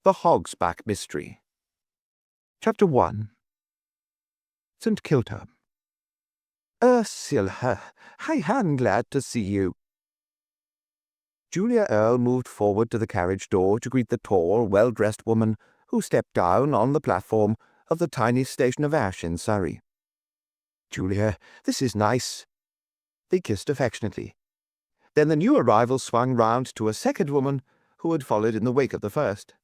The Hogsback Mystery. Chapter 1. St. Kilda. Ursula, I am glad to see you. Julia Earle moved forward to the carriage door to greet the tall, well-dressed woman who stepped down on the platform of the tiny station of Ash in Surrey. "Julia, this is nice." They kissed affectionately. Then the new arrival swung round to a second woman who had followed in the wake of the first.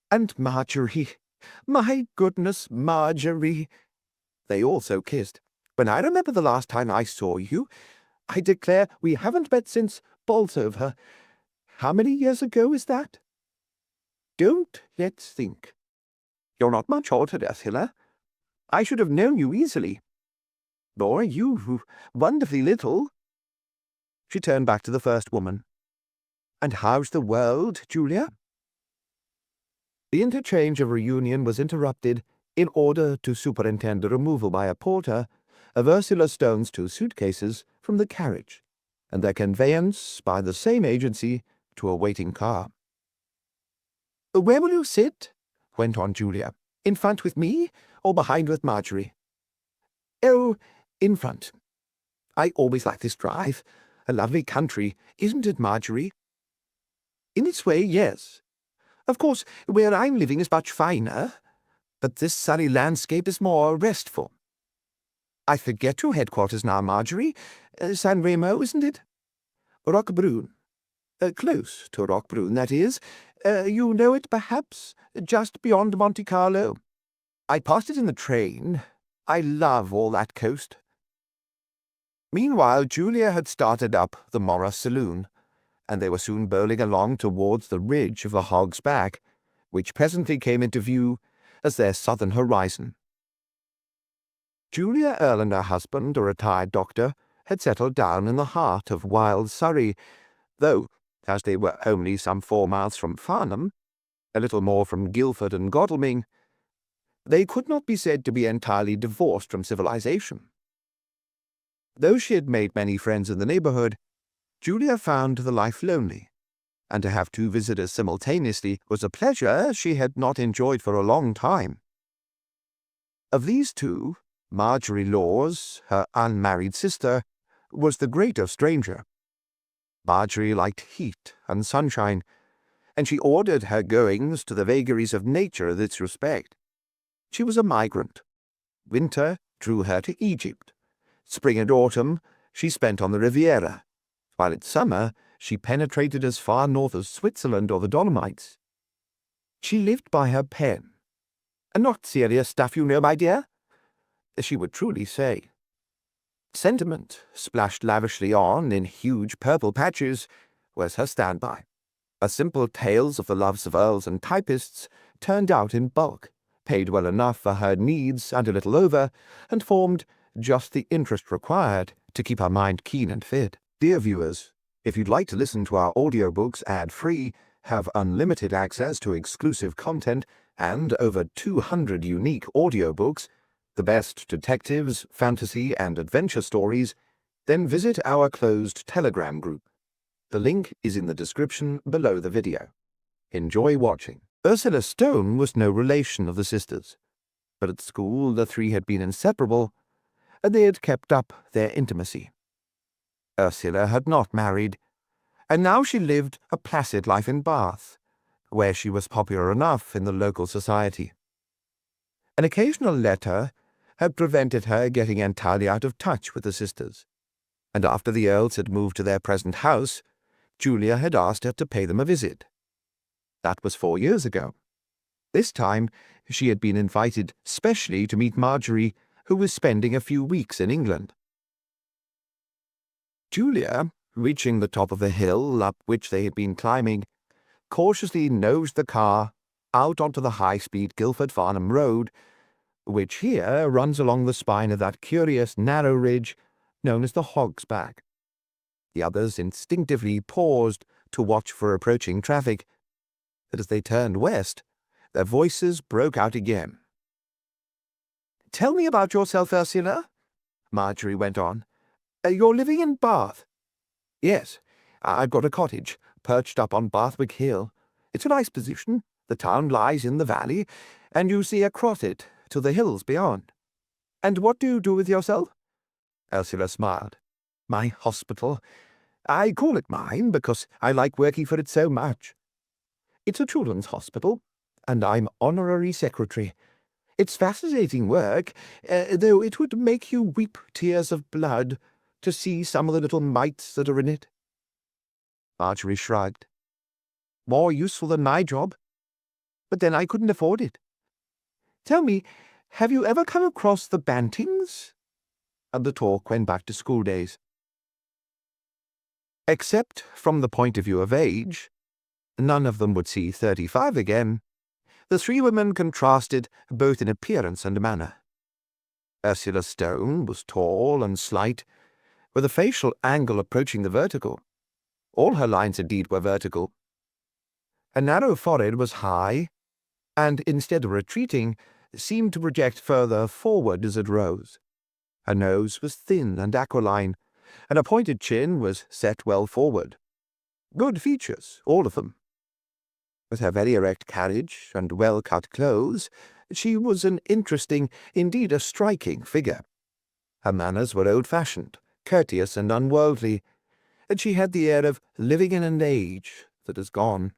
"And Marjorie, my goodness, Marjorie." They also kissed. "When I remember the last time I saw you, I declare we haven't met since Bolsover. How many years ago is that?" "Let's think. You're not much altered, Ursula. I should have known you easily. Or you, wonderfully little." She turned back to the first woman. "And how's the world, Julia?" The interchange of reunion was interrupted in order to superintend the removal by a porter of Ursula Stone's 2 suitcases from the carriage, and their conveyance by the same agency to a waiting car. "Where will you sit?" went on Julia. "In front with me, or behind with Marjorie?" "Oh, in front. I always like this drive. A lovely country, isn't it, Marjorie?" "In its way, yes. Of course, where I'm living is much finer, but this Surrey landscape is more restful. I forget your headquarters now, Marjorie. San Remo, isn't it?" "Roquebrune. Close to Roquebrune, that is. You know it, perhaps, just beyond Monte Carlo. I passed it in the train. I love all that coast." Meanwhile, Julia had started up the Morra Saloon, and they were soon bowling along towards the ridge of the Hog's Back, which presently came into view as their southern horizon. Julia Earle and her husband, a retired doctor, had settled down in the heart of wild Surrey, though, as they were only some 4 miles from Farnham, a little more from Guildford and Godalming, they could not be said to be entirely divorced from civilization. Though she had made many friends in the neighbourhood, Julia found the life lonely, and to have 2 visitors simultaneously was a pleasure she had not enjoyed for a long time. Of these 2, Marjorie Laws, her unmarried sister, was the greater stranger. Marjorie liked heat and sunshine, and she ordered her goings to the vagaries of nature in this respect. She was a migrant. Winter drew her to Egypt. Spring and autumn she spent on the Riviera, while in summer she penetrated as far north as Switzerland or the Dolomites. She lived by her pen. "Not serious stuff, you know, my dear," she would truly say. Sentiment, splashed lavishly on in huge purple patches, was her standby. Her simple tales of the loves of earls and typists turned out in bulk, paid well enough for her needs and a little over, and formed just the interest required to keep her mind keen and fit. Dear viewers, if you'd like to listen to our audiobooks ad-free, have unlimited access to exclusive content, and over 200 unique audiobooks, the best detectives, fantasy, and adventure stories, then visit our closed Telegram group. The link is in the description below the video. Enjoy watching. Ursula Stone was no relation of the sisters, but at school the 3 had been inseparable, and they had kept up their intimacy. Ursula had not married, and now she lived a placid life in Bath, where she was popular enough in the local society. An occasional letter had prevented her getting entirely out of touch with the sisters, and after the Earles had moved to their present house, Julia had asked her to pay them a visit. That was 4 years ago. This time she had been invited specially to meet Marjorie, who was spending a few weeks in England. Julia, reaching the top of the hill up which they had been climbing, cautiously nosed the car out onto the high-speed Guildford-Farnham road, which here runs along the spine of that curious narrow ridge known as the Hog's Back. The others instinctively paused to watch for approaching traffic, but as they turned west, their voices broke out again. "Tell me about yourself, Ursula," Marjorie went on. "You're living in Bath?" "Yes, I've got a cottage perched up on Bathwick Hill. It's a nice position, The town lies in the valley, and you see across it to the hills beyond. And what do you do with yourself? Ursula smiled. My hospital. I call it mine because I like working for it so much. It's a children's hospital, and I'm honorary secretary. It's fascinating work, though it would make you weep tears of blood to see some of the little mites that are in it. Marjorie shrugged. More useful than my job. But then I couldn't afford it. Tell me, have you ever come across the Bantings? And the talk went back to school days. Except from the point of view of age, none of them would see 35 again. The three women contrasted both in appearance and manner. Ursula Stone was tall and slight, with a facial angle approaching the vertical. All her lines indeed were vertical. Her narrow forehead was high, and instead of retreating, seemed to project further forward as it rose. Her nose was thin and aquiline, and a pointed chin was set well forward. Good features, all of them. With her very erect carriage and well-cut clothes, she was an interesting, indeed a striking figure. Her manners were old-fashioned, courteous and unworldly, and she had the air of living in an age that is gone.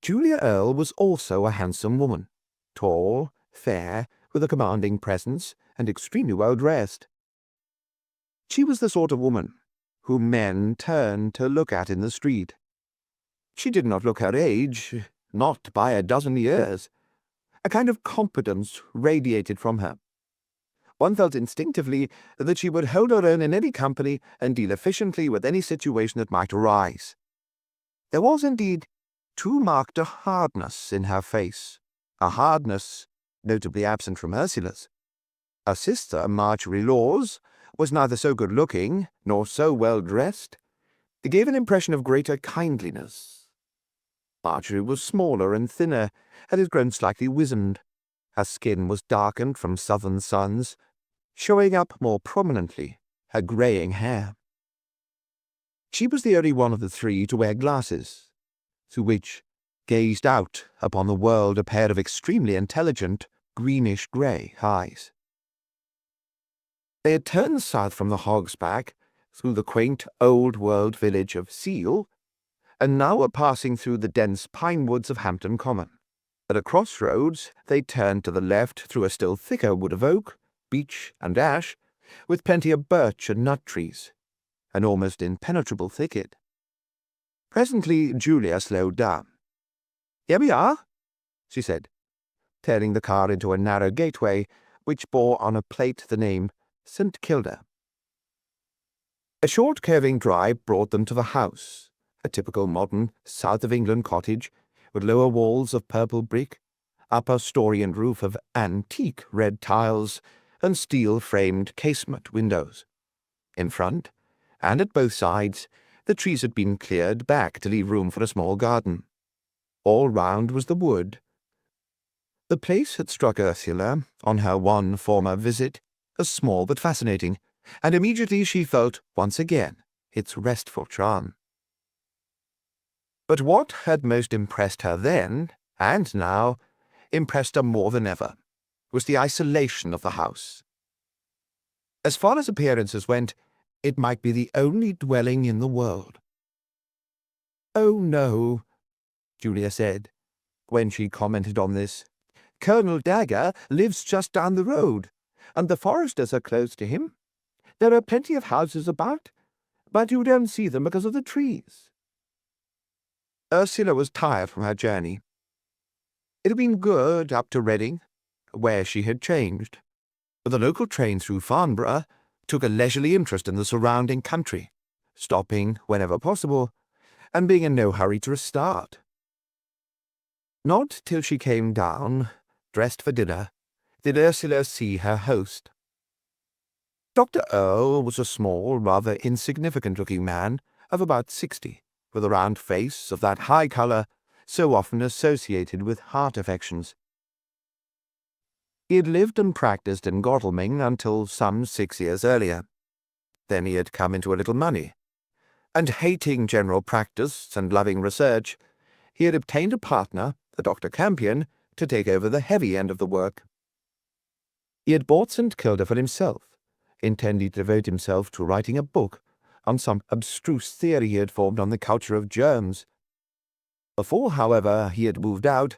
Julia Earle was also a handsome woman, tall, fair, with a commanding presence, and extremely well-dressed. She was the sort of woman whom men turned to look at in the street. She did not look her age, not by a dozen years. A kind of competence radiated from her. One felt instinctively that she would hold her own in any company and deal efficiently with any situation that might arise. There was indeed too marked a hardness in her face, a hardness notably absent from Ursula's. Her sister, Marjorie Laws, was neither so good-looking nor so well-dressed. It gave an impression of greater kindliness. Marjorie was smaller and thinner, and had grown slightly wizened. Her skin was darkened from southern suns, showing up more prominently her greying hair. She was the only one of the three to wear glasses, through which gazed out upon the world a pair of extremely intelligent, greenish-grey eyes. They had turned south from the Hog's Back, through the quaint old-world village of Seal, and now were passing through the dense pine woods of Hampton Common. At a crossroads they turned to the left through a still thicker wood of oak, beech and ash, with plenty of birch and nut trees, an almost impenetrable thicket. Presently Julia slowed down. "Here we are," she said, turning the car into a narrow gateway which bore on a plate the name St. Kilda. A short curving drive brought them to the house, a typical modern south-of-England cottage with lower walls of purple brick, upper story and roof of antique red tiles, and steel-framed casement windows. In front, and at both sides, the trees had been cleared back to leave room for a small garden. All round was the wood. The place had struck Ursula, on her one former visit, as small but fascinating, and immediately she felt, once again, its restful charm. But what had most impressed her then, and now, impressed her more than ever, was the isolation of the house. As far as appearances went, it might be the only dwelling in the world. "Oh, no," Julia said, when she commented on this. "Colonel Dagger lives just down the road, and the Foresters are close to him. There are plenty of houses about, but you don't see them because of the trees." Ursula was tired from her journey. It had been good up to Reading, where she had changed, but the local train through Farnborough took a leisurely interest in the surrounding country, stopping whenever possible, and being in no hurry to restart. Not till she came down, dressed for dinner, did Ursula see her host. Dr. Earle was a small, rather insignificant-looking man of about 60, with a round face of that high colour so often associated with heart affections. He had lived and practised in Godalming until some 6 years earlier. Then he had come into a little money, and hating general practice and loving research, he had obtained a partner, the Dr. Campion, to take over the heavy end of the work. He had bought St. Kilda for himself, intending to devote himself to writing a book on some abstruse theory he had formed on the culture of germs. Before, however, he had moved out,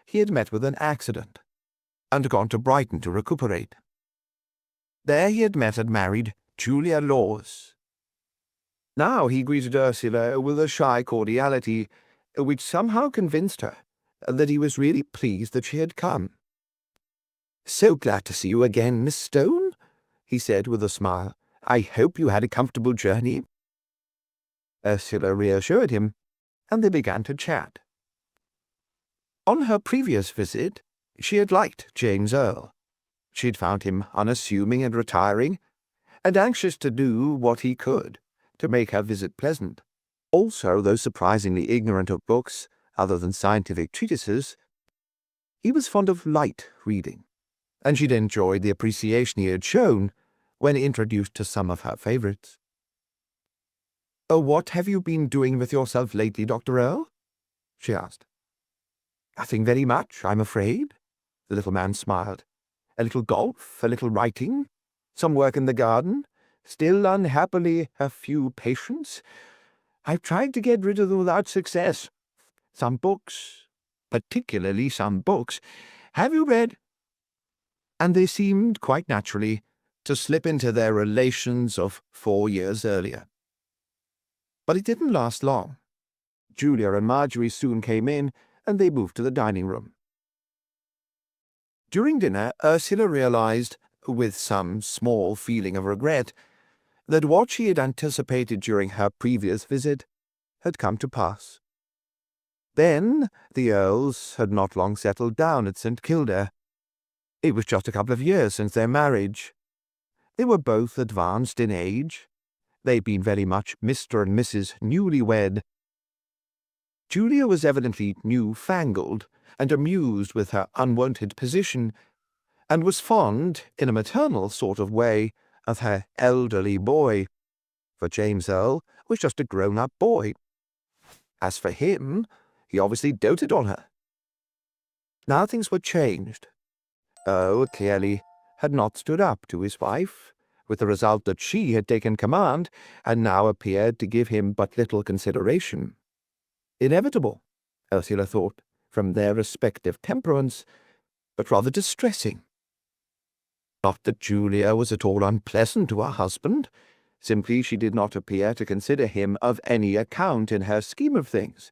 he had met with an accident and gone to Brighton to recuperate. There he had met and married Julia Laws. Now he greeted Ursula with a shy cordiality which somehow convinced her that he was really pleased that she had come. "So glad to see you again, Miss Stone," he said with a smile. "I hope you had a comfortable journey." Ursula reassured him, and they began to chat. On her previous visit, she had liked James Earle. She had found him unassuming and retiring, and anxious to do what he could to make her visit pleasant. Also, though surprisingly ignorant of books other than scientific treatises, he was fond of light reading, and she'd enjoyed the appreciation he had shown when introduced to some of her favourites. "Oh, what have you been doing with yourself lately, Dr. Earle?" she asked. "Nothing very much, I'm afraid," the little man smiled. "A little golf, a little writing, some work in the garden, still unhappily a few patients. I've tried to get rid of them without success. Some books, particularly some books. Have you read?" And they seemed, quite naturally, to slip into their relations of 4 years earlier. But it didn't last long. Julia and Marjorie soon came in, and they moved to the dining room. During dinner, Ursula realized, with some small feeling of regret, that what she had anticipated during her previous visit had come to pass. Then the Earles had not long settled down at St. Kilda. It was just a couple of years since their marriage. They were both advanced in age. They'd been very much Mr. and Mrs. Newlywed. Julia was evidently new-fangled and amused with her unwonted position, and was fond, in a maternal sort of way, of her elderly boy, for James Earle was just a grown-up boy. As for him, he obviously doted on her. Now things were changed. Earle clearly had not stood up to his wife, with the result that she had taken command and now appeared to give him but little consideration. Inevitable, Ursula thought, from their respective temperaments, but rather distressing. Not that Julia was at all unpleasant to her husband, simply she did not appear to consider him of any account in her scheme of things.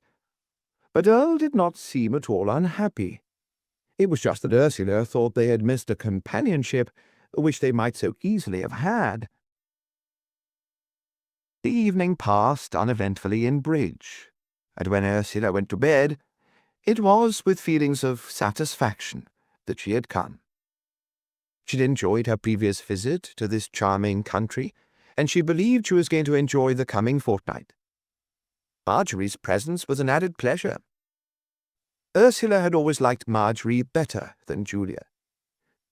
But Earle did not seem at all unhappy. It was just that Ursula thought they had missed a companionship which they might so easily have had. The evening passed uneventfully in bridge, and when Ursula went to bed, it was with feelings of satisfaction that she had come. She'd enjoyed her previous visit to this charming country, and she believed she was going to enjoy the coming fortnight. Marjorie's presence was an added pleasure. Ursula had always liked Marjorie better than Julia.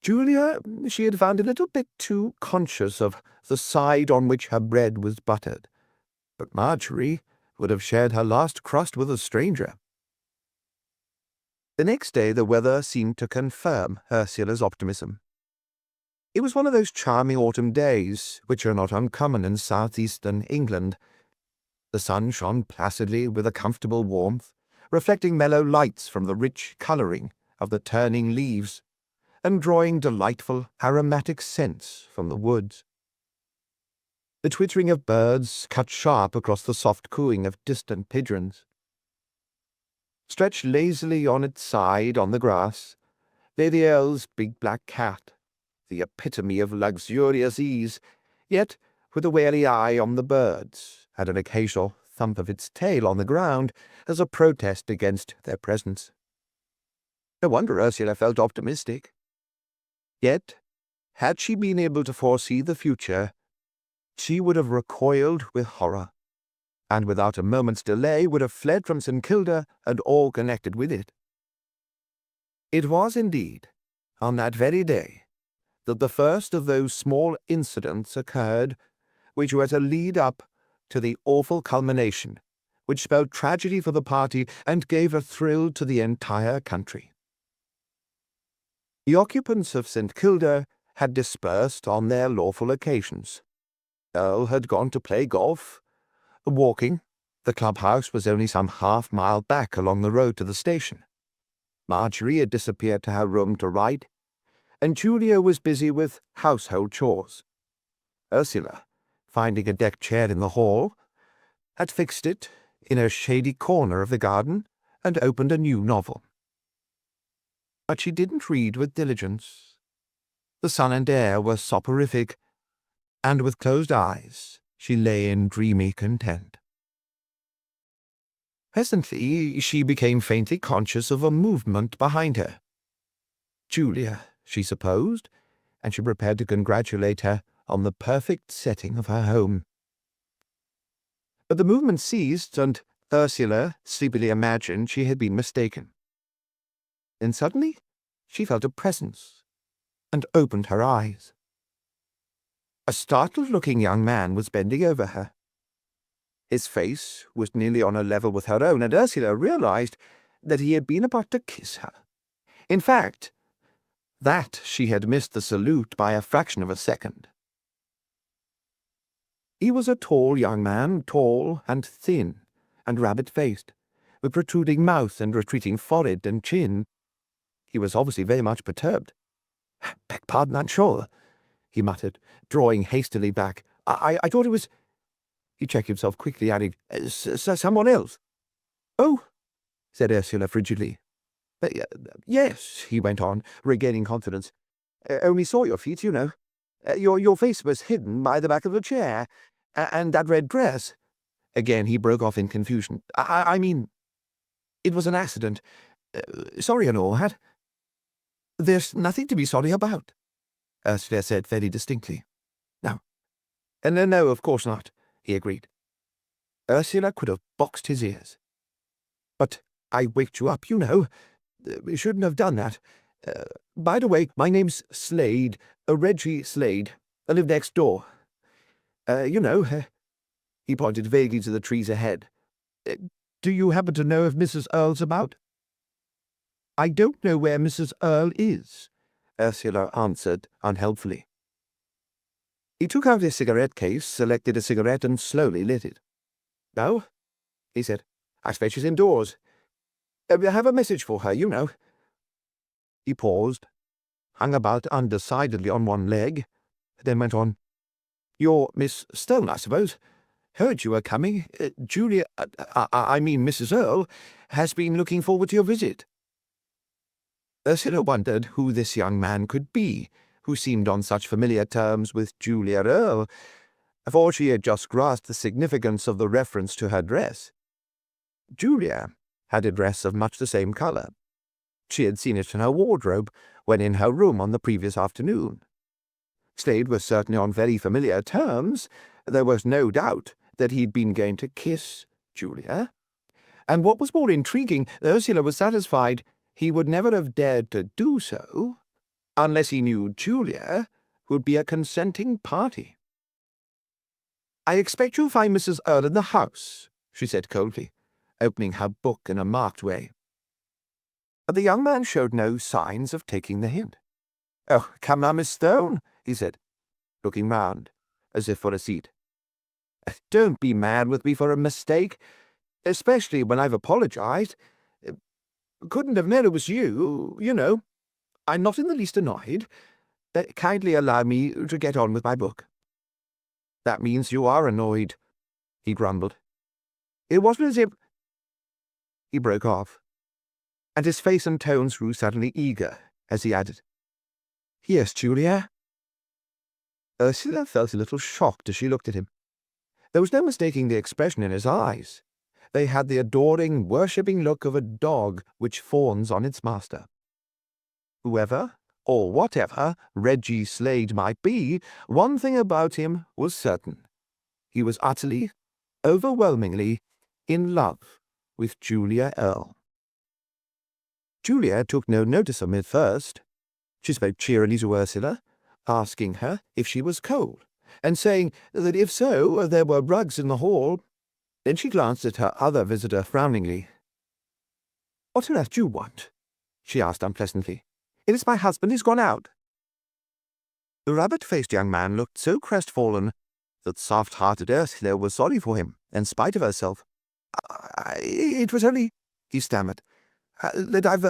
Julia she had found a little bit too conscious of the side on which her bread was buttered, but Marjorie would have shared her last crust with a stranger. The next day the weather seemed to confirm Ursula's optimism. It was one of those charming autumn days which are not uncommon in southeastern England. The sun shone placidly with a comfortable warmth, reflecting mellow lights from the rich colouring of the turning leaves, and drawing delightful aromatic scents from the woods. The twittering of birds cut sharp across the soft cooing of distant pigeons. Stretched lazily on its side on the grass lay the Earl's big black cat, the epitome of luxurious ease, yet with a wary eye on the birds, and an occasional thump of its tail on the ground as a protest against their presence. No wonder Ursula felt optimistic. Yet, had she been able to foresee the future, she would have recoiled with horror, and without a moment's delay would have fled from St. Kilda and all connected with it. It was indeed on that very day that the first of those small incidents occurred which were to lead up to the awful culmination which spelled tragedy for the party and gave a thrill to the entire country. The occupants of St. Kilda had dispersed on their lawful occasions. Earle had gone to play golf. Walking, the clubhouse was only some half-mile back along the road to the station. Marjorie had disappeared to her room to write, and Julia was busy with household chores. Ursula, finding a deck chair in the hall, had fixed it in a shady corner of the garden and opened a new novel. But she didn't read with diligence. The sun and air were soporific, and with closed eyes she lay in dreamy content. Presently she became faintly conscious of a movement behind her. Julia, she supposed, and she prepared to congratulate her on the perfect setting of her home. But the movement ceased, and Ursula sleepily imagined she had been mistaken. Then suddenly she felt a presence, and opened her eyes. A startled-looking young man was bending over her. His face was nearly on a level with her own, and Ursula realized that he had been about to kiss her. In fact, that she had missed the salute by a fraction of a second. He was a tall young man, tall and thin, and rabbit-faced, with protruding mouth and retreating forehead and chin. He was obviously very much perturbed. "Beg pardon, I'm sure," he muttered, drawing hastily back. I thought it was—" He checked himself quickly, adding, "someone else." "Oh," said Ursula frigidly. "Yes," he went on, regaining confidence. "Only saw your feet, you know. Your face was hidden by the back of the chair, and that red dress—" Again he broke off in confusion. I mean, it was an accident. Sorry and all, had—" "There's nothing to be sorry about," Ursula said very distinctly. "No. No, of course not," he agreed. Ursula could have boxed his ears. "But I waked you up, you know. Shouldn't have done that. By the way, my name's Slade, Reggie Slade. I live next door. You know," he pointed vaguely to the trees ahead. "Do you happen to know if Mrs. Earle's about?" "I don't know where Mrs. Earle is," Ursula answered unhelpfully. He took out his cigarette case, selected a cigarette, and slowly lit it. "No," he said. "I expect she's indoors. I have a message for her, you know." He paused, hung about undecidedly on one leg, then went on. "You're Miss Stone, I suppose? Heard you were coming. Julia, I mean Mrs. Earle, has been looking forward to your visit." Ursula wondered who this young man could be, who seemed on such familiar terms with Julia Earle, for she had just grasped the significance of the reference to her dress. Julia had a dress of much the same colour. She had seen it in her wardrobe when in her room on the previous afternoon. Slade was certainly on very familiar terms. There was no doubt that he'd been going to kiss Julia. And what was more intriguing, Ursula was satisfied he would never have dared to do so unless he knew Julia would be a consenting party. "I expect you'll find Mrs. Earle in the house," she said coldly, opening her book in a marked way. But the young man showed no signs of taking the hint. "Oh, come now, Miss Stone," he said, looking round, as if for a seat. "Don't be mad with me for a mistake, especially when I've apologized. Couldn't have known it was you, you know. I'm not in the least annoyed. Kindly allow me to get on with my book." "That means you are annoyed," he grumbled. "It wasn't as if—" He broke off, and his face and tones grew suddenly eager as he added, "Yes, Julia." Ursula felt a little shocked as she looked at him. There was no mistaking the expression in his eyes. They had the adoring, worshipping look of a dog which fawns on its master. Whoever, or whatever, Reggie Slade might be, one thing about him was certain. He was utterly, overwhelmingly, in love with Julia Earle. Julia took no notice of him at first. She spoke cheerily to Ursula, asking her if she was cold, and saying that if so, there were rugs in the hall. Then she glanced at her other visitor frowningly. "What on earth do you want?" she asked unpleasantly. "It is my husband. He's gone out." The rabbit-faced young man looked so crestfallen that soft-hearted Ursula was sorry for him, in spite of herself. It was only," he stammered, "that I've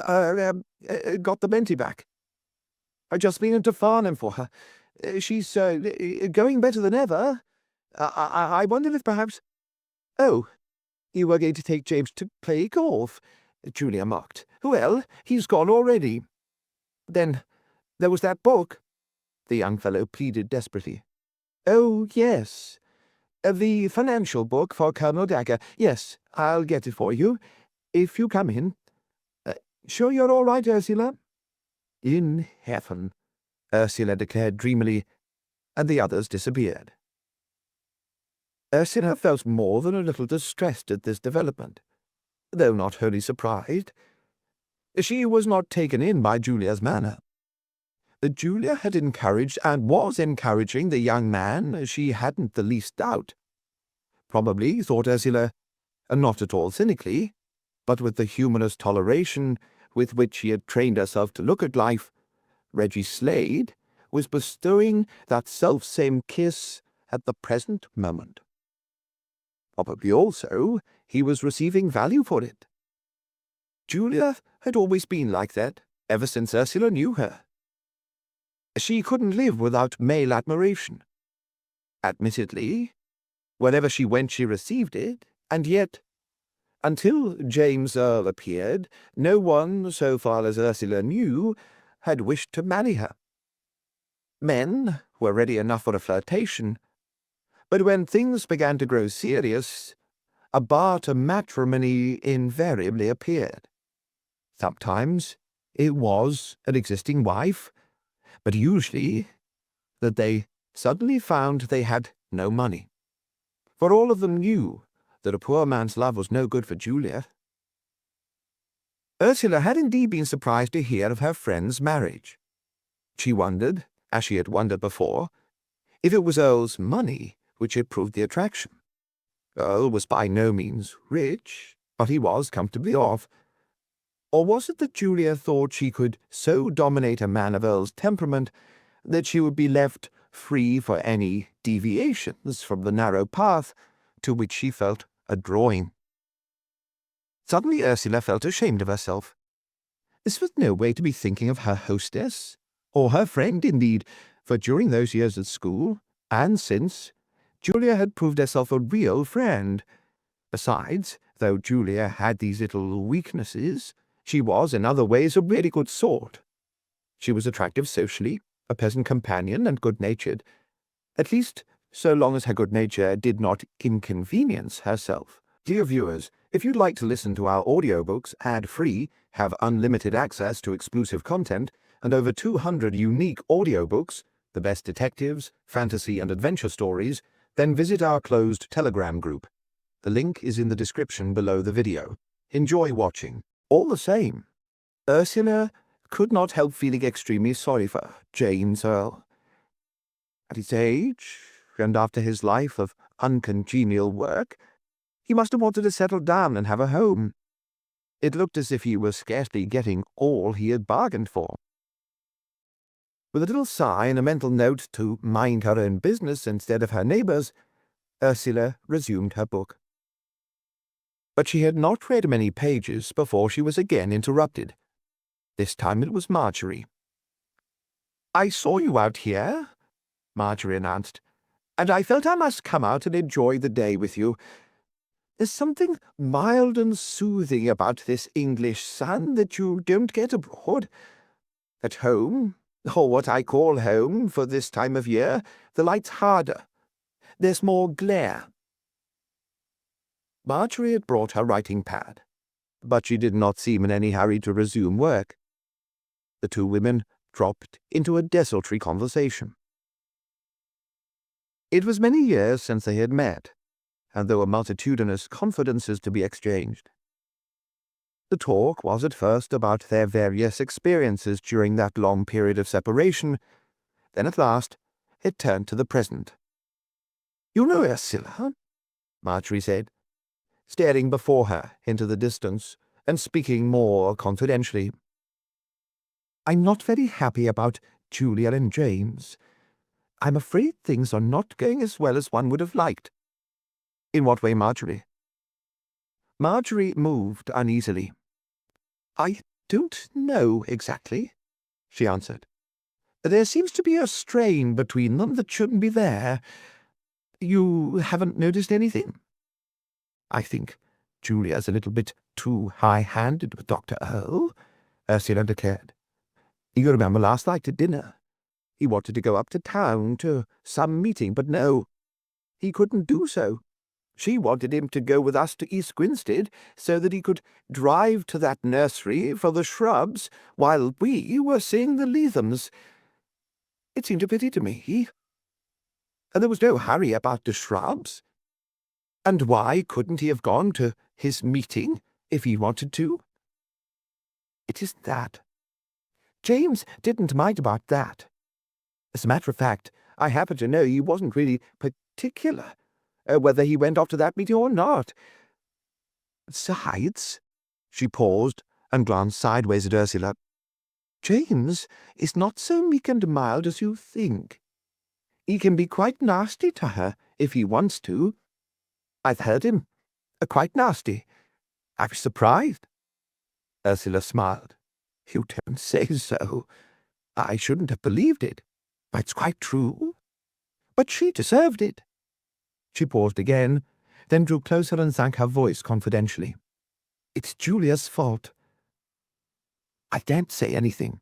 got the Benty back. I've just been into Farnham for her. She's going better than ever. I wondered if perhaps—" "Oh, you were going to take James to play golf," Julia mocked. "Well, he's gone already." "Then there was that book," the young fellow pleaded desperately. "Oh, yes. The financial book for Colonel Dagger. Yes, I'll get it for you, if you come in. Sure you're all right, Ursula?" "In heaven," Ursula declared dreamily, and the others disappeared. Ursula felt more than a little distressed at this development, though not wholly surprised. She was not taken in by Julia's manner. That Julia had encouraged and was encouraging the young man, she hadn't the least doubt. Probably, thought Ursula, not at all cynically, but with the humorous toleration with which she had trained herself to look at life, Reggie Slade was bestowing that self-same kiss at the present moment. Probably also he was receiving value for it. Julia had always been like that, ever since Ursula knew her. She couldn't live without male admiration. Admittedly, wherever she went she received it, and yet, until James Earle appeared, no one, so far as Ursula knew, had wished to marry her. Men were ready enough for a flirtation, but when things began to grow serious, a bar to matrimony invariably appeared. Sometimes it was an existing wife, but usually that they suddenly found they had no money. For all of them knew that a poor man's love was no good for Julia. Ursula had indeed been surprised to hear of her friend's marriage. She wondered, as she had wondered before, if it was Earle's money which had proved the attraction. Earle was by no means rich, but he was comfortably off. Or was it that Julia thought she could so dominate a man of Earle's temperament that she would be left free for any deviations from the narrow path to which she felt a drawing? Suddenly Ursula felt ashamed of herself. This was no way to be thinking of her hostess, or her friend indeed, for during those years at school, and since, Julia had proved herself a real friend. Besides, though Julia had these little weaknesses, she was in other ways a really good sort. She was attractive socially, a pleasant companion, and good-natured, at least so long as her good nature did not inconvenience herself. Dear viewers, if you'd like to listen to our audiobooks ad-free, have unlimited access to exclusive content, and over 200 unique audiobooks, the best detectives, fantasy and adventure stories, then visit our closed Telegram group. The link is in the description below the video. Enjoy watching. All the same, Ursula could not help feeling extremely sorry for James Earle. At his age, and after his life of uncongenial work, he must have wanted to settle down and have a home. It looked as if he was scarcely getting all he had bargained for. With a little sigh and a mental note to mind her own business instead of her neighbours, Ursula resumed her book. But she had not read many pages before she was again interrupted. This time it was Marjorie. "I saw you out here," Marjorie announced, "and I felt I must come out and enjoy the day with you. There's something mild and soothing about this English sun that you don't get abroad. At home, or what I call home for this time of year, the light's harder. There's more glare." Marjorie had brought her writing pad, but she did not seem in any hurry to resume work. The two women dropped into a desultory conversation. It was many years since they had met, and there were multitudinous confidences to be exchanged. The talk was at first about their various experiences during that long period of separation, then at last it turned to the present. "You know, Ursula," Marjorie said, staring before her into the distance and speaking more confidentially. "I'm not very happy about Julia and James. I'm afraid things are not going as well as one would have liked." "In what way, Marjorie?" Marjorie moved uneasily. "I don't know exactly," she answered. "There seems to be a strain between them that shouldn't be there. You haven't noticed anything?" "I think Julia's a little bit too high-handed with Dr. Earle," Ursula declared. "You remember last night at dinner? He wanted to go up to town to some meeting, but no, he couldn't do so. She wanted him to go with us to East Grinstead so that he could drive to that nursery for the shrubs while we were seeing the Leathams. It seemed a pity to me. And there was no hurry about the shrubs. And why couldn't he have gone to his meeting if he wanted to?" "It isn't that. James didn't mind about that. As a matter of fact, I happen to know he wasn't really particular whether he went off to that meeting or not. Besides," she paused and glanced sideways at Ursula, "James is not so meek and mild as you think. He can be quite nasty to her if he wants to. I've heard him. Quite nasty. I was surprised." Ursula smiled. "You don't say so. I shouldn't have believed it. But it's quite true. But she deserved it." She paused again, then drew closer and sank her voice confidentially. "It's Julia's fault. I daren't say anything.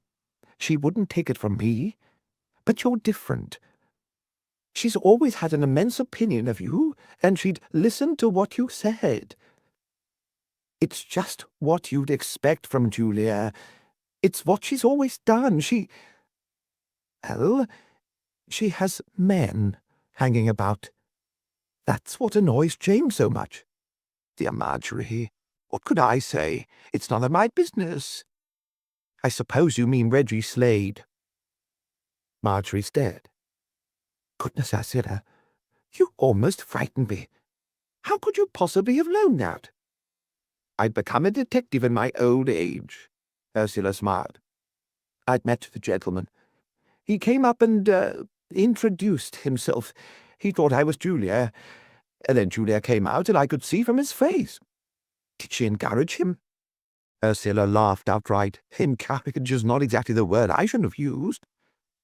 She wouldn't take it from me. But you're different. She's always had an immense opinion of you, and she'd listen to what you said. It's just what you'd expect from Julia. It's what she's always done. She has men hanging about. That's what annoys James so much." "Dear Marjorie, what could I say? It's none of my business." "I suppose you mean Reggie Slade." Marjorie stared. "Goodness, Ursula, you almost frightened me. How could you possibly have known that?" "I'd become a detective in my old age," Ursula smiled. "I'd met the gentleman. He came up and introduced himself. He thought I was Julia. And then Julia came out, and I could see from his face." "Did she encourage him?" Ursula laughed outright. "Encourage is not exactly the word I should have used."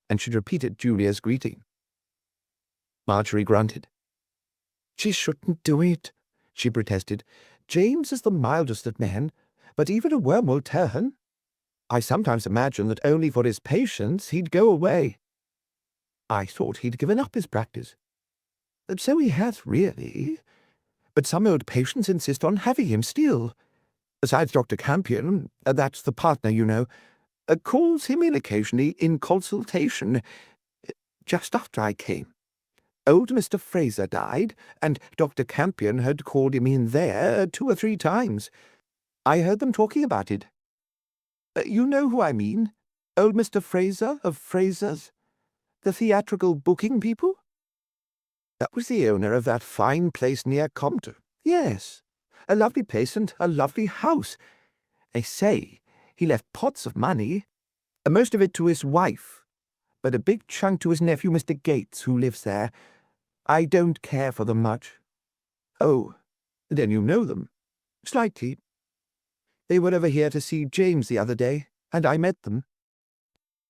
And she repeated Julia's greeting. Marjorie grunted. "She shouldn't do it," she protested. "James is the mildest of men, but even a worm will turn. I sometimes imagine that only for his patients he'd go away. I thought he'd given up his practice. So he has, really. But some old patients insist on having him still. Besides, Dr. Campion, that's the partner, you know, calls him in occasionally in consultation, just after I came. Old Mr. Fraser died, and Dr. Campion had called him in there 2 or 3 times. I heard them talking about it. You know who I mean? Old Mr. Fraser of Fraser's, the theatrical booking people? That was the owner of that fine place near Compton. Yes, a lovely place and a lovely house. They say he left pots of money, most of it to his wife, but a big chunk to his nephew, Mr. Gates, who lives there. I don't care for them much." "Oh, then you know them?" "Slightly. They were over here to see James the other day, and I met them.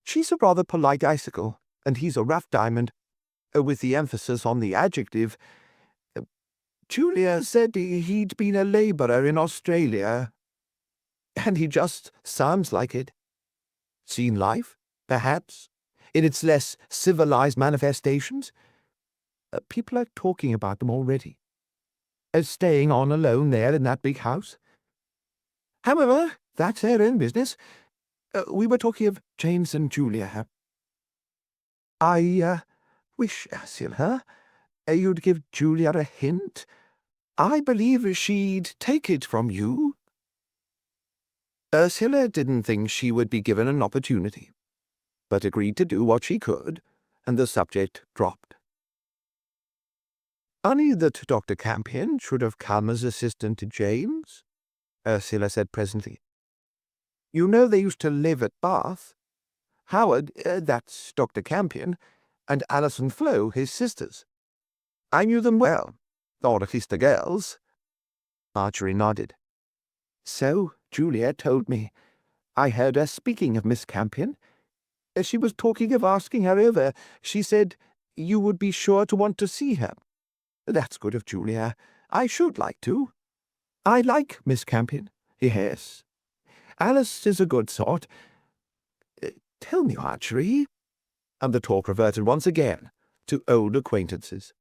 She's a rather polite icicle, and he's a rough diamond, with the emphasis on the adjective. Julia said he'd been a labourer in Australia, and he just sounds like it. Seen life, perhaps, in its less civilized manifestations. People are talking about them already. Staying on alone there in that big house. However, that's their own business. We were talking of James and Julia. I wish, Ursula, you'd give Julia a hint. I believe she'd take it from you." Ursula didn't think she would be given an opportunity, but agreed to do what she could, and the subject dropped. Funny that Dr. Campion should have come as assistant to James, Ursula said presently. You know they used to live at Bath. Howard, that's Dr. Campion, and Alice and Flo, his sisters. I knew them well, or at least the girls. Marjorie nodded. So Julia told me. I heard her speaking of Miss Campion. As she was talking of asking her over, she said you would be sure to want to see her. That's good of Julia. I should like to. I like Miss Campion. Yes. Alice is a good sort. Tell me, Marjorie. And the talk reverted once again to old acquaintances.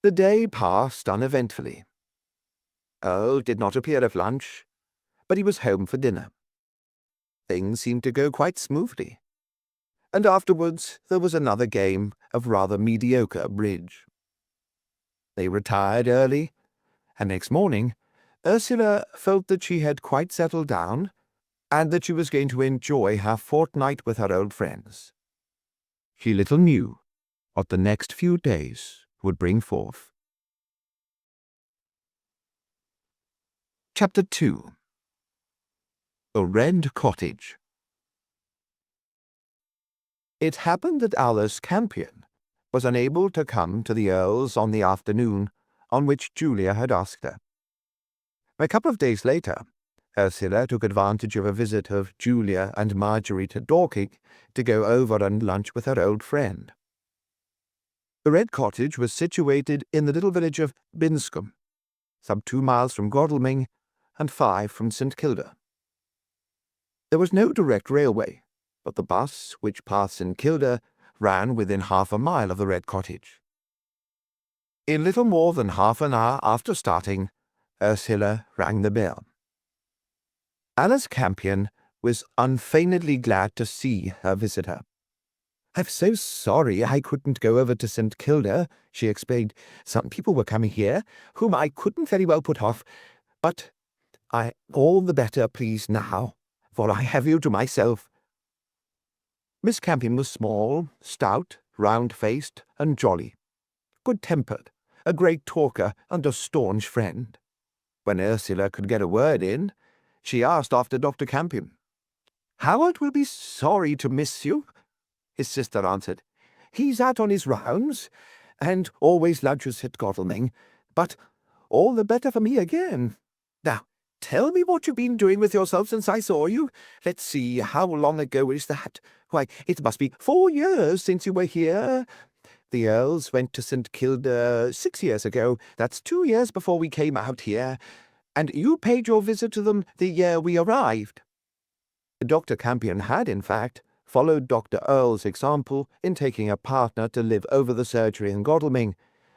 The day passed uneventfully. Earle did not appear at lunch, but he was home for dinner. Things seemed to go quite smoothly, and afterwards there was another game of rather mediocre bridge. They retired early, and next morning Ursula felt that she had quite settled down, and that she was going to enjoy her fortnight with her old friends. She little knew what the next few days would bring forth. Chapter 2. The Red Cottage. It happened that Alice Campion was unable to come to the Earls on the afternoon on which Julia had asked her. A couple of days later, Ursula took advantage of a visit of Julia and Marjorie to Dorking to go over and lunch with her old friend. The Red Cottage was situated in the little village of Binscombe, some 2 miles from Godalming and 5 from St. Kilda. There was no direct railway, but the bus which passed St. Kilda ran within half a mile of the Red Cottage. In little more than half an hour after starting, Ursula rang the bell. Alice Campion was unfeignedly glad to see her visitor. "I'm so sorry I couldn't go over to St. Kilda," she explained. "Some people were coming here, whom I couldn't very well put off, but I all the better pleased now, for I have you to myself." Miss Campion was small, stout, round-faced, and jolly, good-tempered, a great talker, and a staunch friend. When Ursula could get a word in, she asked after Dr. Campion. "Howard will be sorry to miss you," his sister answered. "He's out on his rounds, and always lunches at Godalming, but all the better for me again. Now, tell me what you've been doing with yourself since I saw you. Let's see, how long ago is that? Why, it must be 4 years since you were here. The Earls went to St. Kilda 6 years ago. That's 2 years before we came out here. And you paid your visit to them the year we arrived." Dr. Campion had, in fact, followed Dr. Earle's example in taking a partner to live over the surgery in Godalming,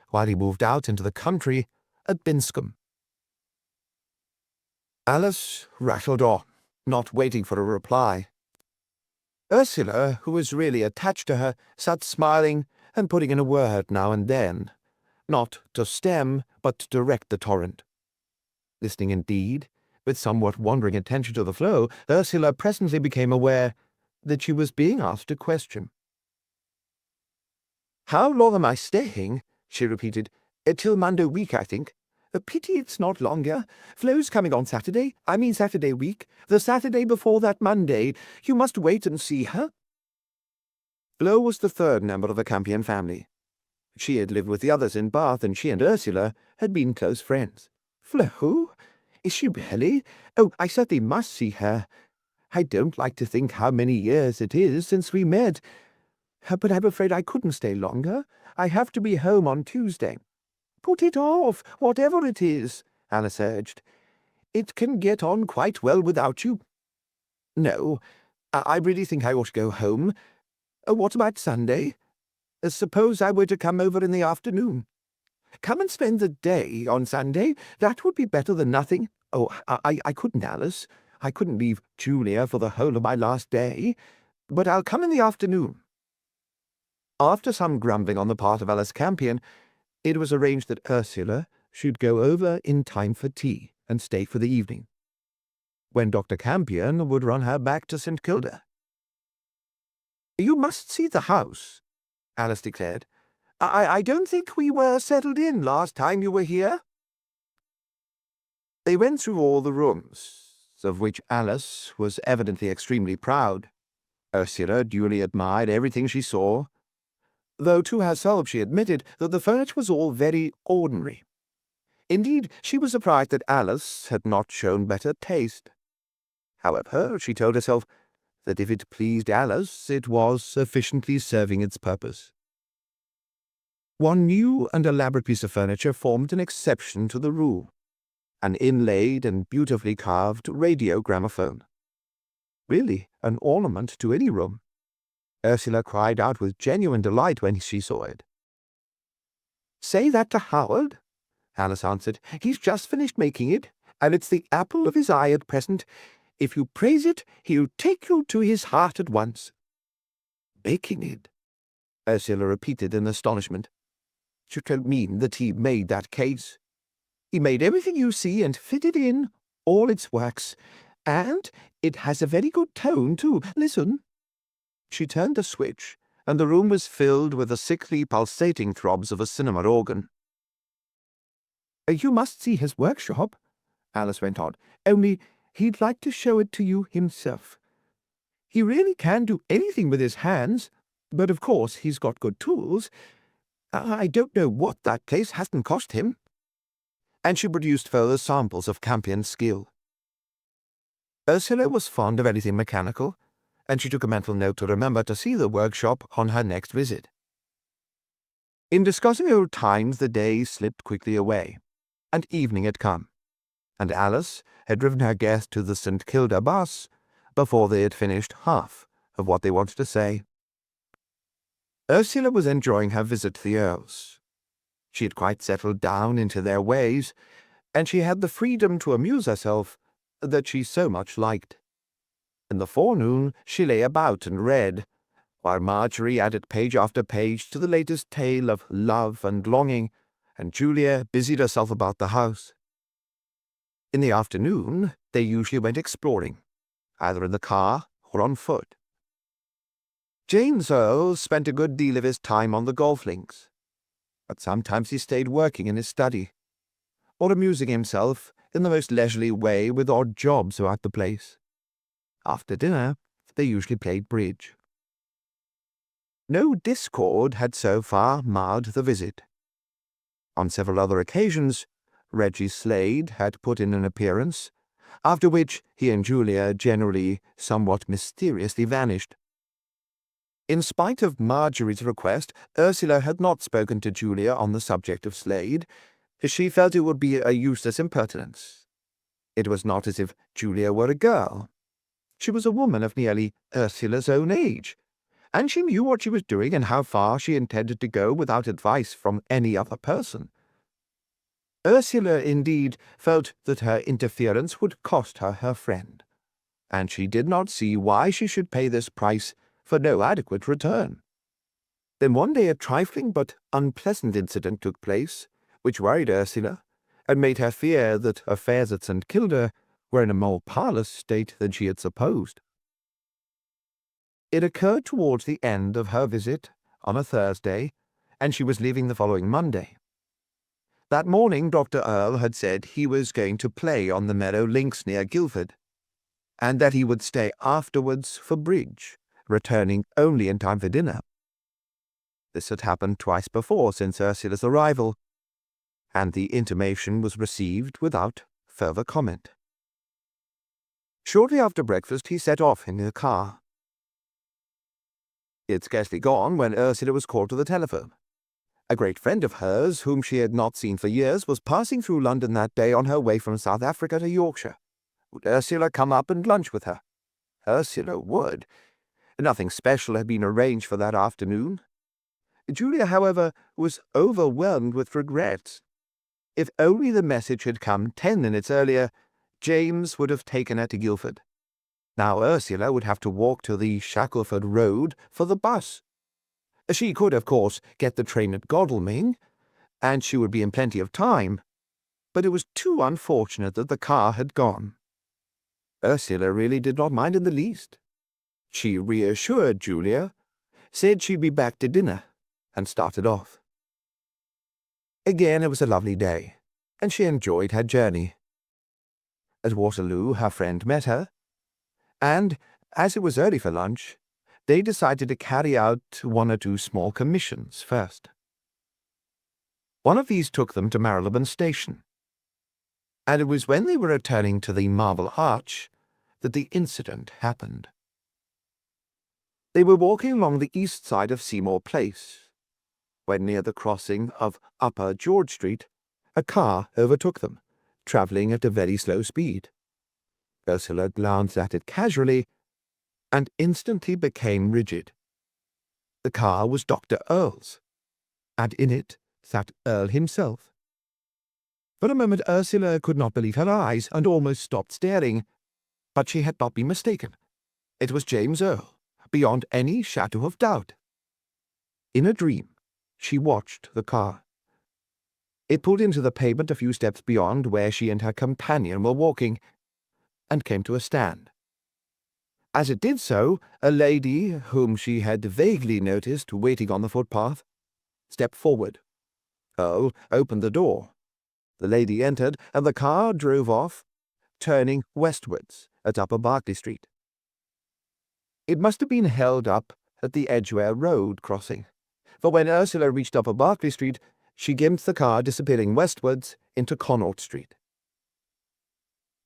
while he moved out into the country at Binscombe. Alice rattled on, not waiting for a reply. Ursula, who was really attached to her, sat smiling and putting in a word now and then, not to stem, but to direct the torrent. Listening indeed, with somewhat wandering attention to the flow, Ursula presently became aware that she was being asked a question. "How long am I staying?" she repeated. "Till Monday week, I think. A pity it's not longer. Flo's coming on Saturday. I mean Saturday week. The Saturday before that Monday. You must wait and see her." Flo was the third member of the Campion family. She had lived with the others in Bath, and she and Ursula had been close friends. "Flo? Is she really? Oh, I certainly must see her. I don't like to think how many years it is since we met. But I'm afraid I couldn't stay longer. I have to be home on Tuesday." "Put it off, whatever it is," Alice urged. "It can get on quite well without you." "No, I really think I ought to go home. What about Sunday? Suppose I were to come over in the afternoon?" "Come and spend the day on Sunday. That would be better than nothing." "Oh, I couldn't, Alice. I couldn't leave Julia for the whole of my last day. But I'll come in the afternoon." After some grumbling on the part of Alice Campion, it was arranged that Ursula should go over in time for tea and stay for the evening, when Dr. Campion would run her back to St. Kilda. "You must see the house," Alice declared. I don't think we were settled in last time you were here." They went through all the rooms, of which Alice was evidently extremely proud. Ursula duly admired everything she saw, though to herself she admitted that the furniture was all very ordinary. Indeed, she was surprised that Alice had not shown better taste. However, she told herself that if it pleased Alice, it was sufficiently serving its purpose. One new and elaborate piece of furniture formed an exception to the rule, an inlaid and beautifully carved radio gramophone. Really an ornament to any room. Ursula cried out with genuine delight when she saw it. "Say that to Howard," Alice answered. "He's just finished making it, and it's the apple of his eye at present. If you praise it, he'll take you to his heart at once." "Making it?" Ursula repeated in astonishment. "You don't mean that he made that case?" "He made everything you see and fitted in all its works. And it has a very good tone, too. Listen." She turned the switch, and the room was filled with the sickly pulsating throbs of a cinema organ. "You must see his workshop," Alice went on, "only he'd like to show it to you himself. He really can do anything with his hands, but of course he's got good tools. I don't know what that place hasn't cost him." And she produced further samples of Campion's skill. Ursula was fond of anything mechanical, and she took a mental note to remember to see the workshop on her next visit. In discussing old times, the day slipped quickly away, and evening had come, and Alice had driven her guest to the St. Kilda bus before they had finished half of what they wanted to say. Ursula was enjoying her visit to the Earles. She had quite settled down into their ways, and she had the freedom to amuse herself that she so much liked. In the forenoon she lay about and read, while Marjorie added page after page to the latest tale of love and longing, and Julia busied herself about the house. In the afternoon they usually went exploring, either in the car or on foot. James Earle spent a good deal of his time on the golf links, but sometimes he stayed working in his study, or amusing himself in the most leisurely way with odd jobs about the place. After dinner, they usually played bridge. No discord had so far marred the visit. On several other occasions, Reggie Slade had put in an appearance, after which he and Julia generally somewhat mysteriously vanished. In spite of Marjorie's request, Ursula had not spoken to Julia on the subject of Slade. She felt it would be a useless impertinence. It was not as if Julia were a girl. She was a woman of nearly Ursula's own age, and she knew what she was doing and how far she intended to go without advice from any other person. Ursula, indeed, felt that her interference would cost her her friend, and she did not see why she should pay this price for no adequate return. Then one day a trifling but unpleasant incident took place, which worried Ursula, and made her fear that affairs at St. Kilda were in a more parlous state than she had supposed. It occurred towards the end of her visit, on a Thursday, and she was leaving the following Monday. That morning Dr. Earle had said he was going to play on the meadow links near Guildford, and that he would stay afterwards for bridge, returning only in time for dinner. This had happened twice before since Ursula's arrival, and the intimation was received without further comment. Shortly after breakfast he set off in the car. He had scarcely gone when Ursula was called to the telephone. A great friend of hers, whom she had not seen for years, was passing through London that day on her way from South Africa to Yorkshire. Would Ursula come up and lunch with her? Ursula would. Nothing special had been arranged for that afternoon. Julia, however, was overwhelmed with regrets. If only the message had come 10 minutes earlier, James would have taken her to Guildford. Now Ursula would have to walk to the Shackleford Road for the bus. She could, of course, get the train at Godalming, and she would be in plenty of time, but it was too unfortunate that the car had gone. Ursula really did not mind in the least. She reassured Julia, said she'd be back to dinner, and started off. Again, it was a lovely day, and she enjoyed her journey. At Waterloo, her friend met her, and, as it was early for lunch, they decided to carry out one or two small commissions first. One of these took them to Marylebone Station, and it was when they were returning to the Marble Arch that the incident happened. They were walking along the east side of Seymour Place, when near the crossing of Upper George Street, a car overtook them, travelling at a very slow speed. Ursula glanced at it casually, and instantly became rigid. The car was Dr. Earle's, and in it sat Earle himself. For a moment Ursula could not believe her eyes, and almost stopped staring. But she had not been mistaken. It was James Earle, beyond any shadow of doubt. In a dream, she watched the car. It pulled into the pavement a few steps beyond where she and her companion were walking, and came to a stand. As it did so, a lady, whom she had vaguely noticed waiting on the footpath, stepped forward. Earle opened the door. The lady entered, and the car drove off, turning westwards at Upper Berkeley Street. It must have been held up at the Edgware Road crossing, for when Ursula reached Upper Berkeley Street, she glimpsed the car disappearing westwards into Connaught Street.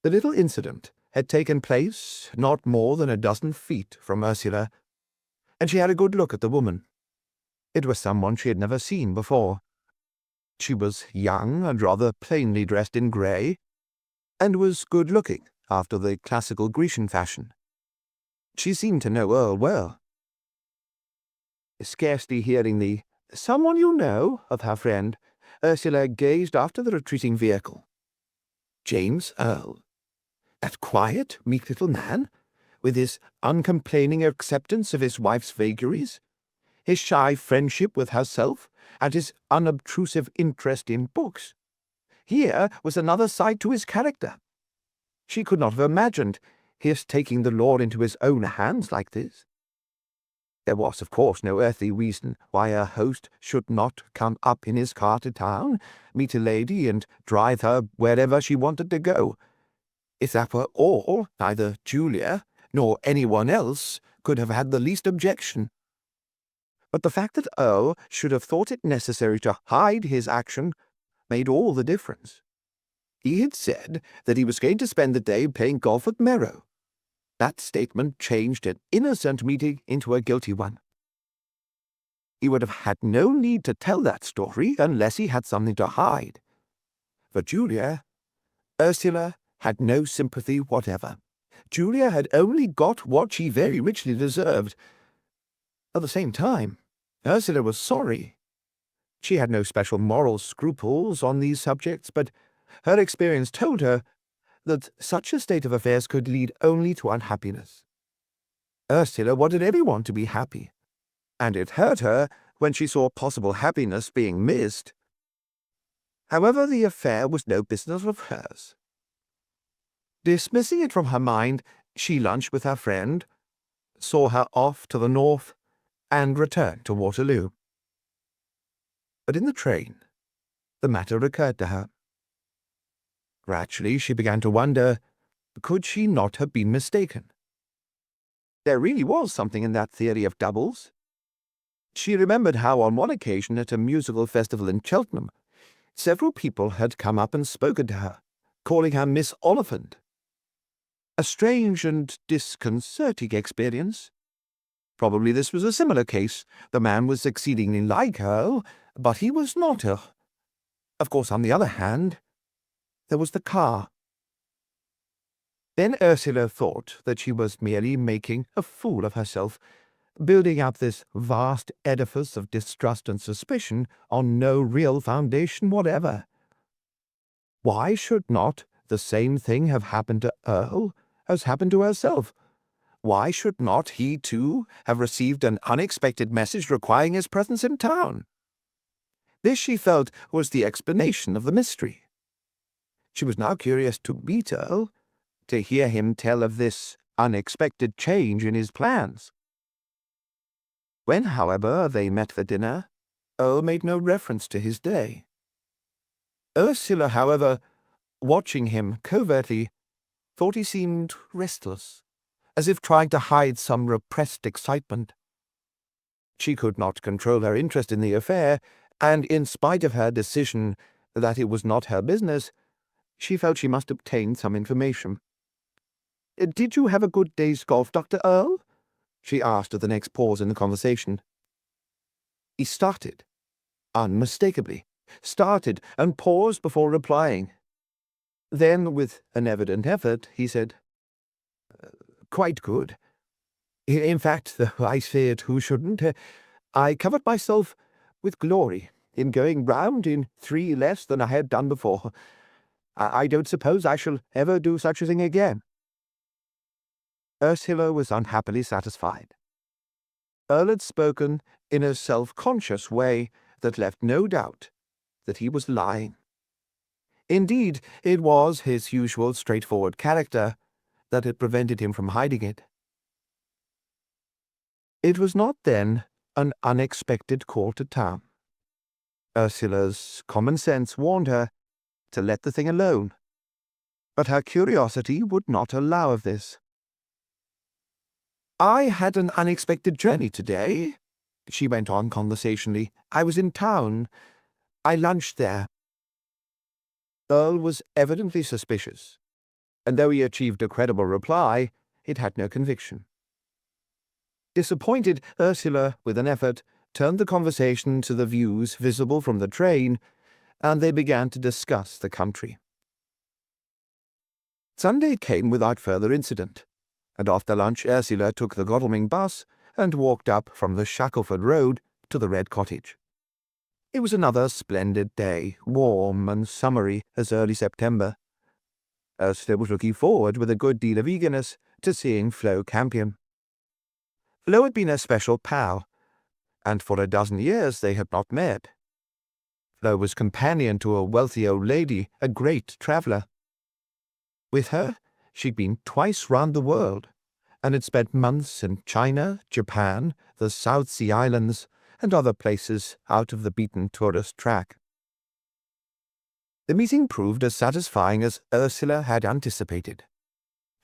The little incident had taken place not more than a dozen feet from Ursula, and she had a good look at the woman. It was someone she had never seen before. She was young and rather plainly dressed in grey, and was good-looking after the classical Grecian fashion. She seemed to know Earle well. Scarcely hearing the "someone you know" of her friend, Ursula gazed after the retreating vehicle. James Earle, that quiet, meek little man, with his uncomplaining acceptance of his wife's vagaries, his shy friendship with herself, and his unobtrusive interest in books. Here was another side to his character. She could not have imagined his taking the law into his own hands like this. There was, of course, no earthly reason why her host should not come up in his car to town, meet a lady, and drive her wherever she wanted to go. If that were all, neither Julia nor anyone else could have had the least objection. But the fact that Earle should have thought it necessary to hide his action made all the difference. He had said that he was going to spend the day playing golf at Merrow. That statement changed an innocent meeting into a guilty one. He would have had no need to tell that story unless he had something to hide. For Julia, Ursula had no sympathy whatever. Julia had only got what she very richly deserved. At the same time, Ursula was sorry. She had no special moral scruples on these subjects, but her experience told her that such a state of affairs could lead only to unhappiness. Ursula wanted everyone to be happy, and it hurt her when she saw possible happiness being missed. However, the affair was no business of hers. Dismissing it from her mind, she lunched with her friend, saw her off to the north, and returned to Waterloo. But in the train, the matter occurred to her. Gradually she began to wonder, could she not have been mistaken? There really was something in that theory of doubles. She remembered how on one occasion at a musical festival in Cheltenham, several people had come up and spoken to her, calling her Miss Oliphant. A strange and disconcerting experience. Probably this was a similar case. The man was exceedingly like Earle, but he was not Earle. Of course, on the other hand, there was the car. Then Ursula thought that she was merely making a fool of herself, building up this vast edifice of distrust and suspicion on no real foundation whatever. Why should not the same thing have happened to Earle as happened to herself? Why should not he, too, have received an unexpected message requiring his presence in town? This, she felt, was the explanation of the mystery. She was now curious to meet Earle, to hear him tell of this unexpected change in his plans. When, however, they met for dinner, Earle made no reference to his day. Ursula, however, watching him covertly, thought he seemed restless, as if trying to hide some repressed excitement. She could not control her interest in the affair, and in spite of her decision that it was not her business, she felt she must obtain some information. "Did you have a good day's golf, Dr. Earle?" she asked at the next pause in the conversation. He started, unmistakably, started and paused before replying. Then, with an evident effort, he said, "Quite good. In fact, though I feared who shouldn't, I covered myself with glory in going round in 3 less than I had done before. I don't suppose I shall ever do such a thing again." Ursula was unhappily satisfied. Earle had spoken in a self-conscious way that left no doubt that he was lying. Indeed, it was his usual straightforward character that had prevented him from hiding it. It was not, then, an unexpected call to town. Ursula's common sense warned her to let the thing alone, but her curiosity would not allow of this. "I had an unexpected journey today," she went on conversationally. "I was in town. I lunched there." Earle was evidently suspicious, and though he achieved a credible reply, it had no conviction. Disappointed, Ursula, with an effort, turned the conversation to the views visible from the train, and they began to discuss the country. Sunday came without further incident, and after lunch Ursula took the Godalming bus and walked up from the Shackleford Road to the Red Cottage. It was another splendid day, warm and summery as early September. Ursula was looking forward with a good deal of eagerness to seeing Flo Campion. Flo had been her special pal, and for a dozen years they had not met. Flo was companion to a wealthy old lady, a great traveller. With her, she'd been twice round the world, and had spent months in China, Japan, the South Sea Islands, and other places out of the beaten tourist track. The meeting proved as satisfying as Ursula had anticipated.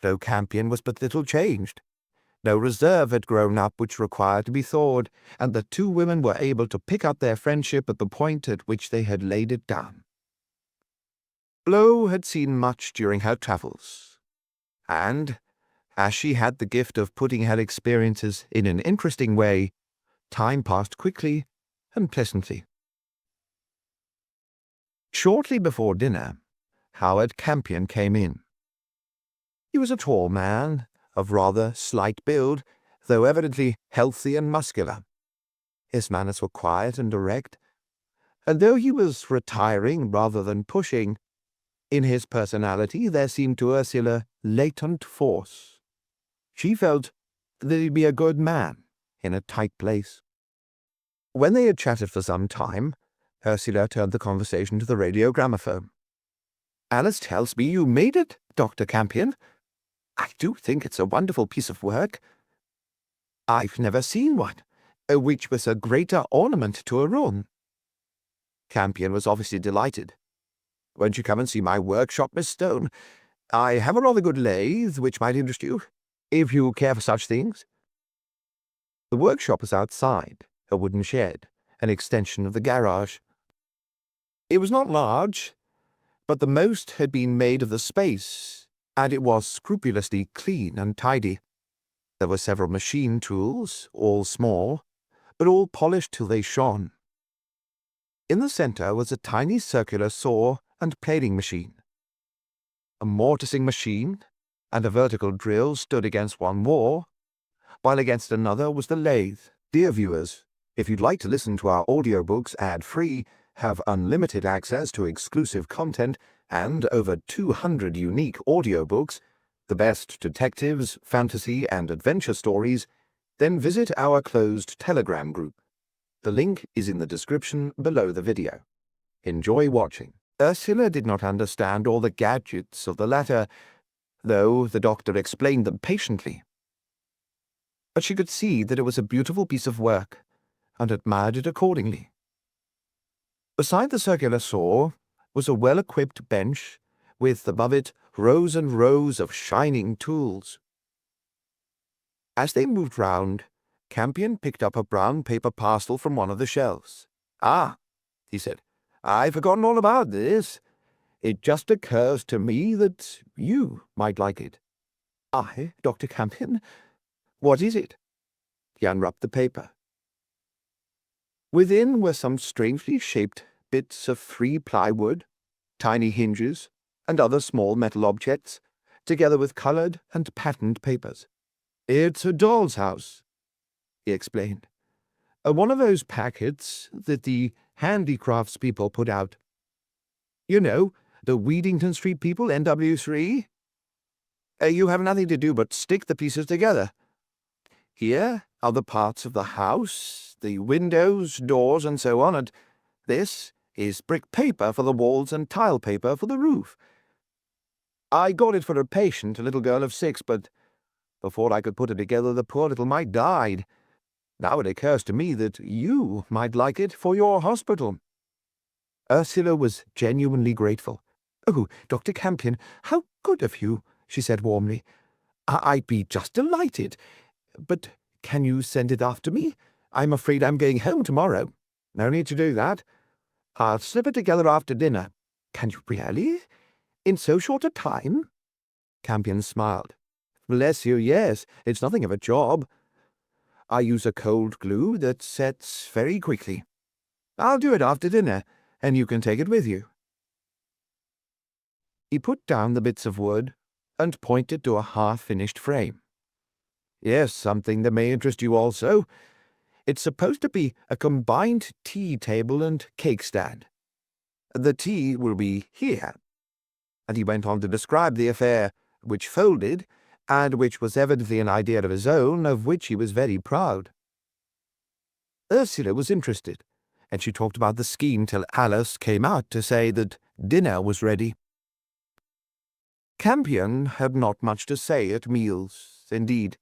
Flo Campion was but little changed. No reserve had grown up which required to be thawed, and the two women were able to pick up their friendship at the point at which they had laid it down. Flo had seen much during her travels, and, as she had the gift of putting her experiences in an interesting way, time passed quickly and pleasantly. Shortly before dinner, Howard Campion came in. He was a tall man, of rather slight build, though evidently healthy and muscular. His manners were quiet and direct, and though he was retiring rather than pushing, in his personality there seemed to Ursula latent force. She felt that he'd be a good man in a tight place. When they had chatted for some time, Ursula turned the conversation to the radio gramophone. "Alice tells me you made it, Dr. Campion. I do think it's a wonderful piece of work. I've never seen one, which was a greater ornament to a room." Campion was obviously delighted. "Won't you come and see my workshop, Miss Stone? I have a rather good lathe, which might interest you, if you care for such things." The workshop was outside, a wooden shed, an extension of the garage. It was not large, but the most had been made of the space, and it was scrupulously clean and tidy. There were several machine tools, all small, but all polished till they shone. In the centre was a tiny circular saw and planing machine. A mortising machine and a vertical drill stood against one wall, while against another was the lathe. Dear viewers, if you'd like to listen to our audiobooks ad-free, have unlimited access to exclusive content, and over 200 unique audiobooks, the best detectives, fantasy, and adventure stories, then visit our closed Telegram group. The link is in the description below the video. Enjoy watching. Ursula did not understand all the gadgets of the latter, though the doctor explained them patiently. But she could see that it was a beautiful piece of work, and admired it accordingly. Beside the circular saw, was a well-equipped bench, with above it rows and rows of shining tools. As they moved round, Campion picked up a brown paper parcel from one of the shelves. "Ah," he said, "I've forgotten all about this. It just occurs to me that you might like it." "I, Dr. Campion? What is it?" He unwrapped the paper. Within were some strangely shaped bits of free plywood, tiny hinges, and other small metal objects, together with coloured and patterned papers. "It's a doll's house," he explained. "One of those packets that the handicrafts people put out. You know, the Weedington Street people, NW3. You have nothing to do but stick the pieces together. Here are the parts of the house, the windows, doors, and so on, and this is brick paper for the walls and tile paper for the roof. I got it for a patient, a little girl of 6, but before I could put it together, the poor little mite died. Now it occurs to me that you might like it for your hospital." Ursula was genuinely grateful. "Oh, Dr. Campion, how good of you," she said warmly. "I'd be just delighted. But can you send it after me? I'm afraid I'm going home tomorrow." "No need to do that. I'll slip it together after dinner." "Can you really? In so short a time?" Campion smiled. "Bless you, yes. It's nothing of a job. I use a cold glue that sets very quickly. I'll do it after dinner, and you can take it with you." He put down the bits of wood and pointed to a half-finished frame. "Yes, something that may interest you also. It's supposed to be a combined tea table and cake stand. The tea will be here." And he went on to describe the affair, which folded, and which was evidently an idea of his own, of which he was very proud. Ursula was interested, and she talked about the scheme till Alice came out to say that dinner was ready. Campion had not much to say at meals. Indeed,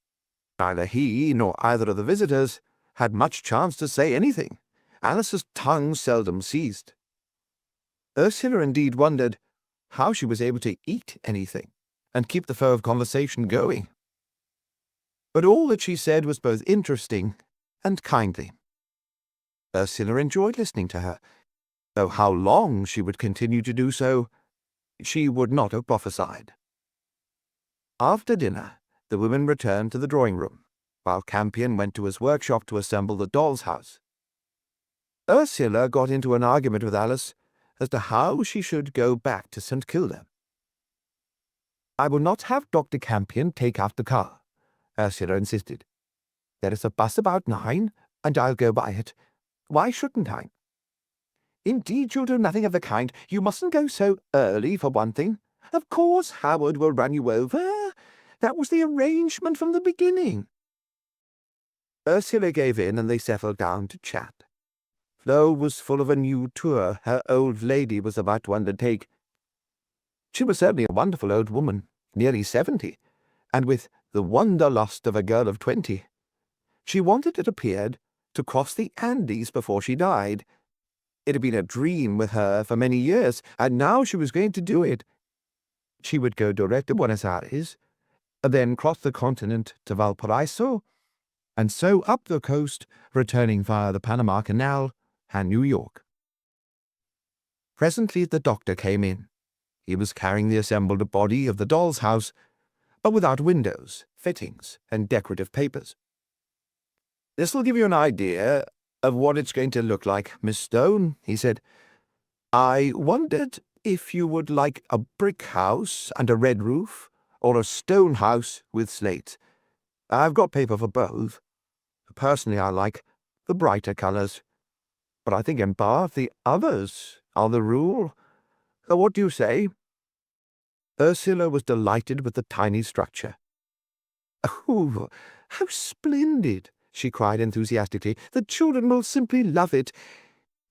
neither he nor either of the visitors had much chance to say anything. Alice's tongue seldom ceased. Ursula indeed wondered how she was able to eat anything and keep the flow of conversation going. But all that she said was both interesting and kindly. Ursula enjoyed listening to her, though how long she would continue to do so, she would not have prophesied. After dinner, the women returned to the drawing-room, while Campion went to his workshop to assemble the doll's house. Ursula got into an argument with Alice as to how she should go back to St. Kilda. "I will not have Dr. Campion take out the car," Ursula insisted. "There is a bus about 9, and I'll go by it. Why shouldn't I?" "Indeed, you'll do nothing of the kind. You mustn't go so early, for one thing. Of course Howard will run you over. That was the arrangement from the beginning." Ursula gave in, and they settled down to chat. Flo was full of a new tour her old lady was about to undertake. She was certainly a wonderful old woman, nearly 70, and with the wanderlust of a girl of 20. She wanted, it appeared, to cross the Andes before she died. It had been a dream with her for many years, and now she was going to do it. She would go direct to Buenos Aires, then cross the continent to Valparaiso, and so up the coast, returning via the Panama Canal and New York. Presently the doctor came in. He was carrying the assembled body of the doll's house, but without windows, fittings, and decorative papers. "This'll give you an idea of what it's going to look like, Miss Stone," he said. "I wondered if you would like a brick house and a red roof, or a stone house with slates. I've got paper for both. Personally, I like the brighter colours, but I think in Bath the others are the rule. What do you say?" Ursula was delighted with the tiny structure. "Oh, how splendid!" she cried enthusiastically. "The children will simply love it.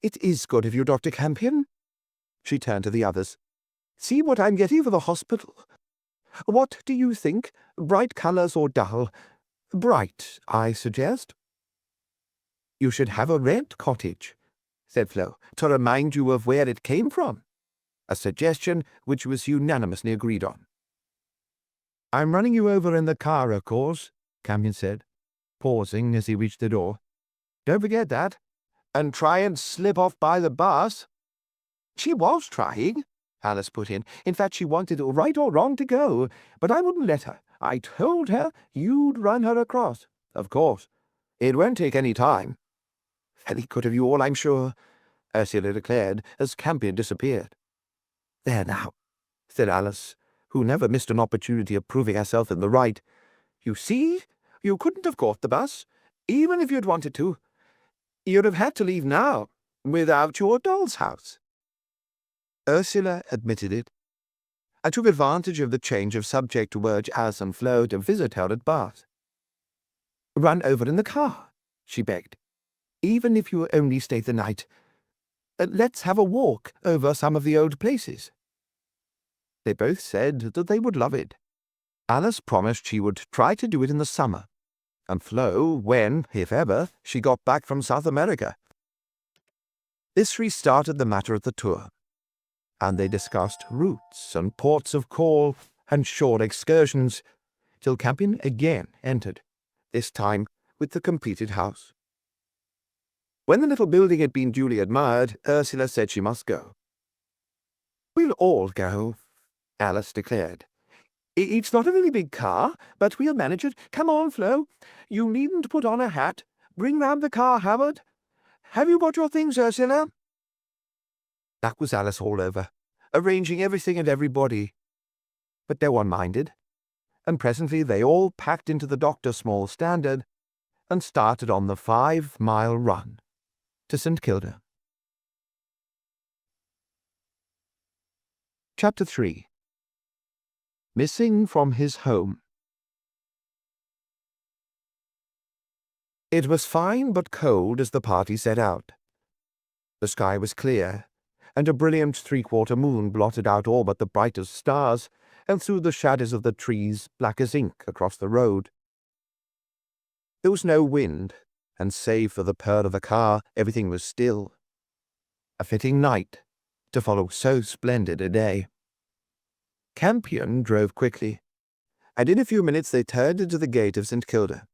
It is good of you, Dr. Campion." She turned to the others. "See what I'm getting for the hospital. What do you think? Bright colours or dull? Bright, I suggest." "You should have a red cottage," said Flo, "to remind you of where it came from." a suggestion which was unanimously agreed on. "I'm running you over in the car, of course," Campion said, pausing as he reached the door. "Don't forget that. And try and slip off by the bus." "She was trying," Alice put in. "In fact, she wanted, right or wrong, to go, but I wouldn't let her. I told her you'd run her across." "Of course. It won't take any time." "Very good of you all, I'm sure," Ursula declared as Campion disappeared. "There now," said Alice, who never missed an opportunity of proving herself in the right. "You see, you couldn't have caught the bus, even if you'd wanted to. You'd have had to leave now, without your doll's house." Ursula admitted it. I took advantage of the change of subject to urge Alice and Flo to visit her at Bath. "Run over in the car," she begged. "Even if you only stay the night. Let's have a walk over some of the old places." They both said that they would love it. Alice promised she would try to do it in the summer, and Flo when, if ever, she got back from South America. This restarted the matter of the tour, and they discussed routes and ports of call and shore excursions, till Campion again entered, this time with the completed house. When the little building had been duly admired, Ursula said she must go. "We'll all go," Alice declared. "It's not a very big car, but we'll manage it. Come on, Flo. You needn't put on a hat. Bring round the car, Howard. Have you got your things, Ursula?" That was Alice all over, arranging everything and everybody. But no one minded, and presently they all packed into the Doctor's small standard and started on the 5-mile run to St. Kilda. Chapter 3. Missing from his home. It was fine but cold as the party set out. The sky was clear, and a brilliant 3/4 moon blotted out all but the brightest stars and threw the shadows of the trees black as ink across the road. There was no wind, and save for the purr of the car, everything was still. A fitting night to follow so splendid a day. Campion drove quickly, and in a few minutes they turned into the gate of St. Kilda.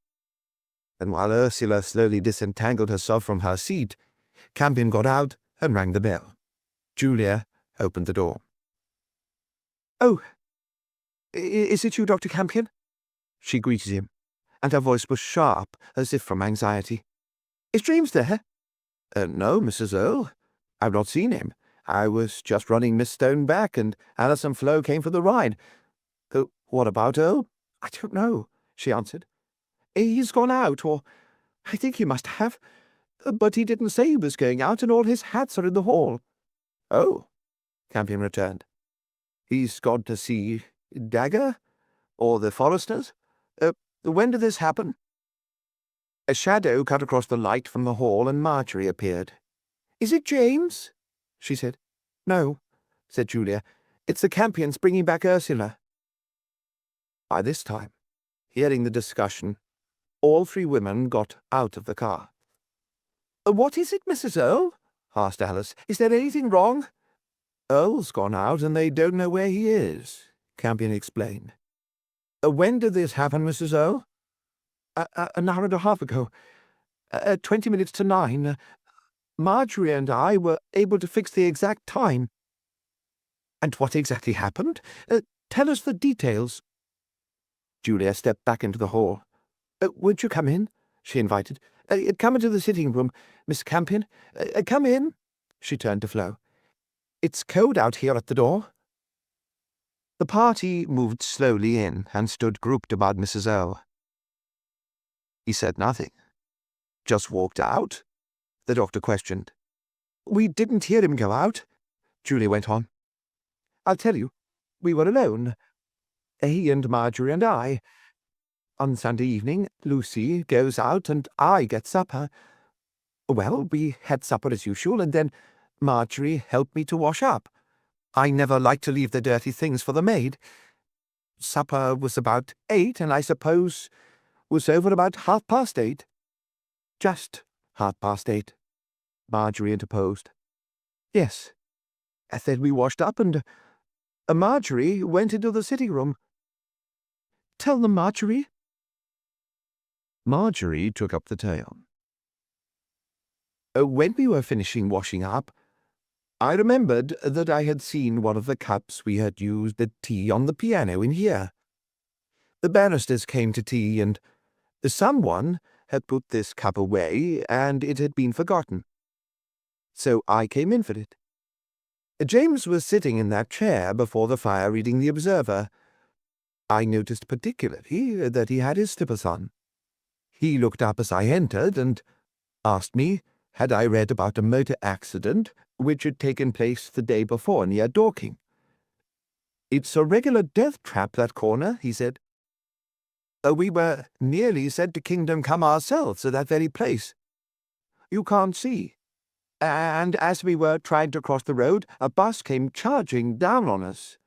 And while Ursula slowly disentangled herself from her seat, Campion got out and rang the bell. Julia opened the door. "Oh, is it you, Dr. Campion?" She greeted him, and her voice was sharp, as if from anxiety. "Is James there?" "No, Mrs. Earle. I've not seen him. I was just running Miss Stone back, and Alice and Flo came for the ride." "What about Earle?" "I don't know," she answered. "He's gone out, or I think he must have. But he didn't say he was going out, and all his hats are in the hall." "Oh," Campion returned. "He's gone to see Dagger, or the Foresters? When did this happen?" A shadow cut across the light from the hall, and Marjorie appeared. "Is it James?" she said. "No," said Julia. "It's the Campions bringing back Ursula." By this time, hearing the discussion, all 3 women got out of the car. "What is it, Mrs. Earle?" asked Alice. "Is there anything wrong?" "Earle's gone out, and they don't know where he is," Campion explained. "When did this happen, Mrs. Earle?" An hour and a half ago. 20 minutes to 9. Marjorie and I were able to fix the exact time." "And what exactly happened? Tell us the details." Julia stepped back into the hall. "Won't you come in?" she invited. "Come into the sitting room, Miss Campion. Come in." She turned to Flo. "It's cold out here at the door." The party moved slowly in and stood grouped about Mrs. Earle. He said nothing. "Just walked out?" the doctor questioned. "We didn't hear him go out," Julia went on. "I'll tell you. We were alone. He and Marjorie and I. On Sunday evening, Lucy goes out and I get supper. Well, we had supper as usual, and then Marjorie helped me to wash up. I never like to leave the dirty things for the maid. Supper was about 8, and I suppose was over about 8:30. "Just 8:30, Marjorie interposed. "Yes, Then we washed up, and Marjorie went into the sitting room." "Tell them, Marjorie." Marjorie took up the tale. "When we were finishing washing up, I remembered that I had seen one of the cups we had used at tea on the piano in here. The barristers came to tea, and someone had put this cup away, and it had been forgotten. So I came in for it. James was sitting in that chair before the fire reading the Observer. I noticed particularly that he had his slippers on. He looked up as I entered and asked me had I read about a motor accident which had taken place the day before near Dorking. "It's a regular death trap, that corner," he said. "We were nearly sent to Kingdom Come ourselves at that very place. You can't see. And as we were trying to cross the road, a bus came charging down on us.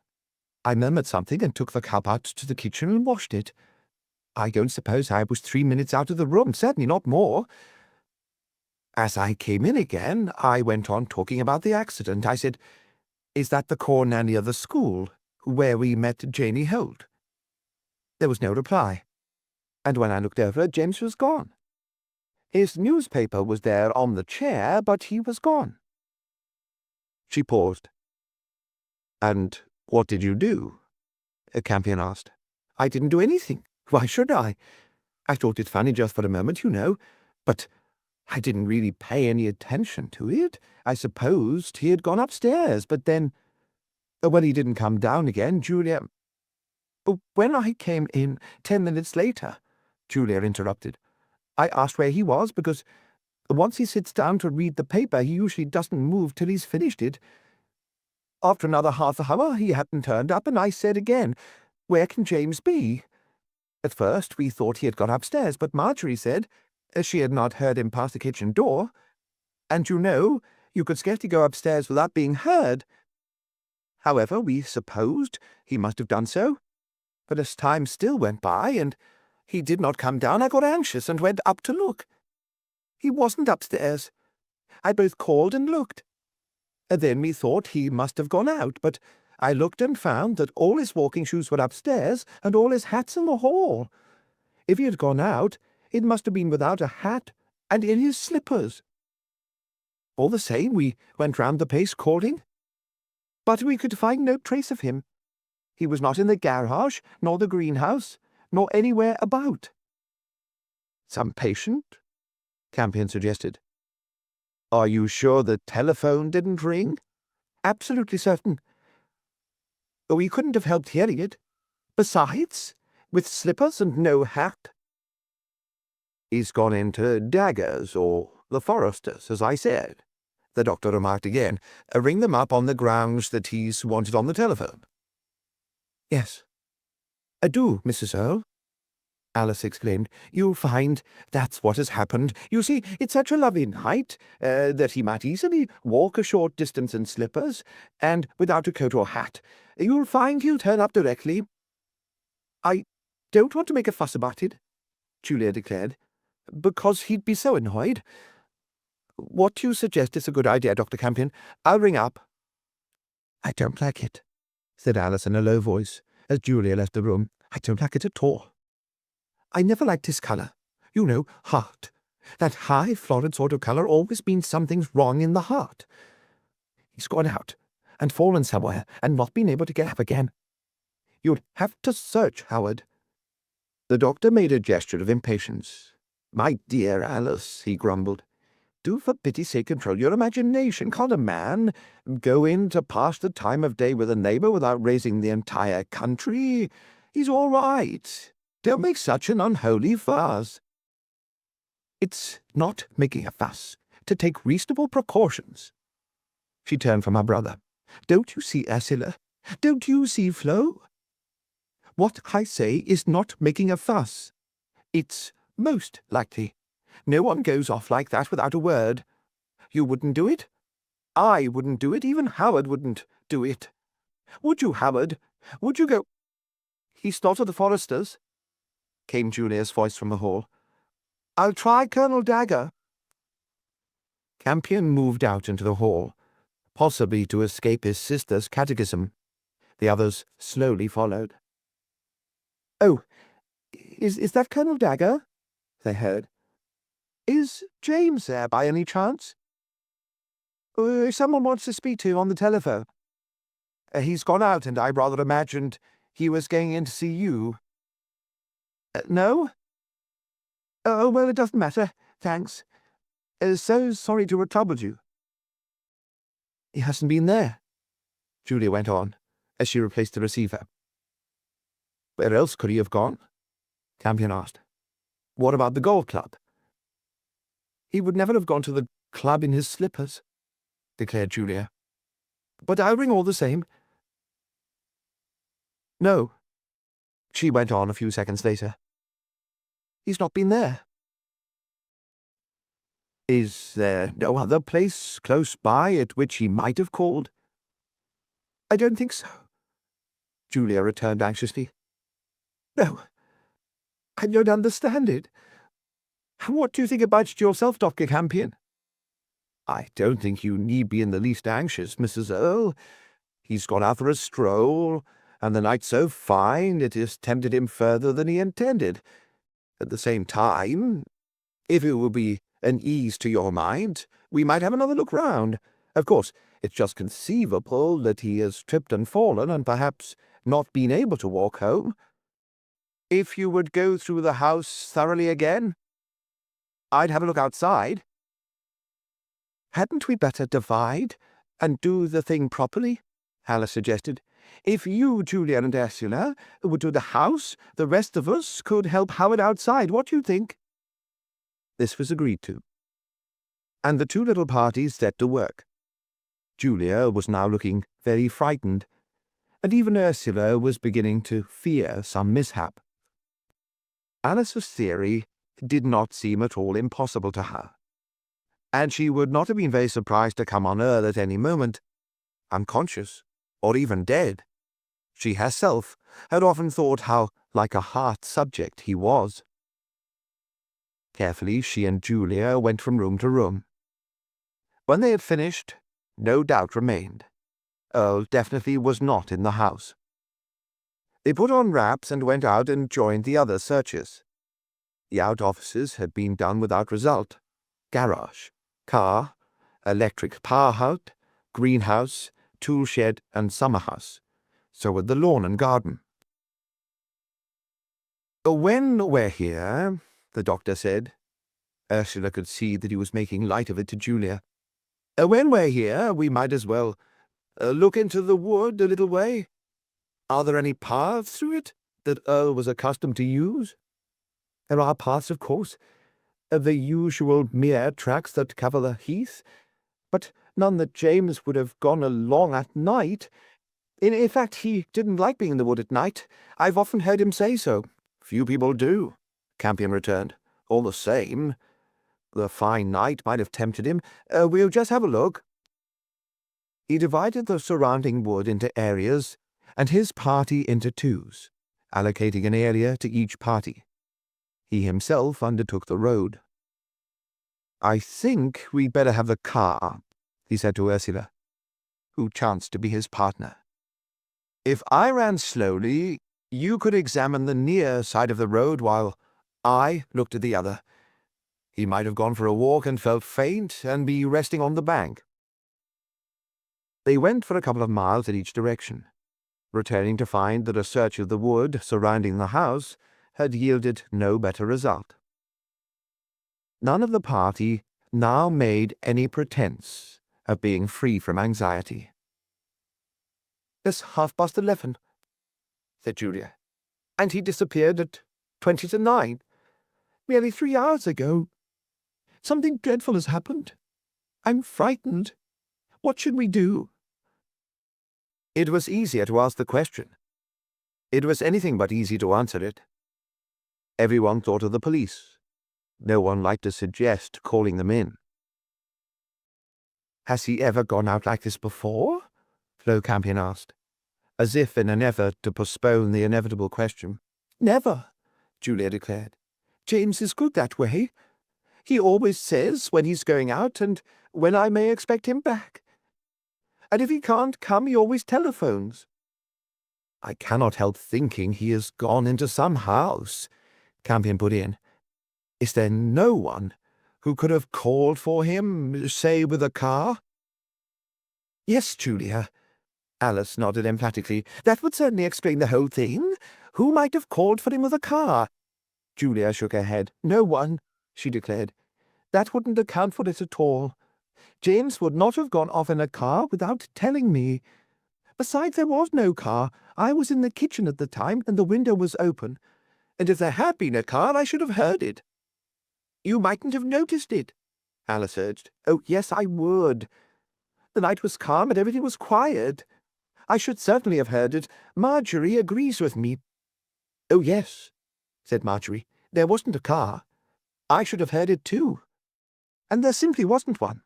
I murmured something and took the cup out to the kitchen and washed it. I don't suppose I was 3 minutes out of the room, certainly not more. As I came in again, I went on talking about the accident. I said, 'Is that the corner near the school, where we met Janie Holt?' There was no reply, and when I looked over, James was gone. His newspaper was there on the chair, but he was gone." She paused. "And what did you do?" Campion asked. "I didn't do anything. Why should I? I thought it funny just for a moment, you know, but I didn't really pay any attention to it. I supposed he had gone upstairs, but then, when he didn't come down again, Julia—" "When I came in 10 minutes later," Julia interrupted, "I asked where he was, because once he sits down to read the paper, he usually doesn't move till he's finished it. After another half hour, he hadn't turned up, and I said again, 'Where can James be?' At first we thought he had gone upstairs, but Marjorie said she had not heard him pass the kitchen door, and you know, you could scarcely go upstairs without being heard. However, we supposed he must have done so, but as time still went by, and he did not come down, I got anxious and went up to look. He wasn't upstairs. I both called and looked. Then we thought he must have gone out, but I looked and found that all his walking shoes were upstairs and all his hats in the hall. If he had gone out, it must have been without a hat and in his slippers. All the same, we went round the place calling, but we could find no trace of him. He was not in the garage, nor the greenhouse, nor anywhere about." "Some patient?" Campion suggested. "Are you sure the telephone didn't ring?" "Absolutely certain. We couldn't have helped hearing it. Besides, with slippers and no hat." "He's gone into Daggers, or the Foresters, as I said," the doctor remarked again. "Ring them up on the grounds that he's wanted on the telephone." "Yes. Do, Mrs. Earle," Alice exclaimed. "You'll find that's what has happened. You see, it's such a lovely night that he might easily walk a short distance in slippers, and without a coat or hat. You'll find he'll turn up directly." "I don't want to make a fuss about it," Julia declared, "because he'd be so annoyed. What you suggest is a good idea, Dr. Campion. I'll ring up." "I don't like it," said Alice in a low voice, as Julia left the room. "I don't like it at all. I never liked his colour. You know, heart. That high, florid sort of colour always means something's wrong in the heart. He's gone out, and fallen somewhere, and not been able to get up again. You'd have to search, Howard." The doctor made a gesture of impatience. "My dear Alice," he grumbled, "do for pity's sake control your imagination. Can't a man go in to pass the time of day with a neighbour without raising the entire country? He's all right. Don't make such an unholy fuss." "It's not making a fuss to take reasonable precautions." She turned from her brother. "Don't you see, Ursula? Don't you see, Flo? What I say is not making a fuss. It's most likely. No one goes off like that without a word. You wouldn't do it? I wouldn't do it. Even Howard wouldn't do it. Would you, Howard? Would you go—" "He's not at the Foresters," came Julia's voice from the hall. "I'll try Colonel Dagger." Campion moved out into the hall, possibly to escape his sister's catechism. The others slowly followed. "Oh, is that Colonel Dagger?" they heard. "Is James there by any chance? Someone wants to speak to you on the telephone. He's gone out, and I rather imagined he was going in to see you." "No? Oh, well, it doesn't matter, thanks. So sorry to have troubled you." "He hasn't been there," Julia went on, as she replaced the receiver. "Where else could he have gone?" Campion asked. "What about the golf club?" "He would never have gone to the club in his slippers," declared Julia. "But I'll ring all the same." "No," she went on a few seconds later. "He's not been there." "Is there no other place close by at which he might have called?" "I don't think so," Julia returned anxiously. "No, I don't understand it. What do you think about it yourself, Dr. Campion?" "I don't think you need be in the least anxious, Mrs. Earle. He's gone out for a stroll, and the night's so fine it has tempted him further than he intended. At the same time, if it will be an ease to your mind, we might have another look round. Of course, it's just conceivable that he has tripped and fallen and perhaps not been able to walk home. If you would go through the house thoroughly again, I'd have a look outside." "Hadn't we better divide and do the thing properly?" Alice suggested. "If you, Julia, and Ursula would do the house, the rest of us could help Howard outside. What do you think?" This was agreed to, and the two little parties set to work. Julia was now looking very frightened, and even Ursula was beginning to fear some mishap. Alice's theory did not seem at all impossible to her, and she would not have been very surprised to come on Earle at any moment, unconscious, or even dead. She herself had often thought how like a heart subject he was. Carefully she and Julia went from room to room. When they had finished, no doubt remained. Earle definitely was not in the house. They put on wraps and went out and joined the other searchers. The out offices had been done without result. Garage, car, electric power house, greenhouse, tool shed, and summer house. So would the lawn and garden. "When we're here," the doctor said. Ursula could see that he was making light of it to Julia. "When we're here, we might as well look into the wood a little way. Are there any paths through it that Earle was accustomed to use?" "There are paths, of course. The usual mere tracks that cover the heath, but none that James would have gone along at night. In fact, he didn't like being in the wood at night. I've often heard him say so." "Few people do," Campion returned. "All the same, the fine night might have tempted him. We'll just have a look." He divided the surrounding wood into areas, and his party into twos, allocating an area to each party. He himself undertook the road. "I think we'd better have the car," he said to Ursula, who chanced to be his partner. "If I ran slowly, you could examine the near side of the road while I looked at the other. He might have gone for a walk and felt faint and be resting on the bank." They went for a couple of miles in each direction, returning to find that a search of the wood surrounding the house had yielded no better result. None of the party now made any pretense of being free from anxiety. "It's 11:30, said Julia, "and he disappeared at 9:20, merely 3 hours ago. Something dreadful has happened. I'm frightened. What should we do?" It was easier to ask the question. It was anything but easy to answer it. Everyone thought of the police. No one liked to suggest calling them in. "Has he ever gone out like this before?" Flo Campion asked, as if in an effort to postpone the inevitable question. "Never," Julia declared. "James is good that way. He always says when he's going out and when I may expect him back. and if he can't come, he always telephones." "I cannot help thinking he has gone into some house," Campion put in. "Is there no one who could have called for him, say with a car?" "Yes, Julia," Alice nodded emphatically. "That would certainly explain the whole thing. Who might have called for him with a car?" Julia shook her head. "No one," she declared. "That wouldn't account for it at all. James would not have gone off in a car without telling me. Besides, there was no car. I was in the kitchen at the time, and the window was open. And if there had been a car, I should have heard it." "You mightn't have noticed it," Alice urged. "Oh, yes, I would. The night was calm and everything was quiet. I should certainly have heard it. Marjorie agrees with me." "Oh, yes," said Marjorie. "There wasn't a car. I should have heard it too. And there simply wasn't one."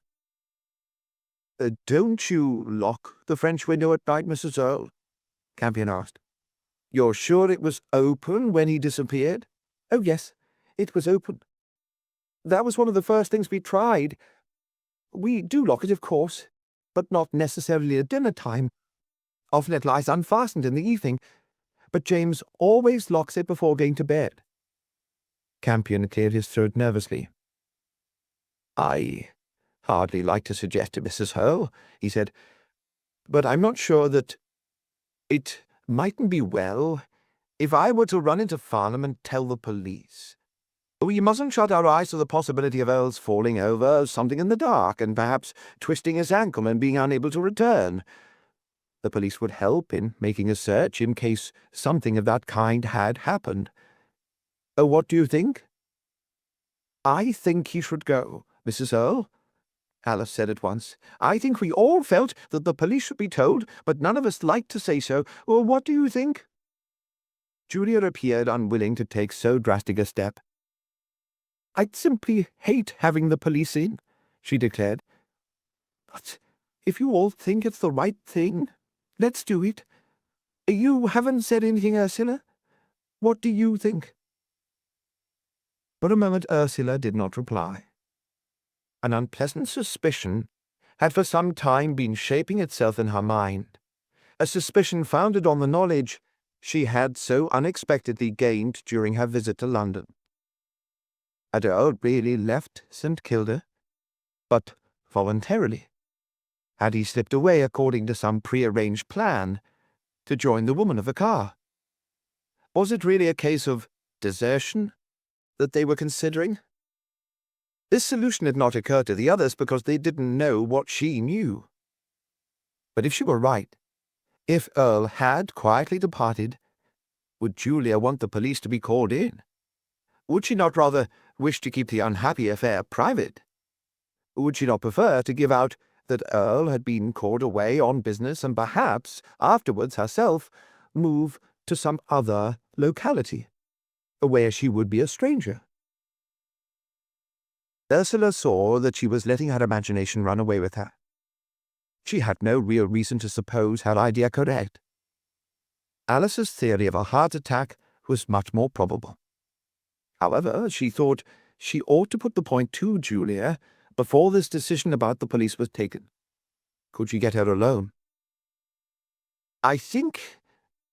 "Don't you lock the French window at night, Mrs. Earle?" Campion asked. "You're sure it was open when he disappeared?" "Oh, yes, it was open. That was one of the first things we tried. We do lock it, of course, but not necessarily at dinner time. Often it lies unfastened in the evening, but James always locks it before going to bed." Campion cleared his throat nervously. "I hardly like to suggest to Mrs. Earle," he said, "but I'm not sure that it mightn't be well if I were to run into Farnham and tell the police. We mustn't shut our eyes to the possibility of Earle's falling over something in the dark and perhaps twisting his ankle and being unable to return. The police would help in making a search in case something of that kind had happened. What do you think?" "I think he should go, Mrs. Earle," Alice said at once. "I think we all felt that the police should be told, but none of us liked to say so. What do you think?" Julia appeared unwilling to take so drastic a step. "I'd simply hate having the police in," she declared. "But if you all think it's the right thing, let's do it. You haven't said anything, Ursula. What do you think?" For a moment Ursula did not reply. An unpleasant suspicion had for some time been shaping itself in her mind, a suspicion founded on the knowledge she had so unexpectedly gained during her visit to London. Had Earle really left St. Kilda? But voluntarily? Had he slipped away according to some prearranged plan to join the woman of the car? Was it really a case of desertion that they were considering? This solution had not occurred to the others because they didn't know what she knew. But if she were right, if Earle had quietly departed, would Julia want the police to be called in? Would she not rather wish to keep the unhappy affair private? Would she not prefer to give out that Earle had been called away on business and perhaps afterwards herself move to some other locality, where she would be a stranger? Ursula saw that she was letting her imagination run away with her. She had no real reason to suppose her idea correct. Alice's theory of a heart attack was much more probable. However, she thought she ought to put the point to Julia before this decision about the police was taken. Could she get her alone? "I think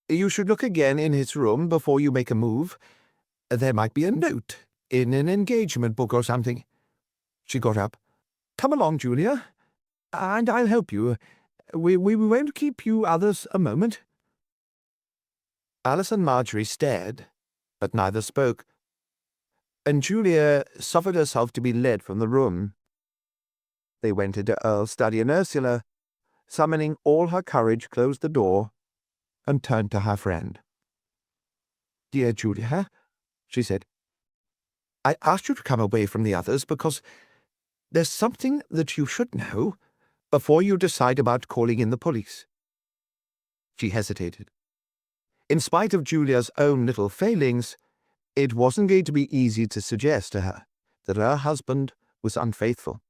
you should look again in his room before you make a move. There might be a note in an engagement book or something." She got up. "Come along, Julia, and I'll help you. We won't keep you others a moment." Alice and Marjorie stared, but neither spoke, and Julia suffered herself to be led from the room. They went into Earle's study, and Ursula, summoning all her courage, closed the door and turned to her friend. "Dear Julia," she said, "I asked you to come away from the others because there's something that you should know before you decide about calling in the police." She hesitated. In spite of Julia's own little failings, it wasn't going to be easy to suggest to her that her husband was unfaithful,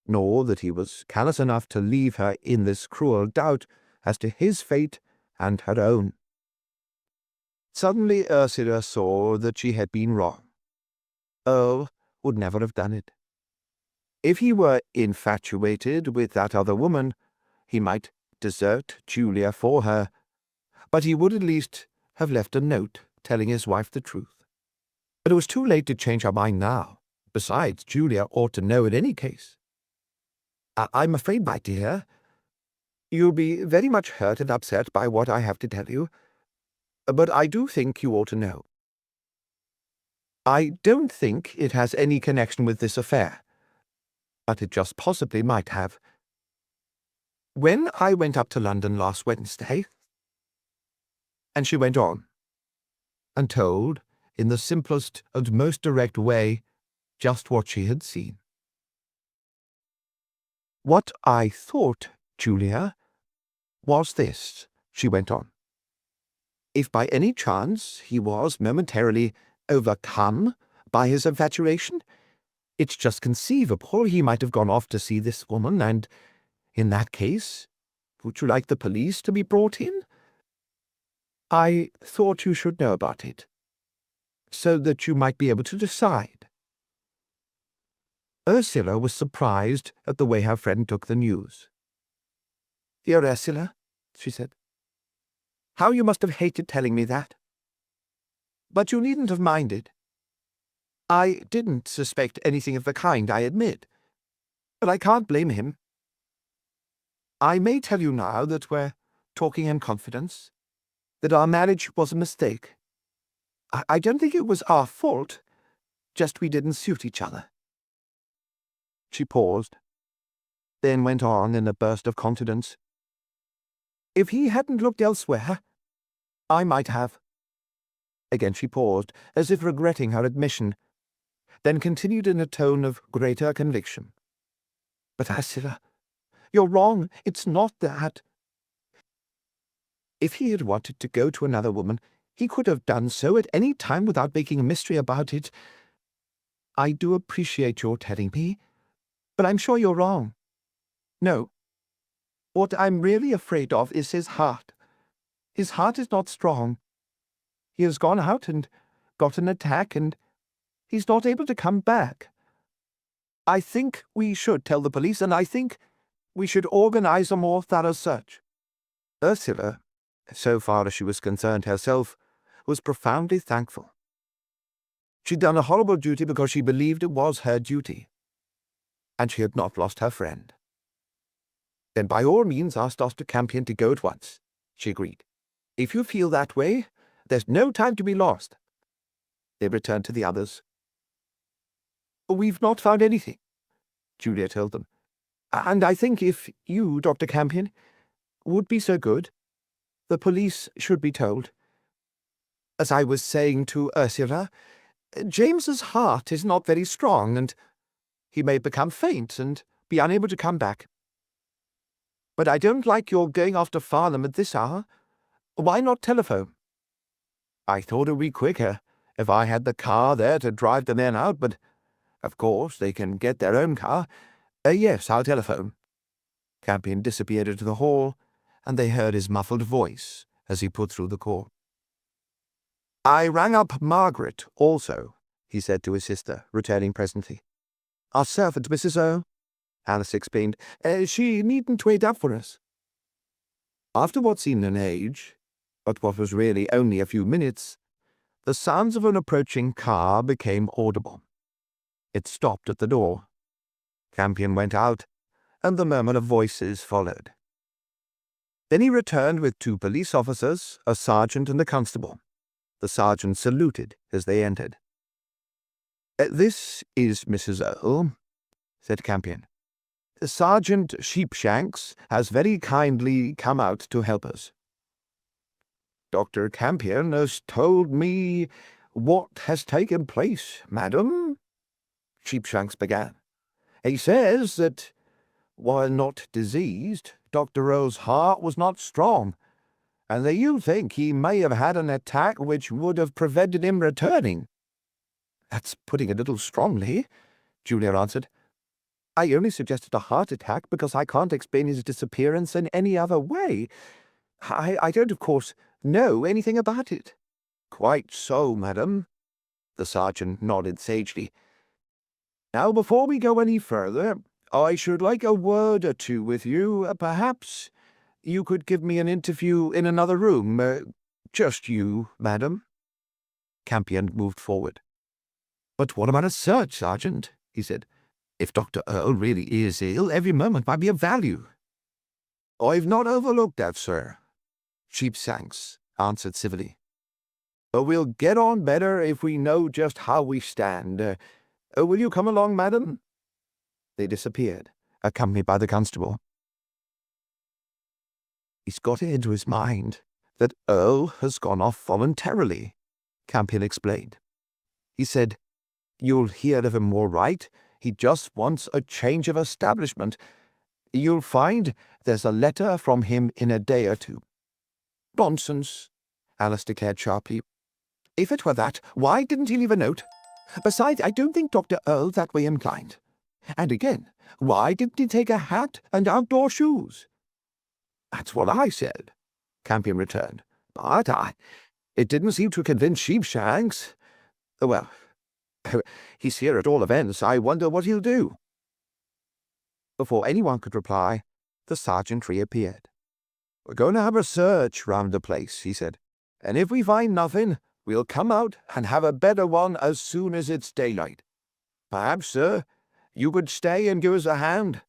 nor that he was callous enough to leave her in this cruel doubt as to his fate and her own. Suddenly Ursula saw that she had been wrong. Earle would never have done it. If he were infatuated with that other woman, He might desert Julia for her, but he would at least have left a note telling his wife the truth. But it was too late to change her mind now. Besides, Julia ought to know in any case. I'm afraid, my dear, you'll be very much hurt and upset by what I have to tell you, but I do think you ought to know. I don't think it has any connection with this affair, but it just possibly might have. When I went up to London last Wednesday—" and she went on, and told, in the simplest and most direct way, just what she had seen. "What I thought, Julia, was this," she went on. "If by any chance he was momentarily overcome by his infatuation, it's just conceivable he might have gone off to see this woman, and in that case, would you like the police to be brought in? I thought you should know about it, so that you might be able to decide." Ursula was surprised at the way her friend took the news. "Dear Ursula," she said, "how you must have hated telling me that. But you needn't have minded. I didn't suspect anything of the kind, I admit, but I can't blame him. I may tell you now that we're talking in confidence, that our marriage was a mistake. I don't think it was our fault, just we didn't suit each other." She paused, then went on in a burst of confidence. "If he hadn't looked elsewhere, I might have." Again she paused, as if regretting her admission, then continued in a tone of greater conviction. "But Ursula, you're wrong. It's not that. If he had wanted to go to another woman, he could have done so at any time without making a mystery about it. I do appreciate your telling me, but I'm sure you're wrong. No. What I'm really afraid of is his heart. His heart is not strong. He has gone out and got an attack, and he's not able to come back. I think we should tell the police, and I think we should organize a more thorough search." Ursula, so far as she was concerned herself, was profoundly thankful. She'd done a horrible duty because she believed it was her duty, and she had not lost her friend. "Then by all means ask Dr. Campion to go at once," she agreed. "If you feel that way, there's no time to be lost." They returned to the others. "We've not found anything," Julia told them, "and I think if you, Dr. Campion, would be so good, the police should be told. As I was saying to Ursula, James's heart is not very strong, and he may become faint and be unable to come back. But I don't like your going off to Farnham at this hour. Why not telephone?" "I thought it would be quicker if I had the car there to drive the men out, but of course they can get their own car. Yes, I'll telephone." Campion disappeared into the hall, and they heard his muffled voice as he put through the call. "I rang up Margaret also," he said to his sister, returning presently. "Our servant, Mrs. Earle," Alice explained. "She needn't wait up for us." After what seemed an age, but what was really only a few minutes, the sounds of an approaching car became audible. It stopped at the door. Campion went out, and the murmur of voices followed. Then he returned with 2 police officers, a sergeant and a constable. The sergeant saluted as they entered. "This is Mrs. Earle," said Campion. "Sergeant Sheepshanks has very kindly come out to help us." "Dr. Campion has told me what has taken place, madam," Sheepshanks began. "He says that, while not diseased, Dr. Earle's heart was not strong, and that you think he may have had an attack which would have prevented him returning." "That's putting it a little strongly," Julia answered. "I only suggested a heart attack because I can't explain his disappearance in any other way. I don't, of course, know anything about it." "Quite so, madam." The sergeant nodded sagely. "Now, before we go any further, I should like a word or two with you. Perhaps you could give me an interview in another room. Just you, madam." Campion moved forward. "But what about a search, Sergeant?" he said. "If Dr. Earle really is ill, every moment might be of value." "I've not overlooked that, sir," Sheepshanks answered civilly. "But we'll get on better if we know just how we stand. Will you come along, madam?" They disappeared, accompanied by the constable. "He's got it into his mind that Earle has gone off voluntarily," Campion explained. "He said, 'You'll hear of him all right. He just wants a change of establishment. You'll find there's a letter from him in a day or two.'" "Nonsense," Alice declared sharply. "If it were that, why didn't he leave a note? Besides, I don't think Dr. Earle's that way inclined. And again, why didn't he take a hat and outdoor shoes?" "That's what I said," Campion returned. "But it didn't seem to convince Sheepshanks. Well, he's here at all events. I wonder what he'll do." Before anyone could reply, the sergeant reappeared. "We're going to have a search round the place," he said. "And if we find nothing, we'll come out and have a better one as soon as it's daylight. Perhaps, sir, you could stay and give us a hand.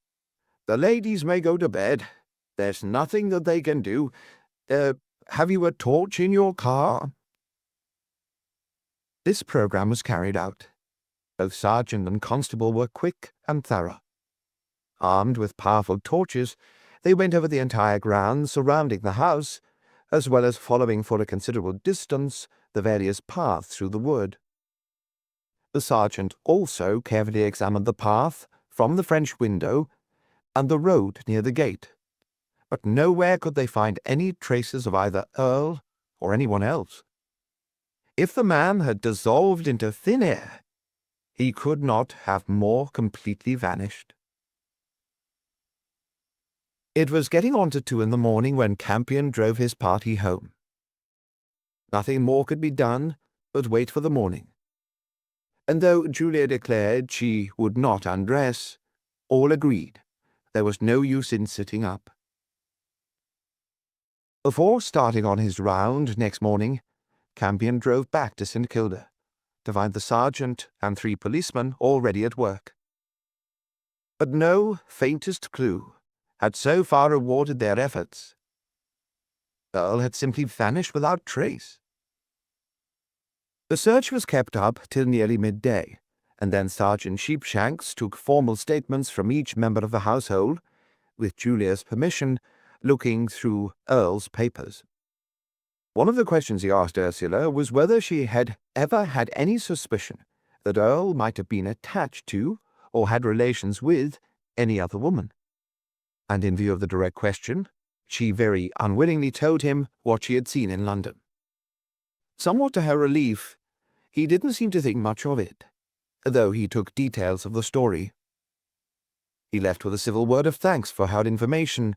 The ladies may go to bed. There's nothing that they can do. Have you a torch in your car?" This program was carried out. Both sergeant and constable were quick and thorough. Armed with powerful torches, they went over the entire grounds surrounding the house, as well as following for a considerable distance the various paths through the wood. The sergeant also carefully examined the path from the French window and the road near the gate, but nowhere could they find any traces of either Earle or anyone else. If the man had dissolved into thin air, he could not have more completely vanished. It was getting on to 2 in the morning when Campion drove his party home. Nothing more could be done but wait for the morning. And though Julia declared she would not undress, all agreed there was no use in sitting up. Before starting on his round next morning, Campion drove back to St. Kilda to find the sergeant and 3 policemen already at work. But no faintest clue had so far rewarded their efforts. Earle had simply vanished without trace. The search was kept up till nearly midday, and then Sergeant Sheepshanks took formal statements from each member of the household, with Julia's permission, looking through Earle's papers. One of the questions he asked Ursula was whether she had ever had any suspicion that Earle might have been attached to or had relations with any other woman. And in view of the direct question, she very unwillingly told him what she had seen in London. Somewhat to her relief, he didn't seem to think much of it, though he took details of the story. He left with a civil word of thanks for her information,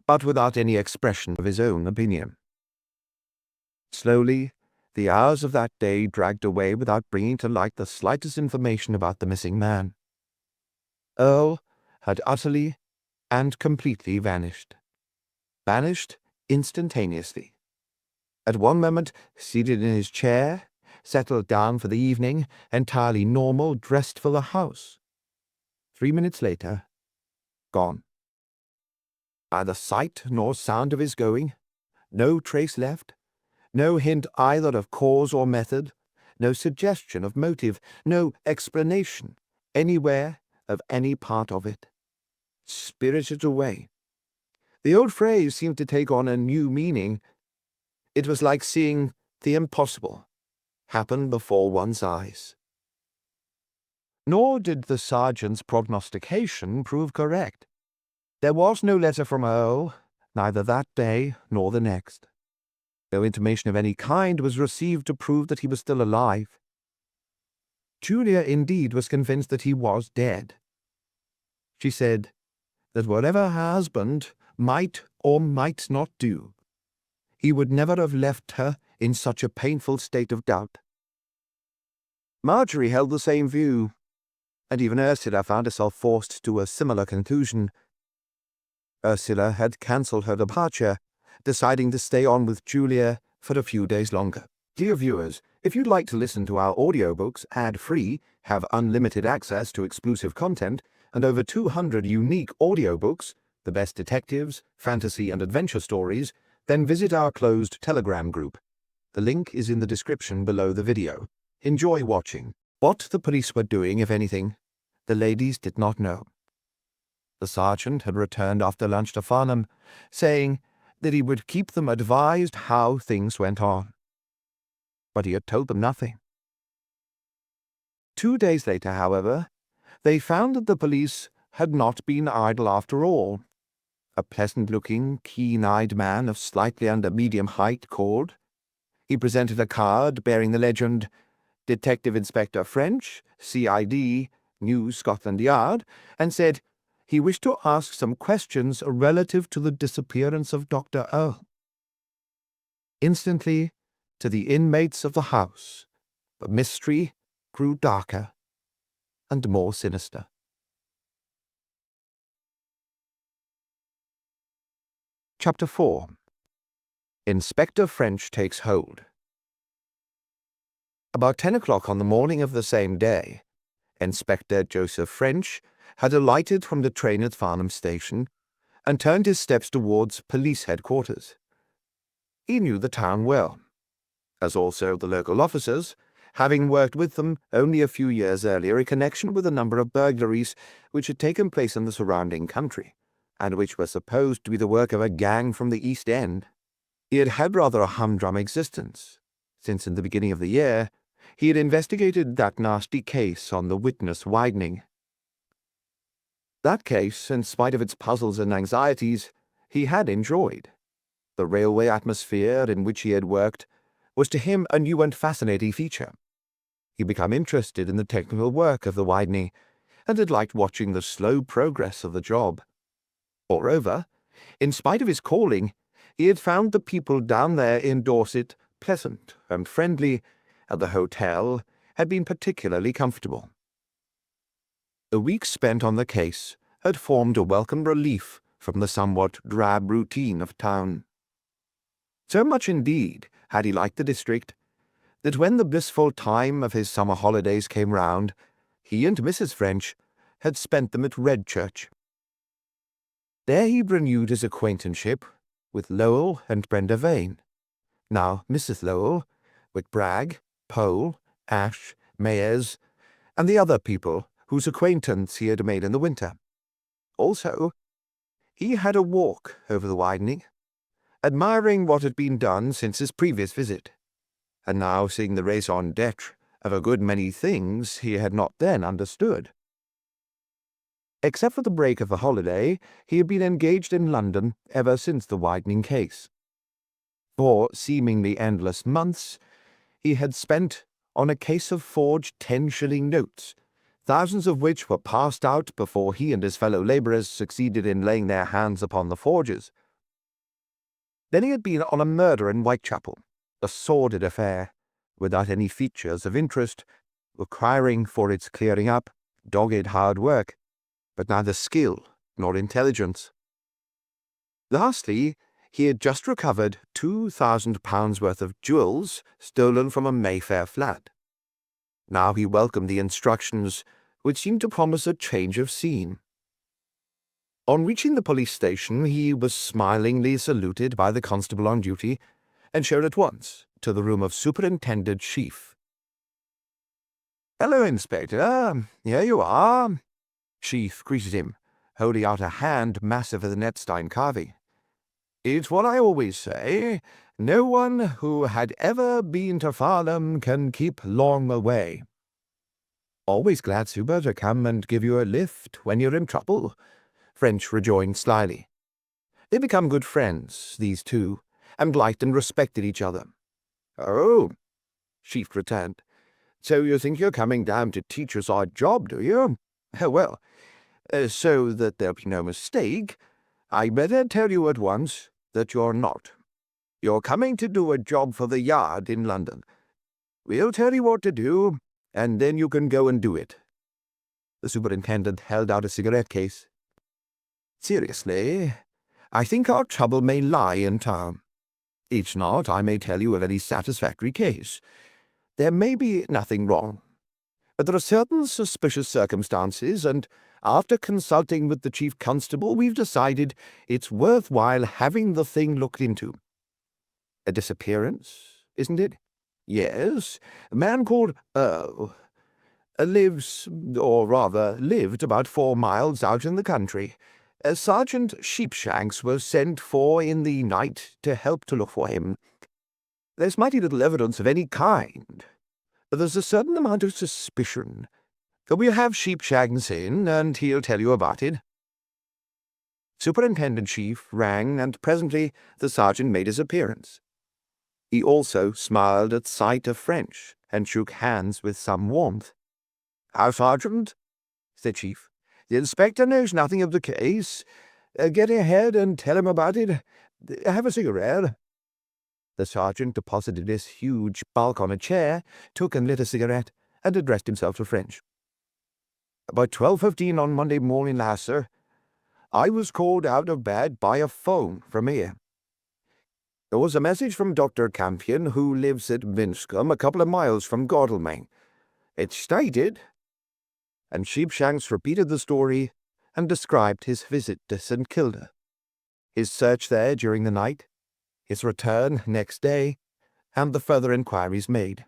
but without any expression of his own opinion. Slowly, the hours of that day dragged away without bringing to light the slightest information about the missing man. Earle had utterly and completely vanished. Vanished instantaneously. At one moment, seated in his chair, settled down for the evening, entirely normal, dressed for the house. 3 minutes later, gone. Neither sight nor sound of his going, no trace left, no hint either of cause or method, no suggestion of motive, no explanation anywhere of any part of it. Spirited away. The old phrase seemed to take on a new meaning. It was like seeing the impossible happen before one's eyes. Nor did the sergeant's prognostication prove correct. There was no letter from Earle, neither that day nor the next. No intimation of any kind was received to prove that he was still alive. Julia indeed was convinced that he was dead. She said that whatever her husband might or might not do, he would never have left her in such a painful state of doubt. Marjorie held the same view. and even Ursula found herself forced to a similar conclusion. Ursula had cancelled her departure, deciding to stay on with Julia for a few days longer. Dear viewers, if you'd like to listen to our audiobooks ad-free, have unlimited access to exclusive content, and over 200 unique audiobooks, the best detectives, fantasy and adventure stories, then visit our closed Telegram group. The link is in the description below the video. Enjoy watching. What the police were doing, if anything, the ladies did not know. The sergeant had returned after lunch to Farnham, saying that he would keep them advised how things went on. But he had told them nothing. 2 days later, however, they found that the police had not been idle after all. A pleasant-looking, keen-eyed man of slightly under medium height called. He presented a card bearing the legend, Detective Inspector French, CID, New Scotland Yard, and said he wished to ask some questions relative to the disappearance of Dr. Earle. Instantly, to the inmates of the house, the mystery grew darker and more sinister. Chapter 4. Inspector French Takes Hold. About 10 o'clock on the morning of the same day, Inspector Joseph French had alighted from the train at Farnham Station and turned his steps towards police headquarters. He knew the town well, as also the local officers, having worked with them only a few years earlier in connection with a number of burglaries which had taken place in the surrounding country, and which were supposed to be the work of a gang from the East End. He had had rather a humdrum existence, since in the beginning of the year he had investigated that nasty case on the witness widening. That case, in spite of its puzzles and anxieties, he had enjoyed. The railway atmosphere in which he had worked was to him a new and fascinating feature. He had become interested in the technical work of the widening, and had liked watching the slow progress of the job. Moreover, in spite of his calling, he had found the people down there in Dorset pleasant and friendly, and the hotel had been particularly comfortable. The weeks spent on the case had formed a welcome relief from the somewhat drab routine of town. So much indeed had he liked the district, that when the blissful time of his summer holidays came round, he and Mrs. French had spent them at Redchurch. There he renewed his acquaintanceship with Lowell and Brenda Vane, now Mrs. Lowell, with Bragg, Pole, Ash, Mayers, and the other people whose acquaintance he had made in the winter. Also, he had a walk over the widening, admiring what had been done since his previous visit, and now seeing the raison d'etre of a good many things he had not then understood. Except for the break of the holiday, he had been engaged in London ever since the widening case. For seemingly endless months, he had spent on a case of forged 10-shilling notes, thousands of which were passed out before he and his fellow labourers succeeded in laying their hands upon the forgers. Then he had been on a murder in Whitechapel, a sordid affair, without any features of interest, requiring for its clearing up dogged hard work, but neither skill nor intelligence. Lastly, he had just recovered £2,000 worth of jewels stolen from a Mayfair flat. Now he welcomed the instructions, which seemed to promise a change of scene. On reaching the police station, he was smilingly saluted by the constable on duty, and shown at once to the room of Superintendent Sheaf. "Hello, Inspector. Here you are." Sheaf greeted him, holding out a hand massive as a Netstein carving. "It's what I always say. No one who had ever been to Farnham can keep long away." "Always glad, Super, to come and give you a lift when you're in trouble," French rejoined slyly. They become good friends, these two, and liked and respected each other. "Oh," Sheaf returned. "So you think you're coming down to teach us our job, do you? Well, so that there'll be no mistake, I better tell you at once that you're not. You're coming to do a job for the Yard in London. We'll tell you what to do, and then you can go and do it." The superintendent held out a cigarette case. "Seriously, I think our trouble may lie in town. It's not, I may tell you, a very satisfactory case. There may be nothing wrong, but there are certain suspicious circumstances, and after consulting with the chief constable, we've decided it's worthwhile having the thing looked into. A disappearance, isn't it? Yes, a man called Earle. Lives, or rather lived, about 4 miles out in the country. Sergeant Sheepshanks was sent for in the night to help to look for him. There's mighty little evidence of any kind. There's a certain amount of suspicion. We'll have Sheepshanks in, and he'll tell you about it." Superintendent Chief rang, and presently the sergeant made his appearance. He also smiled at sight of French, and shook hands with some warmth. "How, Sergeant?" said Chief. "The inspector knows nothing of the case. Get ahead and tell him about it. Have a cigarette." The sergeant deposited his huge bulk on a chair, took and lit a cigarette, and addressed himself to French. "About 12:15 on Monday morning last, sir, I was called out of bed by a phone from here. There was a message from Dr. Campion, who lives at Minscombe, a couple of miles from Godalming. It stated—" and Sheepshanks repeated the story and described his visit to St. Kilda, his search there during the night, his return next day, and the further inquiries made.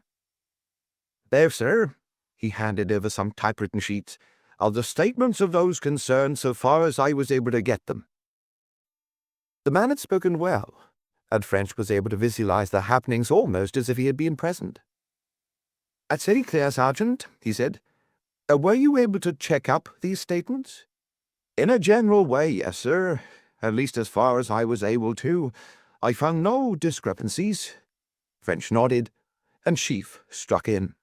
"There, sir," he handed over some typewritten sheets, "are the statements of those concerned so far as I was able to get them." The man had spoken well, and French was able to visualize the happenings almost as if he had been present. "That's very clear, Sergeant," he said. "Were you able to check up these statements?" "In a general way, yes, sir. At least as far as I was able to. I found no discrepancies." French nodded, and Chief struck in.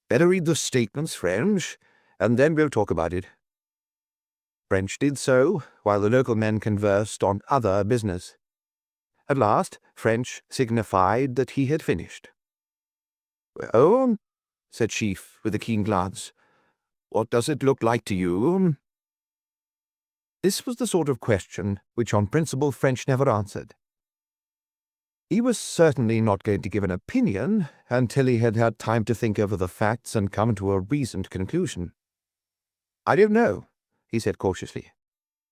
"Better read the statements, French, and then we'll talk about it." French did so, while the local men conversed on other business. At last French signified that he had finished. "Well," said Chief, with a keen glance, "what does it look like to you?" This was the sort of question which on principle French never answered. He was certainly not going to give an opinion until he had had time to think over the facts and come to a reasoned conclusion. "I don't know," he said cautiously.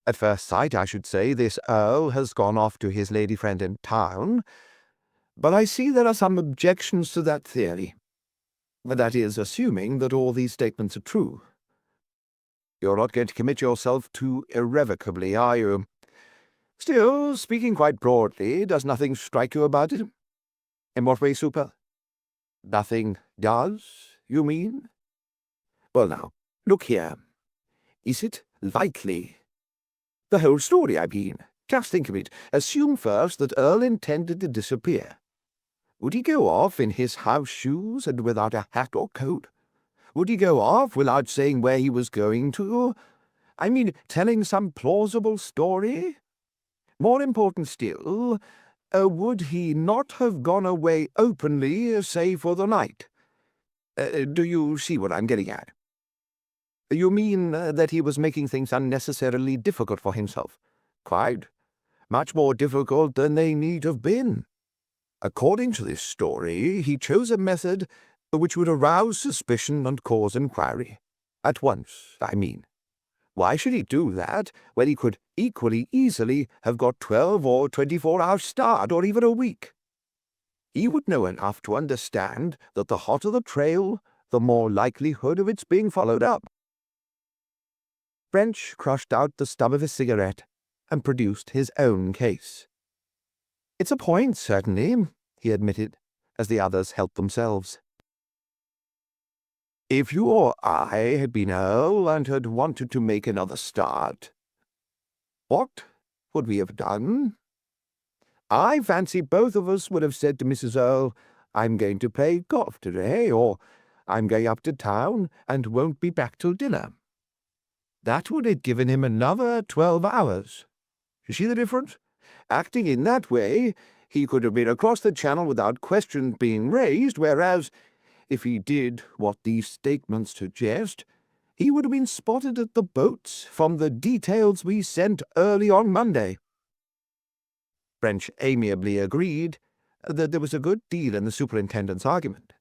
"At first sight, I should say this Earle has gone off to his lady friend in town, but I see there are some objections to that theory. That is, assuming that all these statements are true. You're not going to commit yourself too irrevocably, are you? Still, speaking quite broadly, does nothing strike you about it?" "In what way, Super?" "Nothing does, you mean?" "Well, now, look here. Is it likely? The whole story, I mean. Just think of it. Assume first that Earle intended to disappear. Would he go off in his house shoes and without a hat or coat? Would he go off without saying where he was going to? I mean, telling some plausible story? More important still, would he not have gone away openly, say for the night? Do you see what I'm getting at?" "You mean that he was making things unnecessarily difficult for himself?" "Quite. Much more difficult than they need have been. According to this story, he chose a method which would arouse suspicion and cause inquiry. At once, I mean. Why should he do that when he could equally easily have got 12 or 24 hours start, or even a week? He would know enough to understand that the hotter the trail, the more likelihood of its being followed up." French crushed out the stub of his cigarette and produced his own case. "It's a point, certainly," he admitted, as the others helped themselves. "If you or I had been Earle and had wanted to make another start, what would we have done? I fancy both of us would have said to Mrs. Earle, 'I'm going to play golf today,' or 'I'm going up to town and won't be back till dinner.' That would have given him another 12 hours. You see the difference? Acting in that way, he could have been across the channel without questions being raised, whereas, if he did what these statements suggest, he would have been spotted at the boats from the details we sent early on Monday." French amiably agreed that there was a good deal in the superintendent's argument.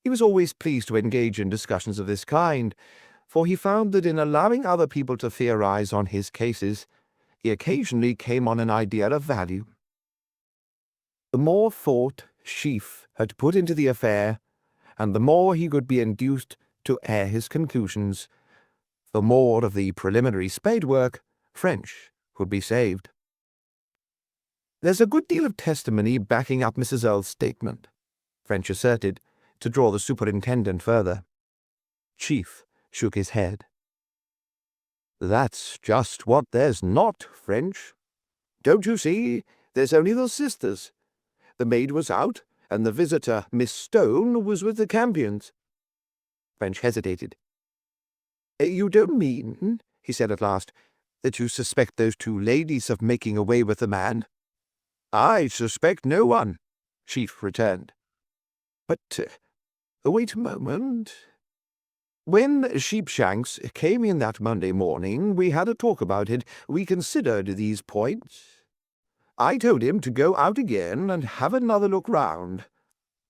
He was always pleased to engage in discussions of this kind, for he found that in allowing other people to theorize on his cases, he occasionally came on an idea of value. The more thought Sheaf had put into the affair, and the more he could be induced to air his conclusions, the more of the preliminary spade work French would be saved. "There's a good deal of testimony backing up Mrs. Earle's statement," French asserted, to draw the superintendent further. Chief shook his head. "That's just what there's not, French. Don't you see? There's only the sisters. The maid was out, and the visitor, Miss Stone, was with the Campions." French hesitated. "You don't mean," he said at last, "that you suspect those two ladies of making away with the man?" "I suspect no one," Sheaf returned. "But, wait a moment. When Sheepshanks came in that Monday morning, we had a talk about it. We considered these points. I told him to go out again and have another look round.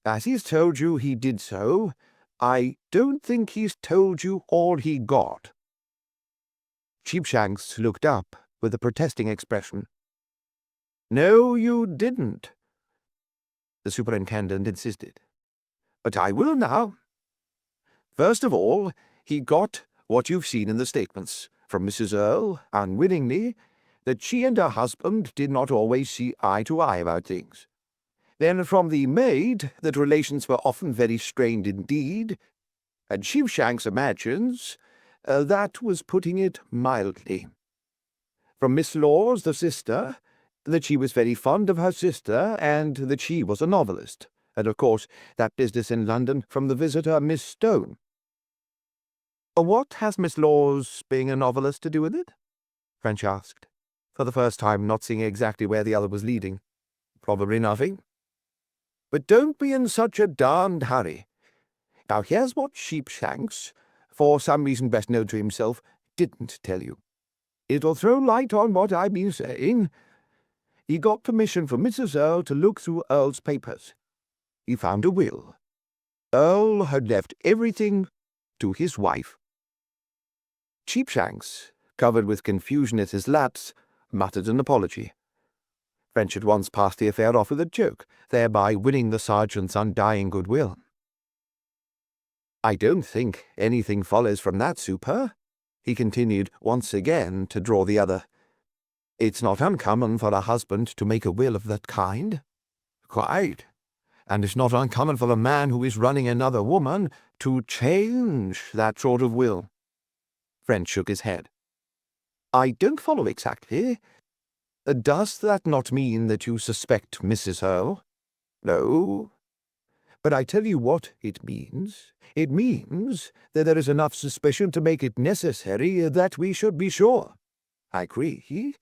As he's told you he did so, I don't think he's told you all he got." Sheepshanks looked up with a protesting expression. "No, you didn't," the superintendent insisted. "But I will now. First of all, he got what you've seen in the statements from Mrs. Earle, unwittingly, that she and her husband did not always see eye to eye about things. Then from the maid that relations were often very strained indeed, and Sheepshanks imagines that was putting it mildly. From Miss Laws, the sister, that she was very fond of her sister, and that she was a novelist, and of course that business in London from the visitor, Miss Stone." "What has Miss Laws being a novelist to do with it?" French asked, for the first time not seeing exactly where the other was leading. "Probably nothing. But don't be in such a darned hurry. Now here's what Sheepshanks, for some reason best known to himself, didn't tell you. It'll throw light on what I've been saying. He got permission from Mrs. Earle to look through Earle's papers. He found a will. Earle had left everything to his wife." Sheepshanks, covered with confusion at his lapse, muttered an apology. French at once passed the affair off with a joke, thereby winning the sergeant's undying goodwill. "I don't think anything follows from that, Super," he continued once again to draw the other. "It's not uncommon for a husband to make a will of that kind." "Quite. And it's not uncommon for a man who is running another woman to change that sort of will." French shook his head. "I don't follow exactly. Does that not mean that you suspect Mrs. Earle?" "No. But I tell you what it means. It means that there is enough suspicion to make it necessary that we should be sure." "I agree.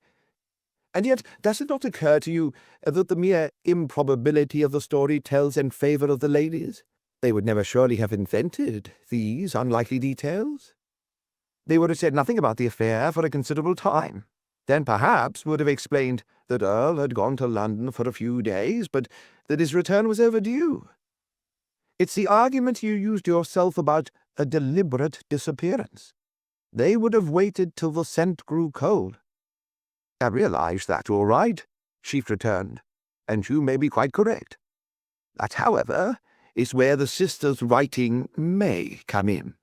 And yet does it not occur to you that the mere improbability of the story tells in favour of the ladies? They would never surely have invented these unlikely details. They would have said nothing about the affair for a considerable time. Then perhaps would have explained that Earle had gone to London for a few days, but that his return was overdue. It's the argument you used yourself about a deliberate disappearance. They would have waited till the scent grew cold." "I realize that, all right," Sheaf returned, "and you may be quite correct. That, however, is where the sister's writing may come in.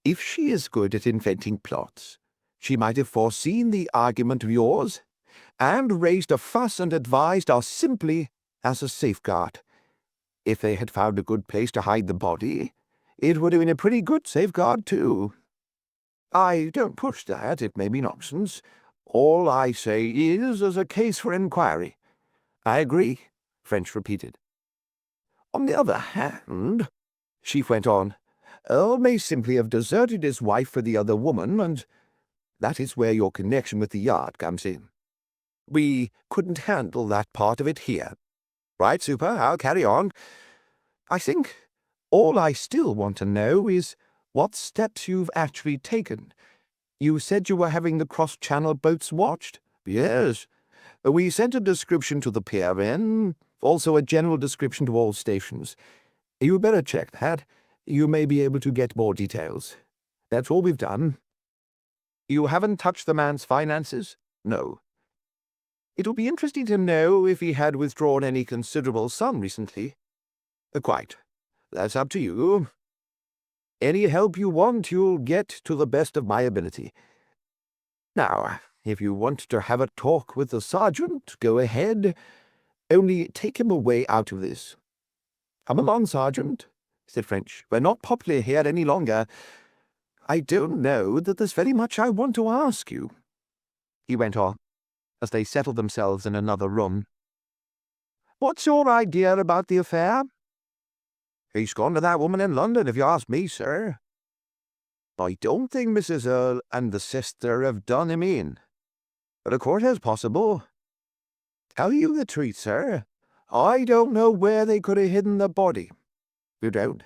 If she is good at inventing plots, she might have foreseen the argument of yours, and raised a fuss and advised us simply as a safeguard. If they had found a good place to hide the body, it would have been a pretty good safeguard, too. I don't push that, it may be nonsense. All I say is as a case for inquiry." "I agree," French repeated. "On the other hand," Sheaf went on, "Earle may simply have deserted his wife for the other woman, and that is where your connection with the yard comes in. We couldn't handle that part of it here. Right, Super, I'll carry on. I think all I still want to know is what steps you've actually taken. You said you were having the cross-channel boats watched? Yes. We sent a description to the PRN, also a general description to all stations. You better check that. You may be able to get more details. That's all we've done. You haven't touched the man's finances? No. It'll be interesting to know if he had withdrawn any considerable sum recently. Quite. That's up to you. Any help you want, you'll get to the best of my ability. Now, if you want to have a talk with the sergeant, go ahead. Only take him away out of this. Come along, Sergeant, said French. We're not popular here any longer. I don't know that there's very much I want to ask you, he went on, as they settled themselves in another room. What's your idea about the affair? He's gone to that woman in London, if you ask me, sir. I don't think Mrs. Earle and the sister have done him in. But of course it's possible. Tell you the truth, sir, I don't know where they could have hidden the body. You don't?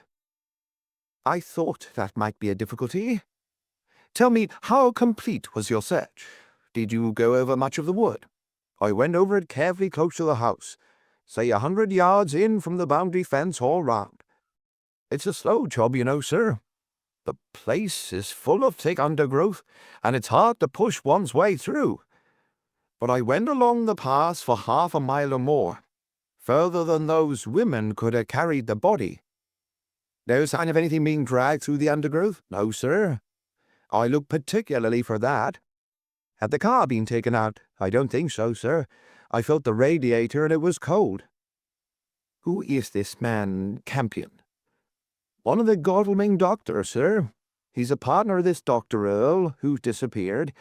I thought that might be a difficulty. Tell me, how complete was your search? Did you go over much of the wood? I went over it carefully close to the house, say 100 yards in from the boundary fence all round. It's a slow job, you know, sir. The place is full of thick undergrowth, and it's hard to push one's way through. But I went along the path for half a mile or more, further than those women could have carried the body. No sign of anything being dragged through the undergrowth? No, sir. I looked particularly for that. Had the car been taken out? I don't think so, sir. I felt the radiator and it was cold. Who is this man, Campion? One of the Godalming doctors, sir. He's a partner of this Dr. Earle, who's disappeared,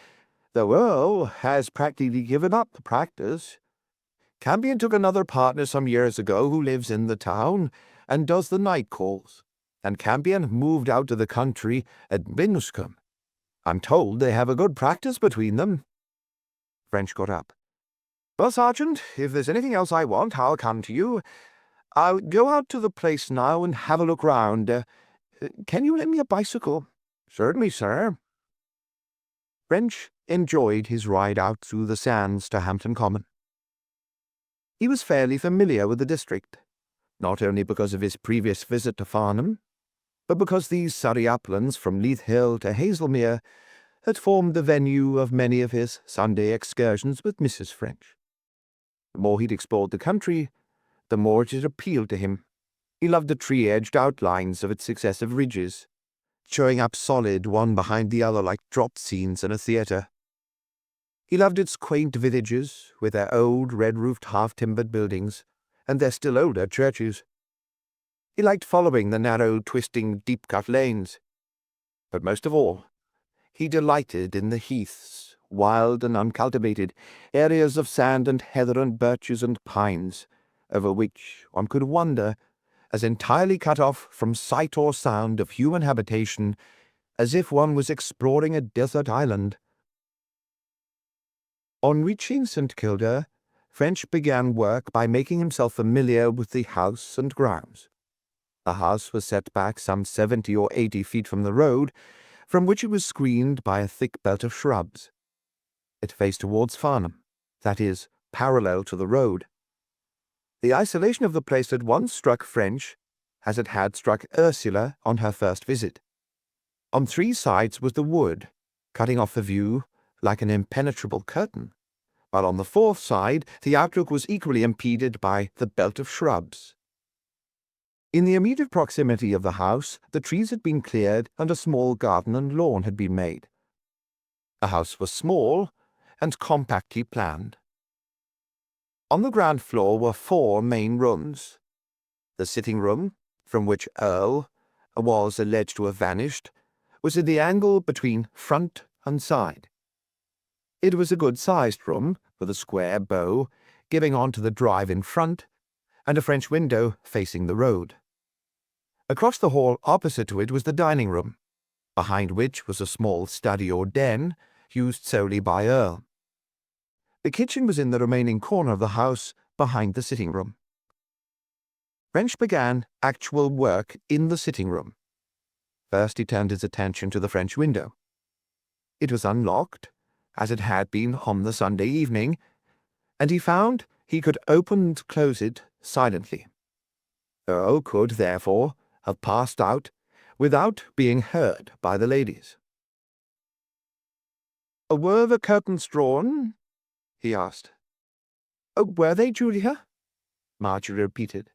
though Earle has practically given up the practice. Campion took another partner some years ago who lives in the town and does the night calls, and Campion moved out to the country at Bingscombe. I'm told they have a good practice between them. French got up. Well, Sergeant, if there's anything else I want, I'll come to you. I'll go out to the place now and have a look round. Can you lend me a bicycle? Certainly, sir. French enjoyed his ride out through the sands to Hampton Common. He was fairly familiar with the district, not only because of his previous visit to Farnham, but because these Surrey uplands from Leith Hill to Haslemere had formed the venue of many of his Sunday excursions with Mrs. French. The more he'd explored the country, the more it had appealed to him. He loved the tree-edged outlines of its successive ridges, showing up solid one behind the other like drop scenes in a theatre. He loved its quaint villages, with their old red-roofed half-timbered buildings, and their still older churches. He liked following the narrow, twisting, deep-cut lanes. But most of all, he delighted in the heaths, wild and uncultivated, areas of sand and heather and birches and pines, over which one could wander, as entirely cut off from sight or sound of human habitation as if one was exploring a desert island. On reaching St. Kilda, French began work by making himself familiar with the house and grounds. The house was set back some 70 or 80 feet from the road, from which it was screened by a thick belt of shrubs. It faced towards Farnham, that is, parallel to the road. The isolation of the place had once struck French, as it had struck Ursula on her first visit. On 3 sides was the wood, cutting off the view like an impenetrable curtain, while on the 4th side the outlook was equally impeded by the belt of shrubs. In the immediate proximity of the house, the trees had been cleared and a small garden and lawn had been made. The house was small and compactly planned. On the ground floor were 4 main rooms. The sitting room, from which Earle was alleged to have vanished, was in the angle between front and side. It was a good-sized room, with a square bow, giving on to the drive in front, and a French window facing the road. Across the hall opposite to it was the dining room, behind which was a small study or den, used solely by Earle. The kitchen was in the remaining corner of the house, behind the sitting room. French began actual work in the sitting room. First he turned his attention to the French window. It was unlocked, as it had been on the Sunday evening, and he found he could open and close it silently. Earle could, therefore, have passed out without being heard by the ladies. "Were the curtains drawn?" he asked. "Were they, Julia?" Marjorie repeated.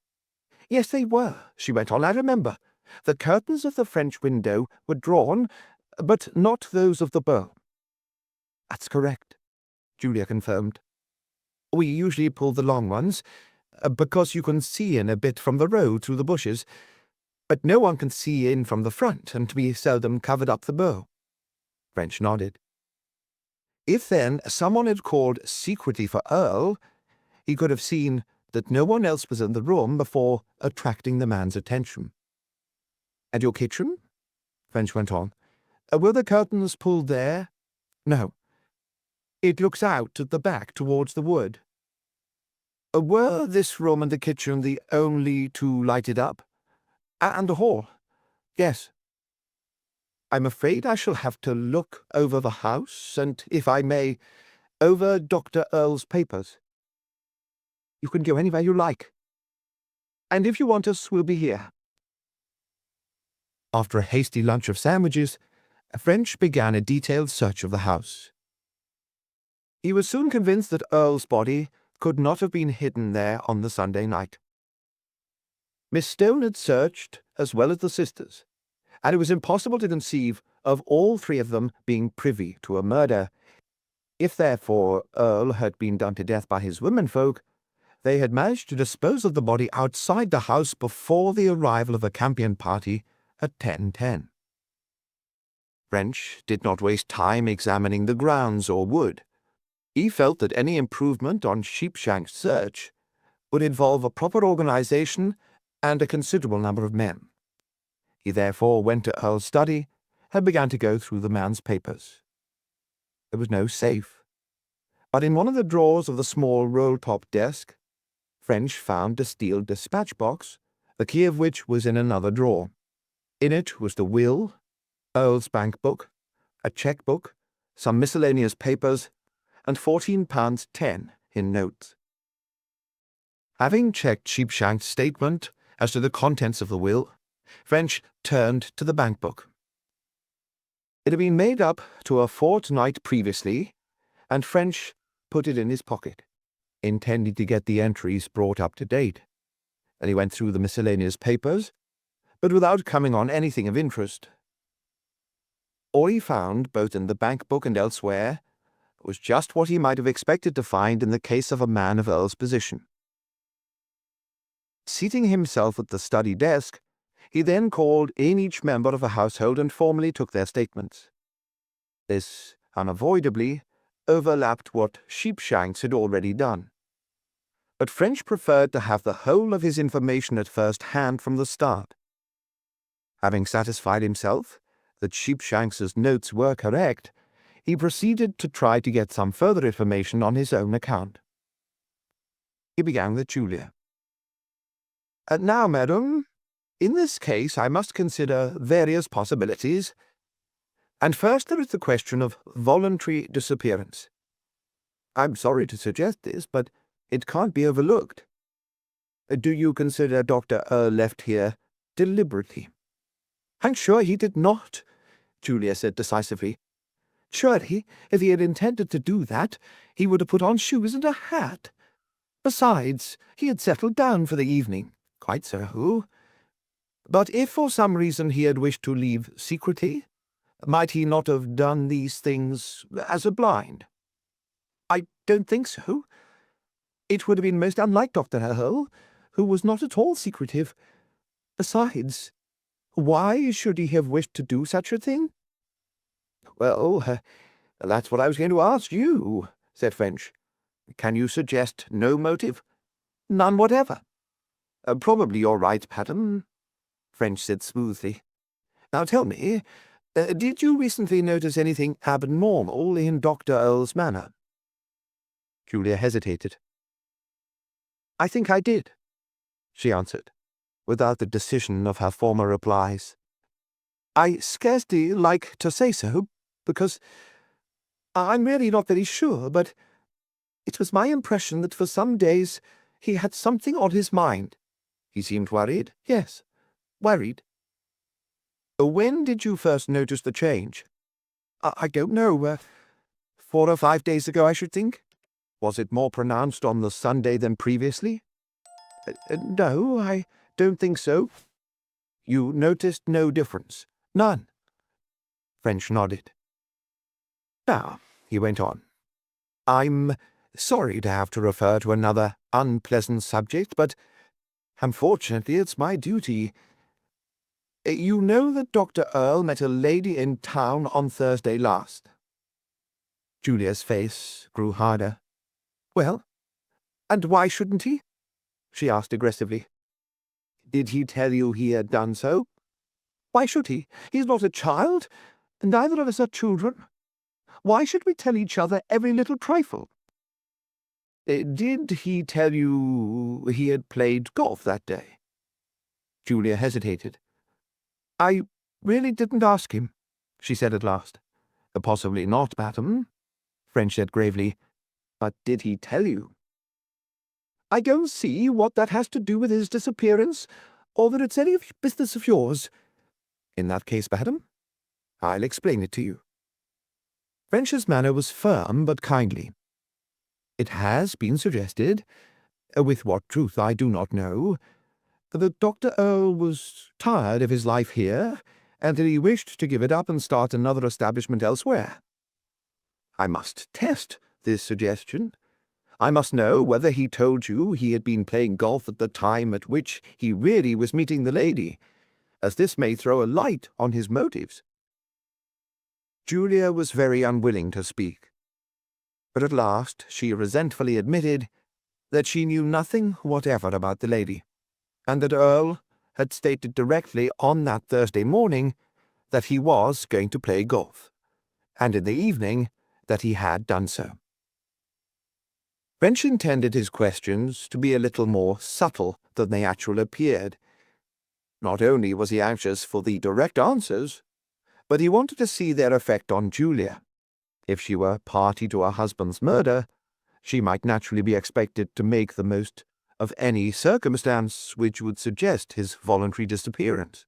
"Yes, they were," she went on. "I remember. The curtains of the French window were drawn, but not those of the bow." "That's correct," Julia confirmed. "We usually pull the long ones, because you can see in a bit from the road through the bushes, but no one can see in from the front, and we seldom covered up the bow." French nodded. If, then, someone had called secretly for Earle, he could have seen that no one else was in the room before attracting the man's attention. "And your kitchen?" French went on. "Were the curtains pulled there?" "No. It looks out at the back towards the wood." "Were this room and the kitchen the only two lighted up?" "And the hall?" "Yes." "I'm afraid I shall have to look over the house, and, if I may, over Dr. Earle's papers." "You can go anywhere you like. And if you want us, we'll be here." After a hasty lunch of sandwiches, French began a detailed search of the house. He was soon convinced that Earle's body could not have been hidden there on the Sunday night. Miss Stone had searched, as well as the sisters, and it was impossible to conceive of all three of them being privy to a murder. If, therefore, Earle had been done to death by his womenfolk, they had managed to dispose of the body outside the house before the arrival of a Campion party at 10:10. French did not waste time examining the grounds or wood. He felt that any improvement on Sheepshanks' search would involve a proper organization and a considerable number of men. He therefore went to Earle's study and began to go through the man's papers. There was no safe, but in one of the drawers of the small roll-top desk, French found a steel dispatch box, the key of which was in another drawer. In it was the will, Earle's bank book, a cheque-book, some miscellaneous papers, and £14.10 in notes. Having checked Sheepshanks' statement as to the contents of the will, French turned to the bank book. It had been made up to a fortnight previously, and French put it in his pocket, intending to get the entries brought up to date. Then he went through the miscellaneous papers, but without coming on anything of interest. All he found, both in the bank book and elsewhere, was just what he might have expected to find in the case of a man of Earle's position. Seating himself at the study desk, he then called in each member of the household and formally took their statements. This unavoidably overlapped what Sheepshanks had already done. But French preferred to have the whole of his information at first hand from the start. Having satisfied himself that Sheepshanks's notes were correct, he proceeded to try to get some further information on his own account. He began with Julia. "Now, madam, in this case I must consider various possibilities, and first there is the question of voluntary disappearance. I'm sorry to suggest this, but it can't be overlooked. Do you consider Dr. Earle left here deliberately?" "I'm sure he did not," Julia said decisively. "Surely, if he had intended to do that, he would have put on shoes and a hat. Besides, he had settled down for the evening." "Quite so. But if for some reason he had wished to leave secretly, might he not have done these things as a blind?" "I don't think so. It would have been most unlike Dr. Earle, who was not at all secretive. Besides, why should he have wished to do such a thing?" "Well, that's what I was going to ask you," said French. "Can you suggest no motive?" "None whatever." "Probably you're right, madam," French said smoothly. "Now tell me, did you recently notice anything abnormal in Dr. Earle's manner?" Julia hesitated. "I think I did," she answered, without the decision of her former replies. I scarcely like to say so, because I'm really not very sure, but it was my impression that for some days he had something on his mind. He seemed worried. Yes, worried. When did you first notice the change? I don't know. 4 or 5 days ago, I should think. Was it more pronounced on the Sunday than previously? No, I don't think so. You noticed no difference? None. French nodded. Now, he went on, I'm sorry to have to refer to another unpleasant subject, but unfortunately it's my duty. You know that Dr. Earle met a lady in town on Thursday last. Julia's face grew harder. Well, and why shouldn't he? She asked aggressively. Did he tell you he had done so? Why should he? He's not a child, and neither of us are children. Why should we tell each other every little trifle? Did he tell you he had played golf that day? Julia hesitated. I really didn't ask him, she said at last. Possibly not, madam, French said gravely. But did he tell you? I don't see what that has to do with his disappearance, or that it's any business of yours. In that case, madam, I'll explain it to you. French's manner was firm but kindly. It has been suggested, with what truth I do not know, that Dr. Earle was tired of his life here, and that he wished to give it up and start another establishment elsewhere. I must test this suggestion. I must know whether he told you he had been playing golf at the time at which he really was meeting the lady, as this may throw a light on his motives. Julia was very unwilling to speak, but at last she resentfully admitted that she knew nothing whatever about the lady, and that Earle had stated directly on that Thursday morning that he was going to play golf, and in the evening that he had done so. French intended his questions to be a little more subtle than they actually appeared. Not only was he anxious for the direct answers, but he wanted to see their effect on Julia. If she were party to her husband's murder, she might naturally be expected to make the most of any circumstance which would suggest his voluntary disappearance.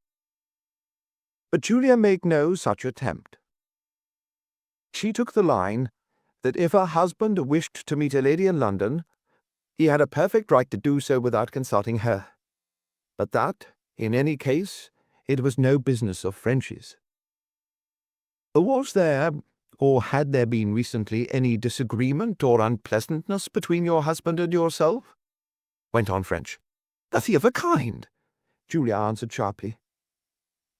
But Julia made no such attempt. She took the line that if her husband wished to meet a lady in London, he had a perfect right to do so without consulting her, but that, in any case, it was no business of French's. Was there, or had there been recently, any disagreement or unpleasantness between your husband and yourself? Went on French. Nothing of the kind, Julia answered sharply.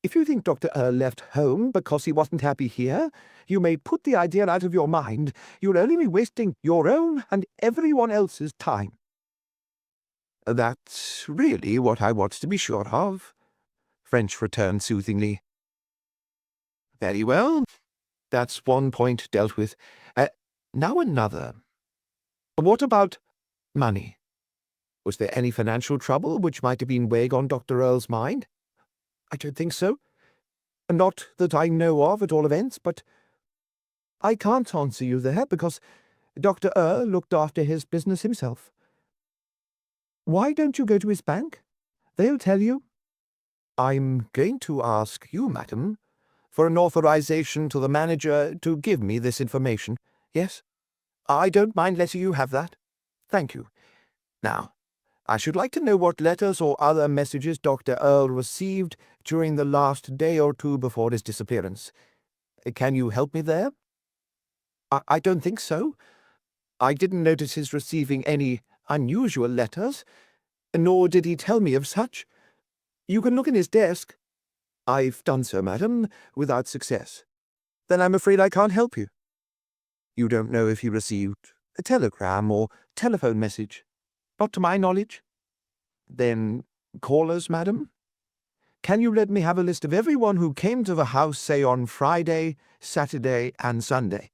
If you think Dr. Earle left home because he wasn't happy here, you may put the idea out of your mind. You'll only be wasting your own and everyone else's time. That's really what I want to be sure of, French returned soothingly. Very well. That's one point dealt with. Now another. What about money? Was there any financial trouble which might have been weighing on Dr. Earle's mind? I don't think so. Not that I know of, at all events, but I can't answer you there, because Dr. Earle looked after his business himself. Why don't you go to his bank? They'll tell you. I'm going to ask you, madam, for an authorization to the manager to give me this information. Yes? I don't mind letting you have that. Thank you. Now, I should like to know what letters or other messages Dr. Earle received during the last day or two before his disappearance. Can you help me there? I don't think so. I didn't notice his receiving any unusual letters, nor did he tell me of such. You can look in his desk. I've done so, madam, without success. Then I'm afraid I can't help you. You don't know if he received a telegram or telephone message? Not to my knowledge. Then callers, madam? Can you let me have a list of everyone who came to the house, say, on Friday, Saturday, and Sunday?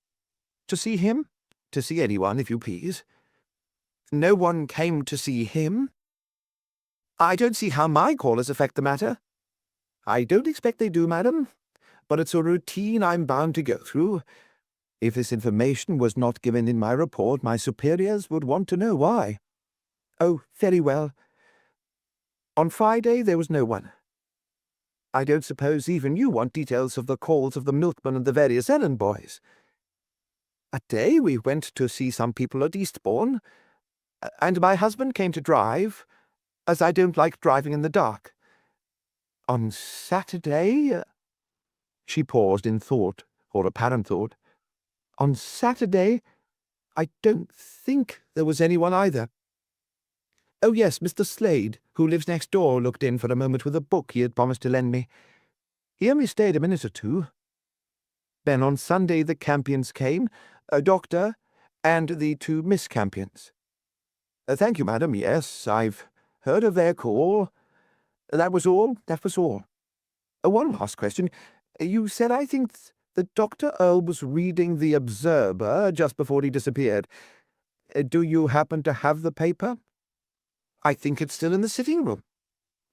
To see him? To see anyone, if you please. No one came to see him? I don't see how my callers affect the matter. I don't expect they do, madam. but it's a routine I'm bound to go through. If this information was not given in my report, my superiors would want to know why." "Oh, very well. On Friday there was no one. I don't suppose even you want details of the calls of the milkman and the various errand boys. That day we went to see some people at Eastbourne, and my husband came to drive, as I don't like driving in the dark. On Saturday—" She paused in thought, or apparent thought. "On Saturday, I don't think there was anyone either. Oh yes, Mr. Slade, who lives next door, looked in for a moment with a book he had promised to lend me. He only stayed a minute or two. Then on Sunday the Campions came, a doctor, and the two Miss Campions. Thank you, madam, yes, I've heard of their call. That was all. One last question. You said, I think, that Dr. Earle was reading the Observer just before he disappeared. Do you happen to have the paper?" "I think it's still in the sitting room,"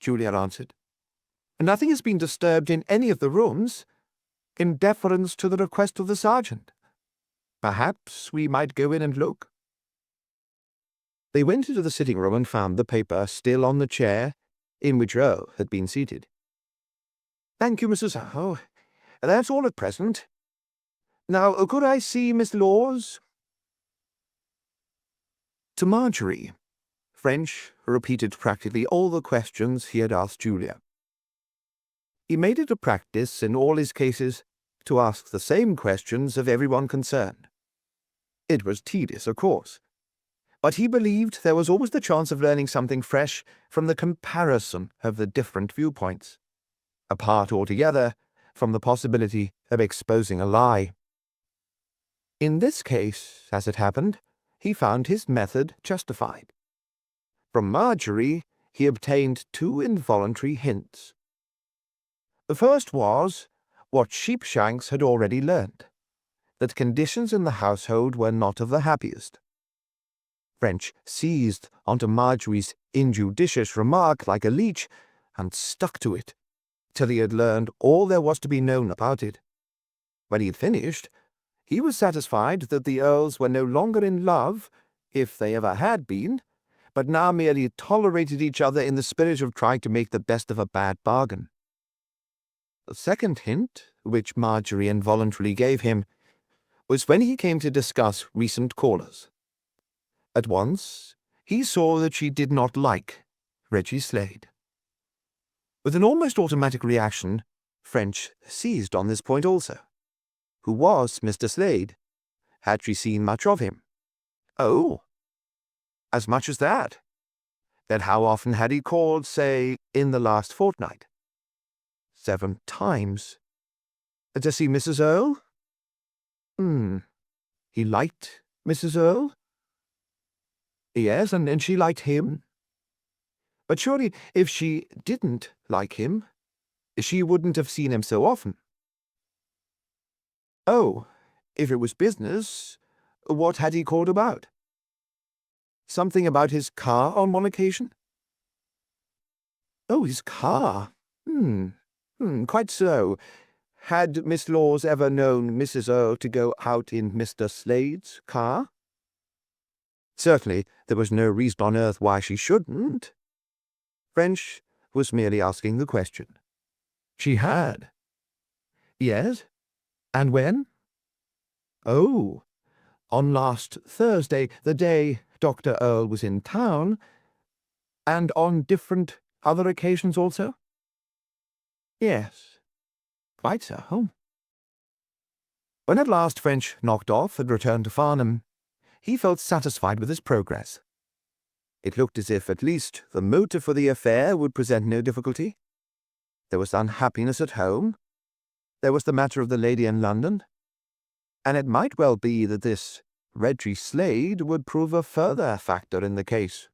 Julia answered. "Nothing has been disturbed in any of the rooms, in deference to the request of the sergeant. Perhaps we might go in and look." They went into the sitting room and found the paper still on the chair in which Earle had been seated. "Thank you, Mrs. Earle. That's all at present. Now, could I see Miss Laws?" To Marjorie, French repeated practically all the questions he had asked Julia. He made it a practice in all his cases to ask the same questions of everyone concerned. It was tedious, of course, but he believed there was always the chance of learning something fresh from the comparison of the different viewpoints, apart altogether from the possibility of exposing a lie. In this case, as it happened, he found his method justified. From Marjorie he obtained two involuntary hints. The first was what Sheepshanks had already learned, that conditions in the household were not of the happiest. French seized onto Marjorie's injudicious remark like a leech and stuck to it till he had learned all there was to be known about it. When he had finished, he was satisfied that the Earles were no longer in love, if they ever had been, but now merely tolerated each other in the spirit of trying to make the best of a bad bargain. The second hint, which Marjorie involuntarily gave him, was when he came to discuss recent callers. At once, he saw that she did not like Reggie Slade. With an almost automatic reaction, French seized on this point also. Who was Mr. Slade? Had she seen much of him? Oh, as much as that? Then how often had he called, say, in the last fortnight? 7 times. To see Mrs. Earle? He liked Mrs. Earle? Yes, and she liked him. But surely, if she didn't like him, she wouldn't have seen him so often. Oh, if it was business, what had he called about? Something about his car on one occasion? Oh, his car. Quite so. Had Miss Laws ever known Mrs. Earle to go out in Mr. Slade's car? Certainly, there was no reason on earth why she shouldn't. French was merely asking the question. She had. Yes? And when? Oh, on last Thursday, the day Dr. Earle was in town, and on different other occasions also? Yes, quite so. When at last French knocked off and returned to Farnham, he felt satisfied with his progress. It looked as if at least the motive for the affair would present no difficulty. There was unhappiness at home. There was the matter of the lady in London. And it might well be that this Reggie Slade would prove a further factor in the case.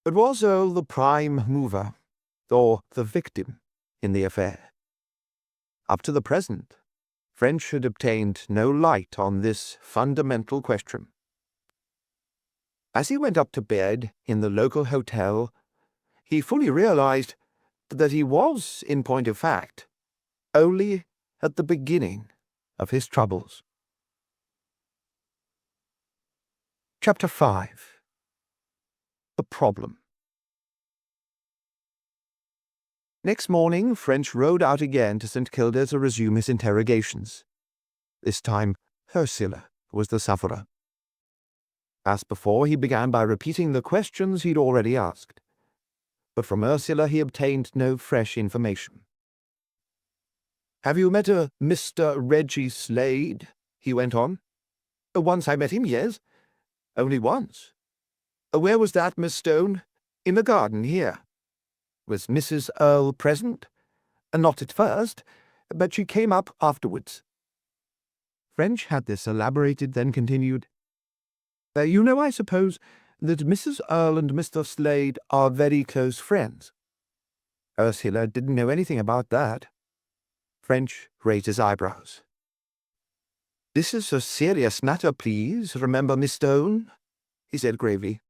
But was Earle the prime mover, or the victim, in the affair? Up to the present, French had obtained no light on this fundamental question. As he went up to bed in the local hotel, he fully realized that he was, in point of fact, only at the beginning of his troubles. Chapter 5. The Problem. Next morning, French rode out again to St. Kilda to resume his interrogations. This time, Ursula was the sufferer. As before, he began by repeating the questions he'd already asked. But from Ursula he obtained no fresh information. "Have you met a Mr. Reggie Slade?" he went on. "Once I met him, yes. Only once." "Where was that, Miss Stone?" "In the garden, here." "Was Mrs. Earle present?" "Not at first, but she came up afterwards." French had this elaborated, then continued, "You know, I suppose, that Mrs. Earle and Mr. Slade are very close friends." Ursula didn't know anything about that. French raised his eyebrows. "This is a serious matter, please, remember, Miss Stone," he said gravely.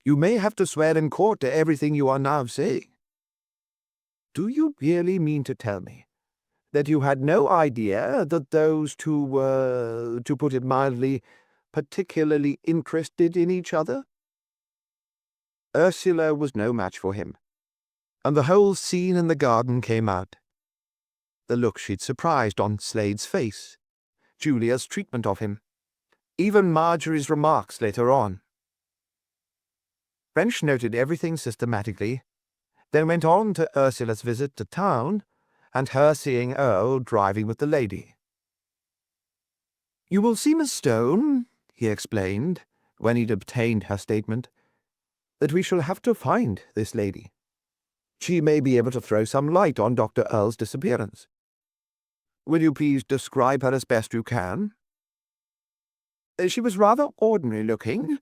"You may have to swear in court to everything you are now saying." "Do you really mean to tell me that you had no idea that those two were, to put it mildly, particularly interested in each other?" Ursula was no match for him, and the whole scene in the garden came out. The look she'd surprised on Slade's face, Julia's treatment of him, even Marjorie's remarks later on. French noted everything systematically, then went on to Ursula's visit to town and her seeing Earle driving with the lady. "You will see, Miss Stone," he explained, when he'd obtained her statement, "that we shall have to find this lady. She may be able to throw some light on Dr. Earle's disappearance. Will you please describe her as best you can?" "She was rather ordinary-looking,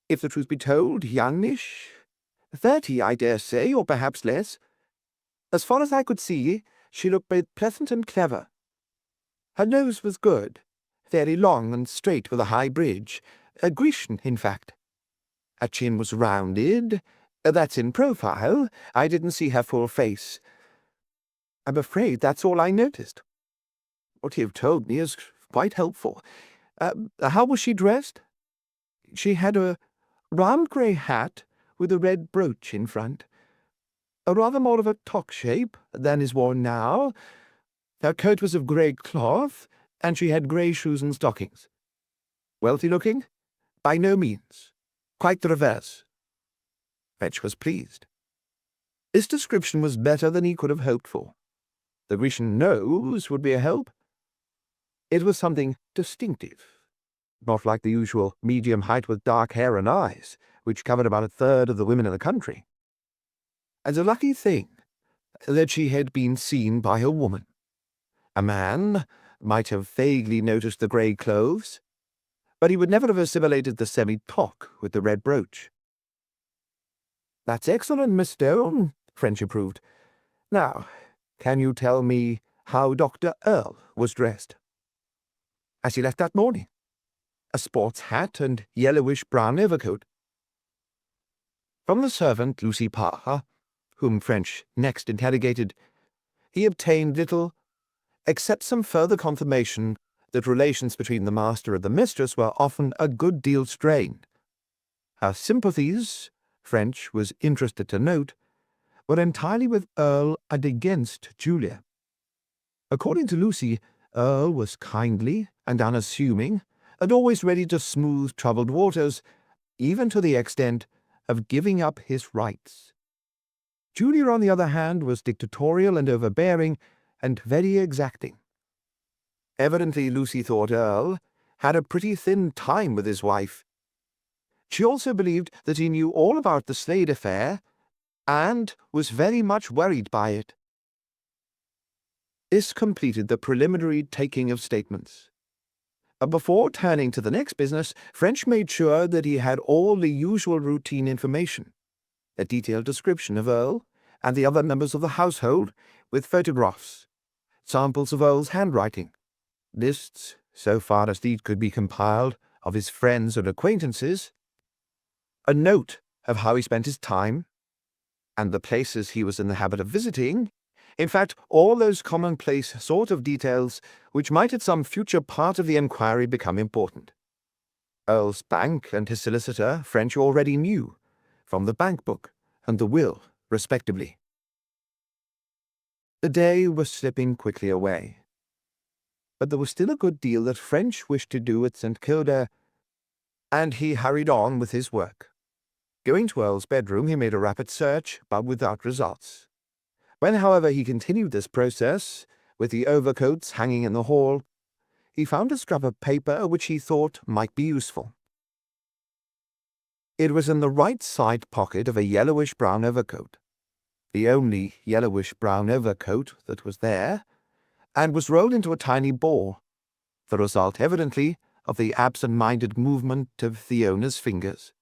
if the truth be told, youngish. 30, I dare say, or perhaps less. As far as I could see, she looked both pleasant and clever. Her nose was good, very long and straight with a high bridge, Grecian, in fact. Her chin was rounded. That's in profile. I didn't see her full face. I'm afraid that's all I noticed. What you've told me is quite helpful. How was she dressed?" "She had a round grey hat with a red brooch in front, rather more of a toque shape than is worn now. Her coat was of grey cloth, and she had grey shoes and stockings." "Wealthy-looking?" "By no means. Quite the reverse." Fetch was pleased. This description was better than he could have hoped for. The Grecian nose would be a help. It was something distinctive, not like the usual medium height with dark hair and eyes, which covered about a third of the women in the country. And a lucky thing that she had been seen by a woman. A man might have vaguely noticed the grey clothes, but he would never have assimilated the semi-toque with the red brooch. "That's excellent, Miss Stone," French approved. "Now, can you tell me how Dr. Earle was dressed?" "As he left that morning. A sports hat and yellowish-brown overcoat." From the servant, Lucy Parr, whom French next interrogated, he obtained little, except some further confirmation that relations between the master and the mistress were often a good deal strained. Her sympathies, French was interested to note, were entirely with Earle and against Julia. According to Lucy, Earle was kindly and unassuming, and always ready to smooth troubled waters, even to the extent of giving up his rights. Julia, on the other hand, was dictatorial and overbearing, and very exacting. Evidently, Lucy thought Earle had a pretty thin time with his wife. She also believed that he knew all about the Slade affair, and was very much worried by it. This completed the preliminary taking of statements. Before turning to the next business, French made sure that he had all the usual routine information, a detailed description of Earle and the other members of the household, with photographs, samples of Earle's handwriting, lists, so far as these could be compiled, of his friends and acquaintances, a note of how he spent his time, and the places he was in the habit of visiting, In fact, all those commonplace sort of details which might at some future part of the inquiry become important. Earle's bank and his solicitor, French, already knew, from the bank book and the will, respectively. The day was slipping quickly away, but there was still a good deal that French wished to do at St. Kilda, and he hurried on with his work. Going to Earle's bedroom, he made a rapid search, but without results. When, however, he continued this process, with the overcoats hanging in the hall, he found a scrap of paper which he thought might be useful. It was in the right side pocket of a yellowish-brown overcoat, the only yellowish-brown overcoat that was there, and was rolled into a tiny ball, the result evidently of the absent-minded movement of the owner's fingers.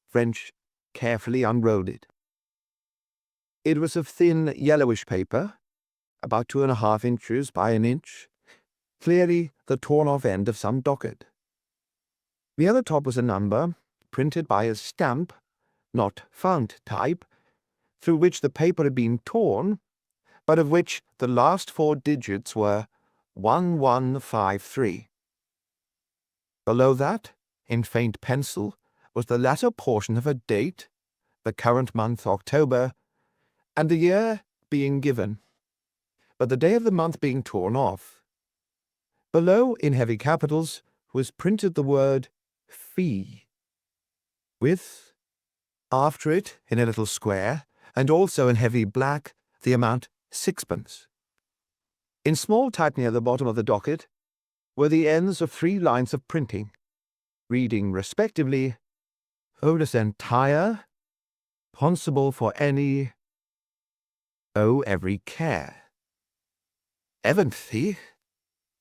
French carefully unrolled it. It was of thin yellowish paper, about 2.5 inches by an inch, clearly the torn-off end of some docket. The other top was a number, printed by a stamp, not fount type, through which the paper had been torn, but of which the last 4 digits were 1153. Below that, in faint pencil, was the latter portion of a date, the current month October, and the year being given, but the day of the month being torn off. Below, in heavy capitals, was printed the word fee, with, after it, in a little square, and also in heavy black, the amount 6pence. In small type near the bottom of the docket were the ends of 3 lines of printing, reading respectively, "Onus entire, responsible for any, owe every care." Evidently,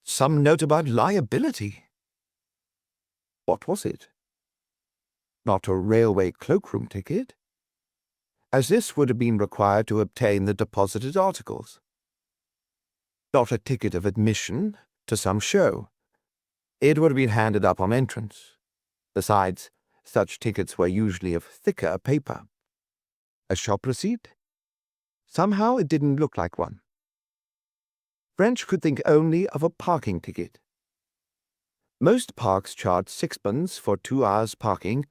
some note about liability. What was it? Not a railway cloakroom ticket, as this would have been required to obtain the deposited articles. Not a ticket of admission to some show. It would have been handed up on entrance. Besides, such tickets were usually of thicker paper. A shop receipt? Somehow it didn't look like one. French could think only of a parking ticket. Most parks charge 6pence for 2 hours parking,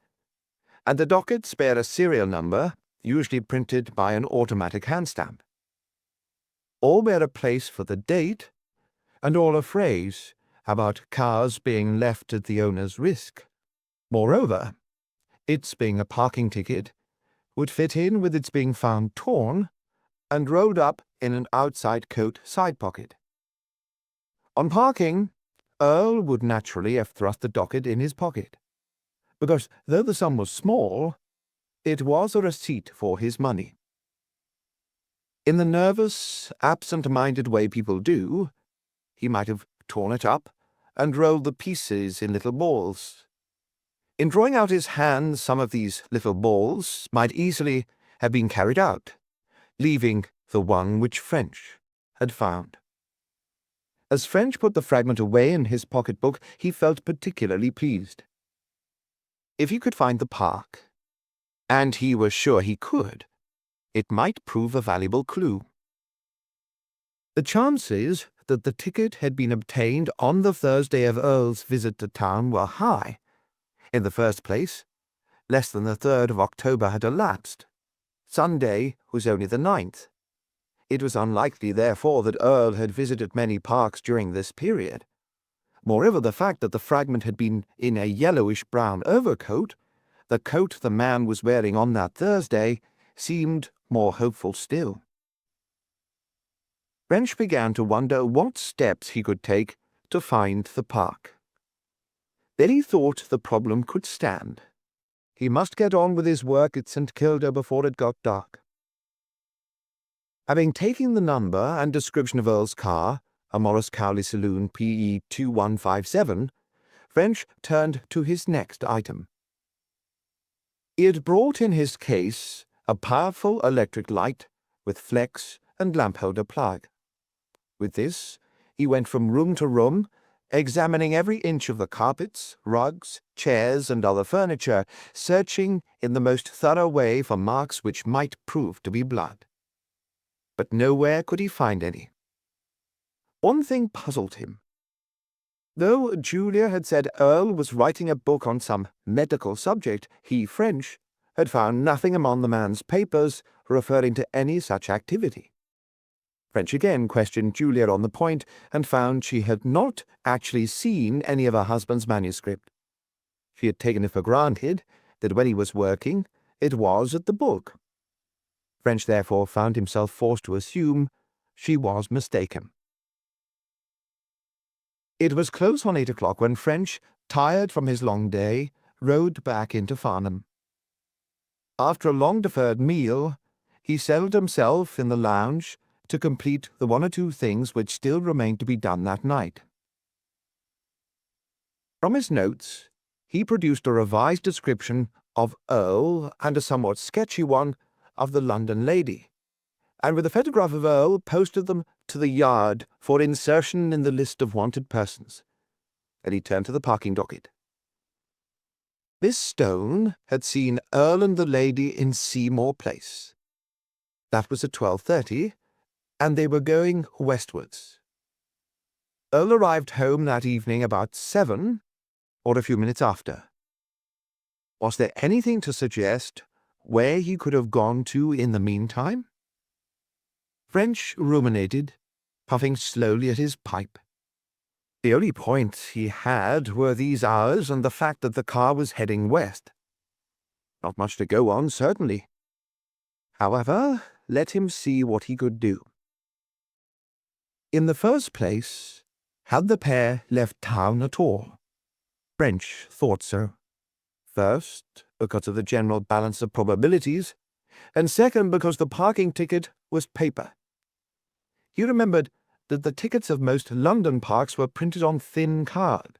and the dockets bear a serial number, usually printed by an automatic hand stamp. All bear a place for the date, and all a phrase about cars being left at the owner's risk. Moreover, its being a parking ticket would fit in with its being found torn and rolled up in an outside coat side pocket. On parking, Earle would naturally have thrust the docket in his pocket, because though the sum was small, it was a receipt for his money. In the nervous, absent-minded way people do, he might have torn it up and rolled the pieces in little balls. In drawing out his hand, some of these little balls might easily have been carried out, leaving the one which French had found. As French put the fragment away in his pocket-book, he felt particularly pleased. If he could find the park, and he was sure he could, it might prove a valuable clue. The chances that the ticket had been obtained on the Thursday of Earle's visit to town were high. In the first place, less than the 3rd of October had elapsed. Sunday was only the 9th. It was unlikely, therefore, that Earle had visited many parks during this period. Moreover, the fact that the fragment had been in a yellowish-brown overcoat, the coat the man was wearing on that Thursday, seemed more hopeful still. French began to wonder what steps he could take to find the park. Then he thought the problem could stand. He must get on with his work at St. Kilda before it got dark. Having taken the number and description of Earle's car, a Morris Cowley Saloon PE 2157, French turned to his next item. He had brought in his case a powerful electric light with flex and lamp-holder plug. With this, he went from room to room, examining every inch of the carpets, rugs, chairs, and other furniture, searching in the most thorough way for marks which might prove to be blood. but nowhere could he find any. One thing puzzled him. Though Julia had said Earle was writing a book on some medical subject, he, French, had found nothing among the man's papers referring to any such activity. French again questioned Julia on the point, and found she had not actually seen any of her husband's manuscript. She had taken it for granted that when he was working, it was at the book. French therefore found himself forced to assume she was mistaken. It was close on 8 o'clock when French, tired from his long day, rode back into Farnham. After a long-deferred meal, he settled himself in the lounge to complete the one or two things which still remained to be done that night. From his notes, he produced a revised description of Earle and a somewhat sketchy one of the London lady, and with a photograph of Earle posted them to the Yard for insertion in the list of wanted persons. Then he turned to the parking docket. Miss Stone had seen Earle and the lady in Seymour Place. That was at 12:30, and they were going westwards. Earle arrived home that evening about 7, or a few minutes after. Was there anything to suggest where he could have gone to in the meantime? French ruminated, puffing slowly at his pipe. The only points he had were these hours and the fact that the car was heading west. Not much to go on, certainly. However, let him see what he could do. In the first place, had the pair left town at all? French thought so. First, because of the general balance of probabilities, and second, because the parking ticket was paper. He remembered that the tickets of most London parks were printed on thin card.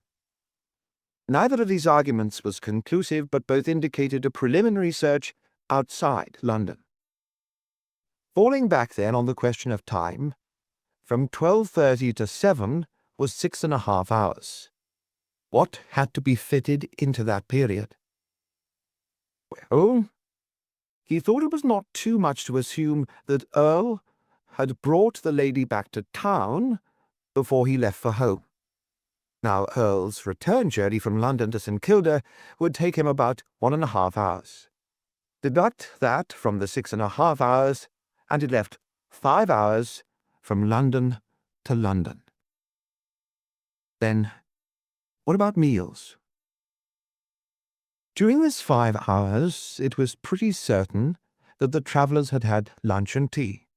Neither of these arguments was conclusive, but both indicated a preliminary search outside London. Falling back then on the question of time, from 12:30 to 7 was 6.5 hours. What had to be fitted into that period? Well, he thought it was not too much to assume that Earle had brought the lady back to town before he left for home. Now, Earle's return journey from London to St. Kilda would take him about 1.5 hours. Deduct that from the 6.5 hours, and it left 5 hours from London to London. Then, what about meals? During this 5 hours, it was pretty certain that the travellers had had lunch and tea.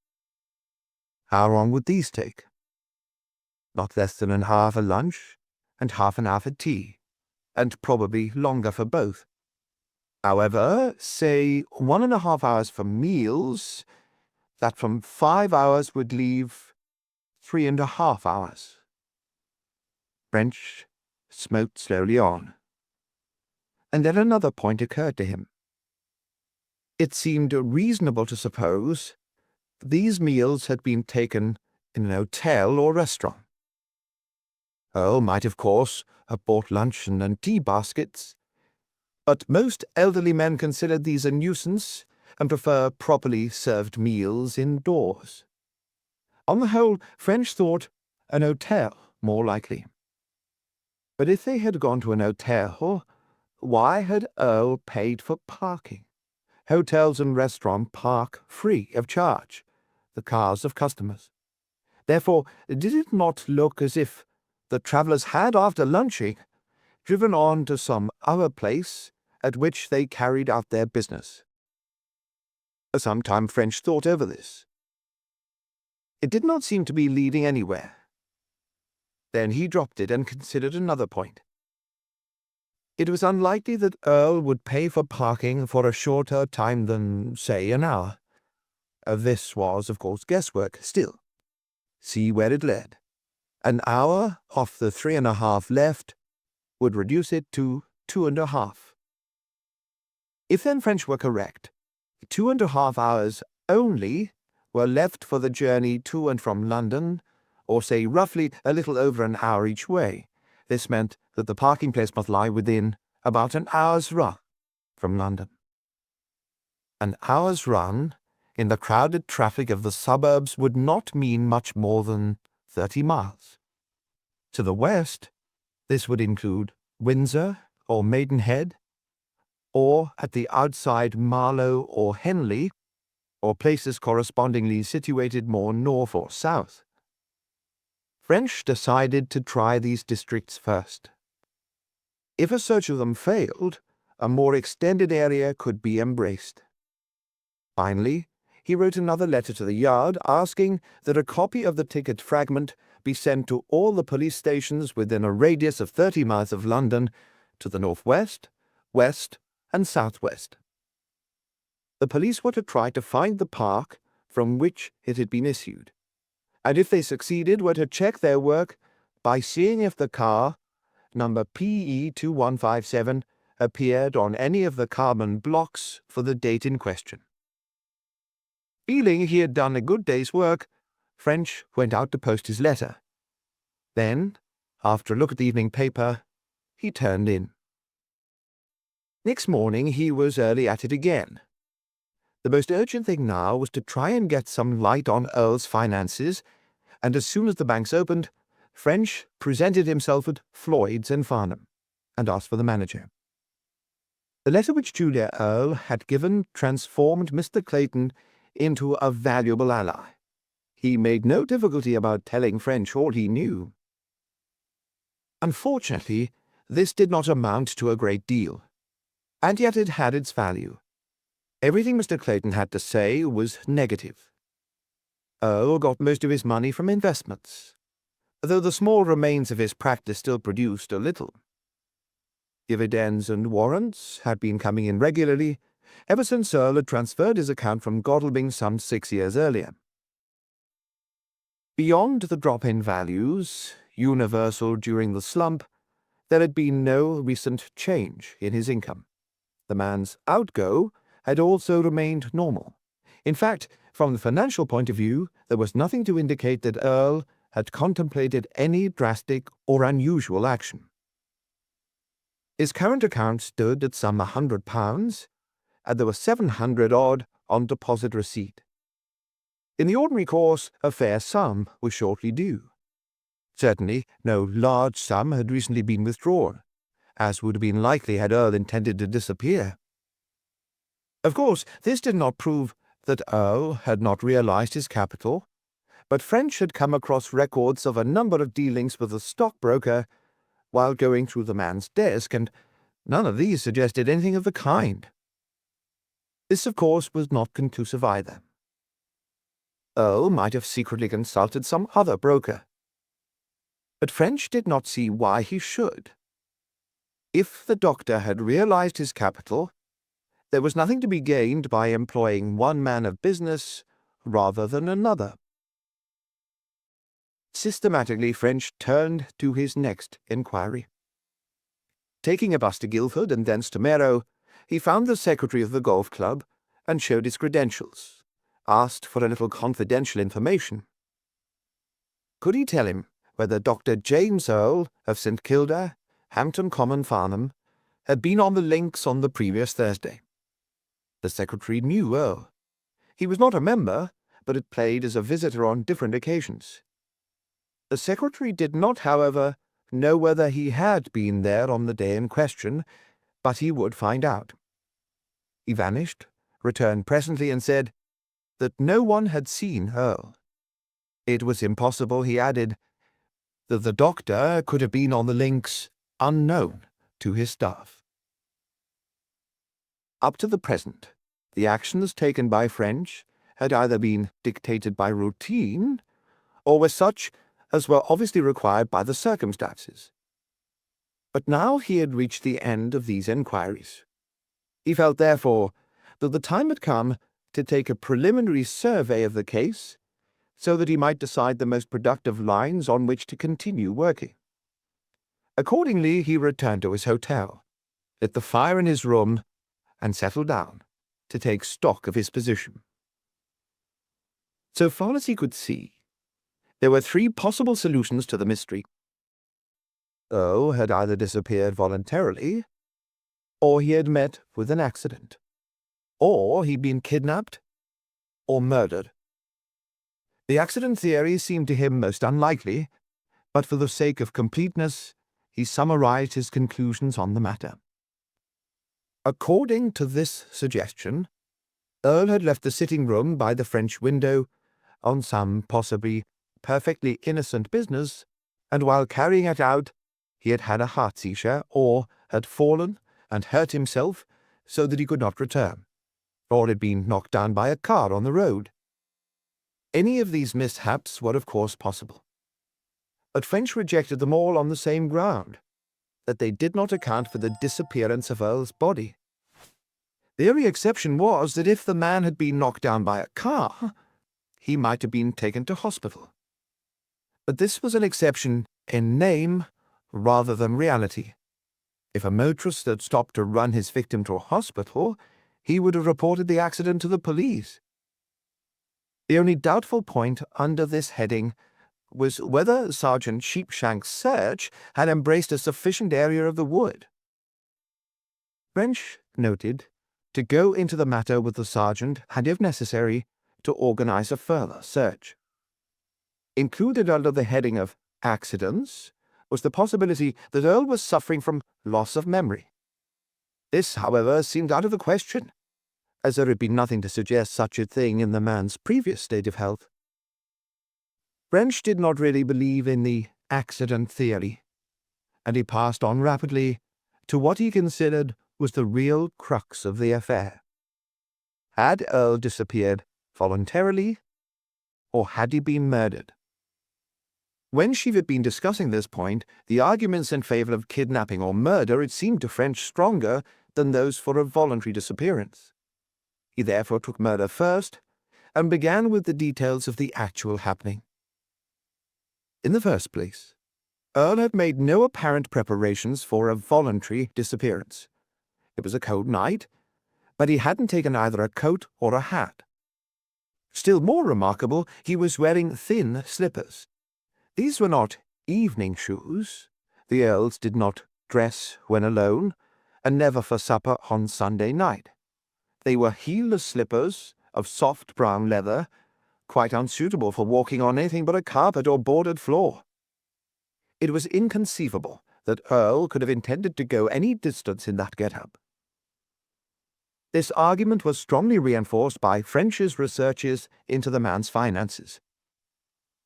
How long would these take? Not less than an hour for lunch, and half an hour for tea, and probably longer for both. However, say 1.5 hours for meals, that from 5 hours would leave 3.5 hours. French smoked slowly on. And then another point occurred to him. It seemed reasonable to suppose these meals had been taken in an hotel or restaurant. Earle might, of course, have bought luncheon and tea baskets, but most elderly men considered these a nuisance and prefer properly served meals indoors. On the whole, French thought an hotel more likely. But if they had gone to an hotel, why had Earle paid for parking? Hotels and restaurants park free of charge the cars of customers. Therefore, did it not look as if the travellers had, after lunching, driven on to some other place at which they carried out their business? For some time French thought over this. It did not seem to be leading anywhere. Then he dropped it and considered another point. It was unlikely that Earle would pay for parking for a shorter time than, say, an hour. This was, of course, guesswork. Still, see where it led. An hour off the 3.5 left would reduce it to 2.5. If then French were correct, 2.5 hours only were left for the journey to and from London, or say roughly a little over an hour each way. This meant that the parking place must lie within about an hour's run from London. An hour's run in the crowded traffic of the suburbs would not mean much more than 30 miles. To the west, this would include Windsor or Maidenhead, or at the outside Marlow or Henley, or places correspondingly situated more north or south. French decided to try these districts first. If a search of them failed, a more extended area could be embraced. Finally, he wrote another letter to the Yard asking that a copy of the ticket fragment be sent to all the police stations within a radius of 30 miles of London to the northwest, west, and southwest. The police were to try to find the park from which it had been issued, and if they succeeded were to check their work by seeing if the car, number PE2157, appeared on any of the carbon blocks for the date in question. Feeling he had done a good day's work, French went out to post his letter. Then, after a look at the evening paper, he turned in. Next morning he was early at it again. The most urgent thing now was to try and get some light on Earle's finances, and as soon as the banks opened, French presented himself at Floyd's in Farnham, and asked for the manager. The letter which Julia Earle had given transformed Mr. Clayton into a valuable ally. He made no difficulty about telling French all he knew. Unfortunately, this did not amount to a great deal, and yet it had its value. Everything Mr. Clayton had to say was negative. Earle got most of his money from investments, though the small remains of his practice still produced a little. Dividends and warrants had been coming in regularly ever since Earle had transferred his account from Godalming some 6 years earlier. Beyond the drop in values, universal during the slump, there had been no recent change in his income. The man's outgo had also remained normal. In fact, from the financial point of view, there was nothing to indicate that Earle had contemplated any drastic or unusual action. His current account stood at some £100, and there were 700 odd on deposit receipt. In the ordinary course, a fair sum was shortly due. Certainly, no large sum had recently been withdrawn, as would have been likely had Earle intended to disappear. Of course, this did not prove that Earle had not realized his capital, but French had come across records of a number of dealings with a stockbroker while going through the man's desk, and none of these suggested anything of the kind. This, of course, was not conclusive either. Earle might have secretly consulted some other broker, but French did not see why he should. If the doctor had realized his capital, there was nothing to be gained by employing one man of business rather than another. Systematically, French turned to his next inquiry. Taking a bus to Guildford and thence to Merrow, he found the secretary of the golf club and showed his credentials, asked for a little confidential information. Could he tell him whether Dr. James Earle of St. Kilda, Hampton Common, Farnham, had been on the links on the previous Thursday? The secretary knew Earle. He was not a member, but had played as a visitor on different occasions. The secretary did not, however, know whether he had been there on the day in question, but he would find out. He vanished, returned presently, and said that no one had seen Earle. It was impossible, he added, that the doctor could have been on the links unknown to his staff. Up to the present, the actions taken by French had either been dictated by routine or were such as were obviously required by the circumstances. But now he had reached the end of these enquiries. He felt, therefore, that the time had come to take a preliminary survey of the case, so that he might decide the most productive lines on which to continue working. Accordingly, he returned to his hotel, lit the fire in his room, and settled down to take stock of his position. So far as he could see, there were 3 possible solutions to the mystery. Earle had either disappeared voluntarily, or he had met with an accident, or he'd been kidnapped, or murdered. The accident theory seemed to him most unlikely, but for the sake of completeness, he summarized his conclusions on the matter. According to this suggestion, Earle had left the sitting room by the French window on some possibly perfectly innocent business, and while carrying it out, he had had a heart seizure, or had fallen and hurt himself so that he could not return, or had been knocked down by a car on the road. Any of these mishaps were of course possible, but French rejected them all on the same ground, that they did not account for the disappearance of Earle's body. The only exception was that if the man had been knocked down by a car, he might have been taken to hospital. But this was an exception in name rather than reality. If a motorist had stopped to run his victim to a hospital, he would have reported the accident to the police. The only doubtful point under this heading was whether Sergeant Sheepshank's search had embraced a sufficient area of the wood. French noted to go into the matter with the sergeant and, if necessary, to organize a further search. Included under the heading of accidents was the possibility that Earle was suffering from loss of memory. This, however, seemed out of the question, as there had been nothing to suggest such a thing in the man's previous state of health. French did not really believe in the accident theory, and he passed on rapidly to what he considered was the real crux of the affair. Had Earle disappeared voluntarily, or had he been murdered? When she had been discussing this point, the arguments in favor of kidnapping or murder had seemed to French stronger than those for a voluntary disappearance. He therefore took murder first, and began with the details of the actual happening. In the first place, Earle had made no apparent preparations for a voluntary disappearance. It was a cold night, but he hadn't taken either a coat or a hat. Still more remarkable, he was wearing thin slippers. These were not evening shoes. The Earles did not dress when alone, and never for supper on Sunday night. They were heelless slippers of soft brown leather, quite unsuitable for walking on anything but a carpet or boarded floor. It was inconceivable that Earle could have intended to go any distance in that get-up. This argument was strongly reinforced by French's researches into the man's finances.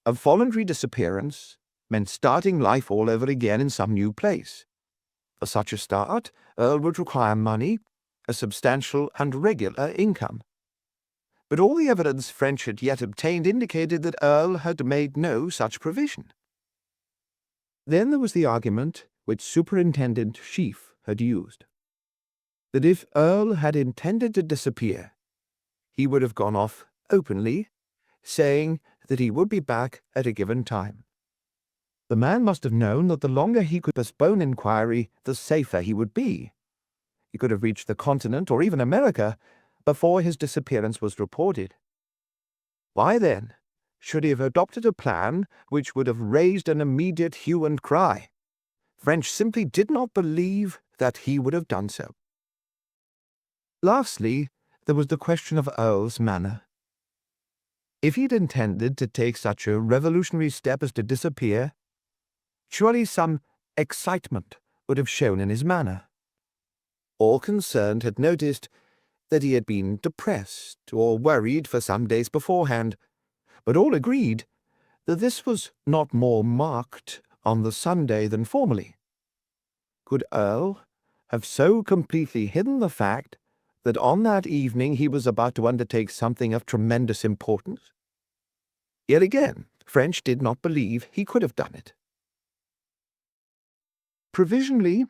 A voluntary disappearance meant starting life all over again in some new place. For such a start, Earle would require money, a substantial and regular income. But all the evidence French had yet obtained indicated that Earle had made no such provision. Then there was the argument which Superintendent Sheaf had used, that if Earle had intended to disappear, he would have gone off openly, saying that he would be back at a given time. The man must have known that the longer he could postpone inquiry, the safer he would be. He could have reached the continent or even America before his disappearance was reported. Why, then, should he have adopted a plan which would have raised an immediate hue and cry? French simply did not believe that he would have done so. Lastly, there was the question of Earle's manner. If he'd intended to take such a revolutionary step as to disappear, surely some excitement would have shown in his manner. All concerned had noticed that he had been depressed or worried for some days beforehand, but all agreed that this was not more marked on the Sunday than formerly. Could Earle have so completely hidden the fact that on that evening he was about to undertake something of tremendous importance? Yet again, French did not believe he could have done it. Provisionally,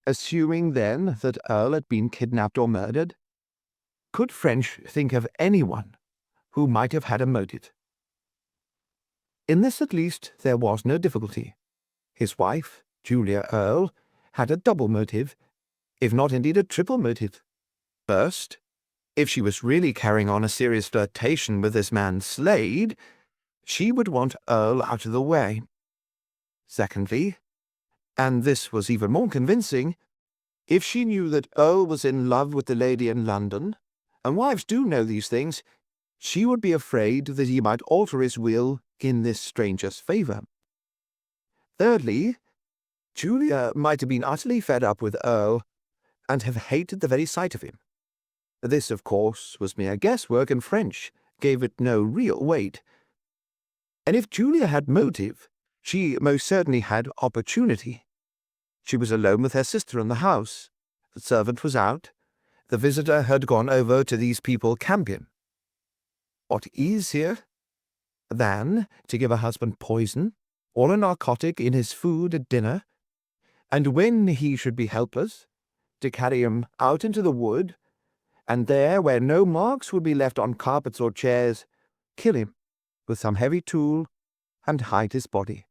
assuming then that Earle had been kidnapped or murdered, could French think of anyone who might have had a motive? In this at least there was no difficulty. His wife, Julia Earle, had a double motive, if not indeed a triple motive. First, if she was really carrying on a serious flirtation with this man Slade, she would want Earle out of the way. Secondly, and this was even more convincing, if she knew that Earle was in love with the lady in London, and wives do know these things, she would be afraid that he might alter his will in this stranger's favour. Thirdly, Julia might have been utterly fed up with Earle, and have hated the very sight of him. This, of course, was mere guesswork, and French gave it no real weight. And if Julia had motive, she most certainly had opportunity. She was alone with her sister in the house. The servant was out. The visitor had gone over to these people camping. What easier than to give her husband poison or a narcotic in his food at dinner, and when he should be helpless, to carry him out into the wood, and there, where no marks would be left on carpets or chairs, kill him with some heavy tool and hide his body.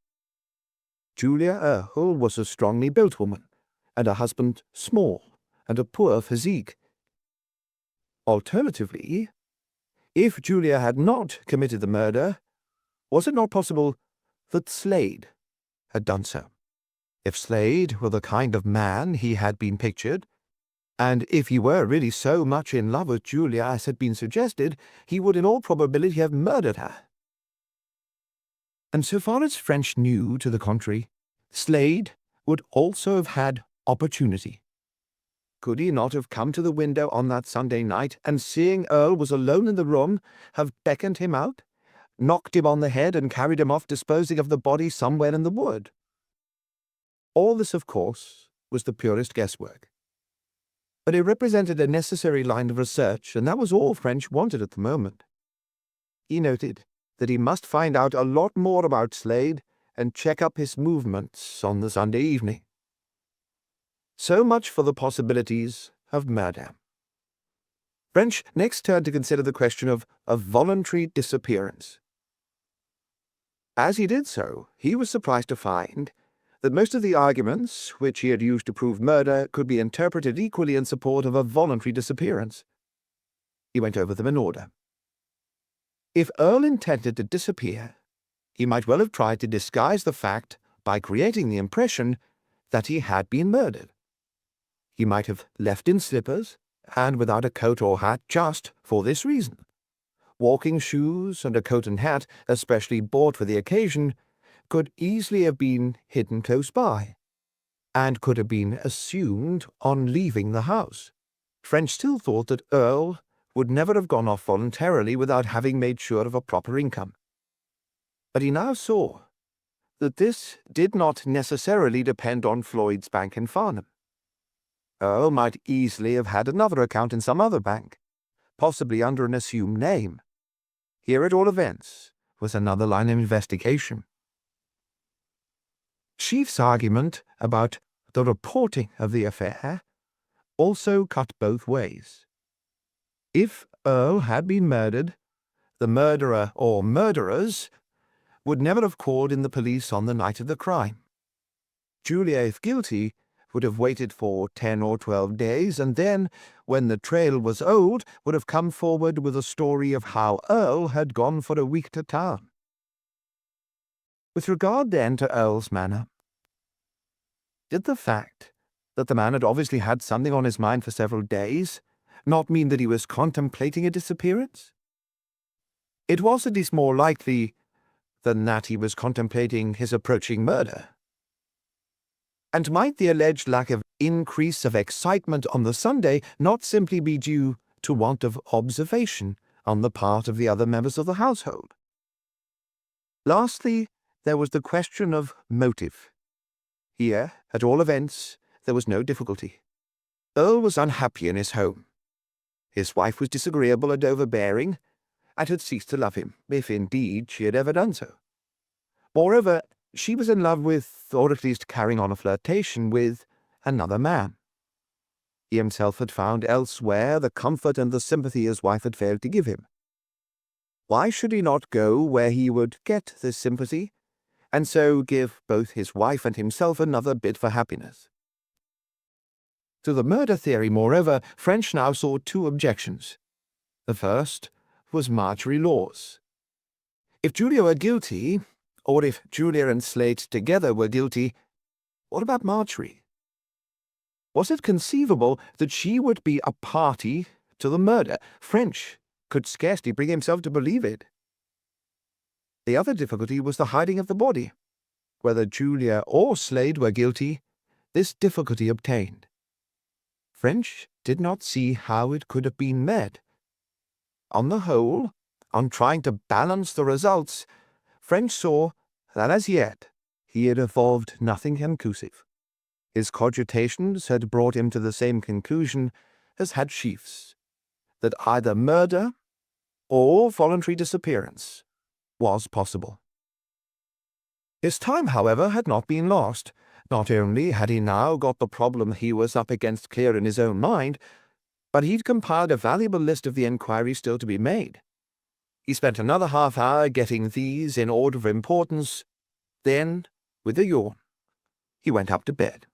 Julia Earle was a strongly built woman, and her husband small and of poor physique. Alternatively, if Julia had not committed the murder, was it not possible that Slade had done so? If Slade were the kind of man he had been pictured, and if he were really so much in love with Julia as had been suggested, he would in all probability have murdered her. And so far as French knew to the contrary, Slade would also have had opportunity. Could he not have come to the window on that Sunday night, and seeing Earle was alone in the room, have beckoned him out, knocked him on the head, and carried him off, disposing of the body somewhere in the wood? All this, of course, was the purest guesswork. But it represented a necessary line of research, and that was all French wanted at the moment. He noted that he must find out a lot more about Slade and check up his movements on the Sunday evening. So much for the possibilities of murder. French next turned to consider the question of a voluntary disappearance. As he did so, he was surprised to find that most of the arguments which he had used to prove murder could be interpreted equally in support of a voluntary disappearance. He went over them in order. If Earle intended to disappear, he might well have tried to disguise the fact by creating the impression that he had been murdered. He might have left in slippers, and without a coat or hat, just for this reason. Walking shoes and a coat and hat, especially bought for the occasion, could easily have been hidden close by, and could have been assumed on leaving the house. French still thought that Earle would never have gone off voluntarily without having made sure of a proper income. But he now saw that this did not necessarily depend on Floyd's bank in Farnham. Earle might easily have had another account in some other bank, possibly under an assumed name. Here, at all events, was another line of investigation. Sheaf's argument about the reporting of the affair also cut both ways. If Earle had been murdered, the murderer or murderers would never have called in the police on the night of the crime. Julia, if guilty, would have waited for 10 or 12 days, and then, when the trail was old, would have come forward with a story of how Earle had gone for a week to town. With regard, then, to Earle's manner, did the fact that the man had obviously had something on his mind for several days not mean that he was contemplating a disappearance? It was at least more likely than that he was contemplating his approaching murder. And might the alleged lack of increase of excitement on the Sunday not simply be due to want of observation on the part of the other members of the household? Lastly, there was the question of motive. Here, at all events, there was no difficulty. Earle was unhappy in his home. His wife was disagreeable and overbearing, and had ceased to love him, if indeed she had ever done so. Moreover, she was in love with, or at least carrying on a flirtation with, another man. He himself had found elsewhere the comfort and the sympathy his wife had failed to give him. Why should he not go where he would get this sympathy, and so give both his wife and himself another bid for happiness? To the murder theory, moreover, French now saw two objections. The first was Marjorie Laws. If Julia were guilty, or if Julia and Slade together were guilty, what about Marjorie? Was it conceivable that she would be a party to the murder? French could scarcely bring himself to believe it. The other difficulty was the hiding of the body. Whether Julia or Slade were guilty, this difficulty obtained. French did not see how it could have been met. On the whole, on trying to balance the results, French saw that as yet he had evolved nothing conclusive. His cogitations had brought him to the same conclusion as had Sheaf's, that either murder or voluntary disappearance was possible. His time, however, had not been lost. Not only had he now got the problem he was up against clear in his own mind, but he'd compiled a valuable list of the inquiries still to be made. He spent another half-hour getting these in order of importance. Then, with a yawn, he went up to bed.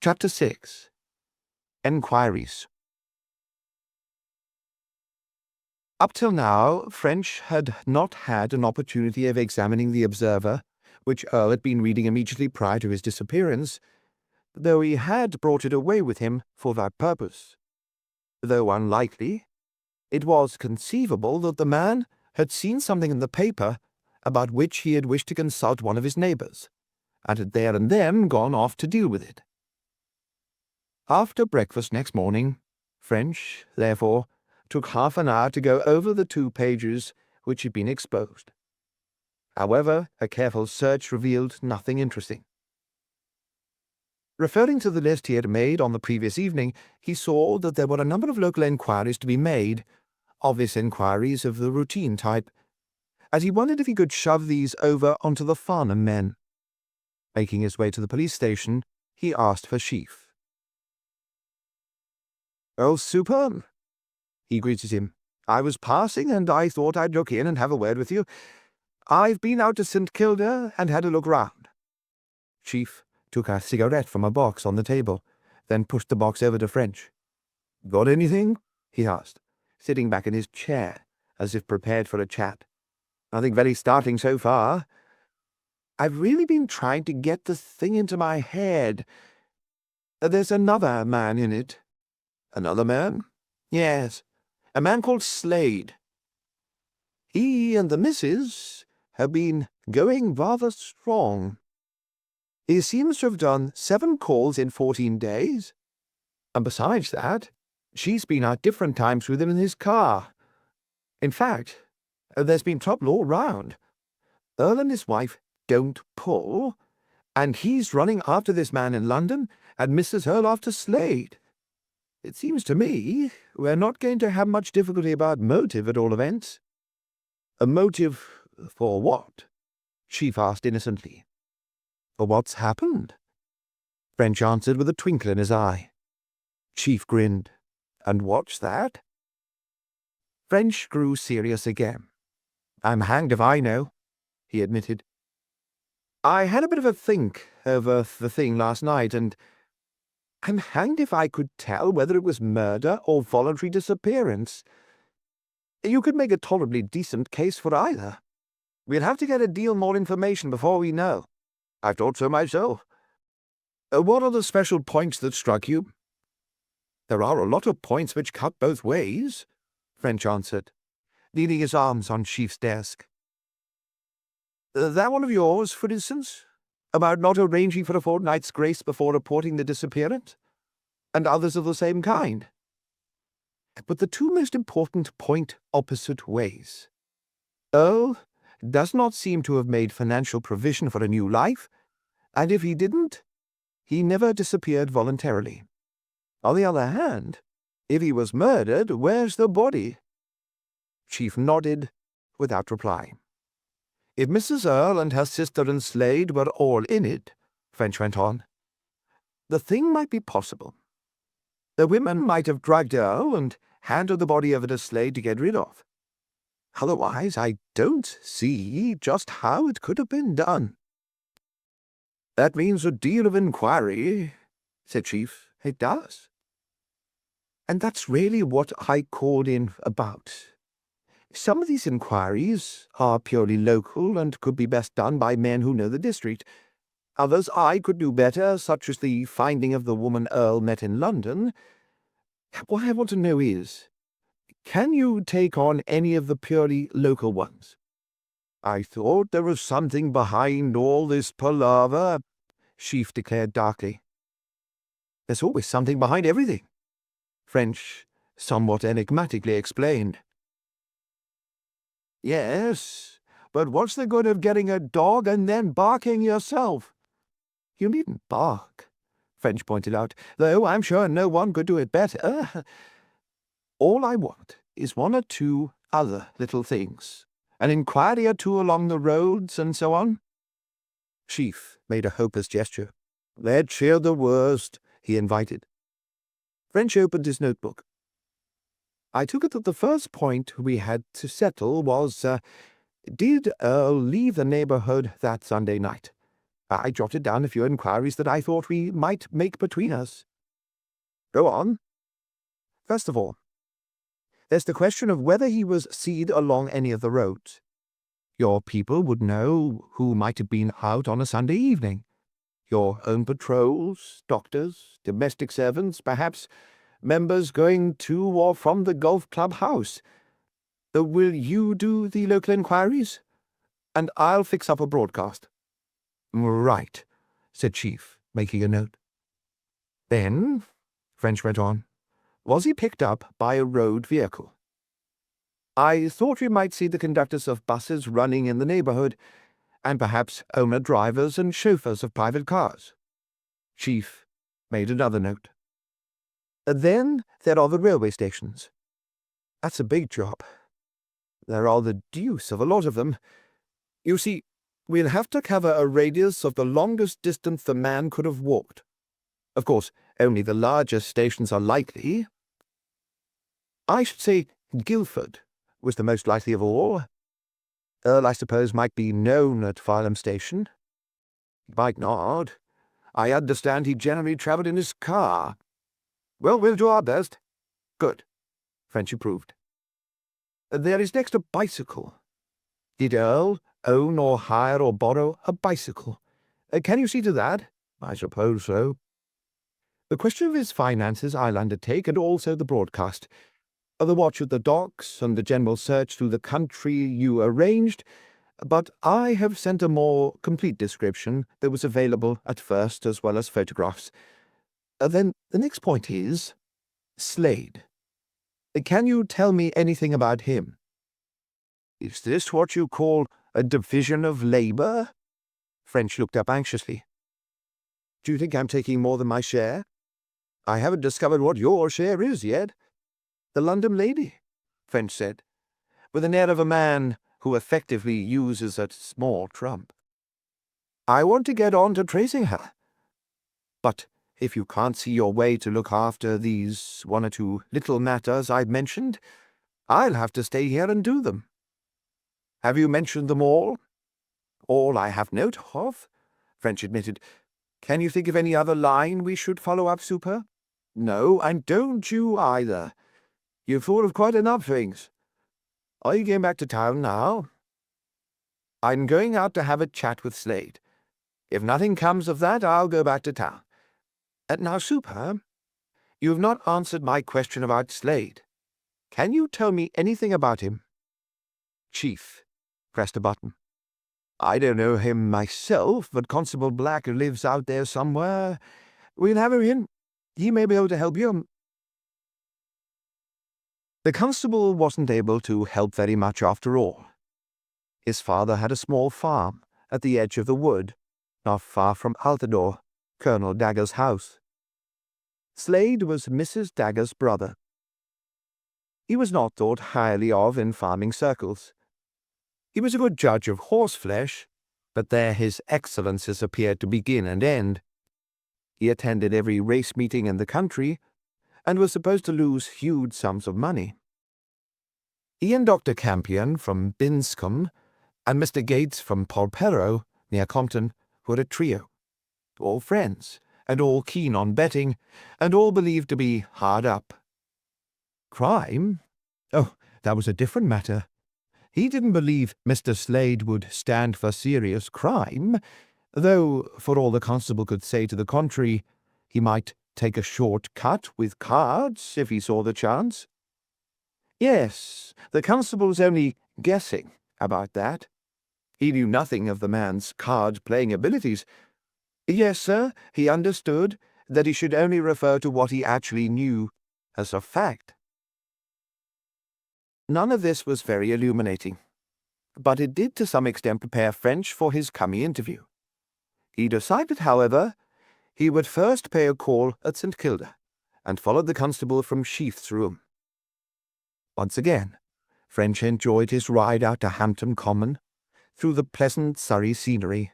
Chapter 6. Enquiries. Up till now, French had not had an opportunity of examining the Observer, which Earle had been reading immediately prior to his disappearance, though he had brought it away with him for that purpose. Though unlikely, it was conceivable that the man had seen something in the paper about which he had wished to consult one of his neighbours, and had there and then gone off to deal with it. After breakfast next morning, French, therefore, took half an hour to go over the 2 pages which had been exposed. However, a careful search revealed nothing interesting. Referring to the list he had made on the previous evening, he saw that there were a number of local inquiries to be made, obvious inquiries of the routine type, and he wondered if he could shove these over onto the Farnham men. Making his way to the police station, he asked for Sheaf. "Oh, superb," he greeted him. "I was passing, and I thought I'd look in and have a word with you. I've been out to St. Kilda and had a look round." Sheaf took a cigarette from a box on the table, then pushed the box over to French. "Got anything?" he asked, sitting back in his chair, as if prepared for a chat. "Nothing very startling so far. I've really been trying to get the thing into my head. There's another man in it." "Another man?" "Yes, a man called Slade. He and the missus have been going rather strong. He seems to have done 7 calls in 14 days, and besides that, she's been at different times with him in his car. In fact, there's been trouble all round. Earle and his wife don't pull, and he's running after this man in London, and Mrs. Earle after Slade. It seems to me we're not going to have much difficulty about motive, at all events." "A motive for what?" Sheaf asked innocently. "For what's happened?" French answered with a twinkle in his eye. Sheaf grinned. "And what's that?" French grew serious again. "I'm hanged if I know," he admitted. "I had a bit of a think over the thing last night, and I'm hanged if I could tell whether it was murder or voluntary disappearance. You could make a tolerably decent case for either. We'll have to get a deal more information before we know." "I thought so myself. What are the special points that struck you?" "There are a lot of points which cut both ways," French answered, leaning his arms on Sheaf's desk. "That one of yours, for instance, about not arranging for a fortnight's grace before reporting the disappearance, and others of the same kind. But the 2 most important point opposite ways. Earle does not seem to have made financial provision for a new life, and if he didn't, he never disappeared voluntarily. On the other hand, if he was murdered, where's the body?" Sheaf nodded, without reply. "If Mrs. Earle and her sister and Slade were all in it," French went on, "the thing might be possible. The women might have dragged Earle and handed the body over to Slade to get rid of. Otherwise, I don't see just how it could have been done." "That means a deal of inquiry," said Sheaf. "It does. And that's really what I called in about. Some of these inquiries are purely local and could be best done by men who know the district. Others I could do better, such as the finding of the woman Earle met in London. What I want to know is, can you take on any of the purely local ones? I thought there was something behind all this palaver, Sheaf declared darkly. There's always something behind everything, French somewhat enigmatically explained. Yes, but what's the good of getting a dog and then barking yourself? You needn't bark, French pointed out, though I'm sure no one could do it better. All I want is one or two other little things, an inquiry or two along the roads and so on. Sheaf made a hopeless gesture. Let's hear the worst, he invited. French opened his notebook. I took it that the first point we had to settle was, did Earle leave the neighbourhood that Sunday night? I jotted down a few inquiries that I thought we might make between us. Go on. First of all, there's the question of whether he was seen along any of the roads. Your people would know who might have been out on a Sunday evening. Your own patrols, doctors, domestic servants, perhaps members going to or from the golf club house. Will you do the local inquiries? And I'll fix up a broadcast. Right, said Sheaf, making a note. Then, French went on, was he picked up by a road vehicle? I thought we might see the conductors of buses running in the neighbourhood, and perhaps owner-drivers and chauffeurs of private cars. Sheaf made another note. Then there are the railway stations. That's a big job. There are the deuce of a lot of them. You see, we'll have to cover a radius of the longest distance the man could have walked. Of course, only the largest stations are likely. I should say Guildford was the most likely of all. Earle, I suppose, might be known at Farnham Station. Might not. I understand he generally travelled in his car. Well, we'll do our best. Good, French approved. There is next a bicycle. Did Earle own or hire or borrow a bicycle? Can you see to that? I suppose so. The question of his finances I'll undertake, and also the broadcast. The watch at the docks and the general search through the country you arranged, but I have sent a more complete description that was available at first, as well as photographs. Then the next point is Slade. Can you tell me anything about him? Is this what you call a division of labour? French looked up anxiously. Do you think I'm taking more than my share? I haven't discovered what your share is yet. The London lady, French said, with an air of a man who effectively uses a small trump. I want to get on to tracing her. But if you can't see your way to look after these one or two little matters I've mentioned, I'll have to stay here and do them. Have you mentioned them all? All I have note of, French admitted. Can you think of any other line we should follow up, Super? No, and don't you either. You've thought of quite enough things. Are you going back to town now? I'm going out to have a chat with Slade. If nothing comes of that, I'll go back to town. Now, Super, you have not answered my question about Slade. Can you tell me anything about him? Chief pressed a button. I don't know him myself, but Constable Black lives out there somewhere. We'll have him in. He may be able to help you. The constable wasn't able to help very much after all. His father had a small farm at the edge of the wood, not far from Altadore, Colonel Dagger's house. Slade was Mrs. Dagger's brother. He was not thought highly of in farming circles. He was a good judge of horseflesh, but there his excellences appeared to begin and end. He attended every race meeting in the country, and was supposed to lose huge sums of money. He and Dr. Campion from Binscombe, and Mr. Gates from Polperro, near Compton, were a trio, all friends, and all keen on betting, and all believed to be hard up. Crime? Oh, that was a different matter. He didn't believe Mr. Slade would stand for serious crime, though, for all the constable could say to the contrary, he might take a short cut with cards if he saw the chance. Yes, the constable's only guessing about that. He knew nothing of the man's card-playing abilities. Yes, sir, he understood that he should only refer to what he actually knew as a fact. None of this was very illuminating, but it did to some extent prepare French for his coming interview. He decided, however, he would first pay a call at St. Kilda, and followed the constable from Sheath's room. Once again, French enjoyed his ride out to Hampton Common, through the pleasant Surrey scenery.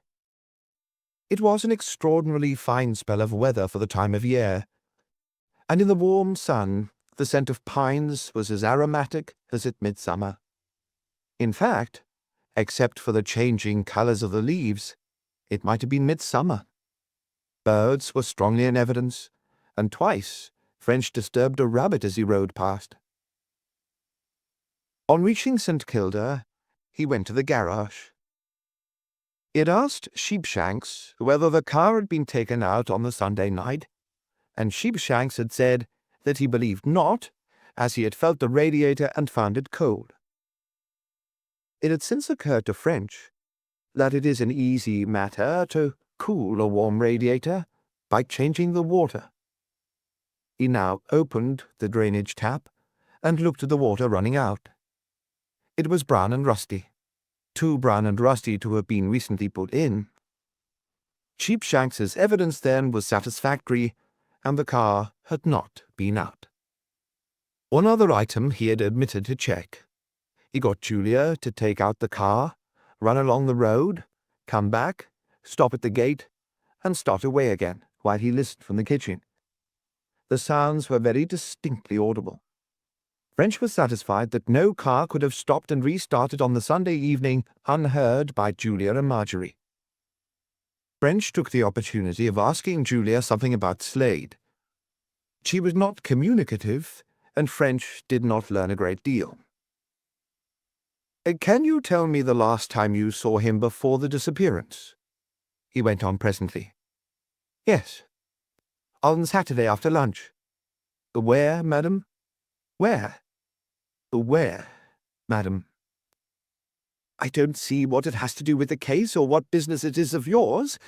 It was an extraordinarily fine spell of weather for the time of year, and in the warm sun the scent of pines was as aromatic as at midsummer. In fact, except for the changing colours of the leaves, it might have been midsummer. Birds were strongly in evidence, and twice French disturbed a rabbit as he rode past. On reaching St. Kilda, he went to the garage. He had asked Sheepshanks whether the car had been taken out on the Sunday night, and Sheepshanks had said that he believed not, as he had felt the radiator and found it cold. It had since occurred to French that it is an easy matter to cool a warm radiator by changing the water. He now opened the drainage tap and looked at the water running out. It was brown and rusty, too brown and rusty to have been recently put in. Sheepshanks's evidence then was satisfactory, and the car had not been out. One other item he had omitted to check. He got Julia to take out the car, run along the road, come back, stop at the gate, and start away again while he listened from the kitchen. The sounds were very distinctly audible. French was satisfied that no car could have stopped and restarted on the Sunday evening unheard by Julia and Marjorie. French took the opportunity of asking Julia something about Slade. She was not communicative, and French did not learn a great deal. "Can you tell me the last time you saw him before the disappearance?" he went on presently. "Yes. On Saturday after lunch." "Where, madam?" "Where?" "Where, madam?" "I don't see what it has to do with the case, or what business it is of yours.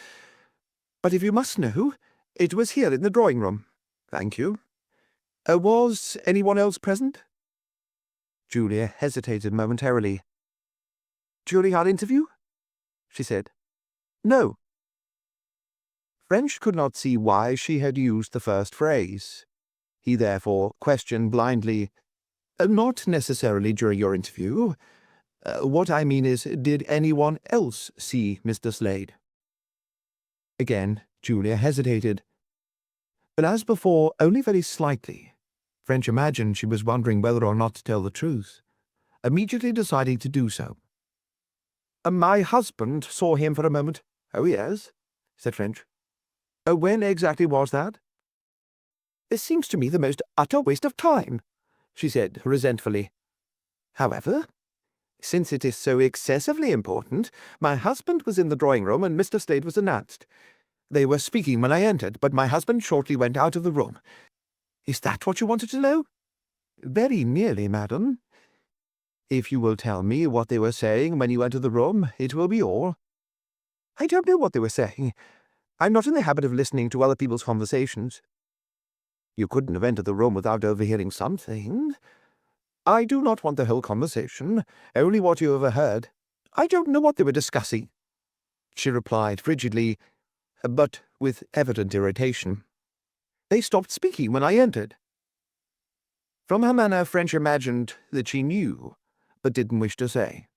But if you must know, it was here in the drawing-room." "Thank you. Was anyone else present?" Julia hesitated momentarily. "During our interview?" she said. "No." French could not see why she had used the first phrase. He therefore questioned blindly, "Not necessarily during your interview. What I mean is, did anyone else see Mr. Slade?" Again Julia hesitated, but as before only very slightly. French imagined she was wondering whether or not to tell the truth, immediately deciding to do so. "My husband saw him for a moment." "Oh, yes," said French. "When exactly was that?" "This seems to me the most utter waste of time," she said resentfully. "However, since it is so excessively important, my husband was in the drawing-room and Mr. Slade was announced. They were speaking when I entered, but my husband shortly went out of the room. Is that what you wanted to know?" "Very nearly, madam. If you will tell me what they were saying when you entered the room, it will be all." "I don't know what they were saying. I'm not in the habit of listening to other people's conversations." "You couldn't have entered the room without overhearing something." "I do not want the whole conversation, only what you overheard." "I don't know what they were discussing," she replied frigidly, but with evident irritation. "They stopped speaking when I entered." From her manner, French imagined that she knew, but didn't wish to say.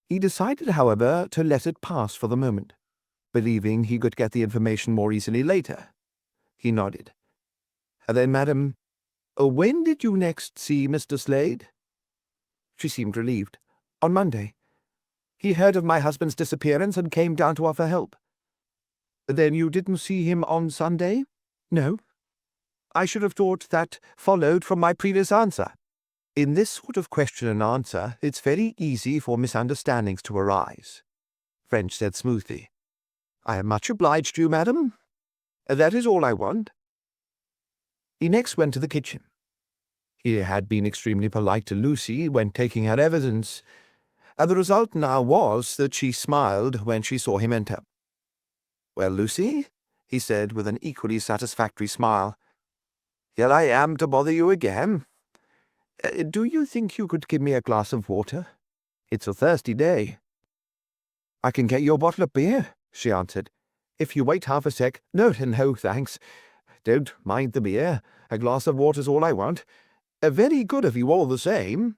He decided, however, to let it pass for the moment, believing he could get the information more easily later. He nodded. "Then, madam, when did you next see Mr. Slade?" She seemed relieved. "On Monday. He heard of my husband's disappearance and came down to offer help." "Then you didn't see him on Sunday?" "No. I should have thought that followed from my previous answer." "In this sort of question and answer, it's very easy for misunderstandings to arise," French said smoothly. "I am much obliged to you, madam. That is all I want." He next went to the kitchen. He had been extremely polite to Lucy when taking her evidence, and the result now was that she smiled when she saw him enter. "Well, Lucy," he said with an equally satisfactory smile, "here I am to bother you again. Do you think you could give me a glass of water? It's a thirsty day." "I can get you a bottle of beer," she answered. "If you wait half a sec—" "No, thanks. Don't mind the beer. A glass of water's all I want. Very good of you all the same."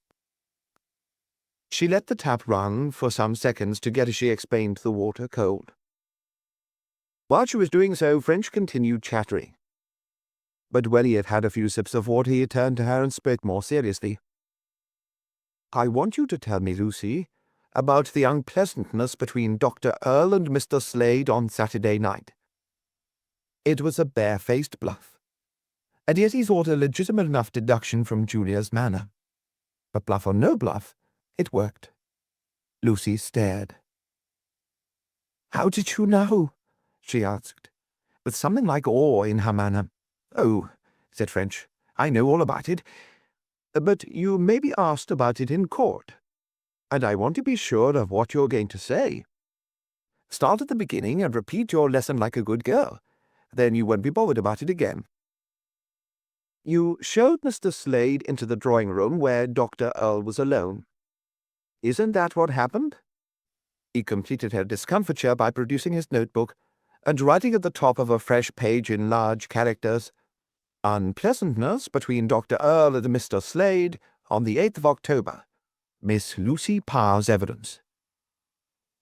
She let the tap run for some seconds to get, as she explained, the water cold. While she was doing so, French continued chattering. But when he had had a few sips of water, he turned to her and spoke more seriously. "I want you to tell me, Lucy, about the unpleasantness between Dr. Earle and Mr. Slade on Saturday night." It was a barefaced bluff, and yet he thought a legitimate enough deduction from Julia's manner. But bluff or no bluff, it worked. Lucy stared. "How did you know?" she asked, with something like awe in her manner. "Oh," said French, "I know all about it. But you may be asked about it in court, and I want to be sure of what you're going to say. Start at the beginning and repeat your lesson like a good girl. Then you won't be bothered about it again." "You showed Mr. Slade into the drawing-room where Dr. Earle was alone. Isn't that what happened?" He completed her discomfiture by producing his notebook and writing at the top of a fresh page in large characters, "Unpleasantness between Dr. Earle and Mr. Slade on the 8th of October. Miss Lucy Parr's evidence."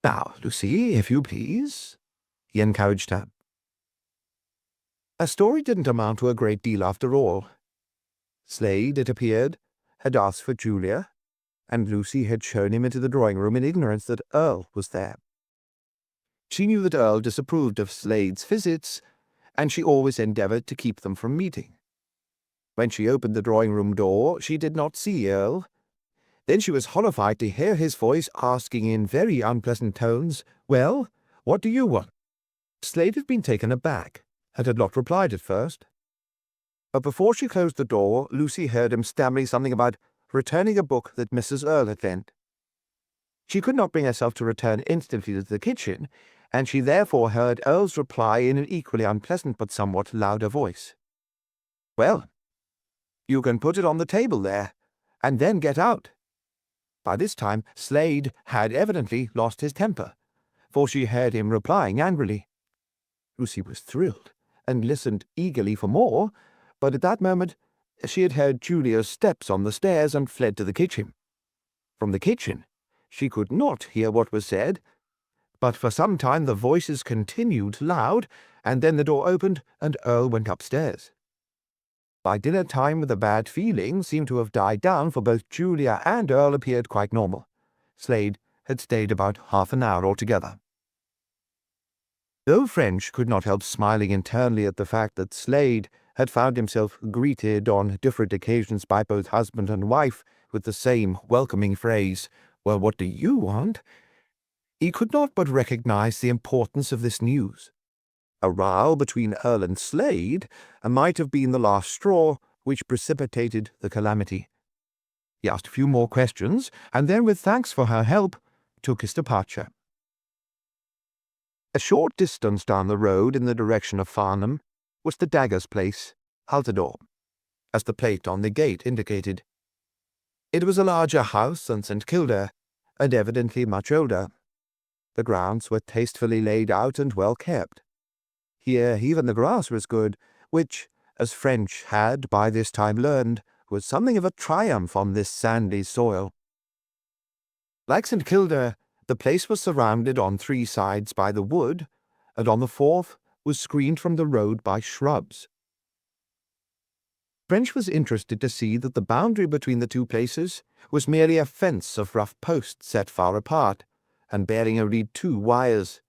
"Now, Lucy, if you please," he encouraged her. A story didn't amount to a great deal after all. Slade, it appeared, had asked for Julia, and Lucy had shown him into the drawing-room in ignorance that Earle was there. She knew that Earle disapproved of Slade's visits, and she always endeavoured to keep them from meeting. When she opened the drawing-room door, she did not see Earle. Then she was horrified to hear his voice asking in very unpleasant tones, "Well, what do you want?" Slade had been taken aback, and had not replied at first. But before she closed the door, Lucy heard him stammering something about returning a book that Mrs. Earle had lent. She could not bring herself to return instantly to the kitchen, and she therefore heard Earle's reply in an equally unpleasant but somewhat louder voice. "Well, you can put it on the table there, and then get out." By this time Slade had evidently lost his temper, for she heard him replying angrily. Lucy was thrilled, and listened eagerly for more, but at that moment she had heard Julia's steps on the stairs and fled to the kitchen. From the kitchen she could not hear what was said, but for some time the voices continued loud, and then the door opened and Earle went upstairs. By dinner time the bad feeling seemed to have died down, for both Julia and Earle appeared quite normal. Slade had stayed about half an hour altogether. Though French could not help smiling internally at the fact that Slade had found himself greeted on different occasions by both husband and wife with the same welcoming phrase, "Well, what do you want?" he could not but recognize the importance of this news. A row between Earle and Slade might have been the last straw which precipitated the calamity. He asked a few more questions, and then, with thanks for her help, took his departure. A short distance down the road in the direction of Farnham was the Dagger's place, Altador, as the plate on the gate indicated. It was a larger house than St. Kilda, and evidently much older. The grounds were tastefully laid out and well kept. Here even the grass was good, which, as French had by this time learned, was something of a triumph on this sandy soil. Like St. Kilda, the place was surrounded on 3 sides by the wood, and on the 4th was screened from the road by shrubs. French was interested to see that the boundary between the 2 places was merely a fence of rough posts set far apart, and bearing only 2 wires.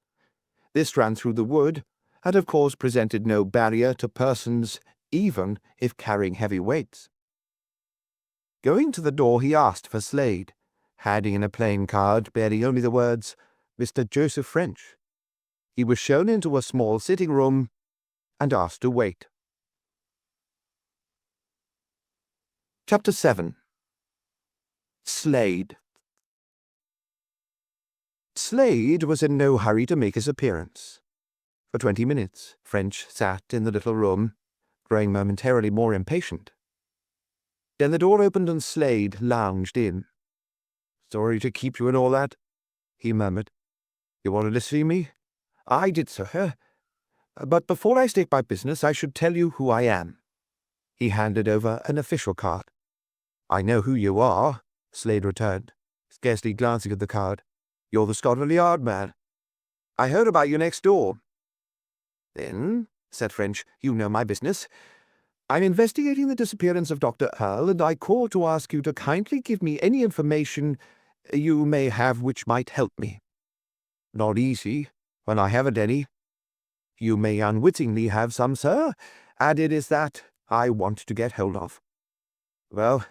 This ran through the wood, and of course presented no barrier to persons, even if carrying heavy weights. Going to the door, he asked for Slade, handing in a plain card bearing only the words, "Mr. Joseph French." He was shown into a small sitting-room and asked to wait. Chapter 7. Slade. Slade was in no hurry to make his appearance. For 20 minutes, French sat in the little room, growing momentarily more impatient. Then the door opened and Slade lounged in. "Sorry to keep you and all that," he murmured. "You wanted to see me?" "I did, sir. But before I state my business, I should tell you who I am." He handed over an official card. "I know who you are," Slade returned, scarcely glancing at the card. "You're the Scotland Yard man. I heard about you next door." "Then," said French, "you know my business. I'm investigating the disappearance of Dr. Earle, and I call to ask you to kindly give me any information you may have which might help me. Not easy, when I haven't any. You may unwittingly have some, sir, and it is that I want to get hold of." "Well,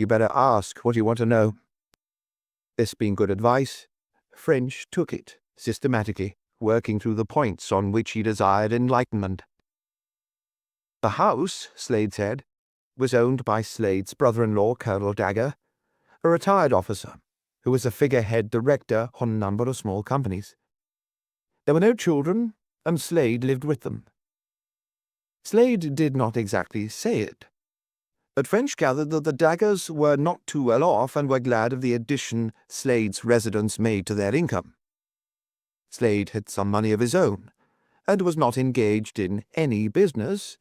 you better ask what you want to know." This being good advice, French took it systematically, working through the points on which he desired enlightenment. The house, Slade said, was owned by Slade's brother-in-law, Colonel Dagger, a retired officer who was a figurehead director on a number of small companies. There were no children, and Slade lived with them. Slade did not exactly say it, but French gathered that the Daggers were not too well off and were glad of the addition Slade's residence made to their income. Slade had some money of his own, and was not engaged in any business,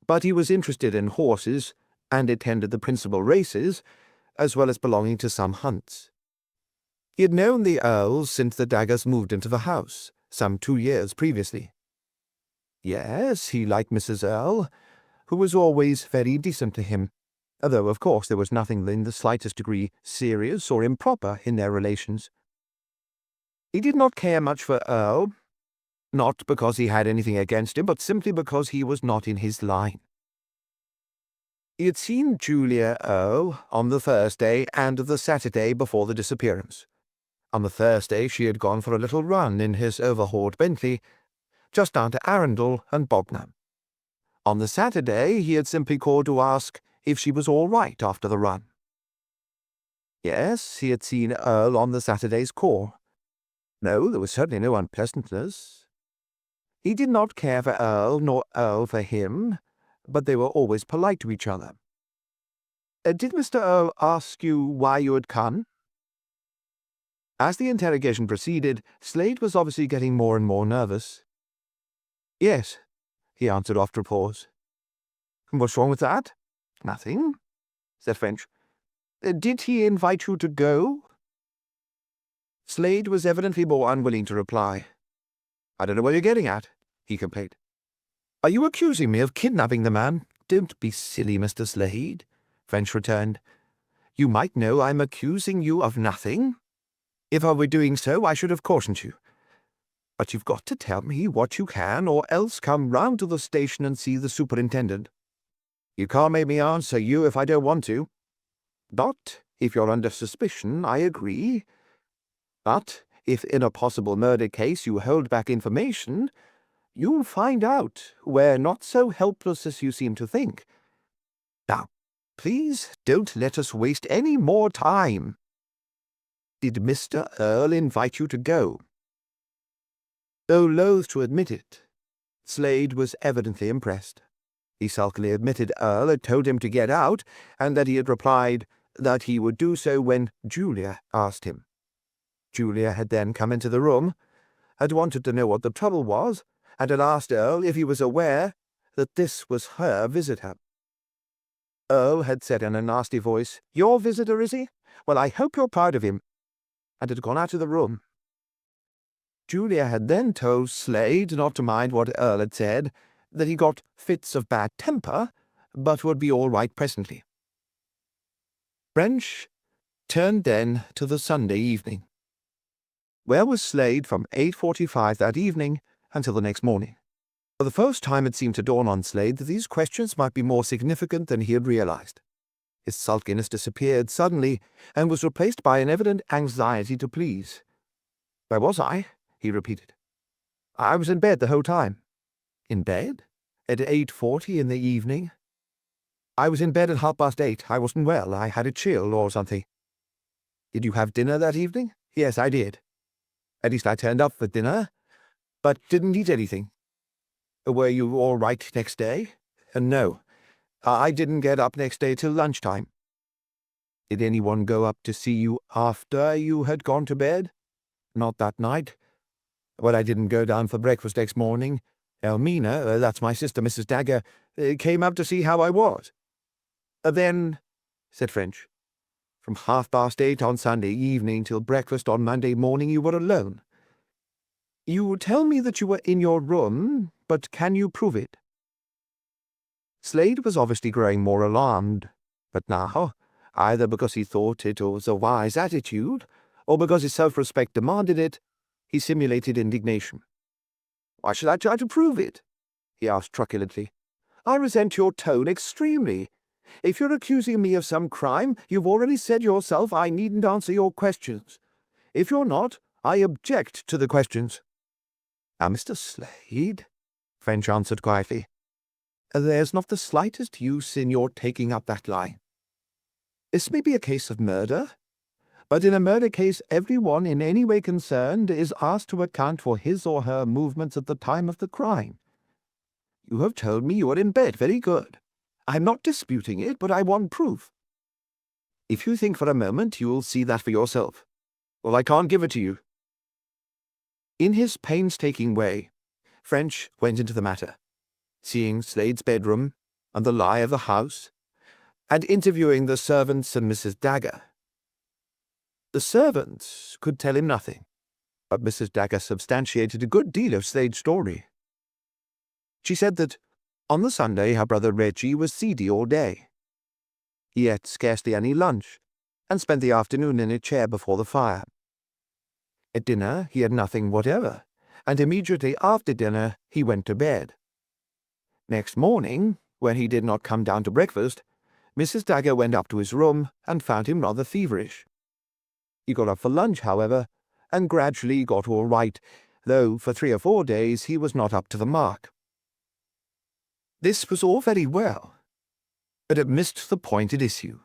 but he was interested in horses and attended the principal races, as well as belonging to some hunts. He had known the Earles since the Daggers moved into the house, some 2 years previously. Yes, he liked Mrs. Earle, who was always very decent to him, although of course there was nothing in the slightest degree serious or improper in their relations. He did not care much for Earle, not because he had anything against him, but simply because he was not in his line. He had seen Julia Earle on the Thursday and the Saturday before the disappearance. On the Thursday she had gone for a little run in his overhauled Bentley, just down to Arundel and Bognor. On the Saturday he had simply called to ask if she was all right after the run. Yes, he had seen Earle on the Saturday's call. No, there was certainly no unpleasantness. He did not care for Earle, nor Earle for him, but they were always polite to each other. "Did Mr. Earle ask you why you had come?" As the interrogation proceeded, Slade was obviously getting more and more nervous. "Yes," he answered after a pause. "What's wrong with that?" "Nothing," said French. "Did he invite you to go?" Slade was evidently more unwilling to reply. "I don't know what you're getting at," he complained. "Are you accusing me of kidnapping the man?" "Don't be silly, Mr. Slade," French returned. "You might know I'm accusing you of nothing. If I were doing so, I should have cautioned you. But you've got to tell me what you can, or else come round to the station and see the superintendent. You can't make me answer you if I don't want to. Not if you're under suspicion, I agree. But if in a possible murder case you hold back information, you'll find out we're not so helpless as you seem to think. Now, please don't let us waste any more time. Did Mr. Earle invite you to go?" Though loath to admit it, Slade was evidently impressed. He sulkily admitted Earle had told him to get out, and that he had replied that he would do so when Julia asked him. Julia had then come into the room, had wanted to know what the trouble was, and had asked Earle if he was aware that this was her visitor. Earle had said in a nasty voice, "Your visitor, is he? Well, I hope you're proud of him," and had gone out of the room. Julia had then told Slade not to mind what Earle had said, that he got fits of bad temper, but would be all right presently. French turned then to the Sunday evening. Where was Slade from 8:45 that evening until the next morning? For the first time it seemed to dawn on Slade that these questions might be more significant than he had realized. His sulkiness disappeared suddenly, and was replaced by an evident anxiety to please. "Where was I?" he repeated. "I was in bed the whole time." "In bed? At 8:40 in the evening?" I was in bed at 8:30. I wasn't well. I had a chill or something. Did you have dinner that evening? Yes, I did. At least I turned up for dinner, but didn't eat anything. Were you all right next day? No. I didn't get up next day till lunchtime. Did anyone go up to see you after you had gone to bed? Not that night. Well, I didn't go down for breakfast next morning. Elmina, that's my sister, Mrs. Dagger, came up to see how I was. Then, said French, from 8:30 on Sunday evening till breakfast on Monday morning you were alone. You tell me that you were in your room, but can you prove it? Slade was obviously growing more alarmed, but now, either because he thought it was a wise attitude, or because his self-respect demanded it, he simulated indignation. Why should I try to prove it? He asked truculently. I resent your tone extremely. If you're accusing me of some crime, you've already said yourself I needn't answer your questions. If you're not, I object to the questions. Now, Mr. Slade, French answered quietly, there's not the slightest use in your taking up that lie. This may be a case of murder, but in a murder case everyone in any way concerned is asked to account for his or her movements at the time of the crime. You have told me you were in bed. Very good. I'm not disputing it, but I want proof. If you think for a moment, you'll see that for yourself. Well, I can't give it to you. In his painstaking way, French went into the matter, seeing Slade's bedroom and the lie of the house, and interviewing the servants and Mrs. Dagger. The servants could tell him nothing, but Mrs. Dagger substantiated a good deal of Slade's story. She said that, on the Sunday, her brother Reggie was seedy all day. He ate scarcely any lunch, and spent the afternoon in a chair before the fire. At dinner he had nothing whatever, and immediately after dinner he went to bed. Next morning, when he did not come down to breakfast, Mrs. Dagger went up to his room and found him rather feverish. He got up for lunch, however, and gradually got all right, though for 3 or 4 days he was not up to the mark. This was all very well, but it missed the point at issue.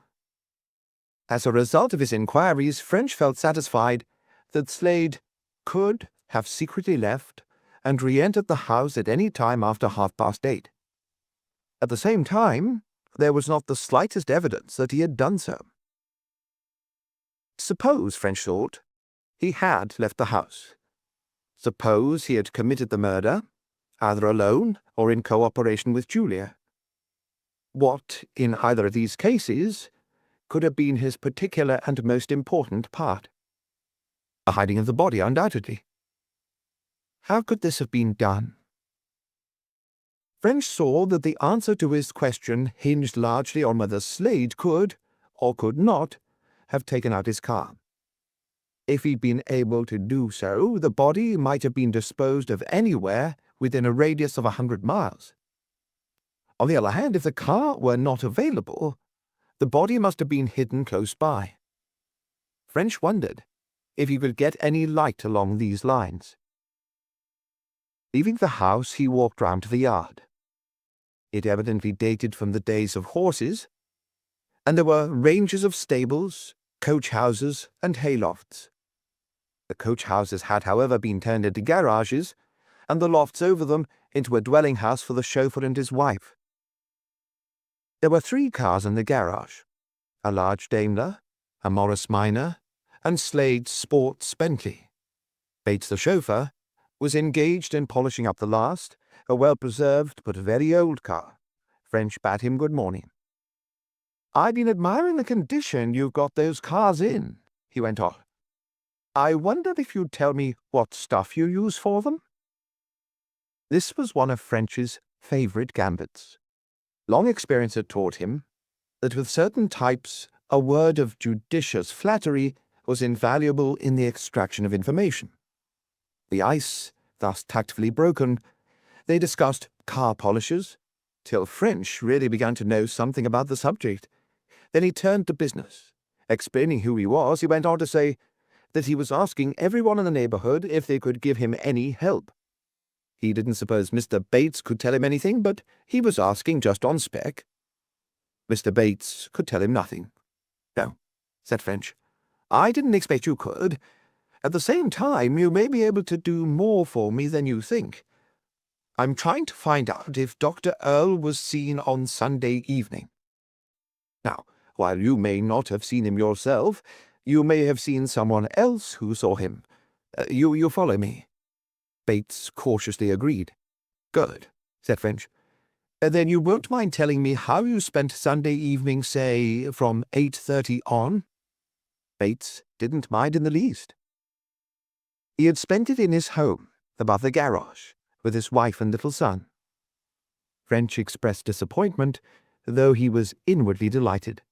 As a result of his inquiries, French felt satisfied that Slade could have secretly left and re-entered the house at any time after 8:30. At the same time, there was not the slightest evidence that he had done so. Suppose, French thought, he had left the house. Suppose he had committed the murder, either alone or in cooperation with Julia. What, in either of these cases, could have been his particular and most important part? A hiding of the body, undoubtedly. How could this have been done? French saw that the answer to his question hinged largely on whether Slade could, or could not, have taken out his car. If he'd been able to do so, the body might have been disposed of anywhere within a radius of 100 miles. On the other hand, if the car were not available, the body must have been hidden close by. French wondered if he could get any light along these lines. Leaving the house, he walked round to the yard. It evidently dated from the days of horses, and there were ranges of stables, coach-houses, and hay-lofts. The coach-houses had, however, been turned into garages, and the lofts over them into a dwelling-house for the chauffeur and his wife. There were 3 cars in the garage, a large Daimler, a Morris Minor, and Slade's Sports Bentley. Bates, the chauffeur, was engaged in polishing up the last, a well-preserved but very old car. French bade him good morning. I've been admiring the condition you've got those cars in, he went on. I wonder if you'd tell me what stuff you use for them? This was one of French's favourite gambits. Long experience had taught him that with certain types a word of judicious flattery was invaluable in the extraction of information. The ice thus tactfully broken, they discussed car polishers, till French really began to know something about the subject. Then he turned to business. Explaining who he was, he went on to say that he was asking everyone in the neighbourhood if they could give him any help. He didn't suppose Mr. Bates could tell him anything, but he was asking just on spec. Mr. Bates could tell him nothing. "No," said French. "I didn't expect you could. At the same time, you may be able to do more for me than you think. I'm trying to find out if Dr. Earle was seen on Sunday evening. Now, while you may not have seen him yourself, you may have seen someone else who saw him. You follow me?" Bates cautiously agreed. "Good," said French. "Then you won't mind telling me how you spent Sunday evening, say, from 8:30 on?" Bates didn't mind in the least. He had spent it in his home, above the garage, with his wife and little son. French expressed disappointment, though he was inwardly delighted.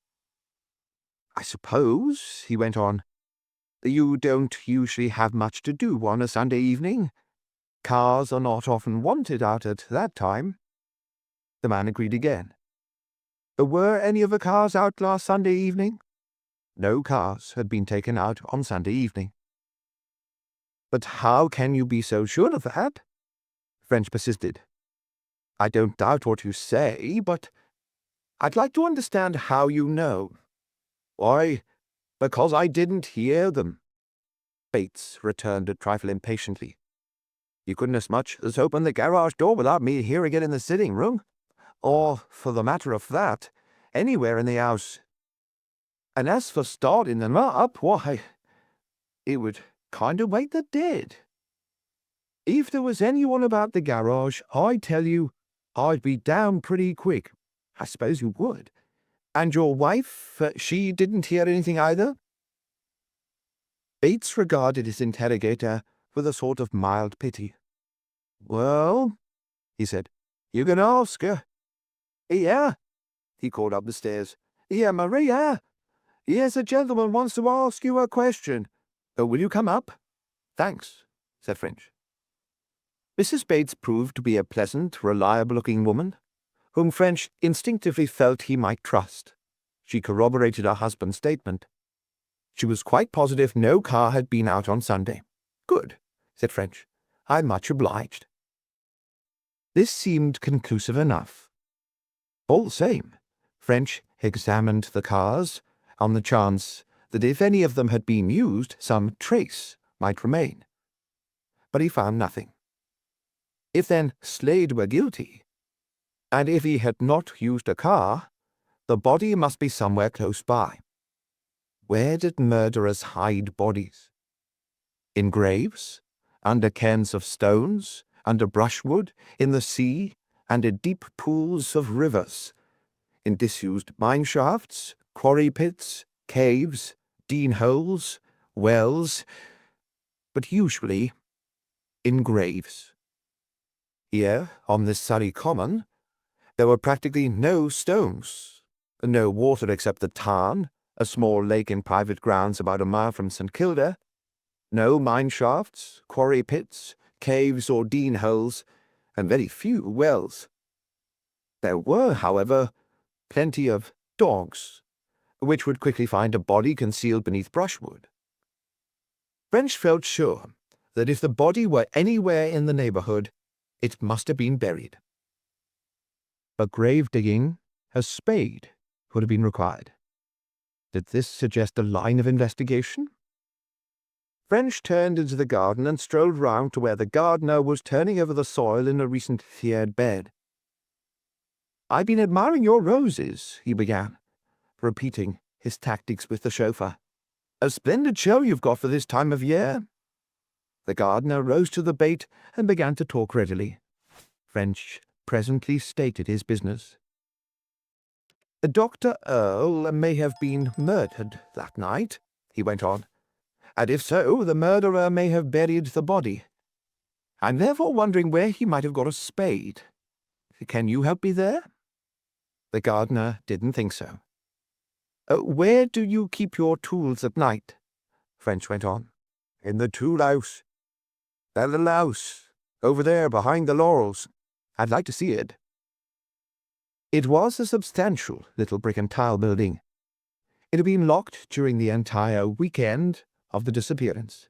"I suppose," he went on, "you don't usually have much to do on a Sunday evening. Cars are not often wanted out at that time." The man agreed again. "Were any of the cars out last Sunday evening?" No cars had been taken out on Sunday evening. "But how can you be so sure of that?" French persisted. "I don't doubt what you say, but I'd like to understand how you know." "Why, because I didn't hear them." Bates returned a trifle impatiently. "You couldn't as much as open the garage door without me hearing it in the sitting room, or, for the matter of that, anywhere in the house. And as for starting them up, why, it would kind of wake the dead. If there was anyone about the garage, I tell you, I'd be down pretty quick. I suppose you would. And your wife, she didn't hear anything either?" Bates regarded his interrogator with a sort of mild pity. "Well," he said, "you can ask her. Here," he called up the stairs. "Here, Maria. Here's a gentleman wants to ask you a question. Will you come up?" "Thanks," said French. Mrs. Bates proved to be a pleasant, reliable-looking woman, whom French instinctively felt he might trust. She corroborated her husband's statement. She was quite positive no car had been out on Sunday. "Good," said French. "I'm much obliged." This seemed conclusive enough. All the same, French examined the cars, on the chance that if any of them had been used, some trace might remain. But he found nothing. If then Slade were guilty, and if he had not used a car, the body must be somewhere close by. Where did murderers hide bodies? In graves? Under cairns of stones? Under brushwood? In the sea? And in deep pools of rivers? In disused mine shafts? Quarry pits? Caves? Dean holes? Wells? But usually in graves. Here, on this Surrey common, there were practically no stones, no water except the Tarn, a small lake in private grounds about a mile from St. Kilda, no mine shafts, quarry pits, caves or dean holes, and very few wells. There were, however, plenty of dogs, which would quickly find a body concealed beneath brushwood. French felt sure that if the body were anywhere in the neighborhood, it must have been buried. But grave digging, a spade, would have been required. Did this suggest a line of investigation? French turned into the garden and strolled round to where the gardener was turning over the soil in a recent cleared bed. "I've been admiring your roses," he began, repeating his tactics with the chauffeur. "A splendid show you've got for this time of year." The gardener rose to the bait and began to talk readily. French presently stated his business. "Dr. Earle may have been murdered that night," he went on, "and if so, the murderer may have buried the body. I'm therefore wondering where he might have got a spade. Can you help me there?" The gardener didn't think so. "Where do you keep your tools at night?" French went on. "In the tool house. That little house, over there behind the laurels. I'd like to see it." It was a substantial little brick and tile building. It had been locked during the entire weekend of the disappearance.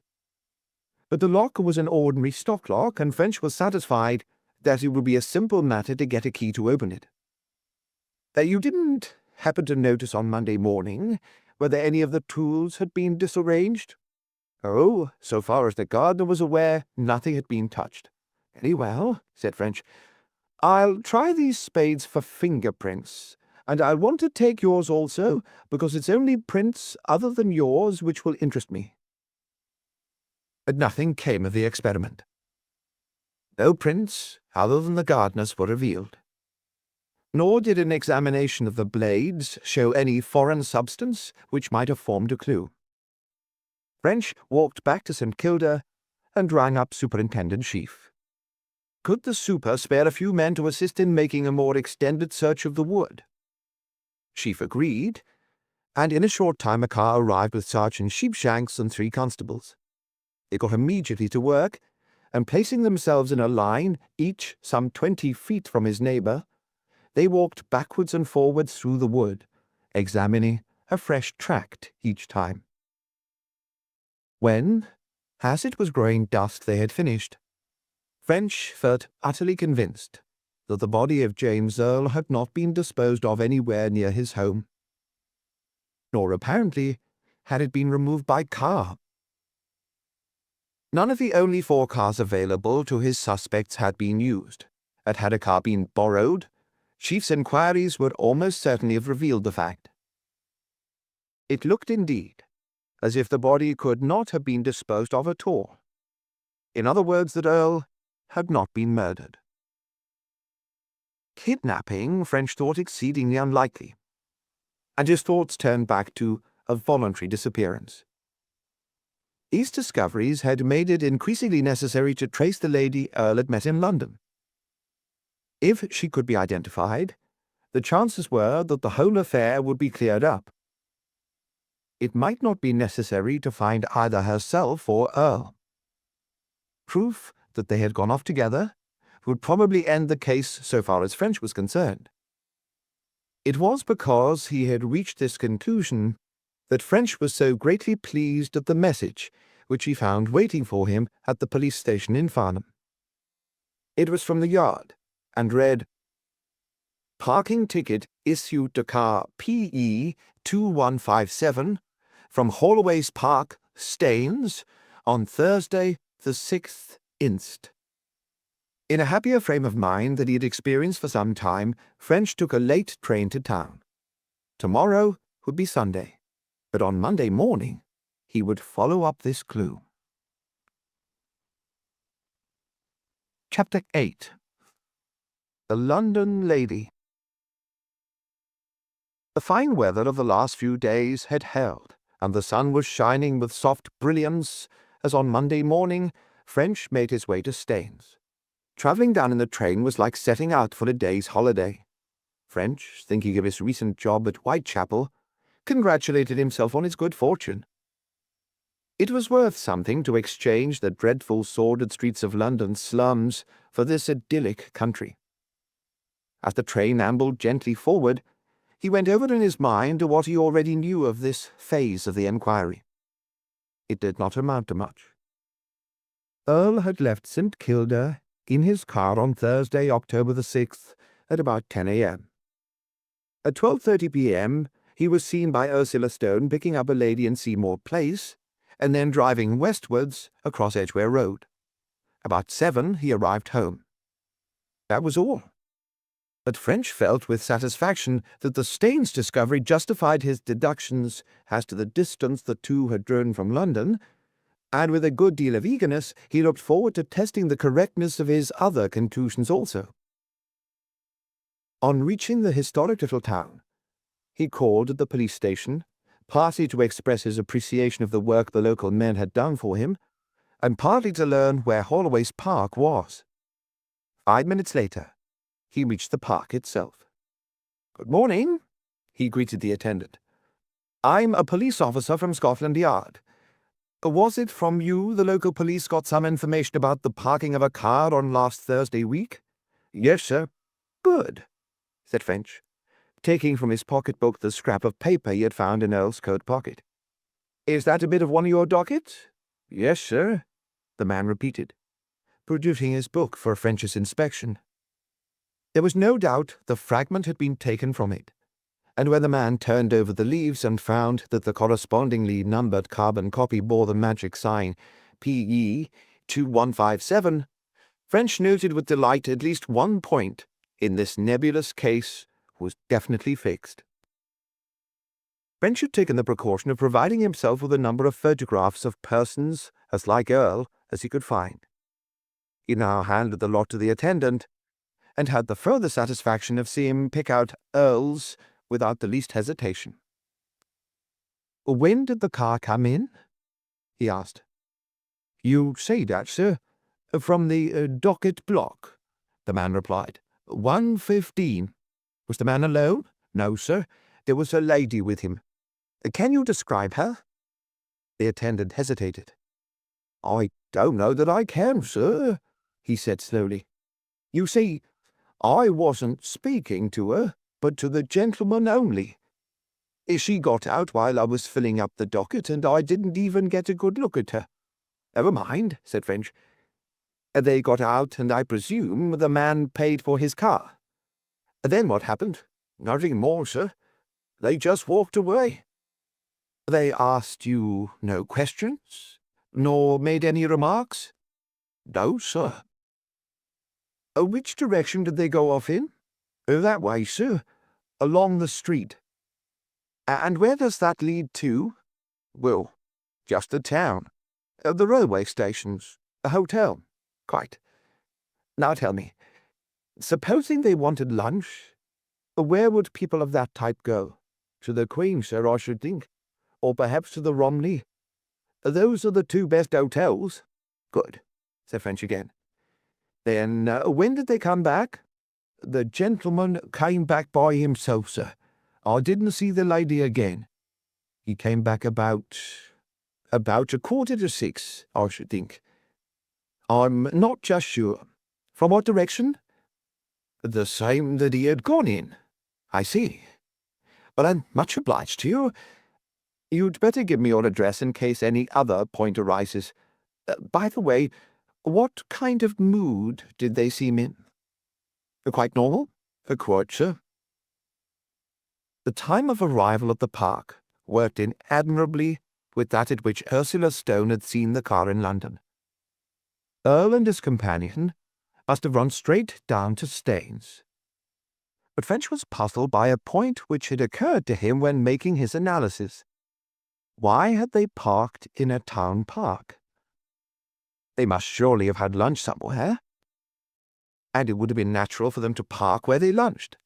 But the lock was an ordinary stock lock, and French was satisfied that it would be a simple matter to get a key to open it. "You didn't happen to notice on Monday morning whether any of the tools had been disarranged? Oh, so far as the gardener was aware, nothing had been touched. Very well, said French. I'll try these spades for fingerprints, and I'll want to take yours also, because it's only prints other than yours which will interest me. But nothing came of the experiment. No prints other than the gardener's were revealed. Nor did an examination of the blades show any foreign substance which might have formed a clue. French walked back to St. Kilda and rang up Superintendent Sheaf. Could the super spare a few men to assist in making a more extended search of the wood? Sheaf agreed, and in a short time a car arrived with Sergeant Sheepshanks and 3 constables. They got immediately to work, and placing themselves in a line, each some 20 feet from his neighbour, they walked backwards and forwards through the wood, examining a fresh tract each time. When, as it was growing dusk, they had finished, French felt utterly convinced that the body of James Earle had not been disposed of anywhere near his home, nor apparently had it been removed by car. None of the only 4 cars available to his suspects had been used, and had a car been borrowed, Sheaf's inquiries would almost certainly have revealed the fact. It looked indeed as if the body could not have been disposed of at all. In other words, that Earle had not been murdered. Kidnapping, French thought exceedingly unlikely, and his thoughts turned back to a voluntary disappearance. These discoveries had made it increasingly necessary to trace the lady Earle had met in London. If she could be identified, the chances were that the whole affair would be cleared up. It might not be necessary to find either herself or Earle. Proof that they had gone off together would probably end the case so far as French was concerned. It was because he had reached this conclusion that French was so greatly pleased at the message which he found waiting for him at the police station in Farnham. It was from the Yard, and read, "Parking ticket issued to car PE 2157 from Holloway's Park, Staines, on Thursday the 6th inst." In a happier frame of mind than he had experienced for some time, French took a late train to town. Tomorrow would be Sunday, but on Monday morning he would follow up this clue. Chapter 8. The London Lady. The fine weather of the last few days had held, and the sun was shining with soft brilliance as on Monday morning French made his way to Staines. Travelling down in the train was like setting out for a day's holiday. French, thinking of his recent job at Whitechapel, congratulated himself on his good fortune. It was worth something to exchange the dreadful sordid streets of London's slums for this idyllic country. As the train ambled gently forward, he went over in his mind to what he already knew of this phase of the enquiry. It did not amount to much. Earle had left St. Kilda in his car on Thursday, October the 6th, at about 10 a.m. At 12:30 p.m., he was seen by Ursula Stone picking up a lady in Seymour Place, and then driving westwards across Edgware Road. About 7, he arrived home. That was all. But French felt with satisfaction that the Staines discovery justified his deductions as to the distance the two had driven from London, and with a good deal of eagerness he looked forward to testing the correctness of his other conclusions also. On reaching the historic little town, he called at the police station, partly to express his appreciation of the work the local men had done for him, and partly to learn where Holloway's Park was. 5 minutes later, he reached the park itself. "Good morning," he greeted the attendant. "I'm a police officer from Scotland Yard. Was it from you the local police got some information about the parking of a car on last Thursday week?" "Yes, sir." "Good," said French, taking from his pocket-book the scrap of paper he had found in Earle's coat pocket. "Is that a bit of one of your dockets?" "Yes, sir," the man repeated, producing his book for French's inspection. There was no doubt the fragment had been taken from it, and when the man turned over the leaves and found that the correspondingly numbered carbon copy bore the magic sign PE 2157, French noted with delight at least one point in this nebulous case was definitely fixed. French had taken the precaution of providing himself with a number of photographs of persons as like Earle as he could find. He now handed the lot to the attendant, and had the further satisfaction of seeing him pick out Earle's without the least hesitation. "When did the car come in?" he asked. "You say that, sir, from the docket block," the man replied. 1:15. "Was the man alone?" "No, sir. There was a lady with him." "Can you describe her?" The attendant hesitated. "I don't know that I can, sir," he said slowly. "You see, I wasn't speaking to her, but to the gentleman only. She got out while I was filling up the docket, and I didn't even get a good look at her." "Never mind," said French. "They got out, and I presume the man paid for his car. Then what happened?" "Nothing more, sir. They just walked away." "They asked you no questions, nor made any remarks?" "No, sir." "Which direction did they go off in?" "That way, sir, along the street." "And where does that lead to?" "Well, just the town. The railway stations, a hotel." "Quite. Now tell me, supposing they wanted lunch, where would people of that type go?" "To the Queen, sir, I should think. Or perhaps to the Romney. Those are the two best hotels." "Good," said French again. "Then when did they come back?" "The gentleman came back by himself, sir. I didn't see the lady again. He came back about 6:15, I should think." "I'm not just sure. From what direction?" "The same that he had gone in." "I see. Well, I'm much obliged to you. You'd better give me your address in case any other point arises. By the way, what kind of mood did they seem in?" "Quite normal?" "Quite, sir." The time of arrival at the park worked in admirably with that at which Ursula Stone had seen the car in London. Earle and his companion must have run straight down to Staines. But French was puzzled by a point which had occurred to him when making his analysis. Why had they parked in a town park? They must surely have had lunch somewhere, and it would have been natural for them to park where they lunched.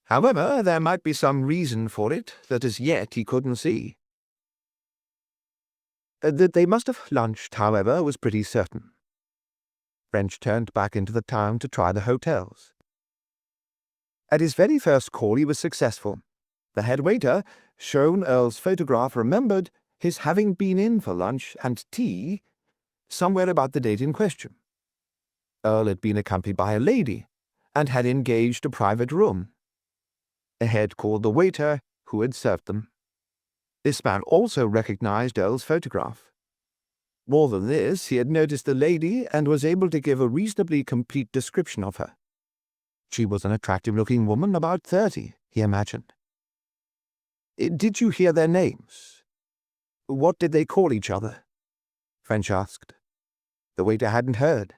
However, there might be some reason for it that as yet he couldn't see. That they must have lunched, however, was pretty certain. French turned back into the town to try the hotels. At his very first call he was successful. The head waiter, shown Earle's photograph, remembered his having been in for lunch and tea somewhere about the date in question. Earle had been accompanied by a lady, and had engaged a private room. The head called the waiter who had served them. This man also recognized Earle's photograph. More than this, he had noticed the lady and was able to give a reasonably complete description of her. She was an attractive-looking woman, about 30, he imagined. "Did you hear their names? What did they call each other?" French asked. The waiter hadn't heard.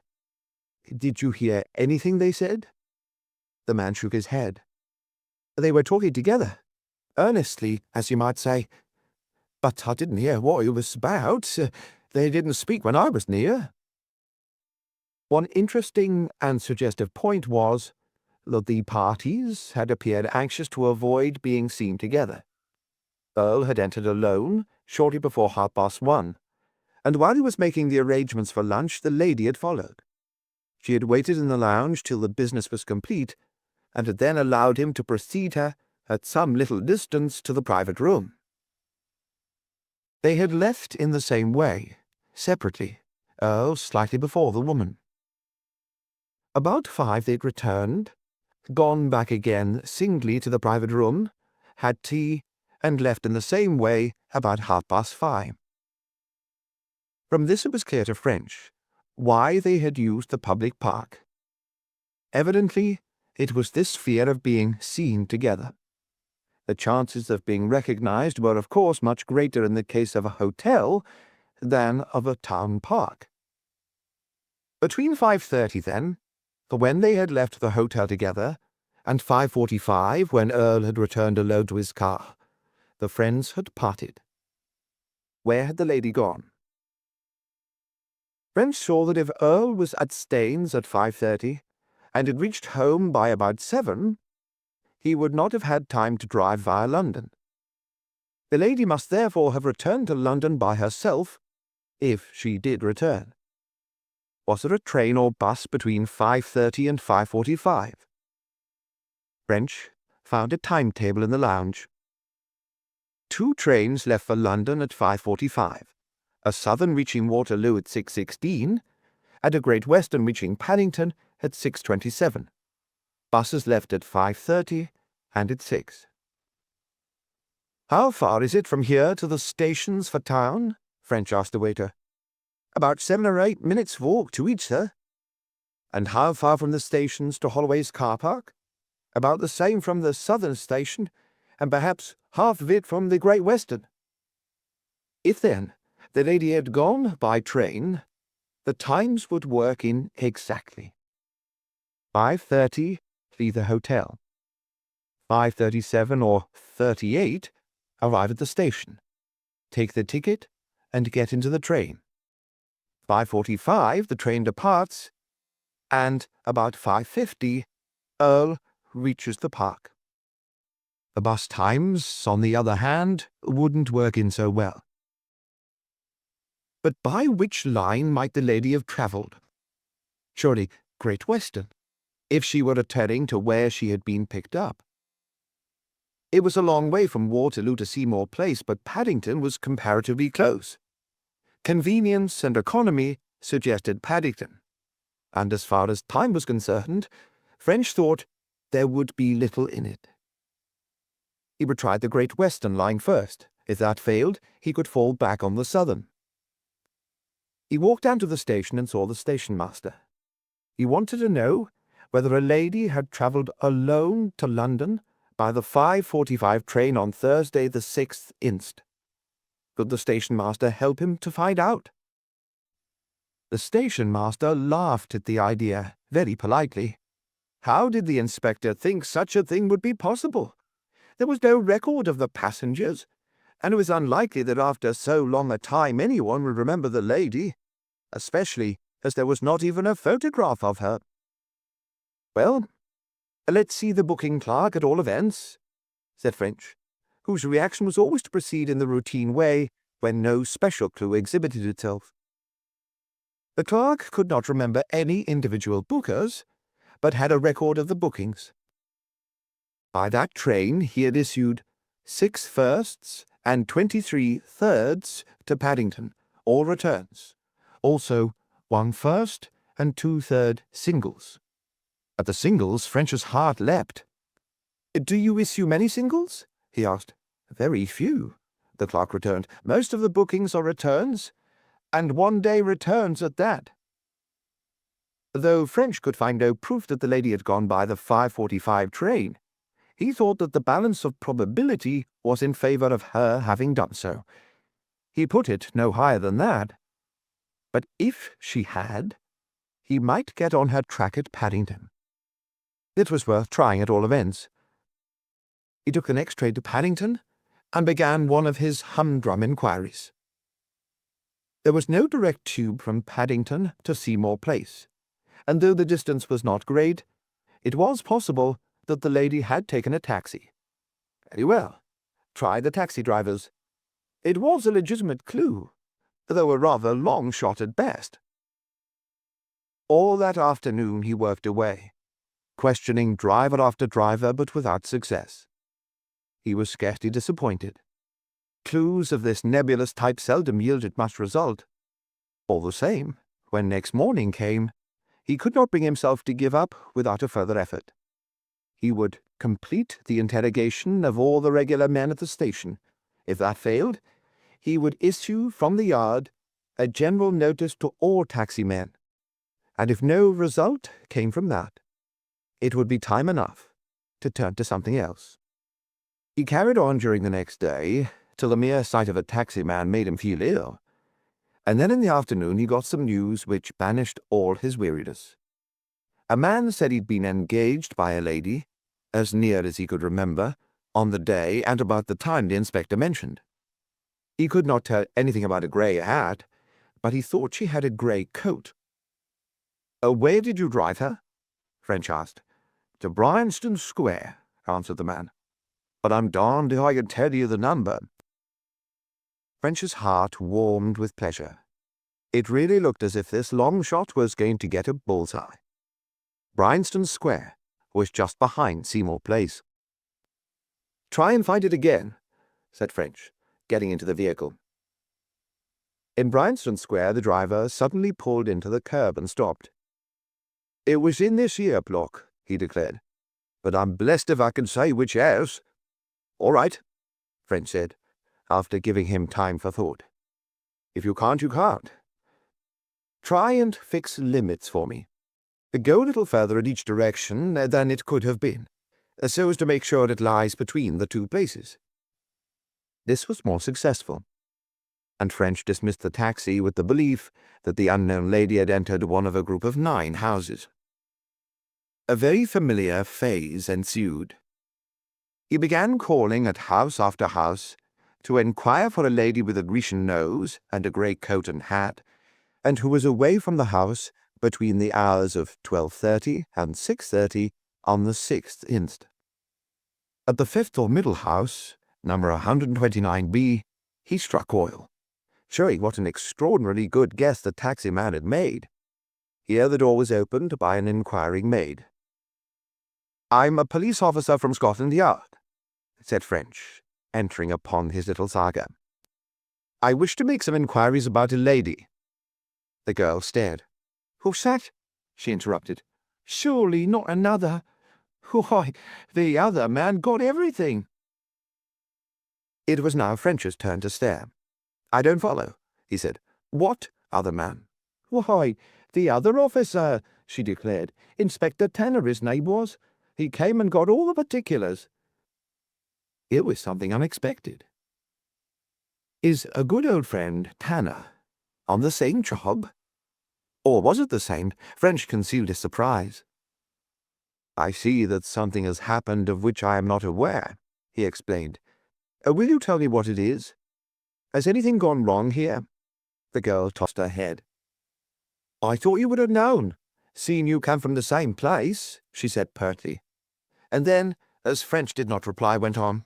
"Did you hear anything they said?" The man shook his head. "They were talking together, earnestly, as you might say. But I didn't hear what it was about. They didn't speak when I was near." One interesting and suggestive point was that the parties had appeared anxious to avoid being seen together. Earle had entered alone shortly before 1:30, and while he was making the arrangements for lunch, the lady had followed. She had waited in the lounge till the business was complete, and had then allowed him to precede her at some little distance to the private room. They had left in the same way, separately, Earle slightly before the woman. About 5 they'd returned, gone back again singly to the private room, had tea, and left in the same way about 5:30. From this it was clear to French why they had used the public park. Evidently, it was this fear of being seen together. The chances of being recognized were of course much greater in the case of a hotel than of a town park. Between 5:30 then, when they had left the hotel together, and 5:45 when Earle had returned alone to his car, the friends had parted. Where had the lady gone? French saw that if Earle was at Staines at 5:30, and had reached home by about 7, he would not have had time to drive via London. The lady must therefore have returned to London by herself, if she did return. Was there a train or bus between 5:30 and 5:45? French found a timetable in the lounge. 2 trains left for London at 5:45, a Southern reaching Waterloo at 6:16, and a Great Western reaching Paddington at 6:27. Buses left at 5:30 and at 6. "How far is it from here to the stations for town?" French asked the waiter. "About 7 or 8 minutes' walk to each, sir." "And how far from the stations to Holloway's car park?" "About the same from the Southern station, and perhaps half of it from the Great Western." If, then, the lady had gone by train, the times would work in exactly. 5:30, leave the hotel. 5:37 or 38, arrive at the station, take the ticket, and get into the train. 5:45, the train departs, and about 5:50, Earle reaches the park. The bus times, on the other hand, wouldn't work in so well. But by which line might the lady have travelled? Surely Great Western, if she were returning to where she had been picked up. It was a long way from Waterloo to Seymour Place, but Paddington was comparatively close. Convenience and economy suggested Paddington, and as far as time was concerned, French thought there would be little in it. He would try the Great Western line first. If that failed, he could fall back on the Southern. He walked down to the station and saw the station master. He wanted to know whether a lady had travelled alone to London by the 5:45 train on Thursday the 6th inst. Could the station master help him to find out? The station master laughed at the idea, very politely. How did the inspector think such a thing would be possible? There was no record of the passengers, and it was unlikely that after so long a time anyone would remember the lady, especially as there was not even a photograph of her. "Well, let's see the booking clerk at all events," said French, whose reaction was always to proceed in the routine way when no special clue exhibited itself. The clerk could not remember any individual bookers, but had a record of the bookings. By that train he had issued 6 firsts and 23 thirds to Paddington, all returns, also 1 first and 2 third singles. At the singles, French's heart leapt. "Do you issue many singles?" he asked. "Very few," the clerk returned. "Most of the bookings are returns, and one-day returns at that." Though French could find no proof that the lady had gone by the 5:45 train, he thought that the balance of probability was in favour of her having done so. He put it no higher than that. But if she had, he might get on her track at Paddington. It was worth trying at all events. He took the next train to Paddington, and began one of his humdrum inquiries. There was no direct tube from Paddington to Seymour Place, and though the distance was not great, it was possible that the lady had taken a taxi. Very well. Try the taxi drivers. It was a legitimate clue, though a rather long shot at best. All that afternoon he worked away, questioning driver after driver, but without success. He was scarcely disappointed. Clues of this nebulous type seldom yielded much result. All the same, when next morning came, he could not bring himself to give up without a further effort. He would complete the interrogation of all the regular men at the station. If that failed, he would issue from the yard a general notice to all taxi-men, and if no result came from that, it would be time enough to turn to something else. He carried on during the next day, till the mere sight of a taxi-man made him feel ill, and then in the afternoon he got some news which banished all his weariness. A man said he'd been engaged by a lady, as near as he could remember, on the day and about the time the inspector mentioned. He could not tell anything about a grey hat, but he thought she had a grey coat. Where did you drive her? French asked. To Bryanston Square, answered the man. But I'm darned if I can tell you the number. French's heart warmed with pleasure. It really looked as if this long shot was going to get a bullseye. Bryanston Square was just behind Seymour Place. Try and find it again, said French, getting into the vehicle. In Bryanston Square, the driver suddenly pulled into the curb and stopped. It was in this here block, he declared, but I'm blessed if I can say which house. All right, French said, after giving him time for thought. If you can't, you can't. Try and fix limits for me. Go a little further in each direction than it could have been, so as to make sure it lies between the two places. This was more successful, and French dismissed the taxi with the belief that the unknown lady had entered one of a group of 9 houses. A very familiar phase ensued. He began calling at house after house to inquire for a lady with a Grecian nose and a grey coat and hat, and who was away from the house between the hours of 12:30 and 6:30 on the 6th inst. At the 5th or middle house, number 129B, he struck oil, showing what an extraordinarily good guess the taxi-man had made. Here the door was opened by an inquiring maid. I'm a police officer from Scotland Yard, said French, entering upon his little saga. I wish to make some inquiries about a lady. The girl stared. Who's that? She interrupted. Surely not another. Why, the other man got everything. It was now French's turn to stare. I don't follow, he said. What other man? Why, the other officer, she declared. Inspector Tanner, his name was. He came and got all the particulars. It was something unexpected. Is a good old friend, Tanner, on the same job? Or was it the same? French concealed his surprise. I see that something has happened of which I am not aware, he explained. Will you tell me what it is? Has anything gone wrong here? The girl tossed her head. I thought you would have known, seeing you come from the same place, she said pertly. And then, as French did not reply, went on.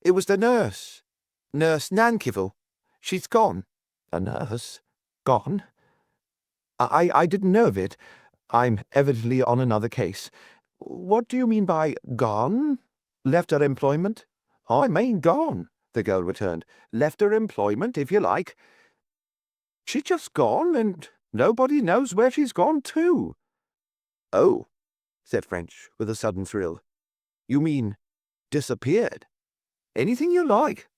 It was the nurse, Nurse Nankivel. She's gone. A nurse? Gone? I didn't know of it. I'm evidently on another case. What do you mean by gone? Left her employment? I mean gone, the girl returned. Left her employment, if you like. She's just gone, and nobody knows where she's gone to. Oh, said French, with a sudden thrill. You mean disappeared? Anything you like.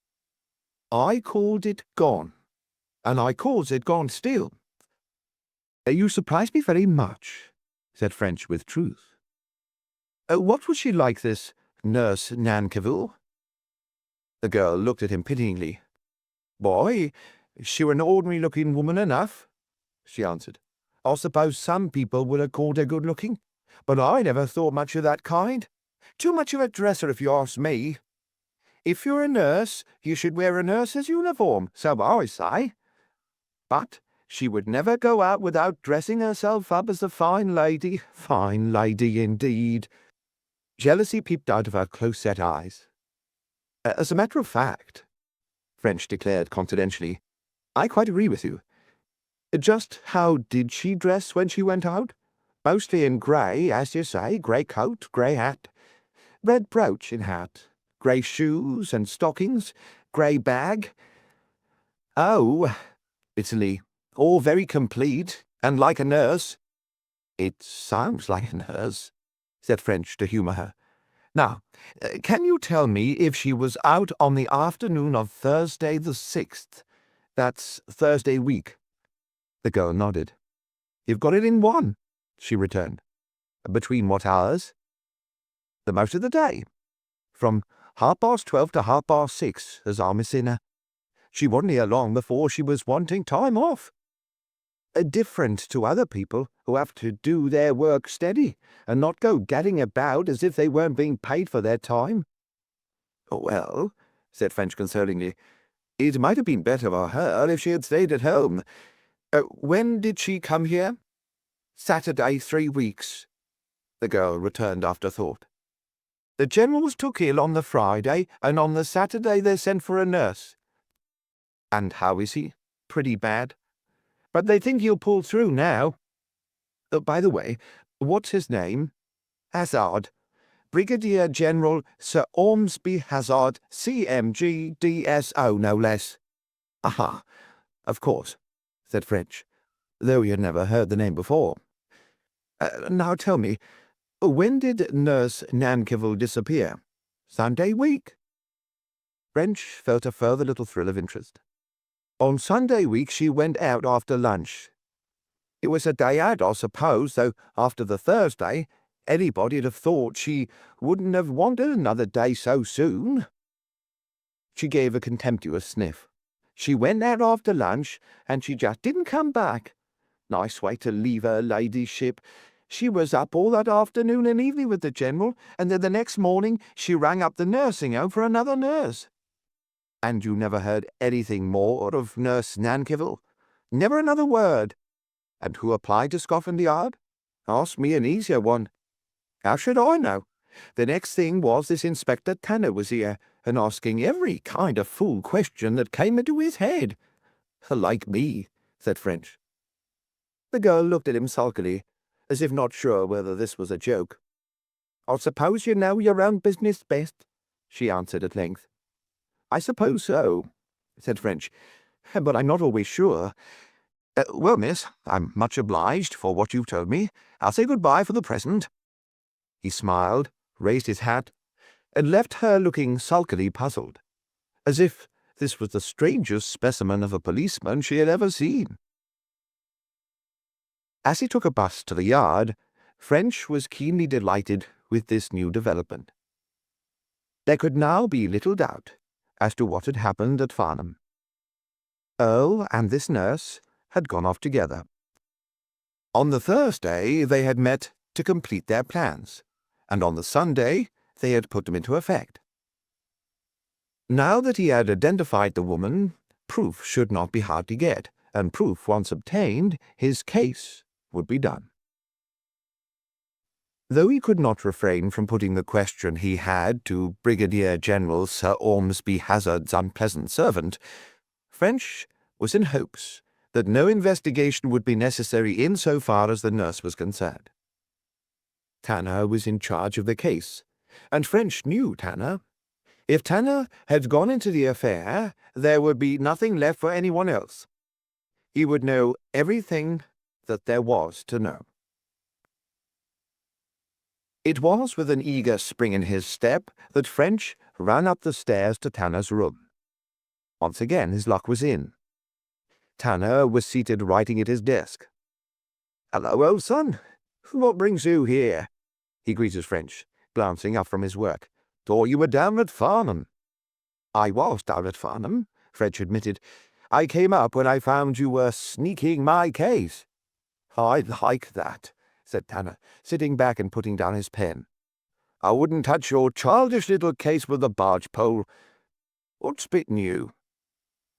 I called it gone, and I calls it gone still. You surprise me very much, said French with truth. What was she like, this Nurse Nankivel? The girl looked at him pityingly. Boy, she were an ordinary-looking woman enough, she answered. I suppose some people would have called her good-looking, but I never thought much of that kind. Too much of a dresser, if you ask me. If you're a nurse, you should wear a nurse's uniform, so I say. But she would never go out without dressing herself up as a fine lady indeed. Jealousy peeped out of her close-set eyes. As a matter of fact, French declared confidentially, I quite agree with you. Just how did she dress when she went out? Mostly in grey, as you say, grey coat, grey hat, red brooch in hat, grey shoes and stockings, grey bag. Oh, bitterly, all very complete, and like a nurse. It sounds like a nurse, said French to humour her. Now, can you tell me if she was out on the afternoon of Thursday the 6th? That's Thursday week. The girl nodded. You've got it in one, she returned. Between what hours? The most of the day. From 12:30 to 6:30, as I'm missing her. She wasn't here long before she was wanting time off. Different to other people who have to do their work steady and not go gadding about as if they weren't being paid for their time." "Well," said French consolingly, "it might have been better for her if she had stayed at home. When did she come here?" "Saturday 3 weeks," the girl returned after thought. "The General was took ill on the Friday, and on the Saturday they sent for a nurse." "And how is he?" "Pretty bad. But they think he'll pull through now. By the way, what's his name?" "Hazard. Brigadier General Sir Ormsby Hazard, CMG, DSO, no less." "Aha, of course," said French, though he had never heard the name before. "Now tell me, when did Nurse Nankivel disappear?" "Sunday week." French felt a further little thrill of interest. "On Sunday week she went out after lunch. It was a day out, I suppose, though after the Thursday anybody'd have thought she wouldn't have wanted another day so soon." She gave a contemptuous sniff. "She went out after lunch, and she just didn't come back. Nice way to leave her ladyship. She was up all that afternoon and evening with the General, and then the next morning she rang up the nursing home for another nurse." "And you never heard anything more of Nurse Nankivel?" "Never another word." "And who applied to Scotland Yard?" "Ask me an easier one." "How should I know? The next thing was this Inspector Tanner was here, and asking every kind of fool question that came into his head." "Like me," said French. The girl looked at him sulkily, as if not sure whether this was a joke. "I suppose you know your own business best," she answered at length. "I suppose so," said French, "but I'm not always sure. Well, miss, I'm much obliged for what you've told me. I'll say good-bye for the present." He smiled, raised his hat, and left her looking sulkily puzzled, as if this was the strangest specimen of a policeman she had ever seen. As he took a bus to the yard, French was keenly delighted with this new development. There could now be little doubt as to what had happened at Farnham. Earle and this nurse had gone off together. On the Thursday they had met to complete their plans, and on the Sunday they had put them into effect. Now that he had identified the woman, proof should not be hard to get, and proof once obtained, his case would be done. Though he could not refrain from putting the question he had to Brigadier General Sir Ormsby Hazard's unpleasant servant, French was in hopes that no investigation would be necessary in so far as the nurse was concerned. Tanner was in charge of the case, and French knew Tanner. If Tanner had gone into the affair, there would be nothing left for anyone else. He would know everything that there was to know. It was with an eager spring in his step that French ran up the stairs to Tanner's room. Once again his luck was in. Tanner was seated writing at his desk. "Hello, old son. What brings you here?" he greeted French, glancing up from his work. "Thought you were down at Farnham." "I was down at Farnham," French admitted. "I came up when I found you were sneaking my case." "I like that," said Tanner, sitting back and putting down his pen. "I wouldn't touch your childish little case with a barge pole. What's bitten you?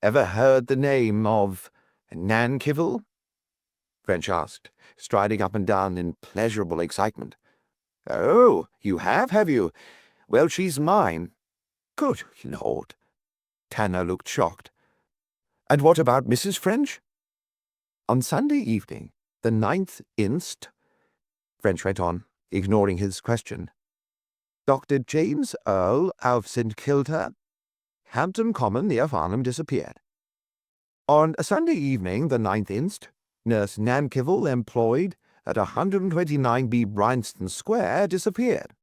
Ever heard the name of Nankivel?" French asked, striding up and down in pleasurable excitement. "Oh, you have you? Well, she's mine." "Good Lord!" Tanner looked shocked. "And what about Mrs. French?" "On Sunday evening, the 9th inst," French went on, ignoring his question, "Dr. James Earle of St. Kilda, Hampton Common near Farnham, disappeared. On a Sunday evening, the 9th inst, Nurse Nankivel, employed at 129B Bryanston Square, disappeared.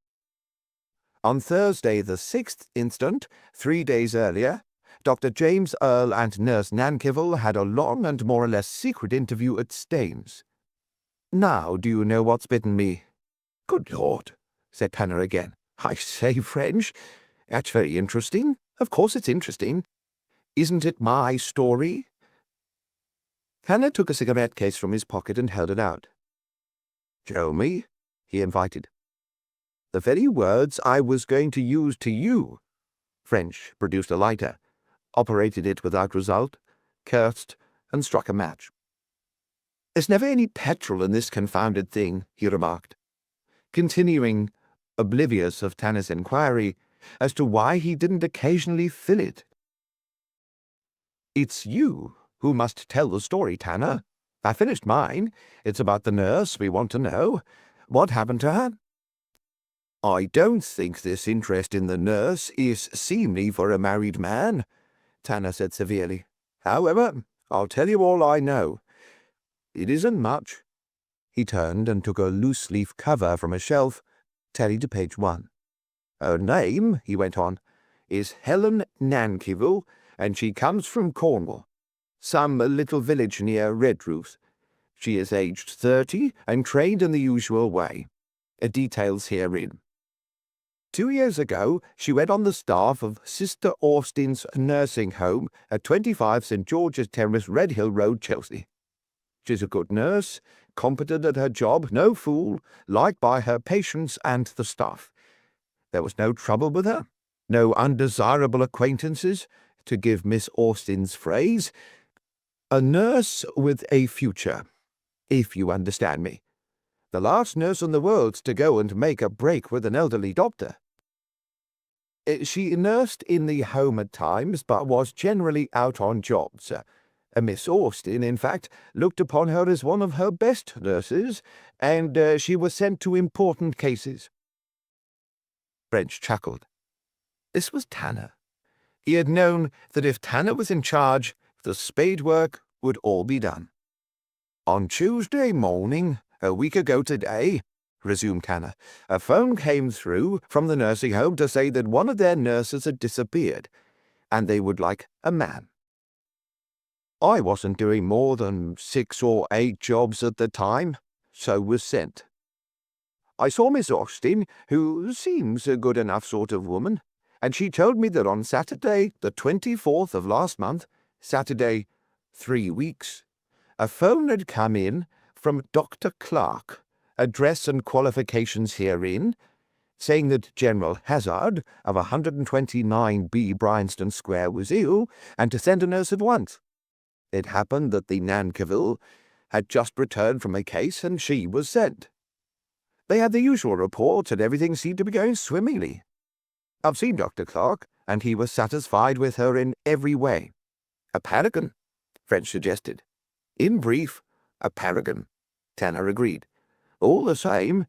On Thursday, the 6th instant, 3 days earlier, Dr. James Earle and Nurse Nankivel had a long and more or less secret interview at Staines. Now do you know what's bitten me?" "Good Lord," said Tanner again. "I say, French, That's very interesting. Of course it's interesting. Isn't it my story?" Tanner took a cigarette case from his pocket and held it out. "Show me," he invited. "The very words I was going to use to you." French produced a lighter, operated it without result, cursed, and struck a match. "There's never any petrol in this confounded thing," he remarked, continuing, oblivious of Tanner's inquiry as to why he didn't occasionally fill it. "It's you who must tell the story, Tanner. I finished mine. It's about the nurse we want to know. What happened to her?" "I don't think this interest in the nurse is seemly for a married man," Tanner said severely. "However, I'll tell you all I know. It isn't much." He turned and took a loose-leaf cover from a shelf, turning to page 1. "Her name," he went on, "is Helen Nankivel, and she comes from Cornwall, some little village near Redruth. She is aged 30 and trained in the usual way. Details herein. 2 years ago, she went on the staff of Sister Austin's nursing home at 25 St. George's Terrace, Redhill Road, Chelsea. She's a good nurse, competent at her job, no fool, liked by her patients and the staff. There was no trouble with her, no undesirable acquaintances, to give Miss Austin's phrase. A nurse with a future, if you understand me. The last nurse in the world to go and make a break with an elderly doctor. She nursed in the home at times, but was generally out on jobs. Miss Austin, in fact, looked upon her as one of her best nurses, and she was sent to important cases." French chuckled. This was Tanner. He had known that if Tanner was in charge, the spade work would all be done. "On Tuesday morning, a week ago today," resumed Tanner, "a phone came through from the nursing home to say that one of their nurses had disappeared, and they would like a man. I wasn't doing more than 6 or 8 jobs at the time, so was sent. I saw Miss Austin, who seems a good enough sort of woman, and she told me that on Saturday, the 24th of last month, Saturday, 3 weeks, a phone had come in from Dr. Clark, address and qualifications herein, saying that General Hazard of 129B Bryanston Square was ill, and to send a nurse at once. It happened that the Nankivel had just returned from a case, and she was sent. They had the usual reports, and everything seemed to be going swimmingly. I've seen Dr. Clark, and he was satisfied with her in every way. A paragon, French suggested. In brief, a paragon, Tanner agreed. All the same,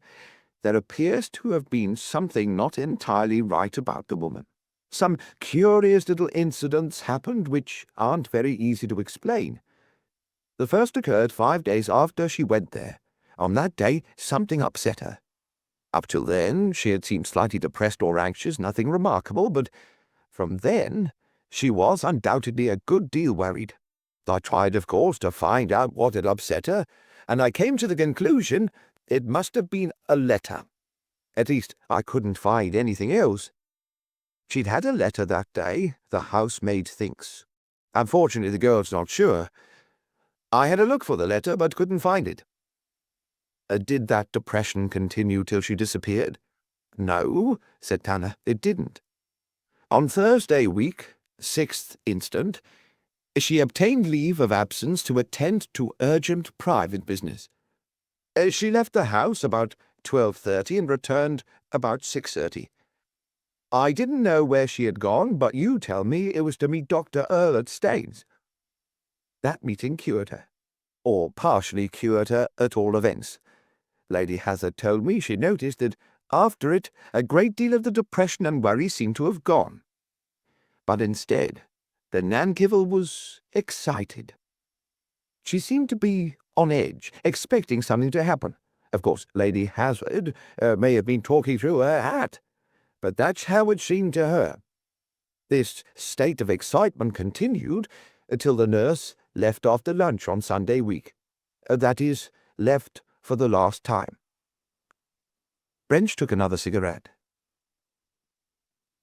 there appears to have been something not entirely right about the woman. Some curious little incidents happened which aren't very easy to explain. The first occurred 5 days after she went there. On that day, something upset her. Up till then, she had seemed slightly depressed or anxious, nothing remarkable, but from then, she was undoubtedly a good deal worried. I tried, of course, to find out what had upset her, and I came to the conclusion it must have been a letter. At least, I couldn't find anything else. She'd had a letter that day, the housemaid thinks. Unfortunately, the girl's not sure. I had a look for the letter, but couldn't find it." "Did that depression continue till she disappeared?" "No," said Tanner, "it didn't. On Thursday week, 6th instant, she obtained leave of absence to attend to urgent private business. She left the house about 12:30 and returned about 6:30. I didn't know where she had gone, but you tell me it was to meet Dr. Earle at Staines. That meeting cured her, or partially cured her at all events. Lady Hazard told me she noticed that after it a great deal of the depression and worry seemed to have gone. But instead, the Nankivel was excited. She seemed to be on edge, expecting something to happen. Of course, Lady Hazard may have been talking through her hat, but that's how it seemed to her. This state of excitement continued until the nurse left after lunch on Sunday week. That is, left for the last time." French took another cigarette.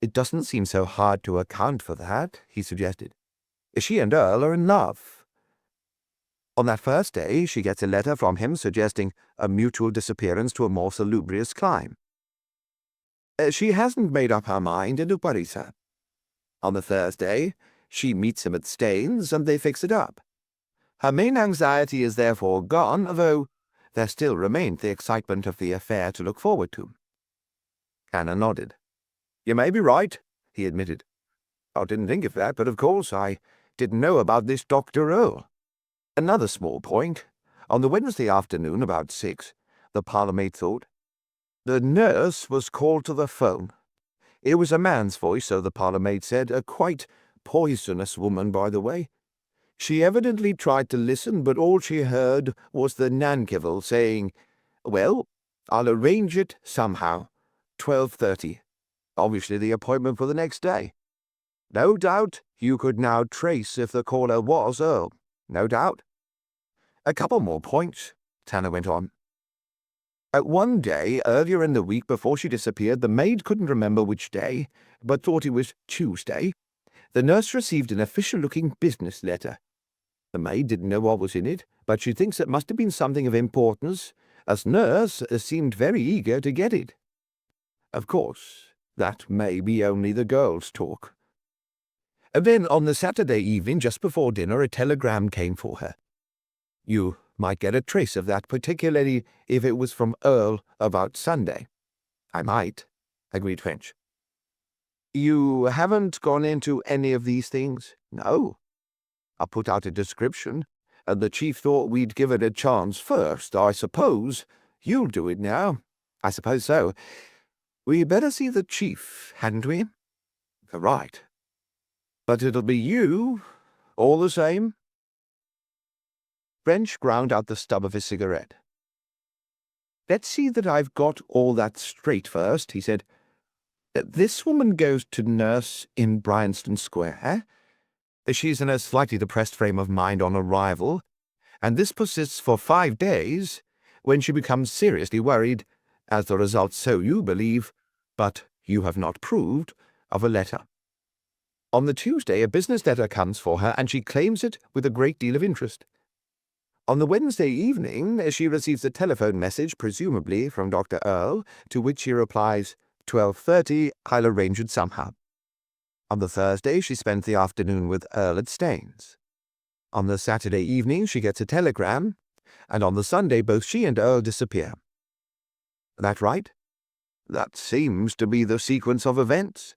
It doesn't seem so hard to account for that, he suggested. She and Earle are in love. On that first day, she gets a letter from him suggesting a mutual disappearance to a more salubrious clime. She hasn't made up her mind, and it worries her. On the Thursday, she meets him at Staines, and they fix it up. Her main anxiety is therefore gone, though there still remained the excitement of the affair to look forward to. Tanner nodded. "You may be right," he admitted. "I didn't think of that, but of course I didn't know about this Dr. Earle." Another small point. On the Wednesday afternoon, about 6, the parlourmaid thought. The nurse was called to the phone. It was a man's voice, so the parlourmaid said, a quite poisonous woman, by the way. She evidently tried to listen, but all she heard was the Nankivel saying, "Well, I'll arrange it somehow. 12:30. Obviously the appointment for the next day. No doubt you could now trace if the caller was Earle. No doubt." "A couple more points," Tanner went on. One day, earlier in the week before she disappeared, the maid couldn't remember which day, but thought it was Tuesday. The nurse received an official-looking business letter. The maid didn't know what was in it, but she thinks it must have been something of importance, as nurse seemed very eager to get it. Of course, that may be only the girls' talk. Then, on the Saturday evening, just before dinner, a telegram came for her. You might get a trace of that, particularly if it was from Earle about Sunday. "I might," agreed Finch. "You haven't gone into any of these things?" "No. I put out a description, and the chief thought we'd give it a chance first. I suppose you'll do it now." "I suppose so. We'd better see the chief, hadn't we?" "Right. But it'll be you, all the same." French ground out the stub of his cigarette. "Let's see that I've got all that straight first," he said. "This woman goes to nurse in Bryanston Square. She's in a slightly depressed frame of mind on arrival, and this persists for 5 days, when she becomes seriously worried, as the result, so you believe, but you have not proved, of a letter. On the Tuesday, a business letter comes for her, and she claims it with a great deal of interest. On the Wednesday evening, she receives a telephone message, presumably from Dr. Earle, to which she replies, 12:30, I'll arrange it somehow. On the Thursday, she spends the afternoon with Earle at Staines. On the Saturday evening, she gets a telegram, and on the Sunday, both she and Earle disappear. That right?" "That seems to be the sequence of events,"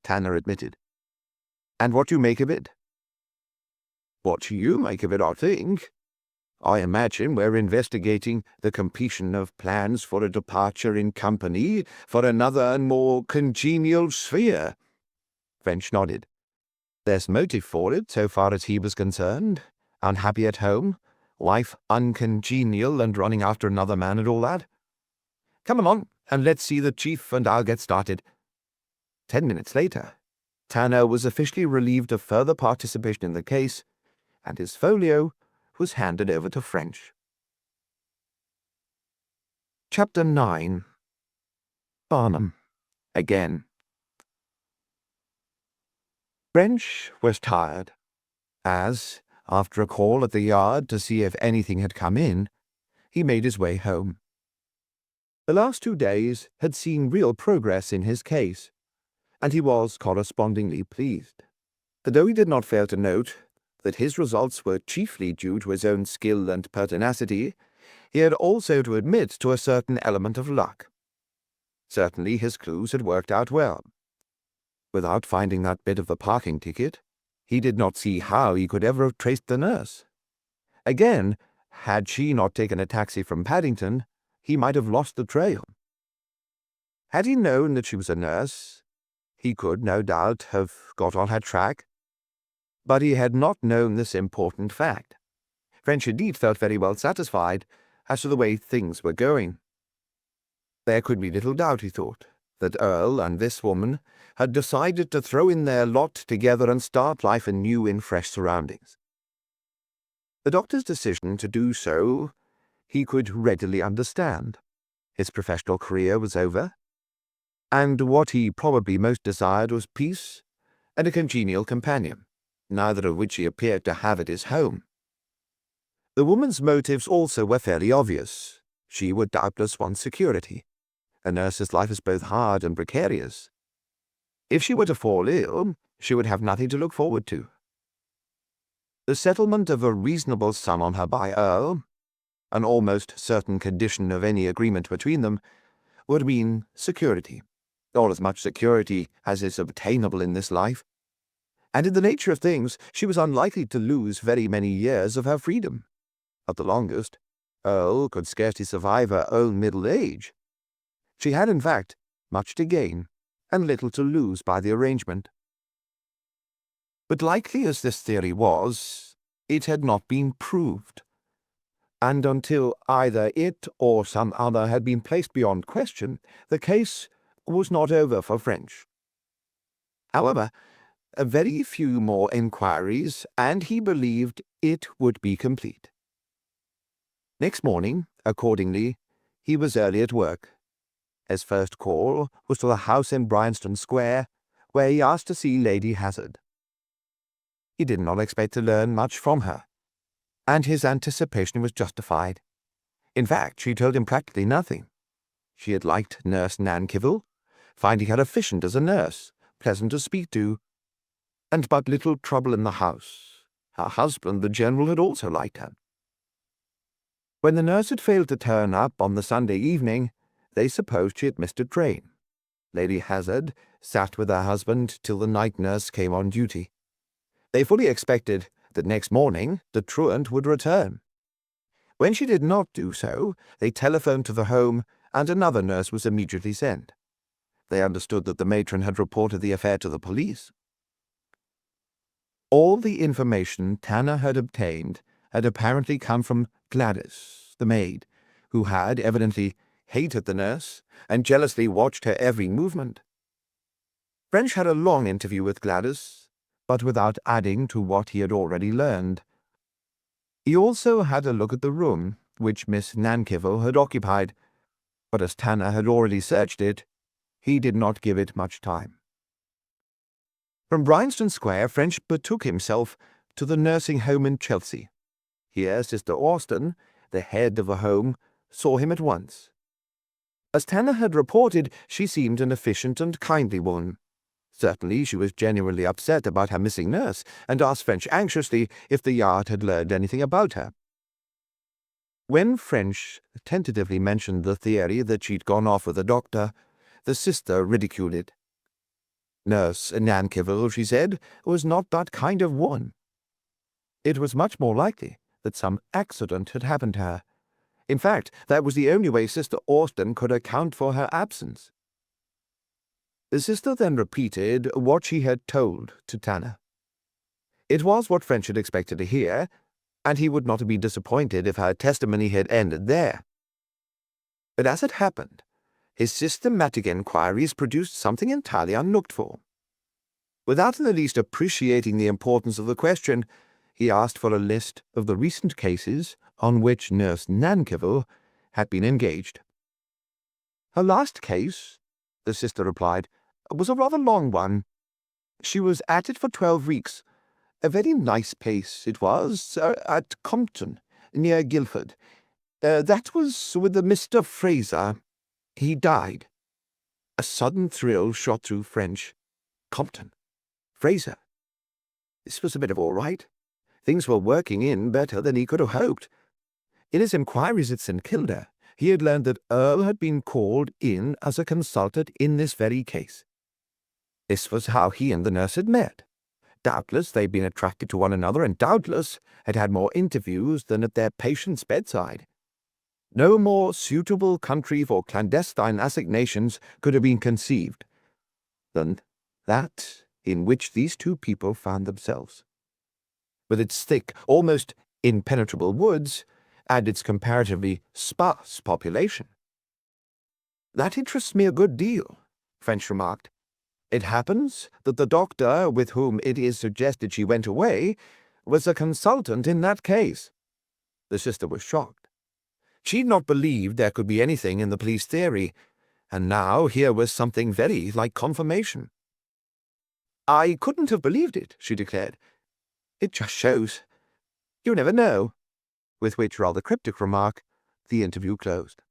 Tanner admitted. "And what do you make of it?" "What you make of it, I think. I imagine we're investigating the completion of plans for a departure in company for another and more congenial sphere." French nodded. There's motive for it, so far as he was concerned. Unhappy at home, life uncongenial and running after another man and all that. "Come along, and let's see the chief, and I'll get started." 10 minutes later, Tanner was officially relieved of further participation in the case, and his folio was handed over to French. Chapter 9. Barnum. Again. French was tired, as, after a call at the yard to see if anything had come in, he made his way home. The last 2 days had seen real progress in his case, and he was correspondingly pleased, though he did not fail to note that his results were chiefly due to his own skill and pertinacity. He had also to admit to a certain element of luck. Certainly his clues had worked out well. Without finding that bit of the parking ticket, he did not see how he could ever have traced the nurse. Again, had she not taken a taxi from Paddington, he might have lost the trail. Had he known that she was a nurse, he could, no doubt, have got on her track. But he had not known this important fact. French indeed felt very well satisfied as to the way things were going. There could be little doubt, he thought, that Earle and this woman had decided to throw in their lot together and start life anew in fresh surroundings. The doctor's decision to do so he could readily understand. His professional career was over. and what he probably most desired was peace and a congenial companion, neither of which he appeared to have at his home. The woman's motives also were fairly obvious. She would doubtless want security. A nurse's life is both hard and precarious. If she were to fall ill, she would have nothing to look forward to. The settlement of a reasonable sum on her by Earle, an almost certain condition of any agreement between them, would mean security, or as much security as is obtainable in this life. And in the nature of things, she was unlikely to lose very many years of her freedom. At the longest, Earle could scarcely survive her own middle age. She had, in fact, much to gain and little to lose by the arrangement. But likely as this theory was, it had not been proved, and until either it or some other had been placed beyond question, the case was not over for French. However, a very few more inquiries, and he believed it would be complete. Next morning, accordingly, he was early at work. His first call was to the house in Bryanston Square, where he asked to see Lady Hazard. He did not expect to learn much from her, and his anticipation was justified. In fact, she told him practically nothing. She had liked Nurse Nankerville, finding her efficient as a nurse, pleasant to speak to, and but little trouble in the house. Her husband, the General, had also liked her. When the nurse had failed to turn up on the Sunday evening, they supposed she had missed a train. Lady Hazard sat with her husband till the night nurse came on duty. They fully expected that next morning the truant would return. When she did not do so, they telephoned to the home, and another nurse was immediately sent. They understood that the matron had reported the affair to the police. All the information Tanner had obtained had apparently come from Gladys, the maid, who had evidently hated the nurse and jealously watched her every movement. French had a long interview with Gladys, but without adding to what he had already learned. He also had a look at the room which Miss Nankerville had occupied, but as Tanner had already searched it, he did not give it much time. From Bryanston Square, French betook himself to the nursing home in Chelsea. Here Sister Austen, the head of the home, saw him at once. As Tanner had reported, she seemed an efficient and kindly woman. Certainly she was genuinely upset about her missing nurse, and asked French anxiously if the Yard had learned anything about her. When French tentatively mentioned the theory that she'd gone off with the doctor, the sister ridiculed it. Nurse Nankerville, she said, was not that kind of woman. It was much more likely that some accident had happened to her. In fact, that was the only way Sister Austen could account for her absence. The sister then repeated what she had told to Tanner. It was what French had expected to hear, and he would not have been disappointed if her testimony had ended there. But as it happened, his systematic inquiries produced something entirely unlooked for. Without in the least appreciating the importance of the question, he asked for a list of the recent cases on which Nurse Nankerville had been engaged. Her last case, the sister replied, was a rather long one. She was at it for 12 weeks. A very nice place it was, at Compton, near Guildford. That was with a Mr. Fraser. He died. A sudden thrill shot through French. Compton. Fraser. This was a bit of all right. Things were working in better than he could have hoped. In his inquiries at St. Kilda, he had learned that Earle had been called in as a consultant in this very case. This was how he and the nurse had met. Doubtless they'd been attracted to one another, and doubtless had had more interviews than at their patient's bedside. No more suitable country for clandestine assignations could have been conceived than that in which these two people found themselves. With its thick, almost impenetrable woods, and its comparatively sparse population. That interests me a good deal, French remarked. It happens that the doctor with whom it is suggested she went away was a consultant in that case. The sister was shocked. She'd not believed there could be anything in the police theory, And now here was something very like confirmation. "I couldn't have believed it," she declared. "It just shows. You never know." With which rather cryptic remark, the interview closed.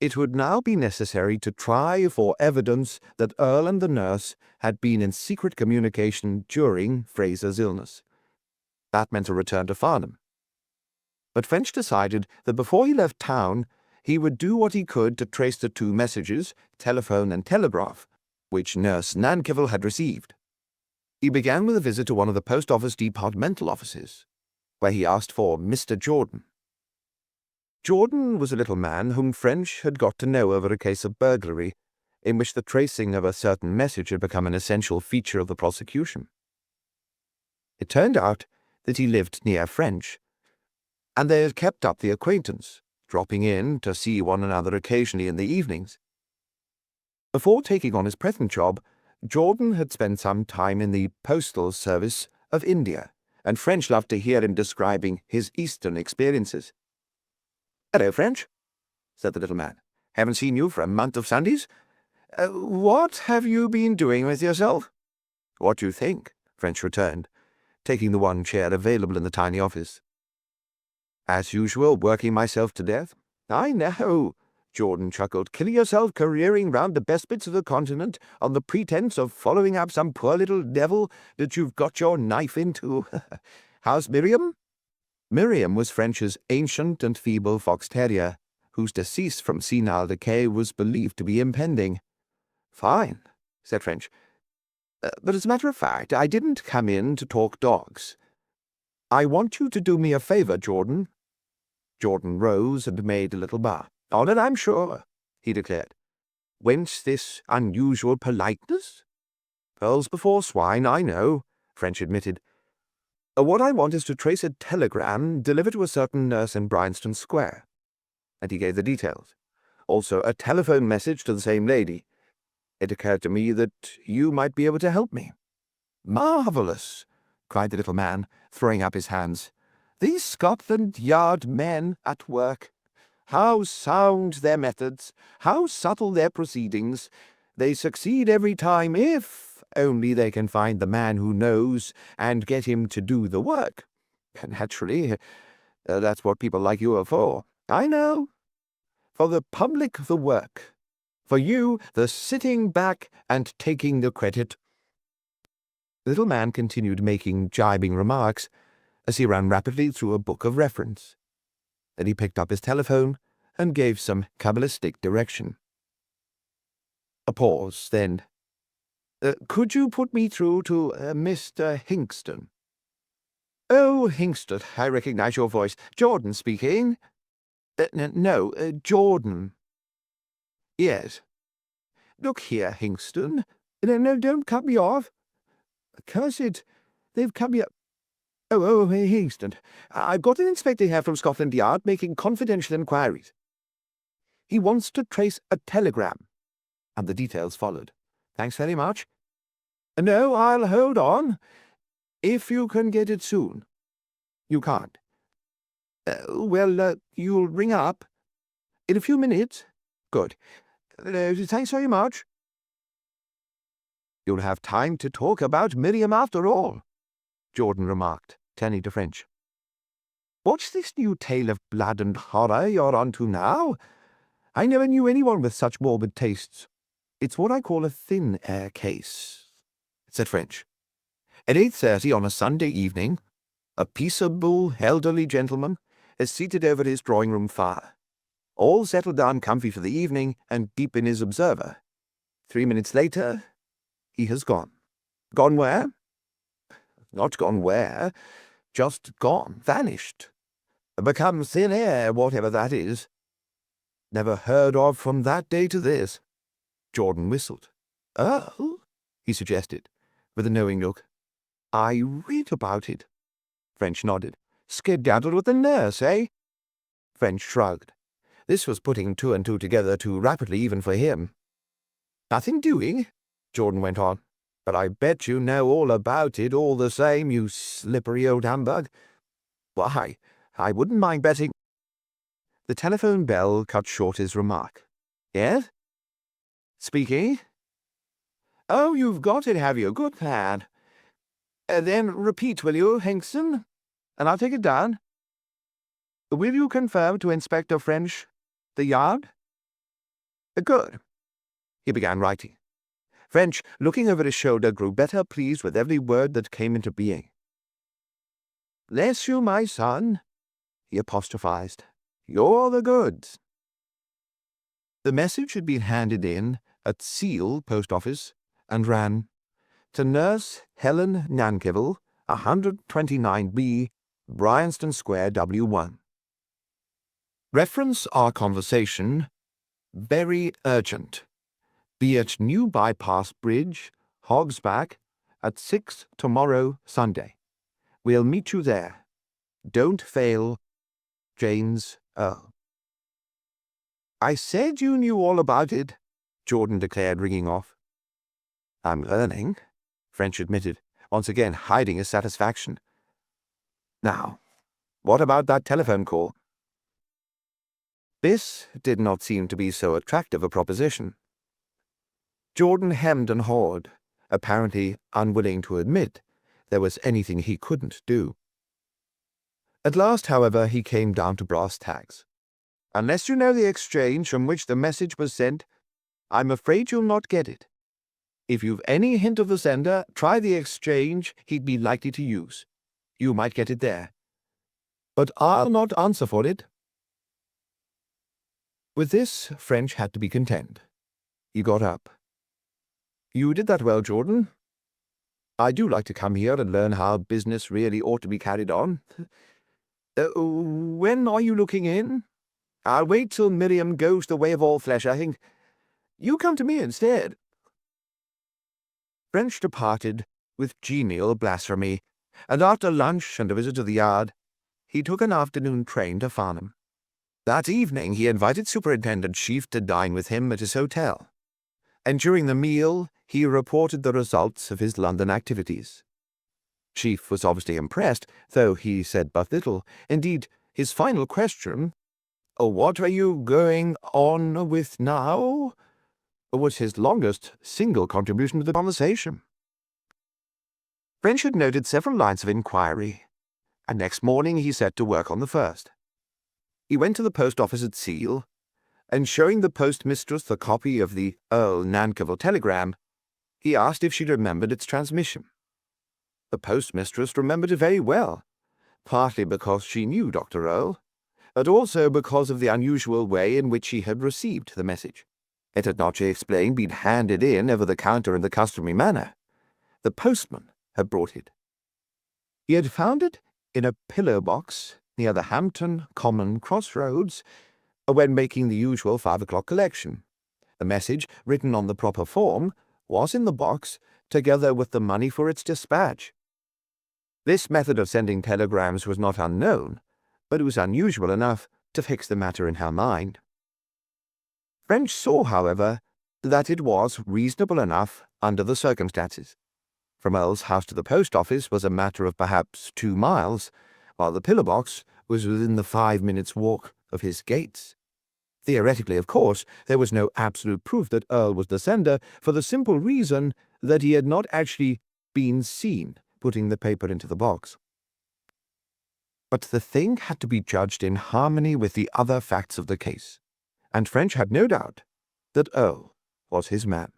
It would now be necessary to try for evidence that Earle and the nurse had been in secret communication during Fraser's illness. That meant a return to Farnham. But French decided that before he left town, he would do what he could to trace the two messages, telephone and telegraph, which Nurse Nankerville had received. He began with a visit to one of the post office departmental offices, where he asked for Mr. Jordan. Jordan was a little man whom French had got to know over a case of burglary, in which the tracing of a certain message had become an essential feature of the prosecution. It turned out that he lived near French, and they had kept up the acquaintance, dropping in to see one another occasionally in the evenings. Before taking on his present job, Jordan had spent some time in the postal service of India, and French loved to hear him describing his Eastern experiences. "Hello, French," said the little man. "Haven't seen you for a month of Sundays. What have you been doing with yourself?" "What do you think?" French returned, taking the one chair available in the tiny office. "As usual, working myself to death." "I know," Jordan chuckled, "killing yourself careering round the best bits of the continent on the pretense of following up some poor little devil that you've got your knife into. How's Miriam?" Miriam was French's ancient and feeble fox terrier, whose decease from senile decay was believed to be impending. "Fine," said French. "But as a matter of fact, I didn't come in to talk dogs. I want you to do me a favor, Jordan." Jordan rose and made a little bow. "Honoured, I'm sure," he declared. "Whence this unusual politeness?" "Pearls before swine, I know," French admitted. "What I want is to trace a telegram delivered to a certain nurse in Bryanston Square." And he gave the details. "Also a telephone message to the same lady. It occurred to me that you might be able to help me." "Marvellous!" cried the little man, throwing up his hands. "These Scotland Yard men at work! How sound their methods, how subtle their proceedings! They succeed every time if only they can find the man who knows and get him to do the work. Naturally, that's what people like you are for. I know. For the public, the work. For you, the sitting back and taking the credit." The little man continued making jibing remarks as he ran rapidly through a book of reference. Then he picked up his telephone and gave some cabalistic direction. A pause, then. "Could you put me through to Mr. Hinkston?" "Oh, Hinkston, I recognize your voice. Jordan speaking." No, Jordan." "Yes." "Look here, Hinkston. No, don't cut me off. Curse it, they've cut me up. Oh, Hinkston, I've got an inspector here from Scotland Yard making confidential inquiries. He wants to trace a telegram." And the details followed. "Thanks very much." "No, I'll hold on. If you can get it soon." "You can't." Well, you'll ring up?" "In a few minutes." "Good. Thanks very much." "You'll have time to talk about Miriam after all," Jordan remarked, turning to French. "What's this new tale of blood and horror you're on to now? I never knew anyone with such morbid tastes." "It's what I call a thin-air case," said French. "At 8:30 on a Sunday evening, a peaceable elderly gentleman is seated over his drawing-room fire, all settled down comfy for the evening and deep in his Observer. 3 minutes later, he has gone. Gone where? Not gone where, just gone, vanished. Become thin air, whatever that is. Never heard of from that day to this." Jordan whistled. "Earle?" he suggested, with a knowing look. "I read about it." French nodded. "Skedaddled with the nurse, eh?" French shrugged. This was putting two and two together too rapidly even for him. "Nothing doing," Jordan went on. "But I bet you know all about it all the same, you slippery old humbug. Why, I wouldn't mind betting—" The telephone bell cut short his remark. Yes? Speaking? Oh, you've got it, have you? Good plan. Then repeat, will you, Hinkson? And I'll take it down. Will you confirm to Inspector French the yard? Good. He began writing. French, looking over his shoulder, grew better pleased with every word that came into being. Bless you, my son, he apostrophized. You're the goods. The message had been handed in at Seal Post Office and ran, to Nurse Helen Nankivel, 129B, Bryanston Square, W1. Reference our conversation. Very urgent. Be at New Bypass Bridge, Hogsback, at 6 tomorrow, Sunday. We'll meet you there. Don't fail. James Earle. I said you knew all about it, Jordan declared, ringing off. I'm learning, French admitted, once again hiding his satisfaction. Now, what about that telephone call? This did not seem to be so attractive a proposition. Jordan hemmed and hawed, apparently unwilling to admit there was anything he couldn't do. At last, however, he came down to brass tacks. Unless you know the exchange from which the message was sent, I'm afraid you'll not get it. If you've any hint of the sender, try the exchange he'd be likely to use. You might get it there. But I'll not answer for it. With this, French had to be content. He got up. You did that well, Jordan. I do like to come here and learn how business really ought to be carried on. When are you looking in? I'll wait till Miriam goes the way of all flesh, I think. You come to me instead. French departed with genial blasphemy, and after lunch and a visit to the yard, he took an afternoon train to Farnham. That evening he invited Superintendent Sheaf to dine with him at his hotel, and during the meal he reported the results of his London activities. Sheaf was obviously impressed, though he said but little. Indeed, his final question, "What are you going on with now?" was his longest single contribution to the conversation. French had noted several lines of inquiry, and next morning he set to work on the first. He went to the post office at Seal, and showing the postmistress the copy of the Earle Nankivel telegram, he asked if she remembered its transmission. The postmistress remembered it very well, partly because she knew Dr. Earle, but also because of the unusual way in which she had received the message. It had not, she explained, been handed in over the counter in the customary manner. The postman had brought it. He had found it in a pillow box near the Hampton Common crossroads when making the usual 5 o'clock collection. The message, written on the proper form, was in the box, together with the money for its dispatch. This method of sending telegrams was not unknown, but it was unusual enough to fix the matter in her mind. French saw, however, that it was reasonable enough under the circumstances. From Earle's house to the post office was a matter of perhaps 2 miles, while the pillar box was within the 5 minutes' walk of his gates. Theoretically, of course, there was no absolute proof that Earle was the sender, for the simple reason that he had not actually been seen putting the paper into the box. But the thing had to be judged in harmony with the other facts of the case, and French had no doubt that Earle was his man.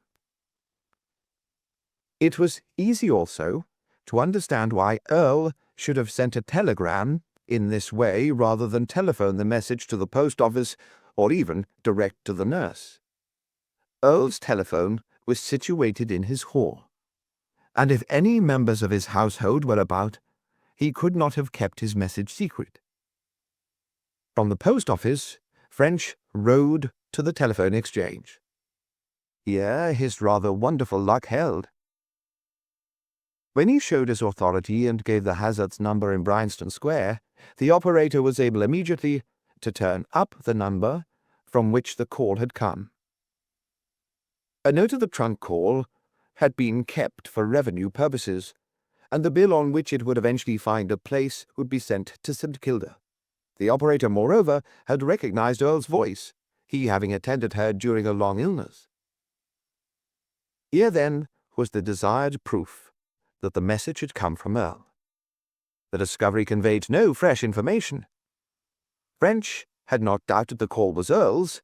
It was easy also to understand why Earle should have sent a telegram in this way rather than telephone the message to the post office or even direct to the nurse. Earle's telephone was situated in his hall, and if any members of his household were about, he could not have kept his message secret. From the post office, French rode to the telephone exchange. Here his rather wonderful luck held. When he showed his authority and gave the Hazard's number in Bryanston Square, the operator was able immediately to turn up the number from which the call had come. A note of the trunk call had been kept for revenue purposes, and the bill on which it would eventually find a place would be sent to St. Kilda. The operator, moreover, had recognized Earle's voice. he having attended her during a long illness. Here, then, was the desired proof that the message had come from Earle. The discovery conveyed no fresh information. French had not doubted the call was Earle's,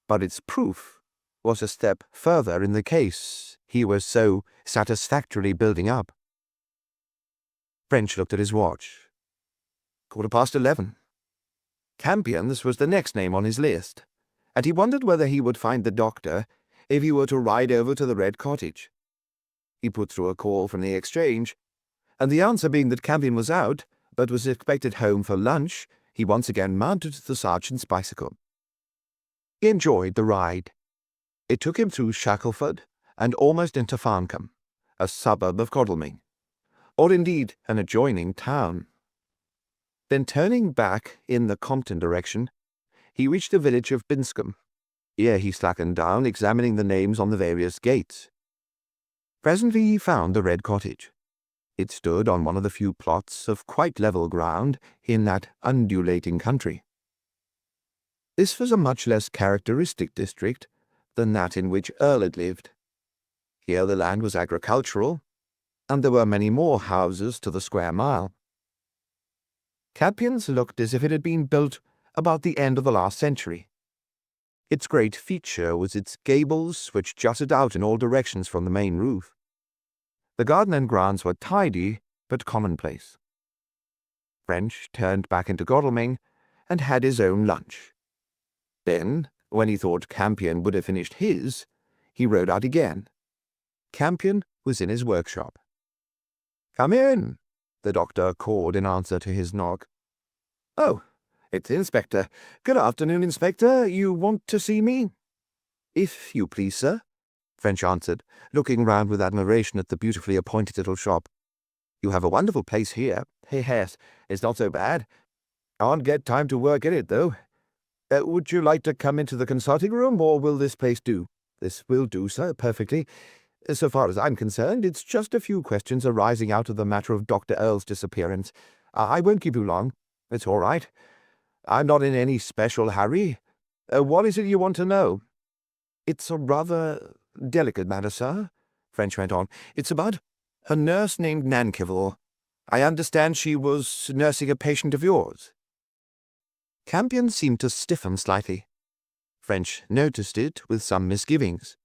but its proof was a step further in the case he was so satisfactorily building up. French looked at his watch. 11:15. Campion's was the next name on his list, and he wondered whether he would find the doctor if he were to ride over to the Red Cottage. He put through a call from the exchange, and the answer being that Campion was out, but was expected home for lunch, he once again mounted the sergeant's bicycle. He enjoyed the ride. It took him through Shackleford and almost into Farncombe, a suburb of Godalming, or indeed an adjoining town. Then turning back in the Compton direction, he reached the village of Binscombe. Here he slackened down, examining the names on the various gates. Presently he found the Red Cottage. It stood on one of the few plots of quite level ground in that undulating country. This was a much less characteristic district than that in which Earle had lived. Here the land was agricultural, and there were many more houses to the square mile. Campion's looked as if it had been built about the end of the last century. Its great feature was its gables, which jutted out in all directions from the main roof. The garden and grounds were tidy, but commonplace. French turned back into Godalming and had his own lunch. Then, when he thought Campion would have finished his, he rode out again. Campion was in his workshop. "Come in," the doctor called in answer to his knock. "Oh, it's the Inspector. Good afternoon, Inspector. You want to see me?" "If you please, sir," French answered, looking round with admiration at the beautifully appointed little shop. "You have a wonderful place here." "Yes, it's not so bad. Can't get time to work in it, though. Would you like to come into the consulting room, or will this place do?" "This will do, sir, perfectly. So far as I'm concerned, it's just a few questions arising out of the matter of Dr. Earle's disappearance. I won't keep you long. It's all right. I'm not in any special hurry. What is it you want to know?" "It's a rather delicate matter, sir," French went on. "It's about a nurse named Nankivel. I understand she was nursing a patient of yours." Campion seemed to stiffen slightly. French noticed it with some misgivings.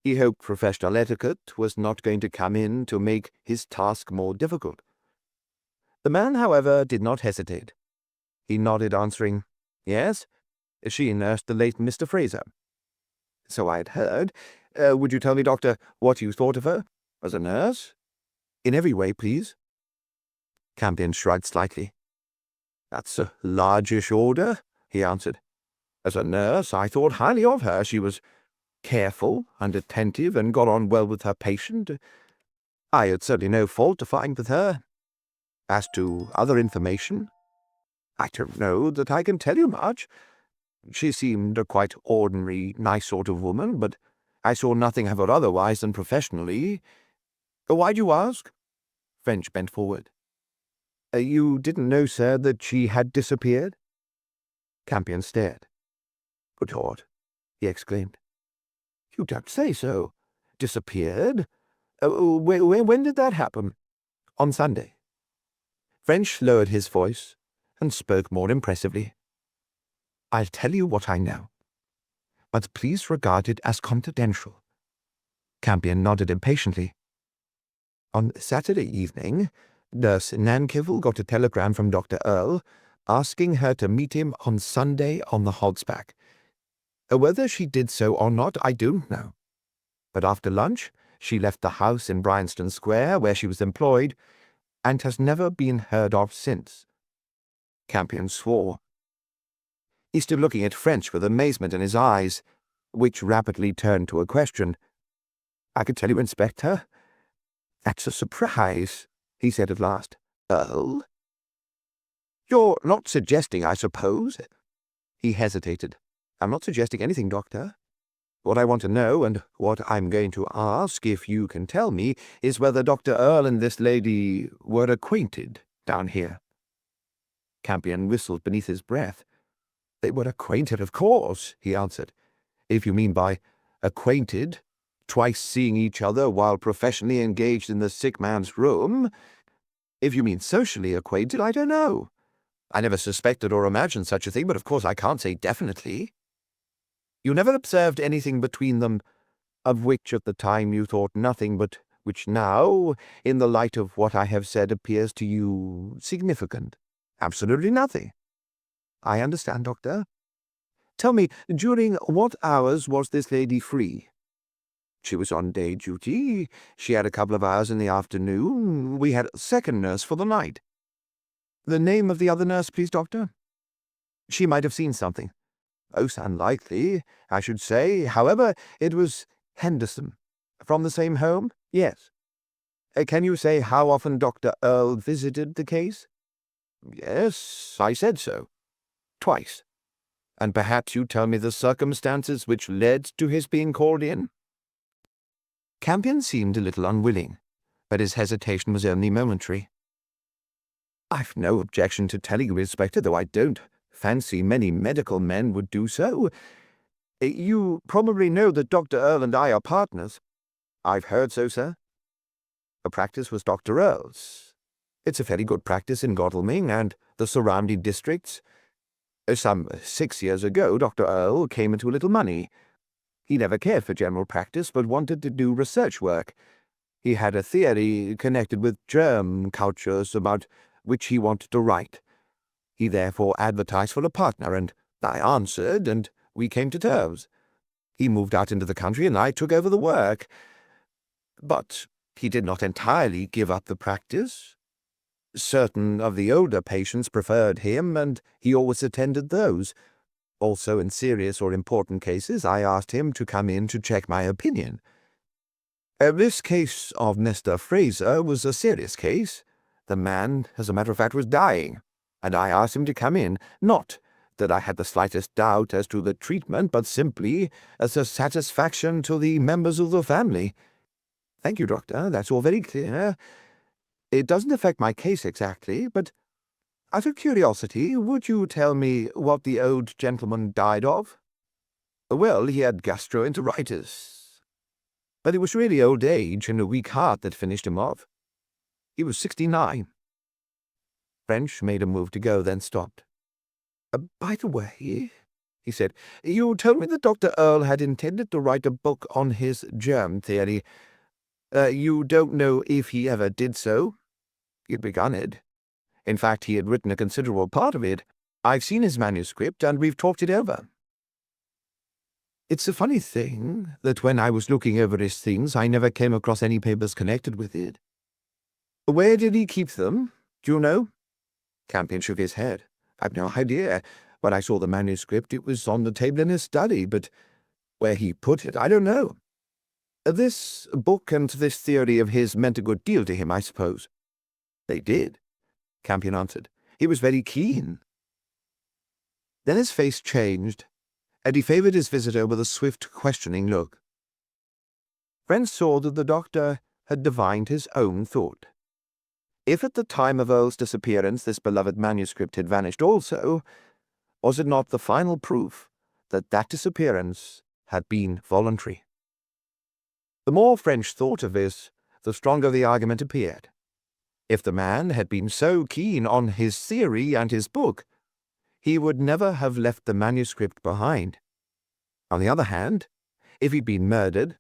He hoped professional etiquette was not going to come in to make his task more difficult. The man, however, did not hesitate. He nodded, answering, "Yes, she nursed the late Mr. Fraser." "So I had heard. Would you tell me, Doctor, what you thought of her? As a nurse?" "In every way, please." Campion shrugged slightly. "That's a largish order," he answered. "As a nurse, I thought highly of her. She was careful and attentive, and got on well with her patient. I had certainly no fault to find with her. As to other information, I don't know that I can tell you much. She seemed a quite ordinary, nice sort of woman, but I saw nothing of her otherwise than professionally. Why do you ask?" French bent forward. "You didn't know, sir, that she had disappeared?" Campion stared. "Good Lord!" he exclaimed. "You don't say so. Disappeared? When did that happen?" "On Sunday." French lowered his voice and spoke more impressively. "I'll tell you what I know, but please regard it as confidential." Campion nodded impatiently. "On Saturday evening, Nurse Nankivel got a telegram from Dr. Earle asking her to meet him on Sunday on the Hogsback. Whether she did so or not, I don't know. But after lunch, she left the house in Bryanston Square, where she was employed, and has never been heard of since." Campion swore. He stood looking at French with amazement in his eyes, which rapidly turned to a question. "I can tell you, Inspector. That's a surprise," he said at last. "Earle? You're not suggesting, I suppose?" He hesitated. "I'm not suggesting anything, Doctor. What I want to know, and what I'm going to ask, if you can tell me, is whether Dr. Earle and this lady were acquainted down here." Campion whistled beneath his breath. They were acquainted, of course, he answered. If you mean by acquainted, twice seeing each other while professionally engaged in the sick man's room. If you mean socially acquainted, I don't know. I never suspected or imagined such a thing, but of course I can't say definitely. You never observed anything between them of which at the time you thought nothing, but which now, in the light of what I have said, appears to you significant? Absolutely nothing. I understand, Doctor. Tell me, during what hours was this lady free? She was on day duty. She had a couple of hours in the afternoon. We had a second nurse for the night. The name of the other nurse, please, Doctor? She might have seen something. Most unlikely, I should say. However, it was Henderson. From the same home? Yes. Can you say how often Dr. Earle visited the case? Yes, I said so. Twice. And perhaps you tell me the circumstances which led to his being called in? Campion seemed a little unwilling, but his hesitation was only momentary. I've no objection to telling you, Inspector, though I don't fancy many medical men would do so. You probably know that Dr. Earle and I are partners. I've heard so, sir. The practice was Dr. Earle's. It's a very good practice in Godalming and the surrounding districts. Some 6 years ago, Dr. Earle came into a little money. He never cared for general practice, but wanted to do research work. He had a theory connected with germ cultures about which he wanted to write. He therefore advertised for a partner, and I answered, and we came to terms. He moved out into the country, and I took over the work. But he did not entirely give up the practice. Certain of the older patients preferred him, and he always attended those. Also, in serious or important cases, I asked him to come in to check my opinion. This case of Mr. Fraser was a serious case. The man, as a matter of fact, was dying, and I asked him to come in, not that I had the slightest doubt as to the treatment, but simply as a satisfaction to the members of the family. Thank you, Doctor. That's all very clear. It doesn't affect my case exactly, but out of curiosity, would you tell me what the old gentleman died of? Well, he had gastroenteritis. But it was really old age and a weak heart that finished him off. He was 69. French made a move to go, then stopped. By the way, he said, you told me that Dr. Earle had intended to write a book on his germ theory. You don't know if he ever did so? He'd begun it. In fact, he had written a considerable part of it. I've seen his manuscript, and we've talked it over. It's a funny thing that when I was looking over his things, I never came across any papers connected with it. Where did he keep them? Do you know? Campion shook his head. I've no idea. When I saw the manuscript, it was on the table in his study, but where he put it, I don't know. This book and this theory of his meant a good deal to him, I suppose. They did, Campion answered. He was very keen. Then his face changed, and he favoured his visitor with a swift, questioning look. French saw that the doctor had divined his own thought. If at the time of Earle's disappearance this beloved manuscript had vanished also, was it not the final proof that that disappearance had been voluntary? The more French thought of this, the stronger the argument appeared. If the man had been so keen on his theory and his book, he would never have left the manuscript behind. On the other hand, if he'd been murdered,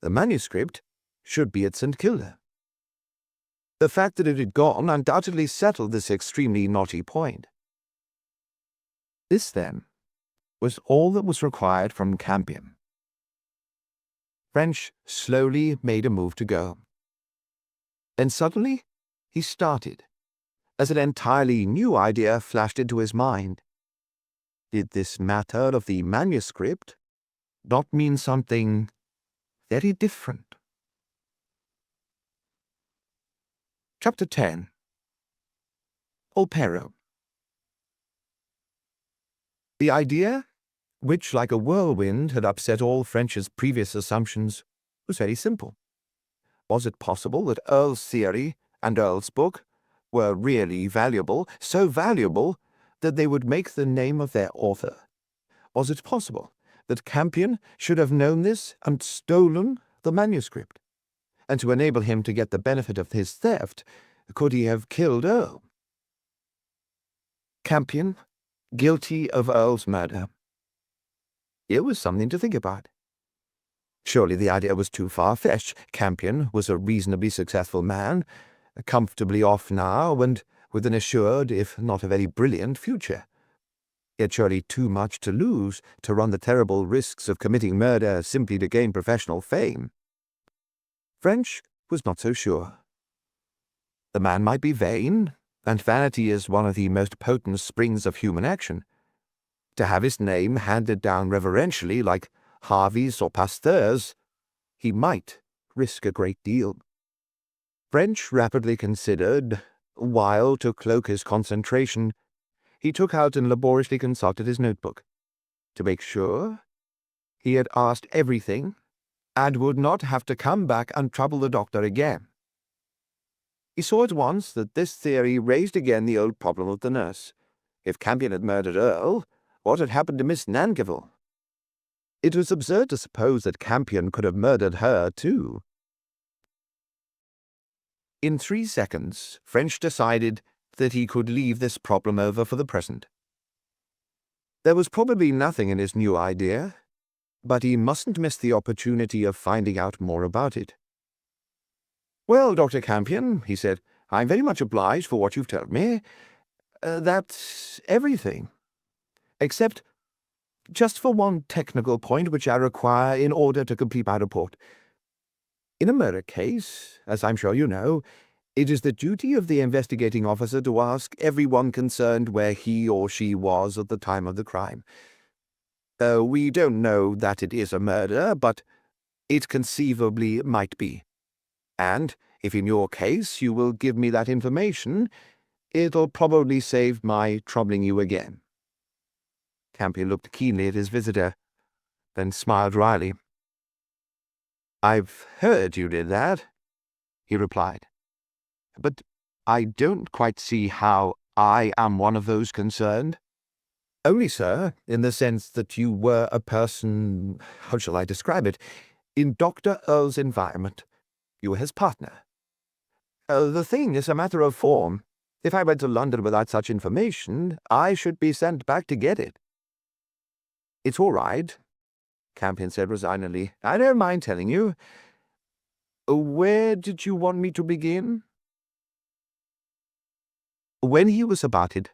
the manuscript should be at St. Kilda. The fact that it had gone undoubtedly settled this extremely knotty point. This, then, was all that was required from Campion. French slowly made a move to go. Then suddenly he started, as an entirely new idea flashed into his mind. Did this matter of the manuscript not mean something very different? Chapter 10. Olpero. The idea, which like a whirlwind had upset all French's previous assumptions, was very simple. Was it possible that Earle's theory and Earle's book were really valuable, so valuable that they would make the name of their author? Was it possible that Campion should have known this and stolen the manuscript? And to enable him to get the benefit of his theft, could he have killed Earle? Campion, guilty of Earle's murder. It was something to think about. Surely the idea was too far-fetched. Campion was a reasonably successful man, comfortably off now, and with an assured, if not a very brilliant, future. Yet surely too much to lose to run the terrible risks of committing murder simply to gain professional fame. French was not so sure. The man might be vain, and vanity is one of the most potent springs of human action. To have his name handed down reverentially like Harvey's or Pasteur's, he might risk a great deal. French rapidly considered, while, to cloak his concentration, he took out and laboriously consulted his notebook. To make sure, he had asked everything, and would not have to come back and trouble the doctor again. He saw at once that this theory raised again the old problem of the nurse. If Campion had murdered Earle, what had happened to Miss Nankerville? It was absurd to suppose that Campion could have murdered her, too. In 3 seconds, French decided that he could leave this problem over for the present. There was probably nothing in his new idea, but he mustn't miss the opportunity of finding out more about it. "Well, Dr. Campion," he said, "I'm very much obliged for what you've told me. That's everything. Except just for one technical point which I require in order to complete my report. In a murder case, as I'm sure you know, it is the duty of the investigating officer to ask everyone concerned where he or she was at the time of the crime. We don't know that it is a murder, but it conceivably might be. And if in your case you will give me that information, it'll probably save my troubling you again." Campion looked keenly at his visitor, then smiled wryly. "I've heard you did that," he replied. "But I don't quite see how I am one of those concerned." "Only, sir, in the sense that you were a person, how shall I describe it, in Dr. Earle's environment. You were his partner. The thing is a matter of form. If I went to London without such information, I should be sent back to get it." "It's all right," Campion said resignedly. "I don't mind telling you. Where did you want me to begin?" When he was about it,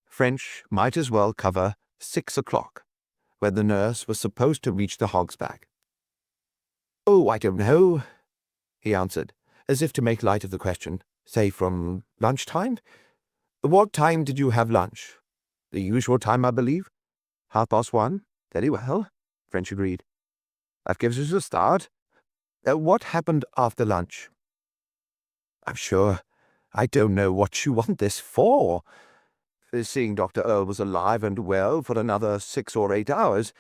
French might as well cover 6 o'clock, when the nurse was supposed to reach the Hog's Back. "Oh, I don't know," he answered, as if to make light of the question. "Say from lunchtime? What time did you have lunch?" "The usual time, I believe." "1:30. Very well," French agreed. "That gives us a start. What happened after lunch?" "I'm sure I don't know what you want this for. Seeing Dr. Earle was alive and well for another 6 or 8 hours.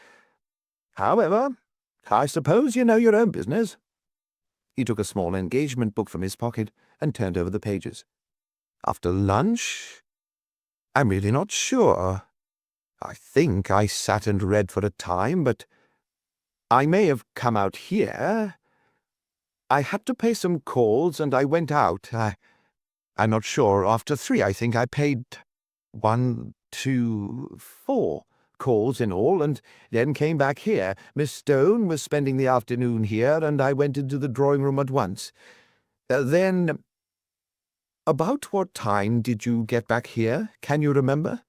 However, I suppose you know your own business." He took a small engagement book from his pocket and turned over the pages. "After lunch? I'm really not sure. I think I sat and read for a time, but I may have come out here. I had to pay some calls, and I went out. I'm not sure. After 3, I think I paid 1, 2, 4 calls in all, and then came back here. Miss Stone was spending the afternoon here, and I went into the drawing-room at once. Then, about what time did you get back here? Can you remember?"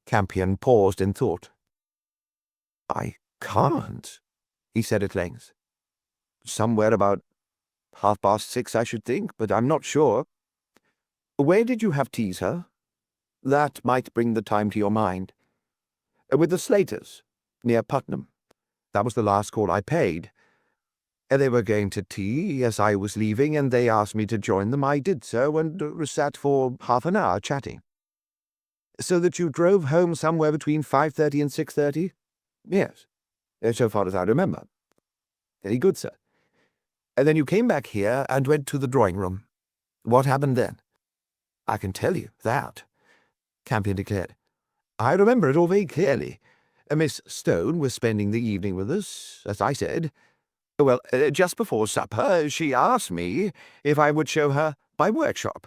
Campion paused in thought. "I can't," he said at length. "Somewhere about 6:30, I should think, but I'm not sure." "Where did you have tea, sir? That might bring the time to your mind." "With the Slaters, near Putnam. That was the last call I paid. They were going to tea as I was leaving, and they asked me to join them. I did so, and sat for half an hour chatting." "So that you drove home somewhere between 5:30 and 6:30? "Yes, so far as I remember." "Very good, sir. And then you came back here and went to the drawing-room. What happened then?" "I can tell you that," Campion declared. I remember it all very clearly. Miss Stone was spending the evening with us, as I said. Well, just before supper, she asked me if I would show her my workshop.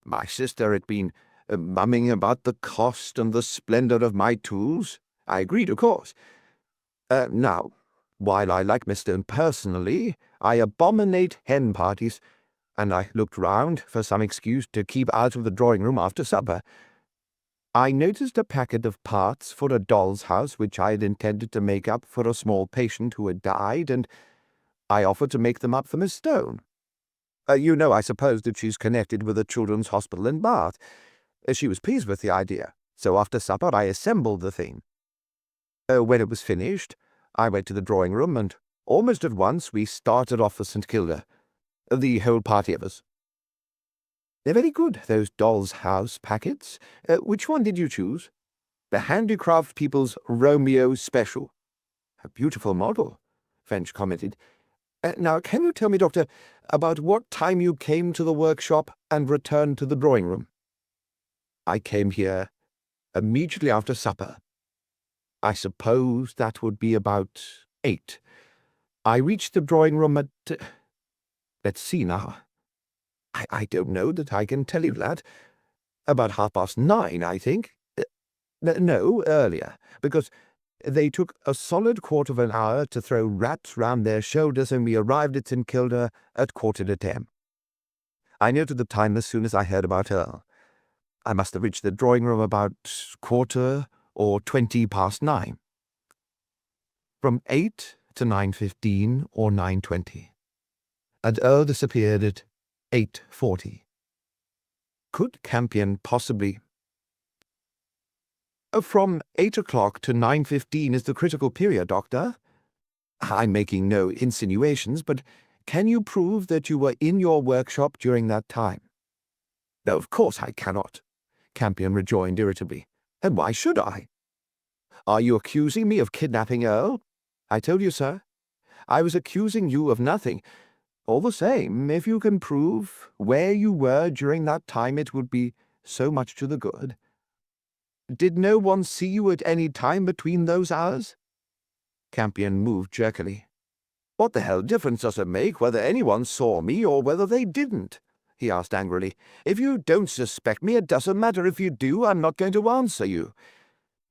My sister had been mumming about the cost and the splendor of my tools. I agreed, of course. Now, while I like Miss Stone personally, I abominate hen parties, and I looked round for some excuse to keep out of the drawing-room after supper. I noticed a packet of parts for a doll's house which I had intended to make up for a small patient who had died, and I offered to make them up for Miss Stone. You know, I suppose, that she's connected with a children's hospital in Bath. She was pleased with the idea, so after supper I assembled the thing. When it was finished, I went to the drawing-room, and almost at once we started off for St. Kilda, the whole party of us. They're very good, those doll's house packets. Which one did you choose? The Handicraft People's Romeo Special. A beautiful model, French commented. Now, can you tell me, Doctor, about what time you came to the workshop and returned to the drawing-room? I came here immediately after supper. I suppose that would be about 8. I reached the drawing-room at... let's see now. I don't know that I can tell you that. About 9:30, I think. No, earlier, because they took a solid quarter of an hour to throw wraps round their shoulders, and we arrived at St. Kilda at 9:45. I noted the time as soon as I heard about Earle. I must have reached the drawing-room about 9:15. From 8 to 9:15 or 9:20. And Earle disappeared at 8:40. Could Campion possibly... From 8 o'clock to 9:15 is the critical period, Doctor. I'm making no insinuations, but can you prove that you were in your workshop during that time? No, of course I cannot, Campion rejoined irritably. And why should I? Are you accusing me of kidnapping Earle? I told you, sir. I was accusing you of nothing. All the same, if you can prove where you were during that time, it would be so much to the good. Did no one see you at any time between those hours? Campion moved jerkily. What the hell difference does it make whether anyone saw me or whether they didn't? He asked angrily. If you don't suspect me, it doesn't matter. If you do, I'm not going to answer you.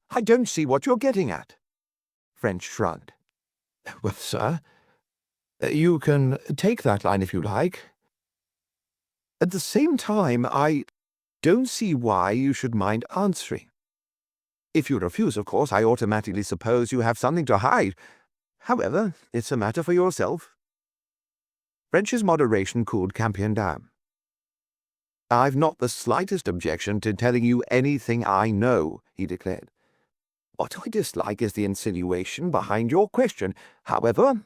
I don't see what you're getting at. French shrugged. Well, sir, you can take that line if you like. At the same time, I don't see why you should mind answering. If you refuse, of course, I automatically suppose you have something to hide. However, it's a matter for yourself. French's moderation cooled Campion down. I've not the slightest objection to telling you anything I know, he declared. What I dislike is the insinuation behind your question. However,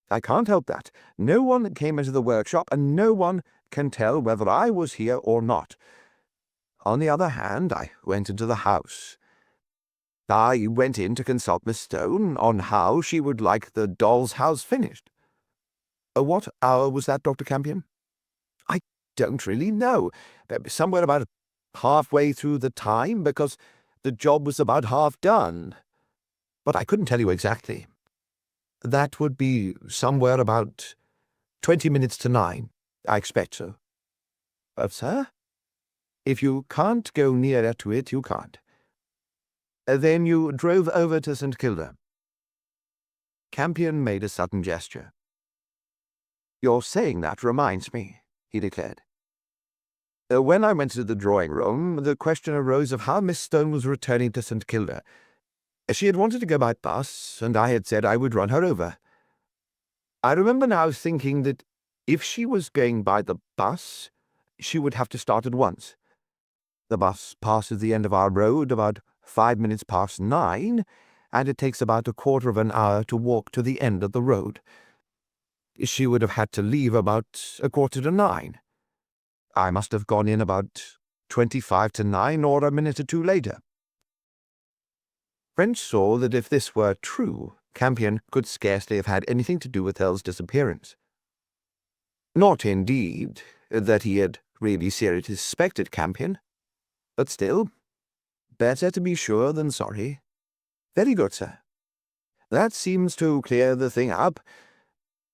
I can't help that. No one came into the workshop, and no one can tell whether I was here or not. On the other hand, I went into the house. I went in to consult Miss Stone on how she would like the doll's house finished. What hour was that, Dr. Campion? I don't really know. Somewhere about halfway through the time, because the job was about half done. But I couldn't tell you exactly. That would be somewhere about 20 minutes to 9. I expect so. Sir? If you can't go nearer to it, you can't. Then you drove over to St. Kilda. Campion made a sudden gesture. Your saying that reminds me, he declared. When I went to the drawing-room, the question arose of how Miss Stone was returning to St. Kilda. She had wanted to go by bus, and I had said I would run her over. I remember now thinking that if she was going by the bus, she would have to start at once. The bus passes the end of our road about 5 minutes past 9, and it takes about a quarter of an hour to walk to the end of the road. She would have had to leave about 8:45. I must have gone in about 25 to 9 or a minute or two later. French saw that if this were true, Campion could scarcely have had anything to do with Earle's disappearance. Not, indeed, that he had really seriously suspected Campion, but still, Better to be sure than sorry. Very good, sir. That seems to clear the thing up.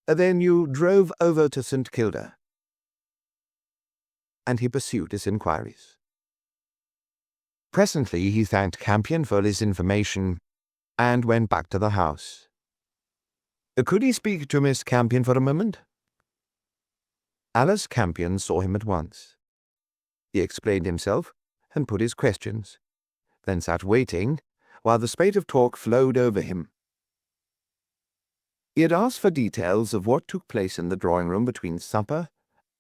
Then you drove over to St. Kilda. And he pursued his inquiries. Presently he thanked Campion for his information and went back to the house. Could he speak to Miss Campion for a moment? Alice Campion saw him at once. He explained himself and put his questions, then sat waiting while the spate of talk flowed over him. He had asked for details of what took place in the drawing-room between supper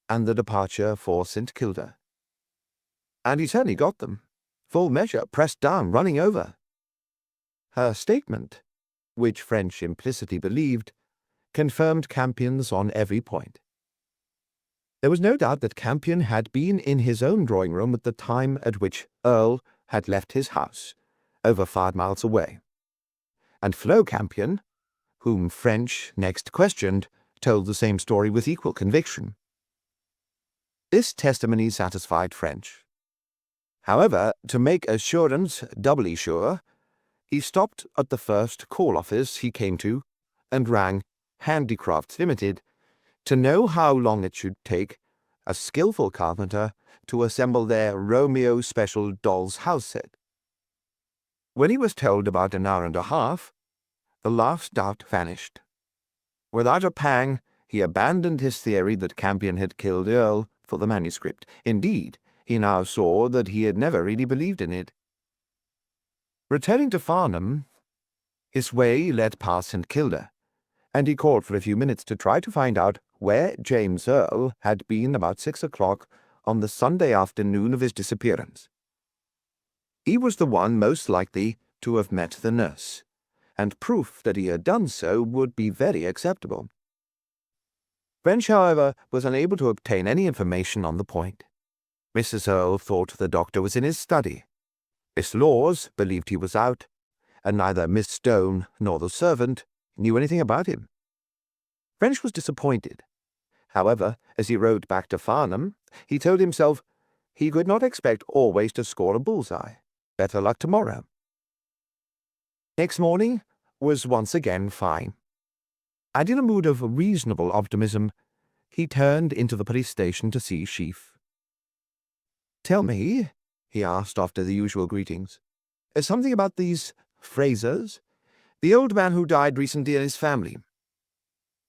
and the departure for St. Kilda. And he certainly got them, full measure, pressed down, running over. Her statement, which French implicitly believed, confirmed Campion's on every point. There was no doubt that Campion had been in his own drawing-room at the time at which Earle had left his house, over 5 miles away. And Flo Campion, whom French next questioned, told the same story with equal conviction. This testimony satisfied French. However, to make assurance doubly sure, he stopped at the first call office he came to and rang Handicrafts Limited to know how long it should take a skillful carpenter to assemble their Romeo special doll's house set. When he was told about an hour and a half, the last doubt vanished. Without a pang, he abandoned his theory that Campion had killed Earle for the manuscript. Indeed, he now saw that he had never really believed in it. Returning to Farnham, his way led past St. Kilda, and he called for a few minutes to try to find out where James Earle had been about 6 o'clock on the Sunday afternoon of his disappearance. He was the one most likely to have met the nurse, and proof that he had done so would be very acceptable. French, however, was unable to obtain any information on the point. Mrs. Earle thought the doctor was in his study. Miss Laws believed he was out, and neither Miss Stone nor the servant knew anything about him. French was disappointed. However, as he rode back to Farnham, he told himself he could not expect always to score a bullseye. Better luck tomorrow. Next morning was once again fine, and in a mood of reasonable optimism, he turned into the police station to see Sheaf. "Tell me," he asked after the usual greetings, "something about these Frasers, the old man who died recently and his family."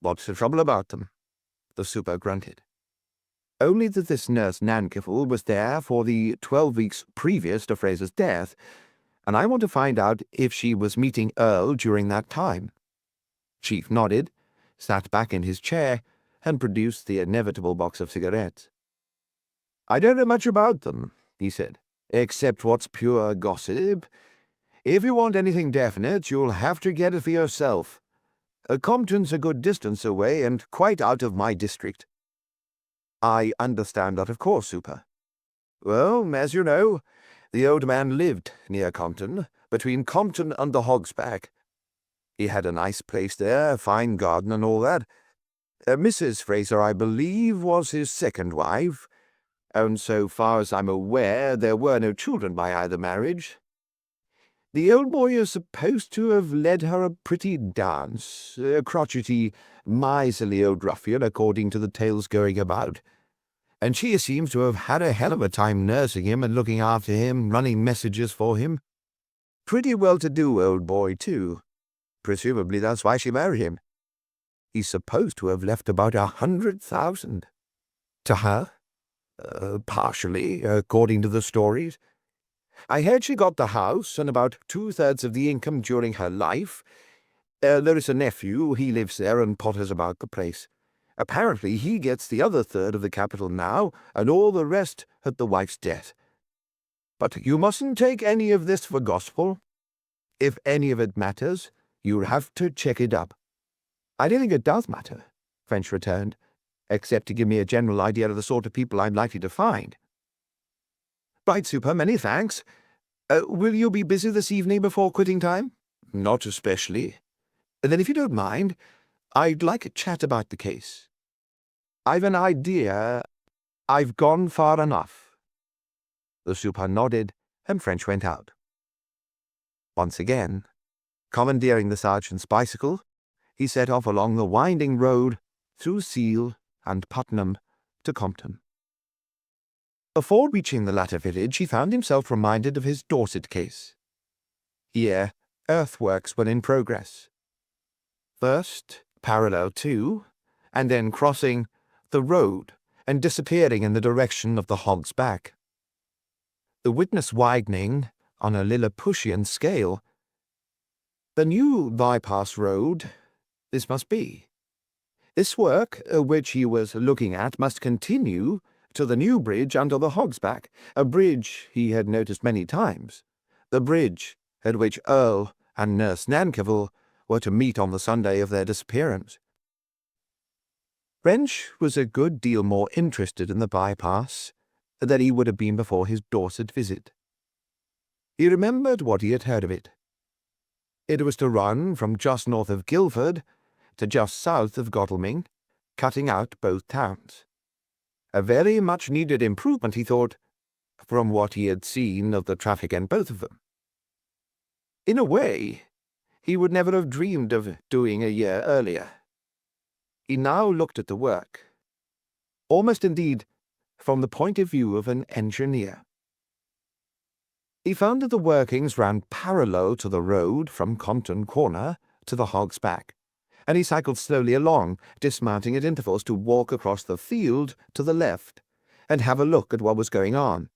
"What's the trouble about them?" the super grunted. "Only that this nurse Nankiffle was there for the 12 weeks previous to Fraser's death, and I want to find out if she was meeting Earle during that time." Chief nodded, sat back in his chair, and produced the inevitable box of cigarettes. "I don't know much about them," he said, "except what's pure gossip. If you want anything definite, you'll have to get it for yourself. Compton's a good distance away and quite out of my district." "I understand that, of course, Super." "Well, as you know, the old man lived near Compton, between Compton and the Hog's Back. He had a nice place there, a fine garden and all that. Mrs. Fraser, I believe, was his second wife, and so far as I'm aware, there were no children by either marriage. The old boy is supposed to have led her a pretty dance, a crotchety, miserly old ruffian, according to the tales going about, and she seems to have had a hell of a time nursing him and looking after him, running messages for him. Pretty well-to-do old boy, too. Presumably that's why she married him. He's supposed to have left about 100,000. To her? Partially, according to the stories. I heard she got the house and about 2/3 of the income during her life. There is a nephew, he lives there and potters about the place. Apparently he gets the other third of the capital now, and all the rest at the wife's death. But you mustn't take any of this for gospel. If any of it matters, you'll have to check it up." "I don't think it does matter," French returned, "except to give me a general idea of the sort of people I'm likely to find." "Right, Super, many thanks. Will you be busy this evening before quitting time?" "Not especially." "Then if you don't mind, I'd like a chat about the case. I've an idea I've gone far enough." The Super nodded, and French went out. Once again, commandeering the sergeant's bicycle, he set off along the winding road through Seal and Putnam to Compton. Before reaching the latter village, he found himself reminded of his Dorset case. Here, earthworks were in progress. First, parallel to, and then crossing, the road and disappearing in the direction of the Hog's Back. The witness widening on a Lilliputian scale. The new bypass road, this must be. This work, which he was looking at, must continue to the new bridge under the Hog's Back, a bridge he had noticed many times, the bridge at which Earle and Nurse Nankerville were to meet on the Sunday of their disappearance. Wrench was a good deal more interested in the bypass than he would have been before his Dorset visit. He remembered what he had heard of it. It was to run from just north of Guildford to just south of Godalming, cutting out both towns. A very much-needed improvement, he thought, from what he had seen of the traffic in both of them. In a way, he would never have dreamed of doing a year earlier. He now looked at the work, almost indeed from the point of view of an engineer. He found that the workings ran parallel to the road from Compton Corner to the Hog's Back, and he cycled slowly along, dismounting at intervals to walk across the field to the left and have a look at what was going on.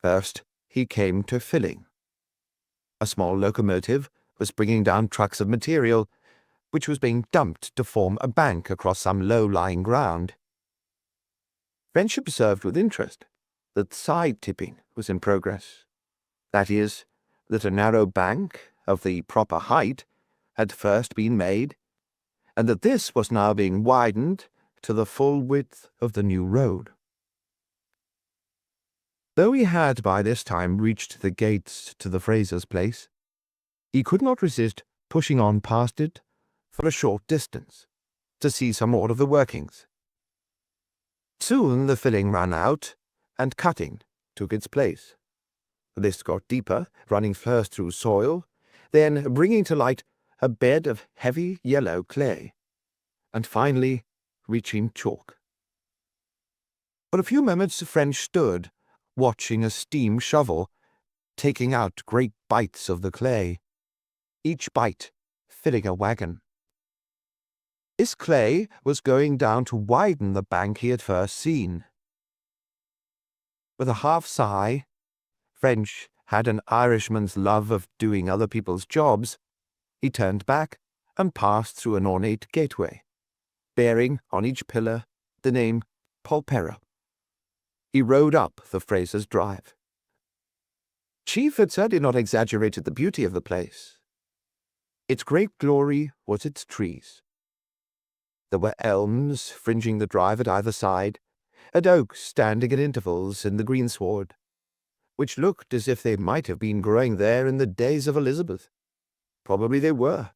First, he came to filling. A small locomotive was bringing down trucks of material, which was being dumped to form a bank across some low-lying ground. Wrench observed with interest that side-tipping was in progress. That is, that a narrow bank of the proper height had first been made, and that this was now being widened to the full width of the new road. Though he had by this time reached the gates to the Frasers' place, he could not resist pushing on past it for a short distance, to see some more of the workings. Soon the filling ran out, and cutting took its place. This got deeper, running first through soil, then bringing to light a bed of heavy yellow clay, and finally reaching chalk. For a few moments Wrench stood, watching a steam shovel, taking out great bites of the clay, each bite filling a wagon. This clay was going down to widen the bank he had first seen. With a half-sigh, Wrench had an Irishman's love of doing other people's jobs. He turned back and passed through an ornate gateway, bearing on each pillar the name Polperro. He rode up the Frasers' Drive. Chief had certainly not exaggerated the beauty of the place. Its great glory was its trees. There were elms fringing the drive at either side, and oaks standing at intervals in the greensward, which looked as if they might have been growing there in the days of Elizabeth. Probably they were.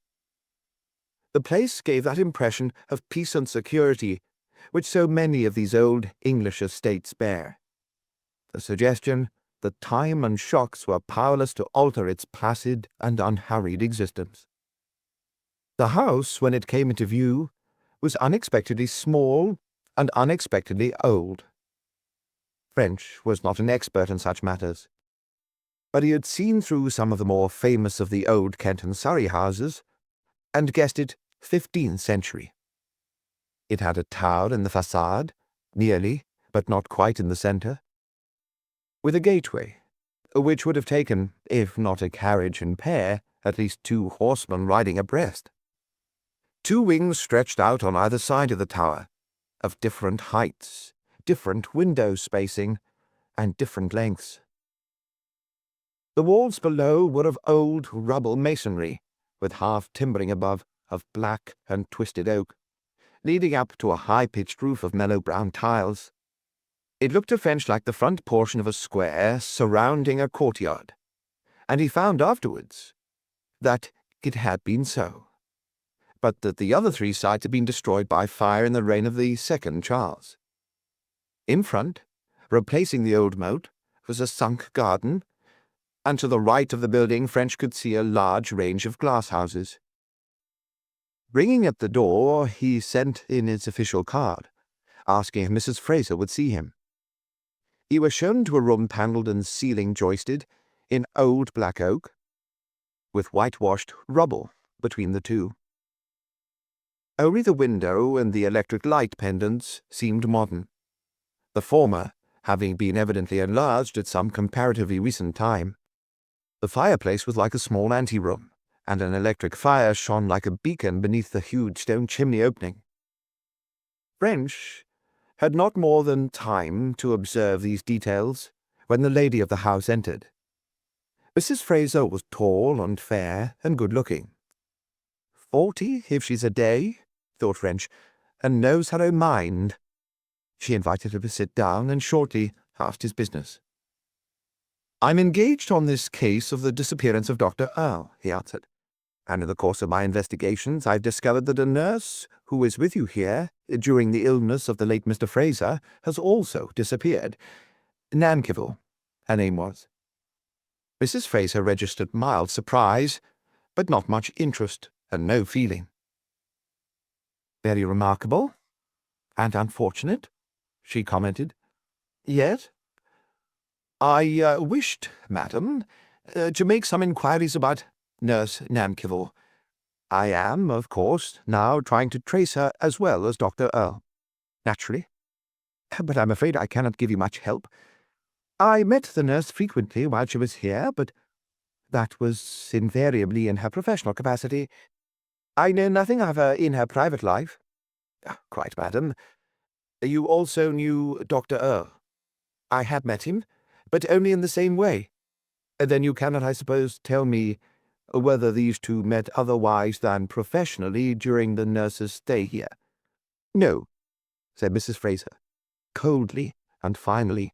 The place gave that impression of peace and security which so many of these old English estates bear, the suggestion that time and shocks were powerless to alter its placid and unhurried existence. The house, when it came into view, was unexpectedly small and unexpectedly old. Wrench was not an expert in such matters, but he had seen through some of the more famous of the old Kent and Surrey houses, and guessed it 15th century. It had a tower in the façade, nearly, but not quite in the centre, with a gateway, which would have taken, if not a carriage and pair, at least 2 horsemen riding abreast. 2 wings stretched out on either side of the tower, of different heights, different window spacing, and different lengths. The walls below were of old rubble masonry, with half-timbering above of black and twisted oak, leading up to a high-pitched roof of mellow brown tiles. It looked to Wrench like the front portion of a square surrounding a courtyard, and he found afterwards that it had been so, but that the other 3 sides had been destroyed by fire in the reign of the 2nd Charles. In front, replacing the old moat, was a sunk garden, and to the right of the building French could see a large range of glass houses. Ringing at the door, he sent in his official card, asking if Mrs. Fraser would see him. He was shown to a room panelled and ceiling joisted in old black oak, with whitewashed rubble between the two. Only the window and the electric light pendants seemed modern, the former having been evidently enlarged at some comparatively recent time. The fireplace was like a small anteroom, and an electric fire shone like a beacon beneath the huge stone chimney opening. French had not more than time to observe these details when the lady of the house entered. Mrs. Fraser was tall and fair and good-looking. 40, if she's a day, thought French, and knows her own mind. She invited him to sit down and shortly asked his business. "I'm engaged on this case of the disappearance of Dr. Earle," he answered, "and in the course of my investigations I've discovered that a nurse who was with you here during the illness of the late Mr. Fraser has also disappeared. Nankerville, her name was." Mrs. Fraser registered mild surprise, but not much interest and no feeling. "Very remarkable and unfortunate," she commented. "Yet I wished, madam, to make some inquiries about Nurse Nankerville. I am, of course, now trying to trace her as well as Dr. Earle. Naturally. But I'm afraid I cannot give you much help. I met the nurse frequently while she was here, but that was invariably in her professional capacity. I know nothing of her in her private life." "Quite, madam. You also knew Dr. Earle?" "I had met him, but only in the same way." "Then you cannot, I suppose, tell me whether these two met otherwise than professionally during the nurse's stay here?" "No," said Mrs. Fraser, coldly and finally.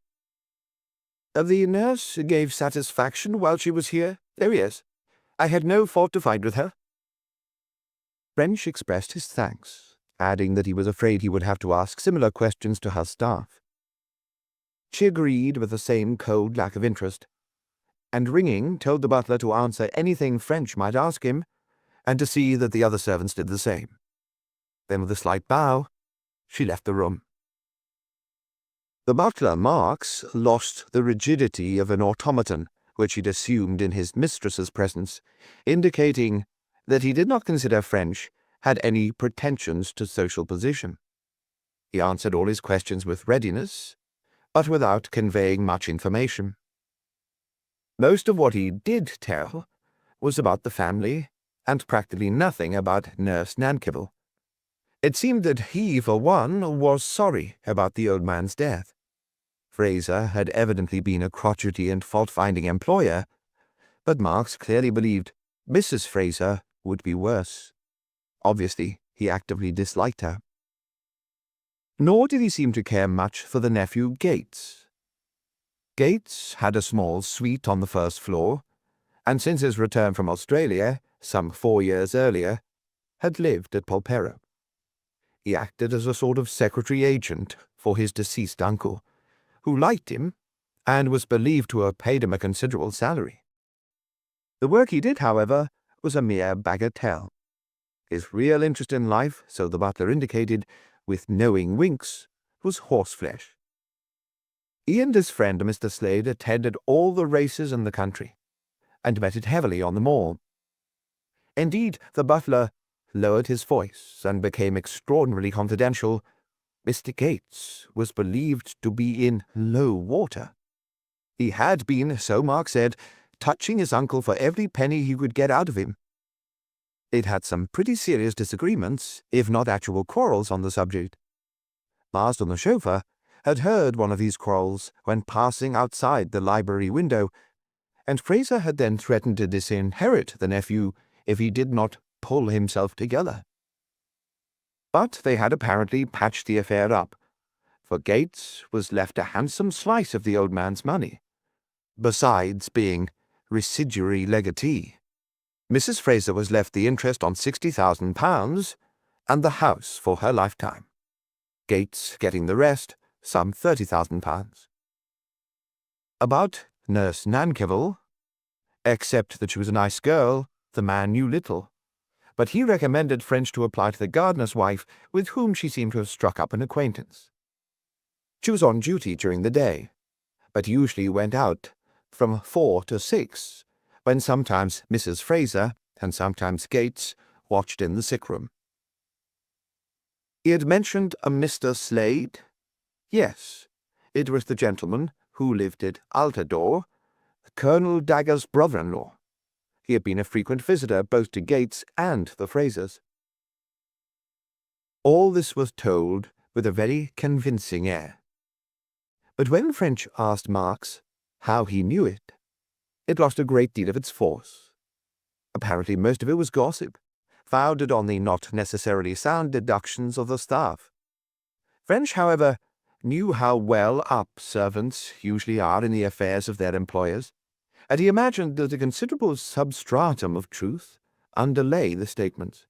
"The nurse gave satisfaction while she was here?" "Oh, yes. I had no fault to find with her." French expressed his thanks, adding that he was afraid he would have to ask similar questions to her staff. She agreed with the same cold lack of interest, and ringing told the butler to answer anything French might ask him, and to see that the other servants did the same. Then, with a slight bow, she left the room. The butler, Marks, lost the rigidity of an automaton which he'd assumed in his mistress's presence, indicating that he did not consider French had any pretensions to social position. He answered all his questions with readiness, but without conveying much information. Most of what he did tell was about the family, and practically nothing about Nurse Nankerville. It seemed that he, for one, was sorry about the old man's death. Fraser had evidently been a crotchety and fault-finding employer, but Marks clearly believed Mrs. Fraser would be worse. Obviously, he actively disliked her. Nor did he seem to care much for the nephew Gates. Gates had a small suite on the first floor, and since his return from Australia, some 4 years earlier, had lived at Polperro. He acted as a sort of secretary agent for his deceased uncle, who liked him and was believed to have paid him a considerable salary. The work he did, however, was a mere bagatelle. His real interest in life, so the butler indicated, with knowing winks, was horseflesh. He and his friend Mr. Slade attended all the races in the country, and betted heavily on them all. Indeed, the butler lowered his voice and became extraordinarily confidential. Mr. Gates was believed to be in low water. He had been, so Mark said, touching his uncle for every penny he could get out of him. They'd had some pretty serious disagreements, if not actual quarrels, on the subject. Marsden, the chauffeur, had heard one of these quarrels when passing outside the library window, and Fraser had then threatened to disinherit the nephew if he did not pull himself together. But they had apparently patched the affair up, for Gates was left a handsome slice of the old man's money, besides being residuary legatee. Mrs. Fraser was left the interest on £60,000 and the house for her lifetime, Gates getting the rest, some £30,000. About Nurse Nankerville, Except that she was a nice girl, the man knew little, but he recommended French to apply to the gardener's wife, with whom she seemed to have struck up an acquaintance. She was on duty during the day, but usually went out from 4 to 6, when sometimes Mrs. Fraser and sometimes Gates watched in the sick room. He had mentioned a Mr. Slade? Yes, it was the gentleman who lived at Altadore, Colonel Dagger's brother-in-law. He had been a frequent visitor both to Gates and the Frasers. All this was told with a very convincing air. But when French asked Marks how he knew it, it lost a great deal of its force. Apparently most of it was gossip, founded on the not necessarily sound deductions of the staff. French, however, knew how well up servants usually are in the affairs of their employers, and he imagined that a considerable substratum of truth underlay the statements.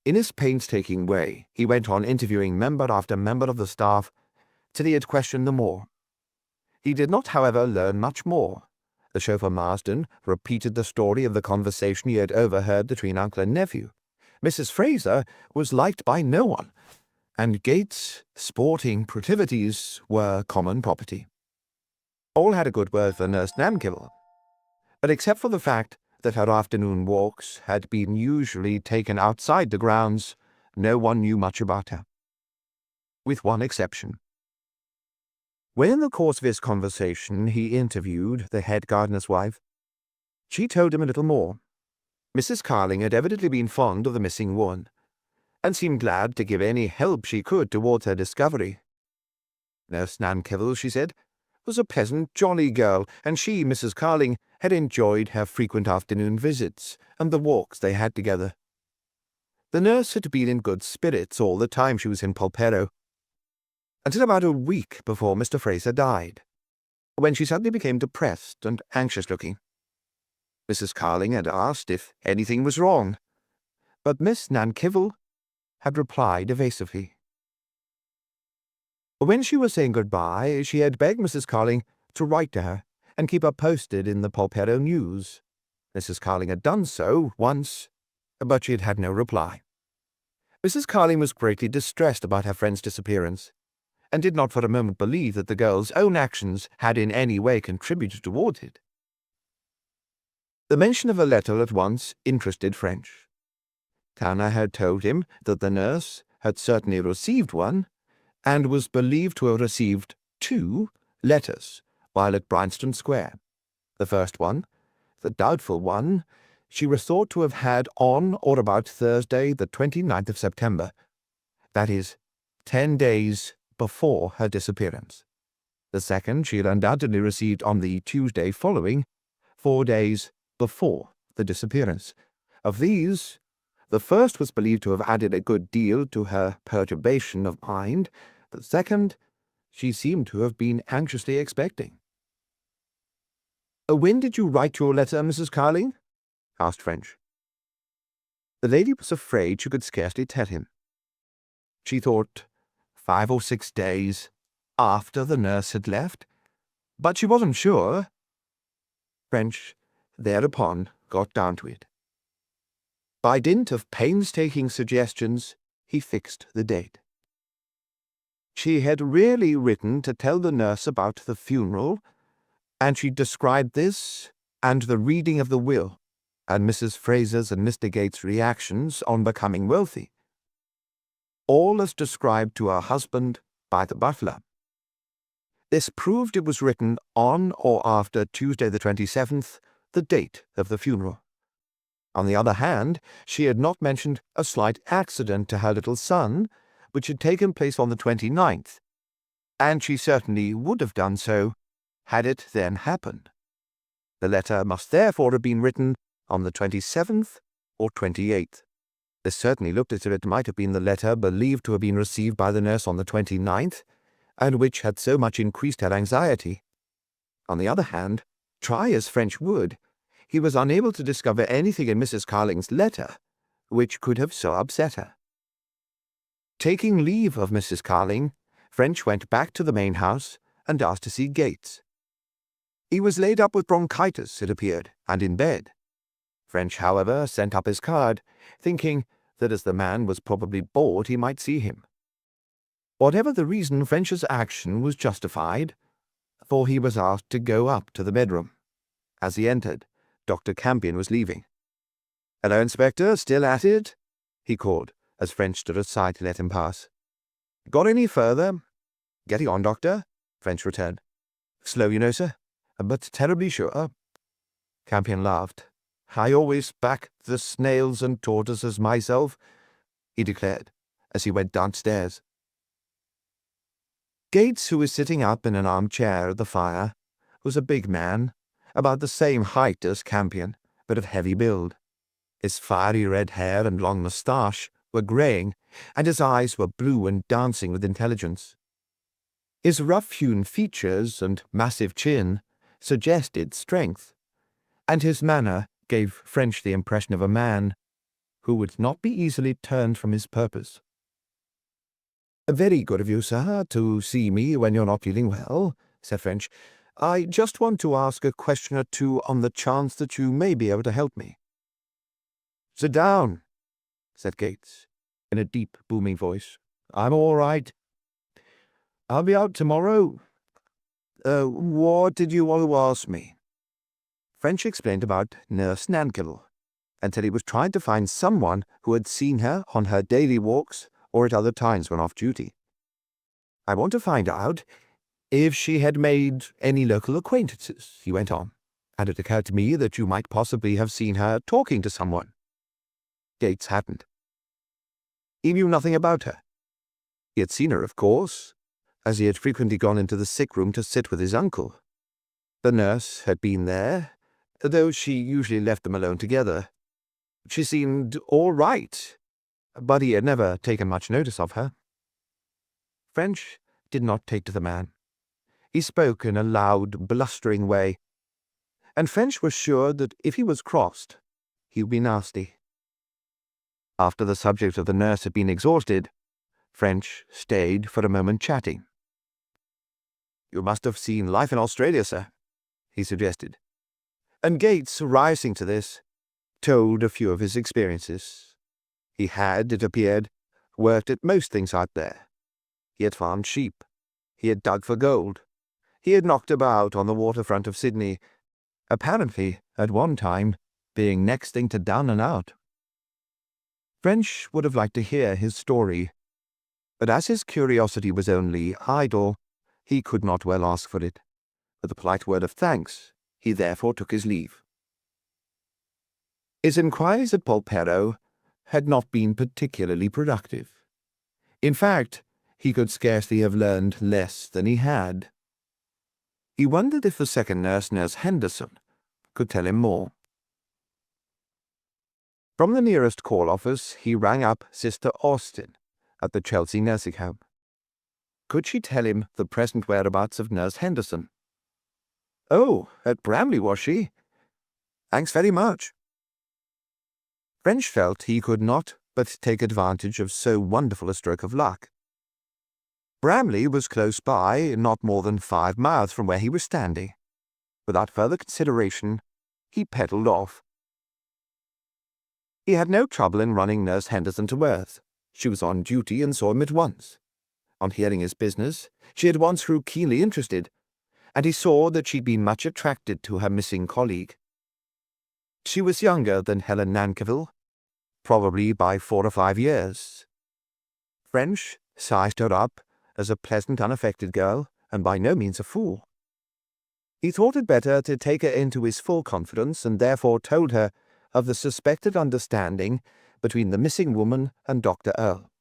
In his painstaking way, he went on interviewing member after member of the staff till he had questioned them all. He did not, however, learn much more. The chauffeur Marsden repeated the story of the conversation he had overheard between uncle and nephew. Mrs. Fraser was liked by no one, and Gates' sporting proclivities were common property. All had a good word for Nurse Namkivell, but except for the fact that her afternoon walks had been usually taken outside the grounds, no one knew much about her. With one exception. When in the course of his conversation he interviewed the head gardener's wife, she told him a little more. Mrs. Carling had evidently been fond of the missing woman, and seemed glad to give any help she could towards her discovery. Nurse Namkivell, she said, was a pleasant, jolly girl, and she, Mrs. Carling, had enjoyed her frequent afternoon visits and the walks they had together. The nurse had been in good spirits all the time she was in Polperro, until about a week before Mr. Fraser died, when she suddenly became depressed and anxious-looking. Mrs. Carling had asked if anything was wrong, but Miss Namkivell had replied evasively. When she was saying goodbye, she had begged Mrs. Carling to write to her and keep her posted in the Polperro news. Mrs. Carling had done so once, but she had had no reply. Mrs. Carling was greatly distressed about her friend's disappearance, and did not for a moment believe that the girl's own actions had in any way contributed towards it. The mention of a letter at once interested French. Tana had told him that the nurse had certainly received one, and was believed to have received 2 letters while at Bryanston Square. The first one, the doubtful one, she was thought to have had on or about Thursday, the 29th of September, that is, 10 days before her disappearance. The second she had undoubtedly received on the Tuesday following, 4 days before the disappearance. Of these, the first was believed to have added a good deal to her perturbation of mind. The second she seemed to have been anxiously expecting. "When did you write your letter, Mrs. Carling?" asked French. The lady was afraid she could scarcely tell him. She thought 5 or 6 days after the nurse had left, but she wasn't sure. French thereupon got down to it. By dint of painstaking suggestions, he fixed the date. She had really written to tell the nurse about the funeral, and she described this and the reading of the will, and Mrs. Fraser's and Mr. Gates' reactions on becoming wealthy, all as described to her husband by the butler. This proved it was written on or after Tuesday the 27th, the date of the funeral. On the other hand, she had not mentioned a slight accident to her little son, which had taken place on the 29th, and she certainly would have done so had it then happened. The letter must therefore have been written on the 27th or 28th. This certainly looked as if it might have been the letter believed to have been received by the nurse on the 29th, and which had so much increased her anxiety. On the other hand, try as French would, he was unable to discover anything in Mrs. Carling's letter which could have so upset her. Taking leave of Mrs. Carling, French went back to the main house and asked to see Gates. He was laid up with bronchitis, it appeared, and in bed. French, however, sent up his card, thinking that as the man was probably bored he might see him. Whatever the reason, French's action was justified, for he was asked to go up to the bedroom. As he entered, Dr. Campion was leaving. "Hello, Inspector, still at it?" he called, as French stood aside to let him pass. "Got any further?" "Getting on, Doctor," French returned. "Slow, you know, sir, but terribly sure." Campion laughed. "I always back the snails and tortoises myself," he declared, as he went downstairs. Gates, who was sitting up in an armchair at the fire, was a big man, about the same height as Campion, but of heavy build. His fiery red hair and long moustache were greying, and his eyes were blue and dancing with intelligence. His rough-hewn features and massive chin suggested strength, and his manner gave French the impression of a man who would not be easily turned from his purpose. "Very good of you, sir, to see me when you're not feeling well," said French. "I just want to ask a question or two on the chance that you may be able to help me." "Sit down," said Gates, in a deep, booming voice. "I'm all right. I'll be out tomorrow. What did you want to ask me?" French explained about Nurse Nankill, until he was trying to find someone who had seen her on her daily walks or at other times when off duty. "I want to find out if she had made any local acquaintances," he went on, "and it occurred to me that you might possibly have seen her talking to someone." Gates hadn't. He knew nothing about her. He had seen her, of course, as he had frequently gone into the sick room to sit with his uncle. The nurse had been there, though she usually left them alone together. She seemed all right, but he had never taken much notice of her. French did not take to the man. He spoke in a loud, blustering way, and French was sure that if he was crossed, he would be nasty. After the subject of the nurse had been exhausted, French stayed for a moment chatting. "You must have seen life in Australia, sir," he suggested. And Gates, rising to this, told a few of his experiences. He had, it appeared, worked at most things out there. He had farmed sheep. He had dug for gold. He had knocked about on the waterfront of Sydney, apparently, at one time, being next thing to down and out. French would have liked to hear his story, but as his curiosity was only idle, he could not well ask for it. With a polite word of thanks, he therefore took his leave. His inquiries at Polperro had not been particularly productive. In fact, he could scarcely have learned less than he had. He wondered if the second nurse, Nurse Henderson, could tell him more. From the nearest call office, he rang up Sister Austin at the Chelsea nursing home. Could she tell him the present whereabouts of Nurse Henderson? "Oh, at Bramley, was she? Thanks very much." French felt he could not but take advantage of so wonderful a stroke of luck. Bramley was close by, not more than 5 miles from where he was standing. Without further consideration, he pedalled off. He had no trouble in running Nurse Henderson to earth. She was on duty and saw him at once. On hearing his business, she at once grew keenly interested, and he saw that she'd been much attracted to her missing colleague. She was younger than Helen Nankerville, probably by 4 or 5 years. French sized her up as a pleasant, unaffected girl, and by no means a fool. He thought it better to take her into his full confidence, and therefore told her of the suspected understanding between the missing woman and Dr. Earle.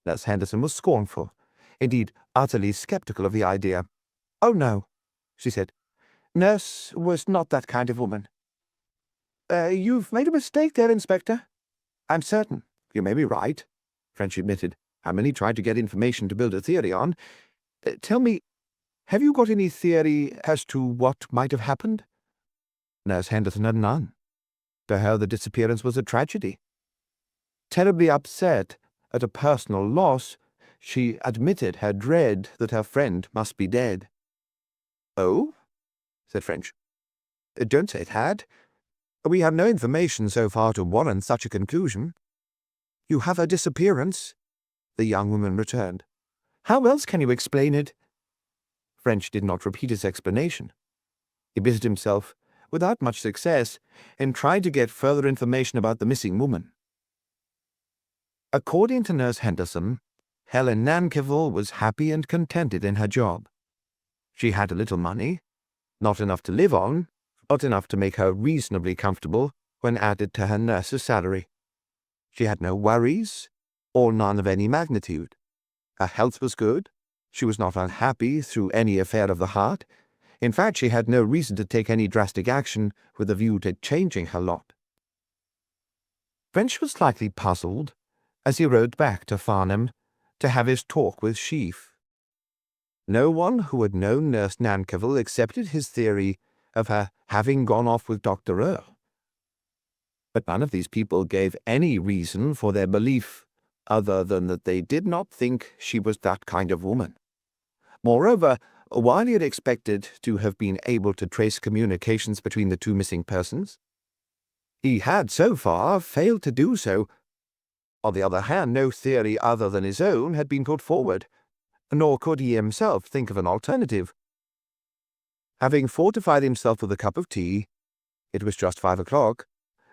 Nurse Henderson was scornful, indeed utterly sceptical of the idea. "Oh, no," she said. "Nurse was not that kind of woman." You've made a mistake there, Inspector." "I'm certain. You may be right," French admitted. "I'm only trying to get information to build a theory on. Tell me, have you got any theory as to what might have happened?" Nurse Henderson had none. To her, the disappearance was a tragedy. Terribly upset at a personal loss, she admitted her dread that her friend must be dead. "Oh?" said French. "Don't say it had. We have no information so far to warrant such a conclusion. You have a disappearance, the young woman returned. How else can you explain it? French did not repeat his explanation. He busied himself, without much success, in trying to get further information about the missing woman. According to Nurse Henderson, Helen Nankerville was happy and contented in her job. She had a little money, not enough to live on, but enough to make her reasonably comfortable when added to her nurse's salary. She had no worries, or none of any magnitude. Her health was good. She was not unhappy through any affair of the heart. In fact, she had no reason to take any drastic action with a view to changing her lot. French was slightly puzzled as he rode back to Farnham to have his talk with Sheaf. No one who had known Nurse Nankerville accepted his theory of her having gone off with Dr. Earle. But none of these people gave any reason for their belief other than that they did not think she was that kind of woman. Moreover, while he had expected to have been able to trace communications between the two missing persons, he had so far failed to do so. On the other hand, no theory other than his own had been put forward, nor could he himself think of an alternative. Having fortified himself with a cup of tea, it was just 5 o'clock,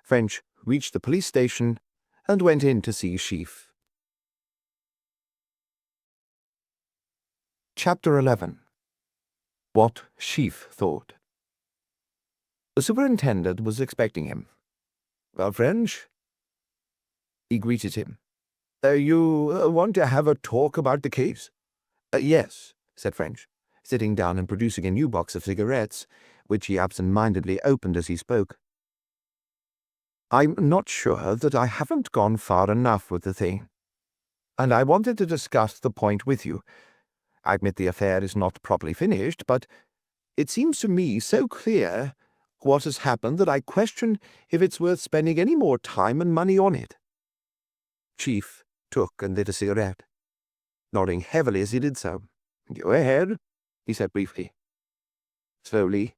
French reached the police station and went in to see Sheaf. Chapter 11. What Sheaf Thought. The superintendent was expecting him. Well, French? He greeted him. You want to have a talk about the case? Yes, said French, sitting down and producing a new box of cigarettes, which he absent-mindedly opened as he spoke. I'm not sure that I haven't gone far enough with the thing, and I wanted to discuss the point with you. I admit the affair is not properly finished, but it seems to me so clear what has happened that I question if it's worth spending any more time and money on it. Chief took and lit a cigarette, nodding heavily as he did so. Go ahead, he said briefly. Slowly,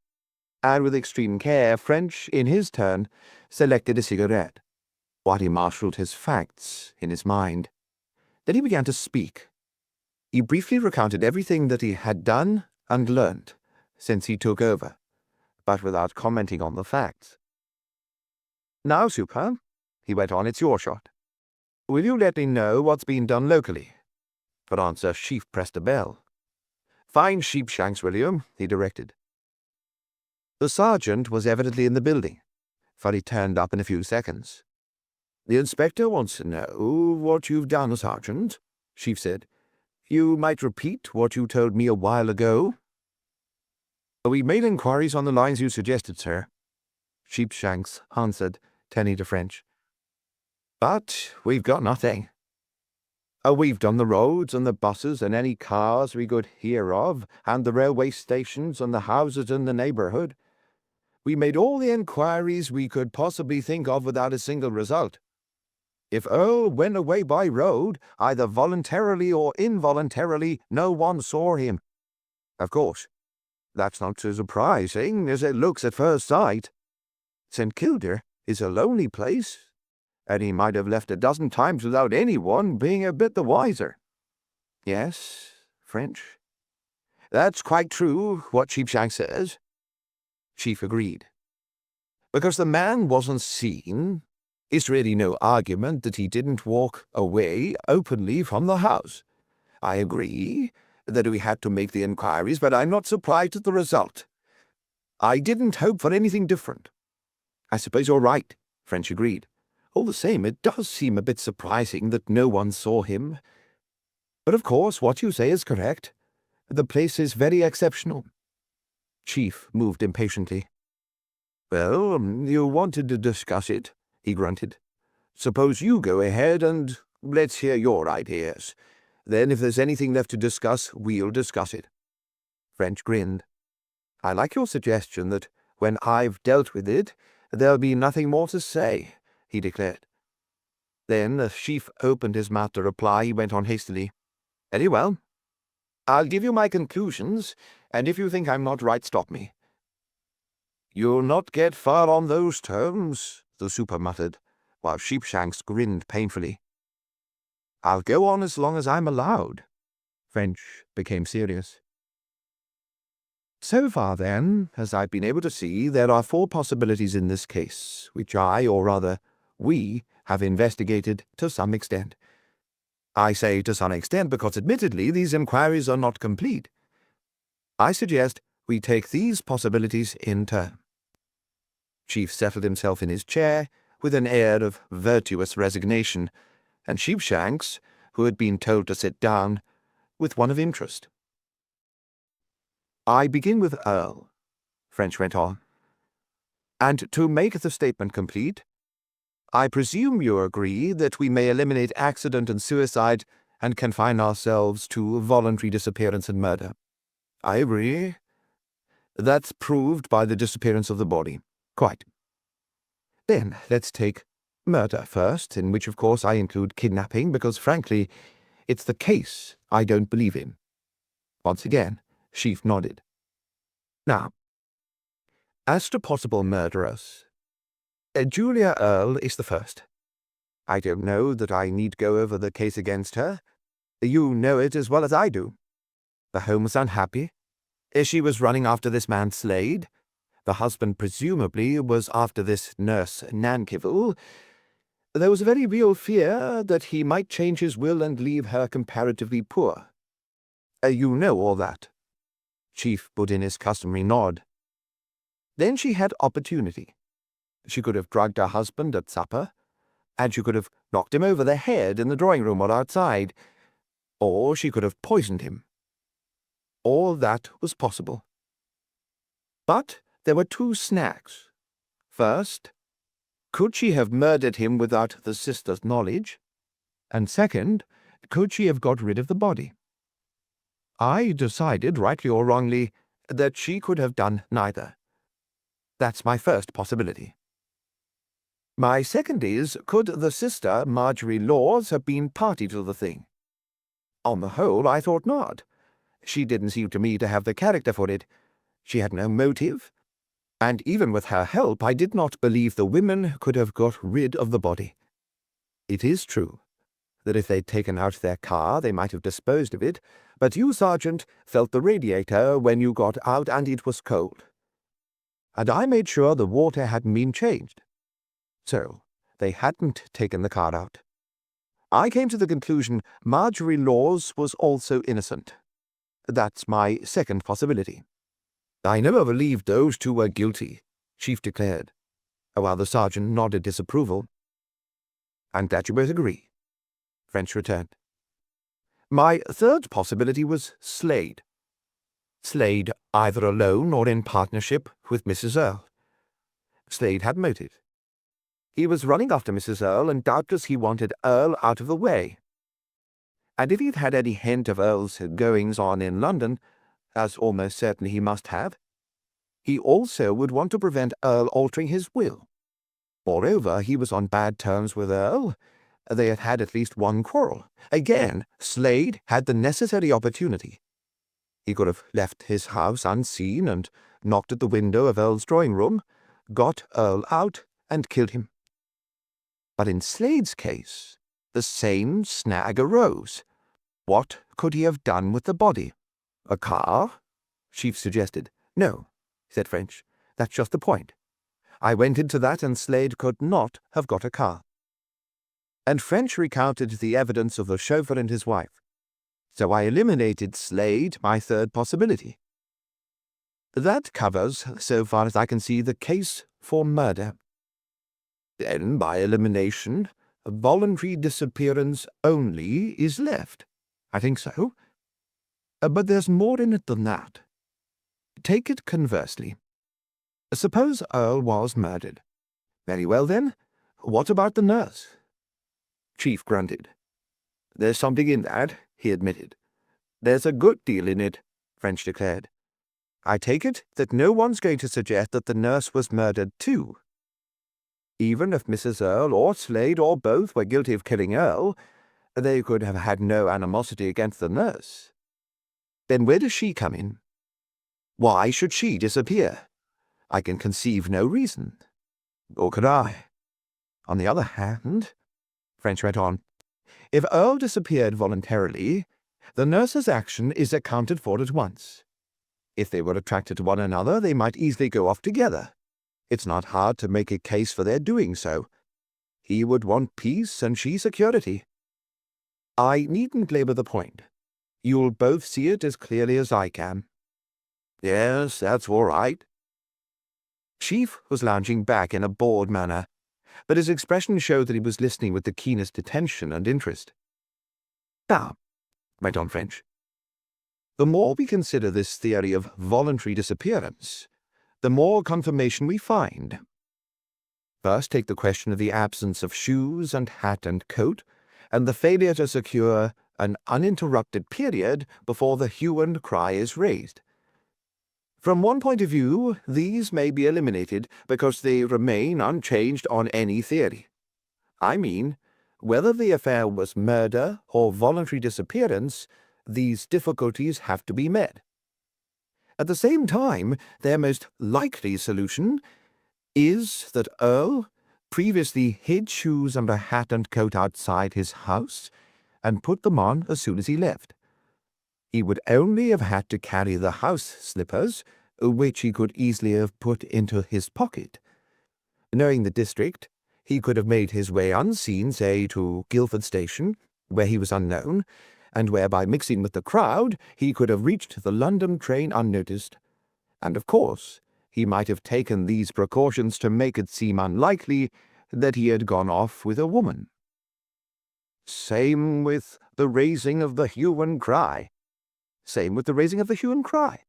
and with extreme care, French, in his turn, selected a cigarette, while he marshalled his facts in his mind. Then he began to speak. He briefly recounted everything that he had done and learnt since he took over, but without commenting on the facts. Now, Super, he went on, it's your shot. Will you let me know what's been done locally? For answer, Sheaf pressed a bell. Find Sheepshanks, will you? He directed. The sergeant was evidently in the building, for he turned up in a few seconds. The inspector wants to know what you've done, Sergeant, Sheaf said. You might repeat what you told me a while ago. We made inquiries on the lines you suggested, sir, Sheepshanks answered, turning to French. But we've got nothing. We've done the roads and the buses and any cars we could hear of, and the railway stations and the houses in the neighbourhood. We made all the inquiries we could possibly think of without a single result. If Earle went away by road, either voluntarily or involuntarily, no one saw him. Of course, that's not so surprising as it looks at first sight. St. Kilda is a lonely place, and he might have left a dozen times without anyone being a bit the wiser. Yes, French. That's quite true, what Sheepshanks says. Chief agreed. Because the man wasn't seen, it's really no argument that he didn't walk away openly from the house. I agree that we had to make the inquiries, but I'm not surprised at the result. I didn't hope for anything different. I suppose you're right, French agreed. All the same, it does seem a bit surprising that no one saw him. But of course, what you say is correct. The place is very exceptional. Chief moved impatiently. Well, you wanted to discuss it, he grunted. Suppose you go ahead and let's hear your ideas. Then if there's anything left to discuss, we'll discuss it. French grinned. I like your suggestion that when I've dealt with it, there'll be nothing more to say, he declared. Then, as Sheaf opened his mouth to reply, he went on hastily. Very well. I'll give you my conclusions, and if you think I'm not right, stop me. "You'll not get far on those terms," the super muttered, while Sheepshanks grinned painfully. "I'll go on as long as I'm allowed." French became serious. "So far, then, as I've been able to see, there are 4 possibilities in this case, which I, or rather, we, have investigated to some extent. I say to some extent because, admittedly, these inquiries are not complete. I suggest we take these possibilities in turn." Chief settled himself in his chair with an air of virtuous resignation, and Sheepshanks, who had been told to sit down, with one of interest. "I begin with Earle," French went on. "And to make the statement complete, I presume you agree that we may eliminate accident and suicide and confine ourselves to voluntary disappearance and murder." "I agree." "That's proved by the disappearance of the body." "Quite." "Then let's take murder first, in which of course I include kidnapping, because frankly, it's the case I don't believe in." Once again, Sheaf nodded. "Now, as to possible murderers, Julia Earle is the first. I don't know that I need go over the case against her. You know it as well as I do. The home was unhappy. She was running after this man Slade. The husband presumably was after this nurse Nankivel. There was a very real fear that he might change his will and leave her comparatively poor. You know all that." Chief put in his customary nod. "Then she had opportunity. She could have drugged her husband at supper, and she could have knocked him over the head in the drawing-room or outside, or she could have poisoned him. All that was possible. But there were 2 snags. First, could she have murdered him without the sister's knowledge? And second, could she have got rid of the body? I decided, rightly or wrongly, that she could have done neither. That's my first possibility. My second is, could the sister, Marjorie Laws, have been party to the thing? On the whole, I thought not. She didn't seem to me to have the character for it. She had no motive, and even with her help I did not believe the women could have got rid of the body. It is true that if they'd taken out their car they might have disposed of it, but you, Sergeant, felt the radiator when you got out and it was cold. And I made sure the water hadn't been changed. So they hadn't taken the car out. I came to the conclusion Marjorie Laws was also innocent. That's my second possibility." "I never believed those 2 were guilty," Chief declared, while the sergeant nodded disapproval. "I'm glad you both agree," French returned. "My third possibility was Slade. Slade either alone or in partnership with Mrs. Earle. Slade had motive. He was running after Mrs. Earle, and doubtless he wanted Earle out of the way. And if he'd had any hint of Earle's goings-on in London, as almost certainly he must have, he also would want to prevent Earle altering his will. Moreover, he was on bad terms with Earle. They had had at least one quarrel. Again, Slade had the necessary opportunity. He could have left his house unseen and knocked at the window of Earle's drawing-room, got Earle out, and killed him. But in Slade's case, the same snag arose. What could he have done with the body? A car? Chief suggested. "No," said French. "That's just the point. I went into that, and Slade could not have got a car." And French recounted the evidence of the chauffeur and his wife. So I eliminated Slade, my third possibility. That covers, so far as I can see, the case for murder. Then, by elimination, voluntary disappearance only is left. I think so. But there's more in it than that. Take it conversely. Suppose Earle was murdered. Very well, then. What about the nurse? Chief grunted. "There's something in that," he admitted. "There's a good deal in it," French declared. "I take it that no one's going to suggest that the nurse was murdered too. Even if Mrs. Earle or Slade or both were guilty of killing Earle, they could have had no animosity against the nurse. Then where does she come in? Why should she disappear? I can conceive no reason. Or could I? On the other hand, French went on, if Earle disappeared voluntarily, the nurse's action is accounted for at once. If they were attracted to one another, they might easily go off together. It's not hard to make a case for their doing so. He would want peace and she security. I needn't labour the point. You'll both see it as clearly as I can. Yes, that's all right. Sheaf was lounging back in a bored manner, but his expression showed that he was listening with the keenest attention and interest. Now, went on French, the more we consider this theory of voluntary disappearance, the more confirmation we find. First, take the question of the absence of shoes and hat and coat, and the failure to secure an uninterrupted period before the hue and cry is raised. From one point of view, these may be eliminated because they remain unchanged on any theory. I mean, whether the affair was murder or voluntary disappearance, these difficulties have to be met. At the same time, their most likely solution is that Earle previously hid shoes and a hat and coat outside his house and put them on as soon as he left. He would only have had to carry the house slippers, which he could easily have put into his pocket. Knowing the district, he could have made his way unseen, say, to Guildford Station, where he was unknown, and where, by mixing with the crowd, he could have reached the London train unnoticed. And, of course, he might have taken these precautions to make it seem unlikely that he had gone off with a woman. Same with the raising of the hue and cry. Same with the raising of the hue and cry.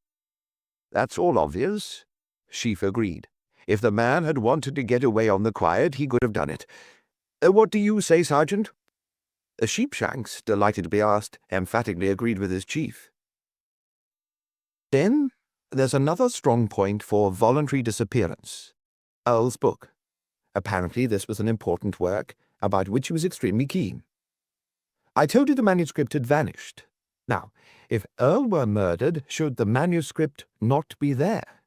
That's all obvious, Sheaf agreed. If the man had wanted to get away on the quiet, he could have done it. What do you say, Sergeant? Sheepshanks, delighted to be asked, emphatically agreed with his chief. Then there's another strong point for voluntary disappearance. Earle's book. Apparently this was an important work, about which he was extremely keen. I told you the manuscript had vanished. Now, if Earle were murdered, should the manuscript not be there?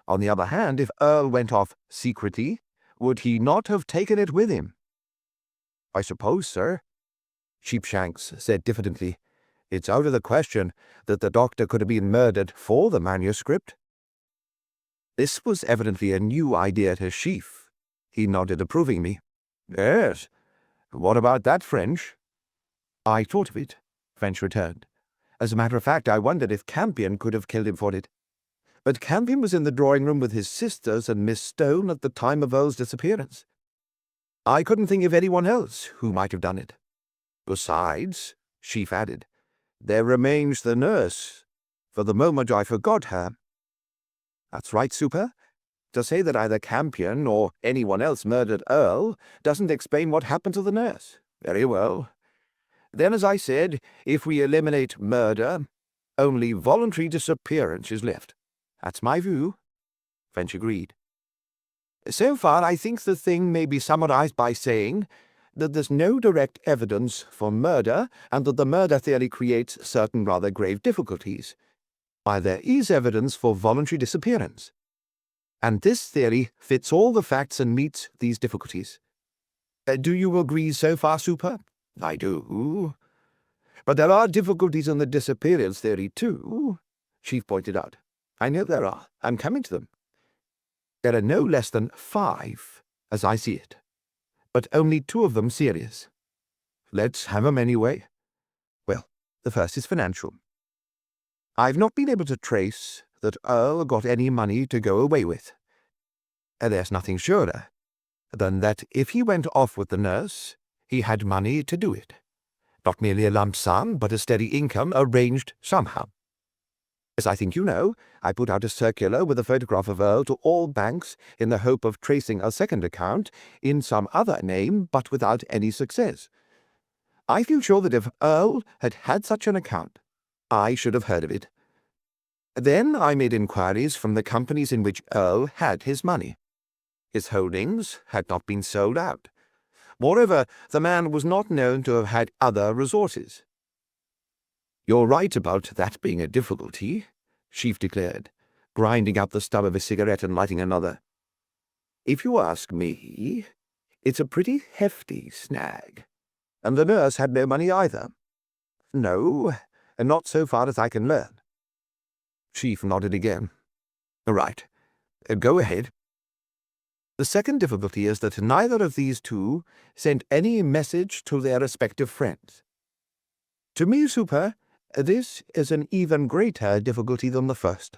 On the other hand, if Earle went off secretly, would he not have taken it with him? I suppose, sir, Sheepshanks said diffidently, it's out of the question that the doctor could have been murdered for the manuscript. This was evidently a new idea to Sheaf. He nodded approvingly. Yes. What about that, French? I thought of it, French returned. As a matter of fact, I wondered if Campion could have killed him for it. But Campion was in the drawing-room with his sisters and Miss Stone at the time of Earle's disappearance. I couldn't think of anyone else who might have done it. Besides, Sheaf added, there remains the nurse. For the moment I forgot her. That's right, Super. To say that either Campion or anyone else murdered Earle doesn't explain what happened to the nurse. Very well. Then, as I said, if we eliminate murder, only voluntary disappearance is left. That's my view, French agreed. So far, I think the thing may be summarized by saying that there's no direct evidence for murder and that the murder theory creates certain rather grave difficulties, while there is evidence for voluntary disappearance. And this theory fits all the facts and meets these difficulties. Do you agree so far, Super? I do. But there are difficulties in the disappearance theory, too, Chief pointed out. I know there are. I'm coming to them. There are no less than 5, as I see it, but only 2 of them serious. Let's have 'em anyway. Well, the first is financial. I've not been able to trace that Earle got any money to go away with. There's nothing surer than that if he went off with the nurse, he had money to do it. Not merely a lump sum, but a steady income arranged somehow. As I think you know, I put out a circular with a photograph of Earle to all banks in the hope of tracing a second account in some other name, but without any success. I feel sure that if Earle had had such an account, I should have heard of it. Then I made inquiries from the companies in which Earle had his money. His holdings had not been sold out. Moreover, the man was not known to have had other resources. You're right about that being a difficulty, Sheaf declared, grinding out the stub of a cigarette and lighting another. "If you ask me, it's a pretty hefty snag. And the nurse had no money either." "No, and not so far as I can learn." Chief nodded again. "Right. Go ahead." "The second difficulty is that neither of these two sent any message to their respective friends. To me, Super, this is an even greater difficulty than the first.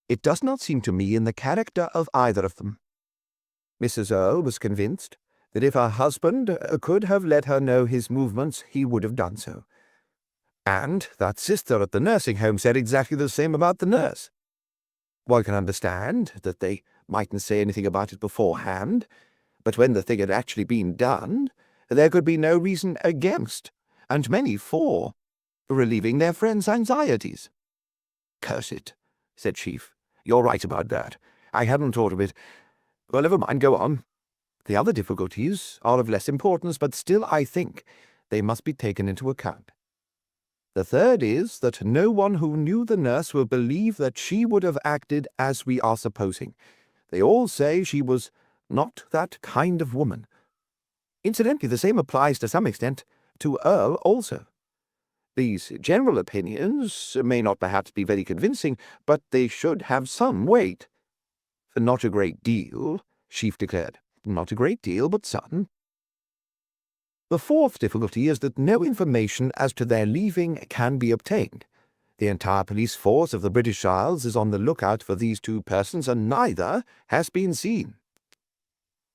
It does not seem to me in the character of either of them. Mrs. Earle was convinced that if her husband could have let her know his movements, he would have done so. And that sister at the nursing home said exactly the same about the nurse. One can understand that they mightn't say anything about it beforehand, but when the thing had actually been done, there could be no reason against, and many for, relieving their friends' anxieties." "Curse it," said Chief. "You're right about that. I hadn't thought of it. Well, never mind, go on. The other difficulties are of less importance, but still I think they must be taken into account. The third is that no one who knew the nurse will believe that she would have acted as we are supposing. They all say she was not that kind of woman. Incidentally, the same applies to some extent to Earle also. These general opinions may not perhaps be very convincing, but they should have some weight." "Not a great deal," Chief declared. "Not a great deal, but some." "The fourth difficulty is that no information as to their leaving can be obtained. The entire police force of the British Isles is on the lookout for these two persons, and neither has been seen."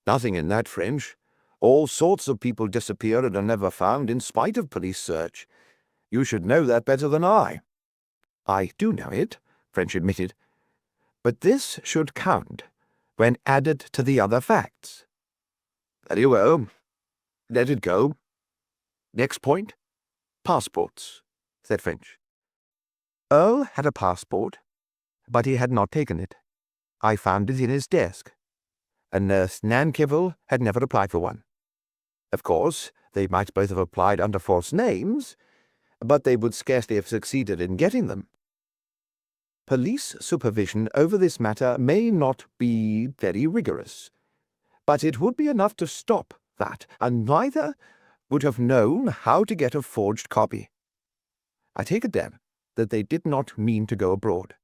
"Nothing in that, French. All sorts of people disappear and are never found in spite of police search. You should know that better than I." "I do know it," French admitted. "But this should count when added to the other facts." "Very well. Let it go. Next point." "Passports," said French. "Earle had a passport, but he had not taken it. I found it in his desk. And Nurse Nankivel had never applied for one. Of course, they might both have applied under false names, but they would scarcely have succeeded in getting them. Police supervision over this matter may not be very rigorous, but it would be enough to stop that, and neither would have known how to get a forged copy. I take it, then, that they did not mean to go abroad.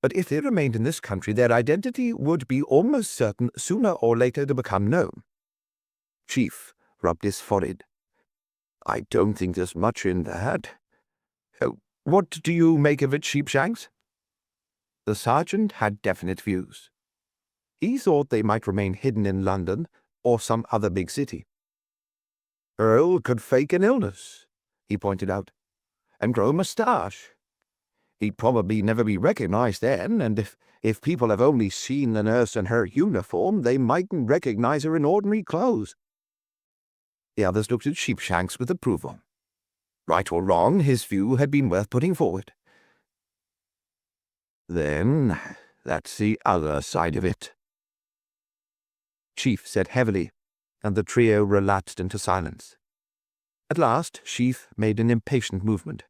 But if they remained in this country, their identity would be almost certain sooner or later to become known." Chief rubbed his forehead. "I don't think there's much in that. What do you make of it, Sheepshanks?" The sergeant had definite views. He thought they might remain hidden in London or some other big city. "Earle could fake an illness," he pointed out, "and grow a moustache. He'd probably never be recognized then, and if people have only seen the nurse in her uniform, they mightn't recognize her in ordinary clothes." The others looked at Sheepshanks with approval. Right or wrong, his view had been worth putting forward. "Then that's the other side of it," Chief said heavily, and the trio relapsed into silence. At last, Chief made an impatient movement.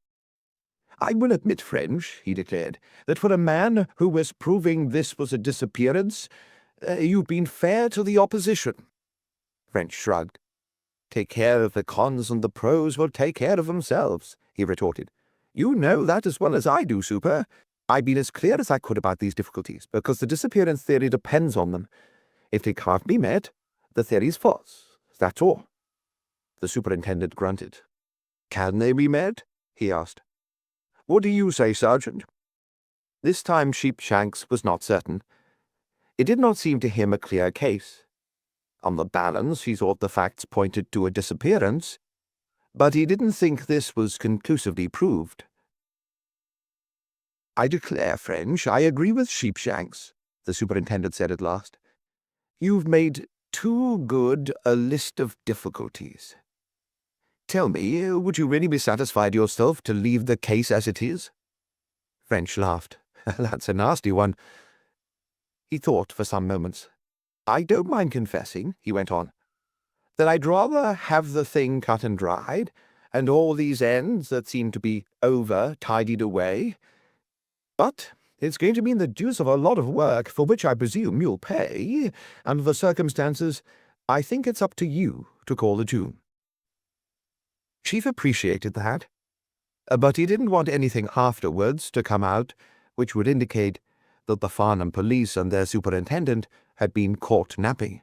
"I will admit, French," he declared, "that for a man who was proving this was a disappearance, you've been fair to the opposition." French shrugged. "Take care of the cons and the pros will take care of themselves," he retorted. "You know that as well as I do, Super. I've been as clear as I could about these difficulties, because the disappearance theory depends on them. If they can't be met, the theory's false. That's all." The superintendent grunted. "Can they be met?" he asked. "What do you say, Sergeant?" This time Sheepshanks was not certain. It did not seem to him a clear case. On the balance, he thought the facts pointed to a disappearance, but he didn't think this was conclusively proved. "I declare, French, I agree with Sheepshanks," the superintendent said at last. "You've made too good a list of difficulties. Tell me, would you really be satisfied yourself to leave the case as it is?" French laughed. "That's a nasty one." He thought for some moments. "I don't mind confessing," he went on, "that I'd rather have the thing cut and dried, and all these ends that seem to be over tidied away. But It's going to mean the deuce of a lot of work, for which I presume you'll pay. Under the circumstances, I think it's up to you to call the tune." Chief appreciated that, but he didn't want anything afterwards to come out which would indicate that the Farnham police and their superintendent had been caught napping.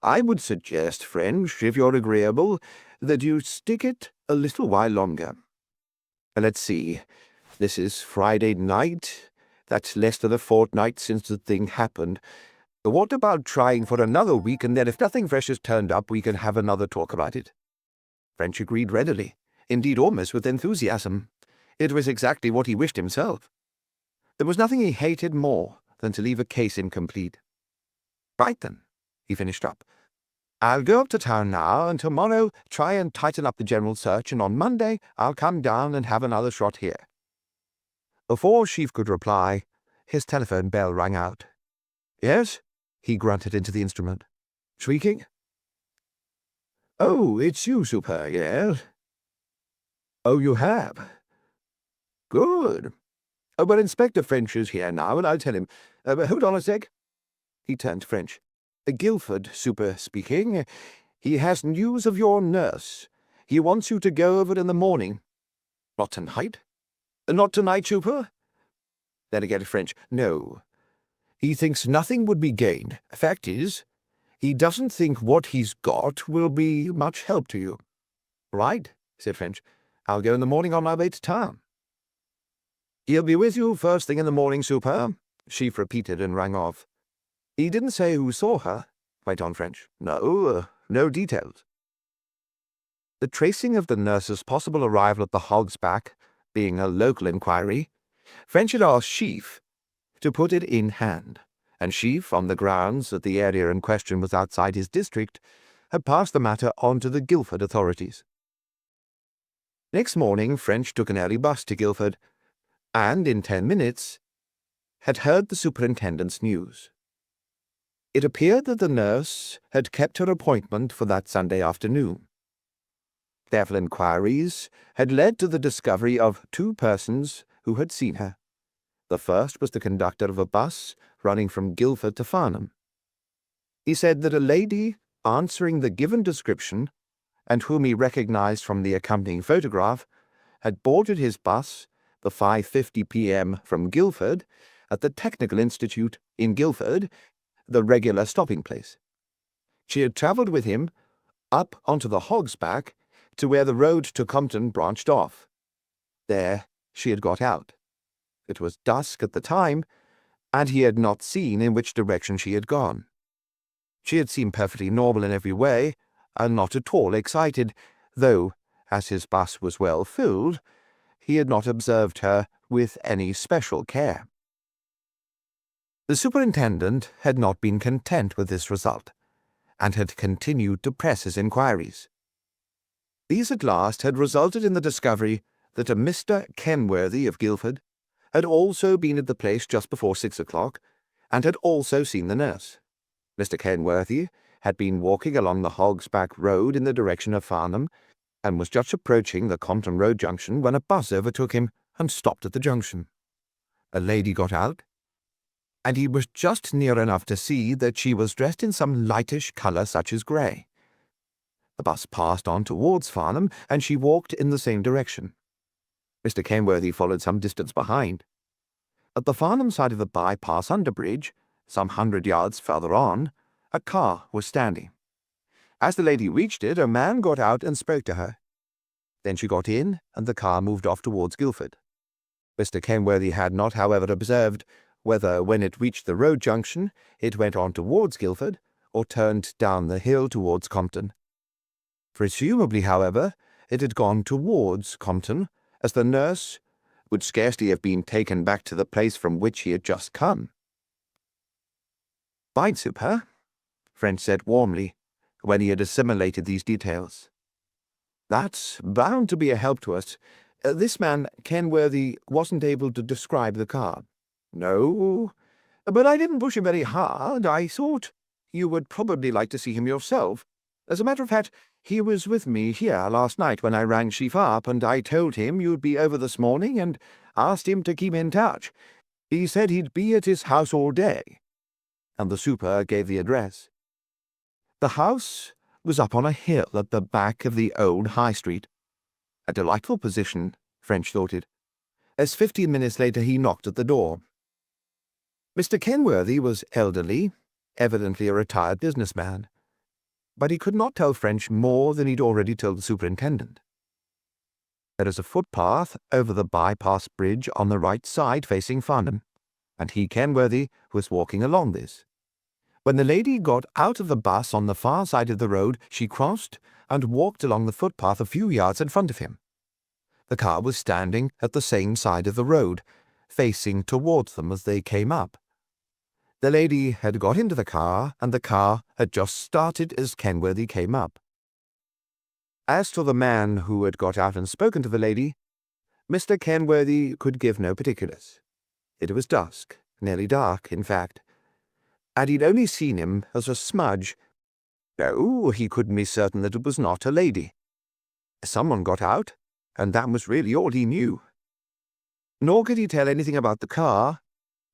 "I would suggest, French, if you're agreeable, that you stick it a little while longer. Let's see, this is Friday night. That's less than a fortnight since the thing happened. What about trying for another week, and then if nothing fresh has turned up, we can have another talk about it?" French agreed readily, indeed almost with enthusiasm. It was exactly what he wished himself. There was nothing he hated more than to leave a case incomplete. "Right then," he finished up. "I'll go up to town now, and tomorrow try and tighten up the general search, and on Monday I'll come down and have another shot here." Before Sheaf could reply, his telephone bell rang out. "Yes?" he grunted into the instrument. "Speaking?" "Oh, it's you, Super, yes?" "Oh, you have? Good. Well, Inspector French is here now, and I'll tell him. Hold on a sec." He turned to French. "Guilford, Super speaking. He has news of your nurse. He wants you to go over in the morning." "Not tonight?" "Not tonight, Super?" Then again to French. "No. He thinks nothing would be gained. Fact is, he doesn't think what he's got will be much help to you." "Right," said French. "I'll go in the morning on my way to town." "He'll be with you first thing in the morning, Super," Sheaf repeated and rang off. "He didn't say who saw her," went on French. No details." The tracing of the nurse's possible arrival at the Hog's Back being a local inquiry, French had asked Sheaf to put it in hand, and Sheaf, on the grounds that the area in question was outside his district, had passed the matter on to the Guildford authorities. Next morning French took an early bus to Guildford, and in 10 minutes had heard the superintendent's news. It appeared that the nurse had kept her appointment for that Sunday afternoon. Careful inquiries had led to the discovery of 2 persons who had seen her. The first was the conductor of a bus running from Guildford to Farnham. He said that a lady answering the given description, and whom he recognized from the accompanying photograph, had boarded his bus the 5:50 p.m. from Guildford at the Technical Institute in Guildford, the regular stopping place. She had travelled with him up onto the Hog's Back to where the road to Compton branched off. There she had got out. It was dusk at the time, and he had not seen in which direction she had gone. She had seemed perfectly normal in every way, and not at all excited, though, as his bus was well filled, he had not observed her with any special care. The superintendent had not been content with this result, and had continued to press his inquiries. These at last had resulted in the discovery that a Mr. Kenworthy of Guildford had also been at the place just before 6 o'clock, and had also seen the nurse. Mr. Kenworthy had been walking along the Hog's Back Road in the direction of Farnham, and was just approaching the Compton Road junction when a bus overtook him and stopped at the junction. A lady got out, and he was just near enough to see that she was dressed in some lightish colour such as grey. The bus passed on towards Farnham, and she walked in the same direction. Mr. Kenworthy followed some distance behind. At the Farnham side of the bypass underbridge, some 100 yards further on, a car was standing. As the lady reached it, a man got out and spoke to her. Then she got in, and the car moved off towards Guildford. Mr. Kenworthy had not, however, observed whether, when it reached the road junction, it went on towards Guildford, or turned down the hill towards Compton. Presumably, however, it had gone towards Compton, as the nurse would scarcely have been taken back to the place from which he had just come. "Fine, Super," French said warmly, when he had assimilated these details. "That's bound to be a help to us. This man, Kenworthy, wasn't able to describe the car." "No, but I didn't push him very hard. I thought you would probably like to see him yourself. As a matter of fact, he was with me here last night when I rang Sheaf up, and I told him you'd be over this morning and asked him to keep in touch. He said he'd be at his house all day, and the super gave the address. The house was up on a hill at the back of the old High Street. A delightful position, French thought it, as 15 minutes later he knocked at the door. Mr. Kenworthy was elderly, evidently a retired businessman, but he could not tell French more than he'd already told the superintendent. There is a footpath over the bypass bridge on the right side facing Farnham, and he, Kenworthy, was walking along this. When the lady got out of the bus on the far side of the road, she crossed and walked along the footpath a few yards in front of him. The car was standing at the same side of the road, facing towards them as they came up. The lady had got into the car, and the car had just started as Kenworthy came up. As to the man who had got out and spoken to the lady, Mr. Kenworthy could give no particulars. It was dusk, nearly dark, in fact, and he'd only seen him as a smudge. No, he couldn't be certain that it was not a lady. Someone got out, and that was really all he knew. Nor could he tell anything about the car,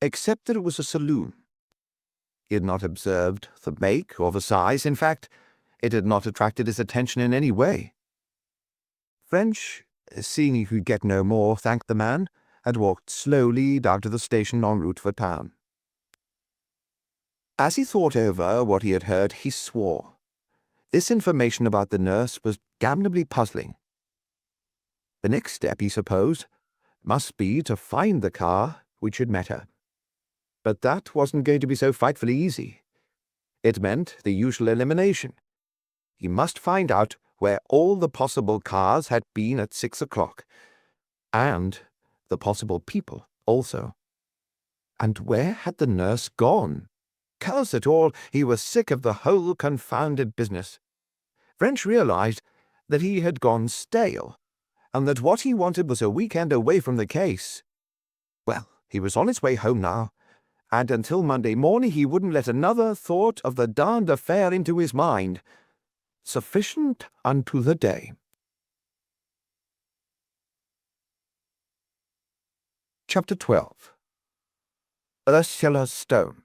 except that it was a saloon. He had not observed the make or the size. In fact, it had not attracted his attention in any way. French, seeing he could get no more, thanked the man, and walked slowly down to the station en route for town. As he thought over what he had heard, he swore. This information about the nurse was damnably puzzling. The next step, he supposed, must be to find the car which had met her. But that wasn't going to be so frightfully easy. It meant the usual elimination. He must find out where all the possible cars had been at 6 o'clock, and the possible people also. And where had the nurse gone? Curse it all, he was sick of the whole confounded business. French realized that he had gone stale, and that what he wanted was a weekend away from the case. Well, he was on his way home now, and until Monday morning he wouldn't let another thought of the darned affair into his mind. Sufficient unto the day. Chapter 12. Ursula's Stone.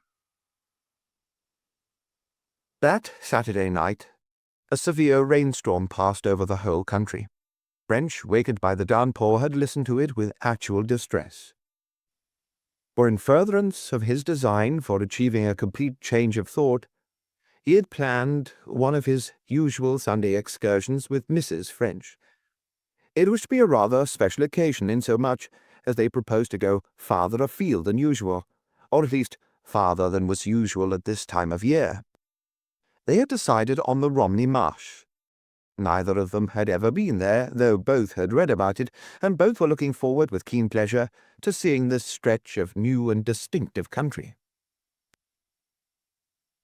That Saturday night, a severe rainstorm passed over the whole country. French, wakened by the downpour, had listened to it with actual distress. For in furtherance of his design for achieving a complete change of thought, he had planned one of his usual Sunday excursions with Mrs. French. It was to be a rather special occasion, insomuch as they proposed to go farther afield than usual, or at least farther than was usual at this time of year. They had decided on the Romney Marsh. Neither of them had ever been there, though both had read about it, and both were looking forward with keen pleasure to seeing this stretch of new and distinctive country.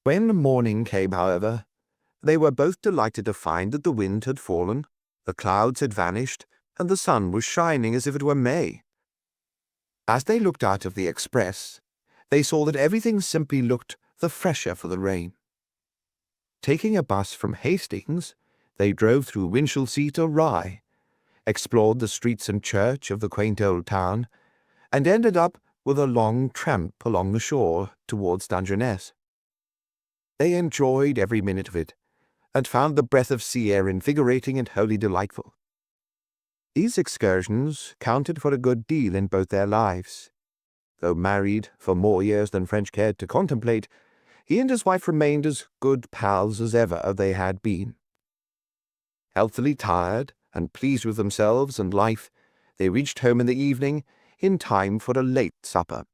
When morning came, however, they were both delighted to find that the wind had fallen, the clouds had vanished, and the sun was shining as if it were May. As they looked out of the express, they saw that everything simply looked the fresher for the rain. Taking a bus from Hastings, they drove through Winchelsea to Rye, explored the streets and church of the quaint old town, and ended up with a long tramp along the shore towards Dungeness. They enjoyed every minute of it, and found the breath of sea air invigorating and wholly delightful. These excursions counted for a good deal in both their lives. Though married for more years than French cared to contemplate, he and his wife remained as good pals as ever they had been. Healthily tired and pleased with themselves and life, they reached home in the evening in time for a late supper.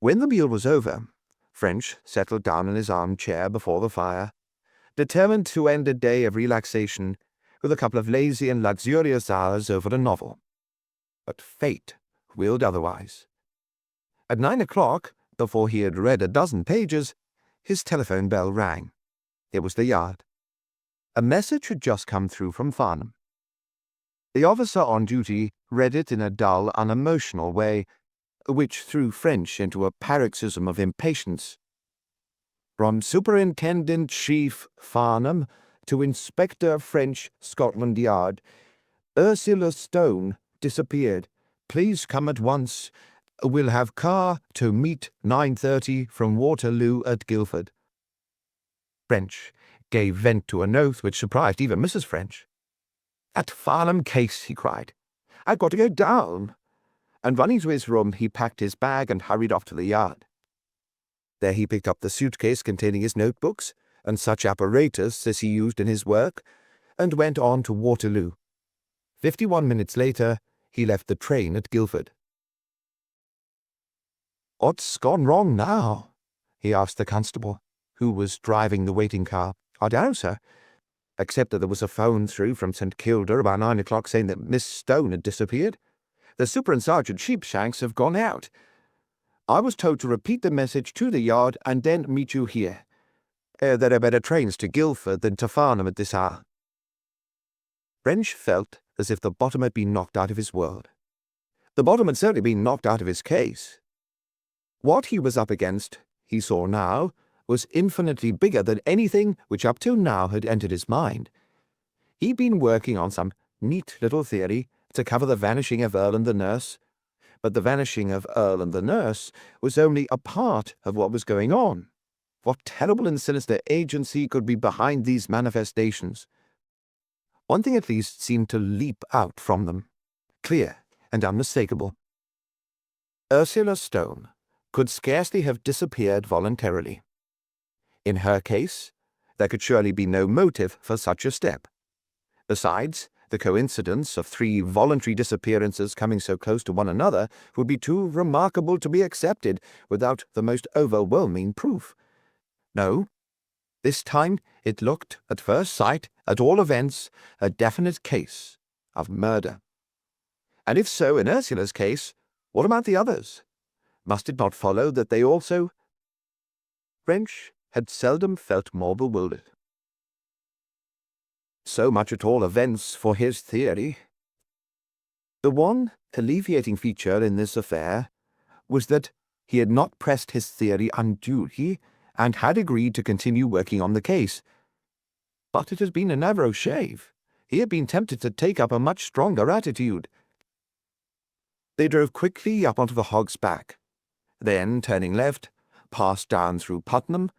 When the meal was over, French settled down in his armchair before the fire, determined to end a day of relaxation with a couple of lazy and luxurious hours over a novel. But fate willed otherwise. At 9 o'clock, before he had read a dozen pages, his telephone bell rang. It was the Yard. A message had just come through from Farnham. The officer on duty read it in a dull, unemotional way, which threw French into a paroxysm of impatience. From Superintendent-Chief Farnham to Inspector French, Scotland Yard, Ursula Stone disappeared. please come at once. We'll have car to meet 9:30 from Waterloo at Guildford." French gave vent to an oath which surprised even Mrs. French. "That Farnham case," he cried. "I've got to go down." And running to his room, he packed his bag and hurried off to the yard. There he picked up the suitcase containing his notebooks and such apparatus as he used in his work, and went on to Waterloo. 51 minutes later, he left the train at Guildford. "What's gone wrong now?" he asked the constable, who was driving the waiting car. "I don't know, sir, except that there was a phone through from St. Kilda about 9 o'clock saying that Miss Stone had disappeared. The Super and Sergeant Sheepshanks have gone out. I was told to repeat the message to the yard and then meet you here. There are better trains to Guildford than to Farnham at this hour." French felt as if the bottom had been knocked out of his world. The bottom had certainly been knocked out of his case. What he was up against, he saw now, was infinitely bigger than anything which up till now had entered his mind. He'd been working on some neat little theory to cover the vanishing of Earle and the nurse, but the vanishing of Earle and the nurse was only a part of what was going on. What terrible and sinister agency could be behind these manifestations? One thing at least seemed to leap out from them, clear and unmistakable. Ursula Stone could scarcely have disappeared voluntarily. In her case, there could surely be no motive for such a step. Besides, the coincidence of 3 voluntary disappearances coming so close to one another would be too remarkable to be accepted without the most overwhelming proof. No, this time it looked, at first sight, at all events, a definite case of murder. And if so, in Ursula's case, what about the others? Must it not follow that they also— French had seldom felt more bewildered. So much at all events for his theory. The one alleviating feature in this affair was that he had not pressed his theory unduly and had agreed to continue working on the case. But it has been a narrow shave. He had been tempted to take up a much stronger attitude. They drove quickly up onto the Hog's Back, then, turning left, passed down through Putnam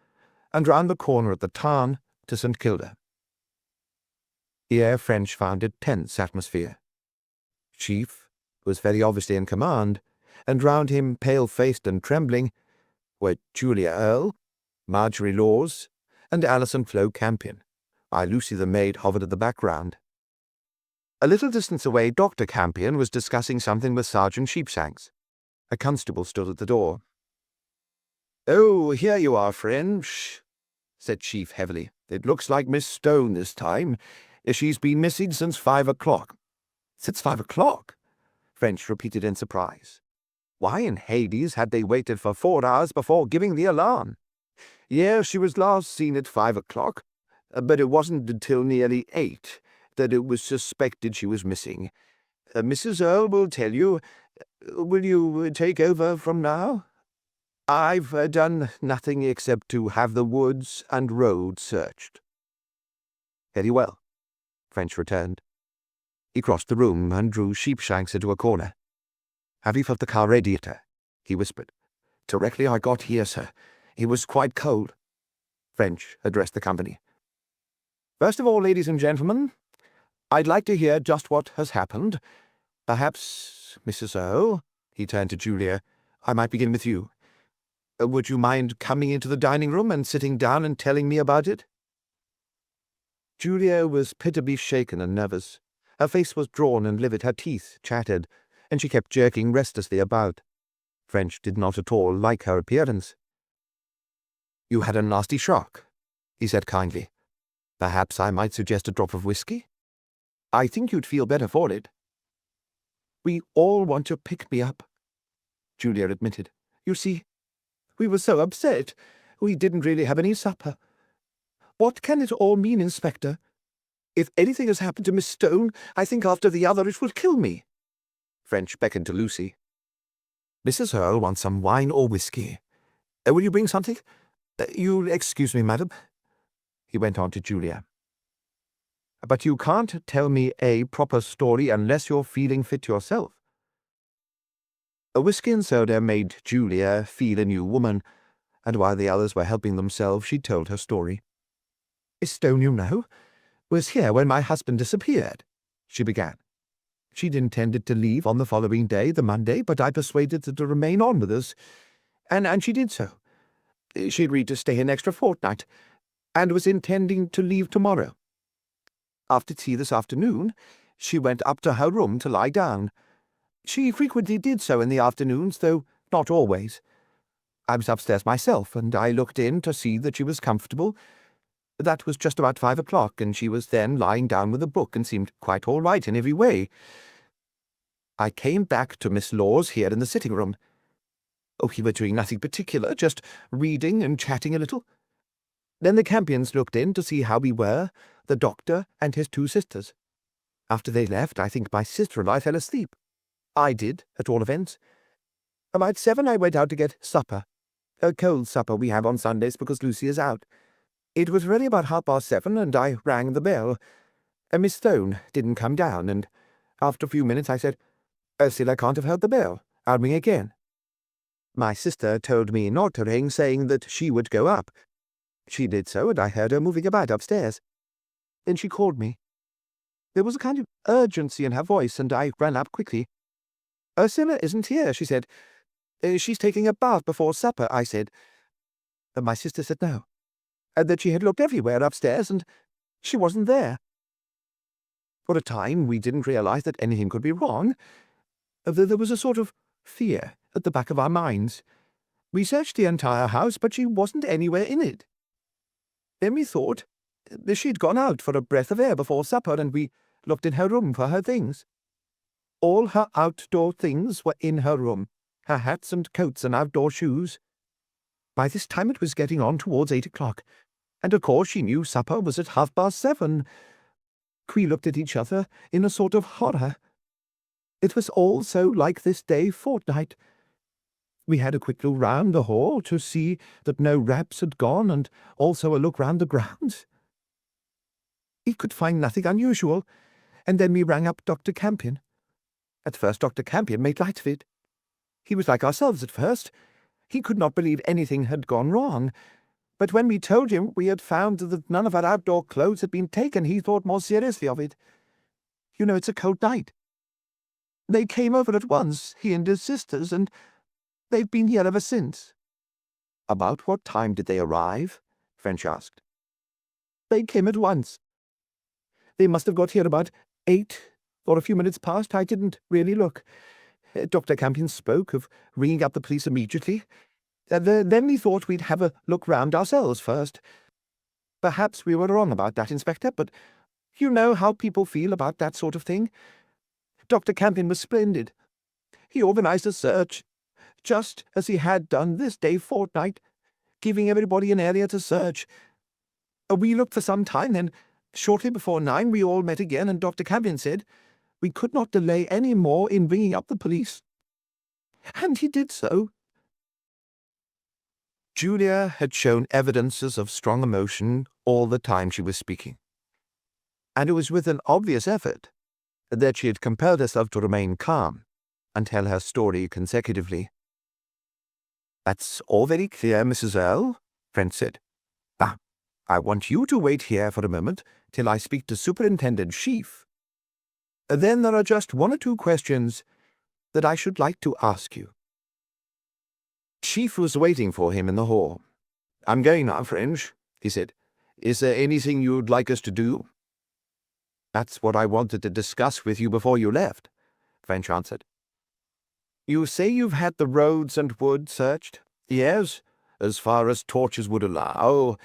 and round the corner at the Tarn to St. Kilda. Here French found a tense atmosphere. Chief was very obviously in command, and round him, pale-faced and trembling, were Julia Earle, Marjorie Laws, and Alison Flo Campion, while Lucy the maid hovered at the background. A little distance away, Dr. Campion was discussing something with Sergeant Sheepshanks. A constable stood at the door. "Oh, here you are, French," said Chief heavily. "It looks like Miss Stone this time. She's been missing since 5 o'clock. "Since 5 o'clock?" French repeated in surprise. Why in Hades had they waited for 4 hours before giving the alarm? "Yes, she was last seen at 5 o'clock, but it wasn't until nearly 8 that it was suspected she was missing. Mrs. Earle will tell you. Will you take over from now?" "I've done nothing except to have the woods and road searched." "Very well," French returned. He crossed the room and drew Sheepshanks into a corner. "Have you felt the car radiator?" he whispered. "Directly I got here, sir. It was quite cold." French addressed the company. "First of all, ladies and gentlemen, I'd like to hear just what has happened. Perhaps, Mrs. Earle," he turned to Julia, "I might begin with you. Would you mind coming into the dining room and sitting down and telling me about it?" Julia was pitiably shaken and nervous. Her face was drawn and livid, her teeth chattered, and she kept jerking restlessly about. French did not at all like her appearance. "You had a nasty shock," he said kindly. "Perhaps I might suggest a drop of whiskey? I think you'd feel better for it." "We all want to pick me up," Julia admitted. "You see, we were so upset. We didn't really have any supper. What can it all mean, Inspector? If anything has happened to Miss Stone, I think after the other it will kill me." French beckoned to Lucy. "Mrs. Earle wants some wine or whiskey. Will you bring something? You'll excuse me, madam," he went on to Julia. "But you can't tell me a proper story unless you're feeling fit yourself." A whisky and soda made Julia feel a new woman, and while the others were helping themselves, she told her story. "Stone, you know, was here when my husband disappeared," she began. "She'd intended to leave on the following day, the Monday, but I persuaded her to remain on with us, and she did so. She agreed to stay an extra fortnight, and was intending to leave tomorrow. After tea this afternoon, she went up to her room to lie down. She frequently did so in the afternoons, though not always. I was upstairs myself, and I looked in to see that she was comfortable. That was just about 5 o'clock, and she was then lying down with a book and seemed quite all right in every way. I came back to Miss Law's here in the sitting room. We were doing nothing particular, just reading and chatting a little. Then the Campions looked in to see how we were, the doctor and his 2 sisters. After they left, I think my sister and I fell asleep. I did, at all events. About 7 I went out to get supper. A cold supper we have on Sundays because Lucy is out. It was really about 7:30, and I rang the bell. Miss Stone didn't come down, and after a few minutes I said, "Ursula can't have heard the bell. I'll ring again." My sister told me not to ring, saying that she would go up. She did so, and I heard her moving about upstairs. Then she called me. There was a kind of urgency in her voice, and I ran up quickly. "Ursula isn't here," she said. "She's taking a bath before supper," I said. My sister said no, and that she had looked everywhere upstairs, and she wasn't there. For a time we didn't realize that anything could be wrong, though there was a sort of fear at the back of our minds. We searched the entire house, but she wasn't anywhere in it. Then we thought she'd gone out for a breath of air before supper, and we looked in her room for her things. All her outdoor things were in her room, her hats and coats and outdoor shoes. By this time it was getting on towards 8 o'clock, and of course she knew supper was at 7:30. We looked at each other in a sort of horror. It was all so like this day fortnight. We had a quick look round the hall to see that no raps had gone, and also a look round the grounds. We could find nothing unusual, and then we rang up Dr. Campion. At first Dr. Campion made light of it. He was like ourselves at first. He could not believe anything had gone wrong. But when we told him we had found that none of our outdoor clothes had been taken, he thought more seriously of it. You know, it's a cold night. They came over at once, he and his sisters, and they've been here ever since." "About what time did they arrive?" French asked. "They came at once. They must have got here about 8 or a few minutes past. I didn't really look. Dr. Campion spoke of ringing up the police immediately. Then we thought we'd have a look round ourselves first. Perhaps we were wrong about that, Inspector, but you know how people feel about that sort of thing. Dr. Campion was splendid. He organized a search, just as he had done this day fortnight, giving everybody an area to search. We looked for some time, then shortly before 9 we all met again, and Dr. Campion said we could not delay any more in ringing up the police. And he did so." Julia had shown evidences of strong emotion all the time she was speaking, and it was with an obvious effort that she had compelled herself to remain calm and tell her story consecutively. "That's all very clear, Mrs. Earle," French said. "Now, I want you to wait here for a moment till I speak to Superintendent Sheaf. Then there are just 1 or 2 questions that I should like to ask you." Sheaf was waiting for him in the hall. "I'm going now, French," he said. "Is there anything you'd like us to do?" "That's what I wanted to discuss with you before you left," French answered. "You say you've had the roads and wood searched?" "Yes, as far as torches would allow.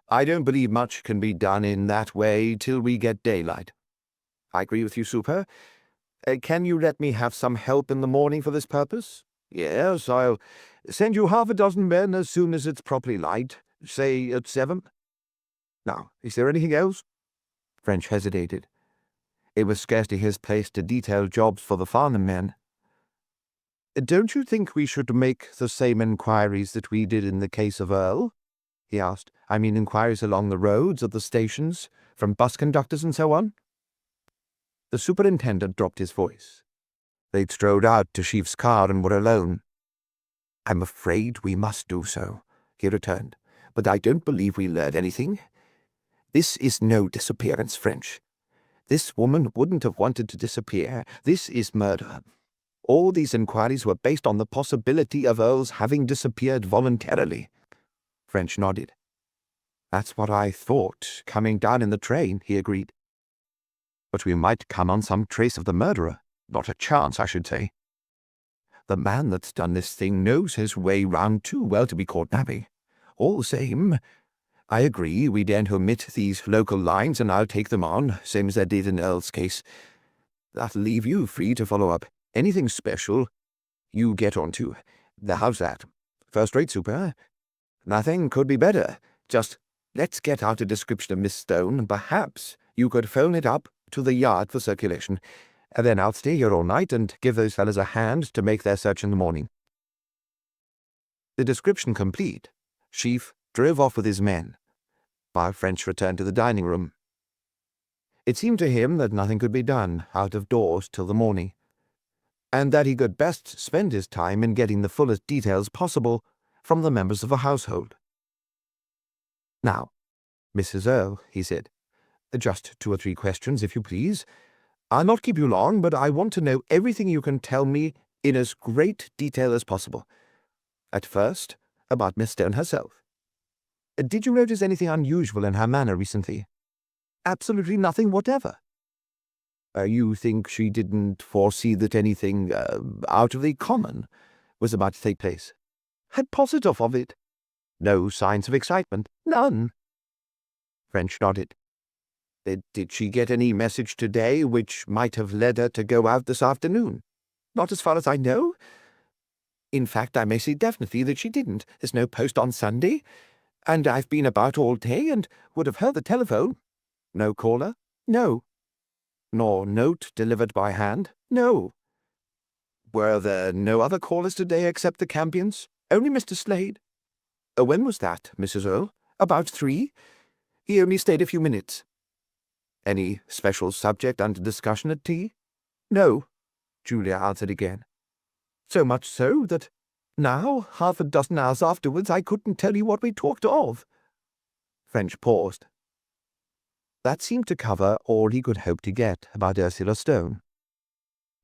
I don't believe much can be done in that way till we get daylight." "I agree with you, Super. Can you let me have some help in the morning for this purpose?" "Yes, I'll send you 6 men as soon as it's properly light, say at 7. Now, is there anything else?" French hesitated. It was scarcely his place to detail jobs for the Farnham men. "Don't you think we should make the same inquiries that we did in the case of Earle?" he asked. "I mean inquiries along the roads, at the stations, from bus conductors and so on?" The superintendent dropped his voice. They'd strolled out to Sheaf's car and were alone. "I'm afraid we must do so," he returned, "but I don't believe we learned anything. This is no disappearance, French. This woman wouldn't have wanted to disappear. This is murder. All these inquiries were based on the possibility of Earle's having disappeared voluntarily." French nodded. "That's what I thought, coming down in the train," he agreed. "But we might come on some trace of the murderer. Not a chance, I should say. The man that's done this thing knows his way round too well to be caught napping. All the same, I agree we daren't omit these local lines, and I'll take them on, same as I did in Earle's case. That'll leave you free to follow up. Anything special, you get on to. How's that? First-rate super? Nothing could be better. Just let's get out a description of Miss Stone, and perhaps you could phone it up to the yard for circulation. And then I'll stay here all night and give those fellas a hand to make their search in the morning." The description complete, Sheaf drove off with his men, while French returned to the dining room. It seemed to him that nothing could be done out of doors till the morning, and that he could best spend his time in getting the fullest details possible from the members of the household. "Now, Mrs. Earle," he said, "just 2 or 3 questions, if you please. I'll not keep you long, but I want to know everything you can tell me in as great detail as possible. At first, about Miss Stone herself. Did you notice anything unusual in her manner recently?" "Absolutely nothing whatever." You think she didn't foresee that anything out of the common was about to take place?" "I'm positive of it." "No signs of excitement?" "None." French nodded. "Did she get any message today which might have led her to go out this afternoon?" "Not as far as I know. In fact, I may say definitely that she didn't. There's no post on Sunday, and I've been about all day and would have heard the telephone." "No caller?" "No." "Nor note delivered by hand?" "No." "Were there no other callers today except the Campions?" "Only Mr. Slade." "When was that, Mrs. Earle?" "About 3. He only stayed a few minutes." "Any special subject under discussion at tea?" "No," Julia answered again. "So much so that now, half a dozen hours afterwards, I couldn't tell you what we talked of." French paused. That seemed to cover all he could hope to get about Ursula Stone.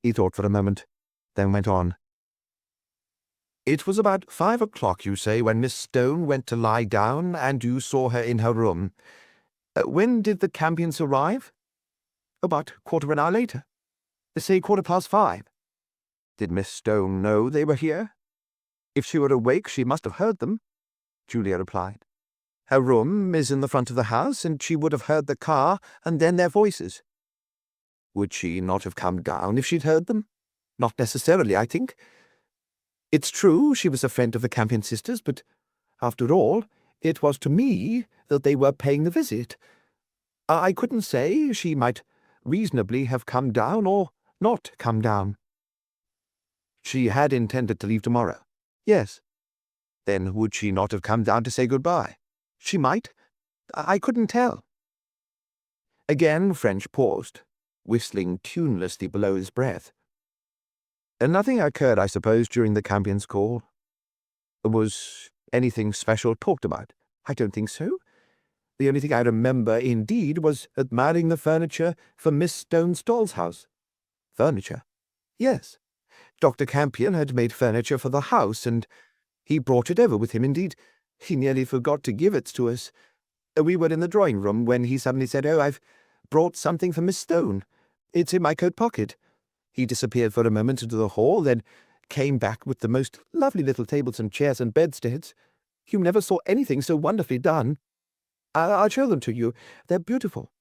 He thought for a moment, then went on. "It was about 5 o'clock, you say, when Miss Stone went to lie down, and you saw her in her room. When did the Campions arrive?" "About 1/4 later. Say 5:15. "Did Miss Stone know they were here?" "If she were awake, she must have heard them," Julia replied. "Her room is in the front of the house, and she would have heard the car and then their voices." "Would she not have come down if she'd heard them?" "Not necessarily, I think. It's true she was a friend of the Campion sisters, but after all, it was to me that they were paying the visit. I couldn't say. She might reasonably have come down or not come down." "She had intended to leave tomorrow?" "Yes." "Then would she not have come down to say good-bye?" "She might. I couldn't tell." Again French paused, whistling tunelessly below his breath. "Nothing occurred, I suppose, during the Campion's call? Was anything special talked about?" "I don't think so. The only thing I remember, indeed, was admiring the furniture for Miss Stone's doll's house." "Furniture?" "Yes. Dr. Campion had made furniture for the house, and he brought it over with him. Indeed, he nearly forgot to give it to us. We were in the drawing-room when he suddenly said, 'Oh, I've brought something for Miss Stone. It's in my coat pocket.' He disappeared for a moment into the hall, then came back with the most lovely little tables and chairs and bedsteads. You never saw anything so wonderfully done. I'll show them to you. They're beautiful."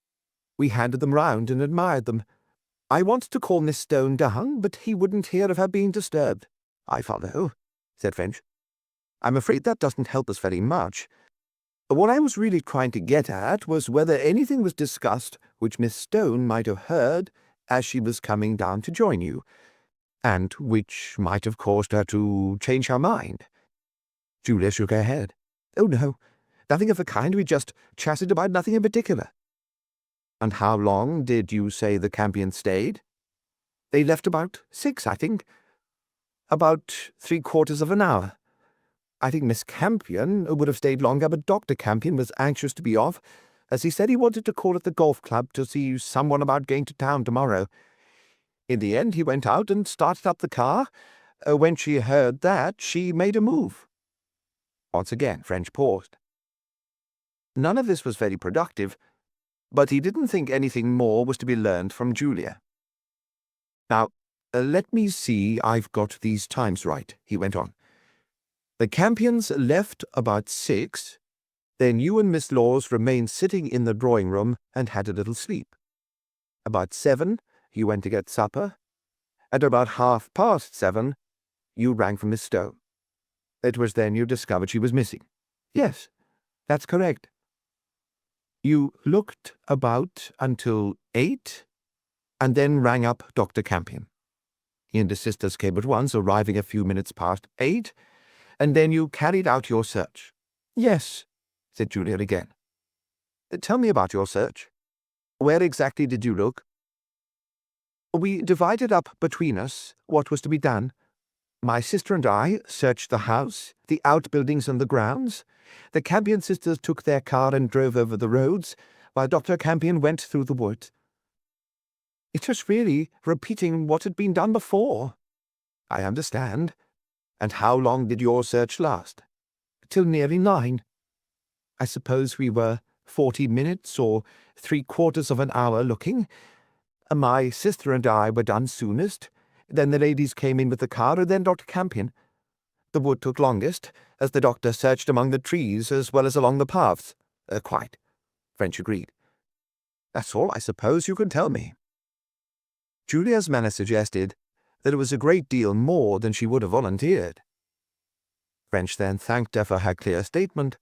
We handed them round and admired them. I wanted to call Miss Stone down, but he wouldn't hear of her being disturbed." "I follow," said French. "I'm afraid that doesn't help us very much. What I was really trying to get at was whether anything was discussed which Miss Stone might have heard as she was coming down to join you, and which might have caused her to change her mind." Julia shook her head. "Oh, no, nothing of the kind. We just chatted about nothing in particular." "And how long did you say the Campion stayed?" They left about 6, I think. About 3/4 of an hour. I think Miss Campion would have stayed longer, but Dr. Campion was anxious to be off, as he said he wanted to call at the golf club to see someone about going to town tomorrow. In the end, he went out and started up the car. When she heard that, she made a move. Once again, French paused. None of this was very productive, but he didn't think anything more was to be learned from Julia. Now, let me see I've got these times right, he went on. The Campions left about 6, then you and Miss Laws remained sitting in the drawing-room and had a little sleep. About 7, you went to get supper. At about 7:30, you rang for Miss Stone. It was then you discovered she was missing. Yes, that's correct. You looked about until 8, and then rang up Dr. Campion. He and his sisters came at once, arriving a few minutes past 8, and then you carried out your search. Yes, said Julia again. Tell me about your search. Where exactly did you look? We divided up between us what was to be done. My sister and I searched the house, the outbuildings and the grounds. The Campion sisters took their car and drove over the roads, while Dr. Campion went through the woods. It was really repeating what had been done before. I understand. And how long did your search last? Till nearly 9. I suppose we were 40 minutes or 3/4 of an hour looking. My sister and I were done soonest. Then the ladies came in with the car, and then Dr. Campion. The wood took longest, as the doctor searched among the trees as well as along the paths. Quite, French agreed. That's all I suppose you can tell me. Julia's manner suggested that it was a great deal more than she would have volunteered. French then thanked her for her clear statement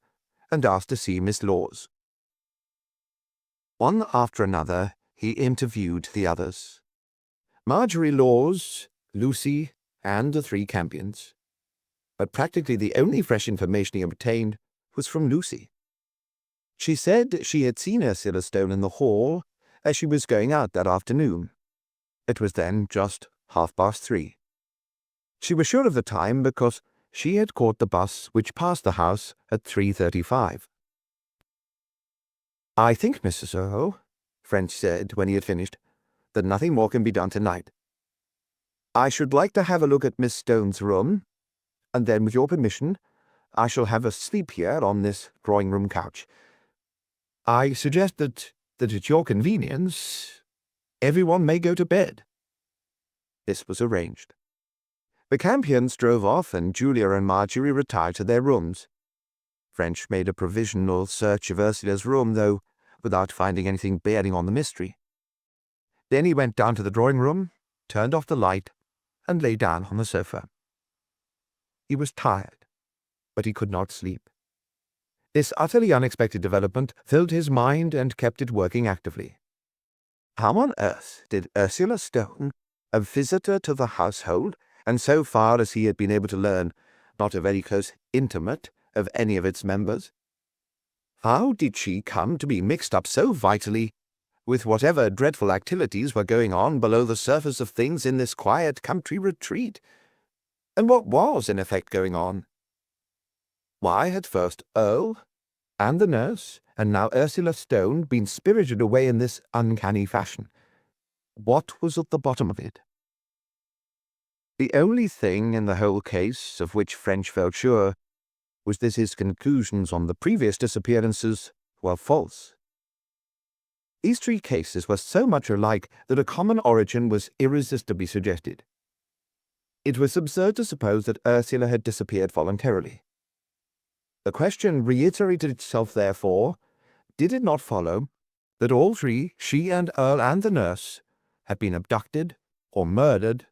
and asked to see Miss Laws. One after another, he interviewed the others. Marjorie Laws, Lucy, and the 3 Campions. But practically the only fresh information he obtained was from Lucy. She said she had seen Ursula Stone in the hall as she was going out that afternoon. It was then just 3:30. She was sure of the time because she had caught the bus which passed the house at 3:35. I think, Mrs. Earle, French said when he had finished, that nothing more can be done tonight. I should like to have a look at Miss Stone's room, and then, with your permission, I shall have a sleep here on this drawing-room couch. I suggest that at your convenience, everyone may go to bed. This was arranged. The Campions drove off, and Julia and Marjorie retired to their rooms. French made a provisional search of Ursula's room, though without finding anything bearing on the mystery. Then he went down to the drawing-room, turned off the light, and lay down on the sofa. He was tired, but he could not sleep. This utterly unexpected development filled his mind and kept it working actively. How on earth did Ursula Stone, a visitor to the household, and so far as he had been able to learn, not a very close intimate of any of its members, how did she come to be mixed up so vitally with whatever dreadful activities were going on below the surface of things in this quiet country retreat? And what was, in effect, going on? Why had first Earle, and the nurse, and now Ursula Stone been spirited away in this uncanny fashion? What was at the bottom of it? The only thing in the whole case of which French felt sure was that his conclusions on the previous disappearances were false. These 3 cases were so much alike that a common origin was irresistibly suggested. It was absurd to suppose that Ursula had disappeared voluntarily. The question reiterated itself, therefore, did it not follow that all 3, she and Earle and the nurse, had been abducted, or murdered,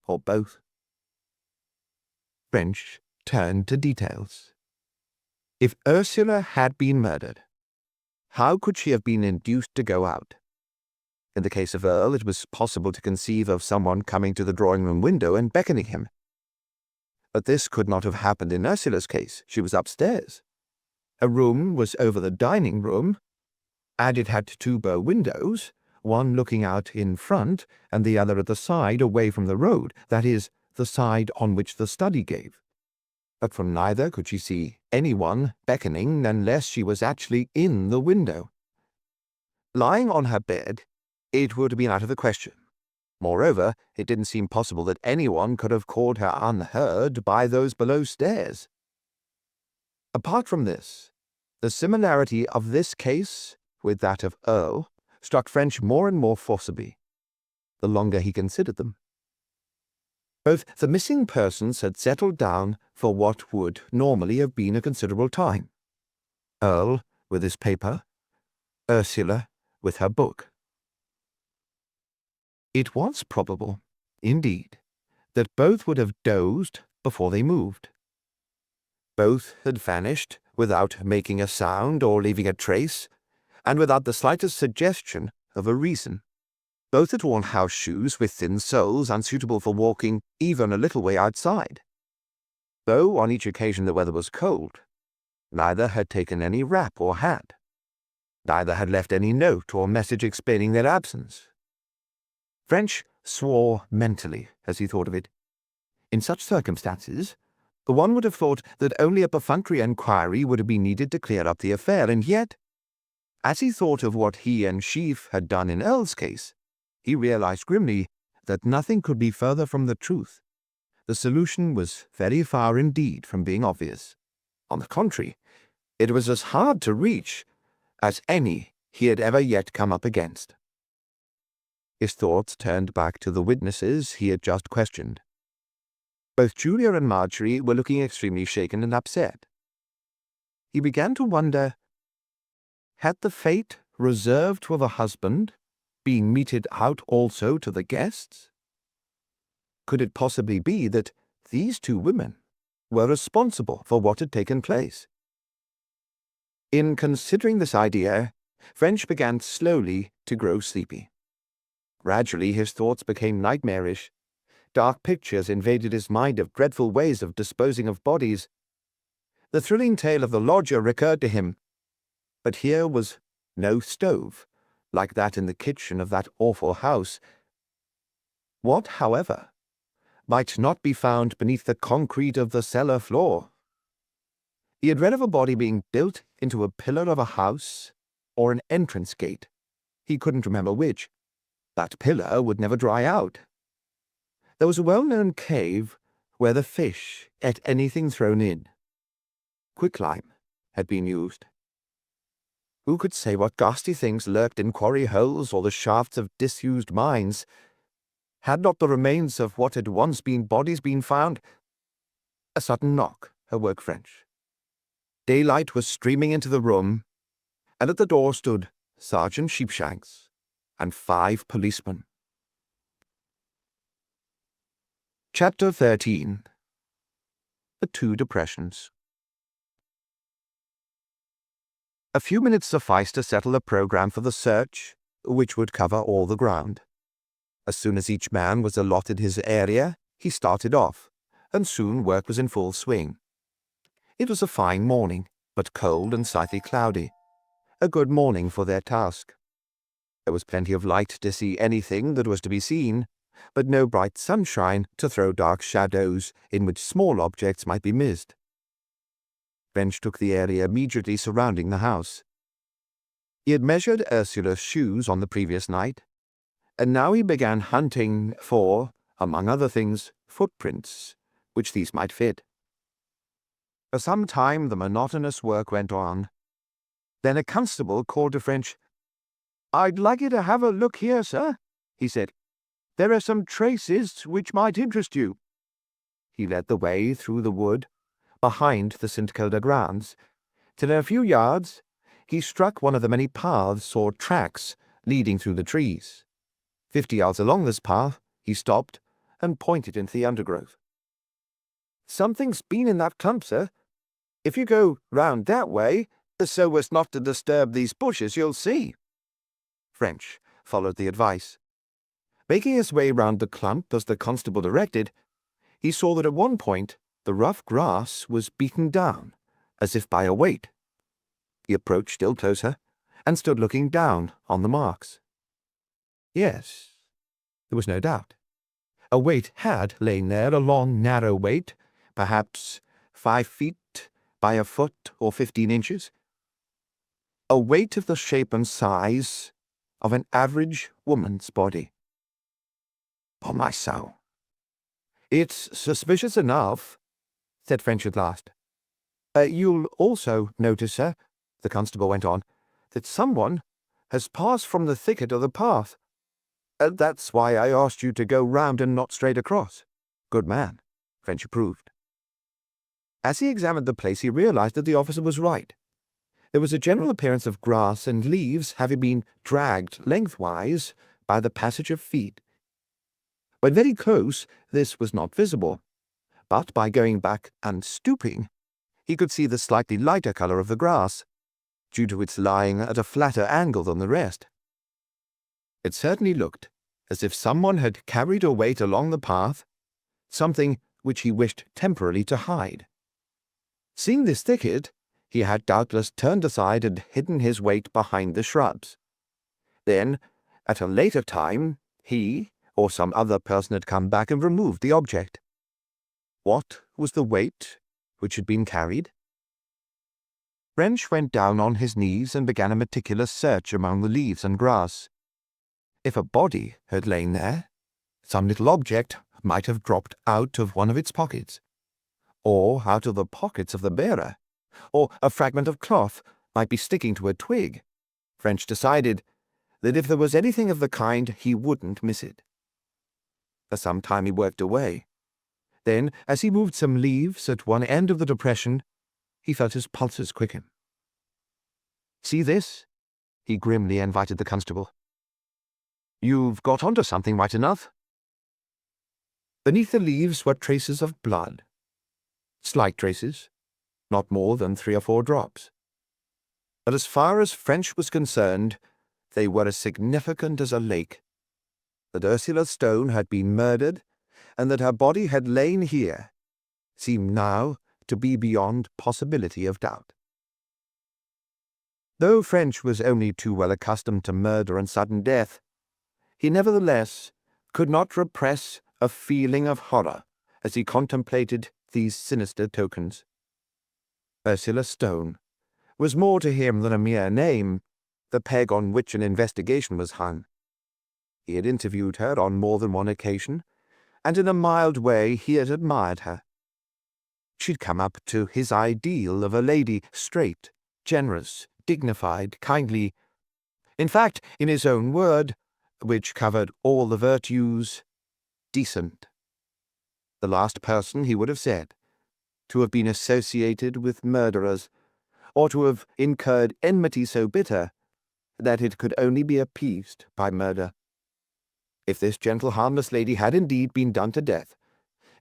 or both? French turned to details. If Ursula had been murdered, how could she have been induced to go out? In the case of Earle, it was possible to conceive of someone coming to the drawing-room window and beckoning him. But this could not have happened in Ursula's case. She was upstairs. Her room was over the dining room, and it had 2 bow windows, one looking out in front and the other at the side away from the road, that is, the side on which the study gave. But from neither could she see anyone beckoning unless she was actually in the window. Lying on her bed, it would have been out of the question. Moreover, it didn't seem possible that anyone could have called her unheard by those below stairs. Apart from this, the similarity of this case with that of Earle struck French more and more forcibly, the longer he considered them. Both the missing persons had settled down for what would normally have been a considerable time. Earle with his paper, Ursula with her book. It was probable, indeed, that both would have dozed before they moved. Both had vanished without making a sound or leaving a trace, and without the slightest suggestion of a reason. Both had worn house shoes with thin soles unsuitable for walking even a little way outside. Though on each occasion the weather was cold, neither had taken any wrap or hat. Neither had left any note or message explaining their absence. French swore mentally as he thought of it. In such circumstances, one would have thought that only a perfunctory enquiry would have been needed to clear up the affair, and yet, as he thought of what he and Sheaf had done in Earle's case, he realized grimly that nothing could be further from the truth. The solution was very far indeed from being obvious. On the contrary, it was as hard to reach as any he had ever yet come up against. His thoughts turned back to the witnesses he had just questioned. Both Julia and Marjorie were looking extremely shaken and upset. He began to wonder, had the fate reserved for the husband been meted out also to the guests? Could it possibly be that these two women were responsible for what had taken place? In considering this idea, French began slowly to grow sleepy. Gradually his thoughts became nightmarish. Dark pictures invaded his mind of dreadful ways of disposing of bodies. The thrilling tale of the lodger recurred to him, but here was no stove, like that in the kitchen of that awful house. What, however, might not be found beneath the concrete of the cellar floor? He had read of a body being built into a pillar of a house or an entrance gate. He couldn't remember which. That pillar would never dry out. There was a well-known cave where the fish ate anything thrown in. Quicklime had been used. Who could say what ghastly things lurked in quarry holes or the shafts of disused mines? Had not the remains of what had once been bodies been found? A sudden knock awoke French. Daylight was streaming into the room, and at the door stood Sergeant Sheepshanks and 5 policemen. Chapter 13. The Two Depressions. A few minutes sufficed to settle a program for the search, which would cover all the ground. As soon as each man was allotted his area, he started off, and soon work was in full swing. It was a fine morning, but cold and slightly cloudy. A good morning for their task. There was plenty of light to see anything that was to be seen, but no bright sunshine to throw dark shadows in which small objects might be missed. French took the area immediately surrounding the house. He had measured Ursula's shoes on the previous night, and now he began hunting for, among other things, footprints, which these might fit. For some time the monotonous work went on. Then a constable called to French. "I'd like you to have a look here, sir," he said. "There are some traces which might interest you." He led the way through the wood, behind the St. Kilda grounds, till in a few yards he struck one of the many paths or tracks leading through the trees. 50 yards along this path he stopped and pointed into the undergrowth. "Something's been in that clump, sir. If you go round that way, so as not to disturb these bushes, you'll see." French followed the advice. Making his way round the clump as the constable directed, he saw that at one point the rough grass was beaten down, as if by a weight. He approached still closer, and stood looking down on the marks. Yes, there was no doubt. A weight had lain there, a long, narrow weight, perhaps 5 feet by a foot or 15 inches. A weight of the shape and size of an average woman's body. "On my soul, it's suspicious enough," said French at last. "You'll also notice, sir," the constable went on, "that someone has passed from the thicket of the path. That's why I asked you to go round and not straight across." "Good man," French approved. As he examined the place, he realized that the officer was right. There was a general appearance of grass and leaves having been dragged lengthwise by the passage of feet. When very close, this was not visible, but by going back and stooping, he could see the slightly lighter color of the grass, due to its lying at a flatter angle than the rest. It certainly looked as if someone had carried a weight along the path, something which he wished temporarily to hide. Seeing this thicket, he had doubtless turned aside and hidden his weight behind the shrubs. Then, at a later time, he or some other person had come back and removed the object. What was the weight which had been carried? French went down on his knees and began a meticulous search among the leaves and grass. If a body had lain there, some little object might have dropped out of one of its pockets, or out of the pockets of the bearer, or a fragment of cloth might be sticking to a twig. French decided that if there was anything of the kind, he wouldn't miss it. For some time he worked away. Then, as he moved some leaves at one end of the depression, he felt his pulses quicken. "See this?" he grimly invited the constable. "You've got onto something right enough." Beneath the leaves were traces of blood. Slight traces, not more than 3 or 4 drops. But as far as French was concerned, they were as significant as a lake. That Ursula Stone had been murdered, and that her body had lain here, seemed now to be beyond possibility of doubt. Though French was only too well accustomed to murder and sudden death, he nevertheless could not repress a feeling of horror as he contemplated these sinister tokens. Ursula Stone was more to him than a mere name, the peg on which an investigation was hung. He had interviewed her on more than one occasion, and in a mild way he had admired her. She'd come up to his ideal of a lady, straight, generous, dignified, kindly, in fact, in his own word, which covered all the virtues, decent. The last person, he would have said, to have been associated with murderers, or to have incurred enmity so bitter that it could only be appeased by murder. If this gentle, harmless lady had indeed been done to death,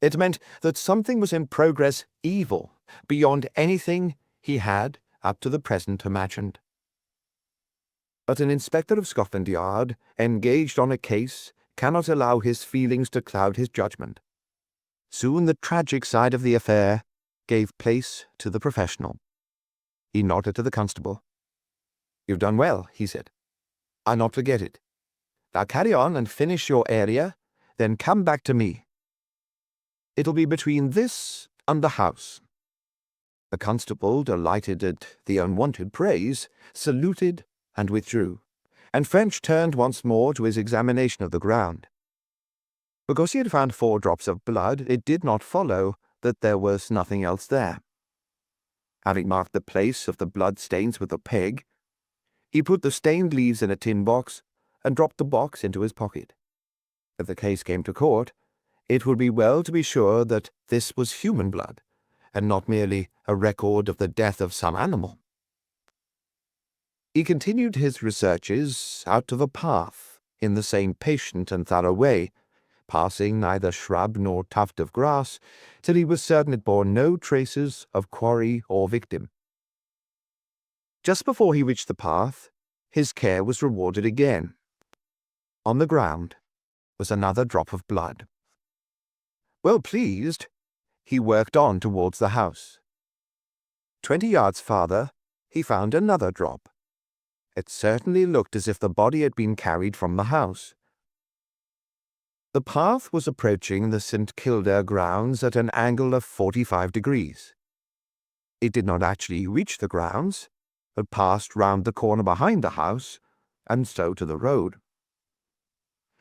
it meant that something was in progress evil beyond anything he had, up to the present, imagined. But an inspector of Scotland Yard, engaged on a case, cannot allow his feelings to cloud his judgment. Soon the tragic side of the affair gave place to the professional. He nodded to the constable. "You've done well," he said. "I'll not forget it. Now carry on and finish your area, then come back to me. It'll be between this and the house." The constable, delighted at the unwanted praise, saluted and withdrew, and French turned once more to his examination of the ground. Because he had found 4 drops of blood, it did not follow that there was nothing else there. Having marked the place of the blood stains with a peg, he put the stained leaves in a tin box and dropped the box into his pocket. If the case came to court, it would be well to be sure that this was human blood, and not merely a record of the death of some animal. He continued his researches out to the path in the same patient and thorough way, passing neither shrub nor tuft of grass, till he was certain it bore no traces of quarry or victim. Just before he reached the path, his care was rewarded again. On the ground was another drop of blood. Well pleased, he worked on towards the house. 20 yards farther, he found another drop. It certainly looked as if the body had been carried from the house, The path was approaching the St. Kilda grounds at an angle of 45 degrees. It did not actually reach the grounds, but passed round the corner behind the house, and so to the road.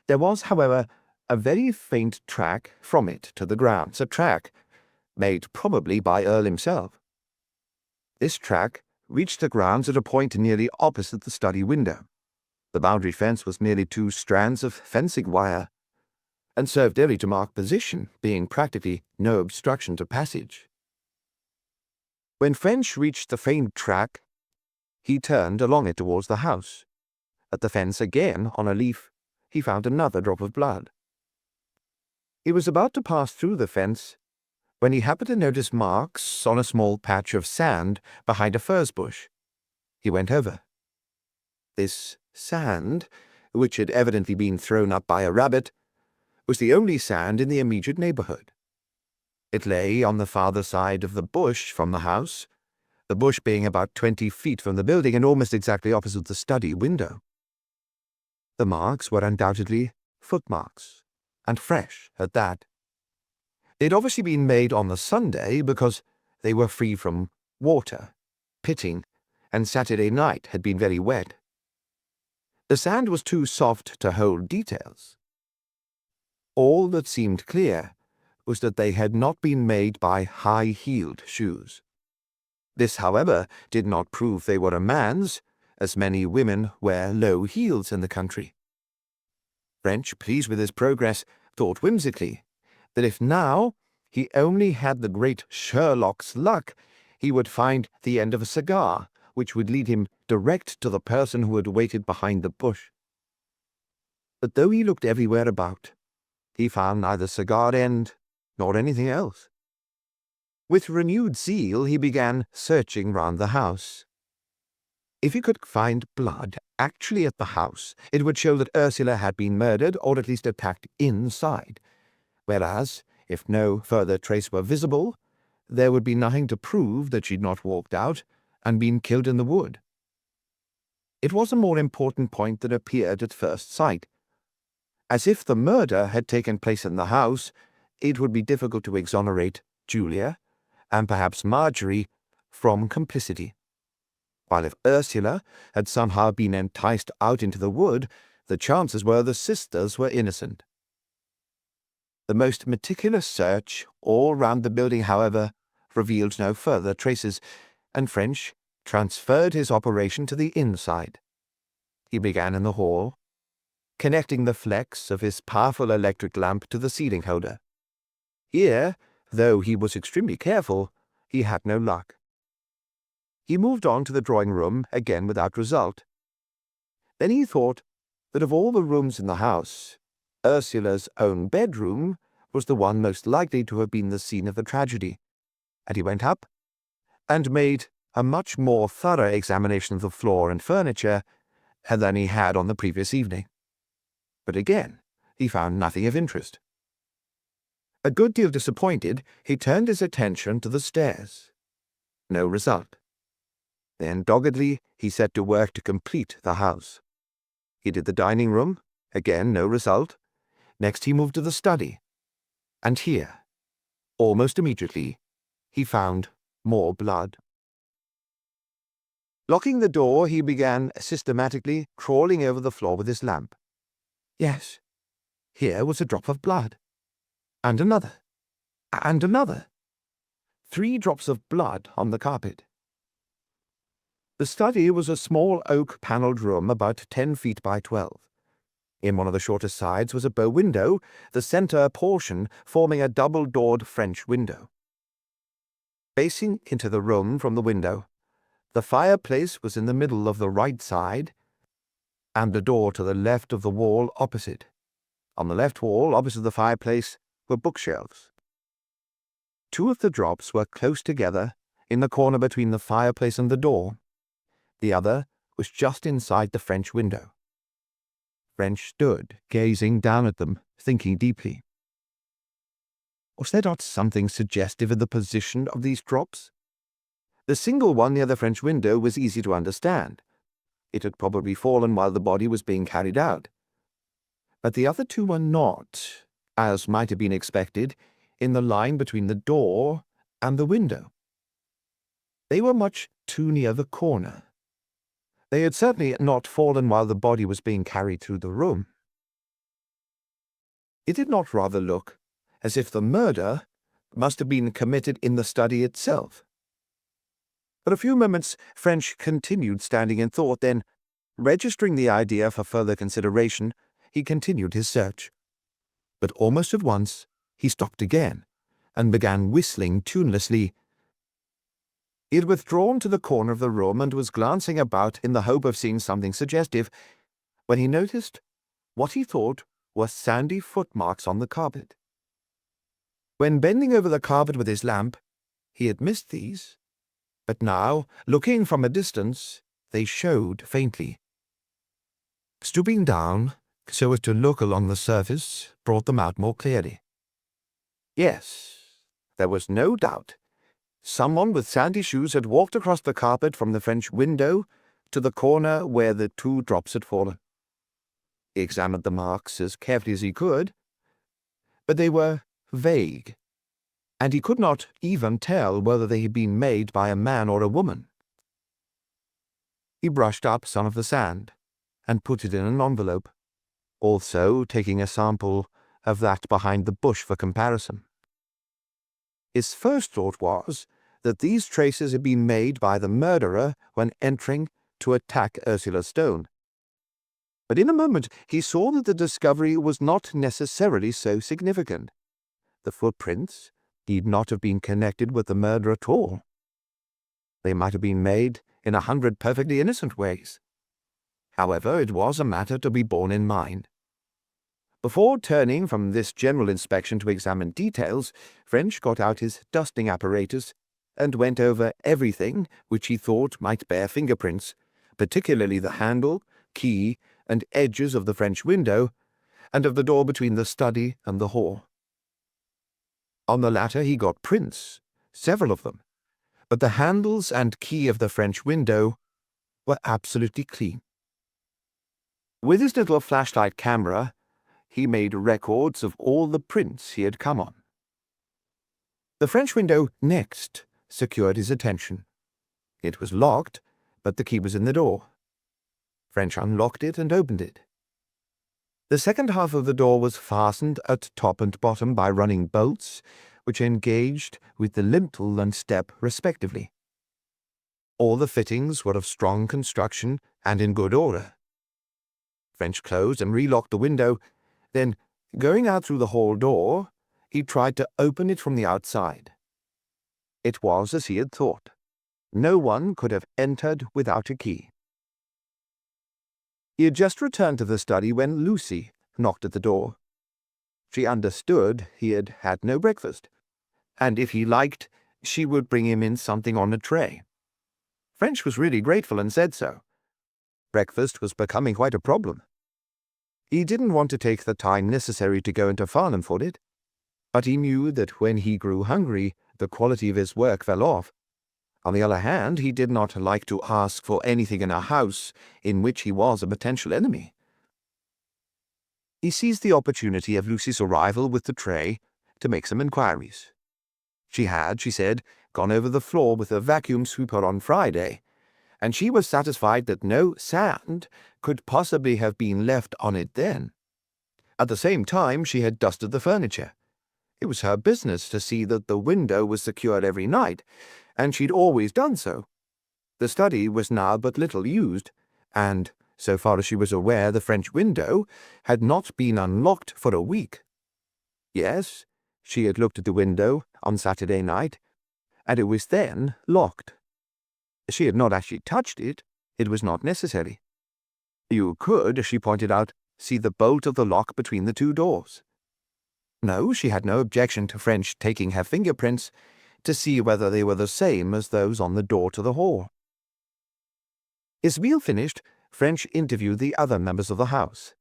There was, however, a very faint track from it to the grounds, a track made probably by Earle himself. This track reached the grounds at a point nearly opposite the study window. The boundary fence was merely 2 strands of fencing wire, and served only to mark position, being practically no obstruction to passage. When French reached the faint track, he turned along it towards the house. At the fence again, on a leaf, he found another drop of blood. He was about to pass through the fence when he happened to notice marks on a small patch of sand behind a furze bush. He went over. This sand, which had evidently been thrown up by a rabbit, was the only sand in the immediate neighborhood. It lay on the farther side of the bush from the house, the bush being about 20 feet from the building and almost exactly opposite the study window. The marks were undoubtedly footmarks, and fresh at that. They'd obviously been made on the Sunday because they were free from water, pitting, and Saturday night had been very wet. The sand was too soft to hold details. All that seemed clear was that they had not been made by high-heeled shoes. This, however, did not prove they were a man's, as many women wear low heels in the country. French, pleased with his progress, thought whimsically that if now he only had the great Sherlock's luck, he would find the end of a cigar, which would lead him direct to the person who had waited behind the bush. But though he looked everywhere about, he found neither cigar end nor anything else. With renewed zeal, he began searching round the house. If he could find blood actually at the house, it would show that Ursula had been murdered or at least attacked inside, whereas, if no further trace were visible, there would be nothing to prove that she'd not walked out and been killed in the wood. It was a more important point than appeared at first sight. As if the murder had taken place in the house, it would be difficult to exonerate Julia, and perhaps Marjorie, from complicity. While if Ursula had somehow been enticed out into the wood, the chances were the sisters were innocent. The most meticulous search all round the building, however, revealed no further traces, and French transferred his operation to the inside. He began in the hall, connecting the flex of his powerful electric lamp to the ceiling holder. Here, though he was extremely careful, he had no luck. He moved on to the drawing-room, again without result. Then he thought that of all the rooms in the house, Ursula's own bedroom was the one most likely to have been the scene of the tragedy, and he went up and made a much more thorough examination of the floor and furniture than he had on the previous evening. But again, he found nothing of interest. A good deal disappointed, he turned his attention to the stairs. No result. Then doggedly he set to work to complete the house. He did the dining room, again no result. Next he moved to the study. And here, almost immediately, he found more blood. Locking the door, he began systematically crawling over the floor with his lamp. Yes, here was a drop of blood. And another. And another. 3 drops of blood on the carpet. The study was a small oak-panelled room about 10 feet by 12. In one of the shorter sides was a bow window, the centre portion forming a double-doored French window. Facing into the room from the window, the fireplace was in the middle of the right side, and the door to the left of the wall opposite. On the left wall, opposite the fireplace, were bookshelves. 2 of the drops were close together in the corner between the fireplace and the door. The other was just inside the French window. French stood, gazing down at them, thinking deeply. Was there not something suggestive in the position of these drops? The single one near the French window was easy to understand. It had probably fallen while the body was being carried out. but the other two were not, as might have been expected, in the line between the door and the window. They were much too near the corner. They had certainly not fallen while the body was being carried through the room. It did not rather look as if the murder must have been committed in the study itself. For a few moments French continued standing in thought, then, registering the idea for further consideration, he continued his search. But almost at once he stopped again, and began whistling tunelessly. He had withdrawn to the corner of the room and was glancing about in the hope of seeing something suggestive, when he noticed what he thought were sandy footmarks on the carpet. When bending over the carpet with his lamp, he had missed these, but now, looking from a distance, they showed faintly. Stooping down, so as to look along the surface, brought them out more clearly. Yes, there was no doubt. Someone with sandy shoes had walked across the carpet from the French window to the corner where the 2 drops had fallen. He examined the marks as carefully as he could, but they were vague, and he could not even tell whether they had been made by a man or a woman. He brushed up some of the sand and put it in an envelope, also taking a sample of that behind the bush for comparison. His first thought was that these traces had been made by the murderer when entering to attack Ursula Stone. But in a moment he saw that the discovery was not necessarily so significant. The footprints need not have been connected with the murder at all. They might have been made in 100 perfectly innocent ways. However, it was a matter to be borne in mind. Before turning from this general inspection to examine details, French got out his dusting apparatus and went over everything which he thought might bear fingerprints, particularly the handle, key, and edges of the French window, and of the door between the study and the hall. On the latter he got prints, several of them, but the handles and key of the French window were absolutely clean. With his little flashlight camera, he made records of all the prints he had come on. The French window next secured his attention. It was locked, but the key was in the door. French unlocked it and opened it. The second half of the door was fastened at top and bottom by running bolts, which engaged with the lintel and step respectively. All the fittings were of strong construction and in good order. French closed and relocked the window. Then, going out through the hall door, he tried to open it from the outside. It was as he had thought. No one could have entered without a key. He had just returned to the study when Lucy knocked at the door. She understood he had had no breakfast, and if he liked, she would bring him in something on a tray. French was really grateful and said so. Breakfast was becoming quite a problem. He didn't want to take the time necessary to go into Farnham for it, but he knew that when he grew hungry, the quality of his work fell off. On the other hand, he did not like to ask for anything in a house in which he was a potential enemy. He seized the opportunity of Lucy's arrival with the tray to make some inquiries. She had, she said, gone over the floor with a vacuum sweeper on Friday, and she was satisfied that no sand could possibly have been left on it then. At the same time, she had dusted the furniture. It was her business to see that the window was secured every night, and she'd always done so. The study was now but little used, and, so far as she was aware, the French window had not been unlocked for a week. Yes, she had looked at the window on Saturday night, and it was then locked. She had not actually touched it. It was not necessary. You could, she pointed out, see the bolt of the lock between the 2 doors. No, she had no objection to French taking her fingerprints to see whether they were the same as those on the door to the hall. His meal finished, French interviewed the other members of the house.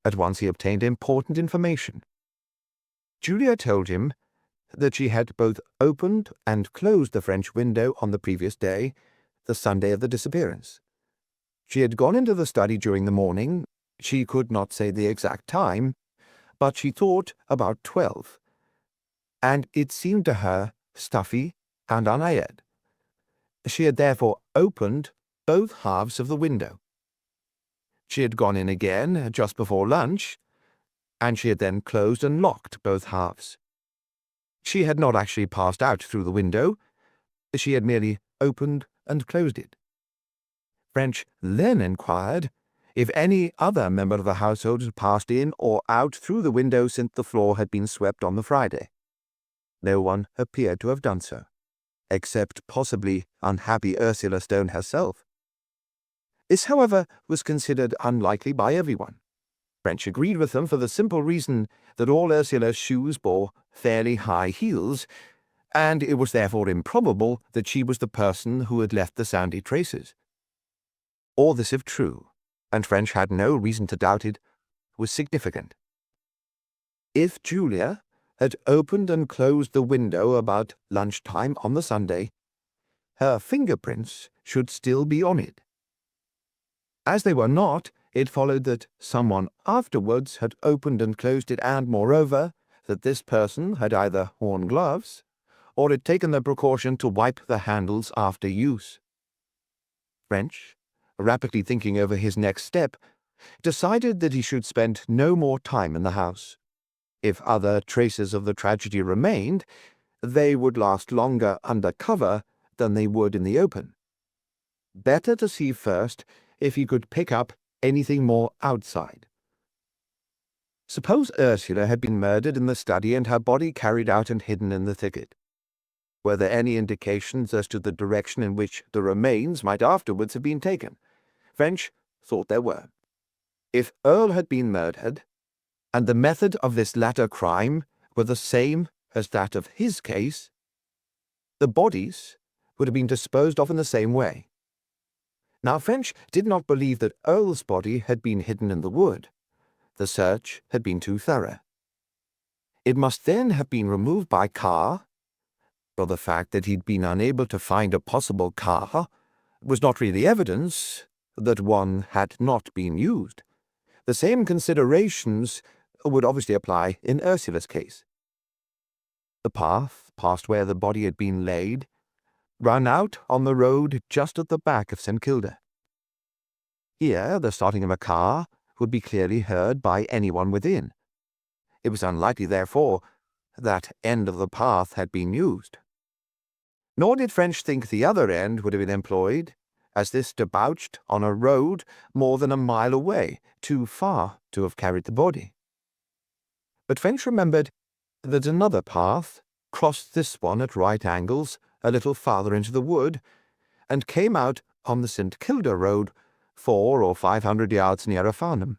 At once he obtained important information. Julia told him that she had both opened and closed the French window on the previous day, the Sunday of the disappearance. She had gone into the study during the morning, She could not say the exact time, but she thought about 12, and it seemed to her stuffy and unaired. She had therefore opened both halves of the window. She had gone in again just before lunch, and she had then closed and locked both halves. She had not actually passed out through the window. She had merely opened and closed it. French then inquired if any other member of the household had passed in or out through the window since the floor had been swept on the Friday. No one appeared to have done so, except possibly unhappy Ursula Stone herself. This, however, was considered unlikely by everyone. French agreed with them for the simple reason that all Ursula's shoes bore fairly high heels, and it was therefore improbable that she was the person who had left the sandy traces. All this, if true, and French had no reason to doubt it, was significant. If Julia had opened and closed the window about lunchtime on the Sunday, her fingerprints should still be on it. As they were not, it followed that someone afterwards had opened and closed it, and, moreover, that this person had either worn gloves or had taken the precaution to wipe the handles after use. French, rapidly thinking over his next step, decided that he should spend no more time in the house. If other traces of the tragedy remained, they would last longer under cover than they would in the open. Better to see first if he could pick up anything more outside. Suppose Ursula had been murdered in the study and her body carried out and hidden in the thicket. Were there any indications as to the direction in which the remains might afterwards have been taken? French thought there were. If Earle had been murdered, and the method of this latter crime were the same as that of his case, the bodies would have been disposed of in the same way. Now, French did not believe that Earle's body had been hidden in the wood. The search had been too thorough. It must then have been removed by car, though the fact that he'd been unable to find a possible car was not really evidence that one had not been used. The same considerations would obviously apply in Ursula's case. The path past where the body had been laid ran out on the road just at the back of St. Kilda. Here the starting of a car would be clearly heard by anyone within. It was unlikely, therefore, that end of the path had been used. Nor did French think the other end would have been employed, as this debouched on a road more than a mile away, too far to have carried the body. But French remembered that another path crossed this one at right angles a little farther into the wood, and came out on the St. Kilda road 400 or 500 yards nearer Farnham.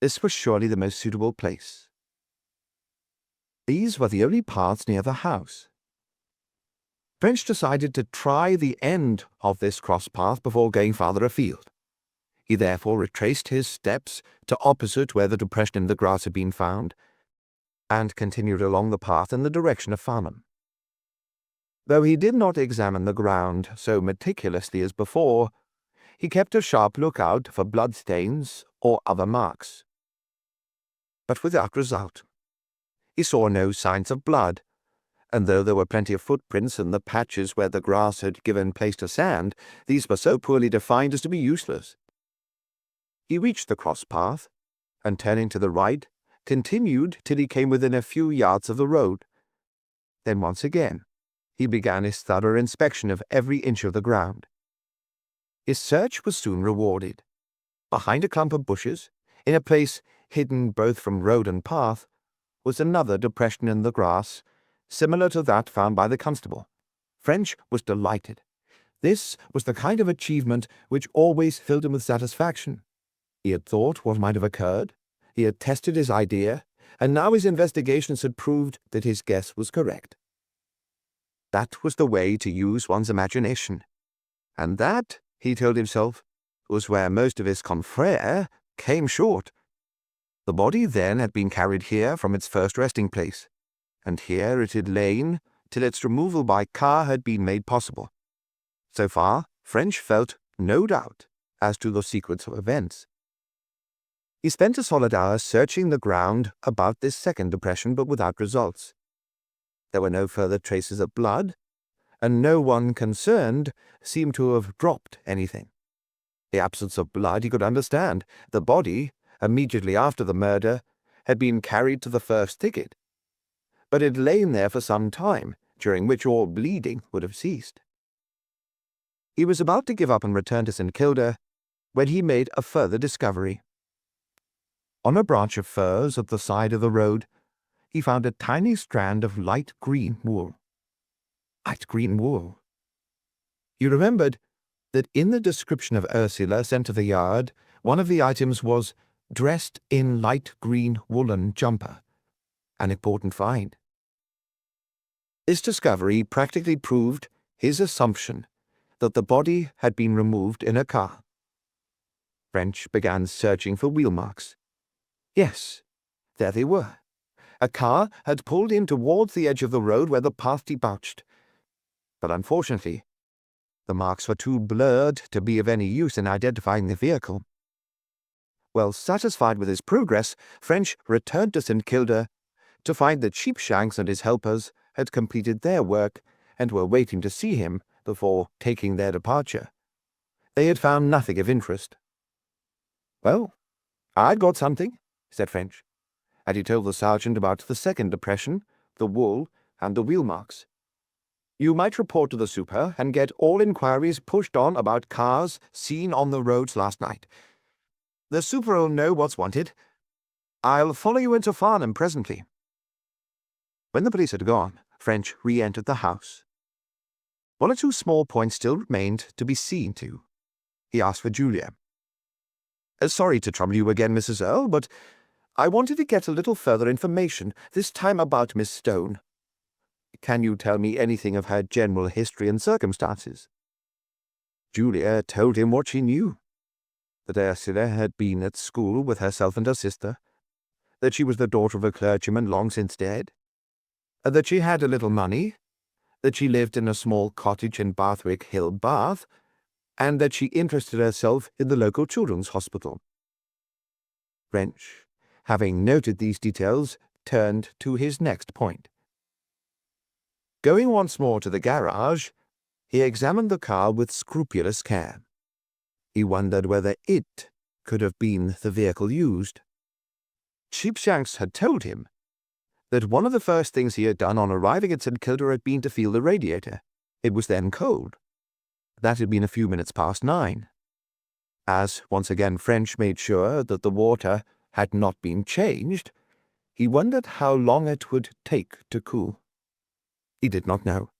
This was surely the most suitable place. These were the only paths near the house. French decided to try the end of this cross path before going farther afield. He therefore retraced his steps to opposite where the depression in the grass had been found, and continued along the path in the direction of Farnham. Though he did not examine the ground so meticulously as before, he kept a sharp lookout for bloodstains or other marks. But without result. He saw no signs of blood, and though there were plenty of footprints in the patches where the grass had given place to sand, these were so poorly defined as to be useless. He reached the cross path, and turning to the right, continued till he came within a few yards of the road. Then once again he began his thorough inspection of every inch of the ground. His search was soon rewarded. Behind a clump of bushes, in a place hidden both from road and path, was another depression in the grass, similar to that found by the constable. French was delighted. This was the kind of achievement which always filled him with satisfaction. He had thought what might have occurred, he had tested his idea, and now his investigations had proved that his guess was correct. That was the way to use one's imagination, and that, he told himself, was where most of his confrères came short. The body then had been carried here from its first resting place, and here it had lain till its removal by car had been made possible. So far, French felt no doubt as to the sequence of events. He spent a solid hour searching the ground about this second depression, but without results. There were no further traces of blood, and no one concerned seemed to have dropped anything. The absence of blood he could understand. The body, immediately after the murder, had been carried to the first thicket, but had lain there for some time, during which all bleeding would have ceased. He was about to give up and return to St. Kilda when he made a further discovery. On a branch of firs at the side of the road, he found a tiny strand of light green wool. Light green wool. He remembered that in the description of Ursula sent to the yard, one of the items was dressed in light green woolen jumper, an important find. This discovery practically proved his assumption that the body had been removed in a car. French began searching for wheel marks. Yes, there they were. A car had pulled in towards the edge of the road where the path debouched. But unfortunately, the marks were too blurred to be of any use in identifying the vehicle. Well satisfied with his progress, French returned to St. Kilda to find that Sheepshanks and his helpers had completed their work and were waiting to see him before taking their departure. They had found nothing of interest. "Well, I've got something," said French, and he told the sergeant about the second depression, the wool, and the wheel marks. "You might report to the super and get all inquiries pushed on about cars seen on the roads last night. The super'll know what's wanted. I'll follow you into Farnham presently." When the police had gone, French re-entered the house. One or two small points still remained to be seen to. He asked for Julia. "Sorry to trouble you again, Mrs. Earle, but I wanted to get a little further information, this time about Miss Stone. Can you tell me anything of her general history and circumstances?" Julia told him what she knew. That Ursula had been at school with herself and her sister, that she was the daughter of a clergyman long since dead, that she had a little money, that she lived in a small cottage in Bathwick Hill, Bath, and that she interested herself in the local children's hospital. French, having noted these details, turned to his next point. Going once more to the garage, he examined the car with scrupulous care. He wondered whether it could have been the vehicle used. Sheepshanks had told him that one of the first things he had done on arriving at St. Kilda had been to feel the radiator. It was then cold. That had been a few minutes past 9. As once again French made sure that the water had not been changed, he wondered how long it would take to cool. He did not know.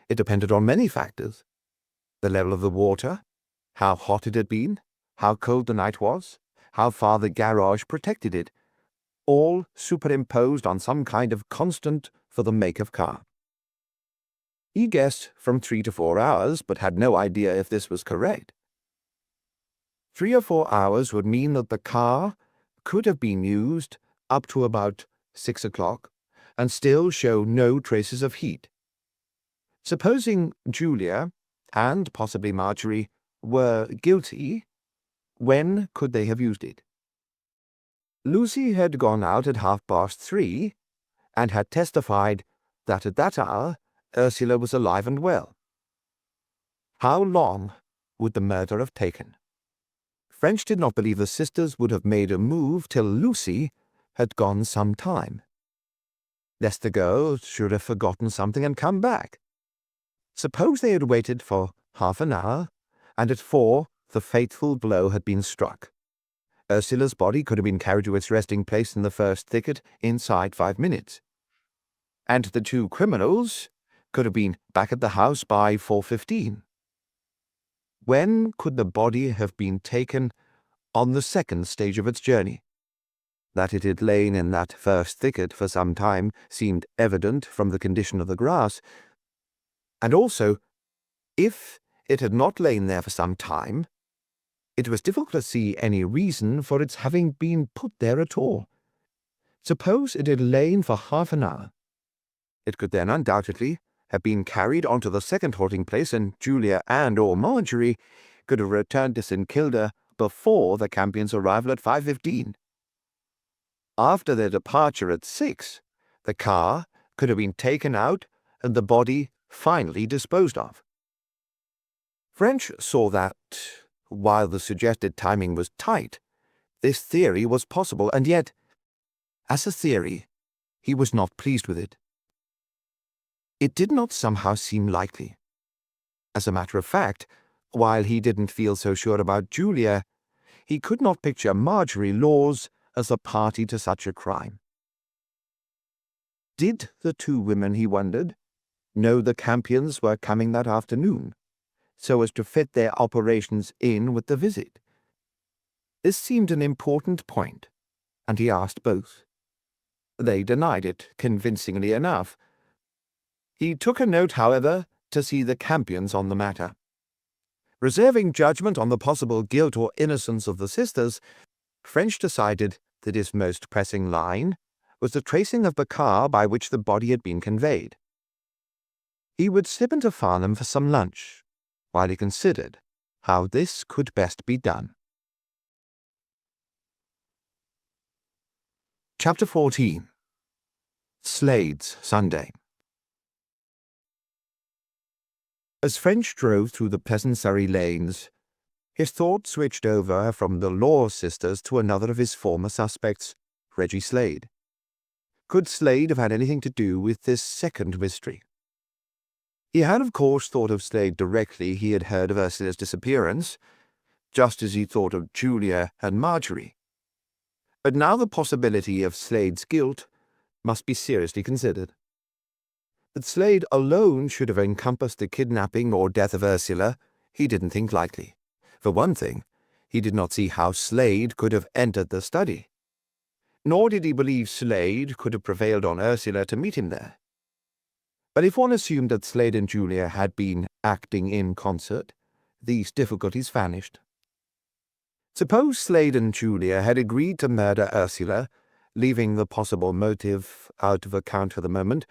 It depended on many factors: the level of the water, how hot it had been, how cold the night was, how far the garage protected it, all superimposed on some kind of constant for the make of car. He guessed from 3 to 4 hours, but had no idea if this was correct. 3 or 4 hours would mean that the car could have been used up to about 6 o'clock and still show no traces of heat. Supposing Julia, and possibly Marjorie, were guilty, when could they have used it? Lucy had gone out at 3:30, and had testified that at that hour Ursula was alive and well. How long would the murder have taken? French did not believe the sisters would have made a move till Lucy had gone some time, lest the girl should have forgotten something and come back. Suppose they had waited for half an hour, and at 4 the fateful blow had been struck. Ursula's body could have been carried to its resting place in the first thicket inside 5 minutes, and the two criminals could have been back at the house by 4:15. When could the body have been taken on the second stage of its journey? That it had lain in that first thicket for some time seemed evident from the condition of the grass, and also, if it had not lain there for some time, it was difficult to see any reason for its having been put there at all. Suppose it had lain for half an hour. It could then undoubtedly have been carried on to the second halting place, and Julia and or Marjorie could have returned to St. Kilda before the Campion's arrival at 5:15. After their departure at 6, the car could have been taken out and the body finally disposed of. French saw that, while the suggested timing was tight, this theory was possible, and yet, as a theory, he was not pleased with it. It did not somehow seem likely. As a matter of fact, while he didn't feel so sure about Julia, he could not picture Marjorie Laws as a party to such a crime. Did the two women, he wondered, know the Campions were coming that afternoon, so as to fit their operations in with the visit? This seemed an important point, and he asked both. They denied it, convincingly enough. He took a note, however, to see the Campions on the matter. Reserving judgment on the possible guilt or innocence of the sisters, French decided that his most pressing line was the tracing of the car by which the body had been conveyed. He would slip into Farnham for some lunch, while he considered how this could best be done. Chapter 14. Slade's Sunday. As French drove through the pleasant Surrey lanes, his thoughts switched over from the Law sisters to another of his former suspects, Reggie Slade. Could Slade have had anything to do with this second mystery? He had, of course, thought of Slade directly he had heard of Ursula's disappearance, just as he thought of Julia and Marjorie. But now the possibility of Slade's guilt must be seriously considered. That Slade alone should have encompassed the kidnapping or death of Ursula, he didn't think likely. For one thing, he did not see how Slade could have entered the study. Nor did he believe Slade could have prevailed on Ursula to meet him there. But if one assumed that Slade and Julia had been acting in concert, these difficulties vanished. Suppose Slade and Julia had agreed to murder Ursula, leaving the possible motive out of account for the moment.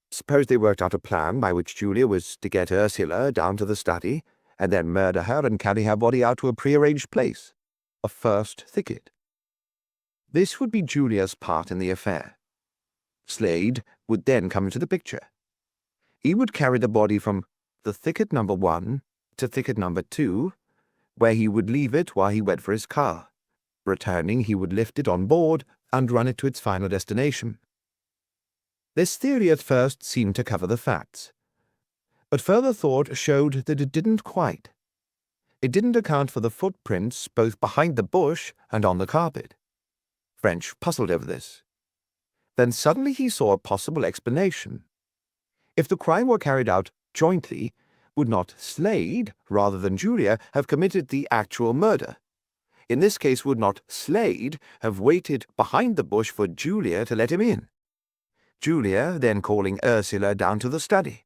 Suppose they worked out a plan by which Julia was to get Ursula down to the study, and then murder her and carry her body out to a prearranged place, a first thicket. This would be Julia's part in the affair. Slade would then come into the picture. He would carry the body from the thicket number 1 to thicket number 2, where he would leave it while he went for his car. Returning, he would lift it on board and run it to its final destination. This theory at first seemed to cover the facts, but further thought showed that it didn't quite. It didn't account for the footprints both behind the bush and on the carpet. French puzzled over this. Then suddenly he saw a possible explanation. If the crime were carried out jointly, would not Slade, rather than Julia, have committed the actual murder? In this case, would not Slade have waited behind the bush for Julia to let him in? Julia then calling Ursula down to the study.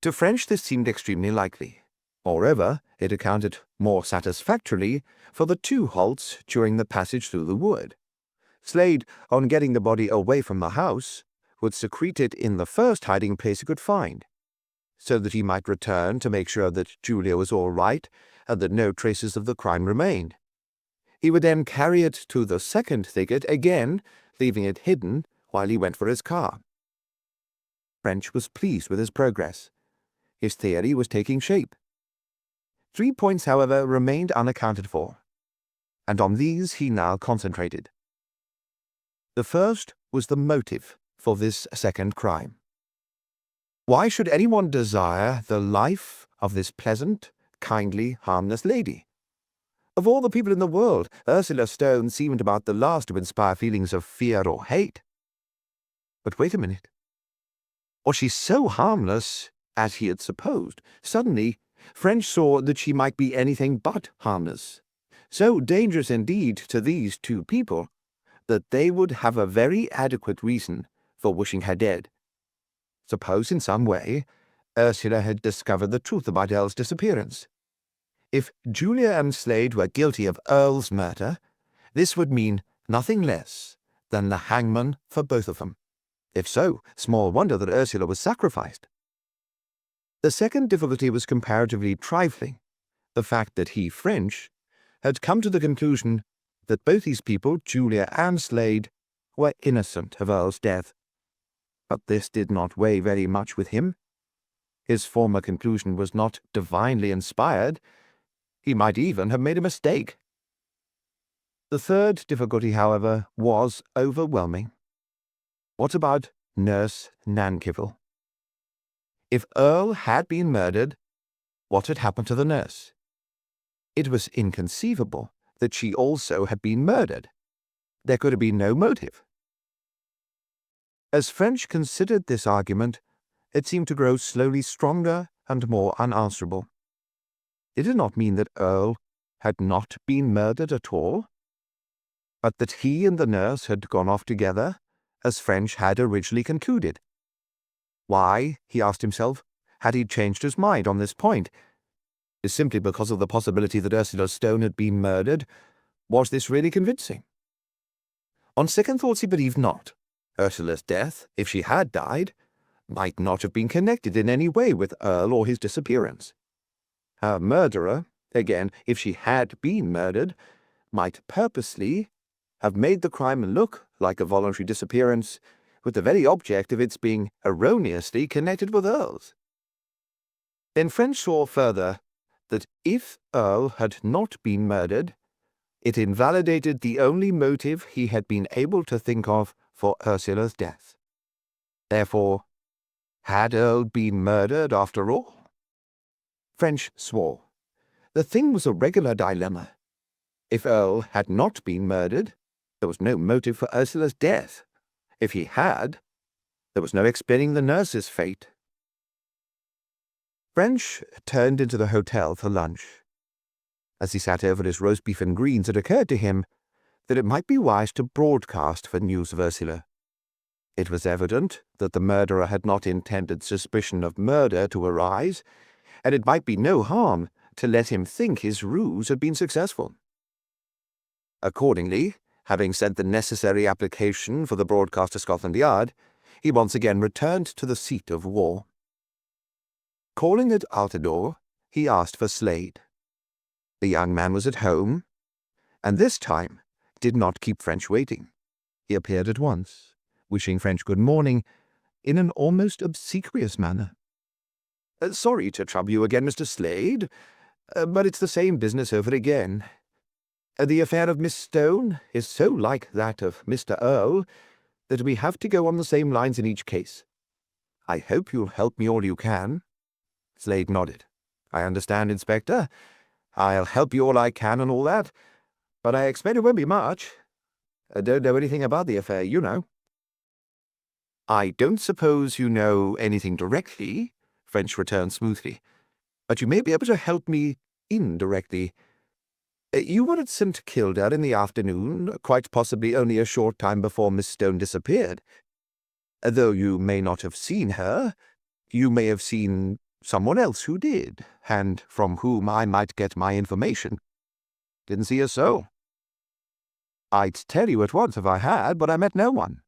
To French this seemed extremely likely. Moreover, it accounted more satisfactorily for the 2 halts during the passage through the wood. Slade, on getting the body away from the house, would secrete it in the first hiding place he could find, so that he might return to make sure that Julia was all right and that no traces of the crime remained. He would then carry it to the second thicket again, leaving it hidden while he went for his car. French was pleased with his progress. His theory was taking shape. 3 points, however, remained unaccounted for, and on these he now concentrated. The first was the motive for this second crime. Why should anyone desire the life of this pleasant, kindly, harmless lady? Of all the people in the world, Ursula Stone seemed about the last to inspire feelings of fear or hate. But wait a minute. Was she so harmless as he had supposed? Suddenly, French saw that she might be anything but harmless. So dangerous indeed to these 2 people that they would have a very adequate reason for wishing her dead. Suppose in some way Ursula had discovered the truth about Earle's disappearance. If Julia and Slade were guilty of Earle's murder, this would mean nothing less than the hangman for both of them. If so, small wonder that Ursula was sacrificed. The second difficulty was comparatively trifling, the fact that he, French, had come to the conclusion that both these people, Julia and Slade, were innocent of Earle's death. But this did not weigh very much with him. His former conclusion was not divinely inspired. He might even have made a mistake. The third difficulty, however, was overwhelming. What about Nurse Nankivel? If Earle had been murdered, what had happened to the nurse? It was inconceivable that she also had been murdered. There could have been no motive. As French considered this argument, it seemed to grow slowly stronger and more unanswerable. It did not mean that Earle had not been murdered at all, but that he and the nurse had gone off together, as French had originally concluded. Why, he asked himself, had he changed his mind on this point? Simply because of the possibility that Ursula Stone had been murdered? Was this really convincing? On second thoughts, he believed not. Ursula's death, if she had died, might not have been connected in any way with Earle or his disappearance. Her murderer, again, if she had been murdered, might purposely have made the crime look like a voluntary disappearance, with the very object of its being erroneously connected with Earle's. Then French saw further that if Earle had not been murdered, it invalidated the only motive he had been able to think of for Ursula's death. Therefore, had Earle been murdered after all? French swore. The thing was a regular dilemma. If Earle had not been murdered, there was no motive for Ursula's death. If he had, there was no explaining the nurse's fate. French turned into the hotel for lunch. As he sat over his roast beef and greens, it occurred to him that it might be wise to broadcast for news of Ursula. It was evident that the murderer had not intended suspicion of murder to arise, and it might be no harm to let him think his ruse had been successful. Accordingly, having sent the necessary application for the broadcast to Scotland Yard, he once again returned to the seat of war. Calling at Altadore, he asked for Slade. The young man was at home, and this time did not keep French waiting. He appeared at once, wishing French good morning in an almost obsequious manner. "Sorry to trouble you again, Mr. Slade, but it's the same business over again. The affair of Miss Stone is so like that of Mr. Earle that we have to go on the same lines in each case. I hope you'll help me all you can." Slade nodded. "I understand, Inspector. I'll help you all I can and all that, but I expect it won't be much. I don't know anything about the affair, you know." "I don't suppose you know anything directly," French returned smoothly, "but you may be able to help me indirectly. You were at St. Kilda in the afternoon, quite possibly only a short time before Miss Stone disappeared. Though you may not have seen her, you may have seen someone else who did, and from whom I might get my information. Didn't see a soul. I'd tell you at once if I had, but I met no one."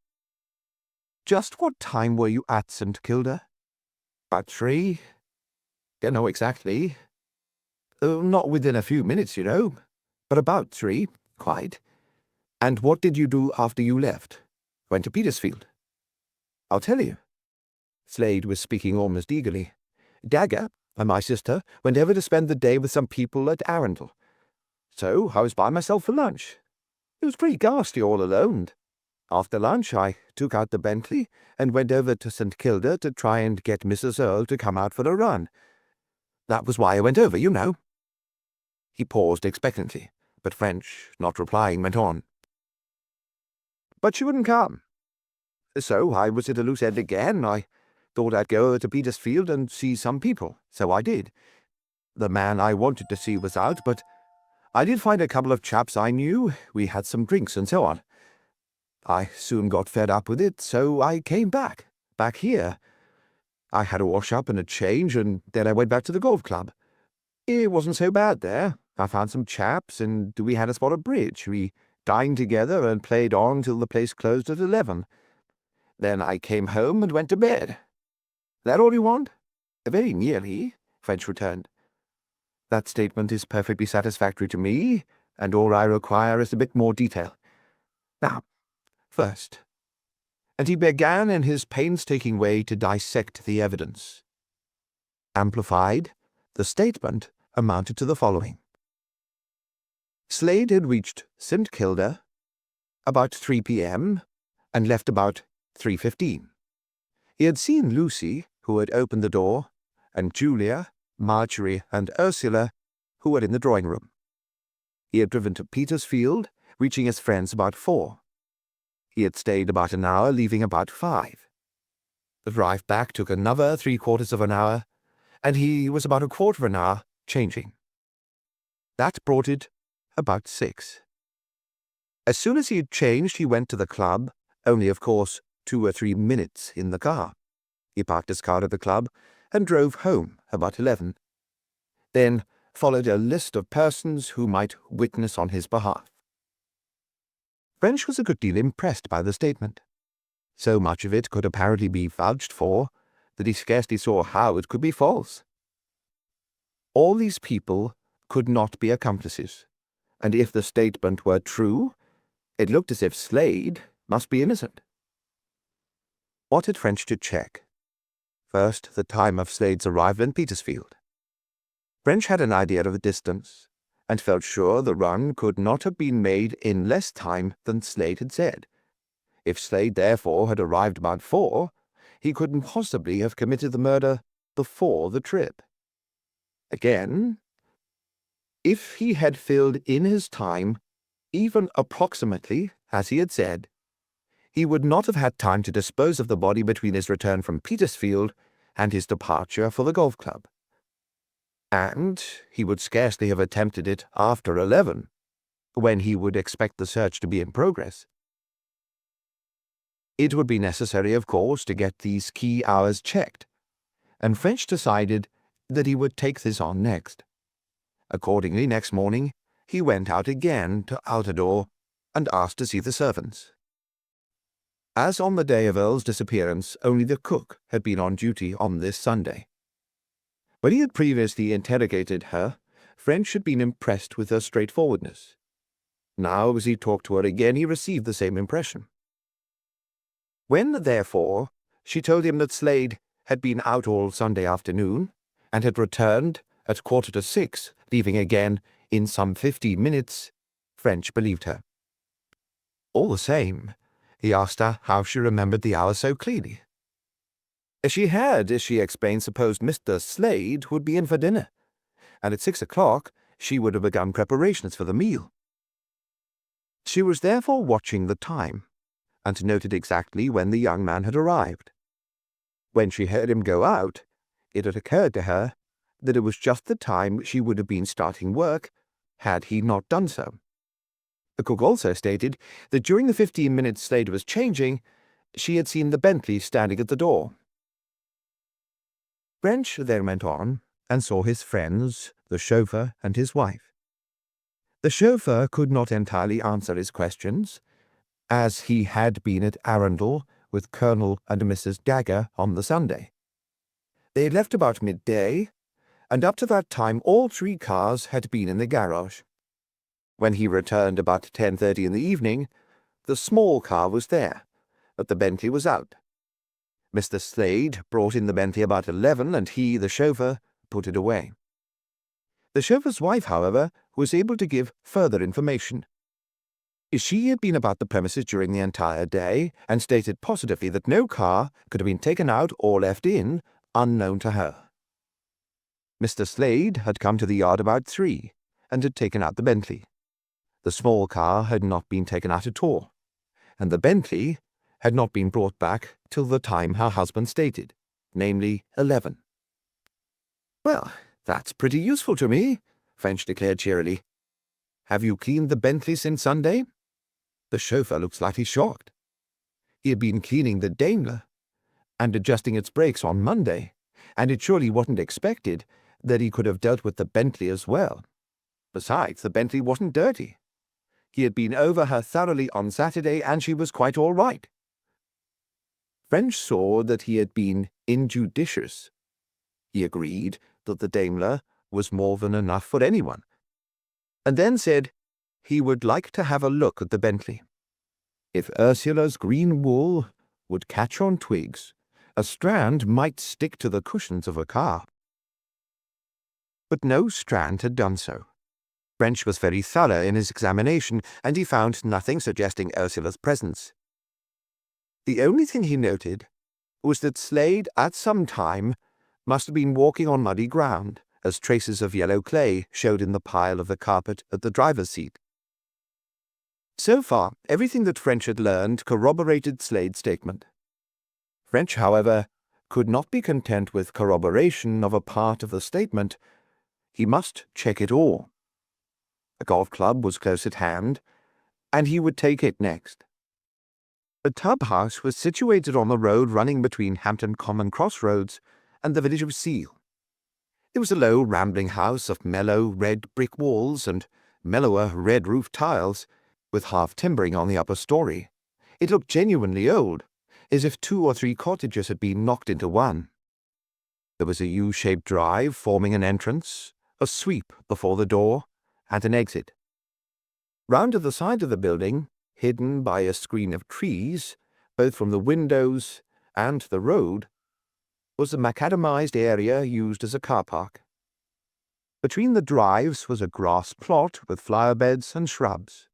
"Just what time were you at St. Kilda?" "About 3. Don't know exactly. Not within a few minutes, you know, but about 3, quite." "And what did you do after you left? Went to Petersfield?" "I'll tell you." Slade was speaking almost eagerly. "Dagger and my sister went over to spend the day with some people at Arundel. So I was by myself for lunch. It was pretty ghastly all alone. After lunch I took out the Bentley and went over to St. Kilda to try and get Mrs. Earle to come out for a run. That was why I went over, you know." He paused expectantly, but French, not replying, went on. "But she wouldn't come. So I was at a loose end again. I thought I'd go over to Petersfield and see some people, so I did. The man I wanted to see was out, but I did find a couple of chaps I knew. We had some drinks and so on. I soon got fed up with it, so I came back here. I had a wash-up and a change, and then I went back to the golf club. It wasn't so bad there. I found some chaps, and we had a spot of bridge. We dined together and played on till the place closed at 11. Then I came home and went to bed. That all you want?" "Very nearly," French returned. "That statement is perfectly satisfactory to me. and all I require is a bit more detail. Now, first," and he began in his painstaking way to dissect the evidence. Amplified, the statement amounted to the following. Slade had reached St. Kilda about 3 p.m. and left about 3:15. He had seen Lucy, who had opened the door, and Julia, Marjorie, and Ursula, who were in the drawing room. He had driven to Petersfield, reaching his friends about 4. He had stayed about an hour, leaving about 5. The drive back took another 3/4 of an hour, and he was about a quarter of an hour changing. That brought it about 6. As soon as he had changed, he went to the club, only, of course, 2 or 3 minutes in the car. He parked his car at the club and drove home about 11. Then followed a list of persons who might witness on his behalf. French was a good deal impressed by the statement. So much of it could apparently be vouched for that he scarcely saw how it could be false. All these people could not be accomplices, and if the statement were true, it looked as if Slade must be innocent. What had French to check? First, the time of Slade's arrival in Petersfield. French had an idea of the distance, and felt sure the run could not have been made in less time than Slade had said. If Slade therefore had arrived about 4, he couldn't possibly have committed the murder before the trip. Again, if he had filled in his time, even approximately, as he had said, he would not have had time to dispose of the body between his return from Petersfield and his departure for the golf club. And he would scarcely have attempted it after 11, when he would expect the search to be in progress. It would be necessary, of course, to get these key hours checked, and French decided that he would take this on next. Accordingly, next morning, he went out again to Outdoor and asked to see the servants. As on the day of Earle's disappearance, only the cook had been on duty on this Sunday. When he had previously interrogated her, French had been impressed with her straightforwardness. Now, as he talked to her again, he received the same impression. When, therefore, she told him that Slade had been out all Sunday afternoon, and had returned at 5:45, leaving again in some 15 minutes, French believed her. All the same, he asked her how she remembered the hour so clearly. She had, as she explained, supposed Mr. Slade would be in for dinner, and at 6 o'clock she would have begun preparations for the meal. She was therefore watching the time, and noted exactly when the young man had arrived. When she heard him go out, it had occurred to her that it was just the time she would have been starting work had he not done so. The cook also stated that during the 15 minutes Slade was changing, she had seen the Bentley standing at the door. French then went on and saw his friends, the chauffeur and his wife. The chauffeur could not entirely answer his questions, as he had been at Arundel with Colonel and Mrs. Dagger on the Sunday. They had left about midday, and up to that time all 3 cars had been in the garage. When he returned about 10:30 in the evening, the small car was there, but the Bentley was out. Mr. Slade brought in the Bentley about 11, and he, the chauffeur, put it away. The chauffeur's wife, however, was able to give further information. She had been about the premises during the entire day, and stated positively that no car could have been taken out or left in unknown to her. Mr. Slade had come to the yard about 3, and had taken out the Bentley. The small car had not been taken out at all, and the Bentley had not been brought back till the time her husband stated, namely 11. "Well, that's pretty useful to me," French declared cheerily. "Have you cleaned the Bentley since Sunday?" The chauffeur looked slightly shocked. He had been cleaning the Daimler and adjusting its brakes on Monday, and it surely wasn't expected that he could have dealt with the Bentley as well. Besides, the Bentley wasn't dirty. He had been over her thoroughly on Saturday, and she was quite all right. French saw that he had been injudicious. He agreed that the Daimler was more than enough for anyone, and then said he would like to have a look at the Bentley. If Ursula's green wool would catch on twigs, a strand might stick to the cushions of a car. But no strand had done so. French was very thorough in his examination, and he found nothing suggesting Ursula's presence. The only thing he noted was that Slade, at some time, must have been walking on muddy ground, as traces of yellow clay showed in the pile of the carpet at the driver's seat. So far, everything that French had learned corroborated Slade's statement. French, however, could not be content with corroboration of a part of the statement. He must check it all. A golf club was close at hand, and he would take it next. The tub house was situated on the road running between Hampton Common Crossroads and the village of Seal. It was a low, rambling house of mellow red brick walls and mellower red roof tiles, with half timbering on the upper story. It looked genuinely old, as if 2 or 3 cottages had been knocked into one. There was a U-shaped drive forming an entrance, a sweep before the door, and an exit. Round to the side of the building, hidden by a screen of trees, both from the windows and the road, was a macadamized area used as a car park. Between the drives was a grass plot with flower beds and shrubs.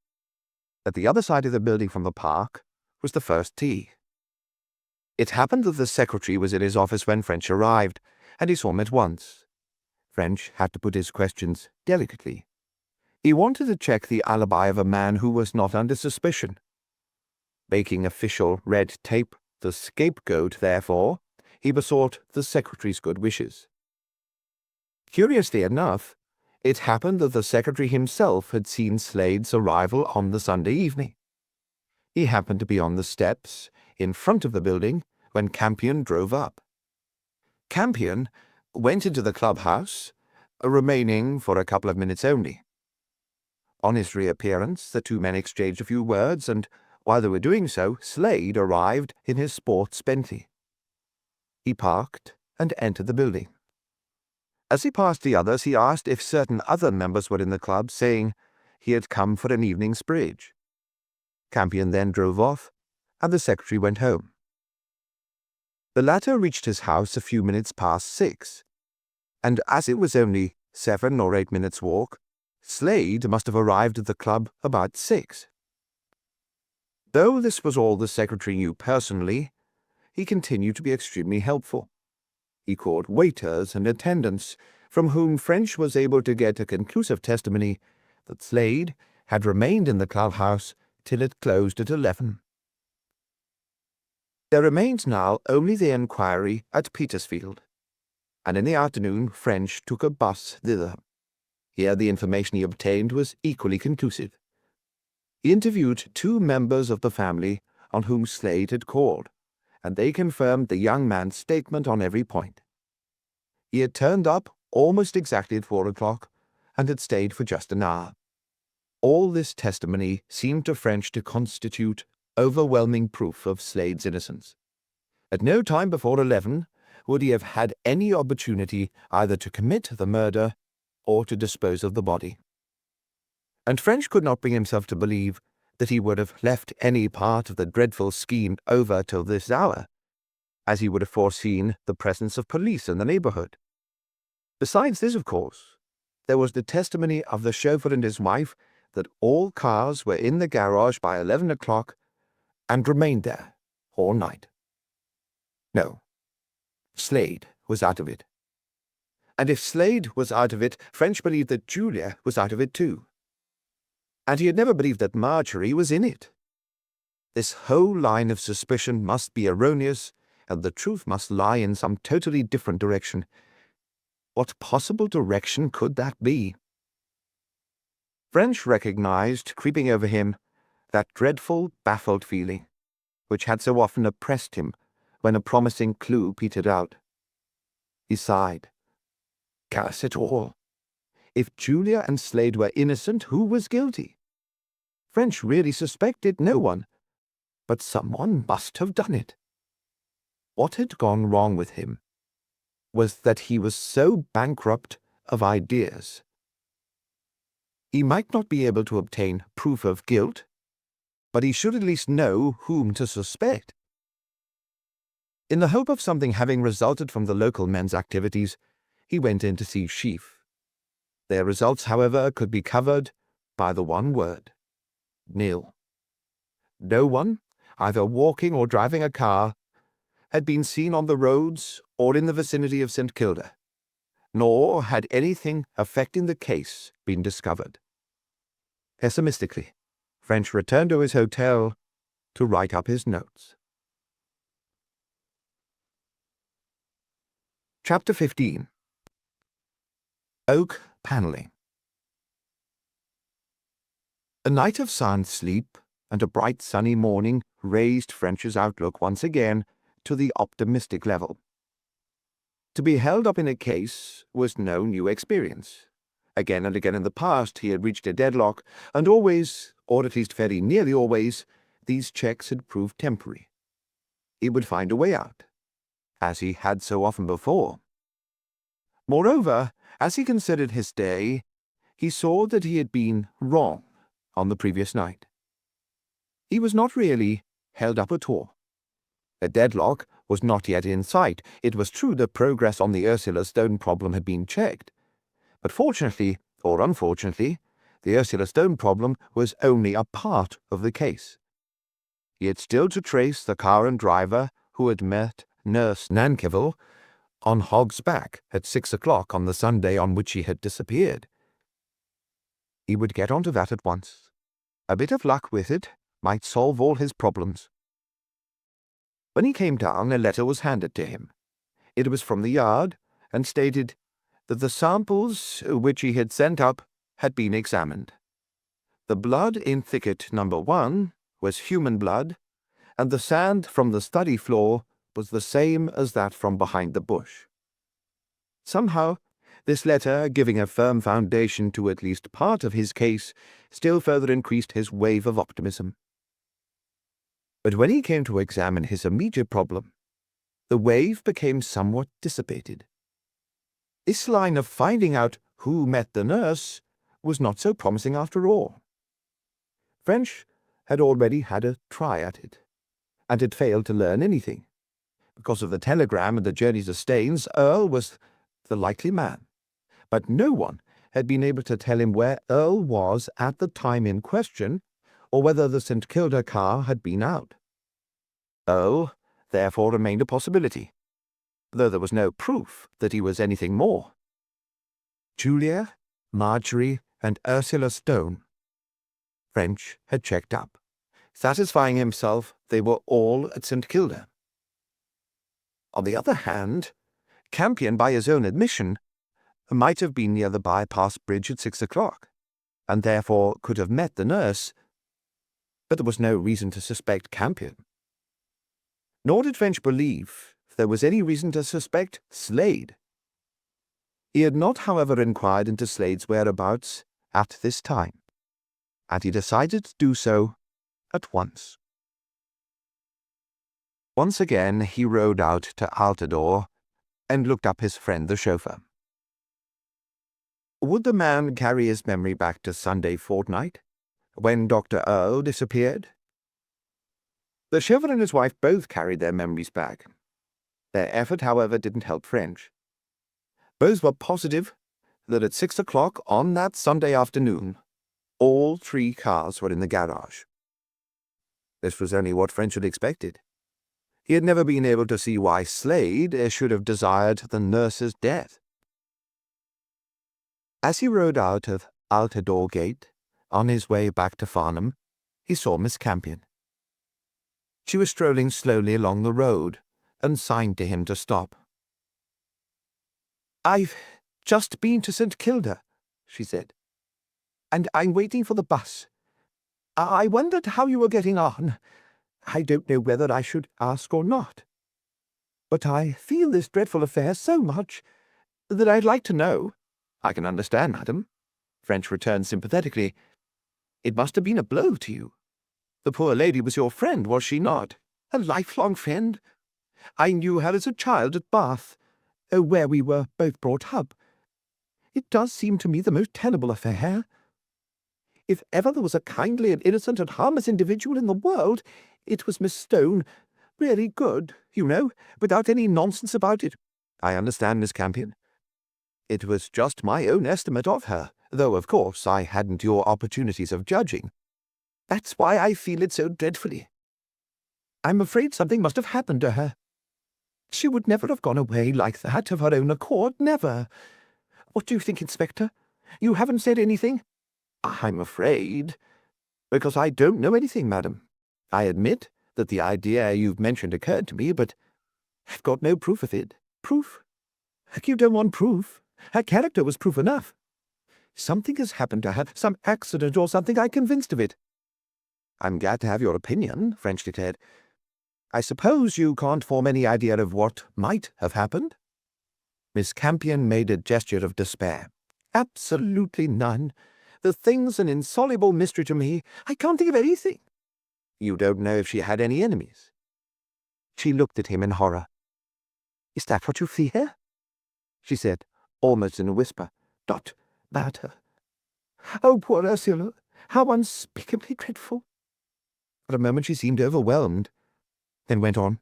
At the other side of the building from the park was the first tee. It happened that the secretary was in his office when French arrived, and he saw him at once. French had to put his questions delicately. He wanted to check the alibi of a man who was not under suspicion. Making official red tape the scapegoat, therefore, he besought the secretary's good wishes. Curiously enough, it happened that the secretary himself had seen Slade's arrival on the Sunday evening. He happened to be on the steps in front of the building when Campion drove up. Campion went into the clubhouse, remaining for a couple of minutes only. On his reappearance, the 2 men exchanged a few words, and while they were doing so, Slade arrived in his sports Bentley. He parked and entered the building. As he passed the others, he asked if certain other members were in the club, saying he had come for an evening's bridge. Campion then drove off, and the secretary went home. The latter reached his house a few minutes past 6, and as it was only 7 or 8 minutes' walk, Slade must have arrived at the club about 6. Though this was all the secretary knew personally, he continued to be extremely helpful. He called waiters and attendants, from whom French was able to get a conclusive testimony that Slade had remained in the clubhouse till it closed at 11. There remained now only the inquiry at Petersfield, and in the afternoon French took a bus thither. Here the information he obtained was equally conclusive. He interviewed 2 members of the family on whom Slade had called, and they confirmed the young man's statement on every point. He had turned up almost exactly at 4 o'clock, and had stayed for just an hour. All this testimony seemed to French to constitute overwhelming proof of Slade's innocence. At no time before 11 would he have had any opportunity either to commit the murder or to dispose of the body. And French could not bring himself to believe that he would have left any part of the dreadful scheme over till this hour, as he would have foreseen the presence of police in the neighborhood. Besides this, of course, there was the testimony of the chauffeur and his wife that all cars were in the garage by 11 o'clock and remained there all night. No, Slade was out of it. And if Slade was out of it, French believed that Julia was out of it too. And he had never believed that Marjorie was in it. This whole line of suspicion must be erroneous, and the truth must lie in some totally different direction. What possible direction could that be? French recognized, creeping over him, that dreadful, baffled feeling, which had so often oppressed him when a promising clue petered out. He sighed. Curse it all. If Julia and Slade were innocent, who was guilty? French really suspected no one, but someone must have done it. What had gone wrong with him was that he was so bankrupt of ideas. He might not be able to obtain proof of guilt, but he should at least know whom to suspect. In the hope of something having resulted from the local men's activities, he went in to see Sheaf. Their results, however, could be covered by the one word: nil. No one, either walking or driving a car, had been seen on the roads or in the vicinity of St. Kilda, nor had anything affecting the case been discovered. Pessimistically, French returned to his hotel to write up his notes. Chapter 15. Oak Panelling. A night of sound sleep and a bright sunny morning raised French's outlook once again to the optimistic level. To be held up in a case was no new experience. Again and again in the past he had reached a deadlock, and always, or at least very nearly always, these checks had proved temporary. He would find a way out, as he had so often before. Moreover, as he considered his day, he saw that he had been wrong on the previous night. He was not really held up at all. A deadlock was not yet in sight. It was true that progress on the Ursula Stone problem had been checked. But fortunately, or unfortunately, the Ursula Stone problem was only a part of the case. He had still to trace the car and driver who had met Nurse Nankerville on Hog's Back at 6 o'clock on the Sunday on which he had disappeared. He would get on to that at once. A bit of luck with it might solve all his problems. When he came down, a letter was handed to him. It was from the Yard, and stated that the samples which he had sent up had been examined. The blood in thicket number 1 was human blood, and the sand from the study floor was the same as that from behind the bush. Somehow, this letter, giving a firm foundation to at least part of his case, still further increased his wave of optimism. But when he came to examine his immediate problem, the wave became somewhat dissipated. This line of finding out who met the nurse was not so promising after all. French had already had a try at it, and had failed to learn anything. Because of the telegram and the journey to Staines, Earle was the likely man, but no one had been able to tell him where Earle was at the time in question, or whether the St. Kilda car had been out. Earle, therefore, remained a possibility, though there was no proof that he was anything more. Julia, Marjorie, and Ursula Stone. French had checked up, satisfying himself they were all at St. Kilda. On the other hand, Campion, by his own admission, might have been near the bypass bridge at 6 o'clock, and therefore could have met the nurse, but there was no reason to suspect Campion. Nor did French believe there was any reason to suspect Slade. He had not, however, inquired into Slade's whereabouts at this time, and he decided to do so at once. Once again he rode out to Altadore and looked up his friend the chauffeur. Would the man carry his memory back to Sunday fortnight, when Dr. Earle disappeared? The chauffeur and his wife both carried their memories back. Their effort, however, didn't help French. Both were positive that at 6 o'clock on that Sunday afternoon, all 3 cars were in the garage. This was only what French had expected. He had never been able to see why Slade should have desired the nurse's death. As he rode out of Altadore Gate, on his way back to Farnham, he saw Miss Campion. She was strolling slowly along the road, and signed to him to stop. "I've just been to St. Kilda," she said, "and I'm waiting for the bus. I wondered how you were getting on. I don't know whether I should ask or not. But I feel this dreadful affair so much that I'd like to know." "I can understand, madam," French returned sympathetically. "It must have been a blow to you. The poor lady was your friend, was she not?" "A lifelong friend. I knew her as a child at Bath, where we were both brought up. It does seem to me the most terrible affair. If ever there was a kindly and innocent and harmless individual in the world, it was Miss Stone. Really good, you know, without any nonsense about it. I understand, Miss Campion. It was just my own estimate of her, though, of course, I hadn't your opportunities of judging. That's why I feel it so dreadfully. I'm afraid something must have happened to her. She would never have gone away like that of her own accord, never. What do you think, Inspector? You haven't said anything? I'm afraid. Because I don't know anything, madam. I admit that the idea you've mentioned occurred to me, but I've got no proof of it. Proof? You don't want proof. Her character was proof enough. Something has happened to her, some accident or something, I'm convinced of it. I'm glad to have your opinion, French declared. I suppose you can't form any idea of what might have happened? Miss Campion made a gesture of despair. Absolutely none. The thing's an insoluble mystery to me. I can't think of anything. You don't know if she had any enemies? She looked at him in horror. Is that what you fear? She said, almost in a whisper. Not that. Oh, poor Ursula. How unspeakably dreadful. For a moment she seemed overwhelmed, then went on.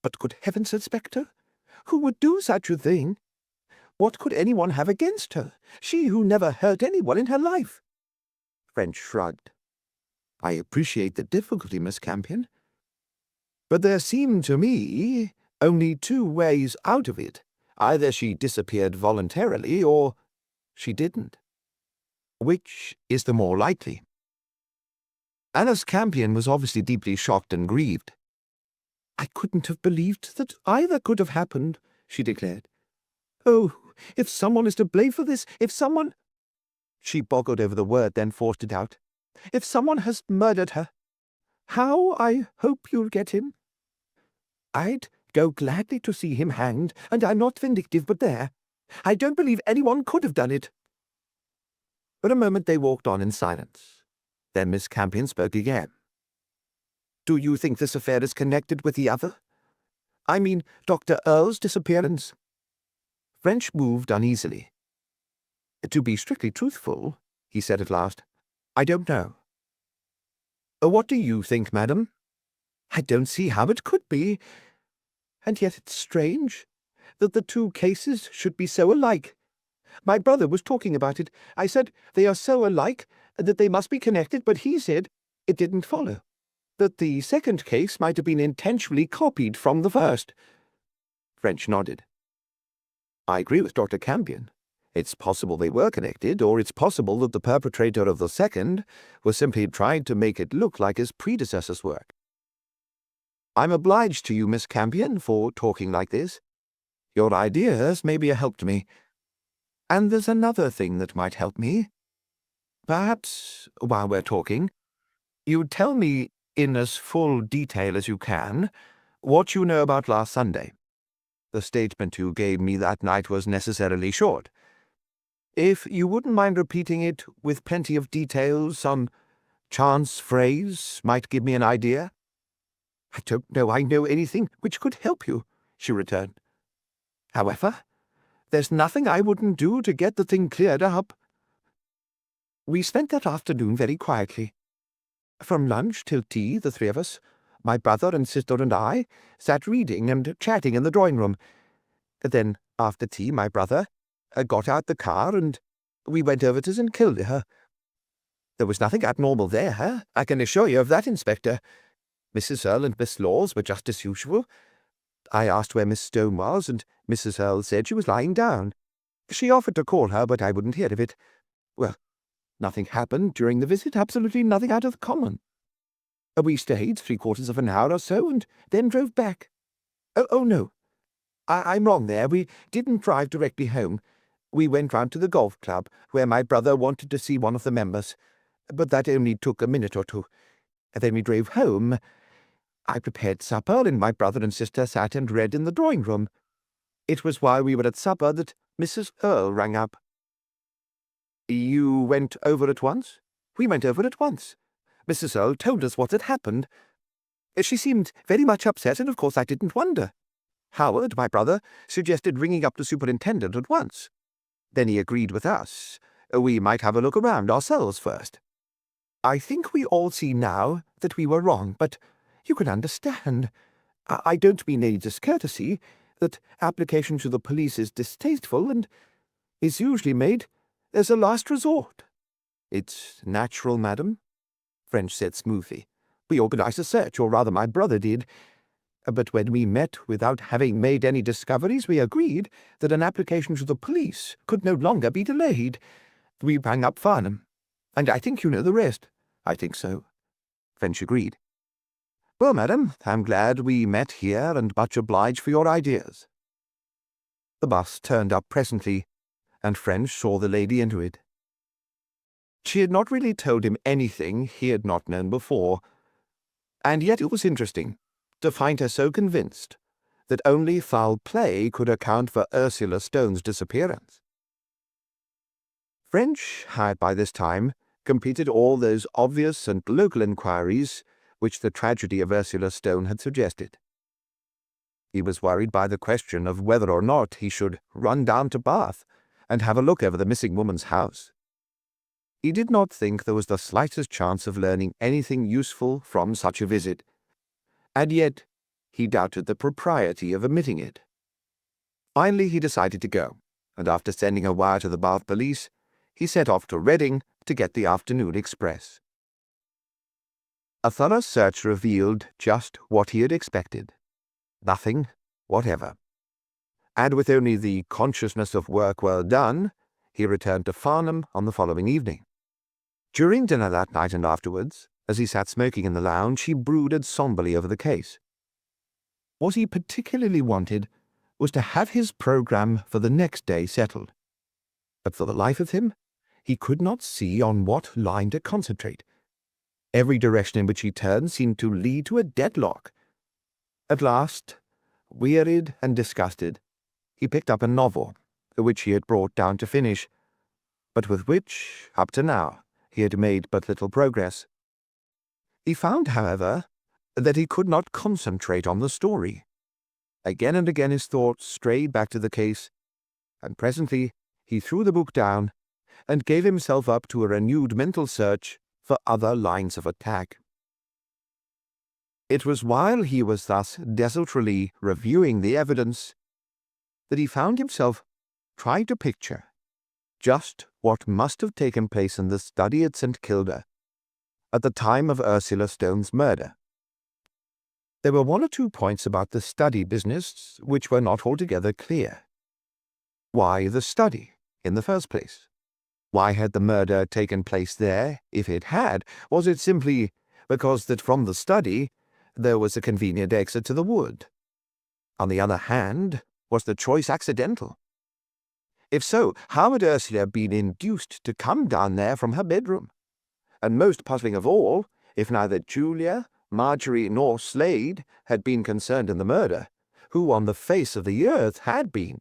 But good heavens, Inspector, who would do such a thing? What could anyone have against her, she who never hurt anyone in her life? French shrugged. I appreciate the difficulty, Miss Campion, but there seem to me only two ways out of it. Either she disappeared voluntarily, or she didn't. Which is the more likely? Alice Campion was obviously deeply shocked and grieved. I couldn't have believed that either could have happened, she declared. Oh, if someone is to blame for this, if someone— She boggled over the word, then forced it out. If someone has murdered her, how I hope you'll get him. I'd go gladly to see him hanged, and I'm not vindictive, but there. I don't believe anyone could have done it. For a moment they walked on in silence. Then Miss Campion spoke again. Do you think this affair is connected with the other? I mean, Dr. Earle's disappearance? French moved uneasily. To be strictly truthful, he said at last, I don't know. What do you think, madam? I don't see how it could be. And yet it's strange that the two cases should be so alike. My brother was talking about it. I said they are so alike that they must be connected, but he said it didn't follow, that the second case might have been intentionally copied from the first. French nodded. I agree with Dr. Campion. It's possible they were connected, or it's possible that the perpetrator of the second was simply trying to make it look like his predecessor's work. I'm obliged to you, Miss Campion, for talking like this. Your ideas may be a help to me. And there's another thing that might help me. Perhaps, while we're talking, you'd tell me, in as full detail as you can, what you know about last Sunday. The statement you gave me that night was necessarily short. If you wouldn't mind repeating it with plenty of details, some chance phrase might give me an idea. I don't know I know anything which could help you, she returned. However, there's nothing I wouldn't do to get the thing cleared up. We spent that afternoon very quietly. From lunch till tea, the three of us, my brother and sister and I, sat reading and chatting in the drawing-room. Then, after tea, my brother got out the car and we went over to St. Kilda. There was nothing abnormal there, I can assure you of that, Inspector. Mrs. Earle and Miss Laws were just as usual. I asked where Miss Stone was, and Mrs. Earle said she was lying down. She offered to call her, but I wouldn't hear of it. Well, nothing happened during the visit, absolutely nothing out of the common. We stayed 3/4 of an hour or so, and then drove back. Oh no, I'm wrong there. We didn't drive directly home. We went round to the golf club, where my brother wanted to see one of the members, but that only took a minute or two. Then we drove home. I prepared supper, and my brother and sister sat and read in the drawing-room. It was while we were at supper that Mrs. Earle rang up. You went over at once? We went over at once. Mrs. Earle told us what had happened. She seemed very much upset, and of course I didn't wonder. Howard, my brother, suggested ringing up the superintendent at once. Then he agreed with us. We might have a look around ourselves first. I think we all see now that we were wrong, but you can understand. I don't mean any discourtesy, that application to the police is distasteful and is usually made as a last resort." "It's natural, madam," French said smoothly. "We organized a search, or rather my brother did. But when we met without having made any discoveries, we agreed that an application to the police could no longer be delayed. We rang up Farnham, and I think you know the rest." "I think so," French agreed. "Well, madam, I'm glad we met here, and much obliged for your ideas." The bus turned up presently, and French saw the lady into it. She had not really told him anything he had not known before, and yet it was interesting to find her so convinced that only foul play could account for Ursula Stone's disappearance. French had by this time completed all those obvious and local inquiries which the tragedy of Ursula Stone had suggested. He was worried by the question of whether or not he should run down to Bath and have a look over the missing woman's house. He did not think there was the slightest chance of learning anything useful from such a visit, and yet he doubted the propriety of omitting it. Finally he decided to go, and after sending a wire to the Bath police, he set off to Reading to get the afternoon express. A thorough search revealed just what he had expected. Nothing whatever. And with only the consciousness of work well done, he returned to Farnham on the following evening. During dinner that night and afterwards, as he sat smoking in the lounge, he brooded somberly over the case. What he particularly wanted was to have his programme for the next day settled. But for the life of him, he could not see on what line to concentrate. Every direction in which he turned seemed to lead to a deadlock. At last, wearied and disgusted, he picked up a novel, which he had brought down to finish, but with which, up to now, he had made but little progress. He found, however, that he could not concentrate on the story. Again and again his thoughts strayed back to the case, and presently he threw the book down and gave himself up to a renewed mental search for other lines of attack. It was while he was thus desultorily reviewing the evidence that he found himself trying to picture just what must have taken place in the study at St. Kilda at the time of Ursula Stone's murder. There were one or two points about the study business which were not altogether clear. Why the study, in the first place? Why had the murder taken place there, if it had? Was it simply because that from the study there was a convenient exit to the wood? On the other hand, was the choice accidental? If so, how had Ursula been induced to come down there from her bedroom? And most puzzling of all, if neither Julia, Marjorie, nor Slade had been concerned in the murder, who on the face of the earth had been?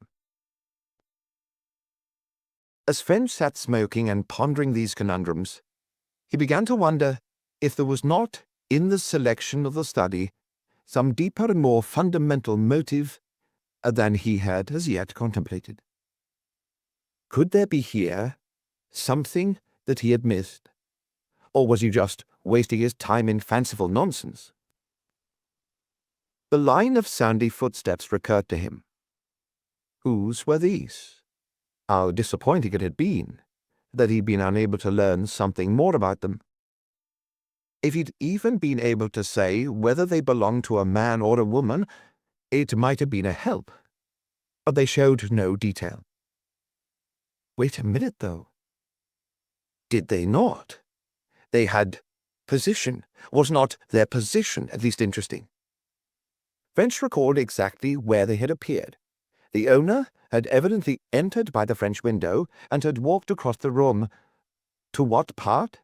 As French sat smoking and pondering these conundrums, he began to wonder if there was not, in the selection of the study, some deeper and more fundamental motive than he had as yet contemplated. Could there be here something that he had missed? Or was he just wasting his time in fanciful nonsense? The line of soundy footsteps recurred to him. Whose were these? How disappointing it had been that he'd been unable to learn something more about them. If he'd even been able to say whether they belonged to a man or a woman, it might have been a help. But they showed no detail. Wait a minute, though. Did they not? They had position. Was not their position at least interesting? French recalled exactly where they had appeared. The owner had evidently entered by the French window and had walked across the room. To what part?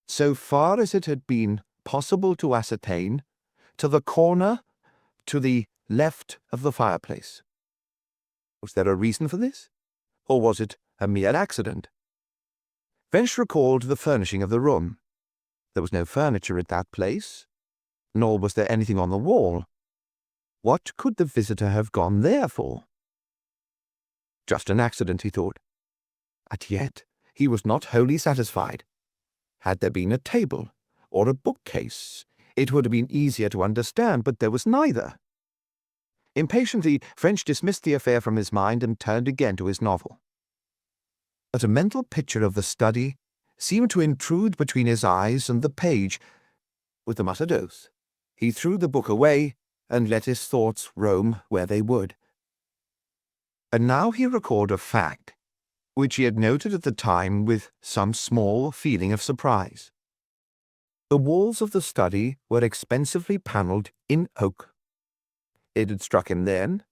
So far as it had been possible to ascertain, to the corner to the left of the fireplace. Was there a reason for this? Or was it a mere accident? French recalled the furnishing of the room. There was no furniture at that place, nor was there anything on the wall. What could the visitor have gone there for? Just an accident, he thought. And yet he was not wholly satisfied. Had there been a table or a bookcase, it would have been easier to understand, but there was neither. Impatiently, French dismissed the affair from his mind and turned again to his novel. But a mental picture of the study seemed to intrude between his eyes and the page. With a muttered oath, he threw the book away and let his thoughts roam where they would. And now he recalled a fact which he had noted at the time with some small feeling of surprise. The walls of the study were expensively panelled in oak. It had struck him then,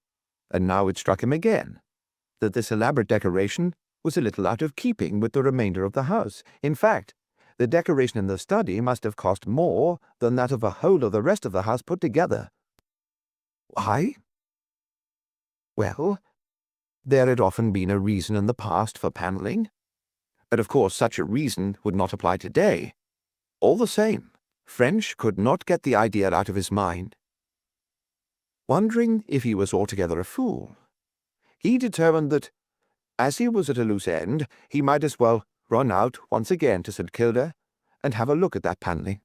and now it struck him again, that this elaborate decoration was a little out of keeping with the remainder of the house. In fact, the decoration in the study must have cost more than that of the whole of the rest of the house put together. Why? Well, there had often been a reason in the past for panelling, but of course such a reason would not apply today. All the same, French could not get the idea out of his mind. Wondering if he was altogether a fool, he determined that, as he was at a loose end, he might as well run out once again to St. Kilda and have a look at that panelling.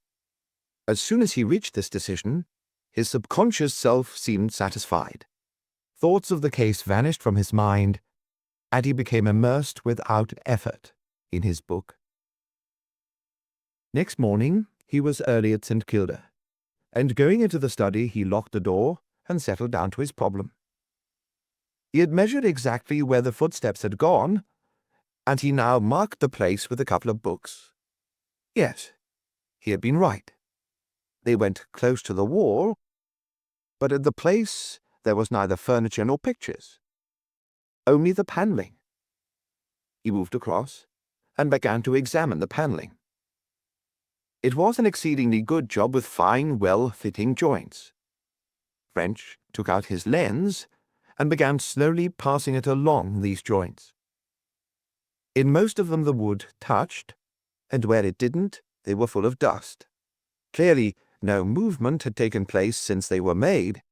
As soon as he reached this decision, his subconscious self seemed satisfied. Thoughts of the case vanished from his mind, and he became immersed without effort in his book. Next morning he was early at St. Kilda, and going into the study he locked the door and settled down to his problem. He had measured exactly where the footsteps had gone, and he now marked the place with a couple of books. Yes, he had been right. They went close to the wall, but at the place there was neither furniture nor pictures, only the panelling. He moved across and began to examine the panelling. It was an exceedingly good job with fine, well-fitting joints. French took out his lens and began slowly passing it along these joints. In most of them the wood touched, and where it didn't, they were full of dust. Clearly, no movement had taken place since they were made.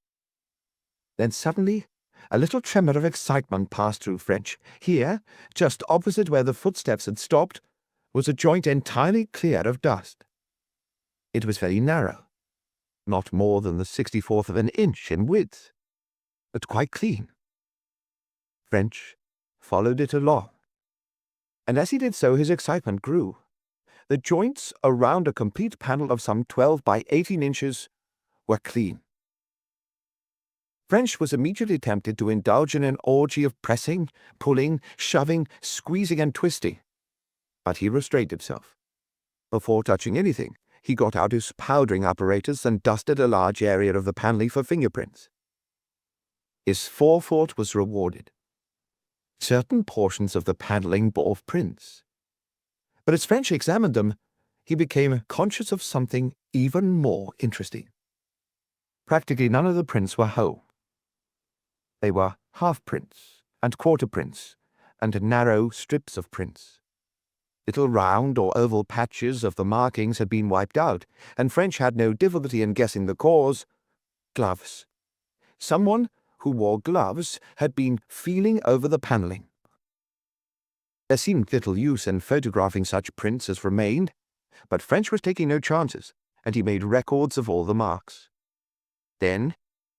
Then suddenly, a little tremor of excitement passed through French. Here, just opposite where the footsteps had stopped, was a joint entirely clear of dust. It was very narrow, not more than the 64th of an inch in width, but quite clean. French followed it along, and as he did so his excitement grew. The joints around a complete panel of some 12 by 18 inches were clean. French was immediately tempted to indulge in an orgy of pressing, pulling, shoving, squeezing, and twisting, but he restrained himself. Before touching anything, he got out his powdering apparatus and dusted a large area of the panelling for fingerprints. His forethought was rewarded. Certain portions of the panelling bore prints, but as French examined them, he became conscious of something even more interesting. Practically none of the prints were whole. They were half-prints and quarter-prints and narrow strips of prints. Little round or oval patches of the markings had been wiped out, and French had no difficulty in guessing the cause. Gloves. Someone who wore gloves had been feeling over the panelling. There seemed little use in photographing such prints as remained, but French was taking no chances, and he made records of all the marks. Then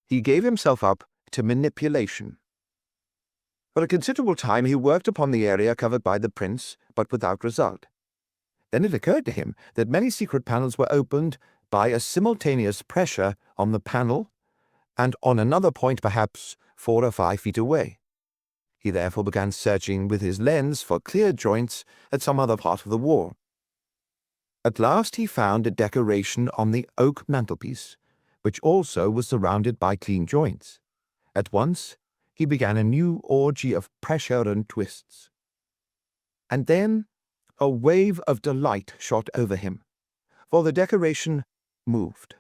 he gave himself up to manipulation. For a considerable time he worked upon the area covered by the prints, but without result. Then it occurred to him that many secret panels were opened by a simultaneous pressure on the panel and on another point perhaps 4 or 5 feet away. He therefore began searching with his lens for clear joints at some other part of the wall. At last he found a decoration on the oak mantelpiece, which also was surrounded by clean joints. At once he began a new orgy of pressure and twists. And then a wave of delight shot over him, for the decoration moved.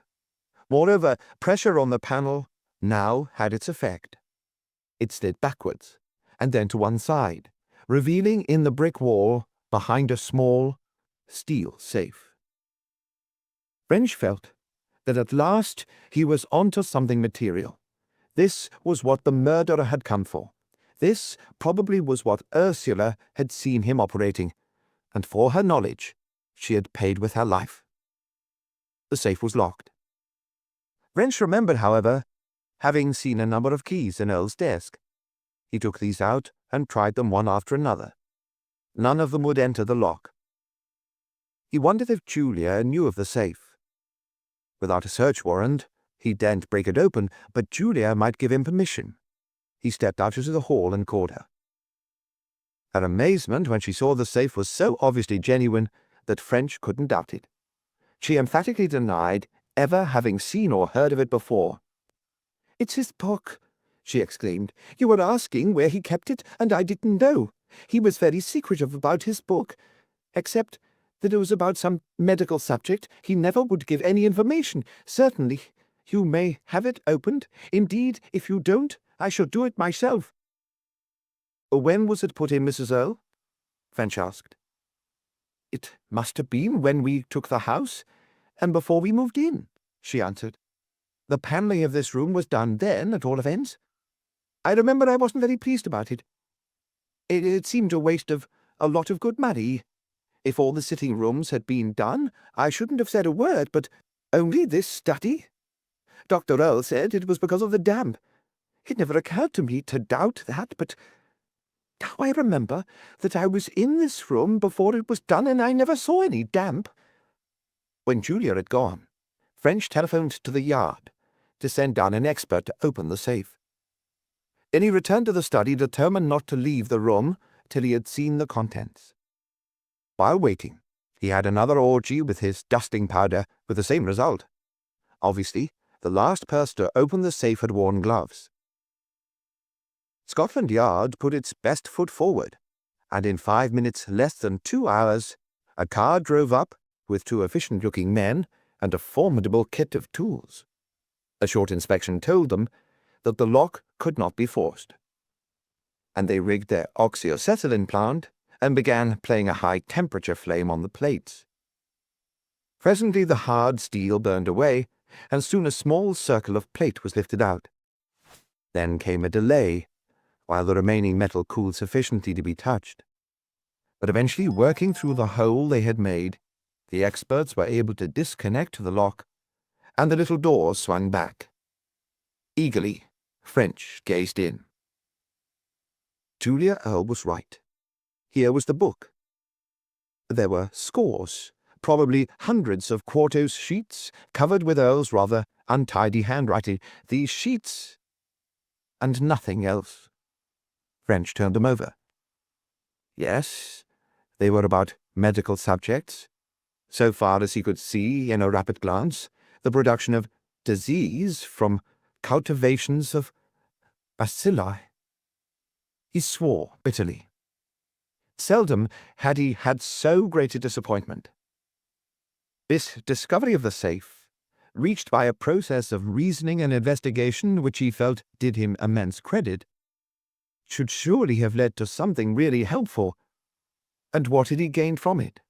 Moreover, pressure on the panel now had its effect. It slid backwards, and then to one side, revealing in the brick wall behind a small steel safe. French felt that at last he was onto something material. This was what the murderer had come for. This probably was what Ursula had seen him operating, and for her knowledge, She had paid with her life. The safe was locked. French remembered, however, having seen a number of keys in Earle's desk. He took these out and tried them one after another. None of them would enter the lock. He wondered if Julia knew of the safe. Without a search warrant, he daren't break it open, but Julia might give him permission. He stepped out into the hall and called her. Her amazement when she saw the safe was so obviously genuine that French couldn't doubt it. She emphatically denied ever having seen or heard of it before. "It's his book," she exclaimed. "You were asking where he kept it, and I didn't know. He was very secretive about his book, except that it was about some medical subject. He never would give any information. Certainly, you may have it opened. Indeed, if you don't, I shall do it myself." "When was it put in, Mrs. Earle?" French asked. "It must have been when we took the house, and before we moved in," she answered. "The panelling of this room was done then, at all events. I remember I wasn't very pleased about it. It seemed a waste of a lot of good money. If all the sitting rooms had been done, I shouldn't have said a word, but only this study. Dr. Earle said it was because of the damp. It never occurred to me to doubt that, but now I remember that I was in this room before it was done, and I never saw any damp." When Julia had gone, French telephoned to the yard to send down an expert to open the safe. Then he returned to the study, determined not to leave the room till he had seen the contents. While waiting, he had another orgy with his dusting powder, with the same result. Obviously, the last person to open the safe had worn gloves. Scotland Yard put its best foot forward, and in 5 minutes less than 2 hours, a car drove up with 2 efficient-looking men and a formidable kit of tools. A short inspection told them that the lock could not be forced, and they rigged their oxyacetylene plant and began playing a high-temperature flame on the plates. Presently the hard steel burned away, and soon a small circle of plate was lifted out. Then came a delay, while the remaining metal cooled sufficiently to be touched. But eventually, working through the hole they had made, the experts were able to disconnect the lock, and the little door swung back. Eagerly, French gazed in. Julia Earle was right. Here was the book. There were scores, probably hundreds of quartos sheets, covered with Earle's rather untidy handwriting. These sheets, and nothing else. French turned them over. Yes, they were about medical subjects. So far as he could see in a rapid glance, the production of disease from cultivations of bacilli. He swore bitterly. Seldom had he had so great a disappointment. This discovery of the safe, reached by a process of reasoning and investigation which he felt did him immense credit, should surely have led to something really helpful. And what had he gained from it?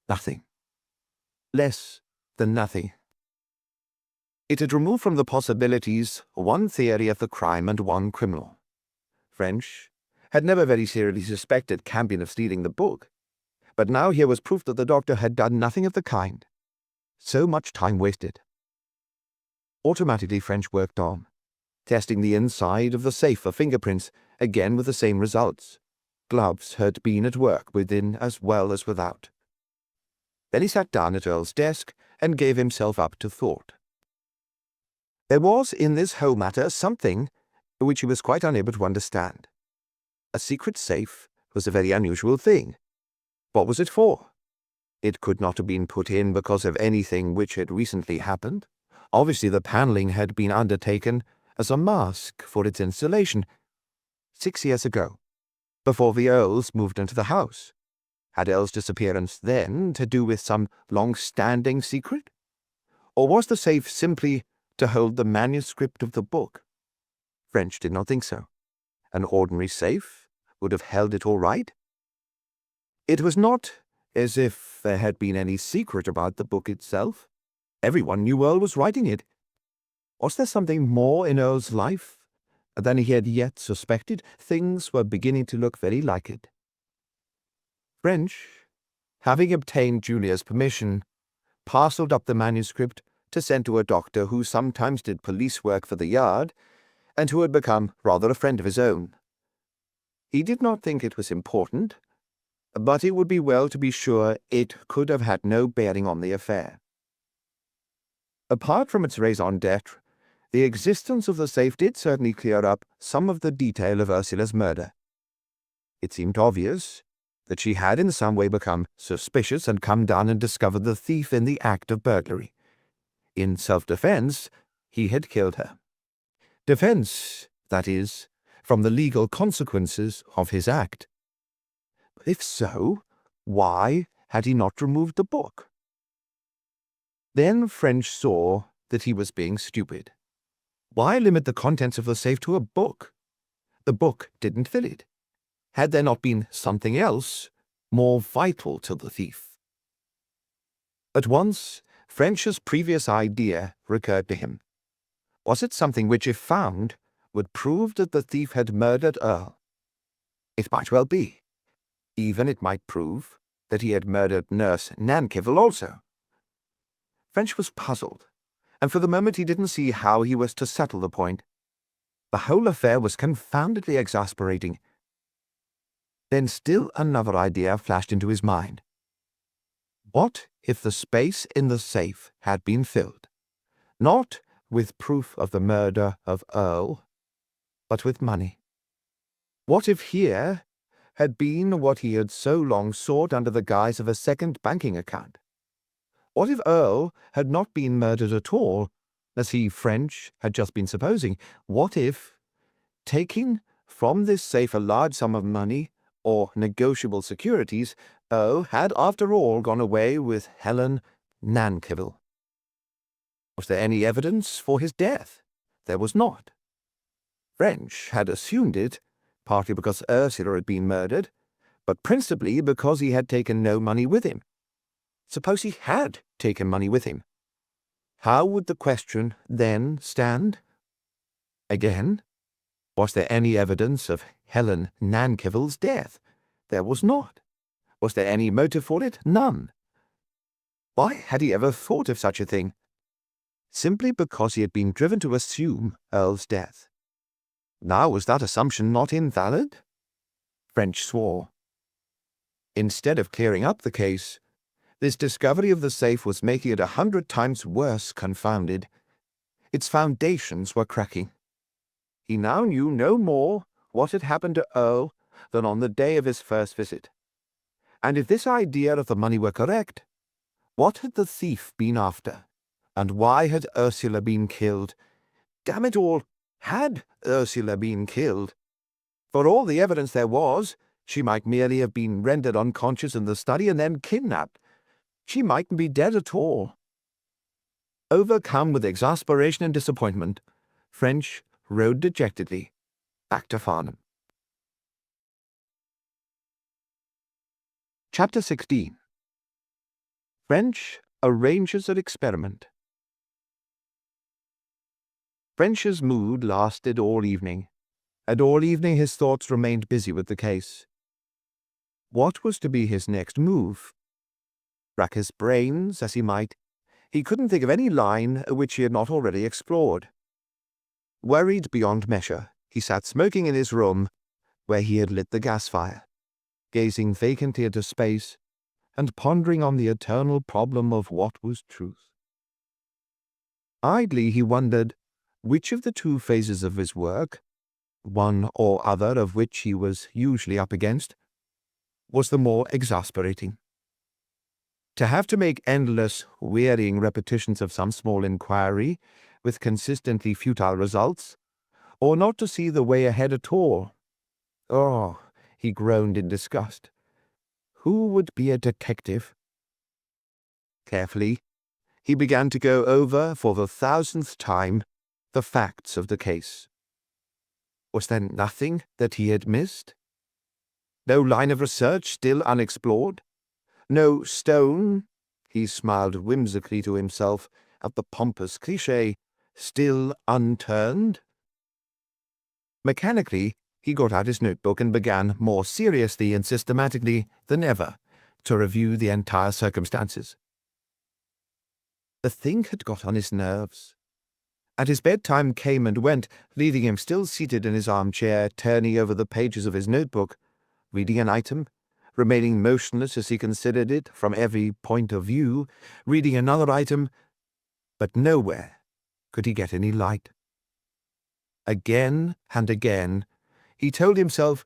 Nothing. Less than nothing. It had removed from the possibilities one theory of the crime and one criminal. French had never very seriously suspected Campion of stealing the book, but now here was proof that the doctor had done nothing of the kind. So much time wasted. Automatically French worked on, testing the inside of the safe for fingerprints, again with the same results. Gloves had been at work within as well as without. Then he sat down at Earle's desk and gave himself up to thought. There was in this whole matter something which he was quite unable to understand. A secret safe was a very unusual thing. What was it for? It could not have been put in because of anything which had recently happened. Obviously the panelling had been undertaken as a mask for its installation 6 years ago, before the Earles moved into the house. Had Earle's disappearance then to do with some long-standing secret? Or was the safe simply to hold the manuscript of the book? French did not think so. An ordinary safe would have held it all right. It was not as if there had been any secret about the book itself. Everyone knew Earle was writing it. Was there something more in Earle's life than he had yet suspected? Things were beginning to look very like it. French having obtained Julia's permission, parcelled up the manuscript to send to a doctor who sometimes did police work for the Yard, and who had become rather a friend of his own. He did not think it was important, but it would be well to be sure it could have had no bearing on the affair. Apart from its raison d'etre, the existence of the safe did certainly clear up some of the detail of Ursula's murder. It seemed obvious that she had in some way become suspicious and come down and discovered the thief in the act of burglary. In self-defense, he had killed her. Defense, that is, from the legal consequences of his act. But if so, why had he not removed the book? Then French saw that he was being stupid. Why limit the contents of the safe to a book? The book didn't fill it. Had there not been something else more vital to the thief? At once, French's previous idea recurred to him. Was it something which, if found, would prove that the thief had murdered Earle? It might well be. Even it might prove that he had murdered Nurse Nankivel also. French was puzzled, and for the moment he didn't see how he was to settle the point. The whole affair was confoundedly exasperating. Then still another idea flashed into his mind. What if the space in the safe had been filled, not with proof of the murder of Earle, but with money? What if here had been what he had so long sought under the guise of a second banking account? What if Earle had not been murdered at all, as he, French, had just been supposing? What if, taking from this safe a large sum of money, or negotiable securities, Earle had after all gone away with Helen Nankivel? Was there any evidence for his death? There was not. French had assumed it, partly because Ursula had been murdered, but principally because he had taken no money with him. Suppose he had taken money with him. How would the question then stand? Again, was there any evidence of Helen Nankivel's death? There was not. Was there any motive for it? None. Why had he ever thought of such a thing? Simply because he had been driven to assume Earle's death. Now was that assumption not invalid? French swore. Instead of clearing up the case, this discovery of the safe was making it 100 times worse confounded. Its foundations were cracking. He now knew no more what had happened to Earle than on the day of his first visit. And if this idea of the money were correct, what had the thief been after? And why had Ursula been killed? Damn it all, had Ursula been killed? For all the evidence there was, she might merely have been rendered unconscious in the study and then kidnapped. She mightn't be dead at all. Overcome with exasperation and disappointment, French rode dejectedly back to Farnham. Chapter 16. French arranges an experiment. French's mood lasted all evening, and all evening his thoughts remained busy with the case. What was to be his next move? Rack his brains as he might, he couldn't think of any line which he had not already explored. Worried beyond measure, he sat smoking in his room, where he had lit the gas fire, gazing vacantly into space, and pondering on the eternal problem of what was truth. Idly he wondered which of the two phases of his work, one or other of which he was usually up against, was the more exasperating. To have to make endless, wearying repetitions of some small inquiry, with consistently futile results, or not to see the way ahead at all. Oh, he groaned in disgust. Who would be a detective? Carefully, he began to go over, for the 1000th time, the facts of the case. Was there nothing that he had missed? No line of research still unexplored? No stone, he smiled whimsically to himself at the pompous cliché, still unturned? Mechanically, he got out his notebook and began more seriously and systematically than ever to review the entire circumstances. The thing had got on his nerves, and his bedtime came and went, leaving him still seated in his armchair, turning over the pages of his notebook, reading an item, remaining motionless as he considered it from every point of view, reading another item, but nowhere could he get any light. Again and again he told himself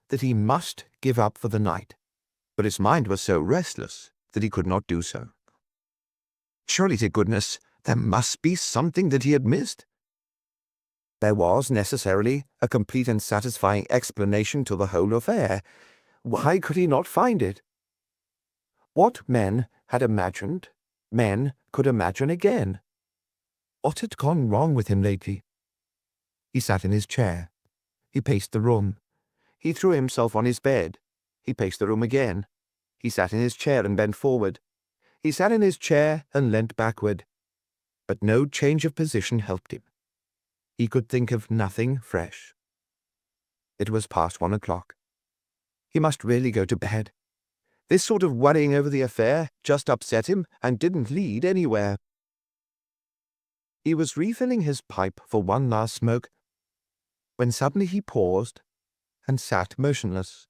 that he must give up for the night, but his mind was so restless that he could not do so. Surely to goodness there must be something that he had missed. There was necessarily a complete and satisfying explanation to the whole affair. Why could he not find it? What men had imagined, men could imagine again. What had gone wrong with him lately? He sat in his chair. He paced the room. He threw himself on his bed. He paced the room again. He sat in his chair and bent forward. He sat in his chair and leant backward. But no change of position helped him. He could think of nothing fresh. It was past 1 o'clock. He must really go to bed. This sort of worrying over the affair just upset him and didn't lead anywhere. He was refilling his pipe for one last smoke, when suddenly he paused and sat motionless,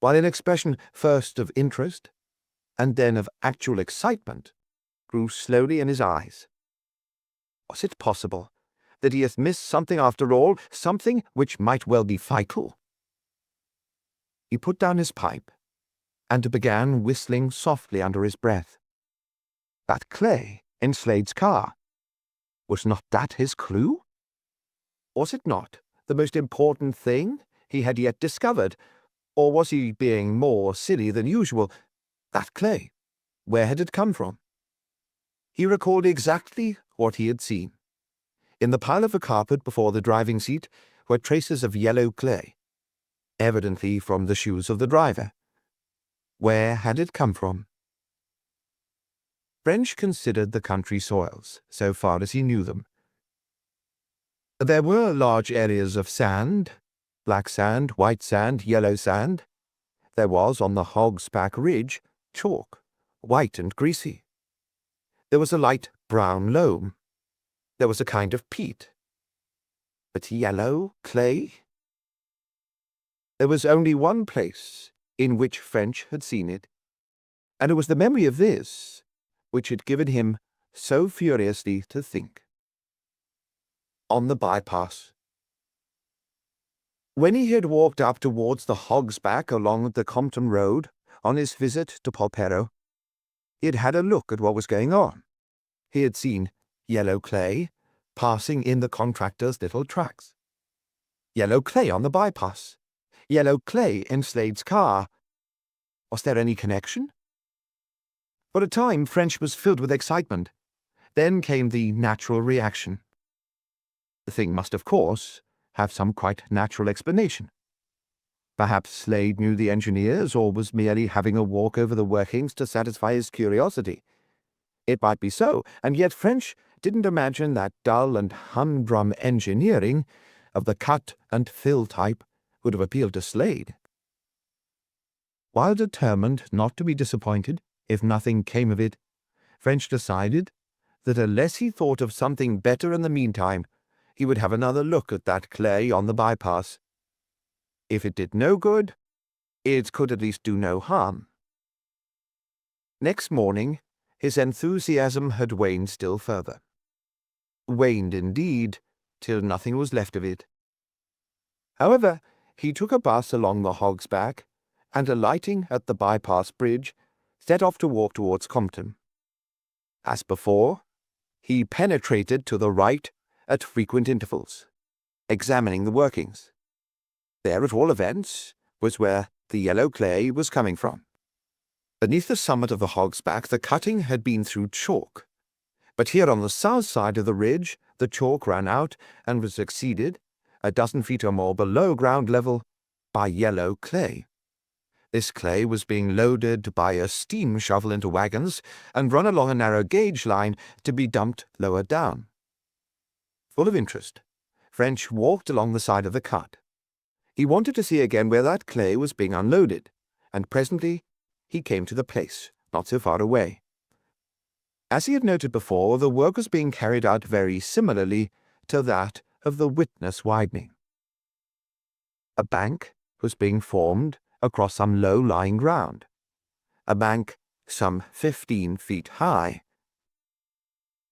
while an expression first of interest and then of actual excitement grew slowly in his eyes. Was it possible that he had missed something after all, something which might well be vital? He put down his pipe and began whistling softly under his breath. That clay in Slade's car. Was not that his clue? Was it not the most important thing he had yet discovered, or was he being more silly than usual? That clay, where had it come from? He recalled exactly what he had seen. In the pile of a carpet before the driving seat were traces of yellow clay, evidently from the shoes of the driver. Where had it come from? French considered the country soils, so far as he knew them. There were large areas of sand, black sand, white sand, yellow sand. There was, on the Hog's Back Ridge, chalk, white and greasy. There was a light brown loam. There was a kind of peat. But yellow clay? There was only one place in which French had seen it, and it was the memory of this which had given him so furiously to think. On the bypass. When he had walked up towards the Hog's Back along the Compton Road on his visit to Polperro, he had had a look at what was going on. He had seen yellow clay passing in the contractor's little trucks. Yellow clay on the bypass. Yellow clay in Slade's car. Was there any connection? For a time, French was filled with excitement. Then came the natural reaction. The thing must, of course, have some quite natural explanation. Perhaps Slade knew the engineers, or was merely having a walk over the workings to satisfy his curiosity. It might be so, and yet French didn't imagine that dull and humdrum engineering of the cut and fill type would have appealed to Slade. While determined not to be disappointed if nothing came of it, French decided that unless he thought of something better in the meantime, he would have another look at that clay on the bypass. If it did no good, it could at least do no harm. Next morning, his enthusiasm had waned still further. Waned indeed, till nothing was left of it. However, he took a bus along the Hog's Back, and alighting at the bypass bridge, set off to walk towards Compton. As before, he penetrated to the right at frequent intervals, examining the workings. There, at all events, was where the yellow clay was coming from. Beneath the summit of the Hog's Back, the cutting had been through chalk, but here on the south side of the ridge, the chalk ran out and was succeeded, a dozen feet or more below ground level, by yellow clay. This clay was being loaded by a steam shovel into wagons and run along a narrow gauge line to be dumped lower down. Full of interest, French walked along the side of the cut. He wanted to see again where that clay was being unloaded, and presently he came to the place, not so far away. As he had noted before, the work was being carried out very similarly to that of the witness widening. A bank was being formed across some low-lying ground, a bank some 15 feet high.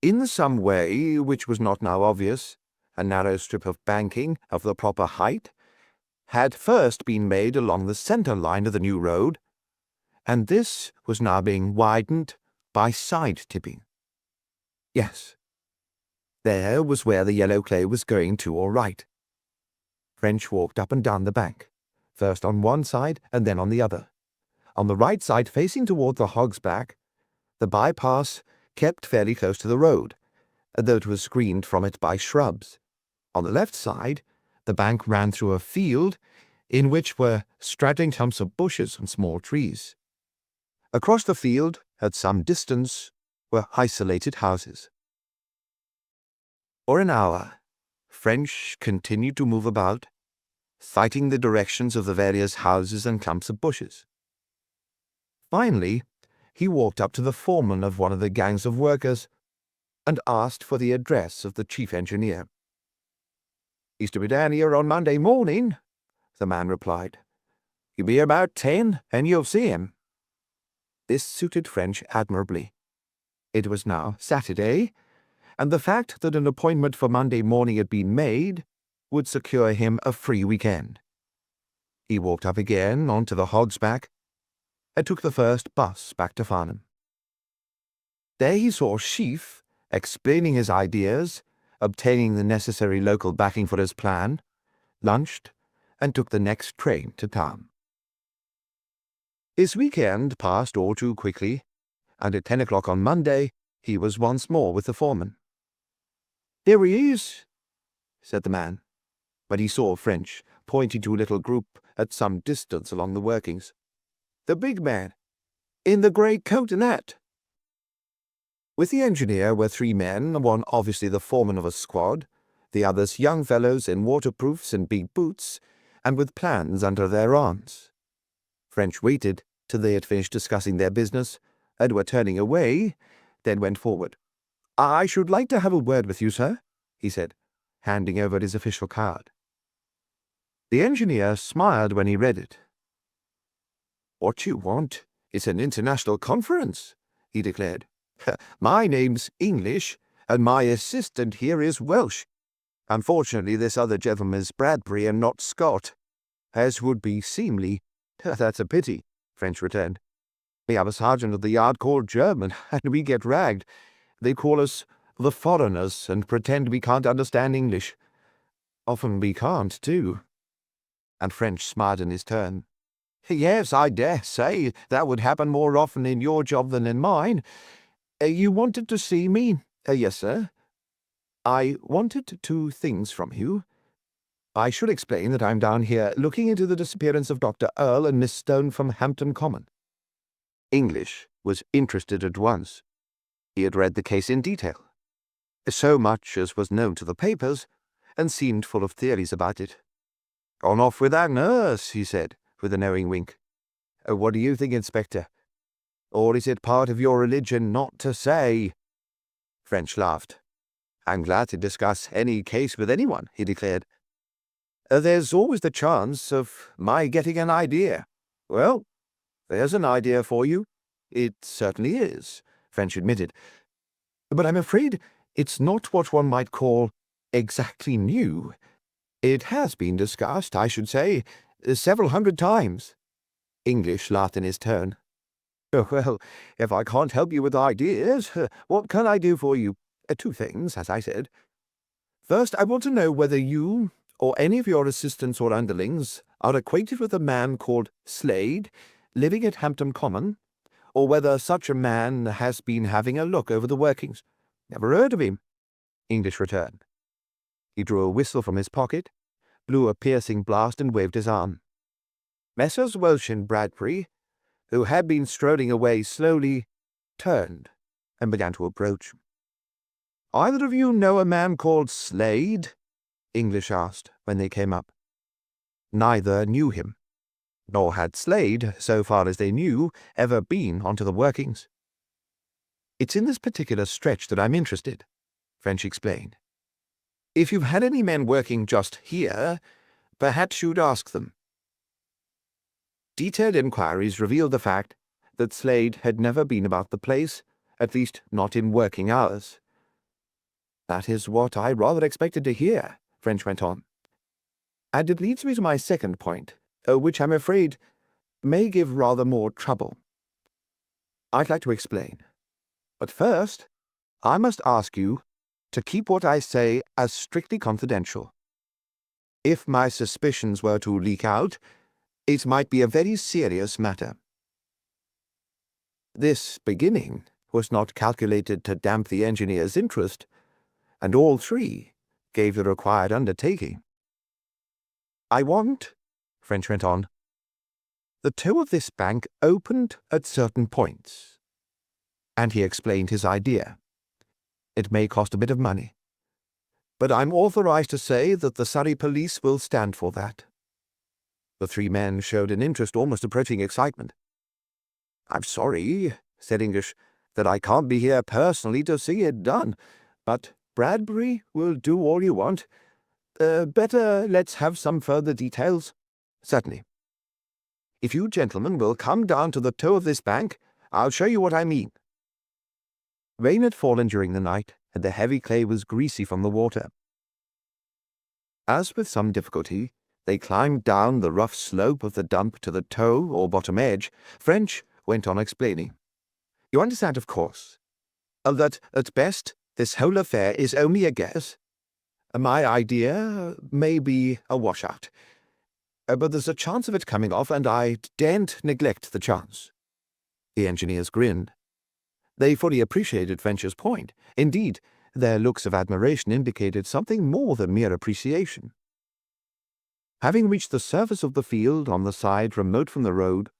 In some way, which was not now obvious, a narrow strip of banking of the proper height had first been made along the center line of the new road, and this was now being widened by side-tipping. Yes, there was where the yellow clay was going to all right. French walked up and down the bank, first on one side and then on the other. On the right side, facing toward the Hog's Back, the bypass kept fairly close to the road, though it was screened from it by shrubs. On the left side, the bank ran through a field in which were straggling clumps of bushes and small trees. Across the field, at some distance, were isolated houses. For an hour, French continued to move about, citing the directions of the various houses and clumps of bushes. Finally, he walked up to the foreman of one of the gangs of workers and asked for the address of the chief engineer. "He's to be down here on Monday morning," the man replied. "You'll be about 10, and you'll see him." This suited French admirably. It was now Saturday, and the fact that an appointment for Monday morning had been made would secure him a free weekend. He walked up again onto the Hog's Back and took the first bus back to Farnham. There he saw Sheaf explaining his ideas, obtaining the necessary local backing for his plan, lunched, and took the next train to town. His weekend passed all too quickly, and at 10 o'clock on Monday he was once more with the foreman. "There he is," said the man, when he saw French pointing to a little group at some distance along the workings. "The big man, in the grey coat and hat." With the engineer were 3 men, one obviously the foreman of a squad, the others young fellows in waterproofs and big boots, and with plans under their arms. French waited till they had finished discussing their business, and were turning away, then went forward. "I should like to have a word with you, sir," he said, handing over his official card. The engineer smiled when he read it. "What you want is an international conference," he declared. "My name's English, and my assistant here is Welsh. Unfortunately, this other gentleman is Bradbury and not Scott, as would be seemly." "That's a pity," French returned. "We have a sergeant of the yard called German, and we get ragged. They call us the foreigners and pretend we can't understand English. Often we can't, too." And French smiled in his turn. "Yes, I dare say that would happen more often in your job than in mine. You wanted to see me?" "Yes, sir." "I wanted 2 things from you. I should explain that I'm down here looking into the disappearance of Dr. Earle and Miss Stone from Hampton Common." English was interested at once. He had read the case in detail, so much as was known to the papers, and seemed full of theories about it. "Gone off with that nurse," he said, with a knowing wink. "What do you think, Inspector? Or is it part of your religion not to say?" French laughed. "I'm glad to discuss any case with anyone," he declared. "There's always the chance of my getting an idea." "Well, there's an idea for you." "It certainly is," French admitted. "But I'm afraid it's not what one might call exactly new. It has been discussed, I should say, several hundred times." English laughed in his turn. "Well, if I can't help you with ideas, what can I do for you? 2 things, as I said. First, I want to know whether you, or any of your assistants or underlings, are acquainted with a man called Slade, living at Hampton Common, or whether such a man has been having a look over the workings." "Never heard of him," English returned. He drew a whistle from his pocket, blew a piercing blast, and waved his arm. Messrs. Welsh and Bradbury, who had been strolling away slowly, turned and began to approach. "Either of you know a man called Slade?" English asked when they came up. Neither knew him. nor had Slade, so far as they knew, ever been onto the workings. "It's in this particular stretch that I'm interested," French explained. "If you've had any men working just here, perhaps you'd ask them." Detailed inquiries revealed the fact that Slade had never been about the place, at least not in working hours. "That is what I rather expected to hear," French went on. "And it leads me to my second point, which I'm afraid may give rather more trouble. I'd like to explain. But first, I must ask you to keep what I say as strictly confidential. If my suspicions were to leak out, it might be a very serious matter." This beginning was not calculated to damp the engineer's interest, and all three gave the required undertaking. "I want," French went on, "the toe of this bank opened at certain points." And he explained his idea. "It may cost a bit of money, but I'm authorized to say that the Surrey police will stand for that." The three men showed an interest almost approaching excitement. "I'm sorry," said English, "that I can't be here personally to see it done, but Bradbury will do all you want. Better let's have some further details." "Certainly. If you gentlemen will come down to the toe of this bank, I'll show you what I mean." Rain had fallen during the night, and the heavy clay was greasy from the water. As with some difficulty they climbed down the rough slope of the dump to the toe or bottom edge, French went on explaining. "You understand, of course, that at best this whole affair is only a guess. My idea may be a washout, but there's a chance of it coming off, and I daren't neglect the chance." The engineers grinned. They fully appreciated French's point. Indeed, their looks of admiration indicated something more than mere appreciation. Having reached the surface of the field on the side remote from the road,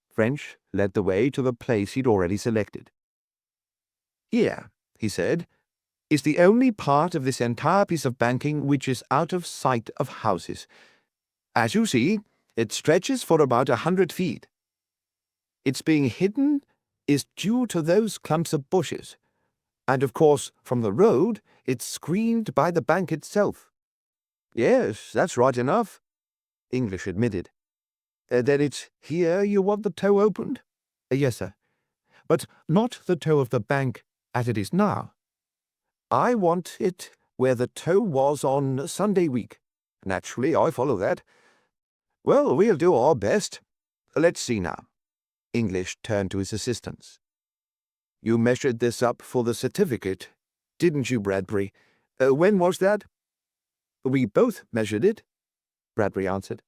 French led the way to the place he'd already selected. "Here," he said, "is the only part of this entire piece of banking which is out of sight of houses. As you see, it stretches for about 100 feet. Its being hidden is due to those clumps of bushes, and of course, from the road, it's screened by the bank itself." "Yes, that's right enough," English admitted. "Then it's here you want the toe opened?" "Yes, sir. But not the toe of the bank as it is now. I want it where the toe was on Sunday week." "Naturally, I follow that." "Well, we'll do our best. Let's see now." English turned to his assistants. "You measured this up for the certificate, didn't you, Bradbury? When was that?" "We both measured it," Bradbury answered.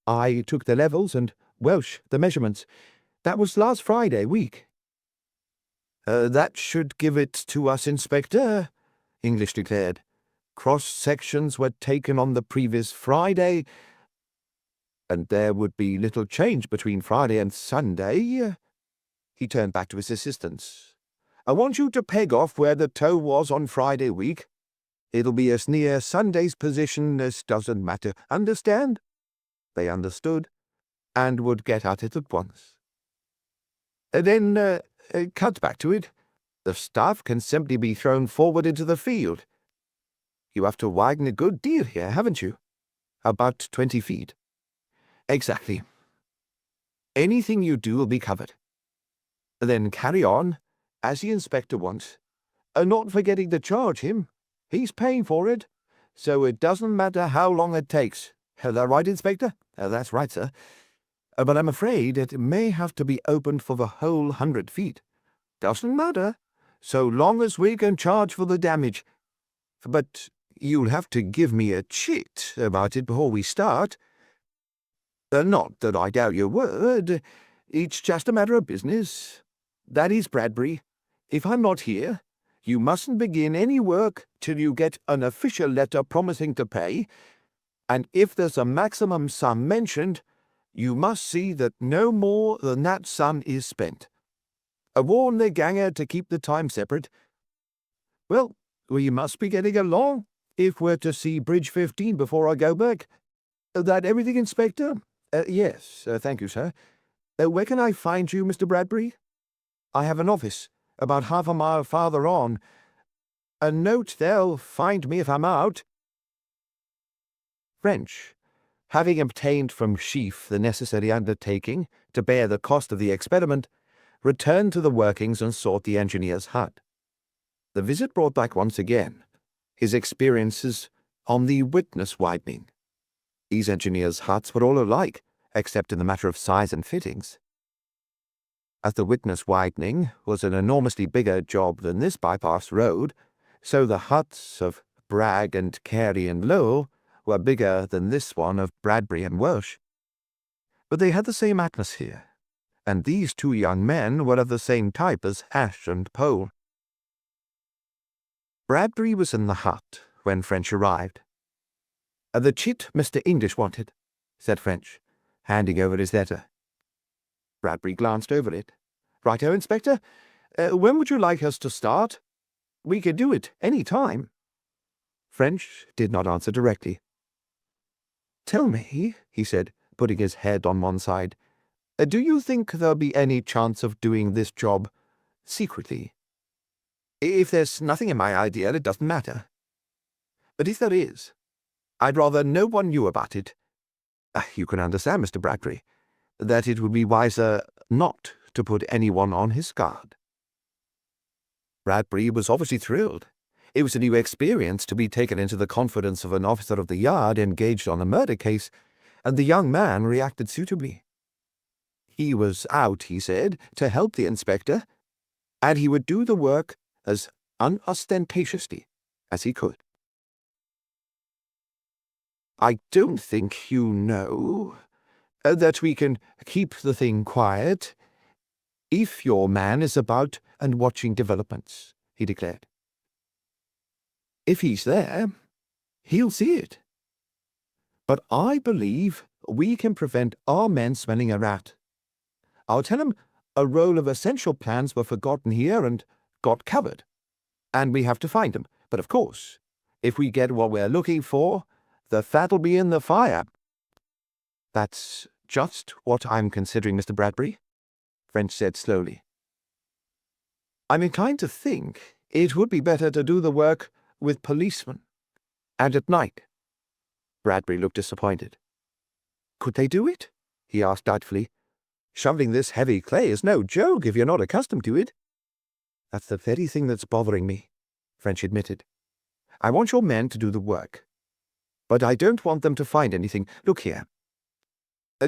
"I took the levels and Welsh the measurements. That was last Friday week." That should give it to us, Inspector," English declared. "Cross-sections were taken on the previous Friday, and there would be little change between Friday and Sunday." He turned back to his assistants. "I want you to peg off where the toe was on Friday week. It'll be as near Sunday's position as doesn't matter. Understand?" They understood, and would get at it at once. Then cut back to it. The stuff can simply be thrown forward into the field. You have to widen a good deal here, haven't you? About 20 feet. Exactly. Anything you do will be covered. Then carry on, as the inspector wants, not forgetting to charge him. He's paying for it, so it doesn't matter how long it takes. Is that right, Inspector? That's right, sir. But I'm afraid it may have to be opened for the whole 100 feet. Doesn't matter, so long as we can charge for the damage. But you'll have to give me a chit about it before we start. Not that I doubt your word. It's just a matter of business. That is, Bradbury, if I'm not here, you mustn't begin any work till you get an official letter promising to pay, and if there's a maximum sum mentioned, you must see that no more than that sum is spent. Warn the ganger to keep the time separate. Well, we must be getting along, if we're to see Bridge 15 before I go back. That everything, Inspector? Yes, thank you, sir. Where can I find you, Mr. Bradbury? I have an office about half a mile farther on. A note there'll find me if I'm out. French, having obtained from Sheaf the necessary undertaking to bear the cost of the experiment, returned to the workings and sought the engineer's hut. The visit brought back once again his experiences on the witness widening. These engineers' huts were all alike, except in the matter of size and fittings. As the witness widening was an enormously bigger job than this bypass road, so the huts of Bragg and Carey and Lowell were bigger than this one of Bradbury and Welsh. But they had the same atmosphere, and these two young men were of the same type as Ash and Pole. Bradbury was in the hut when French arrived. The chit Mr. English wanted," said French, handing over his letter. Bradbury glanced over it. "Righto, Inspector. When would you like us to start? We could do it any time." French did not answer directly. "Tell me," he said, putting his head on one side, "do you think there'll be any chance of doing this job secretly?" "If there's nothing in my idea, it doesn't matter. But if there is, I'd rather no one knew about it. You can understand, Mr. Bradbury, that it would be wiser not to put anyone on his guard." Bradbury was obviously thrilled. It was a new experience to be taken into the confidence of an officer of the yard engaged on a murder case, and the young man reacted suitably. He was out, he said, to help the inspector, and he would do the work as unostentatiously as he could. "I don't think you know that we can keep the thing quiet if your man is about and watching developments," he declared. "If he's there, he'll see it. But I believe we can prevent our men smelling a rat. I'll tell him a roll of essential plans were forgotten here and got covered, and we have to find them. But of course, if we get what we're looking for, the fat'll be in the fire." "That's just what I'm considering, Mr. Bradbury," French said slowly. "I'm inclined to think it would be better to do the work with policemen, and at night." Bradbury looked disappointed. "Could they do it?" he asked doubtfully. "Shoveling this heavy clay is no joke if you're not accustomed to it." "That's the very thing that's bothering me," French admitted. "I want your men to do the work, but I don't want them to find anything. Look here.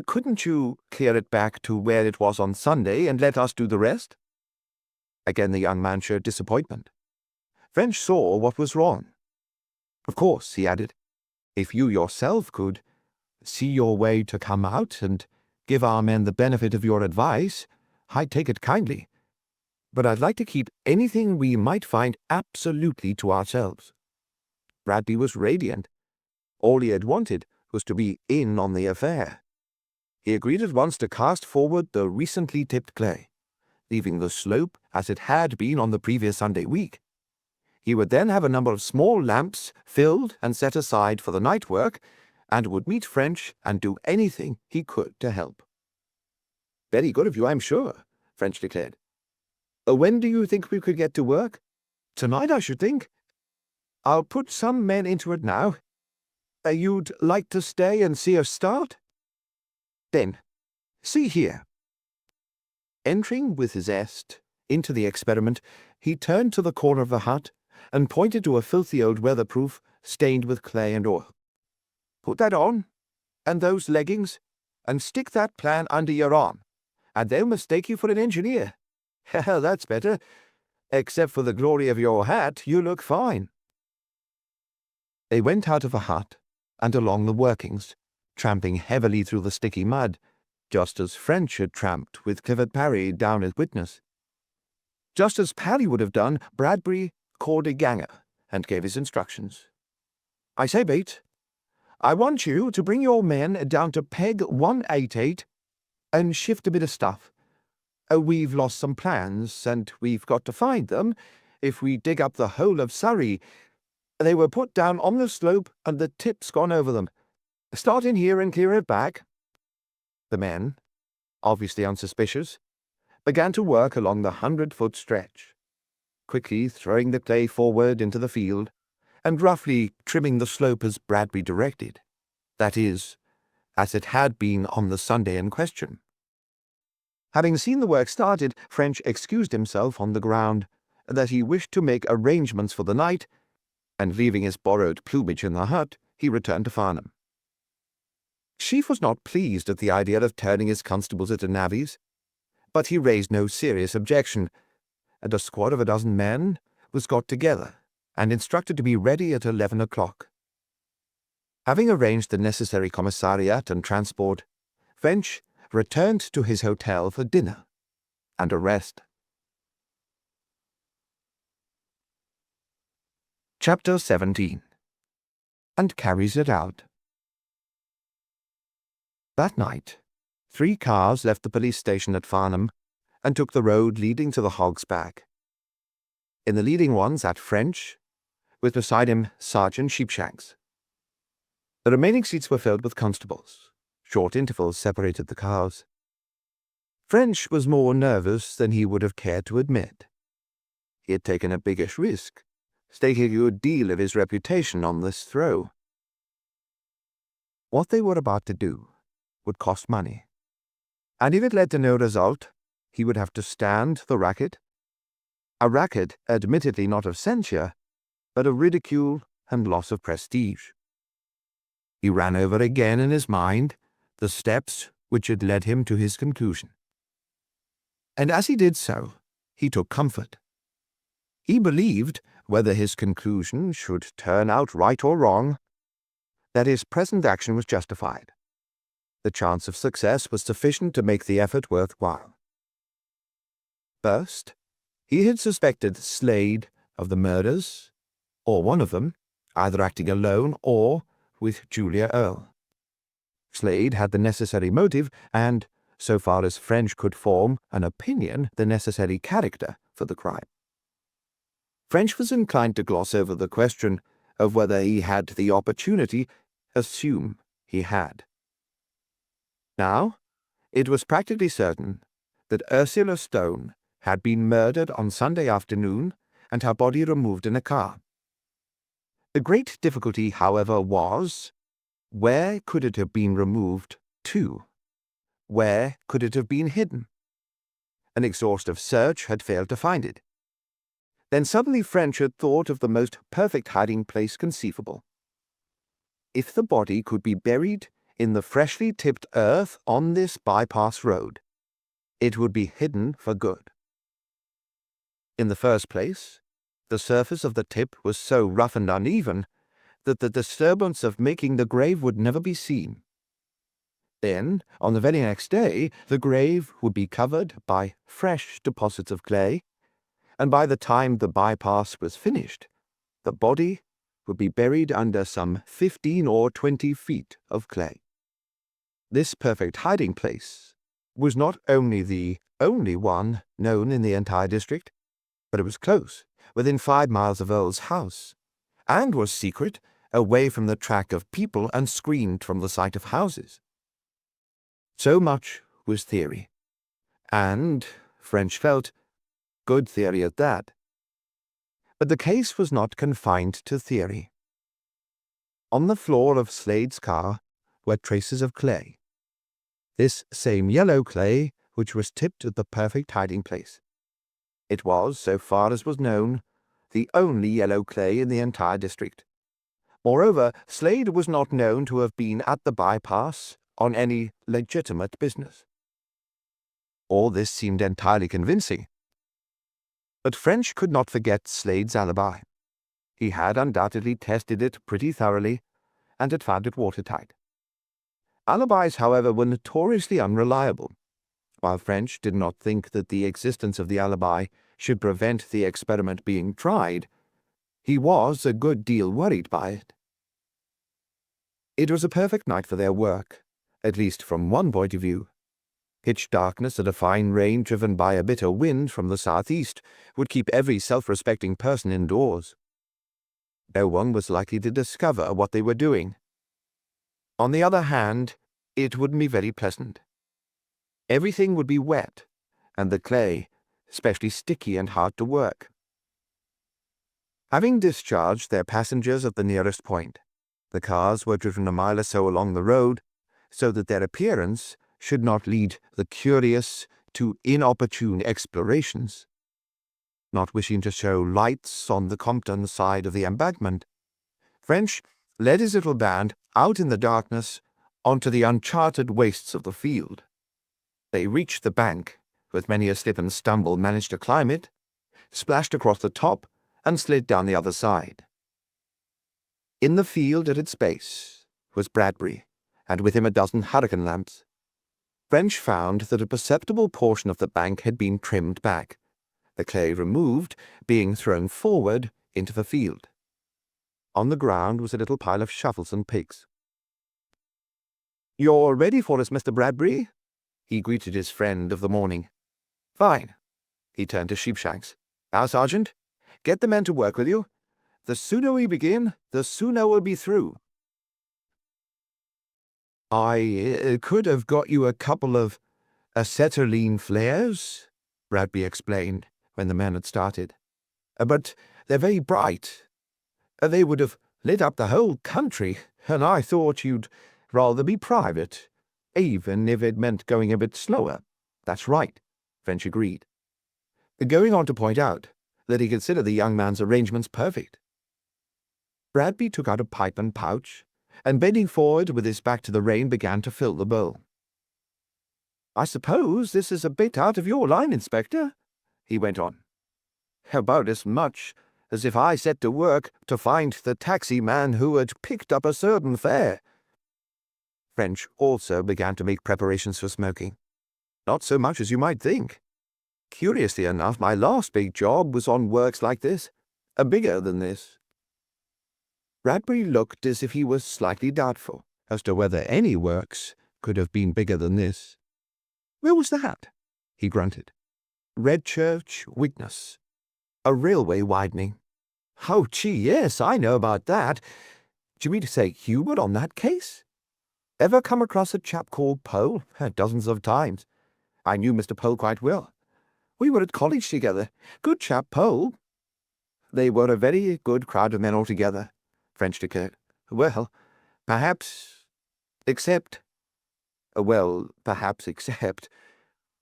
Couldn't you clear it back to where it was on Sunday and let us do the rest?" Again the young man showed disappointment. French saw what was wrong. "Of course," he added, "if you yourself could see your way to come out and give our men the benefit of your advice, I'd take it kindly. But I'd like to keep anything we might find absolutely to ourselves." Bradbury was radiant. All he had wanted was to be in on the affair. He agreed at once to cast forward the recently tipped clay, leaving the slope as it had been on the previous Sunday week. He would then have a number of small lamps filled and set aside for the night work, and would meet French and do anything he could to help. "Very good of you, I'm sure," French declared. "When do you think we could get to work?" "Tonight, I should think. I'll put some men into it now. You'd like to stay and see us start? Then, see here." Entering with his zest into the experiment, he turned to the corner of the hut and pointed to a filthy old weatherproof stained with clay and oil. "Put that on, and those leggings, and stick that plan under your arm, and they'll mistake you for an engineer. That's better. Except for the glory of your hat, you look fine." They went out of the hut and along the workings, tramping heavily through the sticky mud, just as French had tramped with Clifford Parry down as witness. Just as Parry would have done, Bradbury called a ganger and gave his instructions. "I say, Bates, I want you to bring your men down to peg 188 and shift a bit of stuff. We've lost some plans, and we've got to find them if we dig up the whole of Surrey. They were put down on the slope, and the tip's gone over them. Start in here and clear it back." The men, obviously unsuspicious, began to work along the 100-foot stretch, quickly throwing the clay forward into the field and roughly trimming the slope as Bradbury directed, that is, as it had been on the Sunday in question. Having seen the work started, French excused himself on the ground that he wished to make arrangements for the night, and leaving his borrowed plumage in the hut, he returned to Farnham. Sheaf was not pleased at the idea of turning his constables into navvies, but he raised no serious objection, and a squad of 12 men was got together and instructed to be ready at 11 o'clock. Having arranged the necessary commissariat and transport, French returned to his hotel for dinner and a rest. Chapter 17. And carries it out. That night, 3 cars left the police station at Farnham and took the road leading to the Hog's Back. In the leading one sat French, with beside him Sergeant Sheepshanks. The remaining seats were filled with constables. Short intervals separated the cars. French was more nervous than he would have cared to admit. He had taken a biggish risk, staking a good deal of his reputation on this throw. What they were about to do would cost money, and if it led to no result, he would have to stand the racket. A racket admittedly not of censure, but of ridicule and loss of prestige. He ran over again in his mind the steps which had led him to his conclusion. And as he did so, he took comfort. He believed, whether his conclusion should turn out right or wrong, that his present action was justified. The chance of success was sufficient to make the effort worthwhile. First, he had suspected Slade of the murders, or one of them, either acting alone or with Julia Earle. Slade had the necessary motive and, so far as French could form an opinion, the necessary character for the crime. French was inclined to gloss over the question of whether he had the opportunity, assume he had. Now, it was practically certain that Ursula Stone had been murdered on Sunday afternoon and her body removed in a car. The great difficulty, however, was, where could it have been removed to? Where could it have been hidden? An exhaustive search had failed to find it. Then suddenly French had thought of the most perfect hiding place conceivable. If the body could be buried in the freshly tipped earth on this bypass road, it would be hidden for good. In the first place, the surface of the tip was so rough and uneven that the disturbance of making the grave would never be seen. Then, on the very next day, the grave would be covered by fresh deposits of clay, and by the time the bypass was finished, the body would be buried under some 15 or 20 feet of clay. This perfect hiding place was not only the only one known in the entire district, but it was close, within 5 miles of Earle's house, and was secret, away from the track of people and screened from the sight of houses. So much was theory, and, French felt, good theory at that. But the case was not confined to theory. On the floor of Slade's car were traces of clay, this same yellow clay which was tipped at the perfect hiding place. It was, so far as was known, the only yellow clay in the entire district. Moreover, Slade was not known to have been at the bypass on any legitimate business. All this seemed entirely convincing. But French could not forget Slade's alibi. He had undoubtedly tested it pretty thoroughly, and had found it watertight. Alibis, however, were notoriously unreliable. While French did not think that the existence of the alibi should prevent the experiment being tried, he was a good deal worried by it. It was a perfect night for their work, at least from one point of view. Pitch darkness and a fine rain driven by a bitter wind from the southeast would keep every self-respecting person indoors. No one was likely to discover what they were doing. On the other hand, it wouldn't be very pleasant, Everything would be wet, and the clay especially sticky and hard to work. Having discharged their passengers at the nearest point, the cars were driven a mile or so along the road, so that their appearance should not lead the curious to inopportune explorations. Not wishing to show lights on the Compton side of the embankment, French led his little band out in the darkness onto the uncharted wastes of the field. They reached the bank, with many a slip and stumble managed to climb it, splashed across the top, and slid down the other side. In the field at its base was Bradbury, and with him a dozen hurricane lamps. French found that a perceptible portion of the bank had been trimmed back, the clay removed, being thrown forward into the field. On the ground was a little pile of shovels and picks. "You're ready for us, Mr. Bradbury?" he greeted his friend of the morning. "Fine." He turned to Sheepshanks. "Now, Sergeant, get the men to work with you. The sooner we begin, the sooner we'll be through." "I could have got you a couple of acetylene flares," Bradbury explained when the men had started. "But they're very bright. They would have lit up the whole country, and I thought you'd rather be private, even if it meant going a bit slower." "That's right," French agreed, going on to point out that he considered the young man's arrangements perfect. Bradbury took out a pipe and pouch, and bending forward with his back to the rain began to fill the bowl. "I suppose this is a bit out of your line, Inspector," he went on. "About as much as if I set to work to find the taxi man who had picked up a certain fare." French also began to make preparations for smoking. "Not so much as you might think. Curiously enough, my last big job was on works like this, bigger than this." Bradbury looked as if he was slightly doubtful as to whether any works could have been bigger than this. "Where was that?" he grunted. "Redchurch, Widnes. A railway widening." "Oh, gee, yes, I know about that. Do you mean to say you were on that case?" "Ever come across a chap called Poe?" "Dozens of times. I knew Mr. Poe quite well. We were at college together. Good chap, Poe." "They were a very good crowd of men altogether," French declared. "Well, perhaps, except...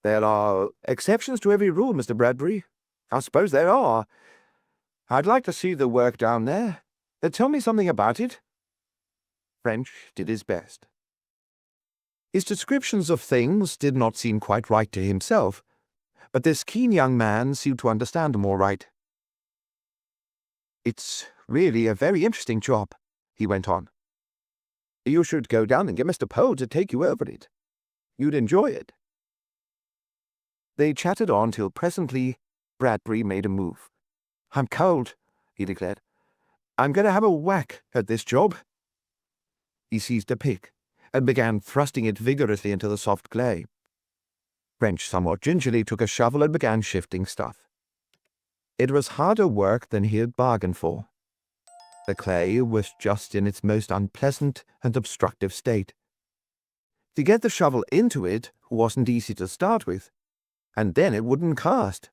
There are exceptions to every rule, Mr. Bradbury. I suppose there are. I'd like to see the work down there. Tell me something about it." French did his best. His descriptions of things did not seem quite right to himself, but this keen young man seemed to understand them all right. "It's really a very interesting job," he went on. "You should go down and get Mr. Poe to take you over it. You'd enjoy it." They chatted on till presently Bradbury made a move. "I'm cold," he declared. "I'm going to have a whack at this job." He seized a pick and began thrusting it vigorously into the soft clay. French somewhat gingerly took a shovel and began shifting stuff. It was harder work than he had bargained for. The clay was just in its most unpleasant and obstructive state. To get the shovel into it wasn't easy to start with, and then it wouldn't cast.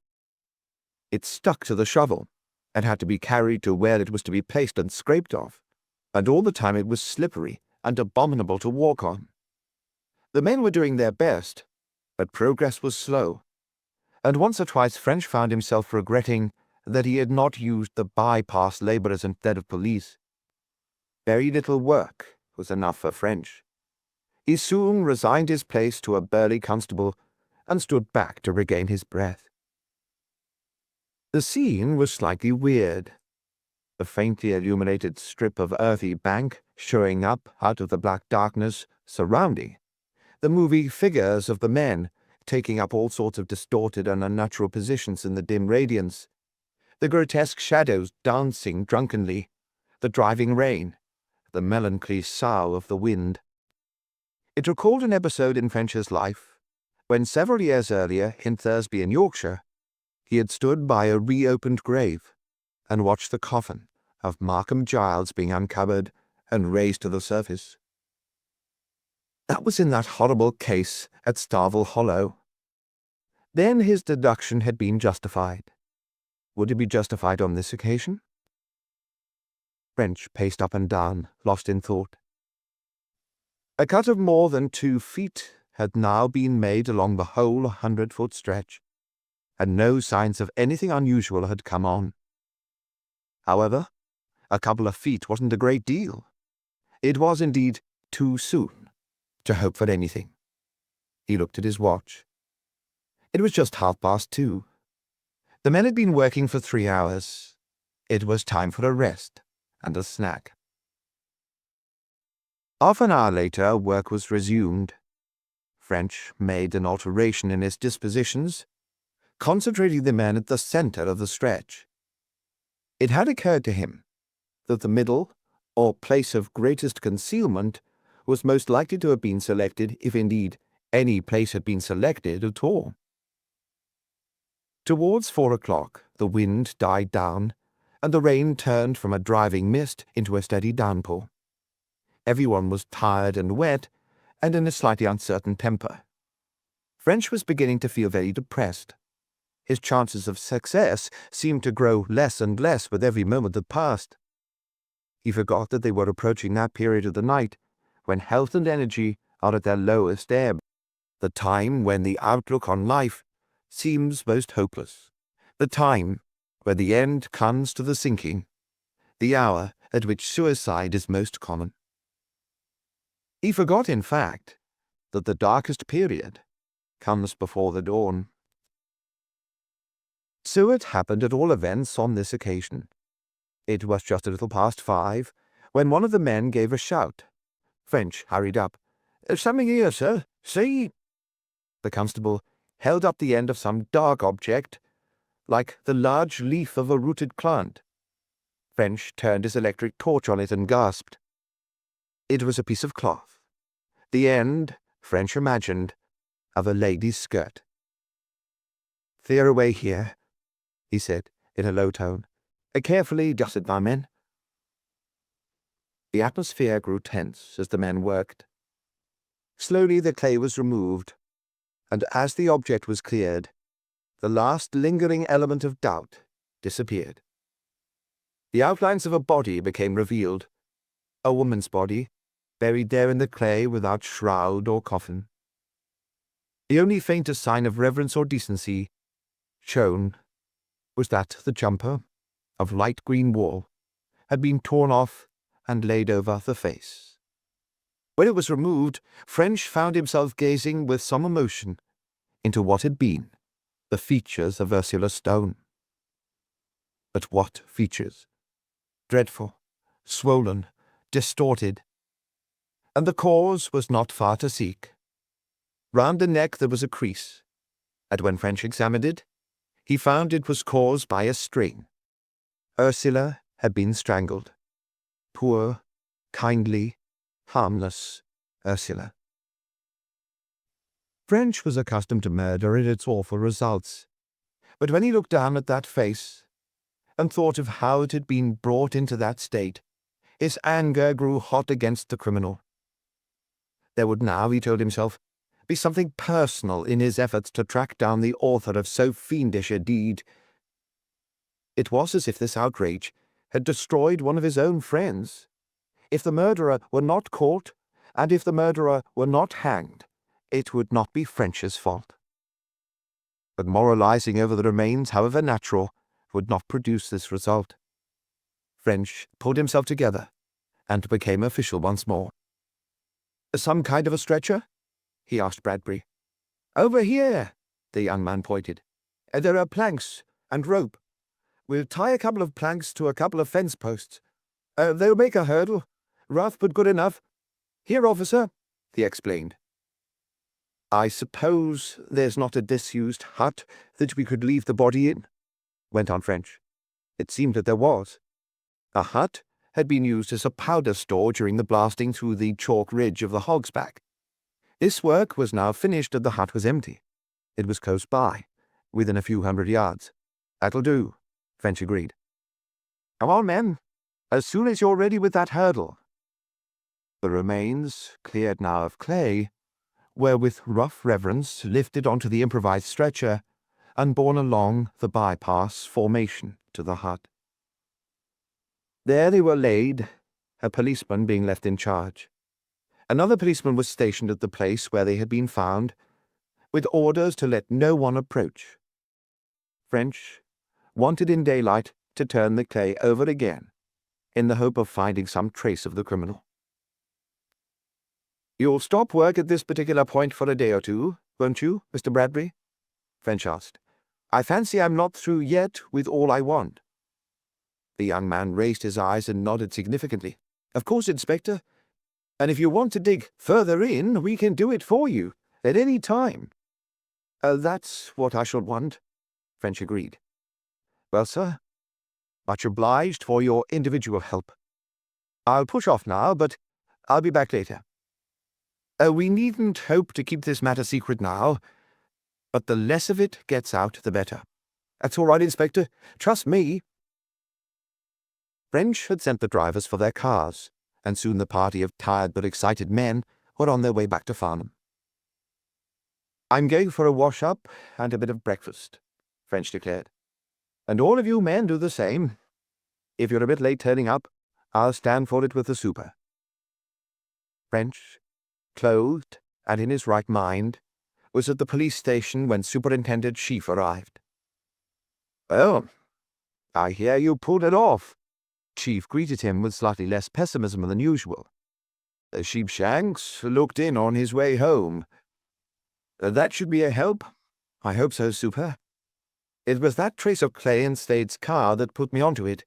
It stuck to the shovel, and had to be carried to where it was to be placed and scraped off, and all the time it was slippery and abominable to walk on. The men were doing their best, but progress was slow, and once or twice French found himself regretting that he had not used the bypass labourers instead of police. Very little work was enough for French. He soon resigned his place to a burly constable and stood back to regain his breath. The scene was slightly weird. The faintly illuminated strip of earthy bank showing up out of the black darkness surrounding, the moving figures of the men taking up all sorts of distorted and unnatural positions in the dim radiance, the grotesque shadows dancing drunkenly, the driving rain, the melancholy sough of the wind. It recalled an episode in French's life when several years earlier in Thursby in Yorkshire he had stood by a reopened grave and watched the coffin of Markham Giles being uncovered and raised to the surface. That was in that horrible case at Starvel Hollow. Then his deduction had been justified. Would it be justified on this occasion? French paced up and down, lost in thought. A cut of more than 2 feet had now been made along the whole 100-foot stretch, and no signs of anything unusual had come on. However, a couple of feet wasn't a great deal. It was indeed too soon to hope for anything. He looked at his watch. It was just 2:30. The men had been working for 3 hours. It was time for a rest and a snack. Half an hour later, work was resumed. French made an alteration in his dispositions, concentrating the men at the center of the stretch. It had occurred to him that the middle, or place of greatest concealment, was most likely to have been selected, if indeed any place had been selected at all. Towards 4 o'clock, the wind died down, and the rain turned from a driving mist into a steady downpour. Everyone was tired and wet, and in a slightly uncertain temper. French was beginning to feel very depressed. His chances of success seemed to grow less and less with every moment that passed. He forgot that they were approaching that period of the night when health and energy are at their lowest ebb, the time when the outlook on life seems most hopeless, the time when the end comes to the sinking, the hour at which suicide is most common. He forgot, in fact, that the darkest period comes before the dawn. So it happened at all events on this occasion. It was just a little past 5 when one of the men gave a shout. French hurried up. "Something here, sir. See?" The constable held up the end of some dark object, like the large leaf of a rooted plant. French turned his electric torch on it and gasped. It was a piece of cloth, the end, French imagined, of a lady's skirt. "Clear away here," he said in a low tone. "Carefully dusted, my men." The atmosphere grew tense as the men worked. Slowly the clay was removed, and as the object was cleared, the last lingering element of doubt disappeared. The outlines of a body became revealed, a woman's body, buried there in the clay without shroud or coffin. The only faintest sign of reverence or decency shown was that the jumper, of light green wool, had been torn off and laid over the face. When it was removed, French found himself gazing with some emotion into what had been the features of Ursula Stone. But what features? Dreadful, swollen, distorted. And the cause was not far to seek. Round the neck there was a crease, and when French examined it, he found it was caused by a string. Ursula had been strangled. Poor, kindly, harmless Ursula. French was accustomed to murder and its awful results, but when he looked down at that face and thought of how it had been brought into that state, his anger grew hot against the criminal. There would now, he told himself, be something personal in his efforts to track down the author of so fiendish a deed. It was as if this outrage had destroyed one of his own friends. If the murderer were not caught, and if the murderer were not hanged, it would not be French's fault. But moralizing over the remains, however natural, would not produce this result. French pulled himself together and became official once more. "Some kind of a stretcher?" he asked Bradbury. "Over here," the young man pointed. "There are planks and rope. We'll tie a couple of planks to a couple of fence posts. They'll make a hurdle. Rough but good enough. Here, officer," he explained. "I suppose there's not a disused hut that we could leave the body in?" went on French. It seemed that there was. A hut had been used as a powder store during the blasting through the chalk ridge of the Hog's Back. This work was now finished and the hut was empty. It was close by, within a few hundred yards. "That'll do," French agreed. "Come on, men, as soon as you're ready with that hurdle." The remains, cleared now of clay, were with rough reverence lifted onto the improvised stretcher and borne along the bypass formation to the hut. There they were laid, a policeman being left in charge. Another policeman was stationed at the place where they had been found, with orders to let no one approach. French wanted in daylight to turn the clay over again, in the hope of finding some trace of the criminal. "You'll stop work at this particular point for a day or two, won't you, Mr. Bradbury?" French asked. "I fancy I'm not through yet with all I want." The young man raised his eyes and nodded significantly. "Of course, Inspector. And if you want to dig further in, we can do it for you, at any time." "That's what I shall want," French agreed. "Well, sir, much obliged for your individual help. I'll push off now, but I'll be back later. We needn't hope to keep this matter secret now, but the less of it gets out, the better. That's all right, Inspector. Trust me." French had sent the drivers for their cars, and soon the party of tired but excited men were on their way back to Farnham. "I'm going for a wash-up and a bit of breakfast," French declared. "And all of you men do the same. If you're a bit late turning up, I'll stand for it with the super." French, clothed and in his right mind, was at the police station when Superintendent Sheaf arrived. "Well, I hear you pulled it off." Sheaf greeted him with slightly less pessimism than usual. "Sheepshanks looked in on his way home. That should be a help." "I hope so, Super. It was that trace of clay in Slade's car that put me onto it.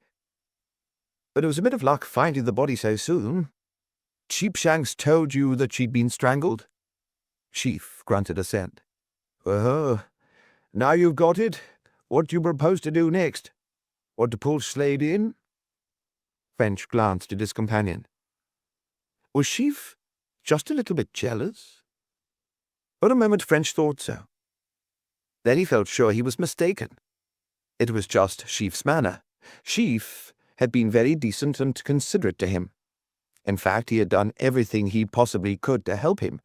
But it was a bit of luck finding the body so soon." "Sheepshanks told you that she'd been strangled?" Sheaf grunted assent. "Well, now you've got it, what do you propose to do next? Want to pull Slade in?" French glanced at his companion. Was Sheaf just a little bit jealous? For a moment French thought so. Then he felt sure he was mistaken. It was just Sheaf's manner. Sheaf had been very decent and considerate to him. In fact, he had done everything he possibly could to help him,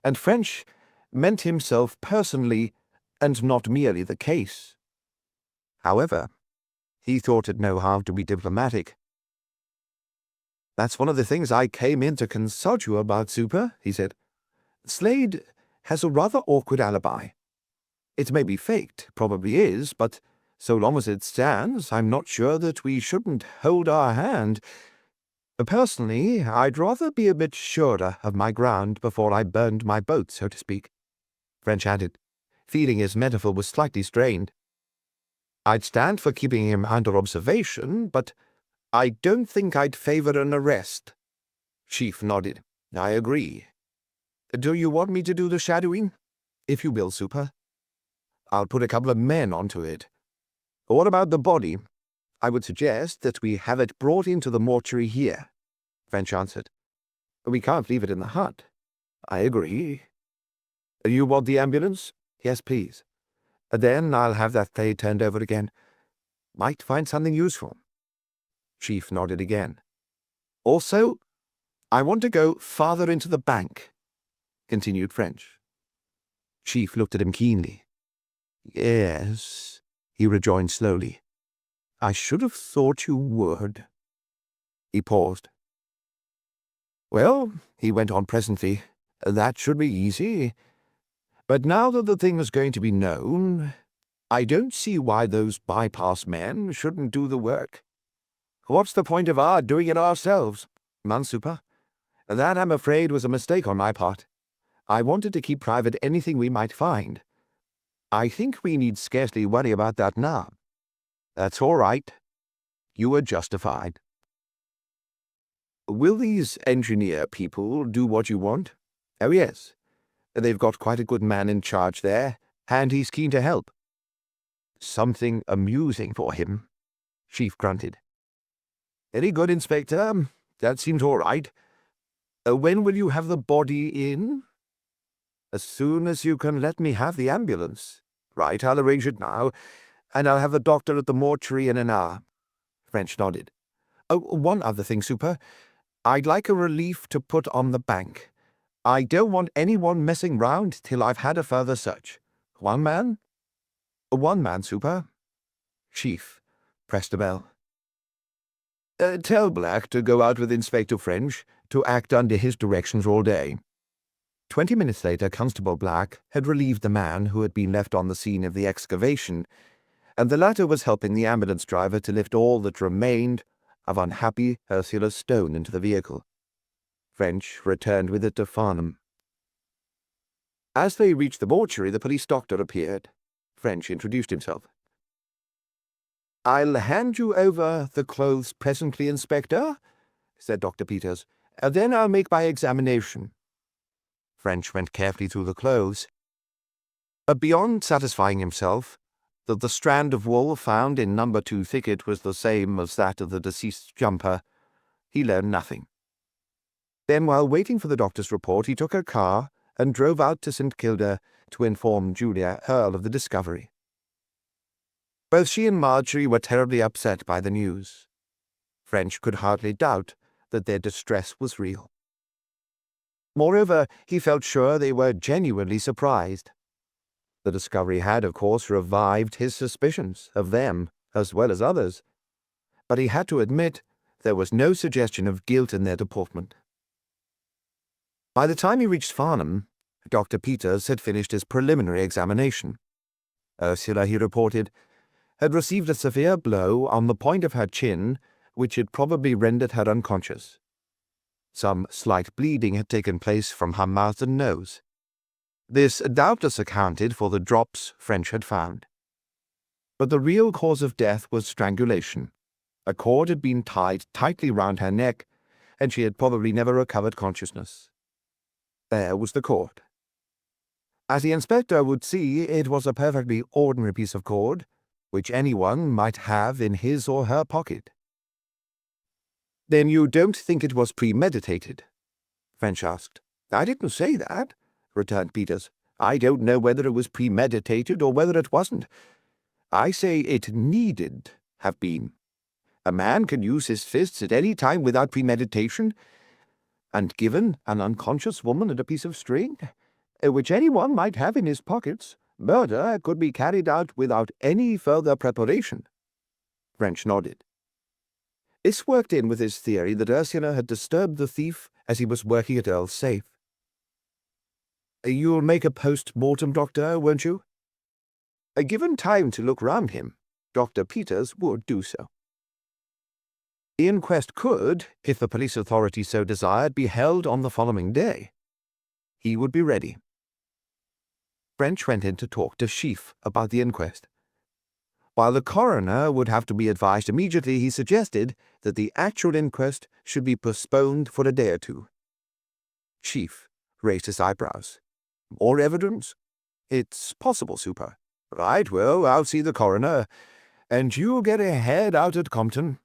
and French meant himself personally and not merely the case. However, he thought it no harm to be diplomatic. "That's one of the things I came in to consult you about, Super," he said. "Slade has a rather awkward alibi. It may be faked, probably is, but so long as it stands, I'm not sure that we shouldn't hold our hand. Personally, I'd rather be a bit surer of my ground before I burned my boat, so to speak," French added, feeling his metaphor was slightly strained. "I'd stand for keeping him under observation, but I don't think I'd favor an arrest." Sheaf nodded. "I agree. Do you want me to do the shadowing?" "If you will, Super. I'll put a couple of men onto it." "What about the body?" "I would suggest that we have it brought into the mortuary here," French answered. "We can't leave it in the hut." "I agree." "You want the ambulance?" "Yes, please. Then I'll have that clay turned over again. Might find something useful." Sheaf nodded again. "Also, I want to go farther into the bank," continued French. Sheaf looked at him keenly. "Yes," he rejoined slowly. "I should have thought you would." He paused. "Well," he went on presently, "that should be easy. But now that the thing is going to be known, I don't see why those bypass men shouldn't do the work. What's the point of our doing it ourselves? None, Super. That, I'm afraid, was a mistake on my part. I wanted to keep private anything we might find. I think we need scarcely worry about that now. That's all right. You were justified." "Will these engineer people do what you want?" "Oh, yes. They've got quite a good man in charge there, and he's keen to help." "Something amusing for him," Sheaf grunted. "Very good, Inspector. That seems all right. When will you have the body in?" "As soon as you can let me have the ambulance." "Right, I'll arrange it now, and I'll have the doctor at the mortuary in an hour." French nodded. "Oh, one other thing, Super. I'd like a relief to put on the bank. I don't want anyone messing round till I've had a further search. One man? One man, Super. Chief pressed a bell. Tell Black to go out with Inspector French to act under his directions all day. 20 minutes later, Constable Black had relieved the man who had been left on the scene of the excavation, and the latter was helping the ambulance driver to lift all that remained of unhappy Ursula Stone into the vehicle. French returned with it to Farnham. As they reached the mortuary, the police doctor appeared. French introduced himself. "I'll hand you over the clothes presently, Inspector," said Dr. Peters. "Then I'll make my examination." French went carefully through the clothes. Beyond satisfying himself that the strand of wool found in No. 2 thicket was the same as that of the deceased's jumper, he learned nothing. Then, while waiting for the doctor's report, he took a car and drove out to St. Kilda to inform Julia Earle of the discovery. Both she and Marjorie were terribly upset by the news. French could hardly doubt that their distress was real. Moreover, he felt sure they were genuinely surprised. The discovery had, of course, revived his suspicions of them as well as others, but he had to admit there was no suggestion of guilt in their deportment. By the time he reached Farnham, Dr. Peters had finished his preliminary examination. Ursula, he reported, had received a severe blow on the point of her chin, which had probably rendered her unconscious. Some slight bleeding had taken place from her mouth and nose. This doubtless accounted for the drops French had found. But the real cause of death was strangulation. A cord had been tied tightly round her neck, and she had probably never recovered consciousness. There was the cord. As the inspector would see, it was a perfectly ordinary piece of cord, which anyone might have in his or her pocket. "Then you don't think it was premeditated?" French asked. "I didn't say that," returned Peters. "I don't know whether it was premeditated or whether it wasn't. I say it needed have been. A man can use his fists at any time without premeditation, and given an unconscious woman and a piece of string, which anyone might have in his pockets, murder could be carried out without any further preparation." French nodded. This worked in with his theory that Ursula had disturbed the thief as he was working at Earle's safe. "You'll make a post-mortem, Doctor, won't you?" Given time to look round him, Dr. Peters would do so. The inquest could, if the police authorities so desired, be held on the following day. He would be ready. French went in to talk to Sheaf about the inquest. While the coroner would have to be advised immediately, he suggested that the actual inquest should be postponed for a day or two. Sheaf raised his eyebrows. "More evidence?" "It's possible, Super." "Right, well, I'll see the coroner, and you get a head out at Compton."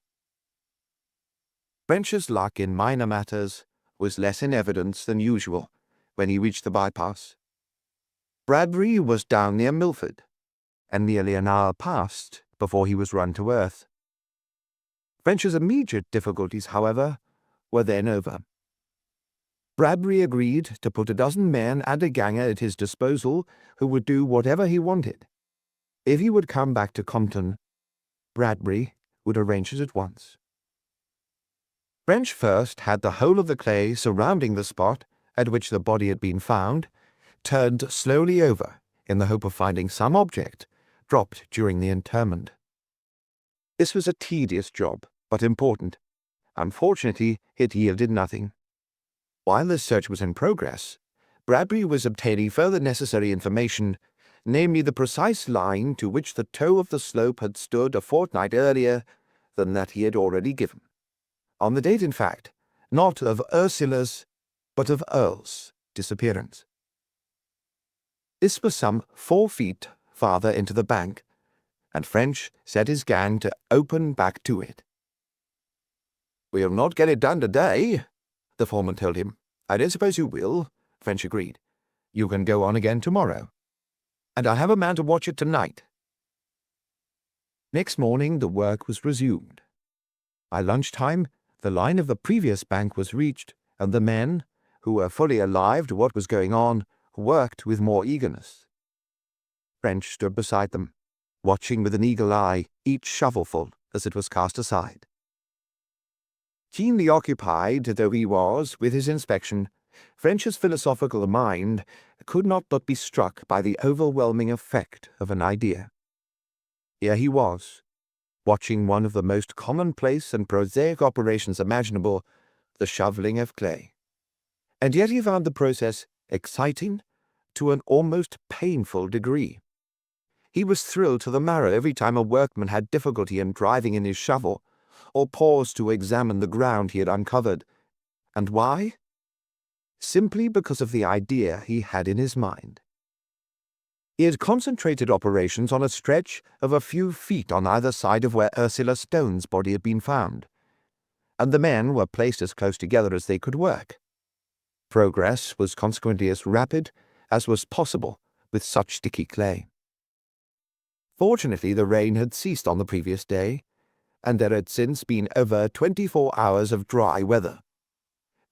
French's luck in minor matters was less in evidence than usual when he reached the bypass. Bradbury was down near Milford, and nearly an hour passed before he was run to earth. French's immediate difficulties, however, were then over. Bradbury agreed to put a dozen men and a ganger at his disposal who would do whatever he wanted. If he would come back to Compton, Bradbury would arrange it at once. French first had the whole of the clay surrounding the spot at which the body had been found turned slowly over in the hope of finding some object dropped during the interment. This was a tedious job, but important. Unfortunately, it yielded nothing. While this search was in progress, Bradbury was obtaining further necessary information, namely the precise line to which the toe of the slope had stood a fortnight earlier than that he had already given. On the date, in fact, not of Ursula's, but of Earle's disappearance. This was some 4 feet farther into the bank, and French set his gang to open back to it. "We'll not get it done today," the foreman told him. "I don't suppose you will," French agreed. "You can go on again tomorrow. And I'll have a man to watch it tonight." Next morning the work was resumed. By lunchtime, The line of the previous bank was reached, and the men, who were fully alive to what was going on, worked with more eagerness. French stood beside them, watching with an eagle eye each shovelful as it was cast aside. Keenly occupied though he was with his inspection, French's philosophical mind could not but be struck by the overwhelming effect of an idea. Here he was, watching one of the most commonplace and prosaic operations imaginable, the shoveling of clay. And yet he found the process exciting to an almost painful degree. He was thrilled to the marrow every time a workman had difficulty in driving in his shovel, or paused to examine the ground he had uncovered. And why? Simply because of the idea he had in his mind. He had concentrated operations on a stretch of a few feet on either side of where Ursula Stone's body had been found, and the men were placed as close together as they could work. Progress was consequently as rapid as was possible with such sticky clay. Fortunately, the rain had ceased on the previous day, and there had since been over 24 hours of dry weather.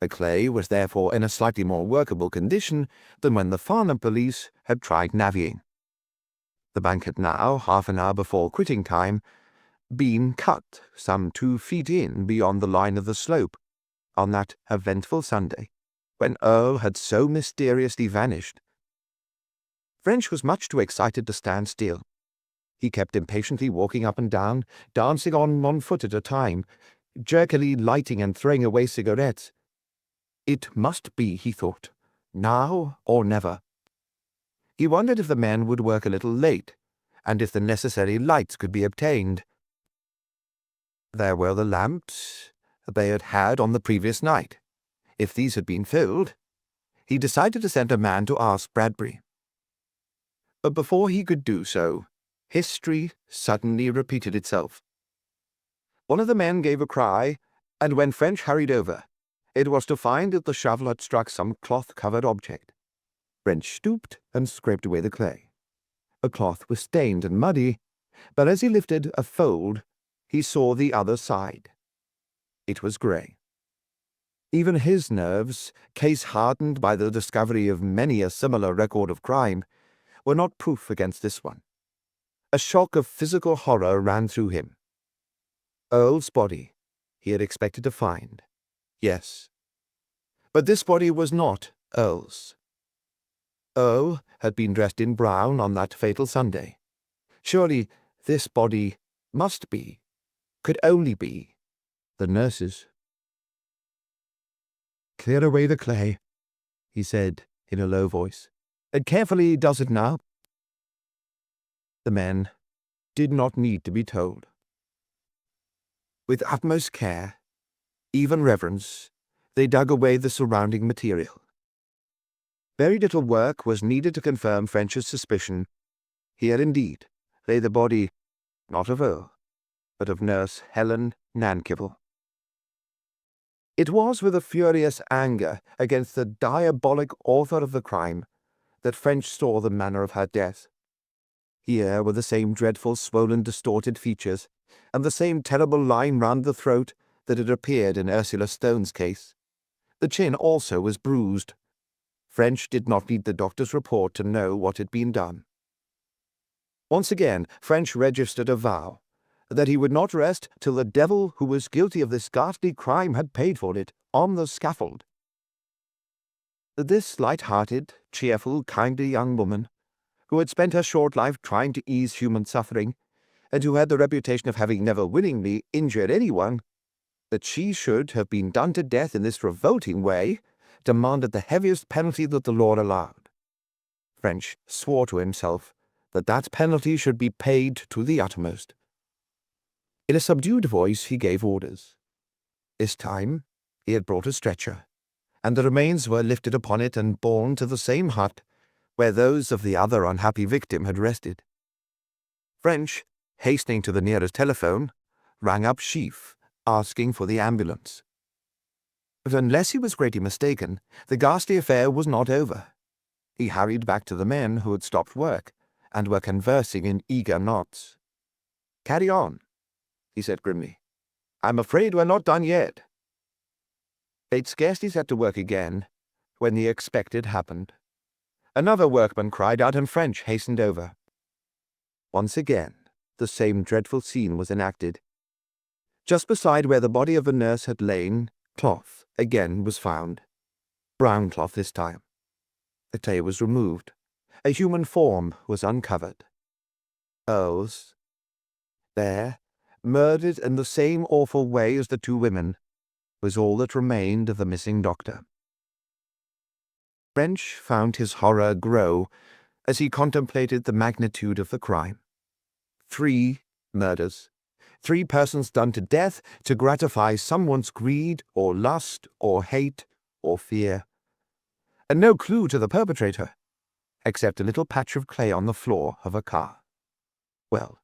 The clay was therefore in a slightly more workable condition than when the Farnham police had tried navvying. The bank had now, half an hour before quitting time, been cut some 2 feet in beyond the line of the slope on that eventful Sunday, when Earle had so mysteriously vanished. French was much too excited to stand still. He kept impatiently walking up and down, dancing on 1 foot at a time, jerkily lighting and throwing away cigarettes. It must be, he thought, now or never. He wondered if the men would work a little late, and if the necessary lights could be obtained. There were the lamps they had had on the previous night. If these had been filled, he decided to send a man to ask Bradbury. But before he could do so, history suddenly repeated itself. One of the men gave a cry, and when French hurried over, it was to find that the shovel had struck some cloth-covered object. French stooped and scraped away the clay. The cloth was stained and muddy, but as he lifted a fold, he saw the other side. It was grey. Even his nerves, case-hardened by the discovery of many a similar record of crime, were not proof against this one. A shock of physical horror ran through him. Earle's body he had expected to find. Yes. But this body was not Earle's. Earle had been dressed in brown on that fatal Sunday. Surely this body must be, could only be, the nurse's. "Clear away the clay," he said in a low voice. "And carefully does it now." The men did not need to be told. With utmost care, even reverence, they dug away the surrounding material. Very little work was needed to confirm French's suspicion. Here indeed lay the body, not of Earle, but of Nurse Helen Nankivell. It was with a furious anger against the diabolic author of the crime that French saw the manner of her death. Here were the same dreadful, swollen, distorted features, and the same terrible line round the throat that had appeared in Ursula Stone's case. The chin also was bruised. French did not need the doctor's report to know what had been done. Once again, French registered a vow that he would not rest till the devil who was guilty of this ghastly crime had paid for it on the scaffold. This light-hearted, cheerful, kindly young woman, who had spent her short life trying to ease human suffering, and who had the reputation of having never willingly injured anyone, that she should have been done to death in this revolting way, demanded the heaviest penalty that the law allowed. French swore to himself that that penalty should be paid to the uttermost. In a subdued voice he gave orders. This time he had brought a stretcher, and the remains were lifted upon it and borne to the same hut where those of the other unhappy victim had rested. French, hastening to the nearest telephone, rang up Sheaf, asking for the ambulance. But unless he was greatly mistaken, the ghastly affair was not over. He hurried back to the men who had stopped work, and were conversing in eager knots. "Carry on," he said grimly. "I'm afraid we're not done yet." They'd scarcely set to work again when the expected happened. Another workman cried out, and French hastened over. Once again, the same dreadful scene was enacted. Just beside where the body of the nurse had lain, cloth again was found. Brown cloth this time. The clay was removed. A human form was uncovered. Earle's. There, murdered in the same awful way as the two women, was all that remained of the missing doctor. French found his horror grow as he contemplated the magnitude of the crime. 3 murders. 3 persons done to death to gratify someone's greed or lust or hate or fear. And no clue to the perpetrator, except a little patch of clay on the floor of a car. Well,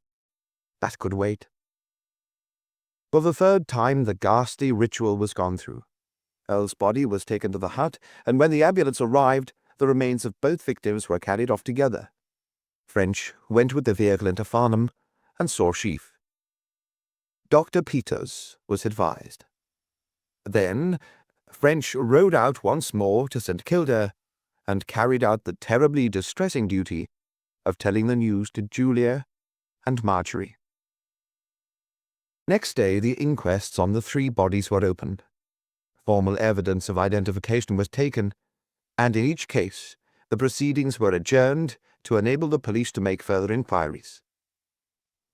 that could wait. For the 3rd time the ghastly ritual was gone through. Earle's body was taken to the hut, and when the ambulance arrived, the remains of both victims were carried off together. French went with the vehicle into Farnham and saw Sheaf. Dr. Peters was advised. Then French rode out once more to St. Kilda and carried out the terribly distressing duty of telling the news to Julia and Marjorie. Next day the inquests on the 3 bodies were opened. Formal evidence of identification was taken, and in each case the proceedings were adjourned to enable the police to make further inquiries.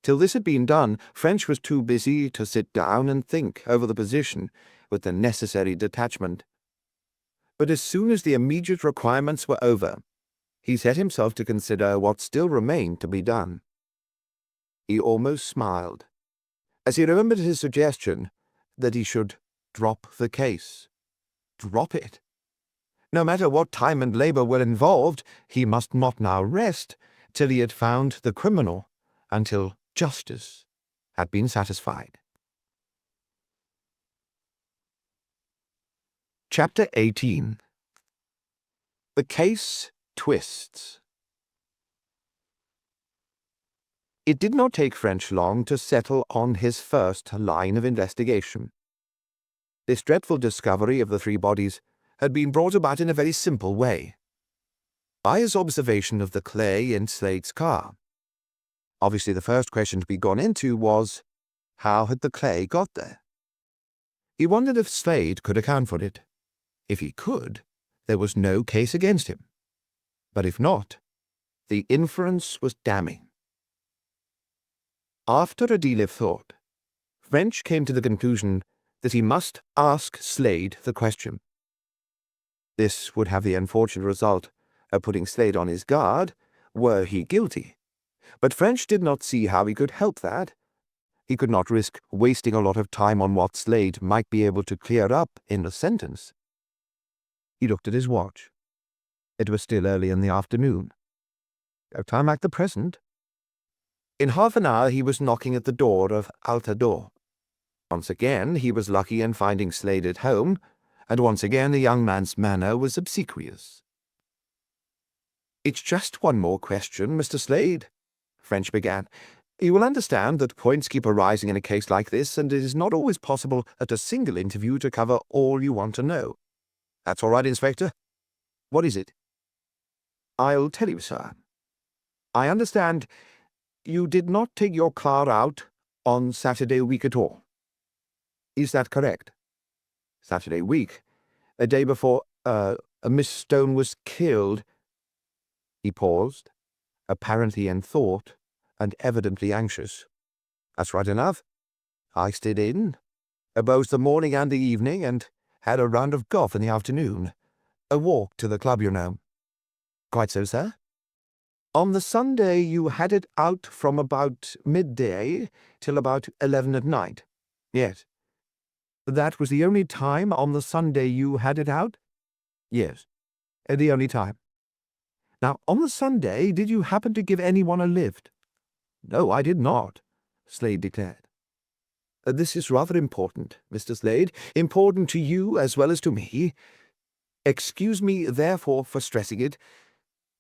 Till this had been done, French was too busy to sit down and think over the position with the necessary detachment. But as soon as the immediate requirements were over, he set himself to consider what still remained to be done. He almost smiled as he remembered his suggestion that he should drop the case. Drop it. No matter what time and labor were involved, he must not now rest till he had found the criminal, until justice had been satisfied. Chapter 18. The Case Twists. It did not take French long to settle on his first line of investigation. This dreadful discovery of the 3 bodies had been brought about in a very simple way, by his observation of the clay in Slade's car. Obviously, the first question to be gone into was, how had the clay got there? He wondered if Slade could account for it. If he could, there was no case against him. But if not, the inference was damning. After a deal of thought, French came to the conclusion that he must ask Slade the question. This would have the unfortunate result of putting Slade on his guard, were he guilty. But French did not see how he could help that. He could not risk wasting a lot of time on what Slade might be able to clear up in a sentence. He looked at his watch. It was still early in the afternoon. No time like the present. In half an hour he was knocking at the door of Altador. Once again he was lucky in finding Slade at home, and once again the young man's manner was obsequious. "It's just one more question, Mr. Slade," French began. "You will understand that points keep arising in a case like this, and it is not always possible at a single interview to cover all you want to know." "That's all right, Inspector. What is it?" "I'll tell you, sir. I understand you did not take your car out on Saturday week at all. Is that correct?" "Saturday week? A day before, Miss Stone was killed." He paused, apparently in thought, and evidently anxious. "That's right enough. I stayed in, both the morning and the evening, and had a round of golf in the afternoon. A walk to the club, you know." "Quite so, sir." "On the Sunday you had it out from about midday till about 11 at night?" "Yes." "That was the only time on the Sunday you had it out?" "Yes." "The only time. Now, on the Sunday, did you happen to give anyone a lift?" "No, I did not," Slade declared. "This is rather important, Mr. Slade, important to you as well as to me. Excuse me, therefore, for stressing it.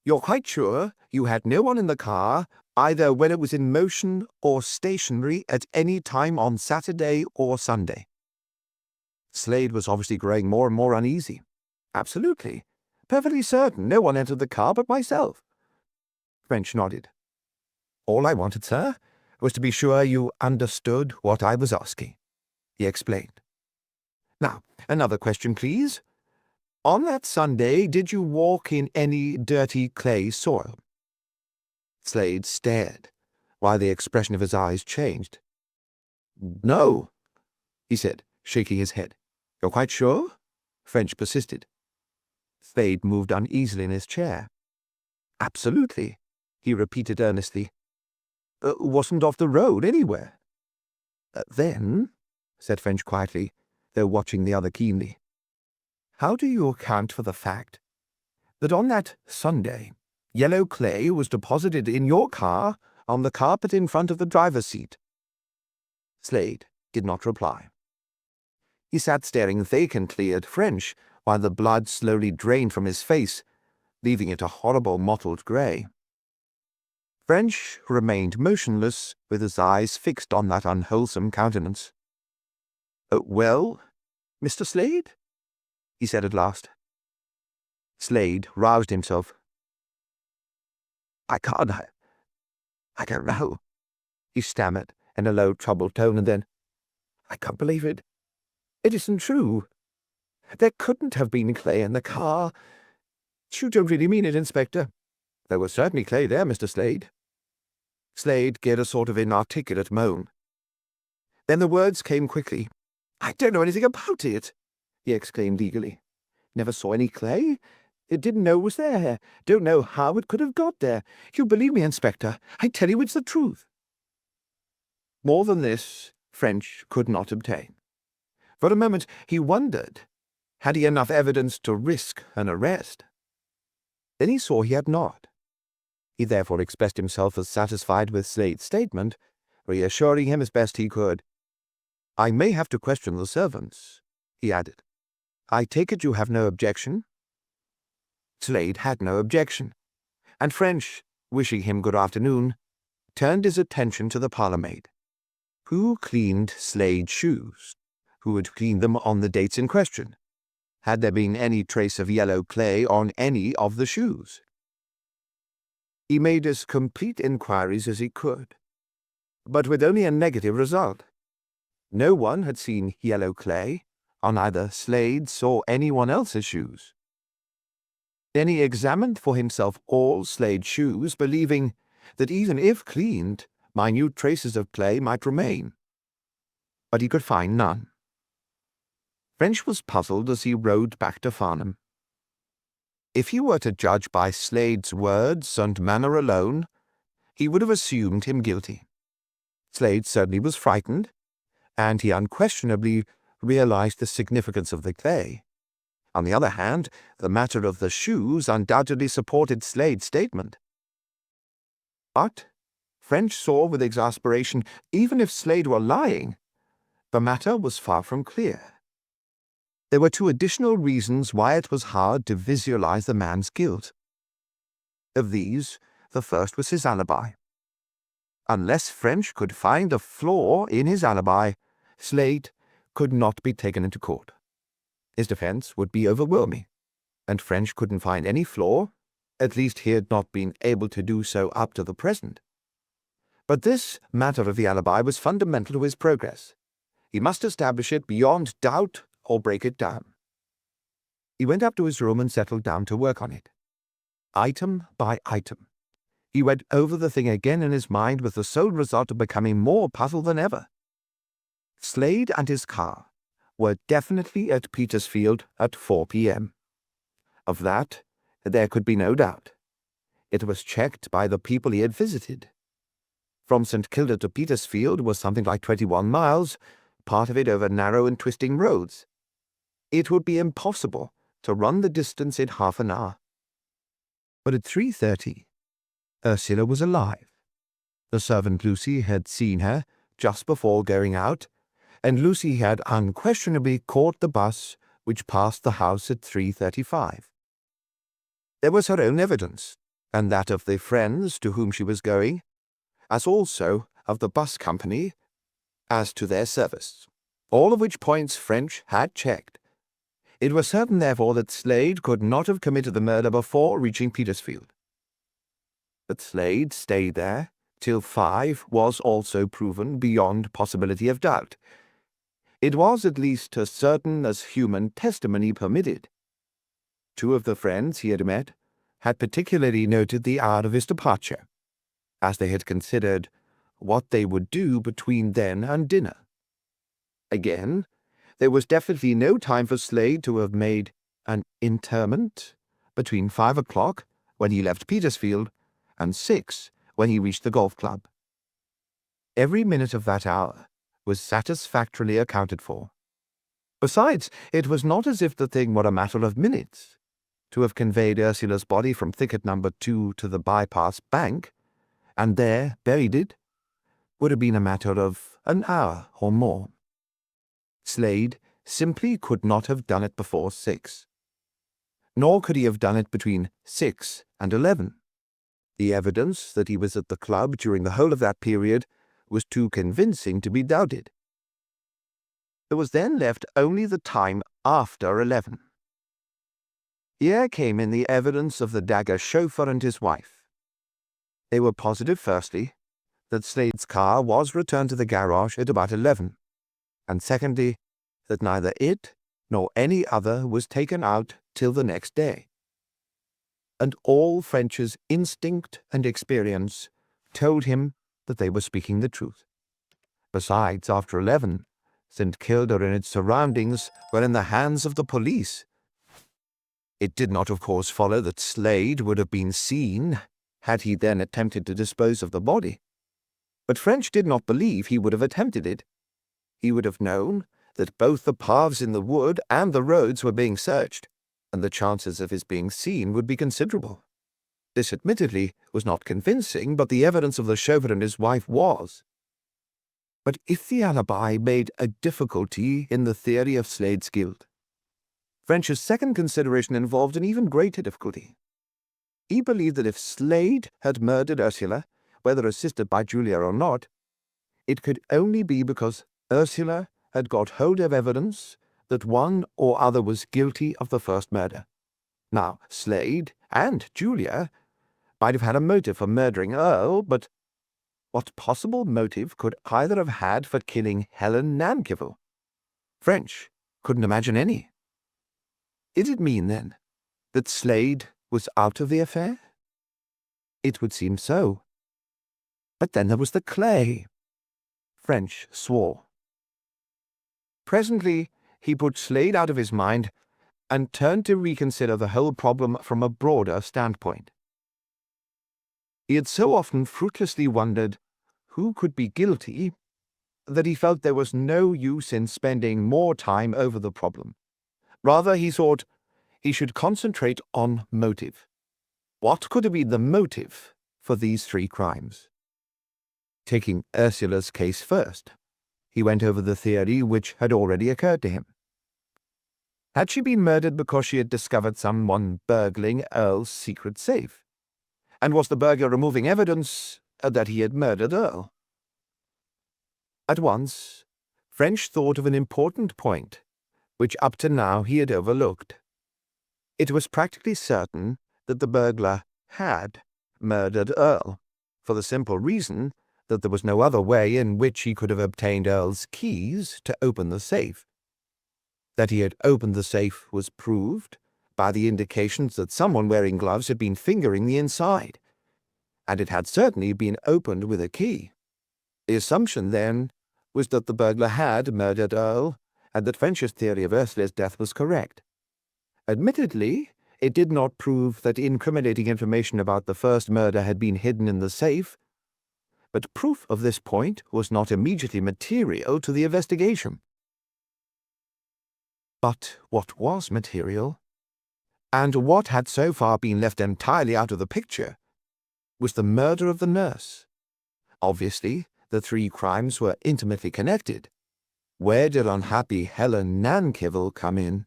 You're quite sure you had no one in the car, either when it was in motion or stationary, at any time on Saturday or Sunday?" Slade was obviously growing more and more uneasy. Absolutely. Perfectly certain no one entered the car but myself. French nodded. All I wanted, sir, was to be sure you understood what I was asking, he explained. Now, another question, please. On that Sunday, did you walk in any dirty clay soil? Slade stared, while the expression of his eyes changed. No, he said, shaking his head. You're quite sure? French persisted. Slade moved uneasily in his chair. Absolutely, he repeated earnestly. Wasn't off the road anywhere. Then, said French quietly, though watching the other keenly, how do you account for the fact that on that Sunday, yellow clay was deposited in your car on the carpet in front of the driver's seat? Slade did not reply. He sat staring vacantly at French while the blood slowly drained from his face, leaving it a horrible mottled grey. French remained motionless, with his eyes fixed on that unwholesome countenance. Well, Mr. Slade? He said at last. Slade roused himself. I don't know, he stammered in a low, troubled tone, and then, I can't believe it. It isn't true. There couldn't have been clay in the car. You don't really mean it, Inspector? There was certainly clay there, Mr. Slade. Slade gave a sort of inarticulate moan. Then the words came quickly. I don't know anything about it, he exclaimed eagerly. Never saw any clay. Didn't know it was there. Don't know how it could have got there. You believe me, Inspector. I tell you it's the truth. More than this, French could not obtain. For a moment he wondered, had he enough evidence to risk an arrest? Then he saw he had not. He therefore expressed himself as satisfied with Slade's statement, reassuring him as best he could. I may have to question the servants, he added. I take it you have no objection? Slade had no objection, and French, wishing him good afternoon, turned his attention to the parlour-maid. Who cleaned Slade's shoes? Who had cleaned them on the dates in question? Had there been any trace of yellow clay on any of the shoes? He made as complete inquiries as he could, but with only a negative result. No one had seen yellow clay on either Slade's or anyone else's shoes. Then he examined for himself all Slade's shoes, believing that even if cleaned, minute traces of clay might remain. But he could find none. French was puzzled as he rode back to Farnham. If he were to judge by Slade's words and manner alone, he would have assumed him guilty. Slade certainly was frightened, and he unquestionably realized the significance of the clay. On the other hand, the matter of the shoes undoubtedly supported Slade's statement. But French saw with exasperation, even if Slade were lying, the matter was far from clear. There were two additional reasons why it was hard to visualize the man's guilt. Of these, the first was his alibi. Unless French could find a flaw in his alibi, Slade could not be taken into court. His defense would be overwhelming, and French couldn't find any flaw. At least he had not been able to do so up to the present. But this matter of the alibi was fundamental to his progress. He must establish it beyond doubt or break it down. He went up to his room and settled down to work on it. Item by item, he went over the thing again in his mind with the sole result of becoming more puzzled than ever. Slade and his car were definitely at Petersfield at 4 p.m. Of that, there could be no doubt. It was checked by the people he had visited. From St. Kilda to Petersfield was something like 21 miles, part of it over narrow and twisting roads. It would be impossible to run the distance in half an hour. But at 3:30, Ursula was alive. The servant Lucy had seen her just before going out, and Lucy had unquestionably caught the bus which passed the house at 3:35. There was her own evidence, and that of the friends to whom she was going, as also of the bus company as to their service. all of which points French had checked. It was certain, therefore, that Slade could not have committed the murder before reaching Petersfield. That Slade stayed there till 5 was also proven beyond possibility of doubt. It was at least as certain as human testimony permitted. 2 of the friends he had met had particularly noted the hour of his departure, as they had considered what they would do between then and dinner. Again, there was definitely no time for Slade to have made an interment between 5 o'clock, when he left Petersfield, and 6, when he reached the golf club. Every minute of that hour was satisfactorily accounted for. Besides, it was not as if the thing were a matter of minutes. To have conveyed Ursula's body from thicket number 2 to the bypass bank, and there buried it, would have been a matter of an hour or more. Slade simply could not have done it before 6. Nor could he have done it between 6 and 11. The evidence that he was at the club during the whole of that period was too convincing to be doubted. There was then left only the time after 11. Here came in the evidence of the Dagger chauffeur and his wife. They were positive, firstly, that Slade's car was returned to the garage at about 11, and secondly, that neither it nor any other was taken out till the next day. And all French's instinct and experience told him that they were speaking the truth. Besides, after 11, St. Kilda and its surroundings were in the hands of the police. It did not, of course, follow that Slade would have been seen had he then attempted to dispose of the body. But French did not believe he would have attempted it. He would have known that both the paths in the wood and the roads were being searched, and the chances of his being seen would be considerable. This admittedly was not convincing, but the evidence of the chauffeur and his wife was. But if the alibi made a difficulty in the theory of Slade's guilt, French's second consideration involved an even greater difficulty. He believed that if Slade had murdered Ursula, whether assisted by Julia or not, it could only be because Ursula had got hold of evidence that one or other was guilty of the first murder. Now, Slade and Julia might have had a motive for murdering Earle, but what possible motive could either have had for killing Helen Nankivel? French couldn't imagine any. Did it mean, then, that Slade was out of the affair? It would seem so. But then there was the clay. French swore. Presently, he put Slade out of his mind and turned to reconsider the whole problem from a broader standpoint. He had so often fruitlessly wondered who could be guilty that he felt there was no use in spending more time over the problem. Rather, he thought he should concentrate on motive. What could have been the motive for these 3 crimes? Taking Ursula's case first, he went over the theory which had already occurred to him. Had she been murdered because she had discovered someone burgling Earle's secret safe? And was the burglar removing evidence that he had murdered Earle? At once, French thought of an important point, which up to now he had overlooked. It was practically certain that the burglar had murdered Earle, for the simple reason that there was no other way in which he could have obtained Earle's keys to open the safe. That he had opened the safe was proved by the indications that someone wearing gloves had been fingering the inside, and it had certainly been opened with a key. The assumption, then, was that the burglar had murdered Earle, and that French's theory of Ursula's death was correct. Admittedly, it did not prove that incriminating information about the first murder had been hidden in the safe, but proof of this point was not immediately material to the investigation. But what was material, and what had so far been left entirely out of the picture, was the murder of the nurse. Obviously, the 3 crimes were intimately connected. Where did unhappy Helen Nankivel come in?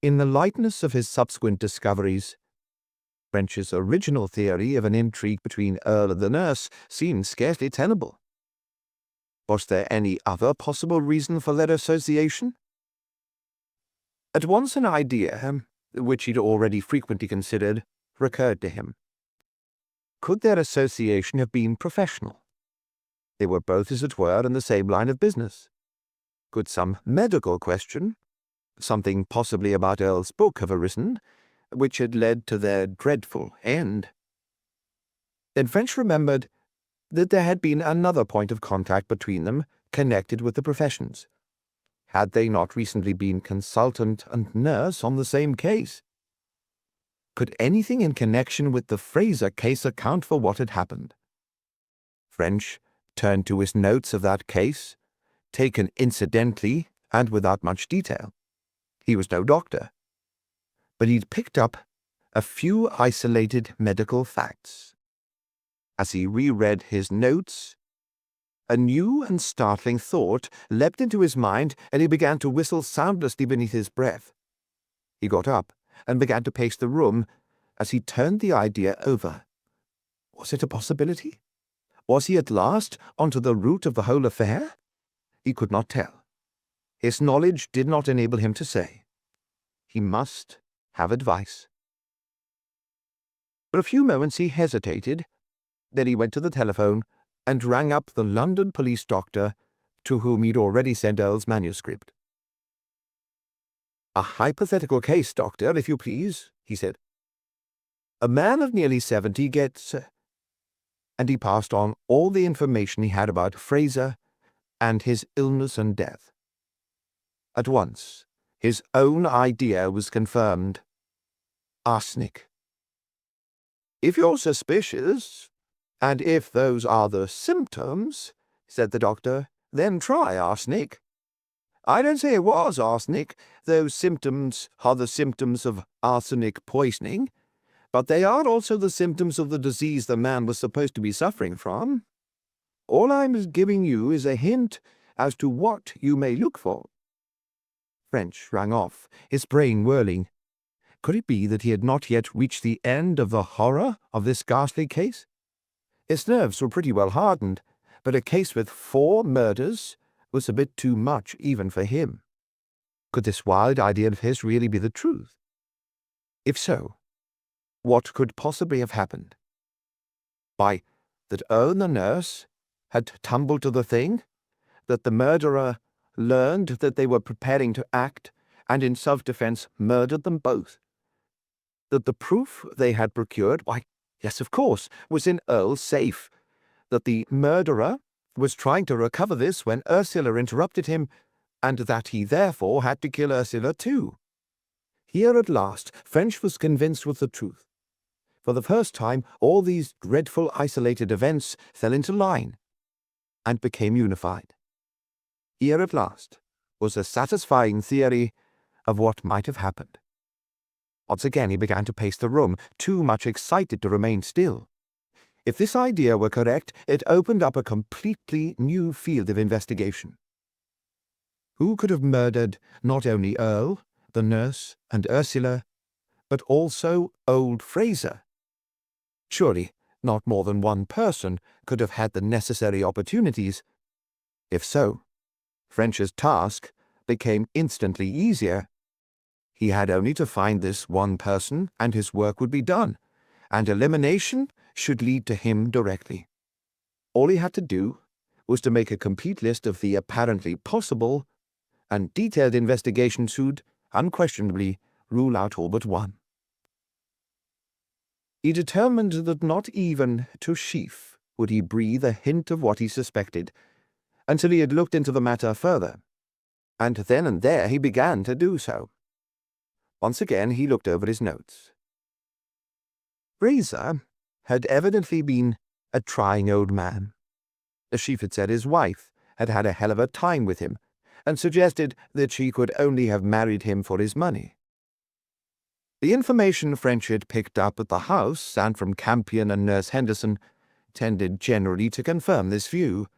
In the lightness of his subsequent discoveries, French's original theory of an intrigue between Earle and the nurse seemed scarcely tenable. Was there any other possible reason for their association? At once an idea, which he'd already frequently considered, recurred to him. Could their association have been professional? They were both, as it were, in the same line of business. Could some medical question, something possibly about Earle's book, have arisen, which had led to their dreadful end? Then French remembered that there had been another point of contact between them connected with the professions. Had they not recently been consultant and nurse on the same case? Could anything in connection with the Fraser case account for what had happened? French turned to his notes of that case, taken incidentally and without much detail. He was no doctor, but he'd picked up a few isolated medical facts. As he reread his notes, a new and startling thought leapt into his mind, and he began to whistle soundlessly beneath his breath. He got up and began to pace the room as he turned the idea over. Was it a possibility? Was he at last onto the root of the whole affair? He could not tell. His knowledge did not enable him to say. He must have advice. For a few moments he hesitated. Then he went to the telephone and rang up the London police doctor to whom he'd already sent Earle's manuscript. "A hypothetical case, doctor, if you please," he said. "A man of nearly 70 gets—" And he passed on all the information he had about Fraser and his illness and death. At once, his own idea was confirmed. Arsenic. "If you're suspicious, and if those are the symptoms," said the doctor, "then try arsenic. I don't say it was arsenic. Those symptoms are the symptoms of arsenic poisoning, but they are also the symptoms of the disease the man was supposed to be suffering from. All I'm giving you is a hint as to what you may look for." French rang off, his brain whirling. Could it be that he had not yet reached the end of the horror of this ghastly case? His nerves were pretty well hardened, but a case with 4 murders was a bit too much even for him. Could this wild idea of his really be the truth? If so, what could possibly have happened? Why, that Earle the nurse had tumbled to the thing, that the murderer learned that they were preparing to act, and in self-defense murdered them both. That the proof they had procured, why, yes, of course, was in Earle's safe. That the murderer was trying to recover this when Ursula interrupted him, and that he therefore had to kill Ursula too. Here at last French was convinced with the truth. For the first time all these dreadful isolated events fell into line and became unified. Here at last was a satisfying theory of what might have happened. Once again he began to pace the room, too much excited to remain still. If this idea were correct, it opened up a completely new field of investigation. Who could have murdered not only Earle, the nurse, and Ursula, but also old Fraser? Surely not more than one person could have had the necessary opportunities. If so, French's task became instantly easier. He had only to find this one person, and his work would be done, and elimination should lead to him directly. All he had to do was to make a complete list of the apparently possible, and detailed investigation should, unquestionably, rule out all but one. He determined that not even to Sheaf would he breathe a hint of what he suspected, until he had looked into the matter further, and then and there he began to do so. Once again he looked over his notes. Fraser had evidently been a trying old man. Sheaf had said his wife had had a hell of a time with him, and suggested that she could only have married him for his money. The information French had picked up at the house and from Campion and Nurse Henderson tended generally to confirm this view,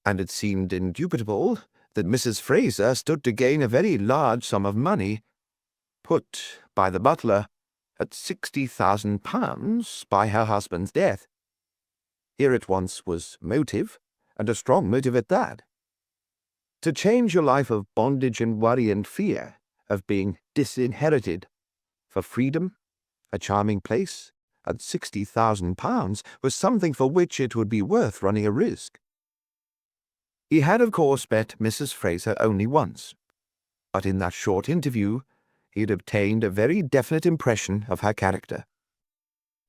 and it seemed indubitable that Mrs. Fraser stood to gain a very large sum of money, put by the butler at £60,000 by her husband's death. Here at once was motive, and a strong motive at that. To change your life of bondage and worry and fear of being disinherited for freedom, a charming place, and £60,000 was something for which it would be worth running a risk. He had, of course, met Mrs. Fraser only once, but in that short interview he had obtained a very definite impression of her character.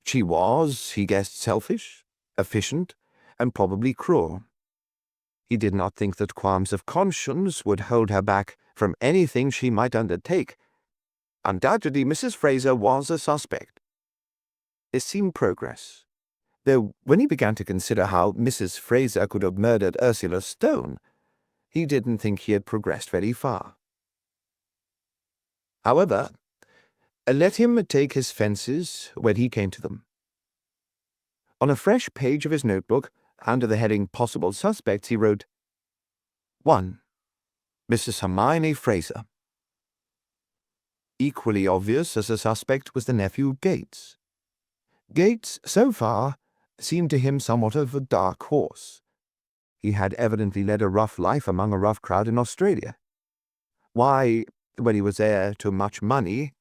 She was, he guessed, selfish, efficient, and probably cruel. He did not think that qualms of conscience would hold her back from anything she might undertake. Undoubtedly, Mrs. Fraser was a suspect. This seemed progress, though when he began to consider how Mrs. Fraser could have murdered Ursula Stone, he didn't think he had progressed very far. However, let him take his fences when he came to them. On a fresh page of his notebook, under the heading Possible Suspects, he wrote, 1. Mrs. Hermione Fraser. Equally obvious as a suspect was the nephew Gates. Gates, so far, seemed to him somewhat of a dark horse. He had evidently led a rough life among a rough crowd in Australia. Why, when he was heir to much money,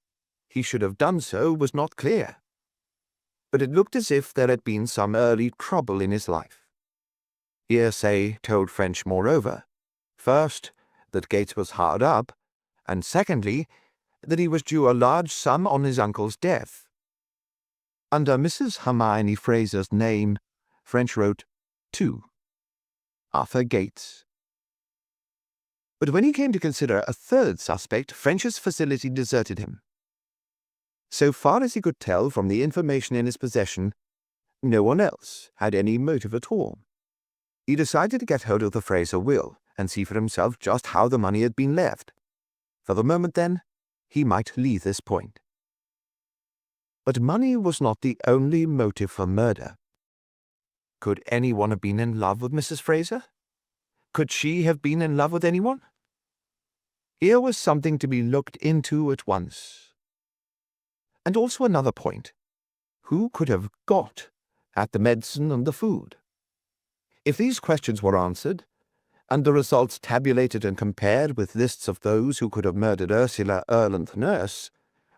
he should have done so was not clear. But it looked as if there had been some early trouble in his life. Hearsay told French, moreover, first, that Gates was hard up, and secondly, that he was due a large sum on his uncle's death. Under Mrs. Hermione Fraser's name, French wrote 2. Arthur Gates. But when he came to consider a third suspect, French's facility deserted him. So far as he could tell from the information in his possession, no one else had any motive at all. He decided to get hold of the Fraser will and see for himself just how the money had been left. For the moment, then, he might leave this point. But money was not the only motive for murder. Could anyone have been in love with Mrs. Fraser? Could she have been in love with anyone? Here was something to be looked into at once. And also another point. Who could have got at the medicine and the food? If these questions were answered, and the results tabulated and compared with lists of those who could have murdered Ursula, Earle, and the nurse,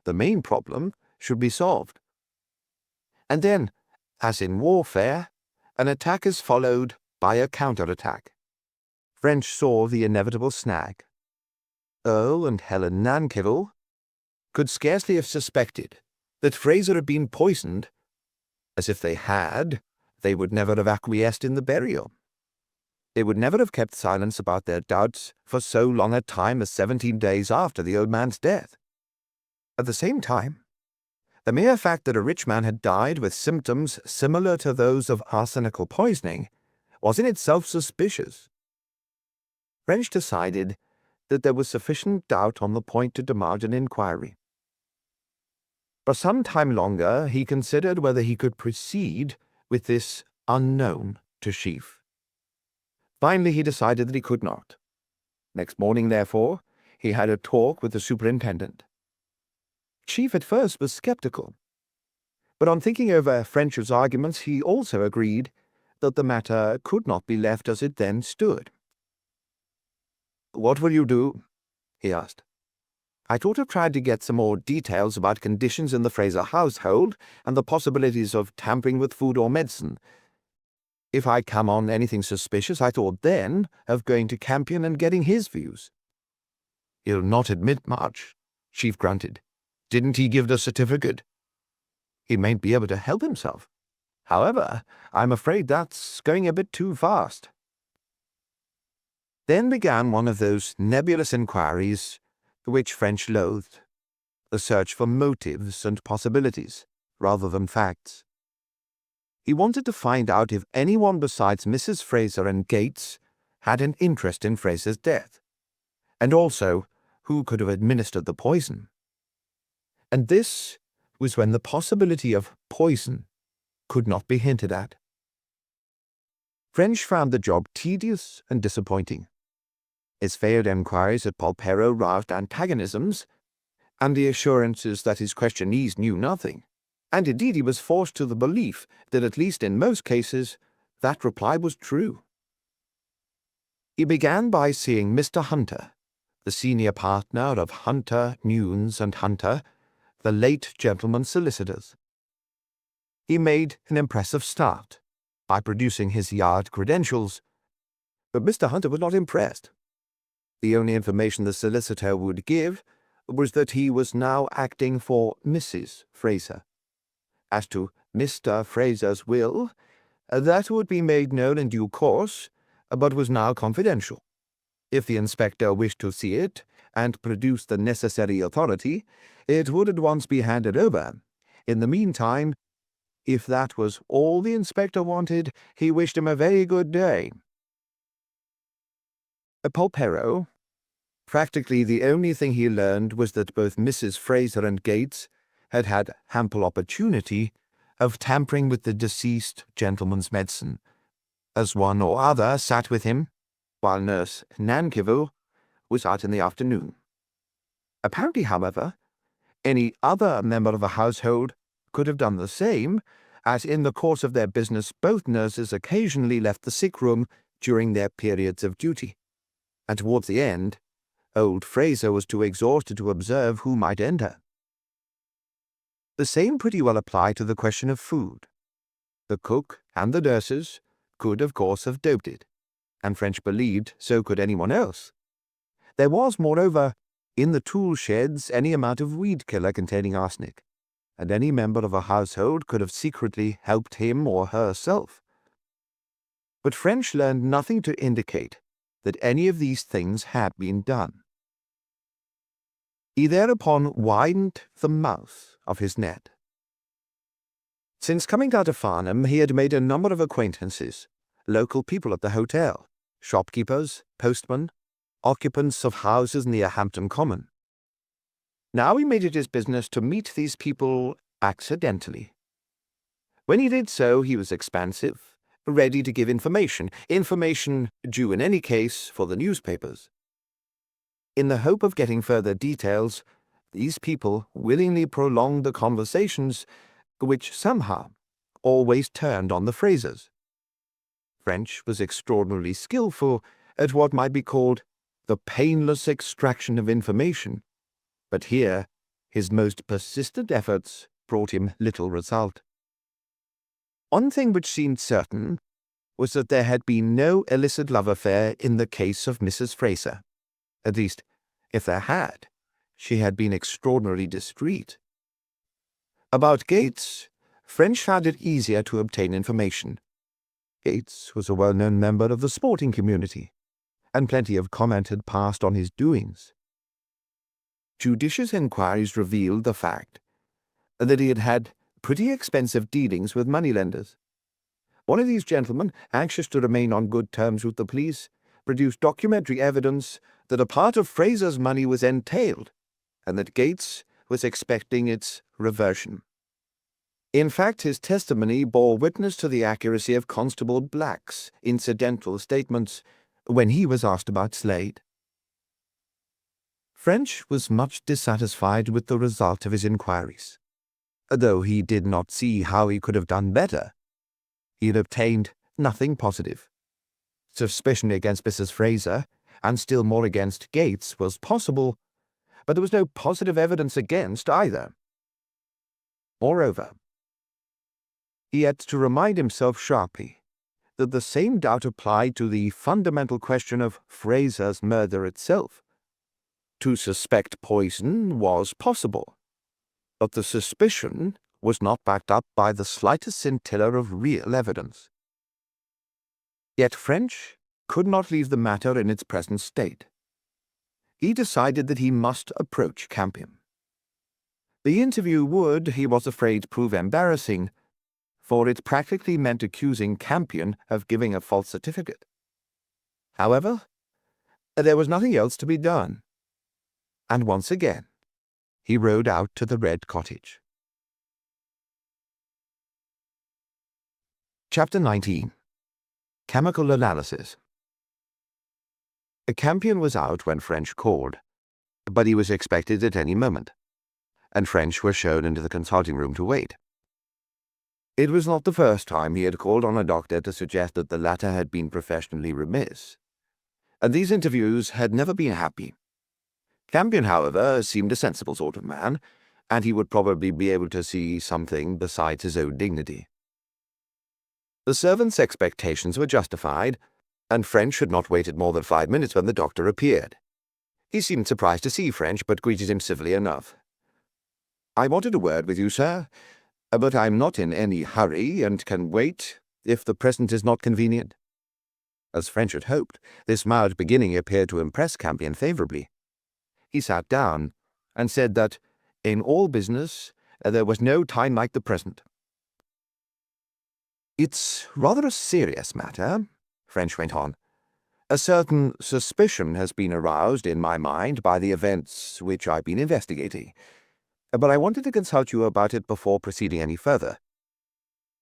the main problem should be solved. And then, as in warfare, an attack is followed by a counterattack. French saw the inevitable snag. Earle and Helen Nankerville could scarcely have suspected that Fraser had been poisoned, as if they had, they would never have acquiesced in the burial. They would never have kept silence about their doubts for so long a time as 17 days after the old man's death. At the same time, the mere fact that a rich man had died with symptoms similar to those of arsenical poisoning was in itself suspicious. French decided that there was sufficient doubt on the point to demand an inquiry. For some time longer he considered whether he could proceed with this unknown to Sheaf. Finally he decided that he could not. Next morning, therefore, he had a talk with the superintendent. Sheaf at first was sceptical, but on thinking over French's arguments he also agreed that the matter could not be left as it then stood. "What will you do?" he asked. "I thought of trying to get some more details about conditions in the Fraser household and the possibilities of tampering with food or medicine. If I come on anything suspicious, I thought then of going to Campion and getting his views." "He'll not admit much," Sheaf grunted. "Didn't he give the certificate?" "He mayn't be able to help himself. However, I'm afraid that's going a bit too fast." Then began one of those nebulous inquiries which French loathed, the search for motives and possibilities, rather than facts. He wanted to find out if anyone besides Mrs. Fraser and Gates had an interest in Fraser's death, and also who could have administered the poison. And this was when the possibility of poison could not be hinted at. French found the job tedious and disappointing. His failed enquiries at Polperro roused antagonisms, and the assurances that his questionees knew nothing, and indeed he was forced to the belief that at least in most cases that reply was true. He began by seeing Mr. Hunter, the senior partner of Hunter, Nunes and Hunter, the late gentleman's solicitors. He made an impressive start by producing his yard credentials, but Mr. Hunter was not impressed. The only information the solicitor would give was that he was now acting for Mrs. Fraser. As to Mr. Fraser's will, that would be made known in due course, but was now confidential. If the inspector wished to see it and produce the necessary authority, it would at once be handed over. In the meantime, if that was all the inspector wanted, he wished him a very good day. Polperro, practically the only thing he learned was that both Mrs. Fraser and Gates had had ample opportunity of tampering with the deceased gentleman's medicine, as one or other sat with him, while Nurse Nankivel was out in the afternoon. Apparently, however, any other member of the household could have done the same, as in the course of their business both nurses occasionally left the sick room during their periods of duty, and towards the end, old Fraser was too exhausted to observe who might enter. The same pretty well applied to the question of food. The cook and the nurses could, of course, have doped it, and French believed so could anyone else. There was, moreover, in the tool sheds any amount of weed-killer containing arsenic, and any member of a household could have secretly helped him or herself. But French learned nothing to indicate that any of these things had been done. He thereupon widened the mouth of his net. Since coming down to Farnham, he had made a number of acquaintances, local people at the hotel, shopkeepers, postmen, occupants of houses near Hampton Common. Now he made it his business to meet these people accidentally. When he did so, he was expansive, ready to give information due in any case for the newspapers. In the hope of getting further details, these people willingly prolonged the conversations, which somehow always turned on the Frasers. French was extraordinarily skillful at what might be called the painless extraction of information, but here his most persistent efforts brought him little result. One thing which seemed certain was that there had been no illicit love affair in the case of Mrs. Fraser. At least, if there had, she had been extraordinarily discreet. About Gates, French found it easier to obtain information. Gates was a well-known member of the sporting community, and plenty of comment had passed on his doings. Judicious inquiries revealed the fact that he had had pretty expensive dealings with moneylenders. One of these gentlemen, anxious to remain on good terms with the police, produced documentary evidence that a part of Fraser's money was entailed, and that Gates was expecting its reversion. In fact, his testimony bore witness to the accuracy of Constable Black's incidental statements when he was asked about Slade. French was much dissatisfied with the result of his inquiries, though he did not see how he could have done better. He had obtained nothing positive. Suspicion against Mrs. Fraser, and still more against Gates, was possible, but there was no positive evidence against either. Moreover, he had to remind himself sharply that the same doubt applied to the fundamental question of Fraser's murder itself. To suspect poison was possible, but the suspicion was not backed up by the slightest scintilla of real evidence. Yet French could not leave the matter in its present state. He decided that he must approach Campion. The interview would, he was afraid, prove embarrassing, for it practically meant accusing Campion of giving a false certificate. However, there was nothing else to be done, and once again he rode out to the Red Cottage. Chapter 19. Chemical Analysis. Campion was out when French called, but he was expected at any moment, and French was shown into the consulting room to wait. It was not the first time he had called on a doctor to suggest that the latter had been professionally remiss. and these interviews had never been happy. Campion, however, seemed a sensible sort of man, and he would probably be able to see something besides his own dignity. The servant's expectations were justified, and French had not waited more than 5 minutes when the doctor appeared. He seemed surprised to see French, but greeted him civilly enough. "I wanted a word with you, sir, but I'm not in any hurry, and can wait, if the present is not convenient." As French had hoped, this mild beginning appeared to impress Campion favourably. He sat down, and said that, in all business, there was no time like the present. "It's rather a serious matter," French went on. "A certain suspicion has been aroused in my mind by the events which I've been investigating, but I wanted to consult you about it before proceeding any further.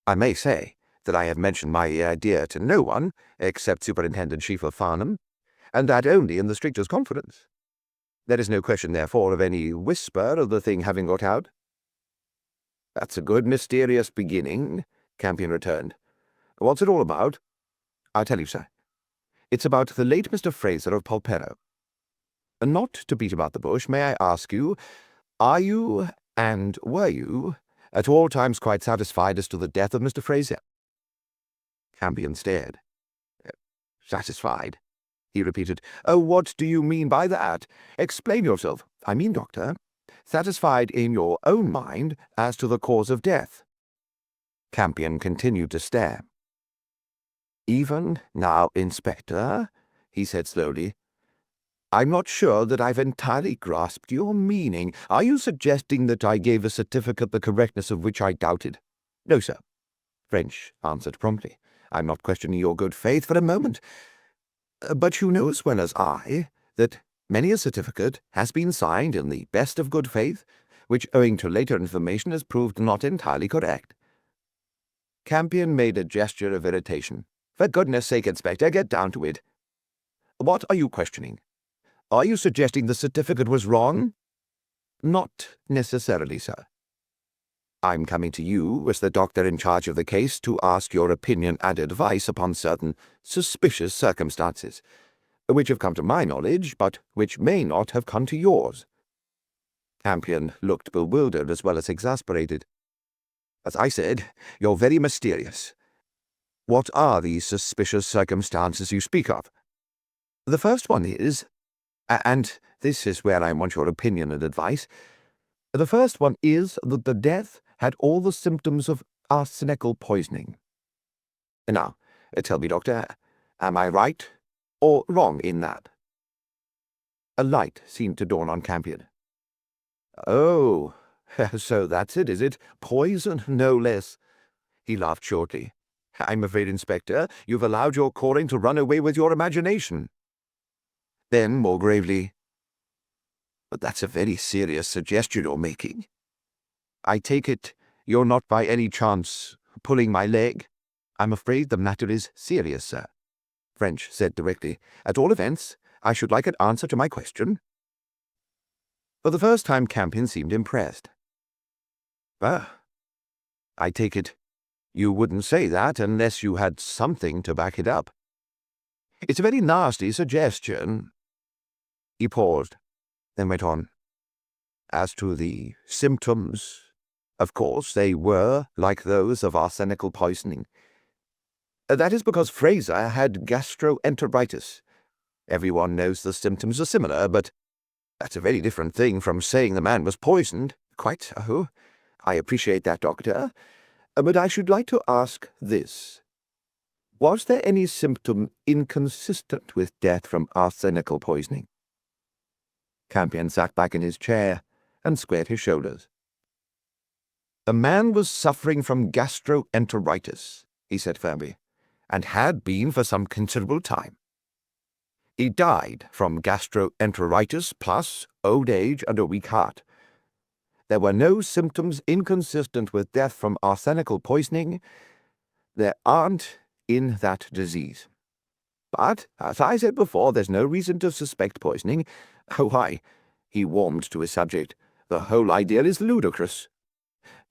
I may say that I have mentioned my idea to no one except Superintendent Chief Farnham, and that only in the strictest confidence. There is no question, therefore, of any whisper of the thing having got out." "That's a good mysterious beginning," Campion returned. "What's it all about?" "I'll tell you, sir. It's about the late Mr. Fraser of Polperro. Not to beat about the bush, may I ask you, are you, and were you, at all times quite satisfied as to the death of Mr. Fraser?" Campion stared. "Satisfied?" he repeated. "Oh, what do you mean by that? Explain yourself. I mean, doctor, satisfied in your own mind as to the cause of death." Campion continued to stare. "Even now, Inspector," he said slowly, "I'm not sure that I've entirely grasped your meaning. Are you suggesting that I gave a certificate the correctness of which I doubted?" "No, sir," French answered promptly. "I'm not questioning your good faith for a moment. But you know as well as I that many a certificate has been signed in the best of good faith, which, owing to later information, has proved not entirely correct." Campion made a gesture of irritation. "For goodness sake, Inspector, get down to it. What are you questioning? Are you suggesting the certificate was wrong?" "Not necessarily, sir. I'm coming to you as the doctor in charge of the case to ask your opinion and advice upon certain suspicious circumstances, which have come to my knowledge, but which may not have come to yours." Campion looked bewildered as well as exasperated. "As I said, you're very mysterious. What are these suspicious circumstances you speak of?" "The first one is, and this is where I want your opinion and advice, the first one is that the death had all the symptoms of arsenical poisoning. Now, tell me, Doctor, am I right or wrong in that?" A light seemed to dawn on Campion. "Oh, so that's it, is it? Poison, no less." He laughed shortly. "I'm afraid, Inspector, you've allowed your calling to run away with your imagination." Then, more gravely, "But that's a very serious suggestion you're making. I take it you're not by any chance pulling my leg?" "I'm afraid the matter is serious, sir," French said directly. "At all events, I should like an answer to my question." For the first time, Campion seemed impressed. "Ah, I take it you wouldn't say that unless you had something to back it up. It's a very nasty suggestion." He paused, then went on. "As to the symptoms, of course they were like those of arsenical poisoning. That is because Fraser had gastroenteritis. Everyone knows the symptoms are similar, but that's a very different thing from saying the man was poisoned." "Quite so. I appreciate that, Doctor. But I should like to ask this. Was there any symptom inconsistent with death from arsenical poisoning?" Campion sat back in his chair and squared his shoulders. "The man was suffering from gastroenteritis," he said firmly, "and had been for some considerable time. He died from gastroenteritis plus old age and a weak heart. There were no symptoms inconsistent with death from arsenical poisoning. There aren't in that disease. But, as I said before, there's no reason to suspect poisoning. Why," he warmed to his subject, "the whole idea is ludicrous.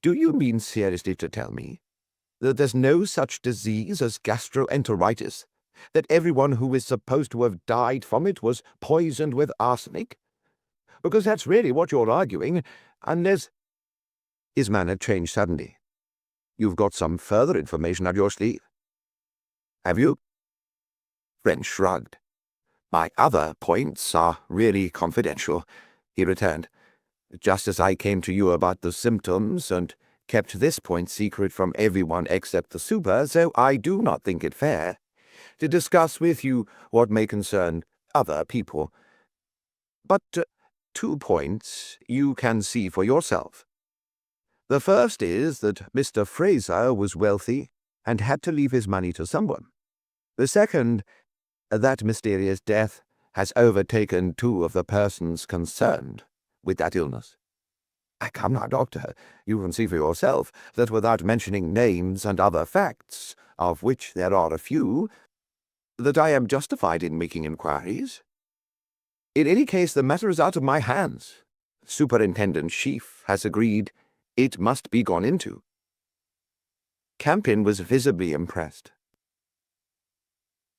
Do you mean seriously to tell me that there's no such disease as gastroenteritis, That everyone who is supposed to have died from it was poisoned with arsenic? Because that's really what you're arguing, unless—" His manner changed suddenly. "You've got some further information up your sleeve. Have you?" French shrugged. "My other points are really confidential," he returned. "Just as I came to you about the symptoms and kept this point secret from everyone except the super, so I do not think it fair to discuss with you what may concern other people. But 2 points you can see for yourself. The first is that Mr. Fraser was wealthy and had to leave his money to someone. The second, that mysterious death has overtaken 2 of the persons concerned with that illness. Come now, Doctor, you can see for yourself that without mentioning names and other facts, of which there are a few, that I am justified in making inquiries. In any case, the matter is out of my hands. Superintendent Sheaf has agreed it must be gone into." Campion was visibly impressed.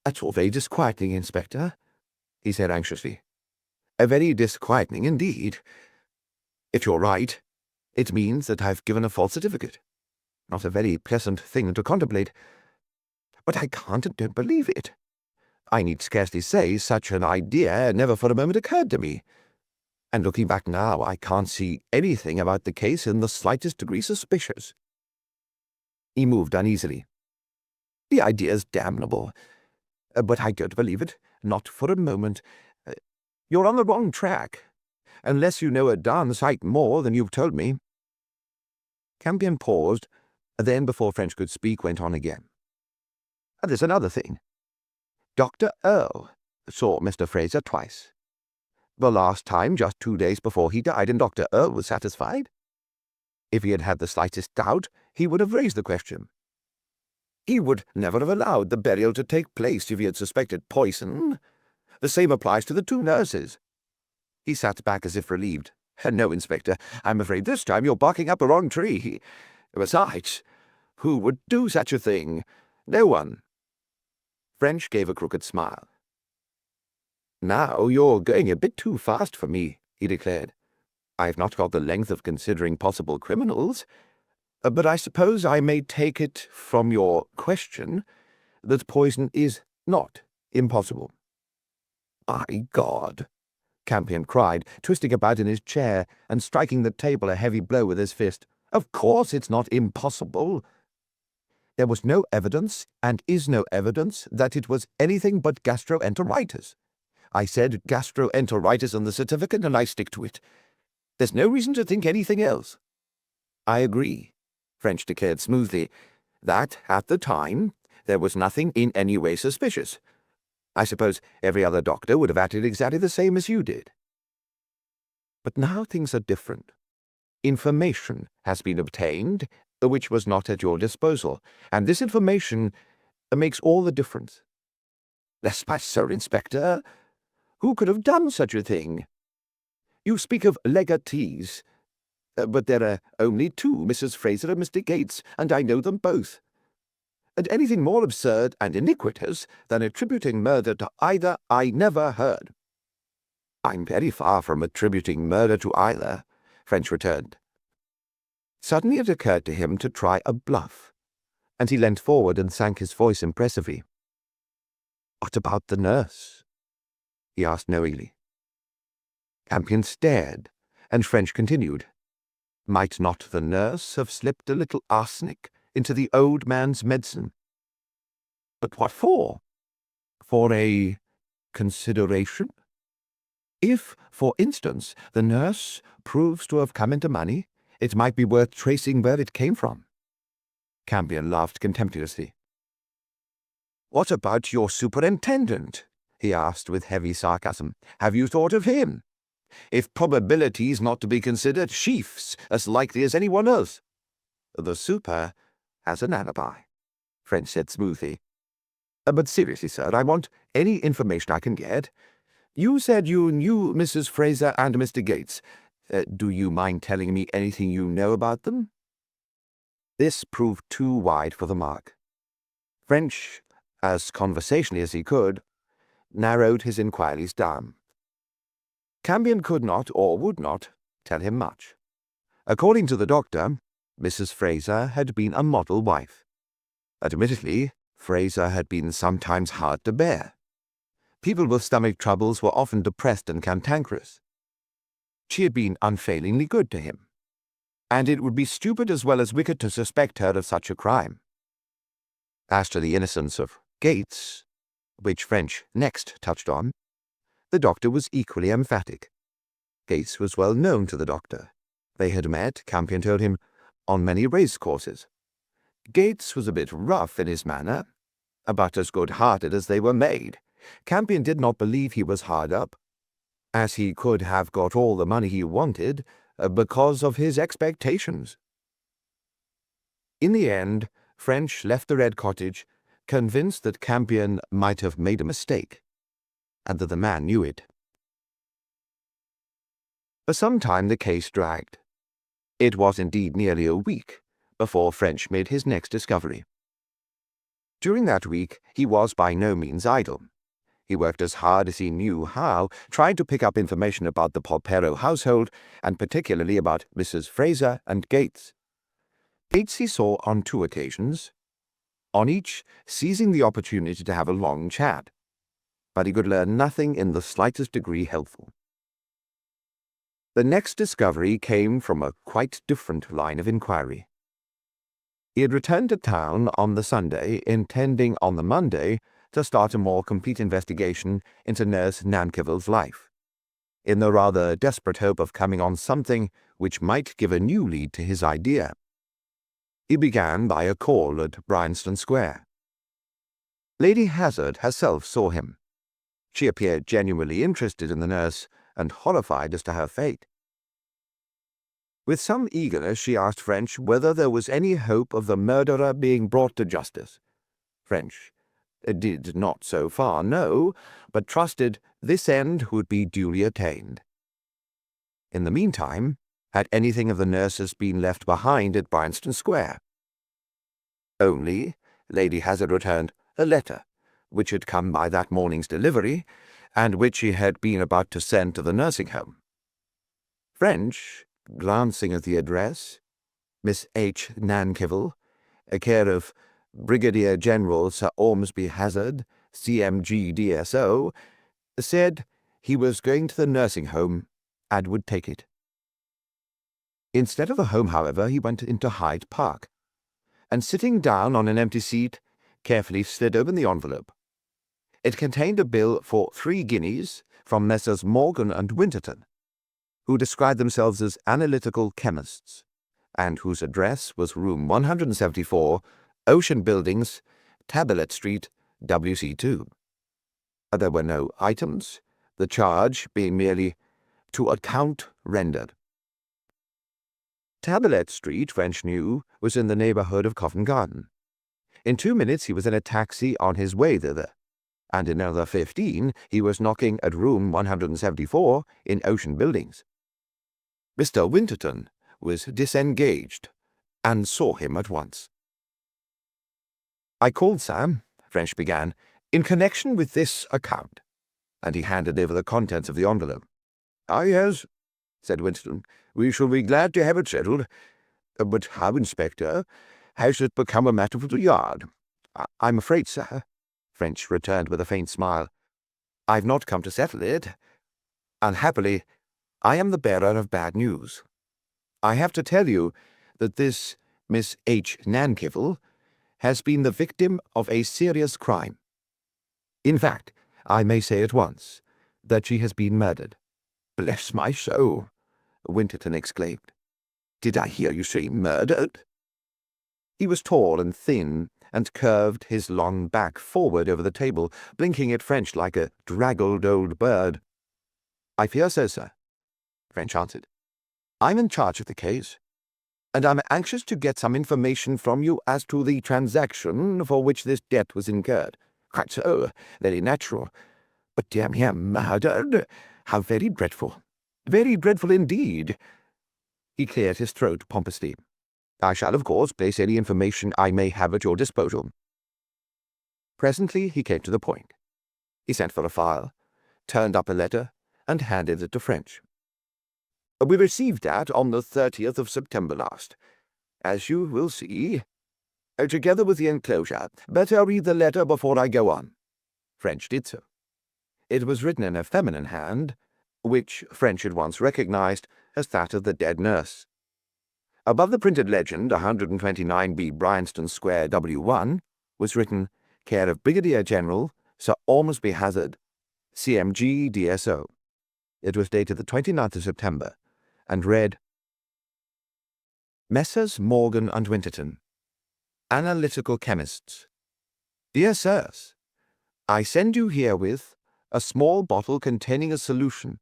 "That's all very disquieting, Inspector," he said anxiously. "Very disquieting indeed. If you're right, it means that I've given a false certificate. Not a very pleasant thing to contemplate. But I can't and don't believe it. I need scarcely say such an idea never for a moment occurred to me. And looking back now, I can't see anything about the case in the slightest degree suspicious." He moved uneasily. "The idea's damnable, but I don't believe it, not for a moment. You're on the wrong track, unless you know a darn sight more than you've told me." Campion paused, then before French could speak went on again. "There's another thing. Dr. Earle saw Mr. Fraser twice. The last time just 2 days before he died, and Dr. Earle was satisfied. If he had had the slightest doubt, he would have raised the question. He would never have allowed the burial to take place if he had suspected poison. The same applies to the 2 nurses." He sat back as if relieved. "No, Inspector, I'm afraid this time you're barking up a wrong tree. Besides, who would do such a thing? No one." French gave a crooked smile. "Now you're going a bit too fast for me," he declared. "I've not got the length of considering possible criminals, but I suppose I may take it from your question that poison is not impossible." "My God!" Campion cried, twisting about in his chair and striking the table a heavy blow with his fist. "Of course it's not impossible. There was no evidence, and is no evidence, that it was anything but gastroenteritis. I said gastroenteritis in the certificate, and I stick to it. There's no reason to think anything else." "I agree," French declared smoothly, "that, at the time, there was nothing in any way suspicious. I suppose every other doctor would have acted exactly the same as you did. But now things are different. Information has been obtained which was not at your disposal, and this information makes all the difference. Bless my soul, Inspector, who could have done such a thing? You speak of legatees, but there are only 2, Mrs. Fraser and Mr. Gates, and I know them both. And anything more absurd and iniquitous than attributing murder to either I never heard." "I'm very far from attributing murder to either," French returned. Suddenly it occurred to him to try a bluff, and he leant forward and sank his voice impressively. "What about the nurse?" he asked knowingly. Campion stared, and French continued. "Might not the nurse have slipped a little arsenic into the old man's medicine?" "But what for?" "For a consideration. If, for instance, the nurse proves to have come into money, it might be worth tracing where it came from." Campion laughed contemptuously. "What about your superintendent?" he asked with heavy sarcasm. "Have you thought of him? If probability's not to be considered, Sheaf's as likely as anyone else." "The super has an alibi," French said smoothly. "But seriously, sir, I want any information I can get. You said you knew Mrs. Fraser and Mr. Gates. Do you mind telling me anything you know about them?" This proved too wide for the mark. French as conversationally as he could, narrowed his inquiries down. Campion could not, or would not, tell him much. According to the doctor, Mrs. Fraser had been a model wife. Admittedly, Fraser had been sometimes hard to bear. People with stomach troubles were often depressed and cantankerous. She had been unfailingly good to him, and it would be stupid as well as wicked to suspect her of such a crime. As to the innocence of Gates, which French next touched on, the doctor was equally emphatic. Gates was well known to the doctor. They had met, Campion told him, on many racecourses. Gates was a bit rough in his manner, but as good-hearted as they were made. Campion did not believe he was hard up, as he could have got all the money he wanted because of his expectations. In the end, French left the Red Cottage, convinced that Campion might have made a mistake, and that the man knew it. For some time the case dragged. It was indeed nearly a week before French made his next discovery. During that week he was by no means idle. He worked as hard as he knew how, trying to pick up information about the Polperro household, and particularly about Mrs. Fraser and Gates. Gates he saw on 2 occasions, on each seizing the opportunity to have a long chat, but he could learn nothing in the slightest degree helpful. The next discovery came from a quite different line of inquiry. He had returned to town on the Sunday, intending on the Monday to start a more complete investigation into Nurse Nankivell's life, in the rather desperate hope of coming on something which might give a new lead to his idea. He began by a call at Bryanston Square. Lady Hazard herself saw him. She appeared genuinely interested in the nurse and horrified as to her fate. With some eagerness she asked French whether there was any hope of the murderer being brought to justice. French did not so far know, but trusted this end would be duly attained. In the meantime, had anything of the nurses been left behind at Bryanston Square? Only, Lady Hazard returned a letter, which had come by that morning's delivery, and which she had been about to send to the nursing home. French, glancing at the address, Miss H. Nankivell, care of Brigadier General Sir Ormsby Hazard, CMG DSO, said he was going to the nursing home and would take it. Instead of the home, however, he went into Hyde Park, and sitting down on an empty seat, carefully slid open the envelope. It contained a bill for 3 guineas from Messrs. Morgan and Winterton, who described themselves as analytical chemists, and whose address was room 174, Ocean Buildings, Tabalet Street, WC2. There were no items, the charge being merely to account rendered. Tabalet Street, French knew, was in the neighbourhood of Covent Garden. In 2 minutes he was in a taxi on his way thither, and in another 15 he was knocking at room 174 in Ocean Buildings. Mr. Winterton was disengaged, and saw him at once. "I called, Sam," French began, "in connection with this account," and he handed over the contents of the envelope. "Ah, yes," said Winterton, "we shall be glad to have it settled. But how, Inspector, has it become a matter for the Yard?" "I'm afraid, sir," French returned with a faint smile, "I've not come to settle it. Unhappily, I am the bearer of bad news. I have to tell you that this Miss H. Nankivell has been the victim of a serious crime. In fact, I may say at once that she has been murdered." "Bless my soul!" Winterton exclaimed. "Did I hear you say murdered?" He was tall and thin, and curved his long back forward over the table, blinking at French like a draggled old bird. "I fear so, sir," French answered. "I'm in charge of the case, and I'm anxious to get some information from you as to the transaction for which this debt was incurred." "Quite so, very natural. But dear me, murdered? How very dreadful. Very dreadful indeed." He cleared his throat pompously. "I shall, of course, place any information I may have at your disposal." Presently he came to the point. He sent for a file, turned up a letter, and handed it to French. "We received that on the 30th of September last, as you will see, together with the enclosure. Better read the letter before I go on." French did so. It was written in a feminine hand, which French at once recognized as that of the dead nurse. Above the printed legend, 129B Bryanston Square, W1, was written, "Care of Brigadier General Sir Ormsby Hazard, CMG DSO." It was dated the 29th of September, and read, "Messrs. Morgan and Winterton, Analytical Chemists. Dear Sirs, I send you herewith a small bottle containing a solution,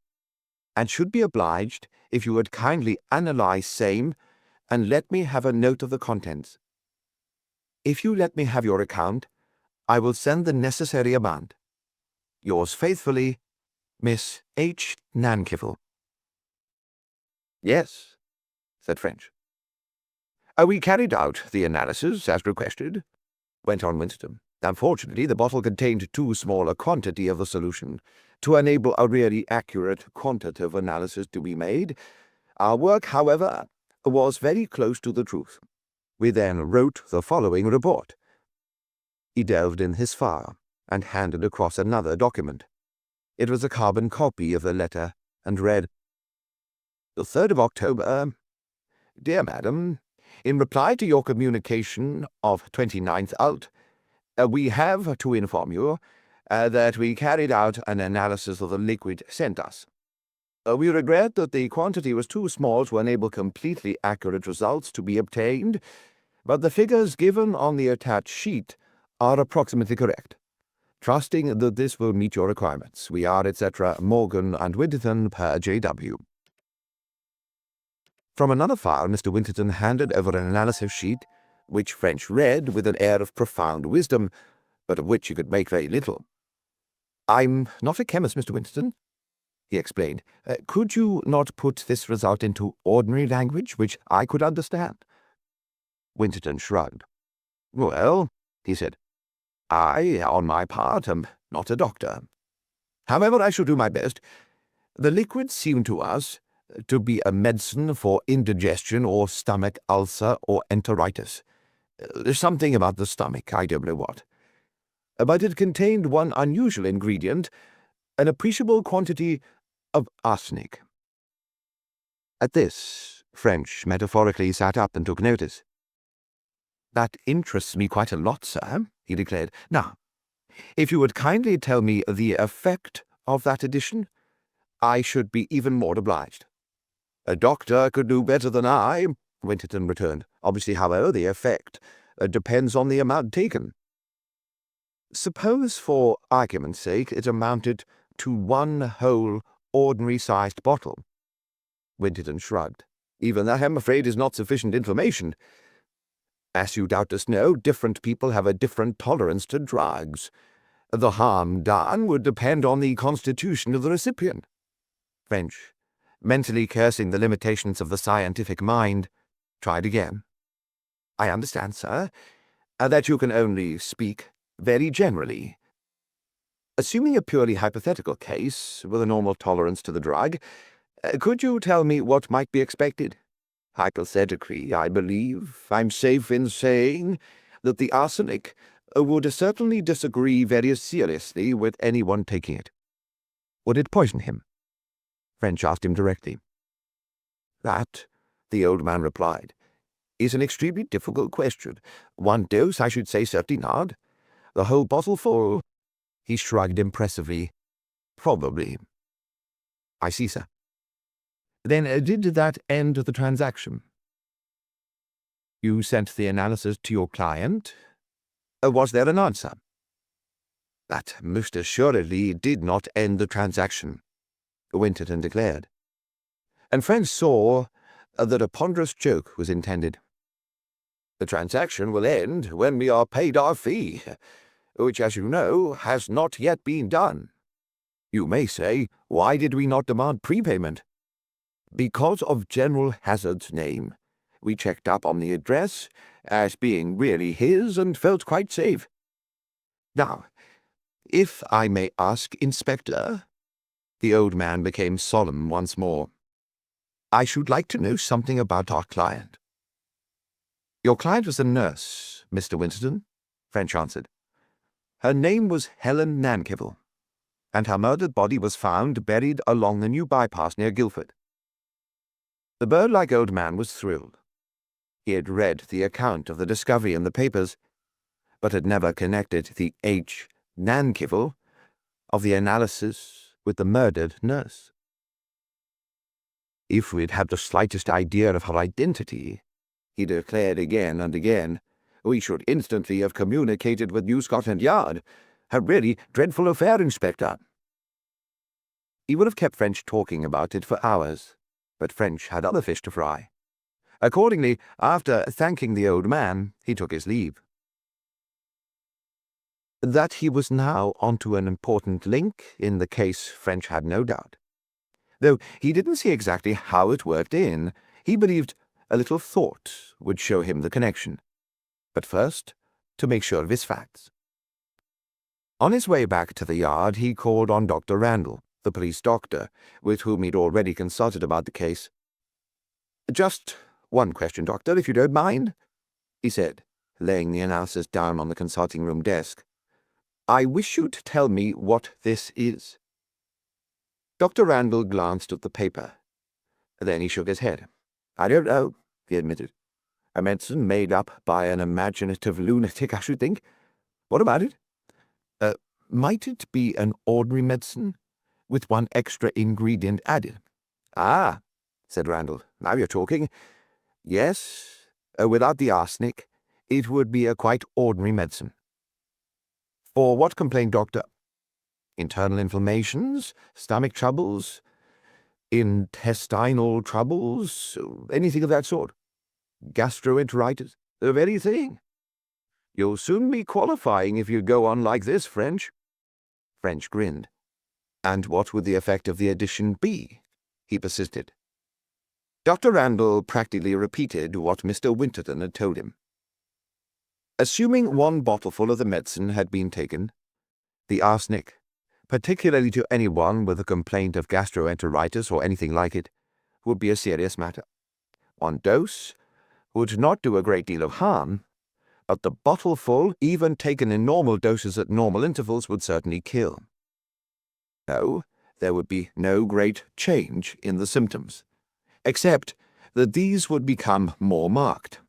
and should be obliged if you would kindly analyze same and let me have a note of the contents. If you let me have your account, I will send the necessary amount. Yours faithfully, Miss H. Nankivel." "Yes," said French. "We carried out the analysis as requested," went on Winston. "Unfortunately, the bottle contained too small a quantity of the solution to enable a really accurate quantitative analysis to be made. Our work, however, was very close to the truth. We then wrote the following report." He delved in his file and handed across another document. It was a carbon copy of the letter, and read, "The 3rd of October. Dear Madam, in reply to your communication of 29th ult., we have to inform you that we carried out an analysis of the liquid sent us. We regret that the quantity was too small to enable completely accurate results to be obtained, but the figures given on the attached sheet are approximately correct. Trusting that this will meet your requirements, we are, etc., Morgan and Winterton per J.W." From another file, Mr. Winterton handed over an analysis sheet, which French read with an air of profound wisdom, but of which he could make very little. "I'm not a chemist, Mr. Winterton," he explained. "Could you not put this result into ordinary language, which I could understand?" Winterton shrugged. "Well," he said, "I, on my part, am not a doctor. However, I shall do my best. The liquid seemed to us to be a medicine for indigestion or stomach ulcer or enteritis. Something about the stomach, I don't know what. But it contained one unusual ingredient, an appreciable quantity of arsenic." At this, French metaphorically sat up and took notice. "That interests me quite a lot, sir," he declared. "Now, if you would kindly tell me the effect of that addition, I should be even more obliged." "A doctor could do better than I," Winterton returned. "Obviously, however, the effect depends on the amount taken." "Suppose, for argument's sake, it amounted to one whole, ordinary-sized bottle." Winterton shrugged. "Even that, I'm afraid, is not sufficient information. As you doubtless know, different people have a different tolerance to drugs. The harm done would depend on the constitution of the recipient." French, mentally cursing the limitations of the scientific mind, tried again. "I understand, sir, that you can only speak very generally. Assuming a purely hypothetical case, with a normal tolerance to the drug, could you tell me what might be expected? Hypothetically, I believe I'm safe in saying that the arsenic would certainly disagree very seriously with anyone taking it." "Would it poison him?" French asked him directly. "That," the old man replied, "is an extremely difficult question. One dose, I should say, certainly not. The whole bottle full?" He shrugged impressively. "Probably." "I see, sir. Then did that end the transaction? You sent the analysis to your client? Was there an answer?" "That most assuredly did not end the transaction," Winterton declared. And French saw that a ponderous joke was intended. "The transaction will end when we are paid our fee, which, as you know, has not yet been done. You may say, why did we not demand prepayment? Because of General Hazard's name. We checked up on the address as being really his and felt quite safe. Now, if I may ask, Inspector," the old man became solemn once more, "I should like to know something about our client." "Your client was a nurse, Mr. Winterton," French answered. "Her name was Helen Nankivel, and her murdered body was found buried along the new bypass near Guildford." The bird-like old man was thrilled. He had read the account of the discovery in the papers, but had never connected the H. Nankivel of the analysis with the murdered nurse. "If we'd had the slightest idea of her identity," he declared again and again, "we should instantly have communicated with New Scotland Yard. A really dreadful affair, Inspector." He would have kept French talking about it for hours, but French had other fish to fry. Accordingly, after thanking the old man, he took his leave. That he was now onto an important link in the case, French had no doubt. Though he didn't see exactly how it worked in, he believed a little thought would show him the connection. But first, to make sure of his facts. On his way back to the yard, he called on Dr. Randall, the police doctor, with whom he'd already consulted about the case. "Just one question, Doctor, if you don't mind," he said, laying the analysis down on the consulting room desk. "I wish you'd tell me what this is." Dr. Randall glanced at the paper. Then he shook his head. "I don't know," he admitted. "A medicine made up by an imaginative lunatic, I should think. What about it?" Might it be an ordinary medicine, with one extra ingredient added?" "Ah," said Randall, "now you're talking. Yes, without the arsenic, it would be a quite ordinary medicine." "For what complaint, Doctor?" "Internal inflammations, stomach troubles, intestinal troubles, anything of that sort. Gastroenteritis, the very thing. You'll soon be qualifying if you go on like this, French." French grinned. "And what would the effect of the addition be?" he persisted. Dr. Randall practically repeated what Mr. Winterton had told him. Assuming one bottleful of the medicine had been taken, the arsenic, particularly to anyone with a complaint of gastroenteritis or anything like it, would be a serious matter. One dose would not do a great deal of harm, but the bottleful, even taken in normal doses at normal intervals, would certainly kill. No, there would be no great change in the symptoms, except that these would become more marked.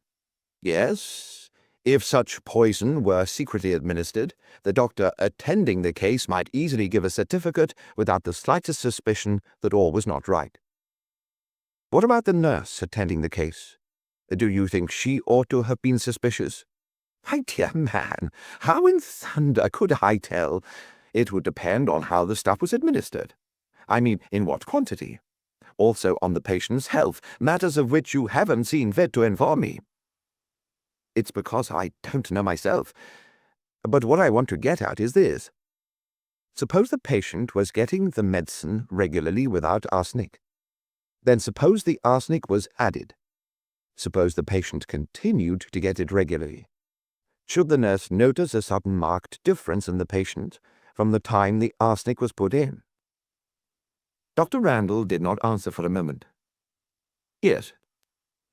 Yes, if such poison were secretly administered, the doctor attending the case might easily give a certificate without the slightest suspicion that all was not right. What about the nurse attending the case? Do you think she ought to have been suspicious? My dear man, how in thunder could I tell? It would depend on how the stuff was administered. I mean, in what quantity. Also on the patient's health, matters of which you haven't seen fit to inform me. It's because I don't know myself. But what I want to get at is this. Suppose the patient was getting the medicine regularly without arsenic. Then suppose the arsenic was added. Suppose the patient continued to get it regularly. Should the nurse notice a sudden marked difference in the patient from the time the arsenic was put in? Dr. Randall did not answer for a moment. "Yes,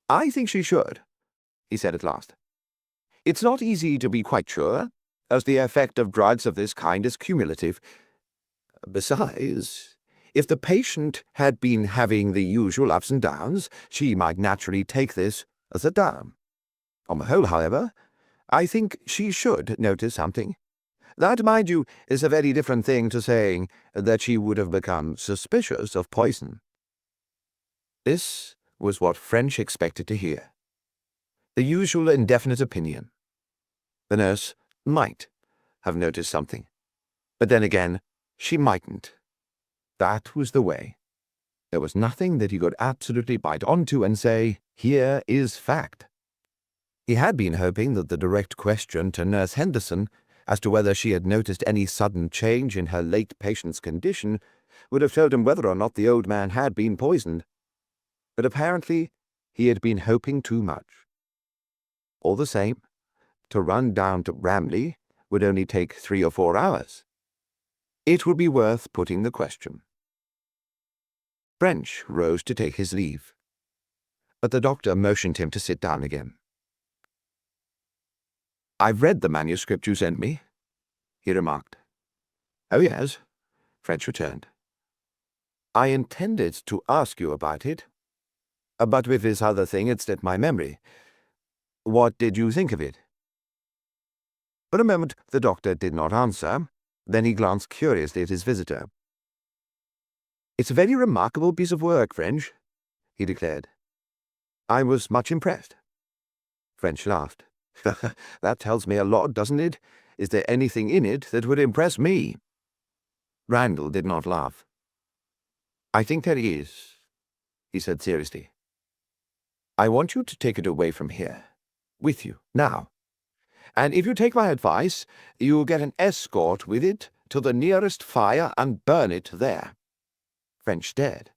I think she should," he said at last. "It's not easy to be quite sure, as the effect of drugs of this kind is cumulative. Besides, if the patient had been having the usual ups and downs, she might naturally take this as a down. On the whole, however, I think she should notice something. That, mind you, is a very different thing to saying that she would have become suspicious of poison." This was what French expected to hear. The usual indefinite opinion. The nurse might have noticed something, but then again, she mightn't. That was the way. There was nothing that he could absolutely bite onto and say, "Here is fact." He had been hoping that the direct question to Nurse Henderson as to whether she had noticed any sudden change in her late patient's condition would have told him whether or not the old man had been poisoned. But apparently he had been hoping too much. All the same, to run down to Bramley would only take 3 or 4 hours. It would be worth putting the question. French rose to take his leave, but the doctor motioned him to sit down again. "I've read the manuscript you sent me," he remarked. "Oh, yes," French returned. "I intended to ask you about it, but with this other thing it slipped my memory. What did you think of it?" For a moment the doctor did not answer. Then he glanced curiously at his visitor. "It's a very remarkable piece of work, French," he declared. "I was much impressed." French laughed. "That tells me a lot, doesn't it? Is there anything in it that would impress me?" Randall did not laugh. "I think there is," he said seriously. "I want you to take it away from here, with you, now. And if you take my advice, you'll get an escort with it to the nearest fire and burn it there." French stared.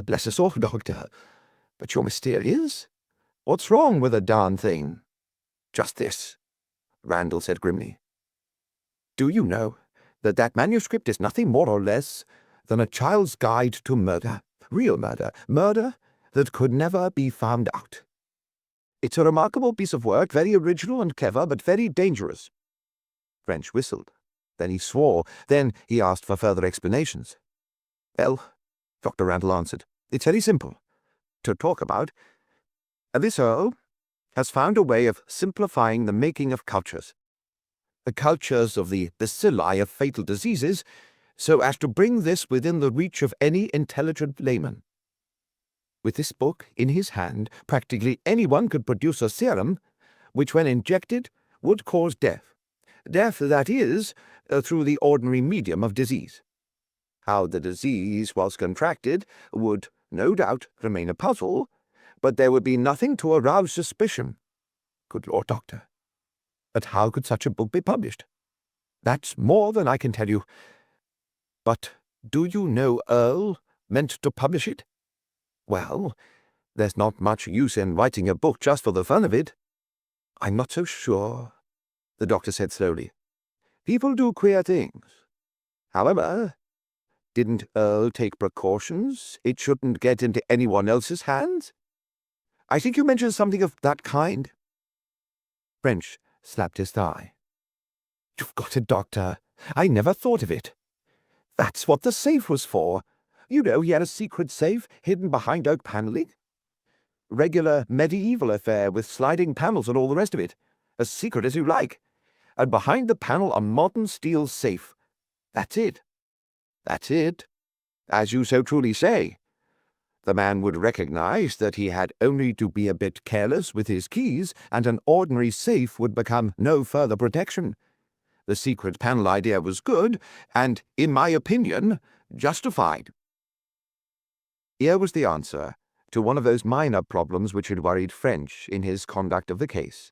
"Bless us all, Doctor. But you're mysterious. What's wrong with the darn thing?" "Just this," Randall said grimly. "Do you know that manuscript is nothing more or less than a child's guide to murder, real murder, murder that could never be found out? It's a remarkable piece of work, very original and clever, but very dangerous." French whistled. Then he swore. Then he asked for further explanations. "Well," Dr. Randall answered, "it's very simple to talk about. This Earle has found a way of simplifying the making of cultures. The cultures of the bacilli of fatal diseases, so as to bring this within the reach of any intelligent layman. With this book in his hand, practically anyone could produce a serum which, when injected, would cause death. Death, that is, through the ordinary medium of disease. How the disease was contracted would, no doubt, remain a puzzle, but there would be nothing to arouse suspicion. Good Lord, Doctor! But how could such a book be published? That's more than I can tell you. But do you know Earle meant to publish it? Well, there's not much use in writing a book just for the fun of it." "I'm not so sure," the doctor said slowly. "People do queer things. However, didn't Earle take precautions? It shouldn't get into anyone else's hands? I think you mentioned something of that kind." French slapped his thigh. "You've got it, Doctor. I never thought of it. That's what the safe was for. You know, he had a secret safe hidden behind oak paneling. Regular medieval affair with sliding panels and all the rest of it. As secret as you like. And behind the panel a modern steel safe. That's it. That's it. As you so truly say. The man would recognize that he had only to be a bit careless with his keys, and an ordinary safe would become no further protection. The secret panel idea was good, and, in my opinion, justified." Here was the answer to one of those minor problems which had worried French in his conduct of the case.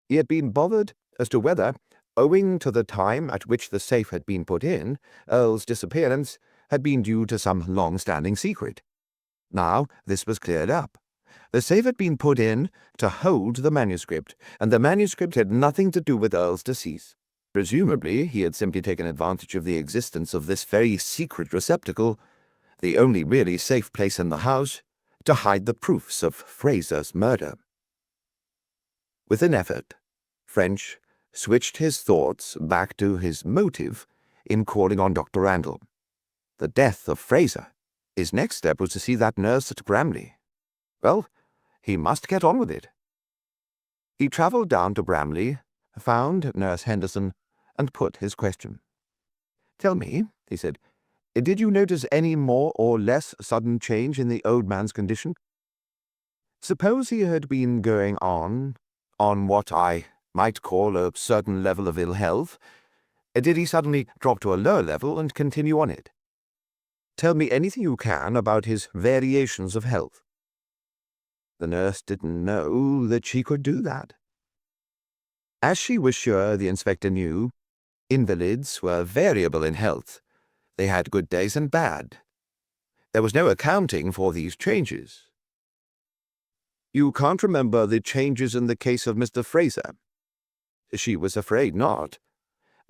He had been bothered as to whether, owing to the time at which the safe had been put in, Earle's disappearance had been due to some long-standing secret. Now this was cleared up. The safe had been put in to hold the manuscript, and the manuscript had nothing to do with Earle's decease. Presumably he had simply taken advantage of the existence of this very secret receptacle, the only really safe place in the house, to hide the proofs of Fraser's murder. With an effort, French switched his thoughts back to his motive in calling on Dr. Randall. The death of Fraser. His next step was to see that nurse at Bramley. Well, he must get on with it. He travelled down to Bramley, found Nurse Henderson, and put his question. "Tell me," he said, "did you notice any more or less sudden change in the old man's condition? Suppose he had been going on what I might call a certain level of ill health. Did he suddenly drop to a lower level and continue on it? Tell me anything you can about his variations of health." The nurse didn't know that she could do that. As she was sure the inspector knew, invalids were variable in health. They had good days and bad. There was no accounting for these changes. "You can't remember the changes in the case of Mr. Fraser?" She was afraid not.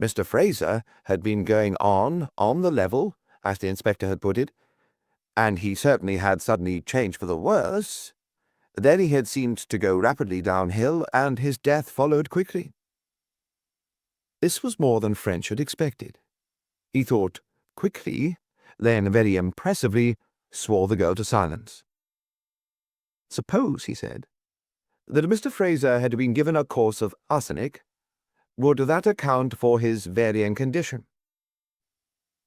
Mr. Fraser had been going on the level, as the inspector had put it, and he certainly had suddenly changed for the worse. Then he had seemed to go rapidly downhill, and his death followed quickly. This was more than French had expected. He thought quickly, then very impressively swore the girl to silence. Suppose, he said, that Mr. Fraser had been given a course of arsenic, would that account for his varying condition?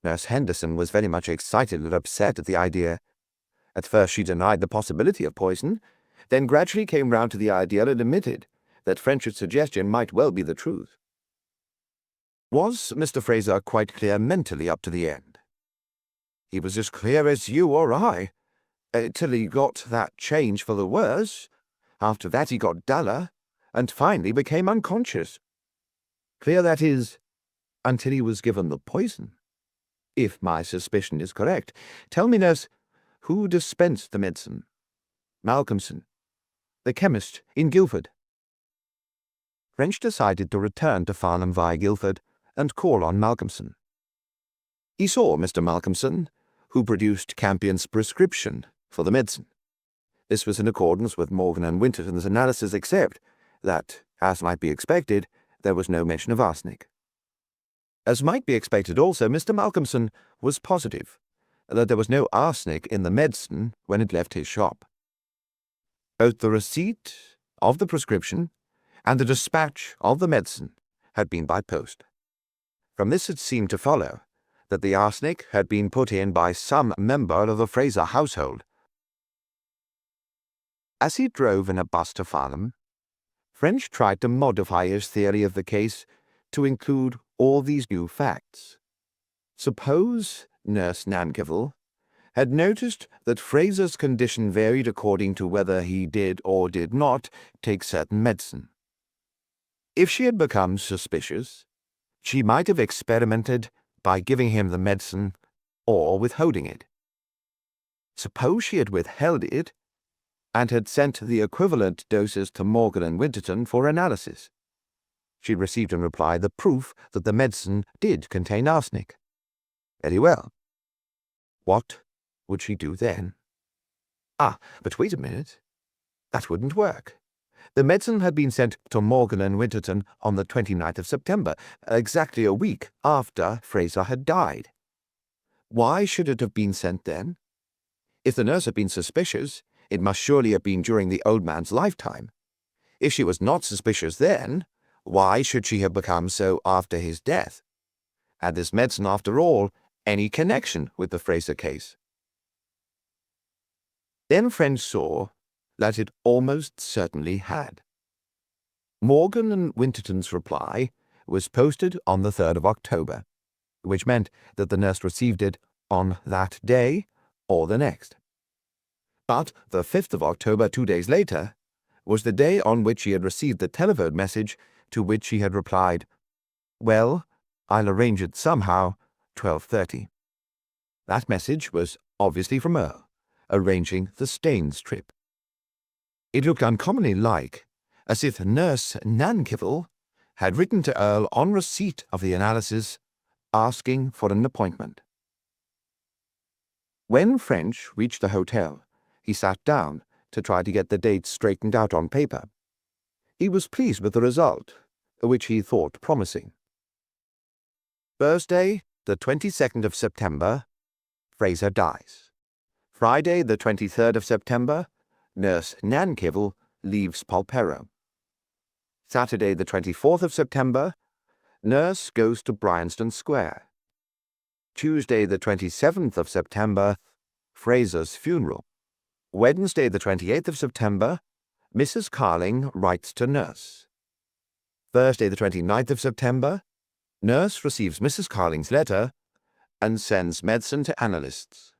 Nurse Henderson was very much excited and upset at the idea. At first she denied the possibility of poison, then gradually came round to the idea and admitted that French's suggestion might well be the truth. Was Mr. Fraser quite clear mentally up to the end? He was as clear as you or I, till he got that change for the worse. After that he got duller, and finally became unconscious. Clear, that is, until he was given the poison. If my suspicion is correct, tell me, nurse, who dispensed the medicine? Malcolmson, the chemist in Guildford. French decided to return to Farnham via Guildford and call on Malcolmson. He saw Mr. Malcolmson, who produced Campion's prescription for the medicine. This was in accordance with Morgan and Winterton's analysis, except that, as might be expected, there was no mention of arsenic. As might be expected also, Mr. Malcolmson was positive that there was no arsenic in the medicine when it left his shop. Both the receipt of the prescription and the dispatch of the medicine had been by post. From this it seemed to follow that the arsenic had been put in by some member of the Fraser household. As he drove in a bus to Farnham, French tried to modify his theory of the case to include all these new facts. Suppose Nurse Nankerville had noticed that Fraser's condition varied according to whether he did or did not take certain medicine. If she had become suspicious, she might have experimented by giving him the medicine or withholding it. Suppose she had withheld it and had sent the equivalent doses to Morgan and Winterton for analysis. She received in reply the proof that the medicine did contain arsenic. Very well. What would she do then? But wait a minute. That wouldn't work. The medicine had been sent to Morgan and Winterton on the 29th of September, exactly a week after Fraser had died. Why should it have been sent then? If the nurse had been suspicious, it must surely have been during the old man's lifetime. If she was not suspicious then, why should she have become so after his death? Had this medicine, after all, any connection with the Fraser case? Then French saw that it almost certainly had. Morgan and Winterton's reply was posted on the 3rd of October, which meant that the nurse received it on that day or the next. But the 5th of October, 2 days later, was the day on which he had received the telephone message to which he had replied, "Well, I'll arrange it somehow, 12:30. That message was obviously from Earle, arranging the Staines trip. It looked uncommonly like as if Nurse Nankerville had written to Earle on receipt of the analysis, asking for an appointment. When French reached the hotel, he sat down to try to get the dates straightened out on paper. He was pleased with the result, which he thought promising. Thursday, the 22nd of September, Fraser dies. Friday, the 23rd of September, Nurse Nankerville leaves Polperro. Saturday, the 24th of September, Nurse goes to Bryanston Square. Tuesday, the 27th of September, Fraser's funeral. Wednesday, the 28th of September, Mrs. Carling writes to Nurse. Thursday, the 29th of September, Nurse receives Mrs. Carling's letter and sends medicine to analysts.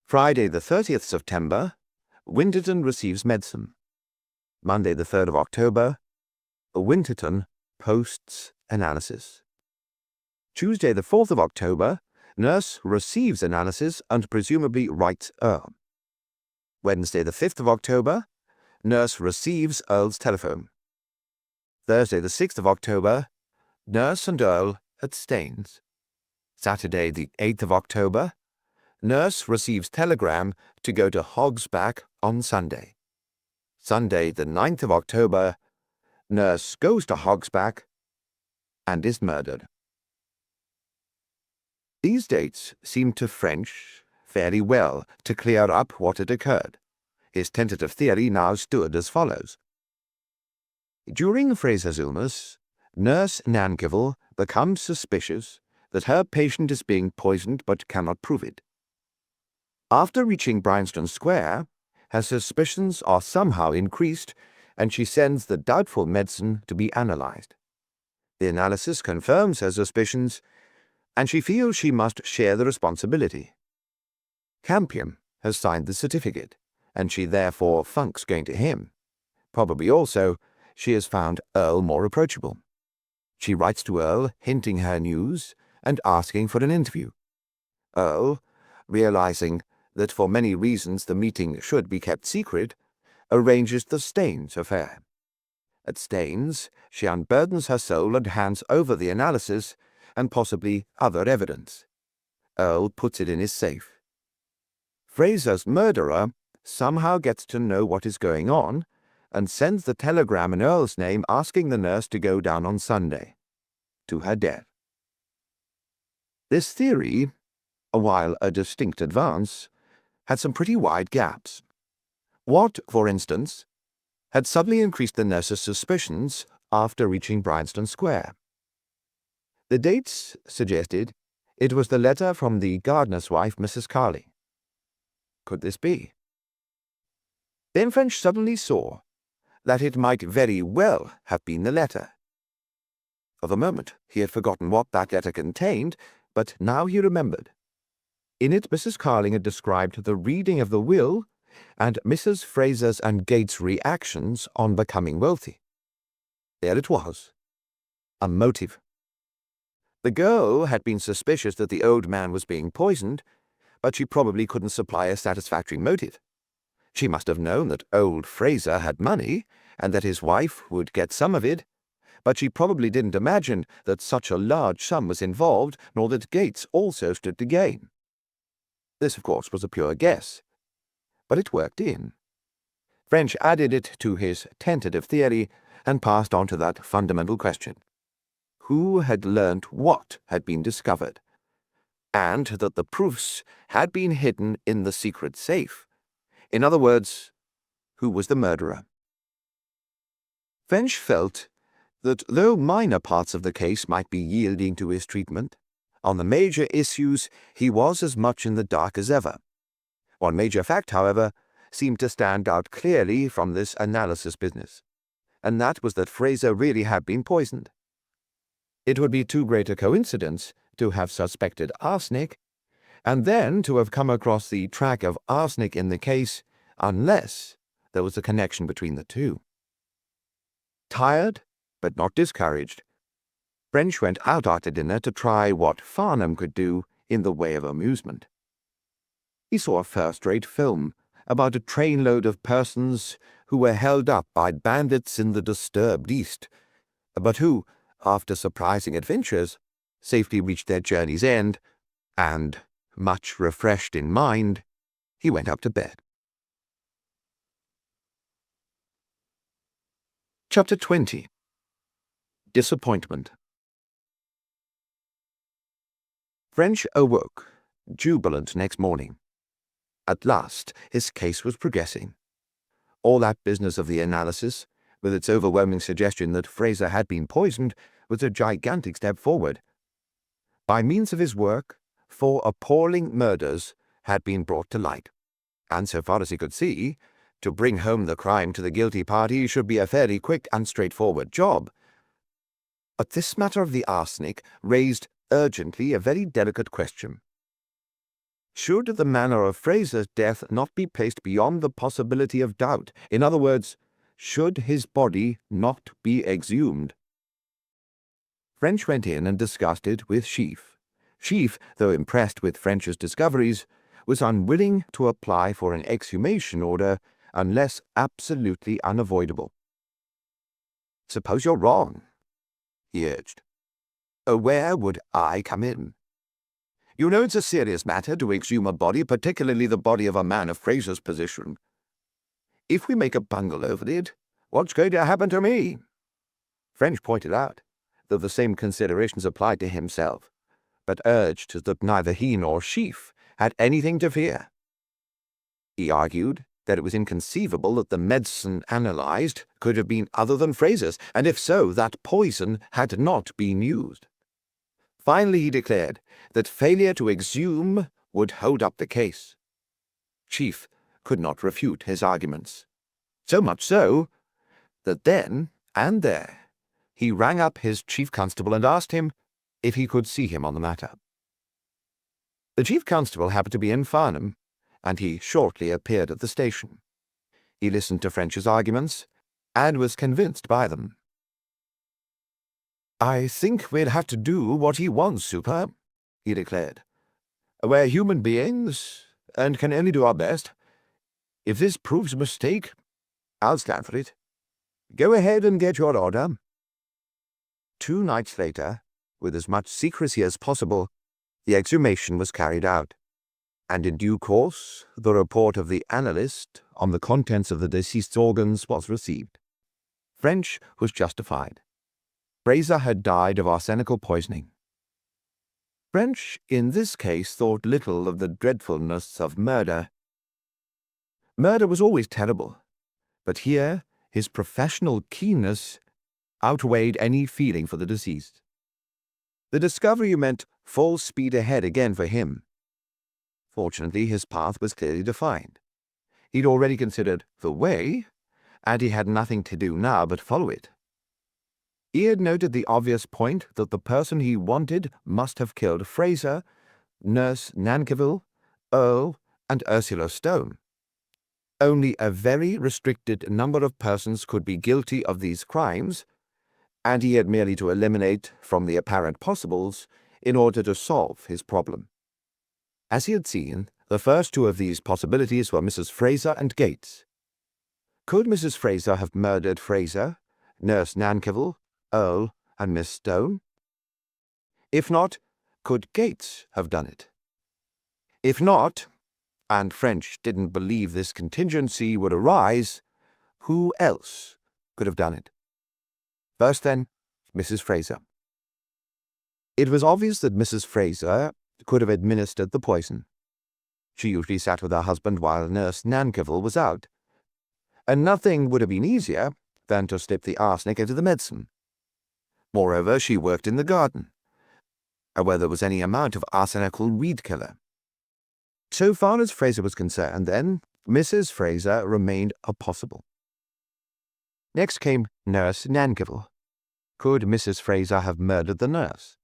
Friday, the 30th September, Winterton receives medicine. Monday, the 3rd of October, Winterton posts analysis. Tuesday, the 4th of October, Nurse receives analysis and presumably writes Earle. Wednesday, the 5th of October, Nurse receives Earle's telephone. Thursday the 6th of October, Nurse and Earle at Staines. Saturday the 8th of October, Nurse receives telegram to go to Hogsback on Sunday. Sunday the 9th of October, Nurse goes to Hogsback and is murdered. These dates seemed to French fairly well to clear up what had occurred. His tentative theory now stood as follows. During Fraser's illness, Nurse Nankerville becomes suspicious that her patient is being poisoned but cannot prove it. After reaching Bryanston Square, her suspicions are somehow increased, and she sends the doubtful medicine to be analyzed. The analysis confirms her suspicions, and she feels she must share the responsibility. Campion has signed the certificate, and she therefore funks going to him. Probably also, she has found Earle more approachable. She writes to Earle, hinting her news and asking for an interview. Earle, realizing that for many reasons the meeting should be kept secret, arranges the Staines affair. At Staines, she unburdens her soul and hands over the analysis and possibly other evidence. Earle puts it in his safe. Fraser's murderer somehow gets to know what is going on and sends the telegram in Earle's name asking the nurse to go down on Sunday, to her death. This theory, while a distinct advance, had some pretty wide gaps. What, for instance, had suddenly increased the nurse's suspicions after reaching Bryanston Square? The dates suggested it was the letter from the gardener's wife, Mrs. Carley. Could this be? Then French suddenly saw that it might very well have been the letter. For the moment, he had forgotten what that letter contained, but now he remembered. In it, Mrs. Carling had described the reading of the will and Mrs. Fraser's and Gates' reactions on becoming wealthy. There it was. A motive. The girl had been suspicious that the old man was being poisoned, but she probably couldn't supply a satisfactory motive. She must have known that old Fraser had money and that his wife would get some of it, but she probably didn't imagine that such a large sum was involved, nor that Gates also stood to gain. This, of course, was a pure guess, but it worked in. French added it to his tentative theory and passed on to that fundamental question. Who had learnt what had been discovered, and that the proofs had been hidden in the secret safe? In other words, who was the murderer? French felt that though minor parts of the case might be yielding to his treatment, on the major issues he was as much in the dark as ever. One major fact, however, seemed to stand out clearly from this analysis business, and that was that Fraser really had been poisoned. It would be too great a coincidence to have suspected arsenic, and then to have come across the track of arsenic in the case, unless there was a connection between the two. Tired, but not discouraged, French went out after dinner to try what Farnham could do in the way of amusement. He saw a first-rate film about a trainload of persons who were held up by bandits in the disturbed East, but who, after surprising adventures, safely reached their journey's end, and, much refreshed in mind, he went up to bed. Chapter 20. Disappointment. French awoke, jubilant next morning. At last his case was progressing. All that business of the analysis, with its overwhelming suggestion that Fraser had been poisoned, was a gigantic step forward. By means of his work, 4 appalling murders had been brought to light, and so far as he could see, to bring home the crime to the guilty party should be a fairly quick and straightforward job. But this matter of the arsenic raised urgently a very delicate question. Should the manner of Fraser's death not be placed beyond the possibility of doubt? In other words, should his body not be exhumed? French went in and discussed it with Sheaf. Sheaf, though impressed with French's discoveries, was unwilling to apply for an exhumation order unless absolutely unavoidable. Suppose you're wrong, he urged. Where would I come in? You know it's a serious matter to exhume a body, particularly the body of a man of Fraser's position. If we make a bungle over it, what's going to happen to me? French pointed out that the same considerations applied to himself, but urged that neither he nor Sheaf had anything to fear. He argued that it was inconceivable that the medicine analyzed could have been other than Fraser's, and if so, that poison had not been used. Finally, he declared that failure to exhume would hold up the case. Sheaf could not refute his arguments. So much so that then and there he rang up his chief constable and asked him if he could see him on the matter. The chief constable happened to be in Farnham, and he shortly appeared at the station. He listened to French's arguments and was convinced by them. I think we'll have to do what he wants, Super, he declared. We're human beings, and can only do our best. If this proves a mistake, I'll stand for it. Go ahead and get your order. 2 nights later, with as much secrecy as possible, the exhumation was carried out, and in due course the report of the analyst on the contents of the deceased's organs was received. French was justified. Fraser had died of arsenical poisoning. French, in this case, thought little of the dreadfulness of murder. Murder was always terrible, but here his professional keenness outweighed any feeling for the deceased. The discovery meant full speed ahead again for him. Fortunately, his path was clearly defined. He'd already considered the way, and he had nothing to do now but follow it. He had noted the obvious point that the person he wanted must have killed Fraser, Nurse Nankerville, Earle, and Ursula Stone. Only a very restricted number of persons could be guilty of these crimes, and he had merely to eliminate from the apparent possibles in order to solve his problem. As he had seen, the first 2 of these possibilities were Mrs. Fraser and Gates. Could Mrs. Fraser have murdered Fraser, Nurse Nankerville, Earle, and Miss Stone? If not, could Gates have done it? If not, and French didn't believe this contingency would arise, who else could have done it? First, then, Mrs. Fraser. It was obvious that Mrs. Fraser could have administered the poison. She usually sat with her husband while Nurse Nankerville was out, and nothing would have been easier than to slip the arsenic into the medicine. Moreover, she worked in the garden, where there was any amount of arsenical weed killer. So far as Fraser was concerned, then, Mrs. Fraser remained a possible. Next came Nurse Nankerville. Could Mrs. Fraser have murdered the nurse?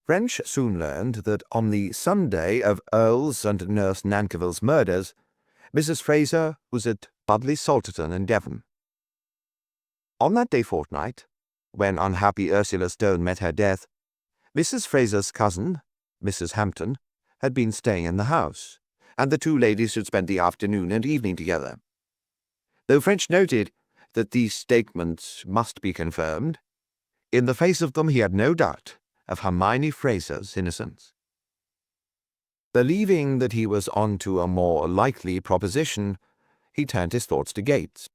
French soon learned that on the Sunday of Earle's and Nurse Nankerville's murders, Mrs. Fraser was at Budley Salterton in Devon. On that day fortnight, when unhappy Ursula Stone met her death, Mrs. Fraser's cousin, Mrs. Hampton, had been staying in the house, and the 2 ladies had spent the afternoon and evening together. Though French noted that these statements must be confirmed, in the face of them he had no doubt of Hermione Fraser's innocence. Believing that he was on to a more likely proposition, he turned his thoughts to Gates.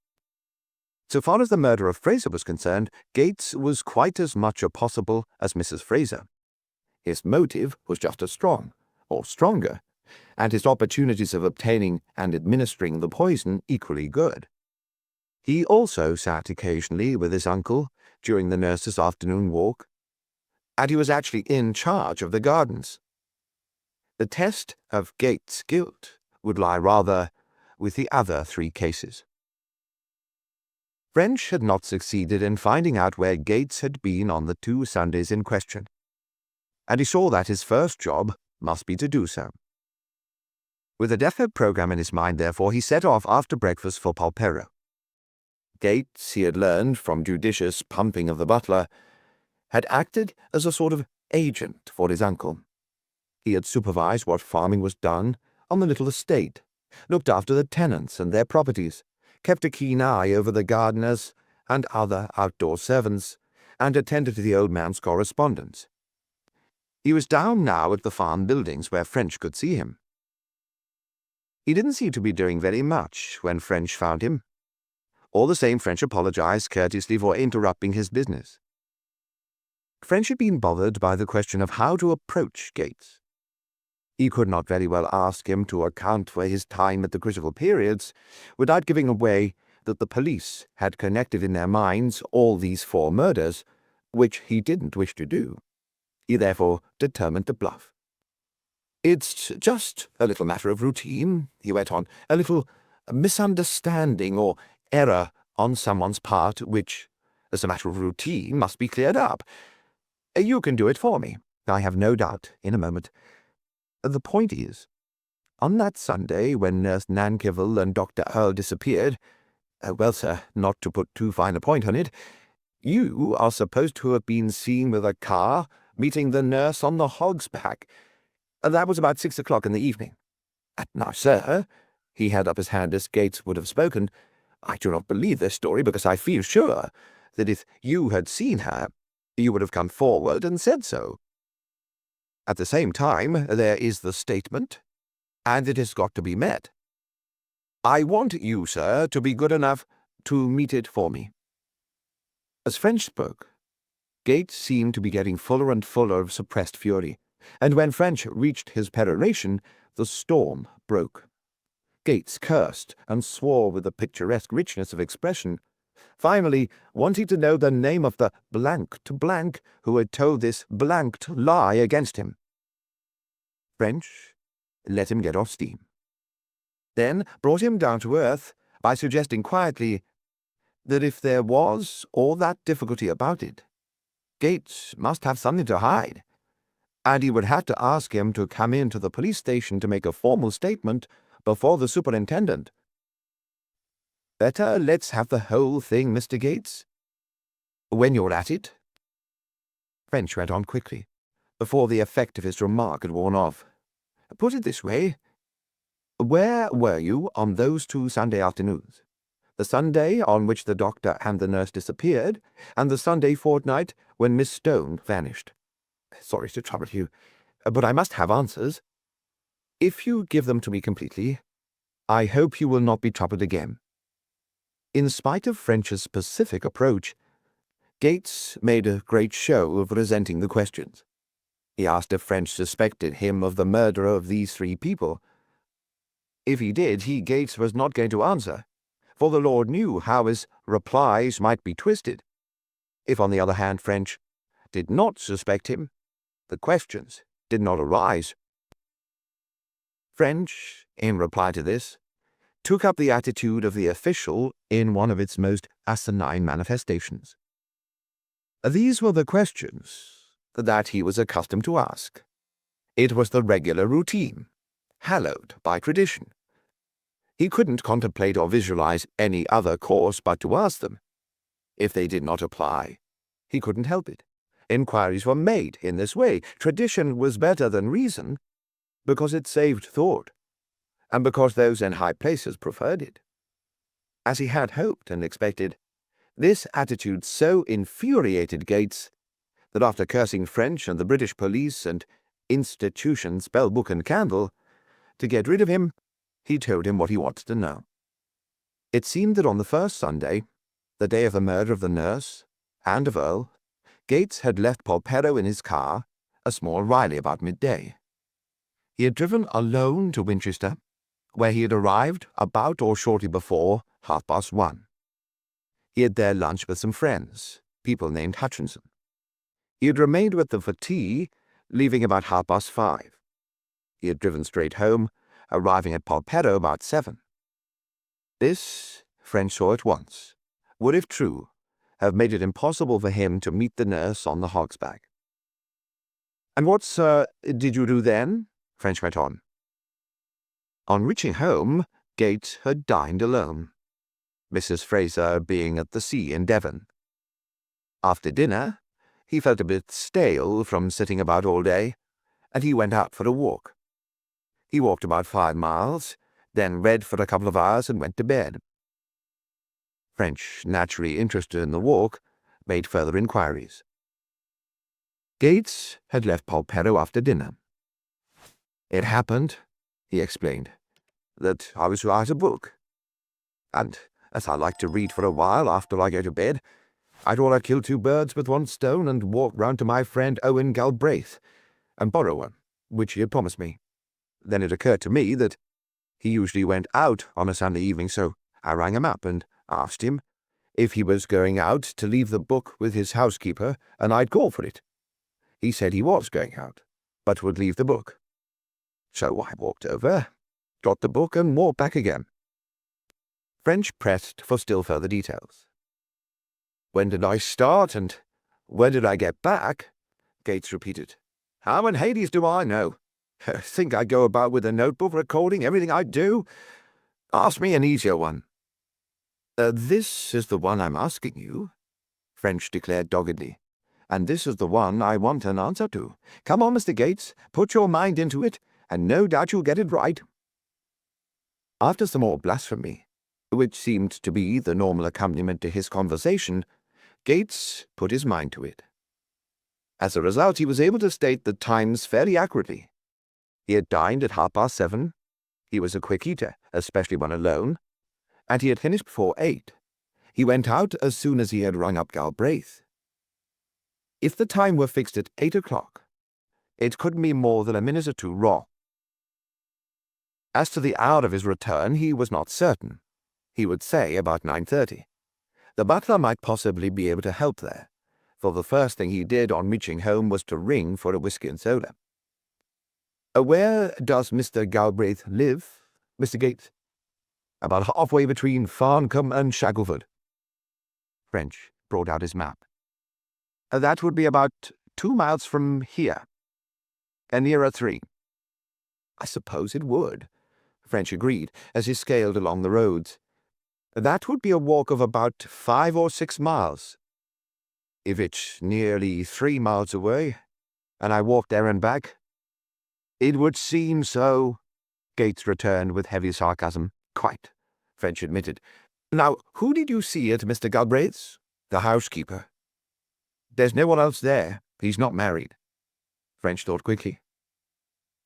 So far as the murder of Fraser was concerned, Gates was quite as much a possible as Mrs. Fraser. His motive was just as strong, or stronger, and his opportunities of obtaining and administering the poison equally good. He also sat occasionally with his uncle during the nurse's afternoon walk, and he was actually in charge of the gardens. The test of Gates' guilt would lie rather with the other 3 cases. French had not succeeded in finding out where Gates had been on the 2 Sundays in question, and he saw that his first job must be to do so. With a definite program in his mind, therefore, he set off after breakfast for Polperro. Gates, he had learned from judicious pumping of the butler, had acted as a sort of agent for his uncle. He had supervised what farming was done on the little estate, looked after the tenants and their properties, kept a keen eye over the gardeners, and other outdoor servants, and attended to the old man's correspondence. He was down now at the farm buildings where French could see him. He didn't seem to be doing very much when French found him. All the same, French apologized courteously for interrupting his business. French had been bothered by the question of how to approach Gates. He could not very well ask him to account for his time at the critical periods without giving away that the police had connected in their minds all these 4 murders, which he didn't wish to do. He therefore determined to bluff. "It's just a little matter of routine," he went on, "a little misunderstanding or error on someone's part, which, as a matter of routine, must be cleared up. You can do it for me, I have no doubt, in a moment. The point is, on that Sunday when Nurse Nankerville and Dr. Earle disappeared, well, sir, not to put too fine a point on it, you are supposed to have been seen with a car meeting the nurse on the Hog's Back. That was about 6 o'clock in the evening. Now, sir," he held up his hand as Gates would have spoken, "I do not believe this story because I feel sure that if you had seen her, you would have come forward and said so. At the same time, there is the statement, and it has got to be met. I want you, sir, to be good enough to meet it for me." As French spoke, Gates seemed to be getting fuller and fuller of suppressed fury, and when French reached his peroration, the storm broke. Gates cursed and swore with a picturesque richness of expression, finally wanting to know the name of the blank who had told this blanked lie against him. French let him get off steam, then brought him down to earth by suggesting quietly that if there was all that difficulty about it, Gates must have something to hide, and he would have to ask him to come into the police station to make a formal statement before the superintendent. "Better let's have the whole thing, Mr. Gates. When you're at it." French went on quickly, before the effect of his remark had worn off. "Put it this way. Where were you on those 2 Sunday afternoons? The Sunday on which the doctor and the nurse disappeared, and the Sunday fortnight when Miss Stone vanished. Sorry to trouble you, but I must have answers. If you give them to me completely, I hope you will not be troubled again." In spite of French's specific approach, Gates made a great show of resenting the questions. He asked if French suspected him of the murder of these 3 people. If he did, Gates, was not going to answer, for the Lord knew how his replies might be twisted. If, on the other hand, French did not suspect him, the questions did not arise. French, in reply to this, took up the attitude of the official in one of its most asinine manifestations. These were the questions that he was accustomed to ask. It was the regular routine, hallowed by tradition. He couldn't contemplate or visualize any other course but to ask them. If they did not apply, he couldn't help it. Inquiries were made in this way. Tradition was better than reason, because it saved thought, and because those in high places preferred it. As he had hoped and expected, this attitude so infuriated Gates that after cursing French and the British police and institutions, bell, book, and candle, to get rid of him, he told him what he wanted to know. It seemed that on the first Sunday, the day of the murder of the nurse and of Earle, Gates had left Polperro in his car, a small Riley, about midday. He had driven alone to Winchester, where he had arrived about or shortly before 1:30. He had there lunched with some friends, people named Hutchinson. He had remained with them for tea, leaving about 5:30. He had driven straight home, arriving at Polperro about 7. This, French saw at once, would, if true, have made it impossible for him to meet the nurse on the Hog's Back. "And what, sir, did you do then?" French went on. On reaching home, Gates had dined alone, Mrs. Fraser being at the sea in Devon. After dinner, he felt a bit stale from sitting about all day, and he went out for a walk. He walked about 5 miles, then read for a couple of hours and went to bed. French, naturally interested in the walk, made further inquiries. Gates had left Polperro after dinner. "It happened," he explained, "that I was to write a book. And as I like to read for a while after I go to bed, I thought I'd kill two birds with one stone and walk round to my friend Owen Galbraith and borrow one, which he had promised me. Then it occurred to me that he usually went out on a Sunday evening, so I rang him up and asked him if he was going out to leave the book with his housekeeper, and I'd call for it. He said he was going out, but would leave the book. So I walked over, got the book, and walked back again." French pressed for still further details. "When did I start, and when did I get back?" Gates repeated. "How in Hades do I know? Think I go about with a notebook recording everything I do? Ask me an easier one." This is the one I'm asking you," French declared doggedly. "And this is the one I want an answer to. Come on, Mr. Gates, put your mind into it, and no doubt you'll get it right." After some more blasphemy, which seemed to be the normal accompaniment to his conversation, Gates put his mind to it. As a result, he was able to state the times fairly accurately. He had dined at 7:30. He was a quick eater, especially when alone, and he had finished before 8. He went out as soon as he had rung up Galbraith. If the time were fixed at 8 o'clock, it couldn't be more than a minute or two wrong. As to the hour of his return, he was not certain. He would say about 9:30. The butler might possibly be able to help there, for the first thing he did on reaching home was to ring for a whisky and soda. "Where does Mr. Galbraith live, Mr. Gates?" "About halfway between Farncombe and Shackleford." French brought out his map. "That would be about 2 miles from here, and nearer 3. "I suppose it would," French agreed, as he scaled along the roads. "That would be a walk of about 5 or 6 miles. If it's nearly 3 miles away, and I walk there and back—" "It would seem so," Gates returned with heavy sarcasm. "Quite," French admitted. "Now, who did you see at Mr. Galbraith's?" "The housekeeper." "There's no one else there. He's not married." French thought quickly.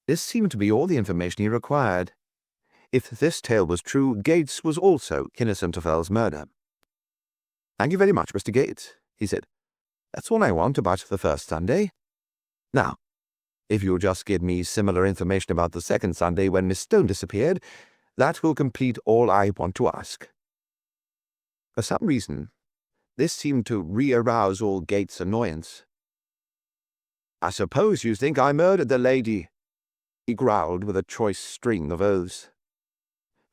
This seemed to be all the information he required. If this tale was true, Gates was also innocent of Earle's murder. "Thank you very much, Mr. Gates," he said. "That's all I want about the first Sunday. Now, if you'll just give me similar information about the second Sunday when Miss Stone disappeared, that will complete all I want to ask." For some reason, this seemed to re-arouse all Gates' annoyance. "I suppose you think I murdered the lady," he growled with a choice string of oaths.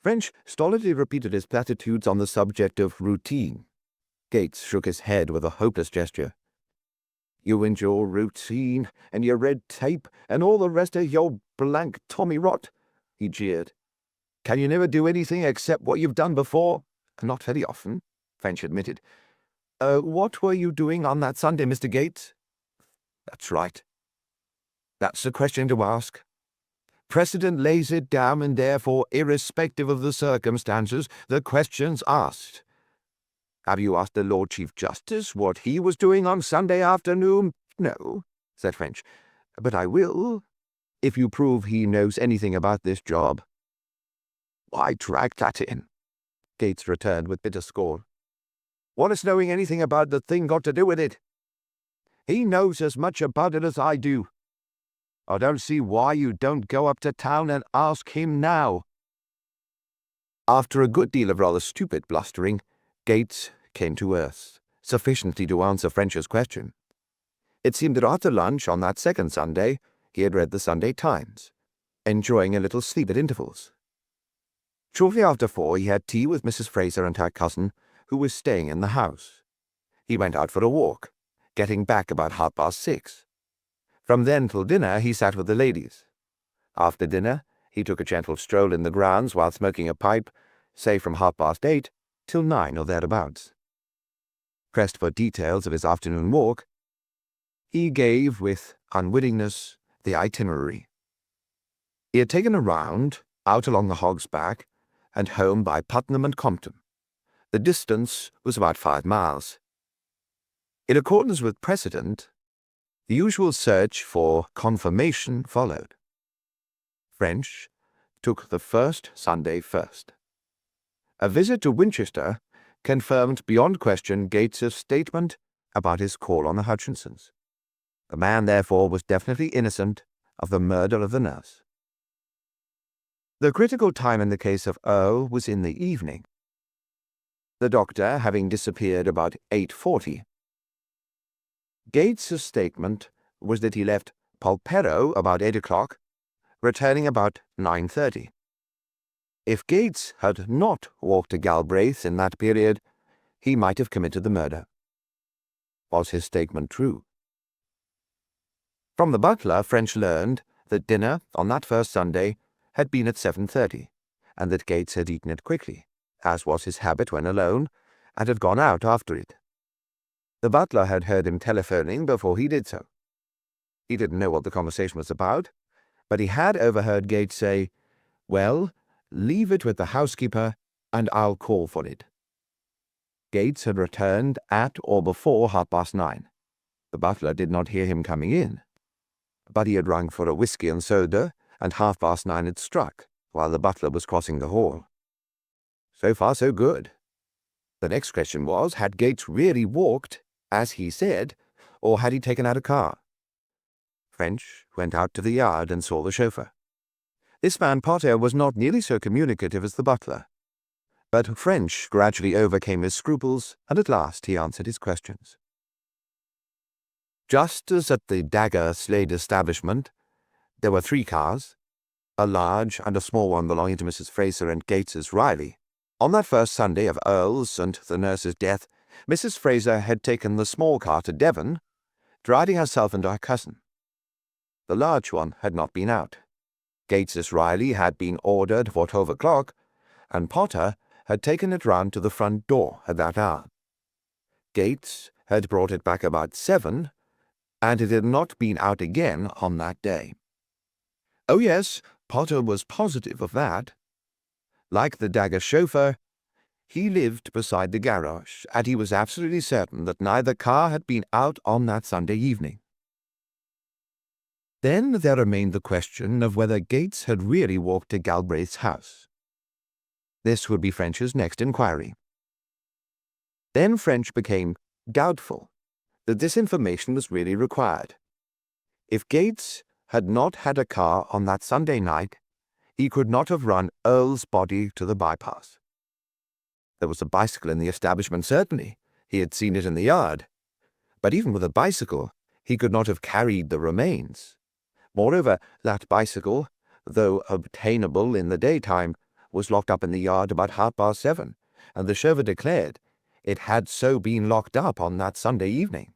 French stolidly repeated his platitudes on the subject of routine. Gates shook his head with a hopeless gesture. "You and your routine, and your red tape, and all the rest of your blank Tommy rot," he jeered. "Can you never do anything except what you've done before?" "Not very often," French admitted. What were you doing on that Sunday, Mr. Gates?" "That's right. That's the question to ask. Precedent lays it down, and therefore, irrespective of the circumstances, the question's asked. Have you asked the Lord Chief Justice what he was doing on Sunday afternoon?" "No," said French, "but I will, if you prove he knows anything about this job." "Why drag that in?" Gates returned with bitter scorn. "What has knowing anything about the thing got to do with it? He knows as much about it as I do. I don't see why you don't go up to town and ask him now." After a good deal of rather stupid blustering, Gates came to earth, sufficiently to answer French's question. It seemed that after lunch on that second Sunday, he had read the Sunday Times, enjoying a little sleep at intervals. Shortly after 4, he had tea with Mrs. Fraser and her cousin, who was staying in the house. He went out for a walk, getting back about 6:30. From then till dinner he sat with the ladies. After dinner he took a gentle stroll in the grounds while smoking a pipe, say from 8:30 till 9 or thereabouts. Pressed for details of his afternoon walk, he gave, with unwittingness, the itinerary. He had taken a round, out along the Hog's Back, and home by Putnam and Compton. The distance was about 5 miles. In accordance with precedent, the usual search for confirmation followed. French took the first Sunday first. A visit to Winchester confirmed beyond question Gates's statement about his call on the Hutchinsons. The man, therefore, was definitely innocent of the murder of the nurse. The critical time in the case of Earle was in the evening, the doctor having disappeared about 8:40. Gates's statement was that he left Polperro about 8 o'clock, returning about 9:30. If Gates had not walked to Galbraith in that period, he might have committed the murder. Was his statement true? From the butler, French learned that dinner on that first Sunday had been at 7:30, and that Gates had eaten it quickly, as was his habit when alone, and had gone out after it. The butler had heard him telephoning before he did so. He didn't know what the conversation was about, but he had overheard Gates say, "Well, leave it with the housekeeper, and I'll call for it." Gates had returned at or before 9:30. The butler did not hear him coming in, but he had rung for a whiskey and soda, and 9:30 had struck, while the butler was crossing the hall. So far, so good. The next question was, had Gates really walked, as he said, or had he taken out a car? French went out to the yard and saw the chauffeur. This man Potter was not nearly so communicative as the butler, but French gradually overcame his scruples, and at last he answered his questions. Just as at the Dagger Slade establishment, there were 3 cars, a large and a small one belonging to Mrs. Fraser and Gates's Riley. On that first Sunday of Earle's and the nurse's death, Mrs. Fraser had taken the small car to Devon, driving herself and her cousin. The large one had not been out. Gates's Riley had been ordered for 12 o'clock, and Potter had taken it round to the front door at that hour. Gates had brought it back about 7, and it had not been out again on that day. Oh yes, Potter was positive of that. Like the Dagger chauffeur, he lived beside the garage, and he was absolutely certain that neither car had been out on that Sunday evening. Then there remained the question of whether Gates had really walked to Galbraith's house. This would be French's next inquiry. Then French became doubtful that this information was really required. If Gates had not had a car on that Sunday night, he could not have run Earle's body to the bypass. There was a bicycle in the establishment, certainly. He had seen it in the yard. But even with a bicycle, he could not have carried the remains. Moreover, that bicycle, though obtainable in the daytime, was locked up in the yard about 7:30, and the chauffeur declared it had so been locked up on that Sunday evening.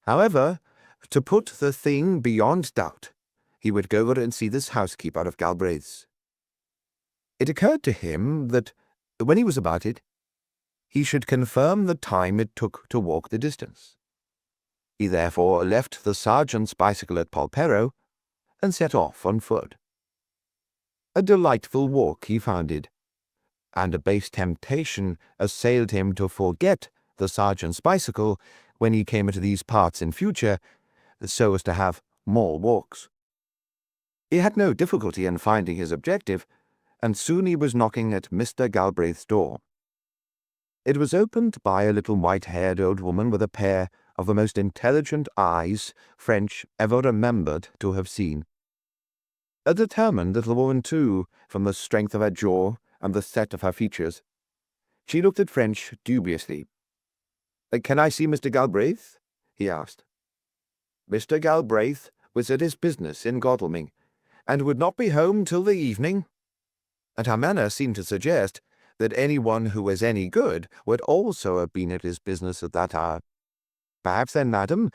However, to put the thing beyond doubt, he would go over and see this housekeeper of Galbraith's. It occurred to him that, when he was about it, he should confirm the time it took to walk the distance. He therefore left the sergeant's bicycle at Polperro and set off on foot. A delightful walk he found it, and a base temptation assailed him to forget the sergeant's bicycle when he came into these parts in future, so as to have more walks. He had no difficulty in finding his objective, and soon he was knocking at Mr. Galbraith's door. It was opened by a little white-haired old woman with a pair of the most intelligent eyes French ever remembered to have seen. A determined little woman, too, from the strength of her jaw and the set of her features. She looked at French dubiously. "Can I see Mr. Galbraith?" he asked. Mr. Galbraith was at his business in Godalming, and would not be home till the evening. And her manner seemed to suggest that anyone who was any good would also have been at his business at that hour. "Perhaps then, madam,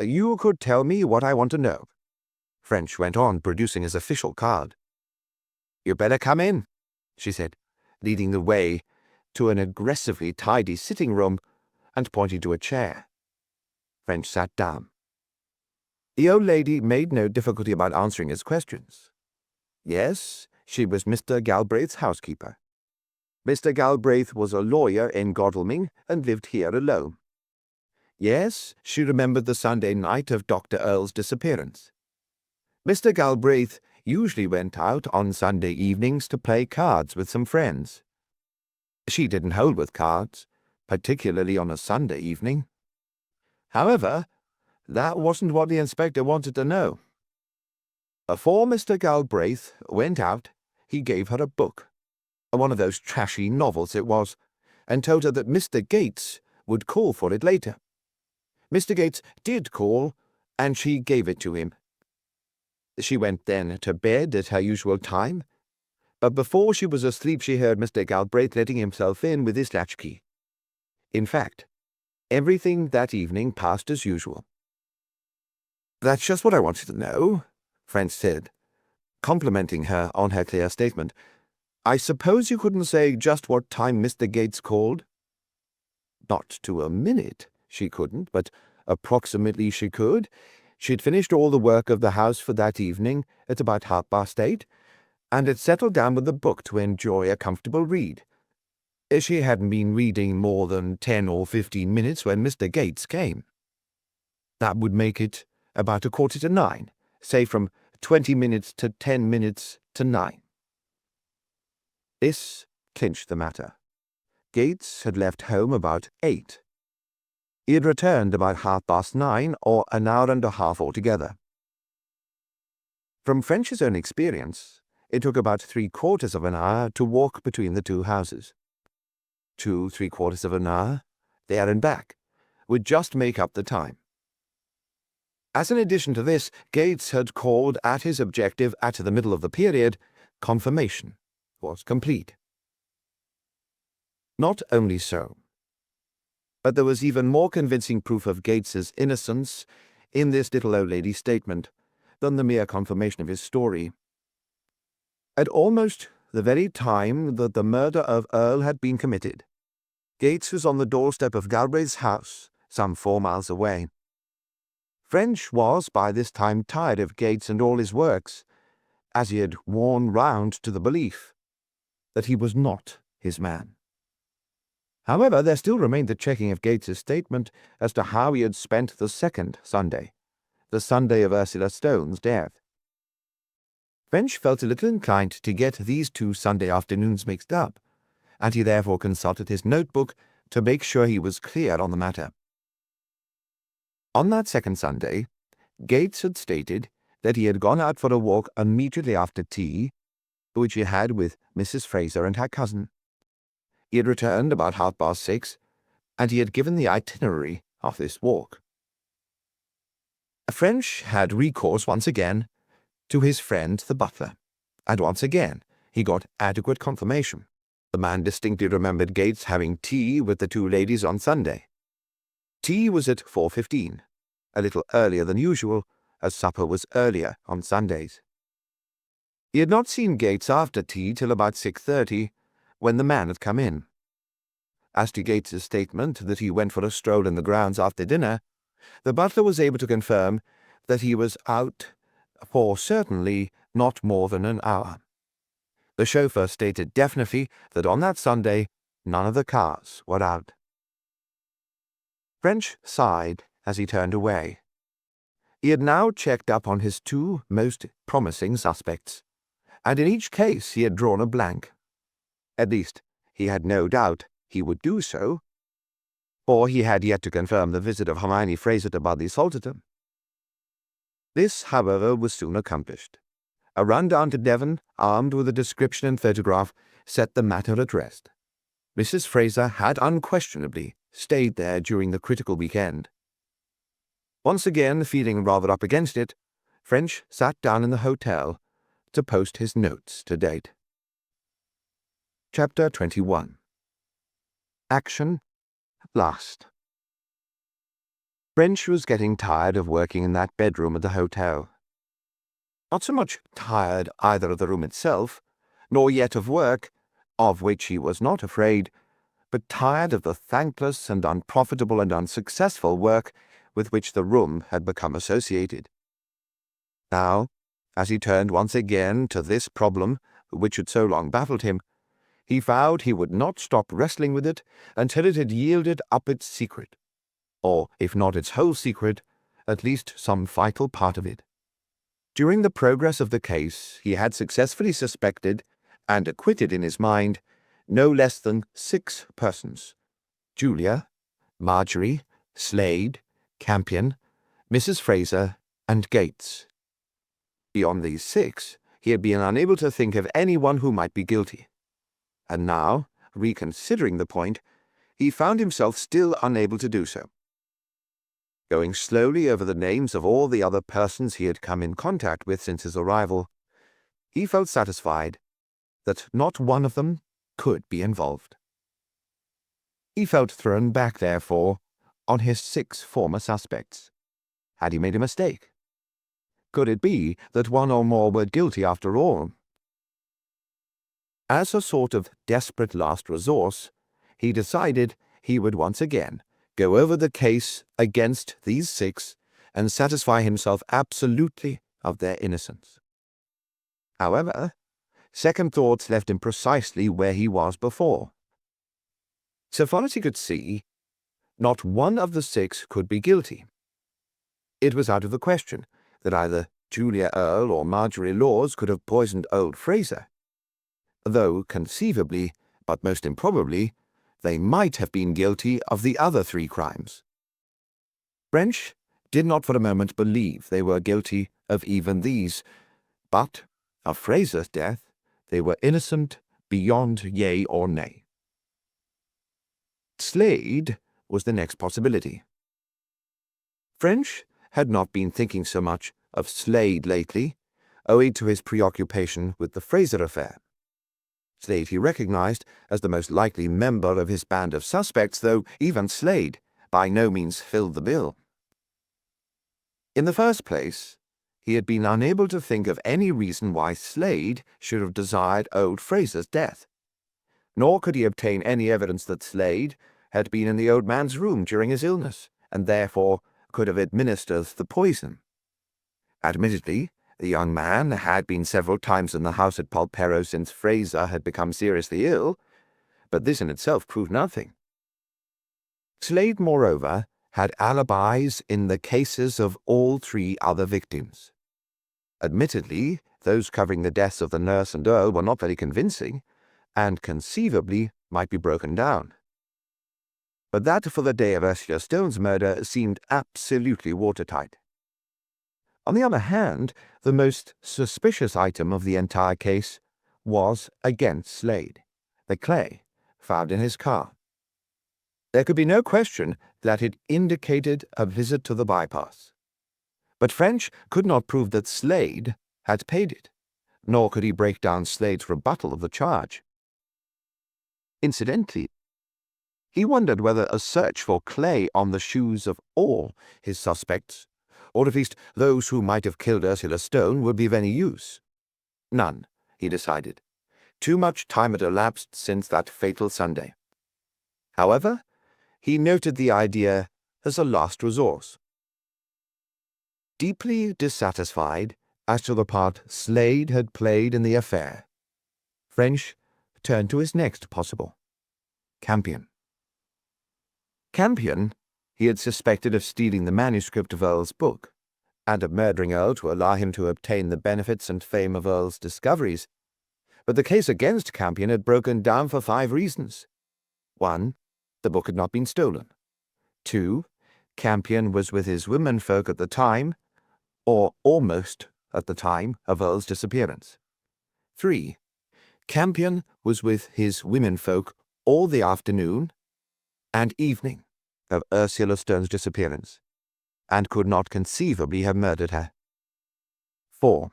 you could tell me what I want to know," French went on, producing his official card. "You'd better come in," she said, leading the way to an aggressively tidy sitting-room and pointing to a chair. French sat down. The old lady made no difficulty about answering his questions. Yes, she was Mr. Galbraith's housekeeper. Mr. Galbraith was a lawyer in Godalming and lived here alone. Yes, she remembered the Sunday night of Dr. Earle's disappearance. Mr. Galbraith usually went out on Sunday evenings to play cards with some friends. She didn't hold with cards, particularly on a Sunday evening. However, that wasn't what the inspector wanted to know. Before Mr. Galbraith went out, he gave her a book, one of those trashy novels it was, and told her that Mr. Gates would call for it later. Mr. Gates did call, and she gave it to him. She went then to bed at her usual time, but before she was asleep she heard Mr. Galbraith letting himself in with his latchkey. In fact, everything that evening passed as usual. "That's just what I wanted to know," French said, complimenting her on her clear statement. "I suppose you couldn't say just what time Mr. Gates called?" Not to a minute, she couldn't, but approximately she could. She'd finished all the work of the house for that evening at about 8:30, and had settled down with the book to enjoy a comfortable read. She hadn't been reading more than 10 or 15 minutes when Mr. Gates came. That would make it about 8:45, say from 20 minutes to 10 minutes to 9. This clinched the matter. Gates had left home about 8. He had returned about 9:30, or an hour and a half altogether. From French's own experience, it took about 3/4 of an hour to walk between the two houses. 3/4 of an hour, there and back, would just make up the time. As an addition to this, Gates had called at his objective at the middle of the period. Confirmation was complete. Not only so, but there was even more convincing proof of Gates's innocence in this little old lady's statement than the mere confirmation of his story. At almost the very time that the murder of Earle had been committed, Gates was on the doorstep of Galbraith's house, some 4 miles away. French was by this time tired of Gates and all his works, as he had worn round to the belief that he was not his man. However, there still remained the checking of Gates's statement as to how he had spent the second Sunday, the Sunday of Ursula Stone's death. French felt a little inclined to get these 2 Sunday afternoons mixed up, and he therefore consulted his notebook to make sure he was clear on the matter. On that second Sunday, Gates had stated that he had gone out for a walk immediately after tea, which he had with Mrs. Fraser and her cousin. He had returned about 6:30, and he had given the itinerary of this walk. French had recourse once again to his friend the butler, and once again he got adequate confirmation. The man distinctly remembered Gates having tea with the 2 ladies on Sunday. Tea was at 4:15, a little earlier than usual, as supper was earlier on Sundays. He had not seen Gates after tea till about 6:30, when the man had come in. As to Gates's statement that he went for a stroll in the grounds after dinner, the butler was able to confirm that he was out for certainly not more than an hour. The chauffeur stated definitely that on that Sunday none of the cars were out. French sighed as he turned away. He had now checked up on his 2 most promising suspects, and in each case he had drawn a blank. At least, he had no doubt he would do so, for he had yet to confirm the visit of Hermione Fraser to Budley Salterton. This, however, was soon accomplished. A run down to Devon, armed with a description and photograph, set the matter at rest. Mrs. Fraser had unquestionably stayed there during the critical weekend. Once again, feeling rather up against it, French sat down in the hotel to post his notes to date. Chapter 21. Action at last. French was getting tired of working in that bedroom at the hotel. Not so much tired either of the room itself, nor yet of work, of which he was not afraid, but tired of the thankless and unprofitable and unsuccessful work with which the room had become associated. Now, as he turned once again to this problem which had so long baffled him, he vowed he would not stop wrestling with it until it had yielded up its secret, or if not its whole secret, at least some vital part of it. During the progress of the case, he had successfully suspected and acquitted in his mind no less than 6 persons: Julia, Marjorie, Slade, Campion, Mrs. Fraser, and Gates. Beyond these 6, he had been unable to think of anyone who might be guilty. And now, reconsidering the point, he found himself still unable to do so. Going slowly over the names of all the other persons he had come in contact with since his arrival, he felt satisfied that not one of them could be involved. He felt thrown back, therefore, on his 6 former suspects. Had he made a mistake? Could it be that one or more were guilty after all? As a sort of desperate last resource, he decided he would once again go over the case against these 6 and satisfy himself absolutely of their innocence. However, second thoughts left him precisely where he was before. So far as he could see, not one of the 6 could be guilty. It was out of the question that either Julia Earle or Marjorie Laws could have poisoned old Fraser, though conceivably, but most improbably, they might have been guilty of the other 3 crimes. French did not for a moment believe they were guilty of even these, but of Fraser's death they were innocent beyond yea or nay. Slade was the next possibility. French had not been thinking so much of Slade lately, owing to his preoccupation with the Fraser affair. Slade he recognized as the most likely member of his band of suspects, though even Slade by no means filled the bill. In the first place, he had been unable to think of any reason why Slade should have desired old Fraser's death, nor could he obtain any evidence that Slade had been in the old man's room during his illness, and therefore could have administered the poison. Admittedly, the young man had been several times in the house at Polperro since Fraser had become seriously ill, but this in itself proved nothing. Slade, moreover, had alibis in the cases of all 3 other victims. Admittedly, those covering the deaths of the nurse and Earle were not very convincing, and conceivably might be broken down. But that for the day of Ursula Stone's murder seemed absolutely watertight. On the other hand, the most suspicious item of the entire case was against Slade, the clay found in his car. There could be no question that it indicated a visit to the bypass. But French could not prove that Slade had paid it, nor could he break down Slade's rebuttal of the charge. Incidentally, he wondered whether a search for clay on the shoes of all his suspects, or at least those who might have killed Ursula Stone, would be of any use. None, he decided. Too much time had elapsed since that fatal Sunday. However, he noted the idea as a last resource. Deeply dissatisfied as to the part Slade had played in the affair, French turned to his next possible: Campion. Campion he had suspected of stealing the manuscript of Earle's book, and of murdering Earle to allow him to obtain the benefits and fame of Earle's discoveries. But the case against Campion had broken down for 5 reasons. 1. The book had not been stolen. 2. Campion was with his womenfolk at the time, or almost at the time, of Earle's disappearance. 3. Campion was with his womenfolk all the afternoon and evening of Ursula Stone's disappearance, and could not conceivably have murdered her. 4.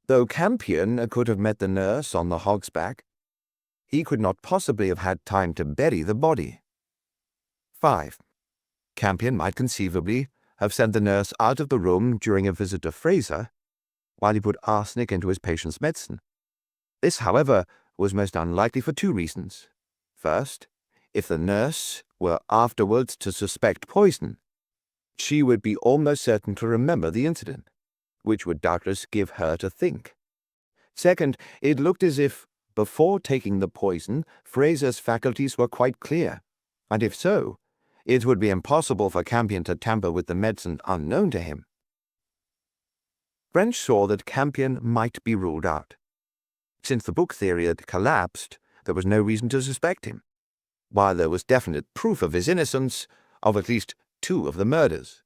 Though Campion could have met the nurse on the Hog's Back, he could not possibly have had time to bury the body. 5. Campion might conceivably have sent the nurse out of the room during a visit to Fraser, while he put arsenic into his patient's medicine. This, however, was most unlikely for 2 reasons. First, if the nurse were afterwards to suspect poison, she would be almost certain to remember the incident, which would doubtless give her to think. Second, it looked as if before taking the poison, Fraser's faculties were quite clear, and if so, it would be impossible for Campion to tamper with the medicine unknown to him. French saw that Campion might be ruled out. Since the book theory had collapsed, there was no reason to suspect him, while there was definite proof of his innocence of at least 2 of the murders.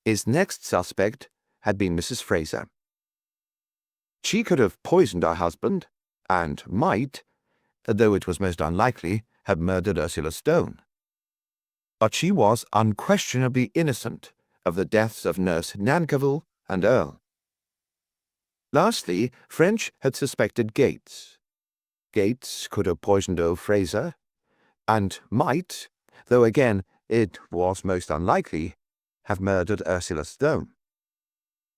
His next suspect had been Mrs. Fraser. She could have poisoned her husband, and might, though it was most unlikely, have murdered Ursula Stone. But she was unquestionably innocent of the deaths of Nurse Nankerville and Earle. Lastly, French had suspected Gates. Gates could have poisoned old Fraser, and might, though again it was most unlikely, have murdered Ursula Stone.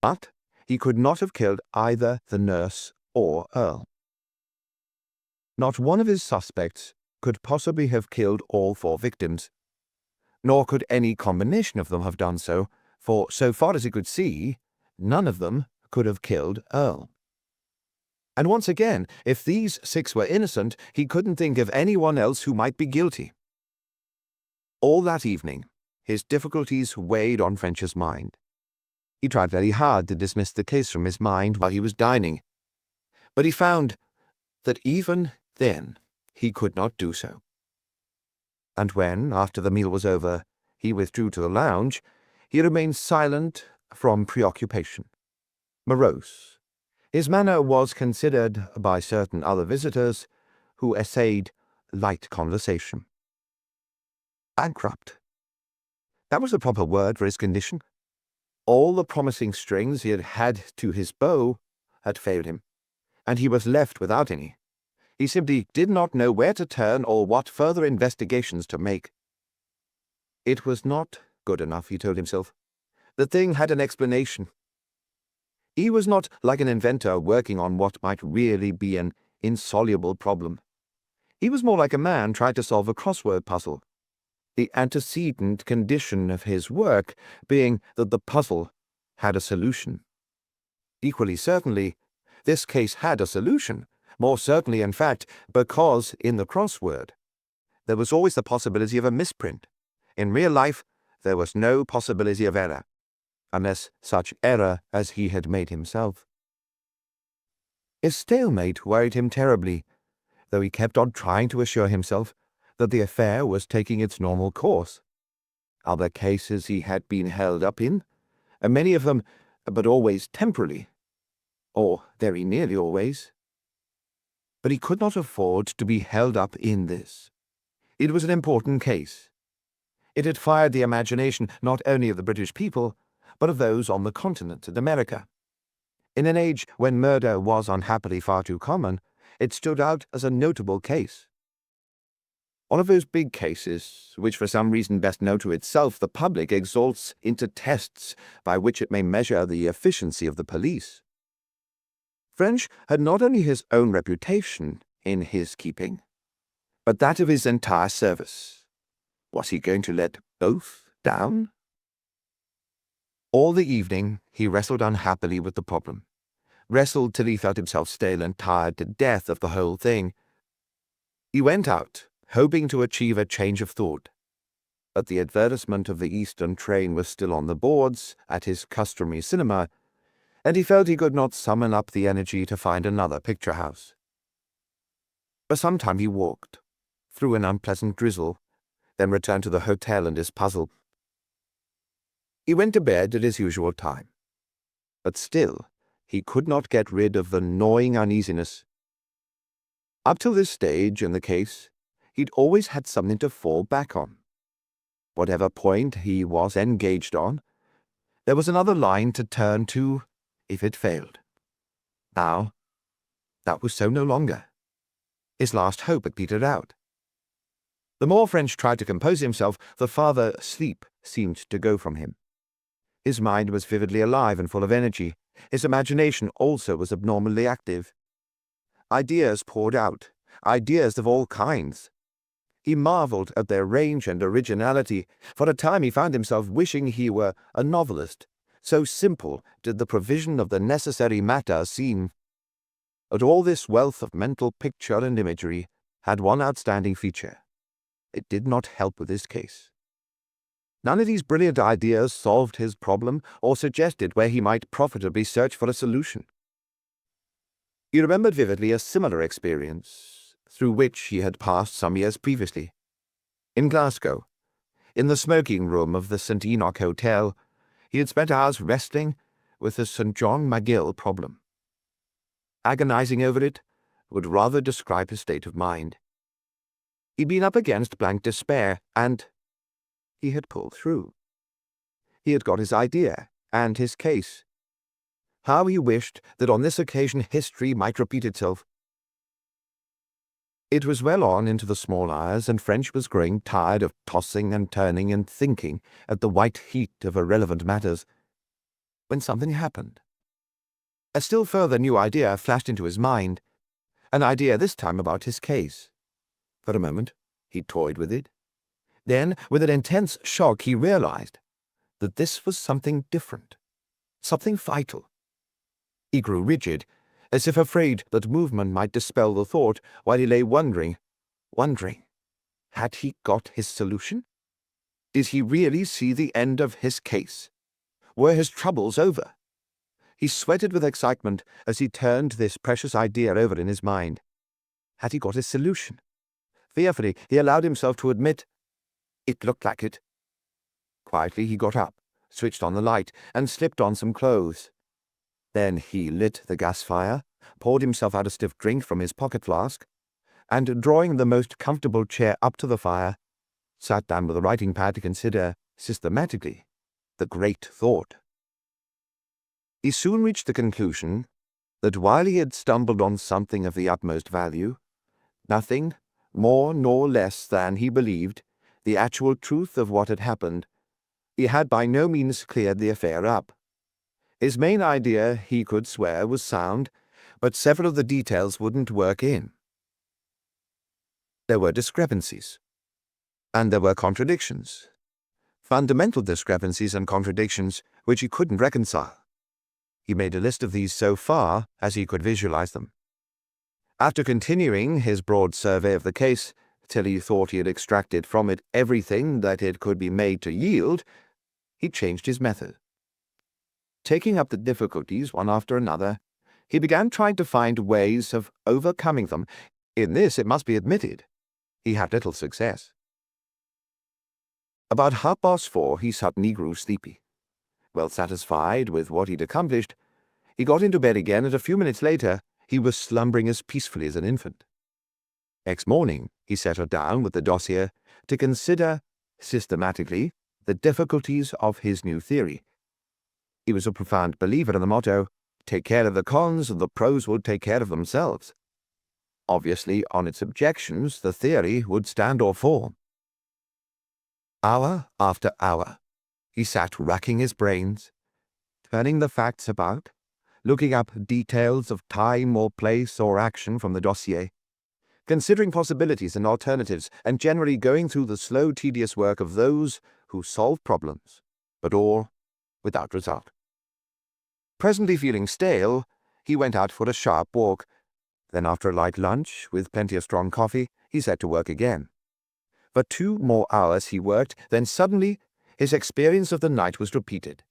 But he could not have killed either the nurse or Earle. Not one of his suspects could possibly have killed all 4 victims, nor could any combination of them have done so, for so far as he could see, none of them could have killed Earle. And once again, if these 6 were innocent, he couldn't think of anyone else who might be guilty. All that evening, his difficulties weighed on French's mind. He tried very hard to dismiss the case from his mind while he was dining, but he found that even then he could not do so. And when, after the meal was over, he withdrew to the lounge, he remained silent from preoccupation, morose. His manner was considered by certain other visitors who essayed light conversation. Bankrupt. That was the proper word for his condition. All the promising strings he had had to his bow had failed him, and he was left without any. He simply did not know where to turn or what further investigations to make. It was not good enough, he told himself. The thing had an explanation. He was not like an inventor working on what might really be an insoluble problem. He was more like a man trying to solve a crossword puzzle, the antecedent condition of his work being that the puzzle had a solution. Equally certainly, this case had a solution, more certainly, in fact, because in the crossword there was always the possibility of a misprint. In real life, there was no possibility of error, unless such error as he had made himself. His stalemate worried him terribly, though he kept on trying to assure himself that the affair was taking its normal course. Other cases he had been held up in, and many of them, but always temporarily, or very nearly always. But he could not afford to be held up in this. It was an important case. It had fired the imagination not only of the British people, but of those on the continent in America. In an age when murder was unhappily far too common, it stood out as a notable case. One of those big cases, which for some reason best known to itself the public exalts into tests by which it may measure the efficiency of the police. French had not only his own reputation in his keeping, but that of his entire service. Was he going to let both down? All the evening he wrestled unhappily with the problem, wrestled till he felt himself stale and tired to death of the whole thing. He went out, hoping to achieve a change of thought, but the advertisement of the Eastern train was still on the boards at his customary cinema, and he felt he could not summon up the energy to find another picture house. For some time he walked, through an unpleasant drizzle, then returned to the hotel and his puzzle. He went to bed at his usual time, but still he could not get rid of the gnawing uneasiness. Up till this stage in the case, he'd always had something to fall back on. Whatever point he was engaged on, there was another line to turn to if it failed. Now, that was so no longer. His last hope had petered out. The more French tried to compose himself, the farther sleep seemed to go from him. His mind was vividly alive and full of energy. His imagination also was abnormally active. Ideas poured out, ideas of all kinds. He marveled at their range and originality. For a time he found himself wishing he were a novelist. So simple did the provision of the necessary matter seem. But all this wealth of mental picture and imagery had one outstanding feature. It did not help with his case. None of these brilliant ideas solved his problem or suggested where he might profitably search for a solution. He remembered vividly a similar experience through which he had passed some years previously. In Glasgow, in the smoking room of the St. Enoch Hotel, he had spent hours wrestling with the St. John McGill problem. Agonizing over it would rather describe his state of mind. He'd been up against blank despair, and he had pulled through. He had got his idea and his case. How he wished that on this occasion history might repeat itself. It was well on into the small hours, and French was growing tired of tossing and turning and thinking at the white heat of irrelevant matters, when something happened. A still further new idea flashed into his mind, an idea this time about his case. For a moment, he toyed with it. Then, with an intense shock, he realized that this was something different, something vital. He grew rigid, as if afraid that movement might dispel the thought, while he lay wondering. Had he got his solution? Did he really see the end of his case? Were his troubles over? He sweated with excitement as he turned this precious idea over in his mind. Had he got his solution? Fearfully, he allowed himself to admit it looked like it. Quietly, he got up, switched on the light, and slipped on some clothes. Then he lit the gas fire, poured himself out a stiff drink from his pocket flask, and, drawing the most comfortable chair up to the fire, sat down with a writing pad to consider, systematically, the great thought. He soon reached the conclusion that while he had stumbled on something of the utmost value, nothing more nor less than, he believed, the actual truth of what had happened, he had by no means cleared the affair up. His main idea, he could swear, was sound, but several of the details wouldn't work in. There were discrepancies, and there were contradictions, fundamental discrepancies and contradictions which he couldn't reconcile. He made a list of these so far as he could visualize them. After continuing his broad survey of the case till he thought he had extracted from it everything that it could be made to yield, he changed his method. Taking up the difficulties one after another, he began trying to find ways of overcoming them. In this, it must be admitted, he had little success. About 4:30, he suddenly grew sleepy. Well satisfied with what he'd accomplished, he got into bed again, and a few minutes later he was slumbering as peacefully as an infant. Next morning he settled down with the dossier to consider, systematically, the difficulties of his new theory. He was a profound believer in the motto, "Take care of the cons, and the pros will take care of themselves." Obviously, on its objections, the theory would stand or fall. Hour after hour, he sat racking his brains, turning the facts about, looking up details of time or place or action from the dossier, considering possibilities and alternatives, and generally going through the slow, tedious work of those who solve problems, but all without result. Presently feeling stale, he went out for a sharp walk. Then, after a light lunch, with plenty of strong coffee, he set to work again. For 2 more hours he worked, then suddenly his experience of the night was repeated.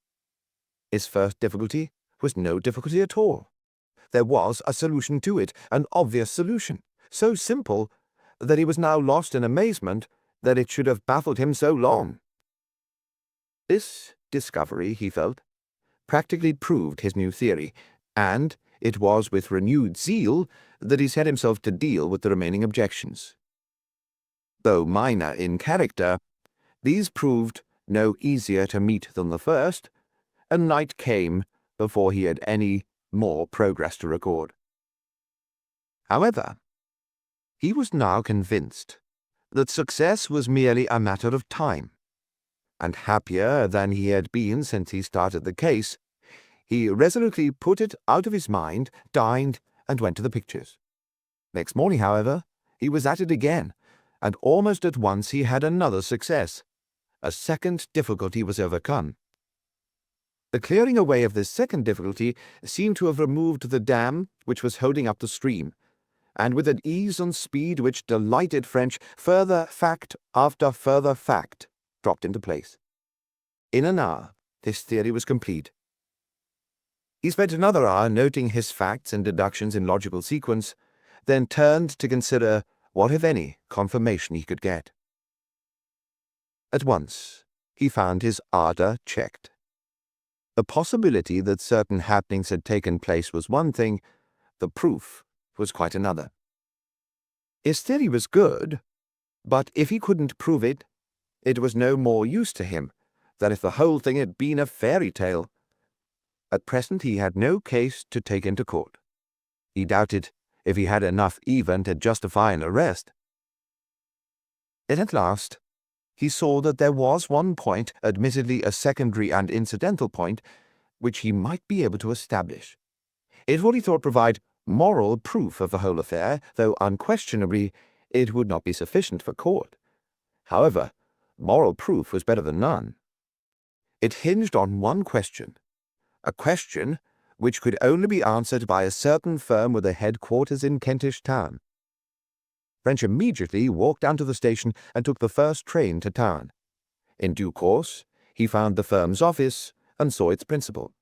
His first difficulty was no difficulty at all. There was a solution to it, an obvious solution, so simple that he was now lost in amazement that it should have baffled him so long. This discovery, he felt, practically proved his new theory, and it was with renewed zeal that he set himself to deal with the remaining objections. Though minor in character, these proved no easier to meet than the first, and night came before he had any more progress to record. However, he was now convinced that success was merely a matter of time, and happier than he had been since he started the case, he resolutely put it out of his mind, dined, and went to the pictures. Next morning, however, he was at it again, and almost at once he had another success. A second difficulty was overcome. The clearing away of this second difficulty seemed to have removed the dam which was holding up the stream, and with an ease and speed which delighted French, further fact after further fact dropped into place. In an hour, his theory was complete. He spent another hour noting his facts and deductions in logical sequence, then turned to consider what, if any, confirmation he could get. At once, he found his ardor checked. The possibility that certain happenings had taken place was one thing, the proof was quite another. His theory was good, but if he couldn't prove it, it was no more use to him than if the whole thing had been a fairy tale. At present he had no case to take into court. He doubted if he had enough even to justify an arrest. Then at last he saw that there was one point, admittedly a secondary and incidental point, which he might be able to establish. It would, he thought, provide moral proof of the whole affair, though unquestionably it would not be sufficient for court. However, moral proof was better than none. It hinged on one question, a question which could only be answered by a certain firm with a headquarters in Kentish Town. French immediately walked down to the station and took the first train to town. In due course, he found the firm's office and saw its principal.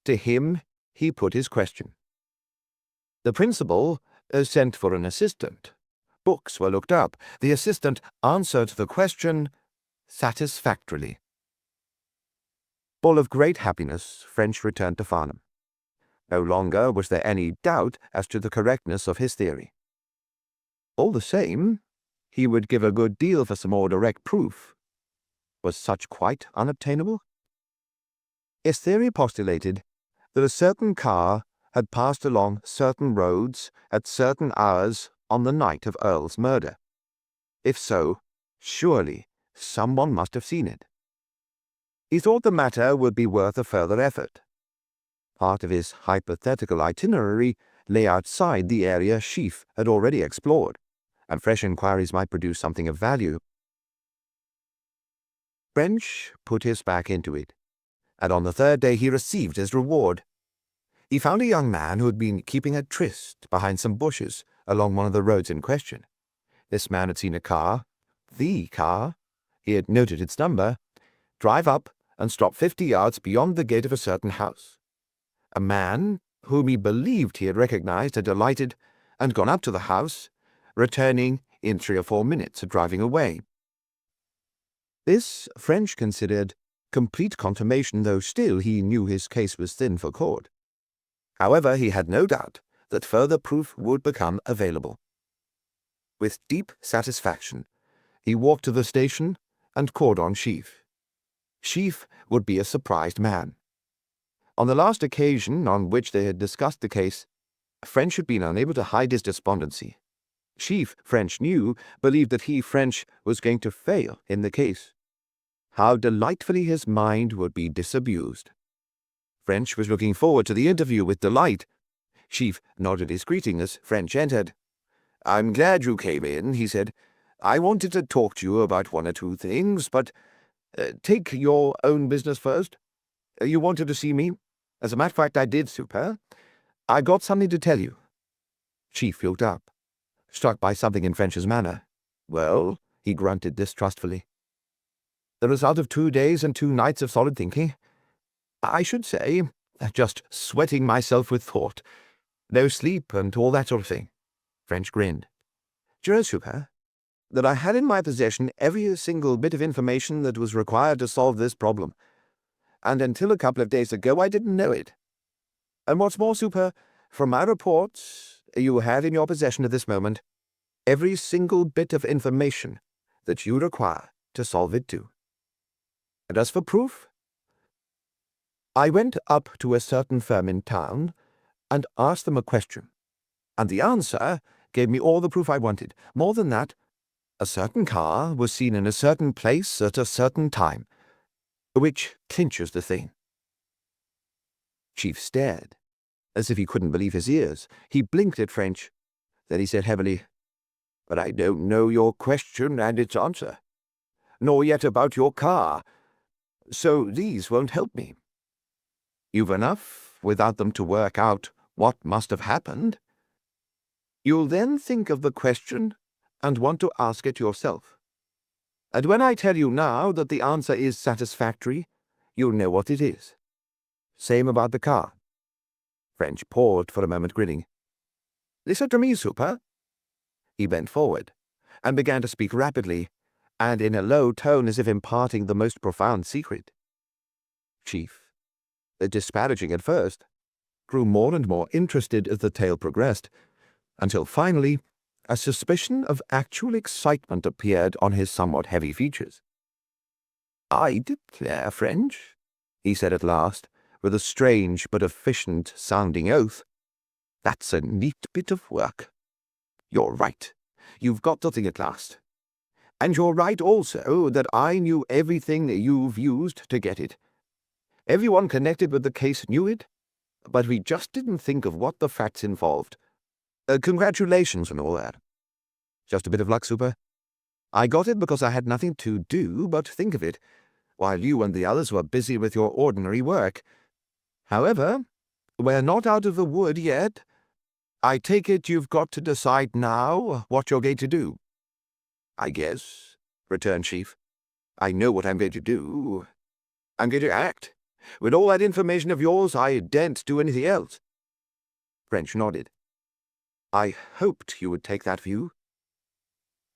To him he put his question. The principal sent for an assistant. Books were looked up. The assistant answered the question satisfactorily. Full of great happiness, French returned to Farnham. No longer was there any doubt as to the correctness of his theory. All the same, he would give a good deal for some more direct proof. Was such quite unobtainable? His theory postulated that a certain car had passed along certain roads at certain hours on the night of Earle's murder. If so, surely someone must have seen it. He thought the matter would be worth a further effort. Part of his hypothetical itinerary lay outside the area Sheaf had already explored, and fresh inquiries might produce something of value. French put his back into it, and on the third day he received his reward. He found a young man who had been keeping a tryst behind some bushes along one of the roads in question. This man had seen a car, the car, he had noted its number, drive up and stop 50 yards beyond the gate of a certain house. A man whom he believed he had recognized had alighted and gone up to the house, returning in 3 or 4 minutes of driving away. This French considered complete confirmation, though still he knew his case was thin for court. However, he had no doubt that further proof would become available. With deep satisfaction, he walked to the station and called on Sheaf. Sheaf would be a surprised man. On the last occasion on which they had discussed the case, French had been unable to hide his despondency. Sheaf, French knew, believed that he, French, was going to fail in the case. How delightfully his mind would be disabused. French was looking forward to the interview with delight. Sheaf nodded his greeting as French entered. "I'm glad you came in," he said. "I wanted to talk to you about 1 or 2 things, but take your own business first. You wanted to see me? As a matter of fact, I did, Super. I got something to tell you." Sheaf looked up, struck by something in French's manner. "Well," he grunted distrustfully. "The result of 2 days and 2 nights of solid thinking. I should say, just sweating myself with thought. No sleep and all that sort of thing." French grinned. "Do you know, Super, that I had in my possession every single bit of information that was required to solve this problem, and until a couple of days ago I didn't know it. And what's more, Super, from my reports, you have in your possession at this moment every single bit of information that you require to solve it too. And as for proof, I went up to a certain firm in town and asked them a question, and the answer gave me all the proof I wanted. More than that, a certain car was seen in a certain place at a certain time, which clinches the thing." Chief stared, as if he couldn't believe his ears. He blinked at French. Then he said heavily, "But I don't know your question and its answer, nor yet about your car. so these won't help me. You've enough without them to work out what must have happened. You'll then think of the question and want to ask it yourself. And when I tell you now that the answer is satisfactory, you'll know what it is. Same about the car. French paused for a moment, grinning. Listen to me, Super. He bent forward and began to speak rapidly, and in a low tone as if imparting the most profound secret. Chief, disparaging at first, grew more and more interested as the tale progressed, until finally a suspicion of actual excitement appeared on his somewhat heavy features. I declare, French, he said at last, with a strange but efficient-sounding oath, that's a neat bit of work. You're right. You've got the thing at last. And you're right also that I knew everything you've used to get it. Everyone connected with the case knew it, but we just didn't think of what the facts involved. Congratulations and all that. Just a bit of luck, Super. I got it because I had nothing to do but think of it, while you and the others were busy with your ordinary work. However, we're not out of the wood yet. I take it you've got to decide now what you're going to do. I guess, returned Chief. I know what I'm going to do. I'm going to act. With all that information of yours, I daren't do anything else. French nodded. I hoped you would take that view.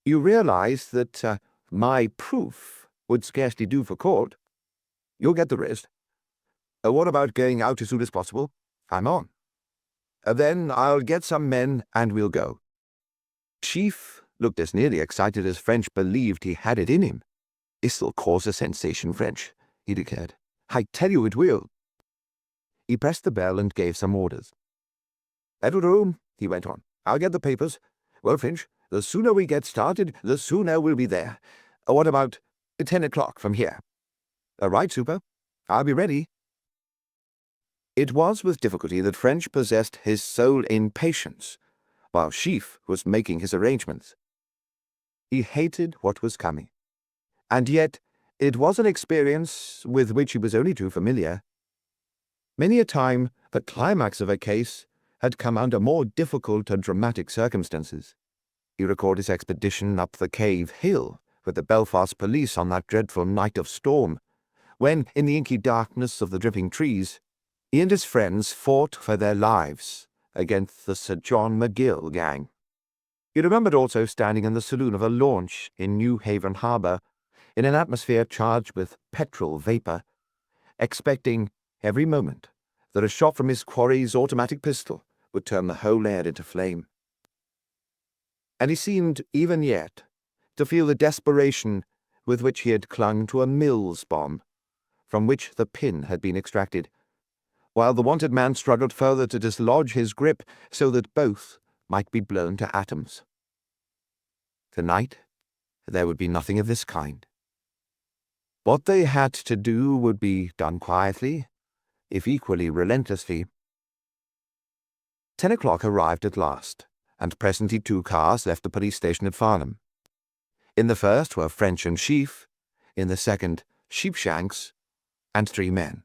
You realize that my proof would scarcely do for court. You'll get the rest. What about going out as soon as possible? I'm on. Then I'll get some men and we'll go. Chief looked as nearly excited as French believed he had it in him. This'll cause a sensation, French, he declared. I tell you it will. He pressed the bell and gave some orders. That'll do, he went on. I'll get the papers. Well, Finch, the sooner we get started, the sooner we'll be there. What about 10 o'clock from here? Right, Super. I'll be ready. It was with difficulty that French possessed his soul in patience, while Chief was making his arrangements. He hated what was coming, and yet it was an experience with which he was only too familiar. Many a time the climax of a case had come under more difficult and dramatic circumstances. He recalled his expedition up the cave hill with the Belfast police on that dreadful night of storm, when, in the inky darkness of the dripping trees, he and his friends fought for their lives against the Sir John McGill gang. He remembered also standing in the saloon of a launch in New Haven Harbour, in an atmosphere charged with petrol vapour, expecting every moment that a shot from his quarry's automatic pistol would turn the whole air into flame. And he seemed, even yet, to feel the desperation with which he had clung to a Mills bomb, from which the pin had been extracted, while the wanted man struggled further to dislodge his grip so that both might be blown to atoms. Tonight, there would be nothing of this kind. What they had to do would be done quietly, if equally relentlessly. 10 o'clock arrived at last, and presently 2 cars left the police station at Farnham. In the first were French and Chief, in the second Sheepshanks, and 3 men.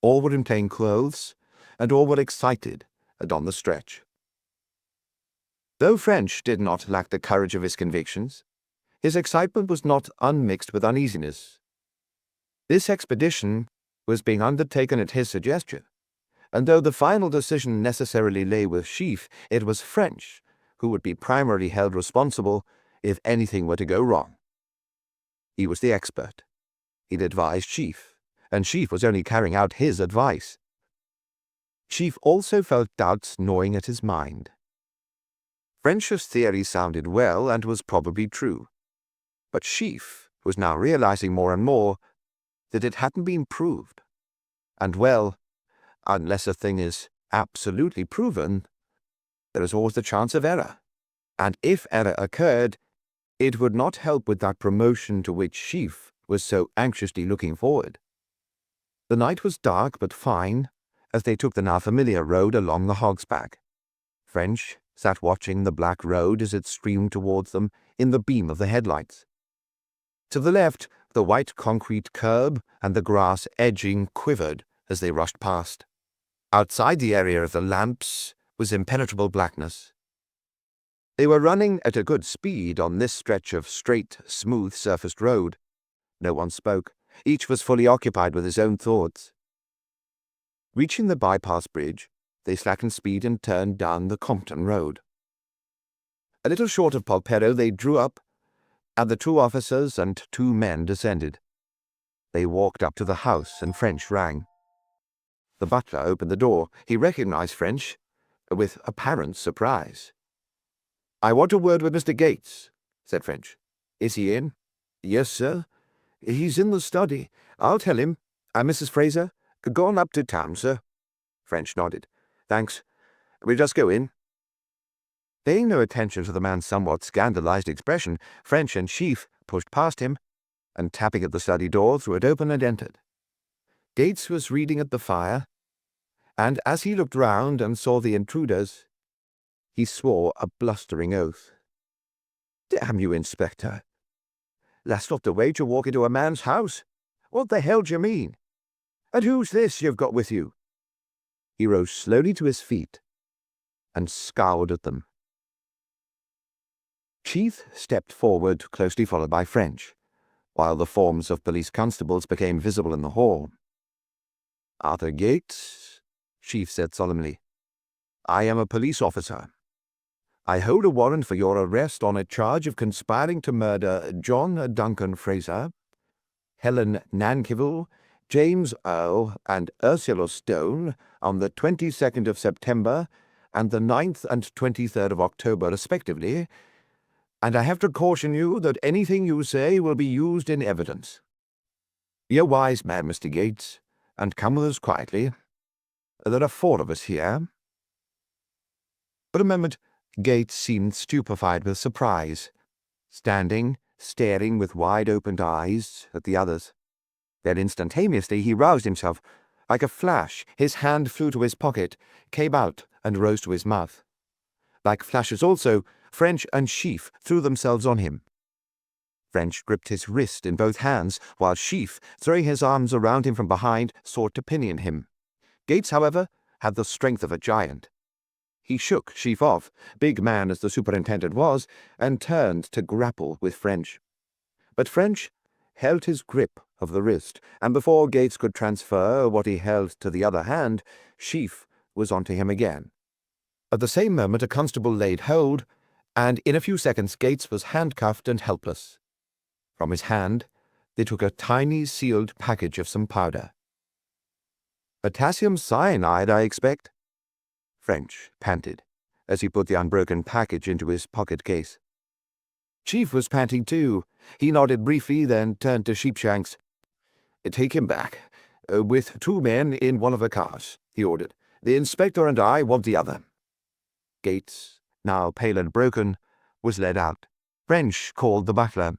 All were in plain clothes, and all were excited and on the stretch. Though French did not lack the courage of his convictions, his excitement was not unmixed with uneasiness. This expedition was being undertaken at his suggestion, and though the final decision necessarily lay with Chief, it was French who would be primarily held responsible if anything were to go wrong. He was the expert. He'd advised Chief, and Chief was only carrying out his advice. Chief also felt doubts gnawing at his mind. French's theory sounded well and was probably true, but Chief was now realizing more and more that it hadn't been proved. And well, unless a thing is absolutely proven, there is always the chance of error, and if error occurred, it would not help with that promotion to which Chief was so anxiously looking forward. The night was dark but fine as they took the now familiar road along the Hogsback. French sat watching the black road as it streamed towards them in the beam of the headlights. To the left The white concrete curb and the grass edging quivered as they rushed past. Outside the area of the lamps was impenetrable blackness. They were running at a good speed on this stretch of straight, smooth-surfaced road. No one spoke. Each was fully occupied with his own thoughts. Reaching the bypass bridge, they slackened speed and turned down the Compton Road. A little short of Polperro, they drew up, and the 2 officers and 2 men descended. They walked up to the house, and French rang. The butler opened the door. He recognized French with apparent surprise. "I want a word with Mr. Gates," said French. "Is he in?" "Yes, sir. He's in the study. I'll tell him. Mrs. Fraser? Gone up to town, sir." French nodded. "Thanks. We'll just go in." Paying no attention to the man's somewhat scandalized expression, French and Sheaf pushed past him, and tapping at the study door, threw it open and entered. Gates was reading at the fire, and as he looked round and saw the intruders, he swore a blustering oath. "Damn you, Inspector. That's not the way to walk into a man's house. What the hell do you mean? And who's this you've got with you?" He rose slowly to his feet and scowled at them. Sheaf stepped forward, closely followed by French, while the forms of police constables became visible in the hall. "Arthur Gates," Sheaf said solemnly, "I am a police officer. I hold a warrant for your arrest on a charge of conspiring to murder John Duncan Fraser, Helen Nankivel, James Earle, and Ursula Stone on the 22nd of September and the 9th and 23rd of October, respectively, and I have to caution you that anything you say will be used in evidence. Be a wise man, Mr. Gates, and come with us quietly. There are 4 of us here." For a moment, Gates seemed stupefied with surprise, standing, staring with wide-opened eyes at the others. Then instantaneously he roused himself. Like a flash, his hand flew to his pocket, came out, and rose to his mouth. Like flashes also, French and Sheaf threw themselves on him. French gripped his wrist in both hands, while Sheaf, throwing his arms around him from behind, sought to pinion him. Gates, however, had the strength of a giant. He shook Sheaf off, big man as the superintendent was, and turned to grapple with French. But French held his grip of the wrist, and before Gates could transfer what he held to the other hand, Sheaf was onto him again. At the same moment a constable laid hold, and in a few seconds Gates was handcuffed and helpless. From his hand they took a tiny sealed package of some powder. "Potassium cyanide, I expect," French panted, as he put the unbroken package into his pocket case. Sheaf was panting too. He nodded briefly, then turned to Sheepshanks. "Take him back, with 2 men in one of the cars," he ordered. "The inspector and I want the other." Gates, now pale and broken, was led out. French called the butler.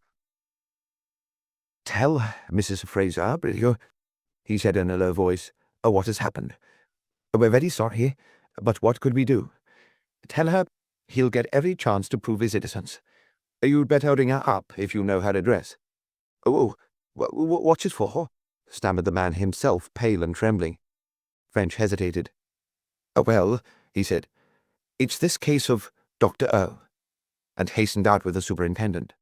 "Tell Mrs. Fraser, will you?" he said in a low voice. "What has happened? We're very sorry, but what could we do? Tell her he'll get every chance to prove his innocence. You'd better ring her up if you know her address." "Oh, what's it for?" stammered the man himself, pale and trembling. French hesitated. "Well," he said, "it's this case of Dr. Earle," and hastened out with the superintendent.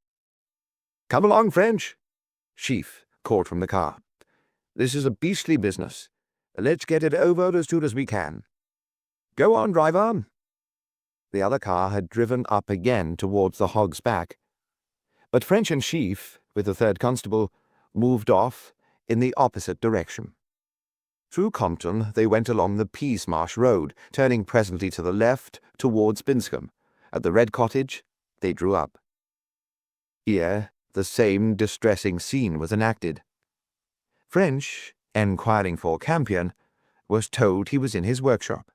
"Come along, French," Sheaf called from the car. "This is a beastly business. Let's get it over as soon as we can. Go on, driver." The other car had driven up again towards the Hog's Back, but French and Sheaf, with the 3rd constable, moved off in the opposite direction. Through Compton they went along the Peasmarsh Road, turning presently to the left towards Binscombe. At the Red Cottage they drew up. Here the same distressing scene was enacted. French, enquiring for Campion, was told he was in his workshop.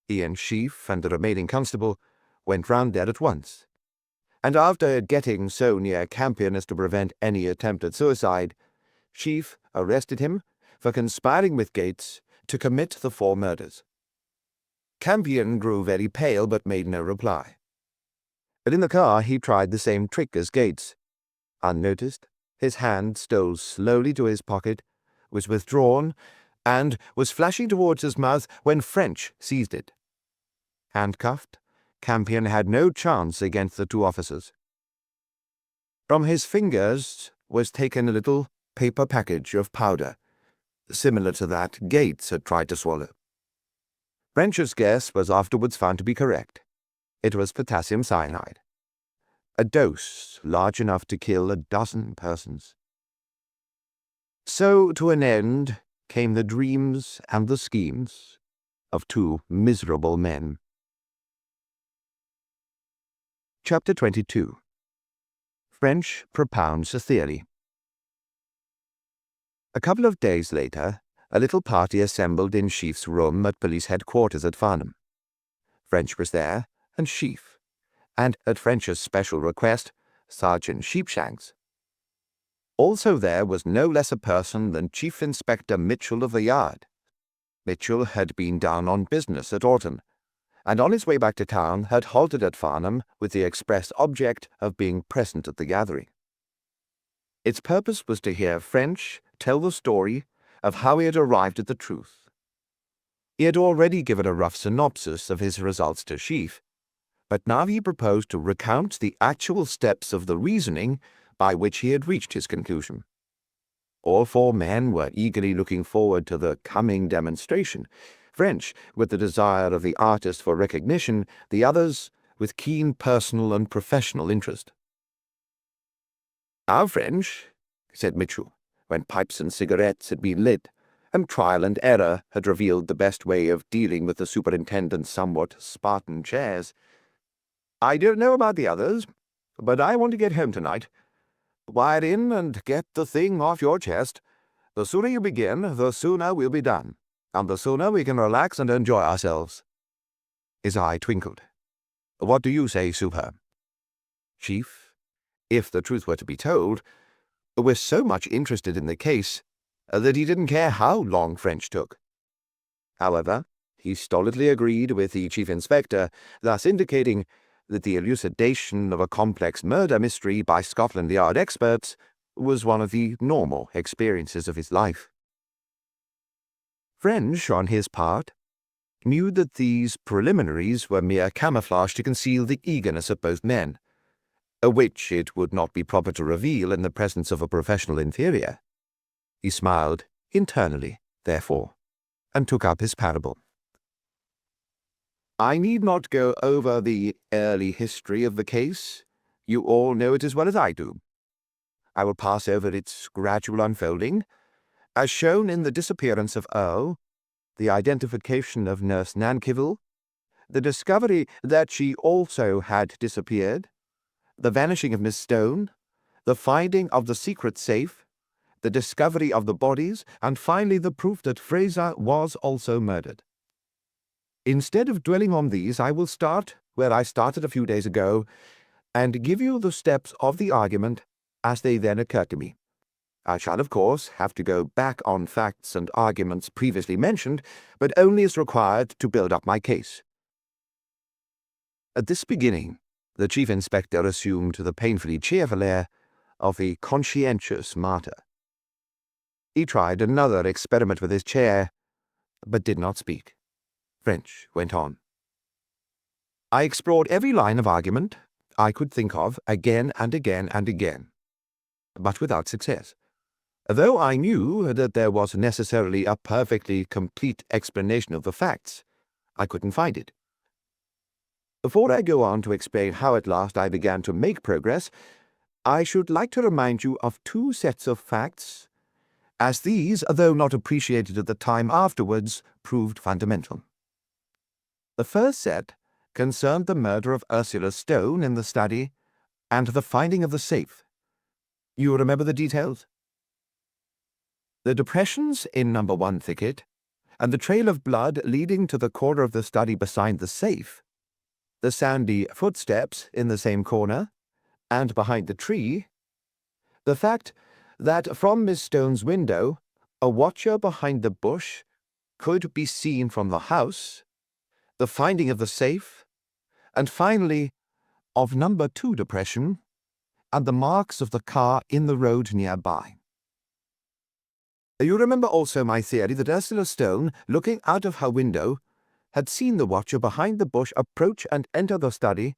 He and Sheaf and the remaining constable went round there at once, and after getting so near Campion as to prevent any attempt at suicide, Sheaf arrested him for conspiring with Gates to commit the 4 murders. Campion grew very pale but made no reply. But in the car he tried the same trick as Gates. Unnoticed, His hand stole slowly to his pocket, was withdrawn, and was flashing towards his mouth when French seized it. Handcuffed, Campion had no chance against the two officers. From his fingers was taken a little paper package of powder, similar to that Gates had tried to swallow. French's guess was afterwards found to be correct. It was potassium cyanide, a dose large enough to kill 12 persons. So to an end came the dreams and the schemes of two miserable men. Chapter 22. French propounds a theory. A couple of days later, a little party assembled in Sheaf's room at police headquarters at Farnham. French was there, and Sheaf, and at French's special request, Sergeant Sheepshanks. Also there was no less a person than Chief Inspector Mitchell of the Yard. Mitchell had been down on business at Orton, and on his way back to town had halted at Farnham with the express object of being present at the gathering. Its purpose was to hear French tell the story of how he had arrived at the truth. He had already given a rough synopsis of his results to Sheaf, but now he proposed to recount the actual steps of the reasoning by which he had reached his conclusion. All four men were eagerly looking forward to the coming demonstration, French with the desire of the artist for recognition, the others with keen personal and professional interest. "Now, French," said Mitchell, when pipes and cigarettes had been lit, and trial and error had revealed the best way of dealing with the superintendent's somewhat Spartan chairs, "I don't know about the others, but I want to get home tonight. Wire in and get the thing off your chest. The sooner you begin, the sooner we'll be done, and the sooner we can relax and enjoy ourselves." His eye twinkled. "What do you say, Super?" Chief, if the truth were to be told, was so much interested in the case that he didn't care how long French took. However, he stolidly agreed with the Chief Inspector, thus indicating that the elucidation of a complex murder mystery by Scotland Yard experts was one of the normal experiences of his life. French, on his part, knew that these preliminaries were mere camouflage to conceal the eagerness of both men, which it would not be proper to reveal in the presence of a professional inferior. He smiled internally, therefore, and took up his parable. "I need not go over the early history of the case. You all know it as well as I do. I will pass over its gradual unfolding, as shown in the disappearance of Earle, the identification of Nurse Nankivel, the discovery that she also had disappeared, the vanishing of Miss Stone, the finding of the secret safe, the discovery of the bodies, and finally the proof that Fraser was also murdered. Instead of dwelling on these, I will start where I started a few days ago, and give you the steps of the argument as they then occurred to me. I shall, of course, have to go back on facts and arguments previously mentioned, but only as required to build up my case." At this beginning, the Chief Inspector assumed the painfully cheerful air of a conscientious martyr. He tried another experiment with his chair, but did not speak. French went on. "I explored every line of argument I could think of again and again and again, but without success, though I knew that there was necessarily a perfectly complete explanation of the facts. I couldn't find it. Before I go on to explain how at last I began to make progress, I should like to remind you of two sets of facts, as these, though not appreciated at the time afterwards, proved fundamental. The first set concerned the murder of Ursula Stone in the study and the finding of the safe. You remember the details? The depressions in number 1 thicket, and the trail of blood leading to the corner of the study beside the safe, the sandy footsteps in the same corner, and behind the tree, the fact that from Miss Stone's window a watcher behind the bush could be seen from the house, the finding of the safe, and finally, of number 2 depression, and the marks of the car in the road nearby. You remember also my theory that Ursula Stone, looking out of her window, had seen the watcher behind the bush approach and enter the study,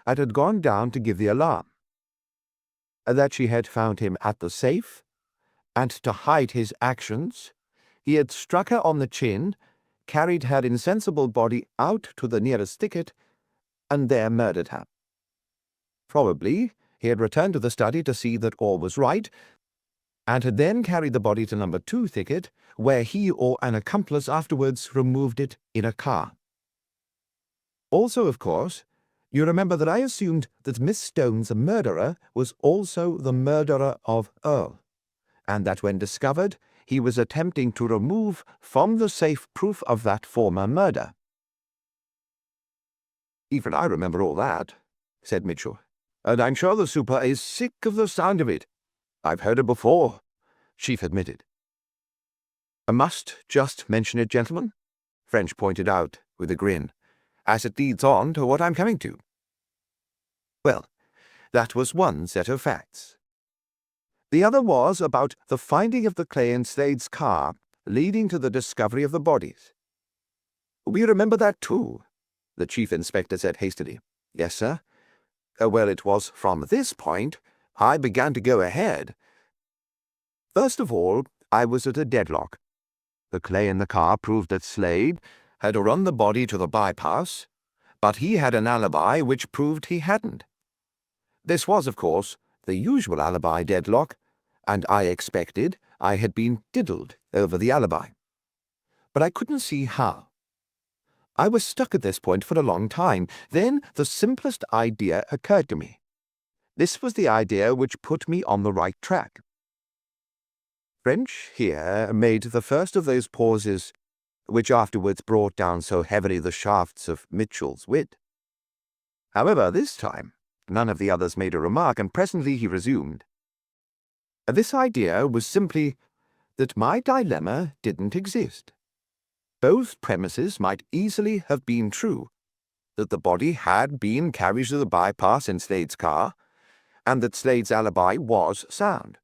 and had gone down to give the alarm. That she had found him at the safe, and to hide his actions, he had struck her on the chin, carried her insensible body out to the nearest thicket, and there murdered her. Probably he had returned to the study to see that all was right, and had then carried the body to number 2 thicket, where he or an accomplice afterwards removed it in a car. Also, of course, you remember that I assumed that Miss Stone's murderer was also the murderer of Earle, and that when discovered, he was attempting to remove from the safe proof of that former murder. "Even I remember all that," said Mitchell, "and I'm sure the super is sick of the sound of it. I've heard it before," Chief admitted. "I must just mention it, gentlemen," French pointed out with a grin, "as it leads on to what I'm coming to." Well, that was one set of facts. The other was about the finding of the clay in Slade's car, leading to the discovery of the bodies. "We remember that too," the Chief Inspector said hastily. "Yes, sir. Well, it was from this point I began to go ahead. First of all, I was at a deadlock. The clay in the car proved that Slade had run the body to the bypass, but he had an alibi which proved he hadn't. This was, of course, the usual alibi deadlock, and I expected I had been diddled over the alibi. But I couldn't see how. I was stuck at this point for a long time. Then the simplest idea occurred to me. This was the idea which put me on the right track." French here made the first of those pauses which afterwards brought down so heavily the shafts of Mitchell's wit. However, this time none of the others made a remark, and presently he resumed. "This idea was simply that my dilemma didn't exist. Both premises might easily have been true, that the body had been carried to the bypass in Slade's car, and that Slade's alibi was sound.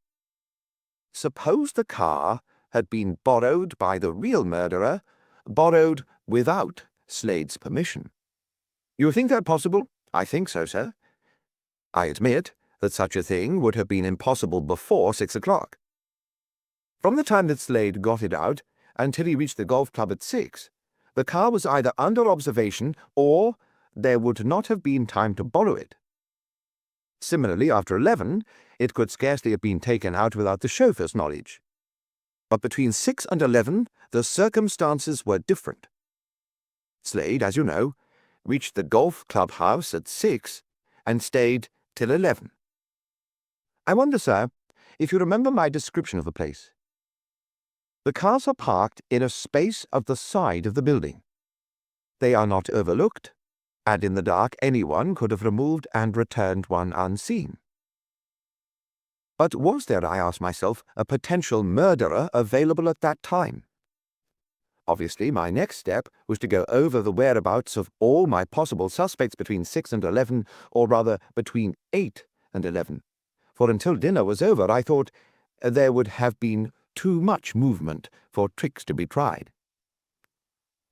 Suppose the car had been borrowed by the real murderer, borrowed without Slade's permission. You think that possible?" "I think so, sir. I admit that such a thing would have been impossible before 6 o'clock. From the time that Slade got it out until he reached the golf club at 6, the car was either under observation or there would not have been time to borrow it. Similarly, after 11, it could scarcely have been taken out without the chauffeur's knowledge. But between 6 and 11, the circumstances were different. Slade, as you know, reached the golf club house at 6 and stayed till 11. I wonder, sir, if you remember my description of the place. The cars are parked in a space of the side of the building. They are not overlooked, and in the dark anyone could have removed and returned one unseen. But was there, I asked myself, a potential murderer available at that time? Obviously, my next step was to go over the whereabouts of all my possible suspects between 6 and 11, or rather between 8 and 11. For until dinner was over, I thought there would have been too much movement for tricks to be tried.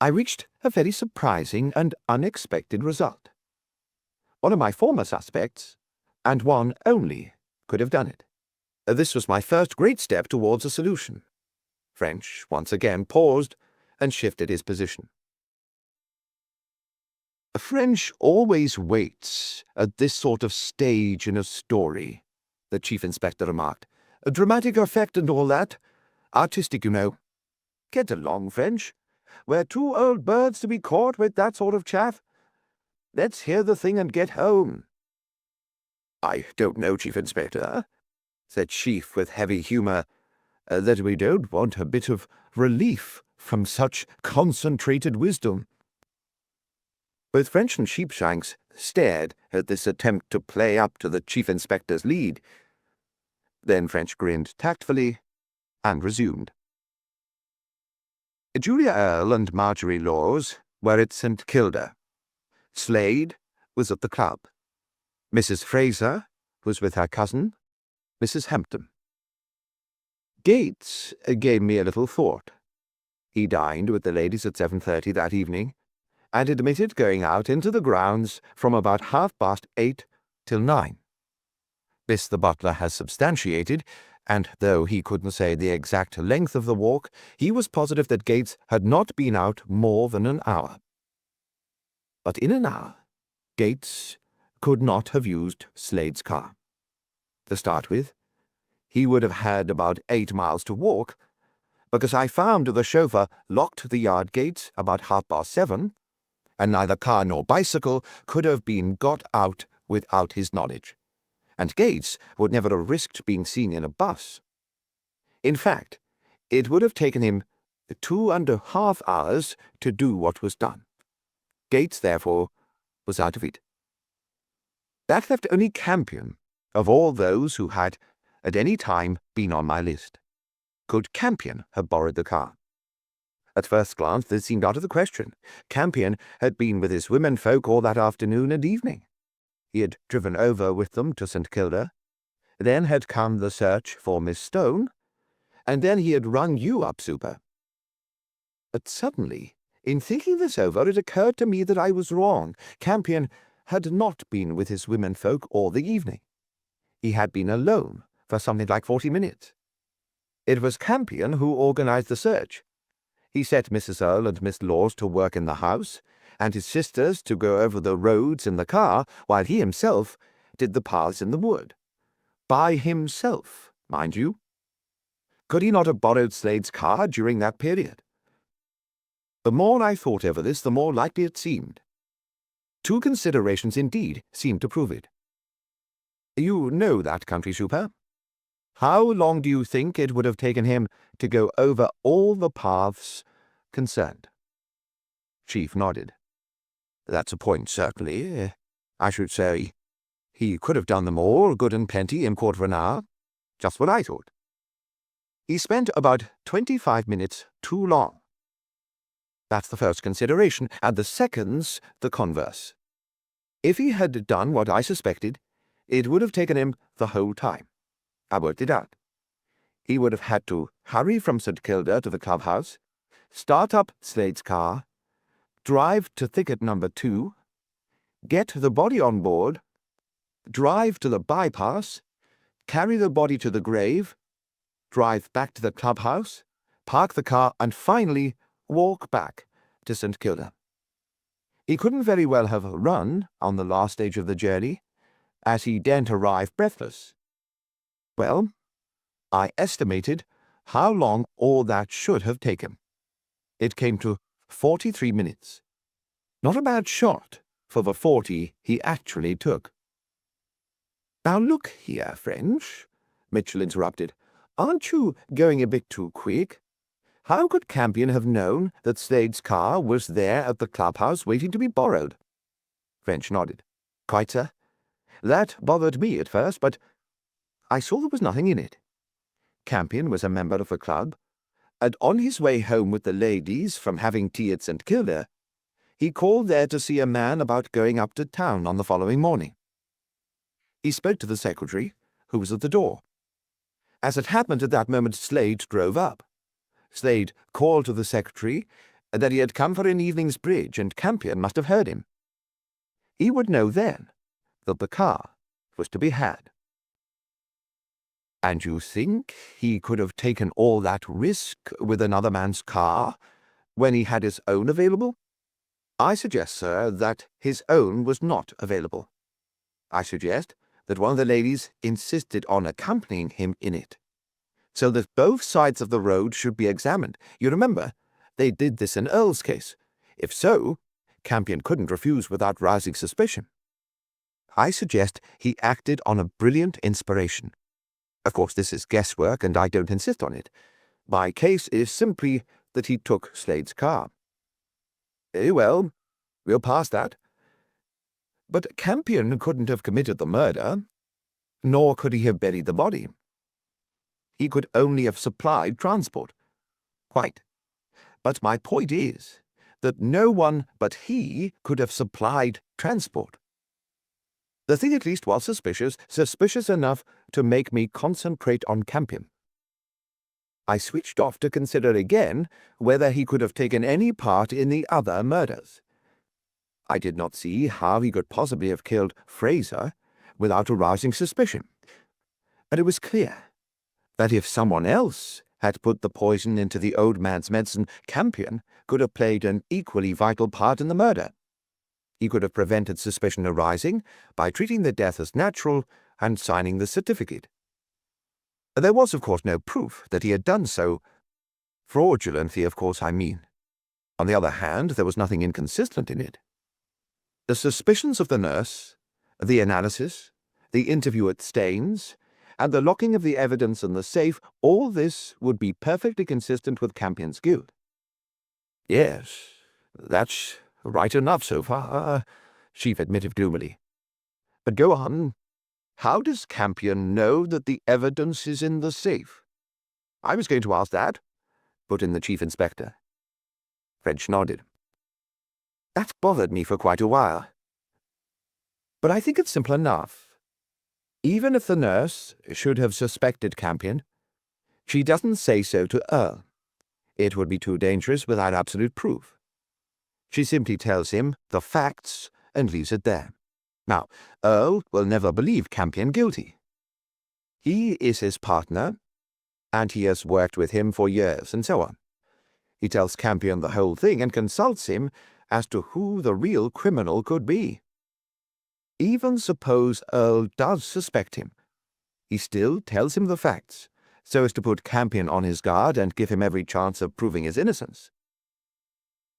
I reached a very surprising and unexpected result. One of my former suspects, and one only, could have done it. This was my first great step towards a solution. French once again paused and shifted his position. French always waits at this sort of stage in a story, the Chief Inspector remarked. A dramatic effect and all that. Artistic, you know. Get along, French. We're two old birds to be caught with that sort of chaff. Let's hear the thing and get home. I don't know, Chief Inspector, said Chief with heavy humour, that we don't want a bit of relief from such concentrated wisdom. Both French and Sheepshanks stared at this attempt to play up to the Chief Inspector's lead. Then French grinned tactfully and resumed. Julia Earle and Marjorie Laws were at St. Kilda. Slade was at the club. Mrs. Fraser was with her cousin, Mrs. Hampton. Gates gave me a little thought. He dined with the ladies at 7:30 that evening, and admitted going out into the grounds from about 8:30 till 9. This the butler has substantiated, and though he couldn't say the exact length of the walk, he was positive that Gates had not been out more than an hour. But in an hour, Gates could not have used Slade's car. To start with, he would have had about 8 miles to walk, because I found the chauffeur locked the yard gates about 7:30, and neither car nor bicycle could have been got out without his knowledge, and Gates would never have risked being seen in a bus. In fact, it would have taken him 2.5 hours to do what was done. Gates, therefore, was out of it. That left only Campion, of all those who had at any time been on my list. Could Campion have borrowed the car? At first glance, this seemed out of the question. Campion had been with his womenfolk all that afternoon and evening. He had driven over with them to St. Kilda. Then had come the search for Miss Stone, and then he had rung you up, Super. But suddenly, in thinking this over, it occurred to me that I was wrong. Campion had not been with his womenfolk all the evening. He had been alone for something like 40 minutes. It was Campion who organized the search. He set Mrs. Earle and Miss Laws to work in the house, and his sisters to go over the roads in the car, while he himself did the paths in the wood. By himself, mind you. Could he not have borrowed Slade's car during that period? The more I thought over this, the more likely it seemed. 2 considerations indeed seemed to prove it. You know that country, Super. How long do you think it would have taken him to go over all the paths concerned? Chief nodded. That's a point, certainly. I should say he could have done them all, good and plenty, in a quarter of an hour. Just what I thought. He spent about 25 minutes too long. That's the first consideration, and the second's the converse. If he had done what I suspected, it would have taken him the whole time. I worked it out. He would have had to hurry from St. Kilda to the clubhouse, start up Slade's car, drive to thicket number 2, get the body on board, drive to the bypass, carry the body to the grave, drive back to the clubhouse, park the car, and finally walk back to St. Kilda. He couldn't very well have run on the last stage of the journey, as he daren't arrive breathless. Well, I estimated how long all that should have taken. It came to 43 minutes. Not a bad shot for the 40 he actually took. Now look here, French, Mitchell interrupted. Aren't you going a bit too quick? How could Campion have known that Slade's car was there at the clubhouse waiting to be borrowed? French nodded. Quite, sir. That bothered me at first, but I saw there was nothing in it. Campion was a member of the club, and on his way home with the ladies from having tea at St. Kilda, he called there to see a man about going up to town on the following morning. He spoke to the secretary, who was at the door. As it happened at that moment, Slade drove up. Slade called to the secretary that he had come for an evening's bridge, and Campion must have heard him. He would know then that the car was to be had. And you think he could have taken all that risk with another man's car when he had his own available? I suggest, sir, that his own was not available. I suggest that one of the ladies insisted on accompanying him in it, so that both sides of the road should be examined. You remember, they did this in Earle's case. If so, Campion couldn't refuse without rousing suspicion. I suggest he acted on a brilliant inspiration. Of course, this is guesswork, and I don't insist on it. My case is simply that he took Slade's car. Very well, we'll pass that. But Campion couldn't have committed the murder, nor could he have buried the body. He could only have supplied transport. Quite. But my point is that no one but he could have supplied transport. The thing at least was suspicious enough to make me concentrate on Campion. I switched off to consider again whether he could have taken any part in the other murders. I did not see how he could possibly have killed Fraser without arousing suspicion, and it was clear that if someone else had put the poison into the old man's medicine, Campion could have played an equally vital part in the murder. He could have prevented suspicion arising by treating the death as natural and signing the certificate. There was, of course, no proof that he had done so. Fraudulently, of course, I mean. On the other hand, there was nothing inconsistent in it. The suspicions of the nurse, the analysis, the interview at Staines, and the locking of the evidence in the safe, all this would be perfectly consistent with Campion's guilt. Yes, that's right enough so far, Chief admitted gloomily. But go on. How does Campion know that the evidence is in the safe? I was going to ask that, put in the Chief Inspector. French nodded. That bothered me for quite a while. But I think it's simple enough. Even if the nurse should have suspected Campion, she doesn't say so to Earle. It would be too dangerous without absolute proof. She simply tells him the facts and leaves it there. Now, Earle will never believe Campion guilty. He is his partner, and he has worked with him for years, and so on. He tells Campion the whole thing and consults him as to who the real criminal could be. Even suppose Earle does suspect him, he still tells him the facts, so as to put Campion on his guard and give him every chance of proving his innocence.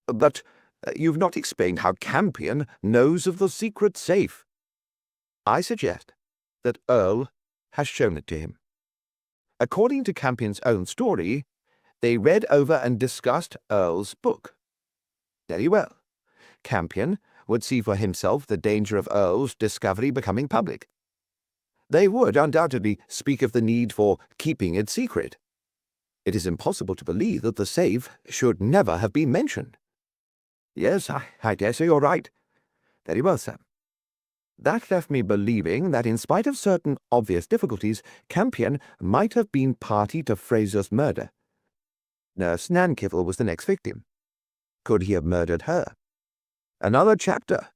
But you've not explained how Campion knows of the secret safe. I suggest that Earle has shown it to him. According to Campion's own story, they read over and discussed Earle's book. Very well. Campion would see for himself the danger of Earle's discovery becoming public. They would undoubtedly speak of the need for keeping it secret. It is impossible to believe that the safe should never have been mentioned. Yes, I dare say you're right. Very well, sir. That left me believing that in spite of certain obvious difficulties, Campion might have been party to Fraser's murder. Nurse Nankiffle was the next victim. Could he have murdered her? Another chapter,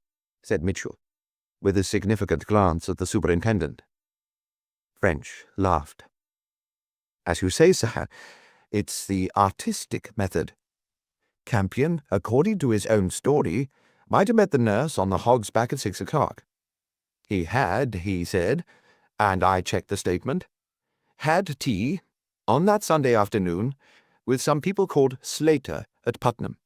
said Mitchell, with a significant glance at the superintendent. French laughed. As you say, sir, it's the artistic method. Campion, according to his own story, might have met the nurse on the Hog's Back at 6 o'clock. He had, he said, and I checked the statement, had tea on that Sunday afternoon with some people called Slater at Putnam.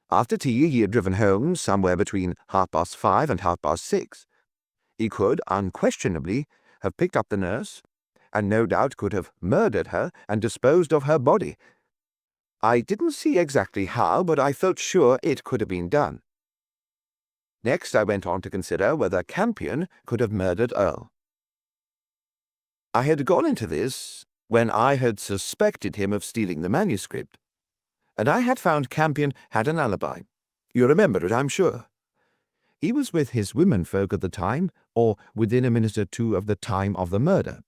After tea he had driven home somewhere between 5:30 and 6:30. He could, unquestionably, have picked up the nurse, and no doubt could have murdered her and disposed of her body. I didn't see exactly how, but I felt sure it could have been done. Next I went on to consider whether Campion could have murdered Earle. I had gone into this when I had suspected him of stealing the manuscript, and I had found Campion had an alibi. You remember it, I'm sure. He was with his womenfolk at the time, or within a minute or two of the time of the murder.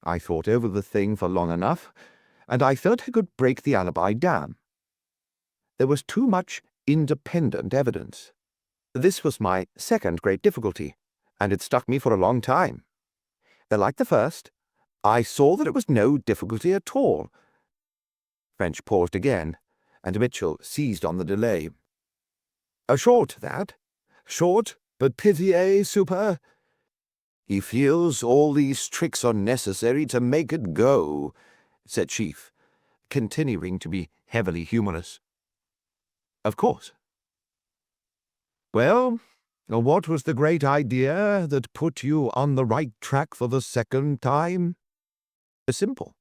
I thought over the thing for long enough, and I felt I could break the alibi down. There was too much independent evidence. This was my second great difficulty, and it stuck me for a long time. But like the first, I saw that it was no difficulty at all. French paused again, and Mitchell seized on the delay. Short, that. Short, but pithier, super. He feels all these tricks are necessary to make it go, said Chief, continuing to be heavily humorous. Of course. Well, what was the great idea that put you on the right track for the second time? Simple,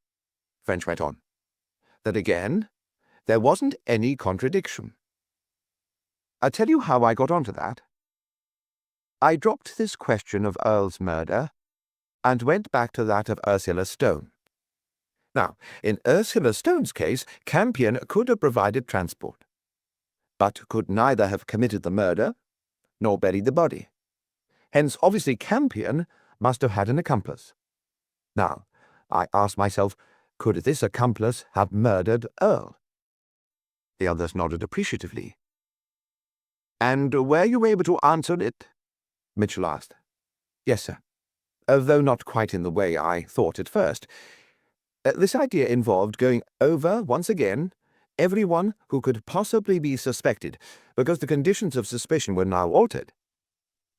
French went on. That again, there wasn't any contradiction. I'll tell you how I got onto that. I dropped this question of Earle's murder and went back to that of Ursula Stone. Now, in Ursula Stone's case, Campion could have provided transport, but could neither have committed the murder nor buried the body. Hence, obviously, Campion must have had an accomplice. Now, I asked myself, could this accomplice have murdered Earle? The others nodded appreciatively. "And were you able to answer it?" Mitchell asked. "Yes, sir. Though not quite in the way I thought at first. This idea involved going over, once again, everyone who could possibly be suspected, because the conditions of suspicion were now altered.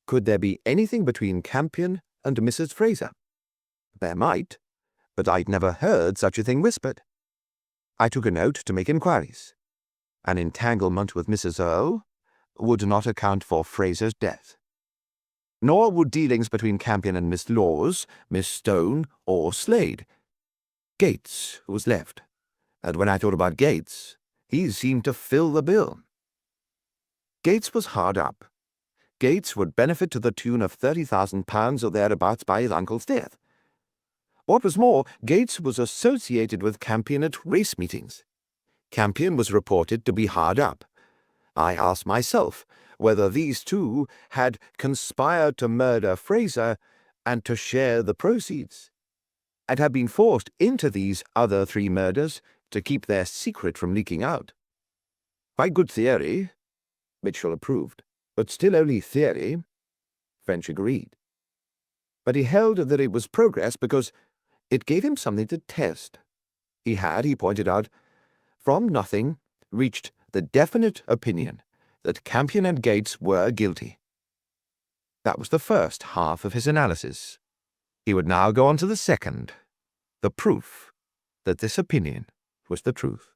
Could there be anything between Campion and Mrs. Fraser? There might, but I'd never heard such a thing whispered. I took a note to make inquiries. An entanglement with Mrs. Earle would not account for Fraser's death. Nor would dealings between Campion and Miss Laws, Miss Stone, or Slade. Gates was left, and when I thought about Gates, he seemed to fill the bill. Gates was hard up. Gates would benefit to the tune of £30,000 or thereabouts by his uncle's death. What was more, Gates was associated with Campion at race meetings. Campion was reported to be hard up. I asked myself whether these two had conspired to murder Fraser and to share the proceeds, and had been forced into these other 3 murders to keep their secret from leaking out. Quite good theory, Mitchell approved, but still only theory. French agreed. But he held that it was progress because it gave him something to test. He had, he pointed out, from nothing, reached the definite opinion that Campion and Gates were guilty. That was the first half of his analysis. He would now go on to the second, the proof that this opinion was the truth.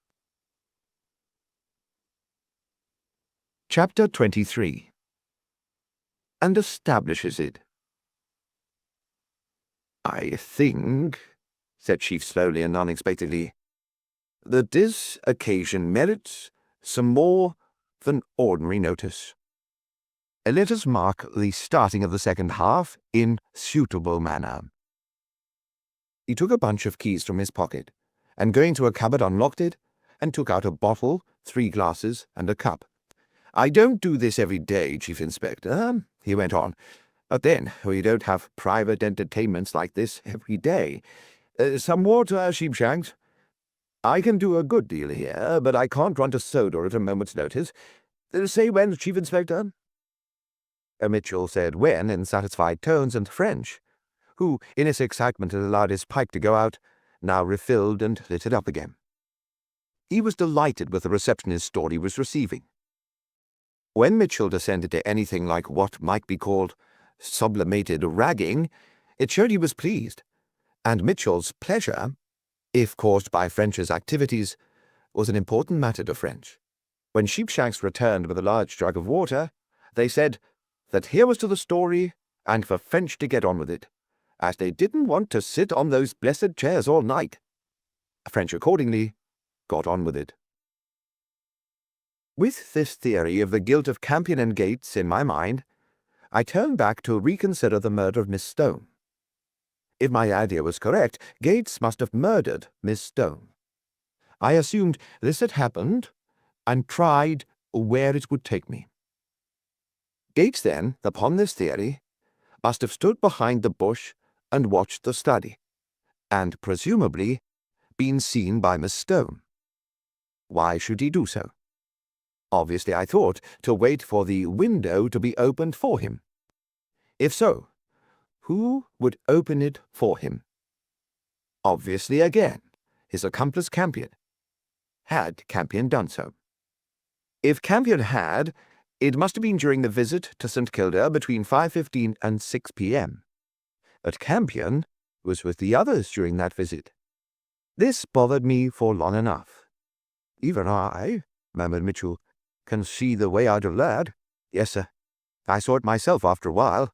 Chapter 23. And establishes it. "I think," said Chief slowly and unexpectedly, "that this occasion merits some more than ordinary notice. Let us mark the starting of the second half in suitable manner." He took a bunch of keys from his pocket, and going to a cupboard unlocked it, and took out a bottle, 3 glasses, and a cup. "I don't do this every day, Chief Inspector," he went on, "but then we don't have private entertainments like this every day. Some water, Sheepshanks? I can do a good deal here, but I can't run to soda at a moment's notice. Say when, Chief Inspector?" Mitchell said when in satisfied tones, and French, who in his excitement had allowed his pipe to go out, now refilled and lit it up again. He was delighted with the reception his story was receiving. When Mitchell descended to anything like what might be called sublimated ragging, it showed he was pleased, and Mitchell's pleasure, if caused by French's activities, was an important matter to French. When Sheepshanks returned with a large jug of water, they said that here was to the story, and for French to get on with it, as they didn't want to sit on those blessed chairs all night. French accordingly got on with it. With this theory of the guilt of Campion and Gates in my mind, I turned back to reconsider the murder of Miss Stone. If my idea was correct, Gates must have murdered Miss Stone. I assumed this had happened, and tried where it would take me. Gates then, upon this theory, must have stood behind the bush and watched the study, and presumably been seen by Miss Stone. Why should he do so? Obviously, I thought, to wait for the window to be opened for him. If so, who would open it for him? Obviously, again, his accomplice Campion. Had Campion done so? If Campion had, it must have been during the visit to St. Kilda between 5:15 and 6 p.m. But Campion was with the others during that visit. This bothered me for long enough. "Even I," murmured Mitchell, "can see the way out of that." "Yes, sir. I saw it myself after a while.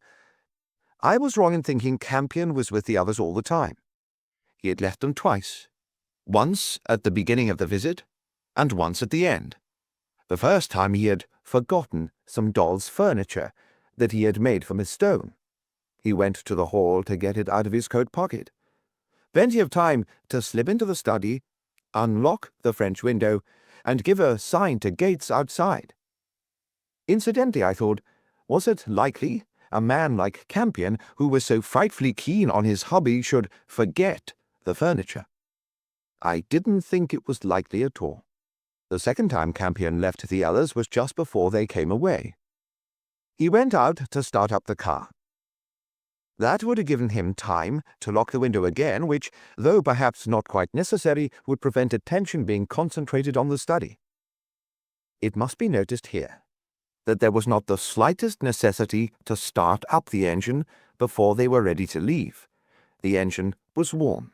I was wrong in thinking Campion was with the others all the time. He had left them twice. Once at the beginning of the visit, and once at the end. The first time he had forgotten some doll's furniture that he had made for Miss Stone. He went to the hall to get it out of his coat pocket. Plenty of time to slip into the study, unlock the French window, and give a sign to Gates outside. Incidentally, I thought, was it likely, a man like Campion, who was so frightfully keen on his hobby, should forget the furniture. I didn't think it was likely at all. The second time Campion left the others was just before they came away. He went out to start up the car. That would have given him time to lock the window again, which, though perhaps not quite necessary, would prevent attention being concentrated on the study. It must be noticed here that there was not the slightest necessity to start up the engine before they were ready to leave. The engine was warm.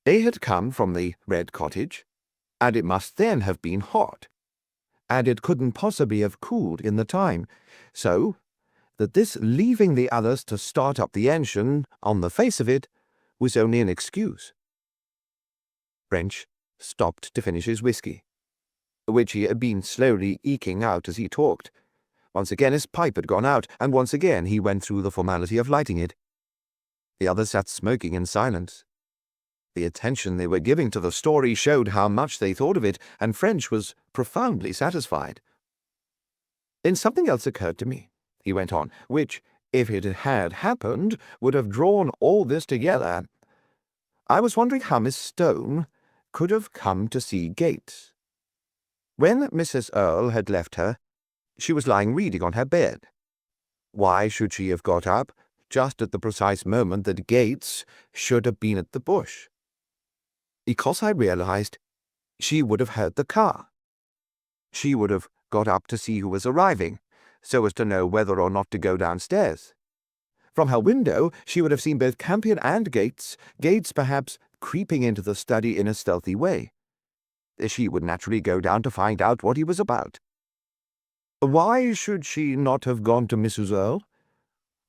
They had come from the Red Cottage, and it must then have been hot, and it couldn't possibly have cooled in the time, so that this leaving the others to start up the engine, on the face of it, was only an excuse. French stopped to finish his whiskey, which he had been slowly eking out as he talked. Once again his pipe had gone out, and once again he went through the formality of lighting it. The others sat smoking in silence. The attention they were giving to the story showed how much they thought of it, and French was profoundly satisfied. Then something else occurred to me, he went on, which, if it had happened, would have drawn all this together. I was wondering how Miss Stone could have come to see Gates. When Mrs. Earle had left her, she was lying reading on her bed. Why should she have got up just at the precise moment that Gates should have been at the bush? Because I realized she would have heard the car. She would have got up to see who was arriving, so as to know whether or not to go downstairs. From her window she would have seen both Campion and Gates perhaps creeping into the study in a stealthy way. She would naturally go down to find out what he was about. Why should she not have gone to Mrs. Earle?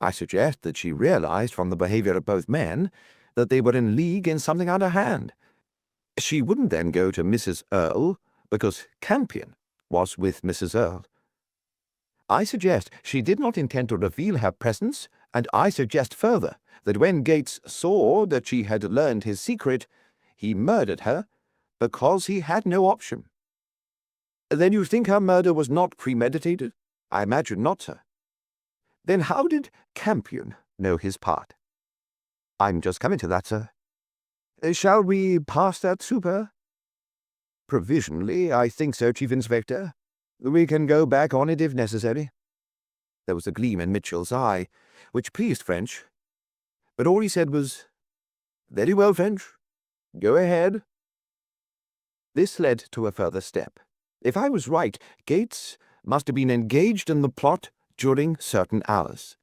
I suggest that she realized from the behavior of both men that they were in league in something underhand. She wouldn't then go to Mrs. Earle because Campion was with Mrs. Earle. I suggest she did not intend to reveal her presence, and I suggest further that when Gates saw that she had learned his secret, he murdered her because he had no option. Then you think her murder was not premeditated? I imagine not, sir. Then how did Campion know his part? I'm just coming to that, sir. Shall we pass that super? Provisionally, I think so, Chief Inspector. We can go back on it if necessary. There was a gleam in Mitchell's eye, which pleased French, but all he said was, "Very well, French. Go ahead." This led to a further step. If I was right, Gates must have been engaged in the plot during certain hours.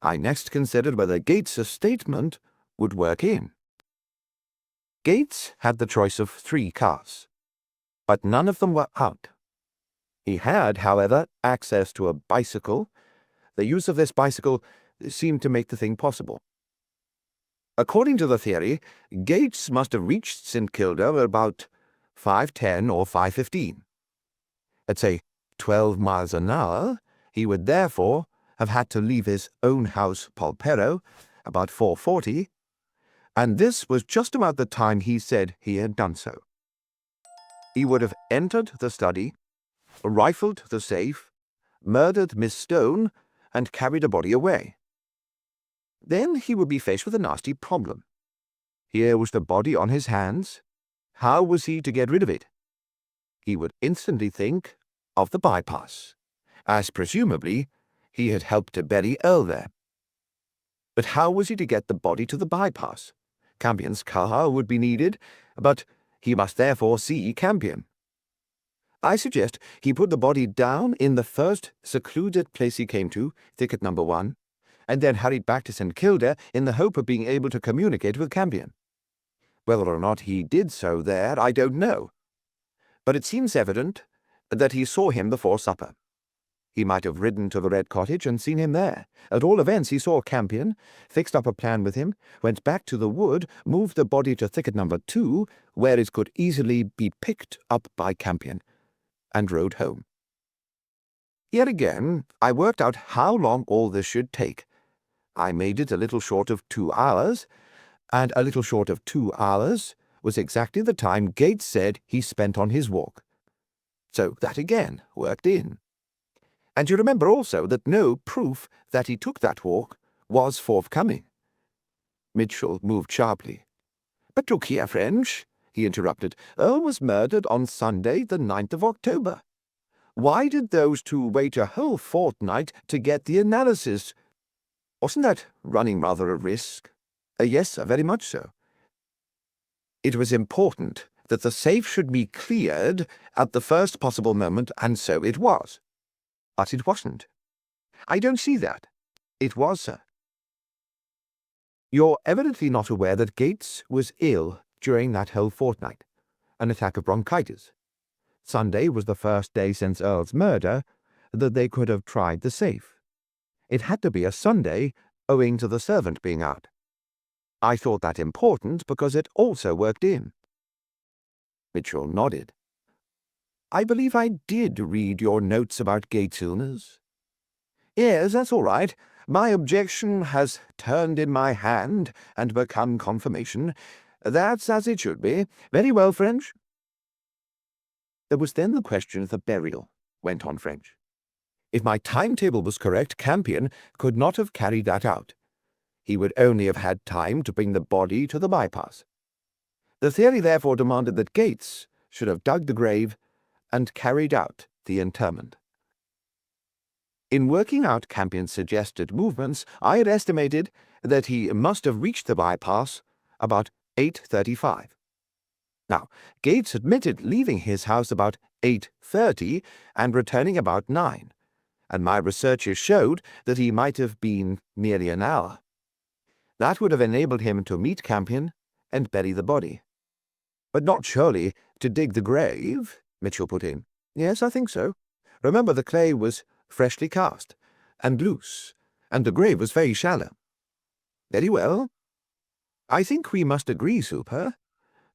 I next considered whether Gates's statement would work in. Gates had the choice of 3 cars, but none of them were out. He had, however, access to a bicycle. The use of this bicycle seemed to make the thing possible. According to the theory, Gates must have reached St. Kilda at about 5:10 or 5:15. At, say, 12 miles an hour, he would therefore have had to leave his own house, Polperro, about 4:40, and this was just about the time he said he had done so. He would have entered the study, rifled the safe, murdered Miss Stone, and carried a body away. Then he would be faced with a nasty problem. Here was the body on his hands. How was he to get rid of it? He would instantly think of the bypass, as presumably he had helped to bury Earle there. But how was he to get the body to the bypass? Campion's car would be needed, but he must therefore see Campion. I suggest he put the body down in the first secluded place he came to, thicket number 1, and then hurried back to St. Kilda in the hope of being able to communicate with Campion. Whether or not he did so there, I don't know, but it seems evident that he saw him before supper. He might have ridden to the Red Cottage and seen him there. At all events, he saw Campion, fixed up a plan with him, went back to the wood, moved the body to thicket number 2, where it could easily be picked up by Campion, and rode home. Here again, I worked out how long all this should take. I made it a little short of 2 hours, and a little short of 2 hours was exactly the time Gates said he spent on his walk. So that again worked in. And you remember also that no proof that he took that walk was forthcoming." Mitchell moved sharply. "But look here, French," he interrupted. "Earle was murdered on Sunday, the 9th of October. Why did those two wait a whole fortnight to get the analysis? Wasn't that running rather a risk?" "Yes, sir, very much so." "It was important that the safe should be cleared at the first possible moment, and so it was." "But it wasn't." "I don't see that." "It was, sir." "You're evidently not aware that Gates was ill during that whole fortnight. An attack of bronchitis. Sunday was the first day since Earle's murder that they could have tried the safe. It had to be a Sunday, owing to the servant being out. I thought that important because it also worked in." Mitchell nodded. "I believe I did read your notes about Gates' illness." "Yes, that's all right. My objection has turned in my hand and become confirmation. That's as it should be. Very well, French." "There was then the question of the burial," went on French. "If my timetable was correct, Campion could not have carried that out. He would only have had time to bring the body to the bypass. The theory therefore demanded that Gates should have dug the grave and carried out the interment. In working out Campion's suggested movements, I had estimated that he must have reached the bypass about 8:35. Now, Gates admitted leaving his house about 8:30 and returning about 9, and my researches showed that he might have been nearly an hour. That would have enabled him to meet Campion and bury the body." "But not surely to dig the grave," Mitchell put in. "Yes, I think so. Remember, the clay was freshly cast and loose, and the grave was very shallow." "Very well. I think we must agree, Super,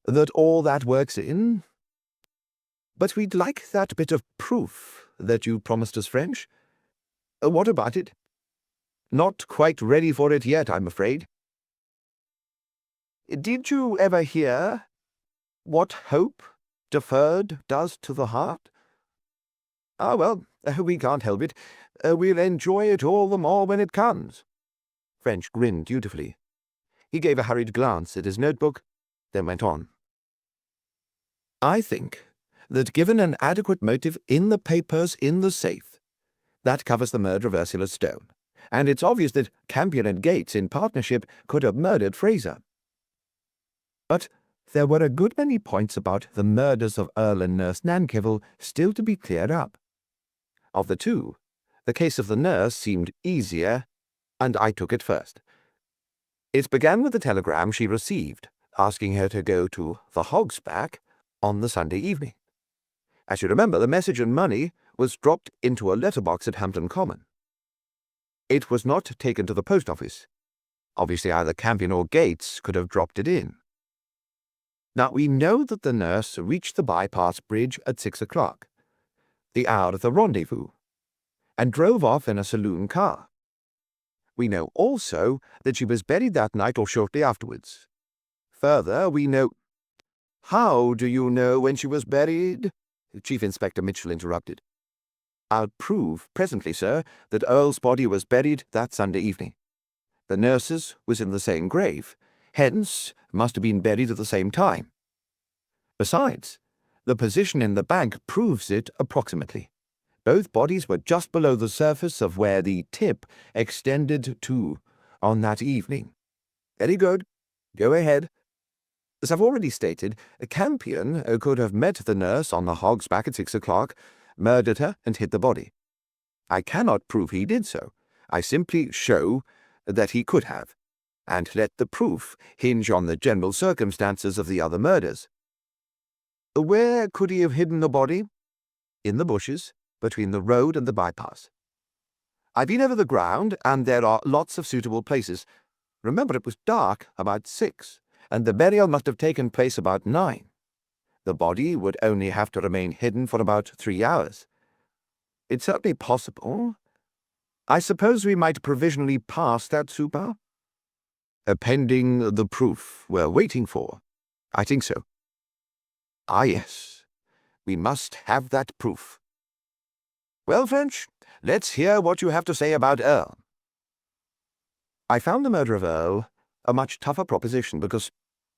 that all that works in. But we'd like that bit of proof that you promised us, French. What about it?" "Not quite ready for it yet, I'm afraid." "Did you ever hear what hope deferred does to the heart?" "Ah, well, we can't help it. We'll enjoy it all the more when it comes." French grinned dutifully. He gave a hurried glance at his notebook, then went on. "I think that given an adequate motive in the papers in the safe, that covers the murder of Ursula Stone, and it's obvious that Campion and Gates in partnership could have murdered Fraser. But there were a good many points about the murders of Earle and Nurse Nankerville still to be cleared up. Of the two, the case of the nurse seemed easier, and I took it first. It began with the telegram she received, asking her to go to the Hog's Back on the Sunday evening. As you remember, the message and money was dropped into a letterbox at Hampton Common. It was not taken to the post office. Obviously either Campion or Gates could have dropped it in. Now, we know that the nurse reached the bypass bridge at 6 o'clock, the hour of the rendezvous, and drove off in a saloon car. We know also that she was buried that night or shortly afterwards. Further, we know— "How do you know when she was buried?" Chief Inspector Mitchell interrupted. "I'll prove presently, sir, that Earle's body was buried that Sunday evening. The nurse's was in the same grave, hence must have been buried at the same time. Besides, the position in the bank proves it approximately. Both bodies were just below the surface of where the tip extended to on that evening." "Very good. Go ahead." "As I've already stated, Campion could have met the nurse on the Hog's Back at 6 o'clock, murdered her, and hid the body. I cannot prove he did so. I simply show that he could have, and let the proof hinge on the general circumstances of the other murders." "Where could he have hidden the body?" "In the bushes, between the road and the bypass. I've been over the ground, and there are lots of suitable places. Remember, it was dark about 6, and the burial must have taken place about 9. The body would only have to remain hidden for about 3 hours. It's certainly possible. I suppose we might provisionally pass that, Super?" "Pending the proof we're waiting for. I think so." "Ah, yes. We must have that proof." "Well, French, Let's hear what you have to say about Earle. I found the murder of Earle a much tougher proposition because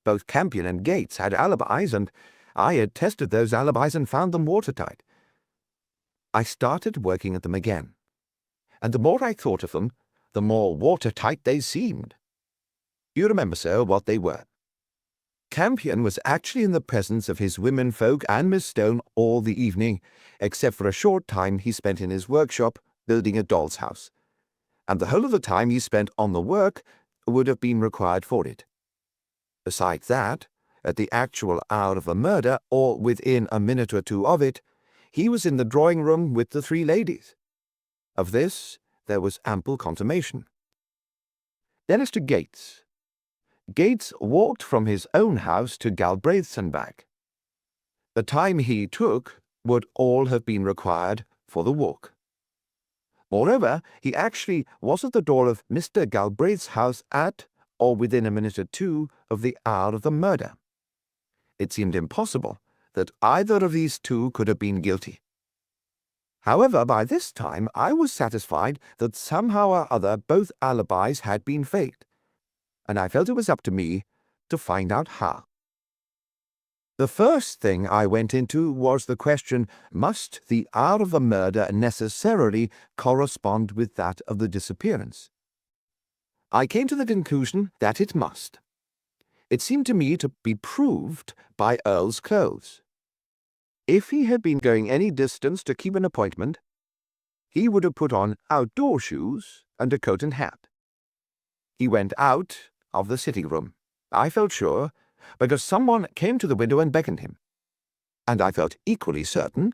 both Campion and Gates had alibis, and I had tested those alibis and found them watertight. I started working at them again, and the more I thought of them, the more watertight they seemed. You remember, sir, what they were. Campion was actually in the presence of his womenfolk and Miss Stone all the evening, except for a short time he spent in his workshop building a doll's house, and the whole of the time he spent on the work would have been required for it. Besides that, at the actual hour of the murder, or within a minute or two of it, he was in the drawing-room with the three ladies. Of this there was ample confirmation. Then as to Gates. Gates walked from his own house to Galbraith's and back. The time he took would all have been required for the walk. Moreover, he actually was at the door of Mr. Galbraith's house at, or within a minute or two, of the hour of the murder. It seemed impossible that either of these two could have been guilty. However, by this time I was satisfied that somehow or other both alibis had been faked, and I felt it was up to me to find out how. The first thing I went into was the question, must the hour of the murder necessarily correspond with that of the disappearance? I came to the conclusion that it must. It seemed to me to be proved by Earle's clothes. If he had been going any distance to keep an appointment, he would have put on outdoor shoes and a coat and hat. He went out of the sitting-room, I felt sure, because someone came to the window and beckoned him, and I felt equally certain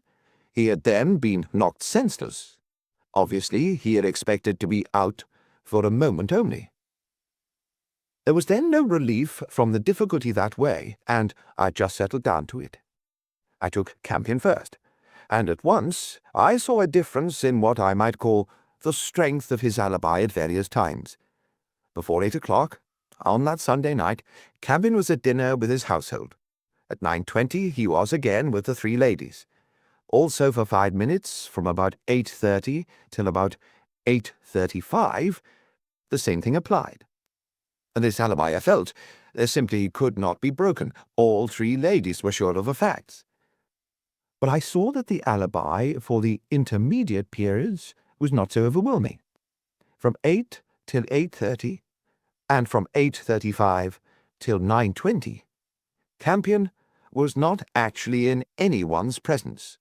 he had then been knocked senseless. Obviously, he had expected to be out for a moment only. There was then no relief from the difficulty that way, and I just settled down to it. I took Campion first, and at once I saw a difference in what I might call the strength of his alibi at various times. Before 8 o'clock, on that Sunday night, Campion was at dinner with his household. At 9:20 he was again with the three ladies. Also for 5 minutes, from about 8:30 till about 8:35, the same thing applied. And this alibi, I felt, simply could not be broken. All three ladies were sure of the facts. But I saw that the alibi for the intermediate periods was not so overwhelming. From 8 till 8:30, and from 8:35 till 9:20, Campion was not actually in anyone's presence.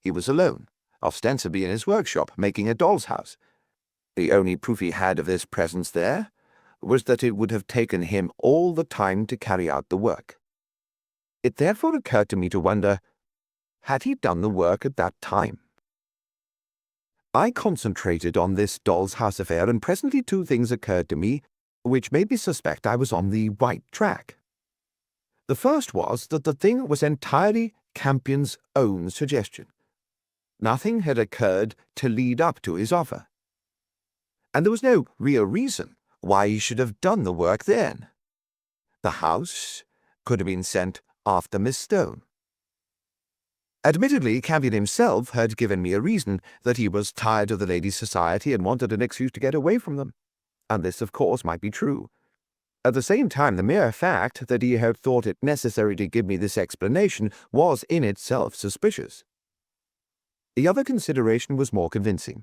He was alone, ostensibly in his workshop, making a doll's house. The only proof he had of this presence there was that it would have taken him all the time to carry out the work. It therefore occurred to me to wonder, had he done the work at that time? I concentrated on this doll's house affair, and presently two things occurred to me which made me suspect I was on the right track. The first was that the thing was entirely Campion's own suggestion. Nothing had occurred to lead up to his offer, and there was no real reason why he should have done the work then. The house could have been sent after Miss Stone. Admittedly, Campion himself had given me a reason, that he was tired of the ladies' society and wanted an excuse to get away from them, and this, of course, might be true. At the same time, the mere fact that he had thought it necessary to give me this explanation was in itself suspicious. The other consideration was more convincing.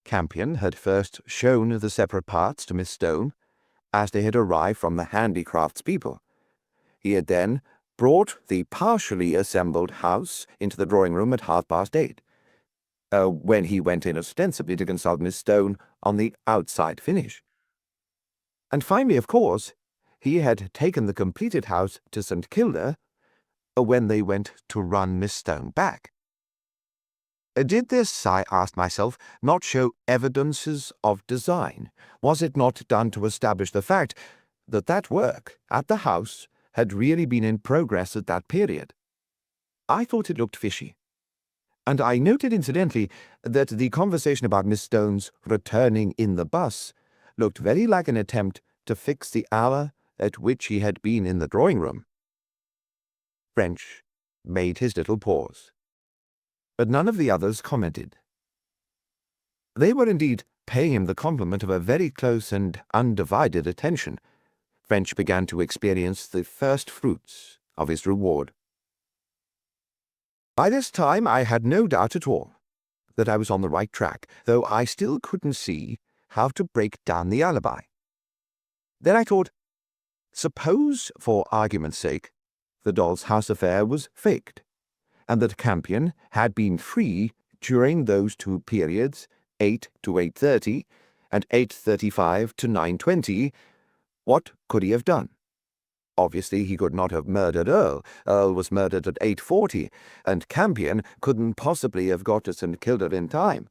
Campion had first shown the separate parts to Miss Stone, as they had arrived from the handicrafts people. He had then brought the partially assembled house into the drawing-room at 8:30, when he went in ostensibly to consult Miss Stone on the outside finish. And finally, of course, he had taken the completed house to St. Kilda when they went to run Miss Stone back. Did this, I asked myself, not show evidences of design? Was it not done to establish the fact that that work at the house had really been in progress at that period? I thought it looked fishy, and I noted incidentally that the conversation about Miss Stone's returning in the bus looked very like an attempt to fix the hour at which he had been in the drawing-room. French made his little pause, but none of the others commented. They were indeed paying him the compliment of a very close and undivided attention. French began to experience the first fruits of his reward. By this time I had no doubt at all that I was on the right track, though I still couldn't see how to break down the alibi. Then I thought, suppose, for argument's sake, the doll's house affair was faked, and that Campion had been free during those two periods, 8 to 8:30 and 8:35 to 9:20. What could he have done? Obviously, he could not have murdered Earle. Earle was murdered at 8:40, and Campion couldn't possibly have got to St. Kilda in time.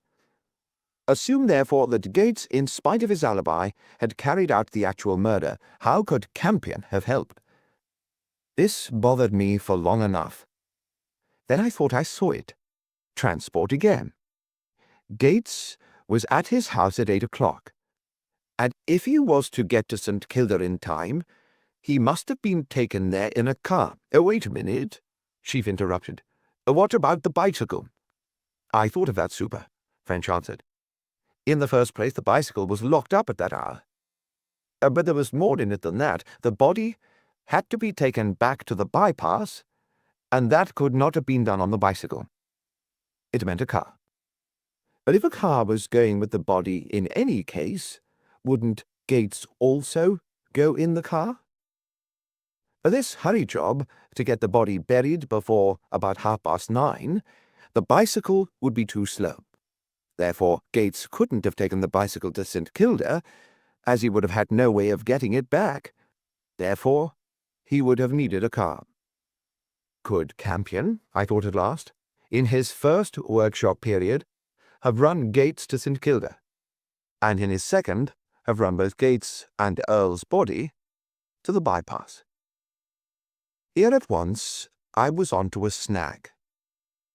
Assume, therefore, that Gates, in spite of his alibi, had carried out the actual murder. How could Campion have helped? This bothered me for long enough. Then I thought I saw it. Transport again. Gates was at his house at 8 o'clock, and if he was to get to St. Kilda in time, he must have been taken there in a car. Wait a minute, Chief interrupted. What about the bicycle? I thought of that, Super, French answered. In the first place, the bicycle was locked up at that hour. But there was more in it than that. The body had to be taken back to the bypass, and that could not have been done on the bicycle. It meant a car. But if a car was going with the body in any case, wouldn't Gates also go in the car? This hurry job to get the body buried before about 9:30, the bicycle would be too slow. Therefore, Gates couldn't have taken the bicycle to St. Kilda, as he would have had no way of getting it back. Therefore, he would have needed a car. Could Campion, I thought at last, in his first workshop period, have run Gates to St. Kilda, and in his second have run both Gates and Earle's body to the bypass? Here at once I was on to a snag.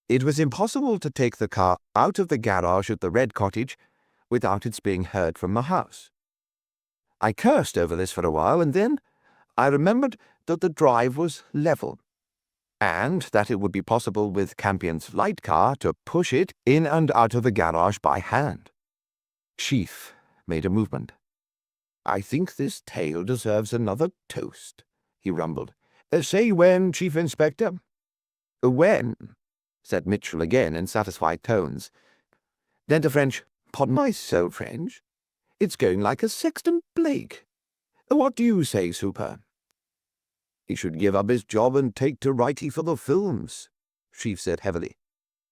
It was impossible to take the car out of the garage at the Red Cottage without its being heard from the house. I cursed over this for a while, and then I remembered that the drive was level, and that it would be possible with Campion's light car to push it in and out of the garage by hand. Chief made a movement. I think this tale deserves another toast, he rumbled. Say when, Chief Inspector? When, said Mitchell again in satisfied tones. Then to French, "'Pon my soul, French, it's going like a Sexton Blake. What do you say, Super?" He should give up his job and take to writing for the films, Chief said heavily.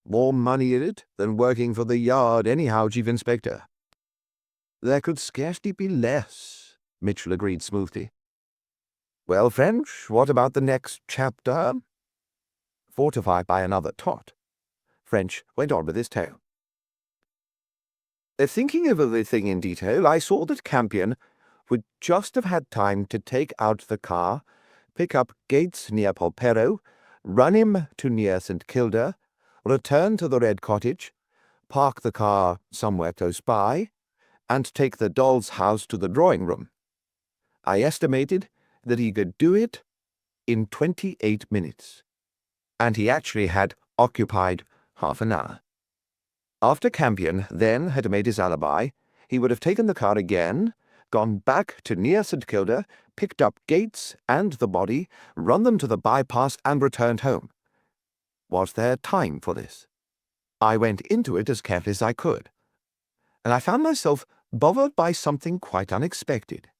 More money in it than working for the Yard anyhow, Chief Inspector. There could scarcely be less, Mitchell agreed smoothly. Well, French, what about the next chapter? Fortified by another tot, French went on with his tale. Thinking over the thing in detail, I saw that Campion would just have had time to take out the car, pick up Gates near Polperro, run him to near St. Kilda, return to the Red Cottage, park the car somewhere close by, and take the doll's house to the drawing room. I estimated that he could do it in 28 minutes, and he actually had occupied half an hour. After Campion then had made his alibi, he would have taken the car again, gone back to near St. Kilda, picked up Gates and the body, run them to the bypass, and returned home. Was there time for this? I went into it as carefully as I could, and I found myself bothered by something quite unexpected.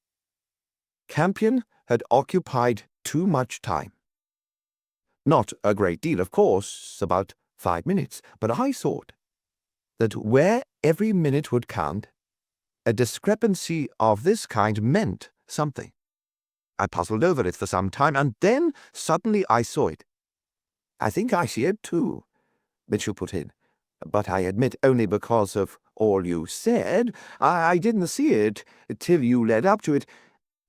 Campion had occupied too much time. Not a great deal, of course, about 5 minutes, but I thought that where every minute would count, a discrepancy of this kind meant something. I puzzled over it for some time, and then suddenly I saw it. I think I see it too, Mitchell put in, but I admit only because of all you said. I didn't see it till you led up to it.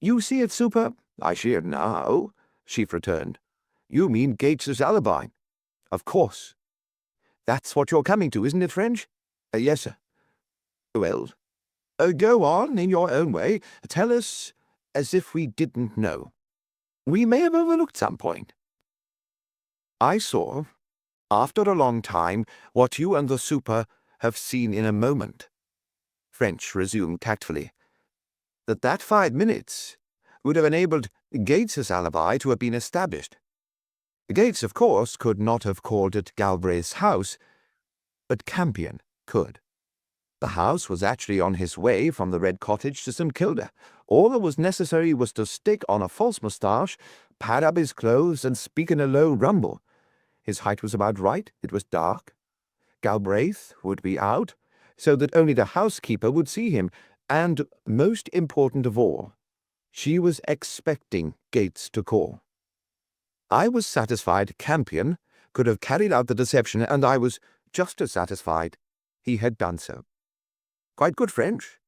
You see it, Super? I see it now, Chief returned. You mean Gates's alibi. Of course. That's what you're coming to, isn't it, French? Yes, sir. Well, go on in your own way. Tell us as if we didn't know. We may have overlooked some point. I saw, after a long time, what you and the Super have seen in a moment. French resumed tactfully, that 5 minutes would have enabled Gates's alibi to have been established. Gates, of course, could not have called at Galbraith's house, but Campion could. The house was actually on his way from the Red Cottage to St. Kilda. All that was necessary was to stick on a false moustache, pad up his clothes, and speak in a low rumble. His height was about right, it was dark. Galbraith would be out, so that only the housekeeper would see him, and, most important of all, she was expecting Gates to call. I was satisfied Campion could have carried out the deception, and I was just as satisfied he had done so. "Quite good French,"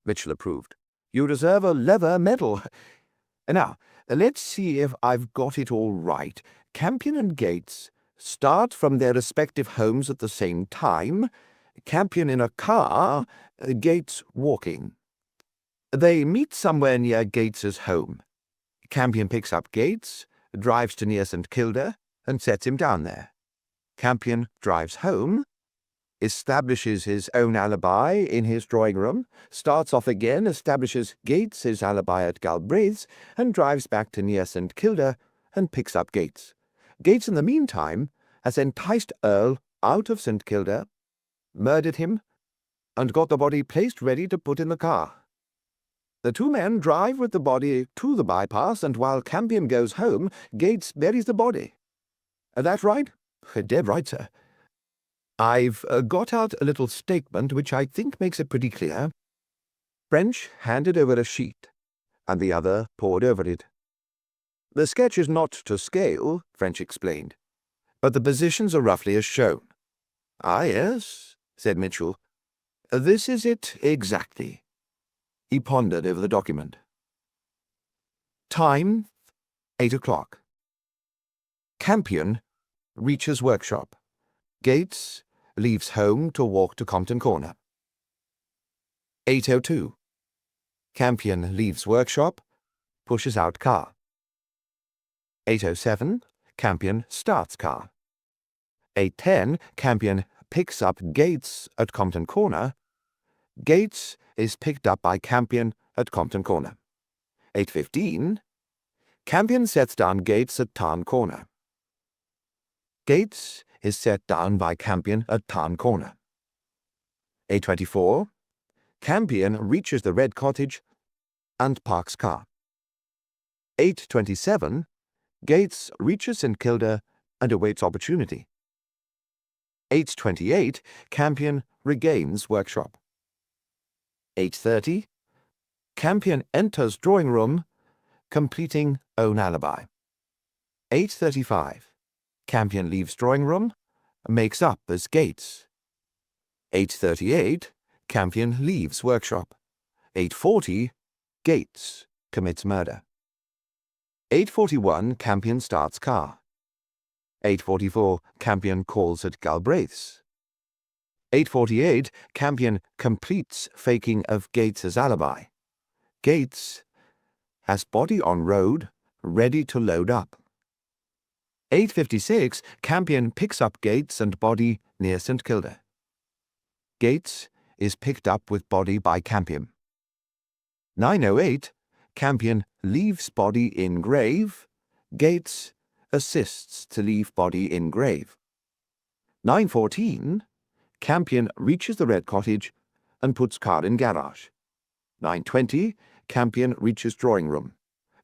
Mitchell approved. "You deserve a leather medal. Now, let's see if I've got it all right. Campion and Gates start from their respective homes at the same time, Campion in a car, Gates walking. They meet somewhere near Gates's home. Campion picks up Gates, drives to near St. Kilda, and sets him down there. Campion drives home, establishes his own alibi in his drawing room, starts off again, establishes Gates's alibi at Galbraith's, and drives back to near St. Kilda and picks up Gates. Gates, in the meantime, has enticed Earle out of St. Kilda, murdered him, and got the body placed ready to put in the car. The two men drive with the body to the bypass, and while Campion goes home, Gates buries the body. That right? Dead right, sir. I've got out a little statement which I think makes it pretty clear." French handed over a sheet, and the other pored over it. "The sketch is not to scale," French explained, "but the positions are roughly as shown." "Ah, yes," said Mitchell. "This is it exactly." He pondered over the document. Time, 8 o'clock. Campion reaches workshop. Gates leaves home to walk to Compton Corner. 8:02. Campion leaves workshop, pushes out car. 8:07. Campion starts car. 8:10. Campion picks up Gates at Compton Corner. Gates is picked up by Campion at Compton Corner. 8:15. Campion sets down Gates at Tarn Corner. Gates is set down by Campion at Tarn Corner. 8:24. Campion reaches the Red Cottage and parks car. 8:27. Gates reaches St. Kilda and awaits opportunity. 8:28. Campion regains workshop. 8:30. Campion enters drawing room, completing own alibi. 8:35. Campion leaves drawing room, makes up as Gates. 8:38. Campion leaves workshop. 8:40. Gates commits murder. 8:41. Campion starts car. 8:44. Campion calls at Galbraith's. 8:48. Campion completes faking of Gates's alibi. Gates has body on road, ready to load up. 8:56. Campion picks up Gates and body near St. Kilda. Gates is picked up with body by Campion. 9:08. Campion leaves body in grave. Gates assists to leave body in grave. 9:14. Campion reaches the Red Cottage and puts car in garage. 9:20. Campion reaches drawing room.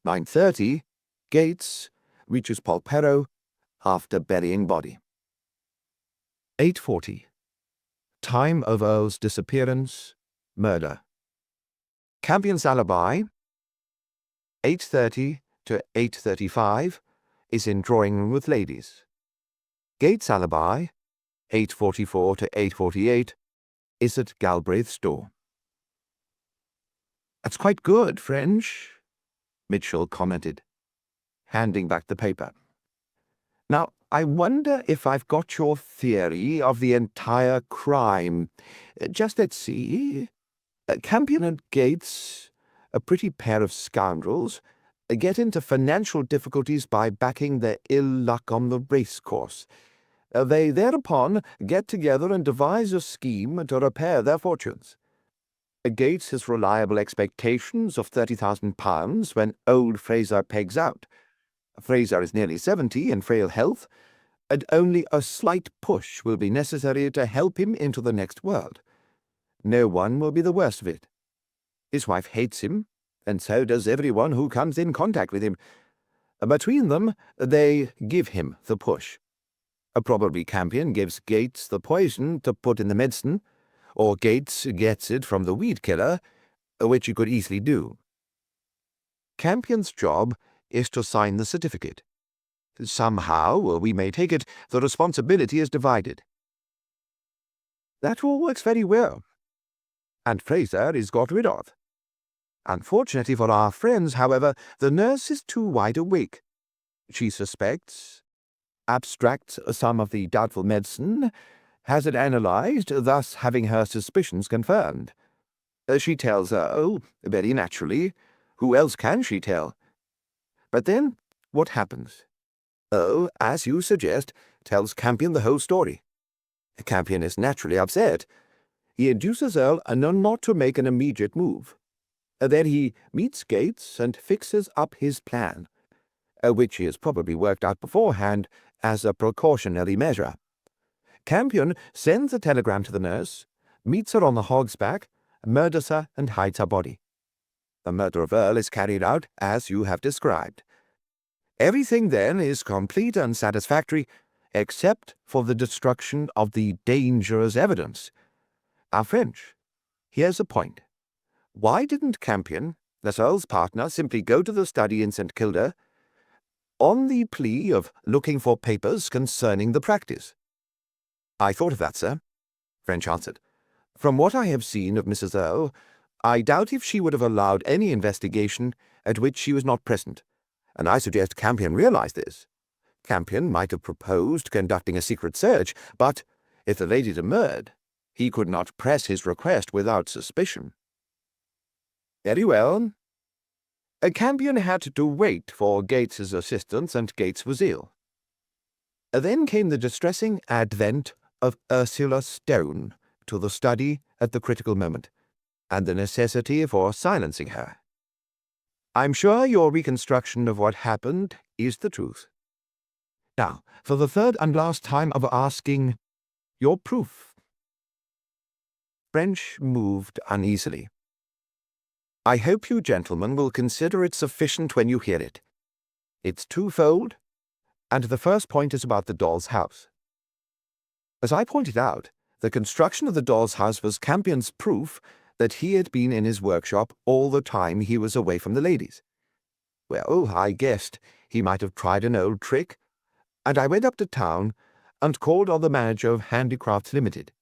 9:30. Gates reaches Polperro after burying body. 8:40. Time of Earle's disappearance, murder. Campion's alibi, 8:30 to 8:35, is in drawing room with ladies. Gates' alibi, 8:44 to 8:48, is at Galbraith's door. "That's quite good, French," Mitchell commented, handing back the paper. "Now, I wonder if I've got your theory of the entire crime. Just let's see. Campion and Gates, a pretty pair of scoundrels, get into financial difficulties by backing their ill luck on the racecourse. They thereupon get together and devise a scheme to repair their fortunes. Gates his reliable expectations of £30,000 when old Fraser pegs out. Fraser is nearly 70 in frail health, and only a slight push will be necessary to help him into the next world. No one will be the worse of it. His wife hates him, and so does everyone who comes in contact with him. Between them, they give him the push. Probably Campion gives Gates the poison to put in the medicine, or Gates gets it from the weed killer, which he could easily do. Campion's job is to sign the certificate. Somehow, we may take it, the responsibility is divided. That all works very well, and Fraser is got rid of. Unfortunately for our friends, however, the nurse is too wide awake. She suspects, abstracts some of the doubtful medicine, has it analyzed, thus having her suspicions confirmed. She tells Earle, very naturally. Who else can she tell? But then, what happens? Earle, as you suggest, tells Campion the whole story. Campion is naturally upset. He induces Earle not to make an immediate move. Then he meets Gates and fixes up his plan, which he has probably worked out beforehand as a precautionary measure. Campion sends a telegram to the nurse, meets her on the Hog's Back, murders her, and hides her body. The murder of Earle is carried out as you have described. Everything then is complete and satisfactory, except for the destruction of the dangerous evidence. Our French, here's a point. Why didn't Campion, as Earle's partner, simply go to the study in St. Kilda on the plea of looking for papers concerning the practice? I thought of that, sir, French answered. From what I have seen of Mrs. Earle, I doubt if she would have allowed any investigation at which she was not present, and I suggest Campion realized this. Campion might have proposed conducting a secret search, but if the lady demurred, he could not press his request without suspicion. Very well. Campion had to wait for Gates's assistance, and Gates was ill. Then came the distressing advent of Ursula Stone to the study at the critical moment, and the necessity for silencing her. I'm sure your reconstruction of what happened is the truth. Now, for the third and last time of asking, your proof. French moved uneasily. I hope you gentlemen will consider it sufficient when you hear it. It's twofold, and the first point is about the doll's house. As I pointed out, the construction of the doll's house was Campion's proof that he had been in his workshop all the time he was away from the ladies. Well, I guessed he might have tried an old trick, and I went up to town and called on the manager of Handicrafts Limited.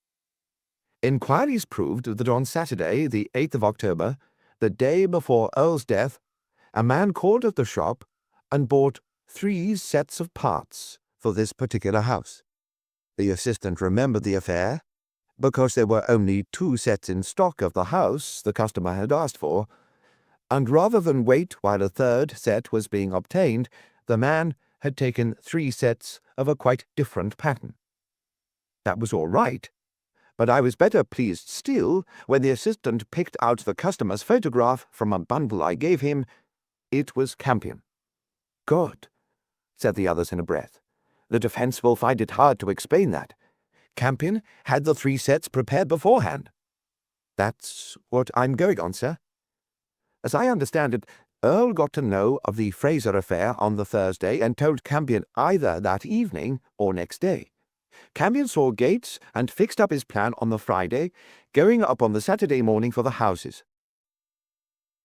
Inquiries proved that on Saturday, the 8th of October, the day before Earle's death, a man called at the shop and bought 3 sets of parts for this particular house. The assistant remembered the affair, because there were only 2 sets in stock of the house the customer had asked for, and rather than wait while a 3rd set was being obtained, the man had taken 3 sets of a quite different pattern. That was all right, but I was better pleased still when the assistant picked out the customer's photograph from a bundle I gave him. It was Campion. Good, said the others in a breath. The defense will find it hard to explain that. Campion had the 3 sets prepared beforehand. That's what I'm going on, sir. As I understand it, Earle got to know of the Fraser affair on the Thursday and told Campion either that evening or next day. Campion saw Gates and fixed up his plan on the Friday, going up on the Saturday morning for the houses.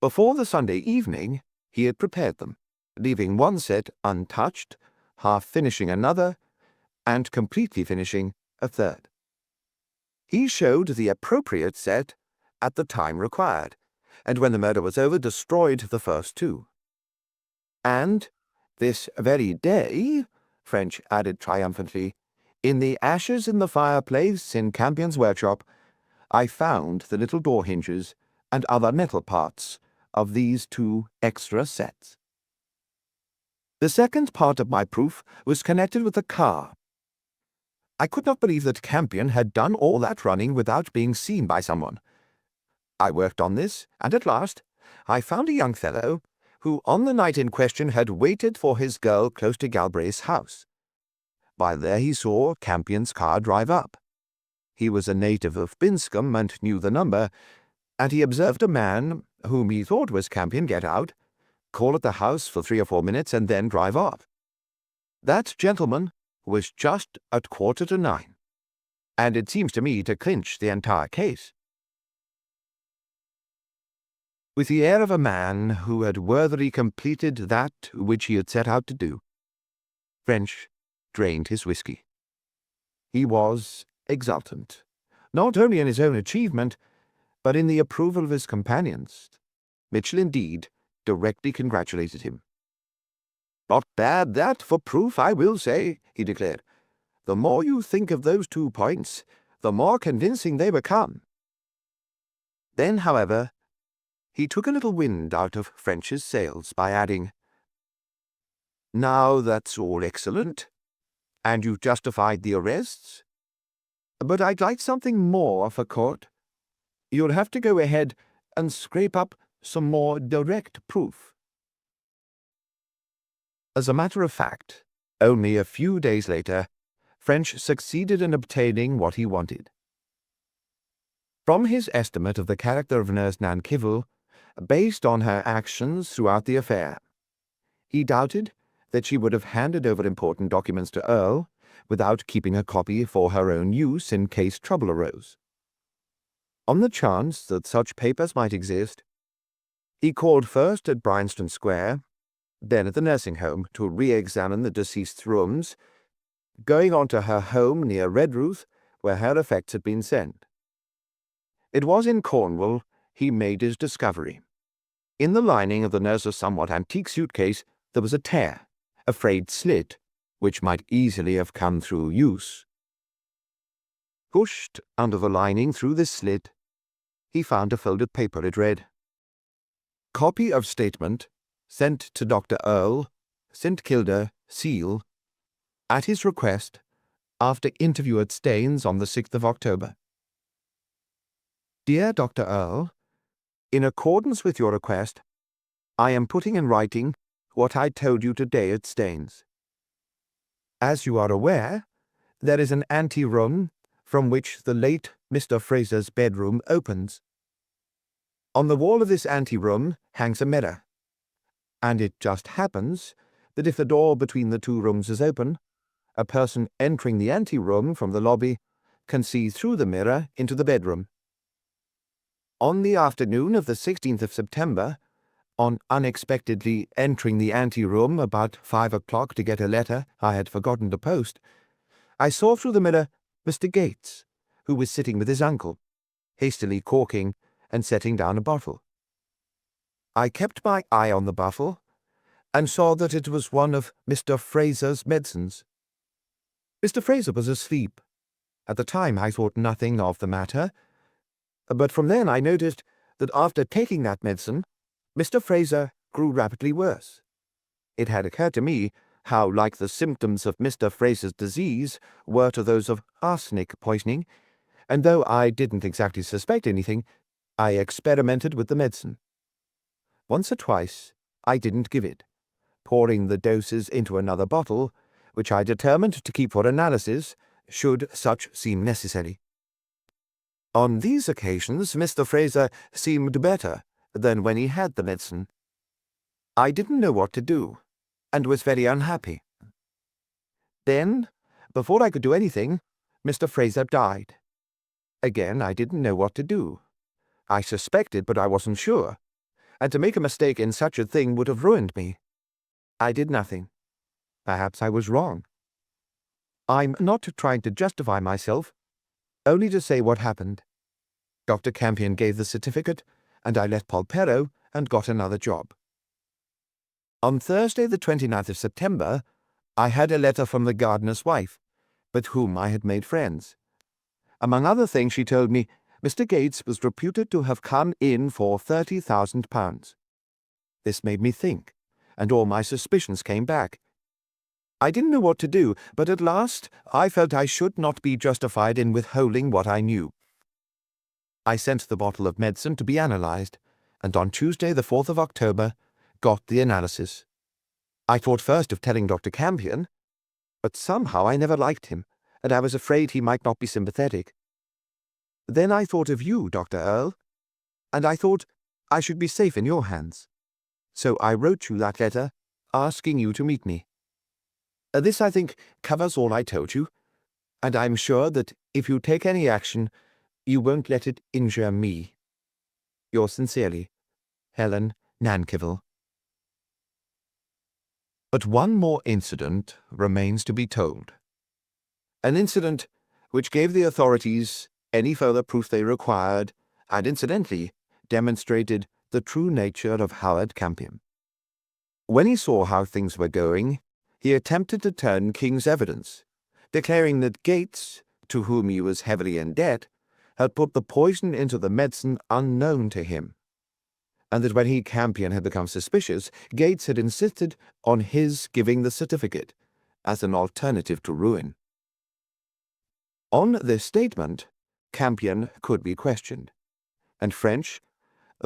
Before the Sunday evening, he had prepared them, leaving 1 set untouched, half finishing another, and completely finishing a 3rd. He showed the appropriate set at the time required, and when the murder was over, destroyed the first 2. And this very day, French added triumphantly, in the ashes in the fireplace in Campion's workshop, I found the little door hinges and other metal parts of these 2 extra sets. The second part of my proof was connected with the car. I could not believe that Campion had done all that running without being seen by someone. I worked on this, and at last I found a young fellow who on the night in question had waited for his girl close to Galbraith's house. While there he saw Campion's car drive up. He was a native of Binscombe and knew the number, and he observed a man, whom he thought was Campion, get out, call at the house for 3 or 4 minutes, and then drive off. That gentleman was just at 9:15, and it seems to me to clinch the entire case. With the air of a man who had worthily completed that which he had set out to do, French drained his whisky. He was exultant, not only in his own achievement, but in the approval of his companions. Mitchell, indeed, directly congratulated him. "Not bad, that, for proof, I will say," he declared. "The more you think of those 2 points, the more convincing they become." Then, however, he took a little wind out of French's sails by adding, "Now that's all excellent, and you've justified the arrests. But I'd like something more for court. You'll have to go ahead and scrape up some more direct proof." As a matter of fact, only a few days later, French succeeded in obtaining what he wanted. From his estimate of the character of Nurse Nan Kivell, based on her actions throughout the affair, he doubted that she would have handed over important documents to Earle without keeping a copy for her own use in case trouble arose. On the chance that such papers might exist, he called first at Bryanston Square, then at the nursing home to re-examine the deceased's rooms, going on to her home near Redruth, where her effects had been sent. It was in Cornwall he made his discovery. In the lining of the nurse's somewhat antique suitcase there was a tear, a frayed slit, which might easily have come through use. Pushed under the lining through this slit, he found a folded paper. It read, "Copy of statement sent to Dr. Earle, St. Kilda, Seal, at his request, after interview at Staines on the 6th of October. Dear Dr. Earle, in accordance with your request, I am putting in writing what I told you today at Staines. As you are aware, there is an ante-room from which the late Mr. Fraser's bedroom opens. On the wall of this ante-room hangs a mirror, and it just happens that if the door between the 2 rooms is open, a person entering the ante-room from the lobby can see through the mirror into the bedroom. On the afternoon of the 16th of September, on unexpectedly entering the ante-room about 5 o'clock to get a letter I had forgotten to post, I saw through the mirror Mr. Gates, who was sitting with his uncle, hastily corking and setting down a bottle. I kept my eye on the bottle, and saw that it was one of Mr. Fraser's medicines. Mr. Fraser was asleep. At the time I thought nothing of the matter, but from then I noticed that after taking that medicine, Mr. Fraser grew rapidly worse. It had occurred to me how like the symptoms of Mr. Fraser's disease were to those of arsenic poisoning, and though I didn't exactly suspect anything, I experimented with the medicine. Once or twice I didn't give it, pouring the doses into another bottle, which I determined to keep for analysis, should such seem necessary. On these occasions Mr. Fraser seemed better than when he had the medicine. I didn't know what to do, and was very unhappy. Then, before I could do anything, Mr. Fraser died. Again I didn't know what to do. I suspected, but I wasn't sure, and to make a mistake in such a thing would have ruined me. I did nothing. Perhaps I was wrong. I'm not trying to justify myself, only to say what happened. Dr. Campion gave the certificate, and I left Polperro and got another job. On Thursday the 29th of September, I had a letter from the gardener's wife, with whom I had made friends. Among other things she told me Mr. Gates was reputed to have come in for £30,000. This made me think, and all my suspicions came back. I didn't know what to do, but at last I felt I should not be justified in withholding what I knew. I sent the bottle of medicine to be analysed, and on Tuesday the 4th of October got the analysis. I thought first of telling Dr. Campion, but somehow I never liked him, and I was afraid he might not be sympathetic. Then I thought of you, Dr. Earle, and I thought I should be safe in your hands. So I wrote you that letter, asking you to meet me. This, I think, covers all I told you, and I'm sure that if you take any action, you won't let it injure me. Yours sincerely, Helen Nankerville. But one more incident remains to be told. An incident which gave the authorities any further proof they required, and incidentally demonstrated the true nature of Howard Campion. When he saw how things were going, he attempted to turn King's evidence, declaring that Gates, to whom he was heavily in debt, had put the poison into the medicine unknown to him, and that when he, Campion, had become suspicious, Gates had insisted on his giving the certificate as an alternative to ruin. On this statement, Campion could be questioned, and French,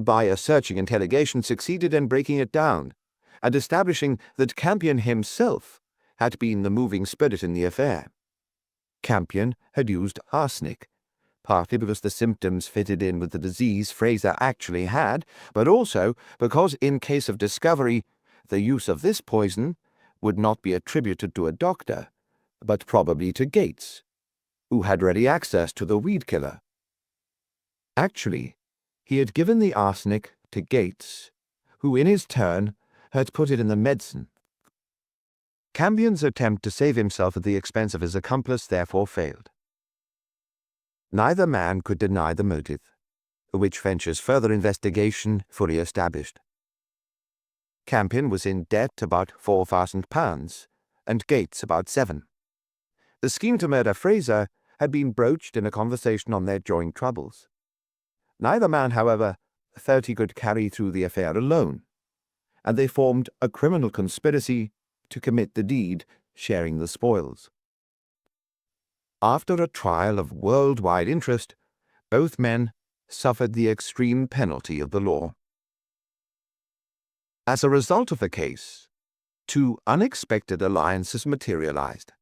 by a searching interrogation, succeeded in breaking it down, and establishing that Campion himself had been the moving spirit in the affair. Campion had used arsenic, partly because the symptoms fitted in with the disease Fraser actually had, but also because, in case of discovery, the use of this poison would not be attributed to a doctor, but probably to Gates, who had ready access to the weed-killer. Actually, he had given the arsenic to Gates, who in his turn had put it in the medicine. Campion's attempt to save himself at the expense of his accomplice therefore failed. Neither man could deny the motive, which French's further investigation fully established. Campion was in debt about £4,000, and Gates about £7,000. The scheme to murder Fraser had been broached in a conversation on their joint troubles. Neither man, however, felt he could carry through the affair alone, and they formed a criminal conspiracy to commit the deed, sharing the spoils. After a trial of worldwide interest, both men suffered the extreme penalty of the law. As a result of the case, two unexpected alliances materialized.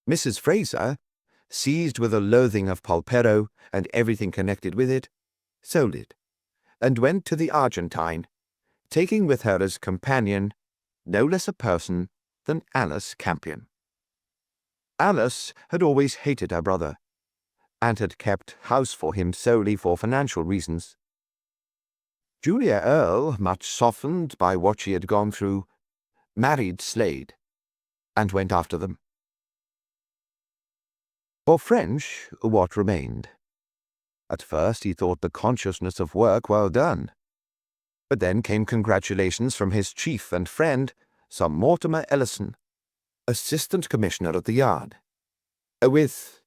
Mrs. Fraser, seized with a loathing of Polperro and everything connected with it, sold it, and went to the Argentine, taking with her as companion no less a person than Alice Campion. Alice had always hated her brother, and had kept house for him solely for financial reasons. Julia Earle, much softened by what she had gone through, married Slade, and went after them. For French, what remained? At first he thought the consciousness of work well done, but then came congratulations from his chief and friend, Sir Mortimer Ellison, Assistant Commissioner of the Yard, with,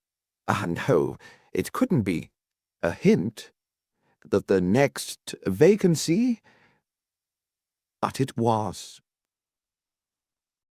no, it couldn't be, a hint that the next vacancy, but it was.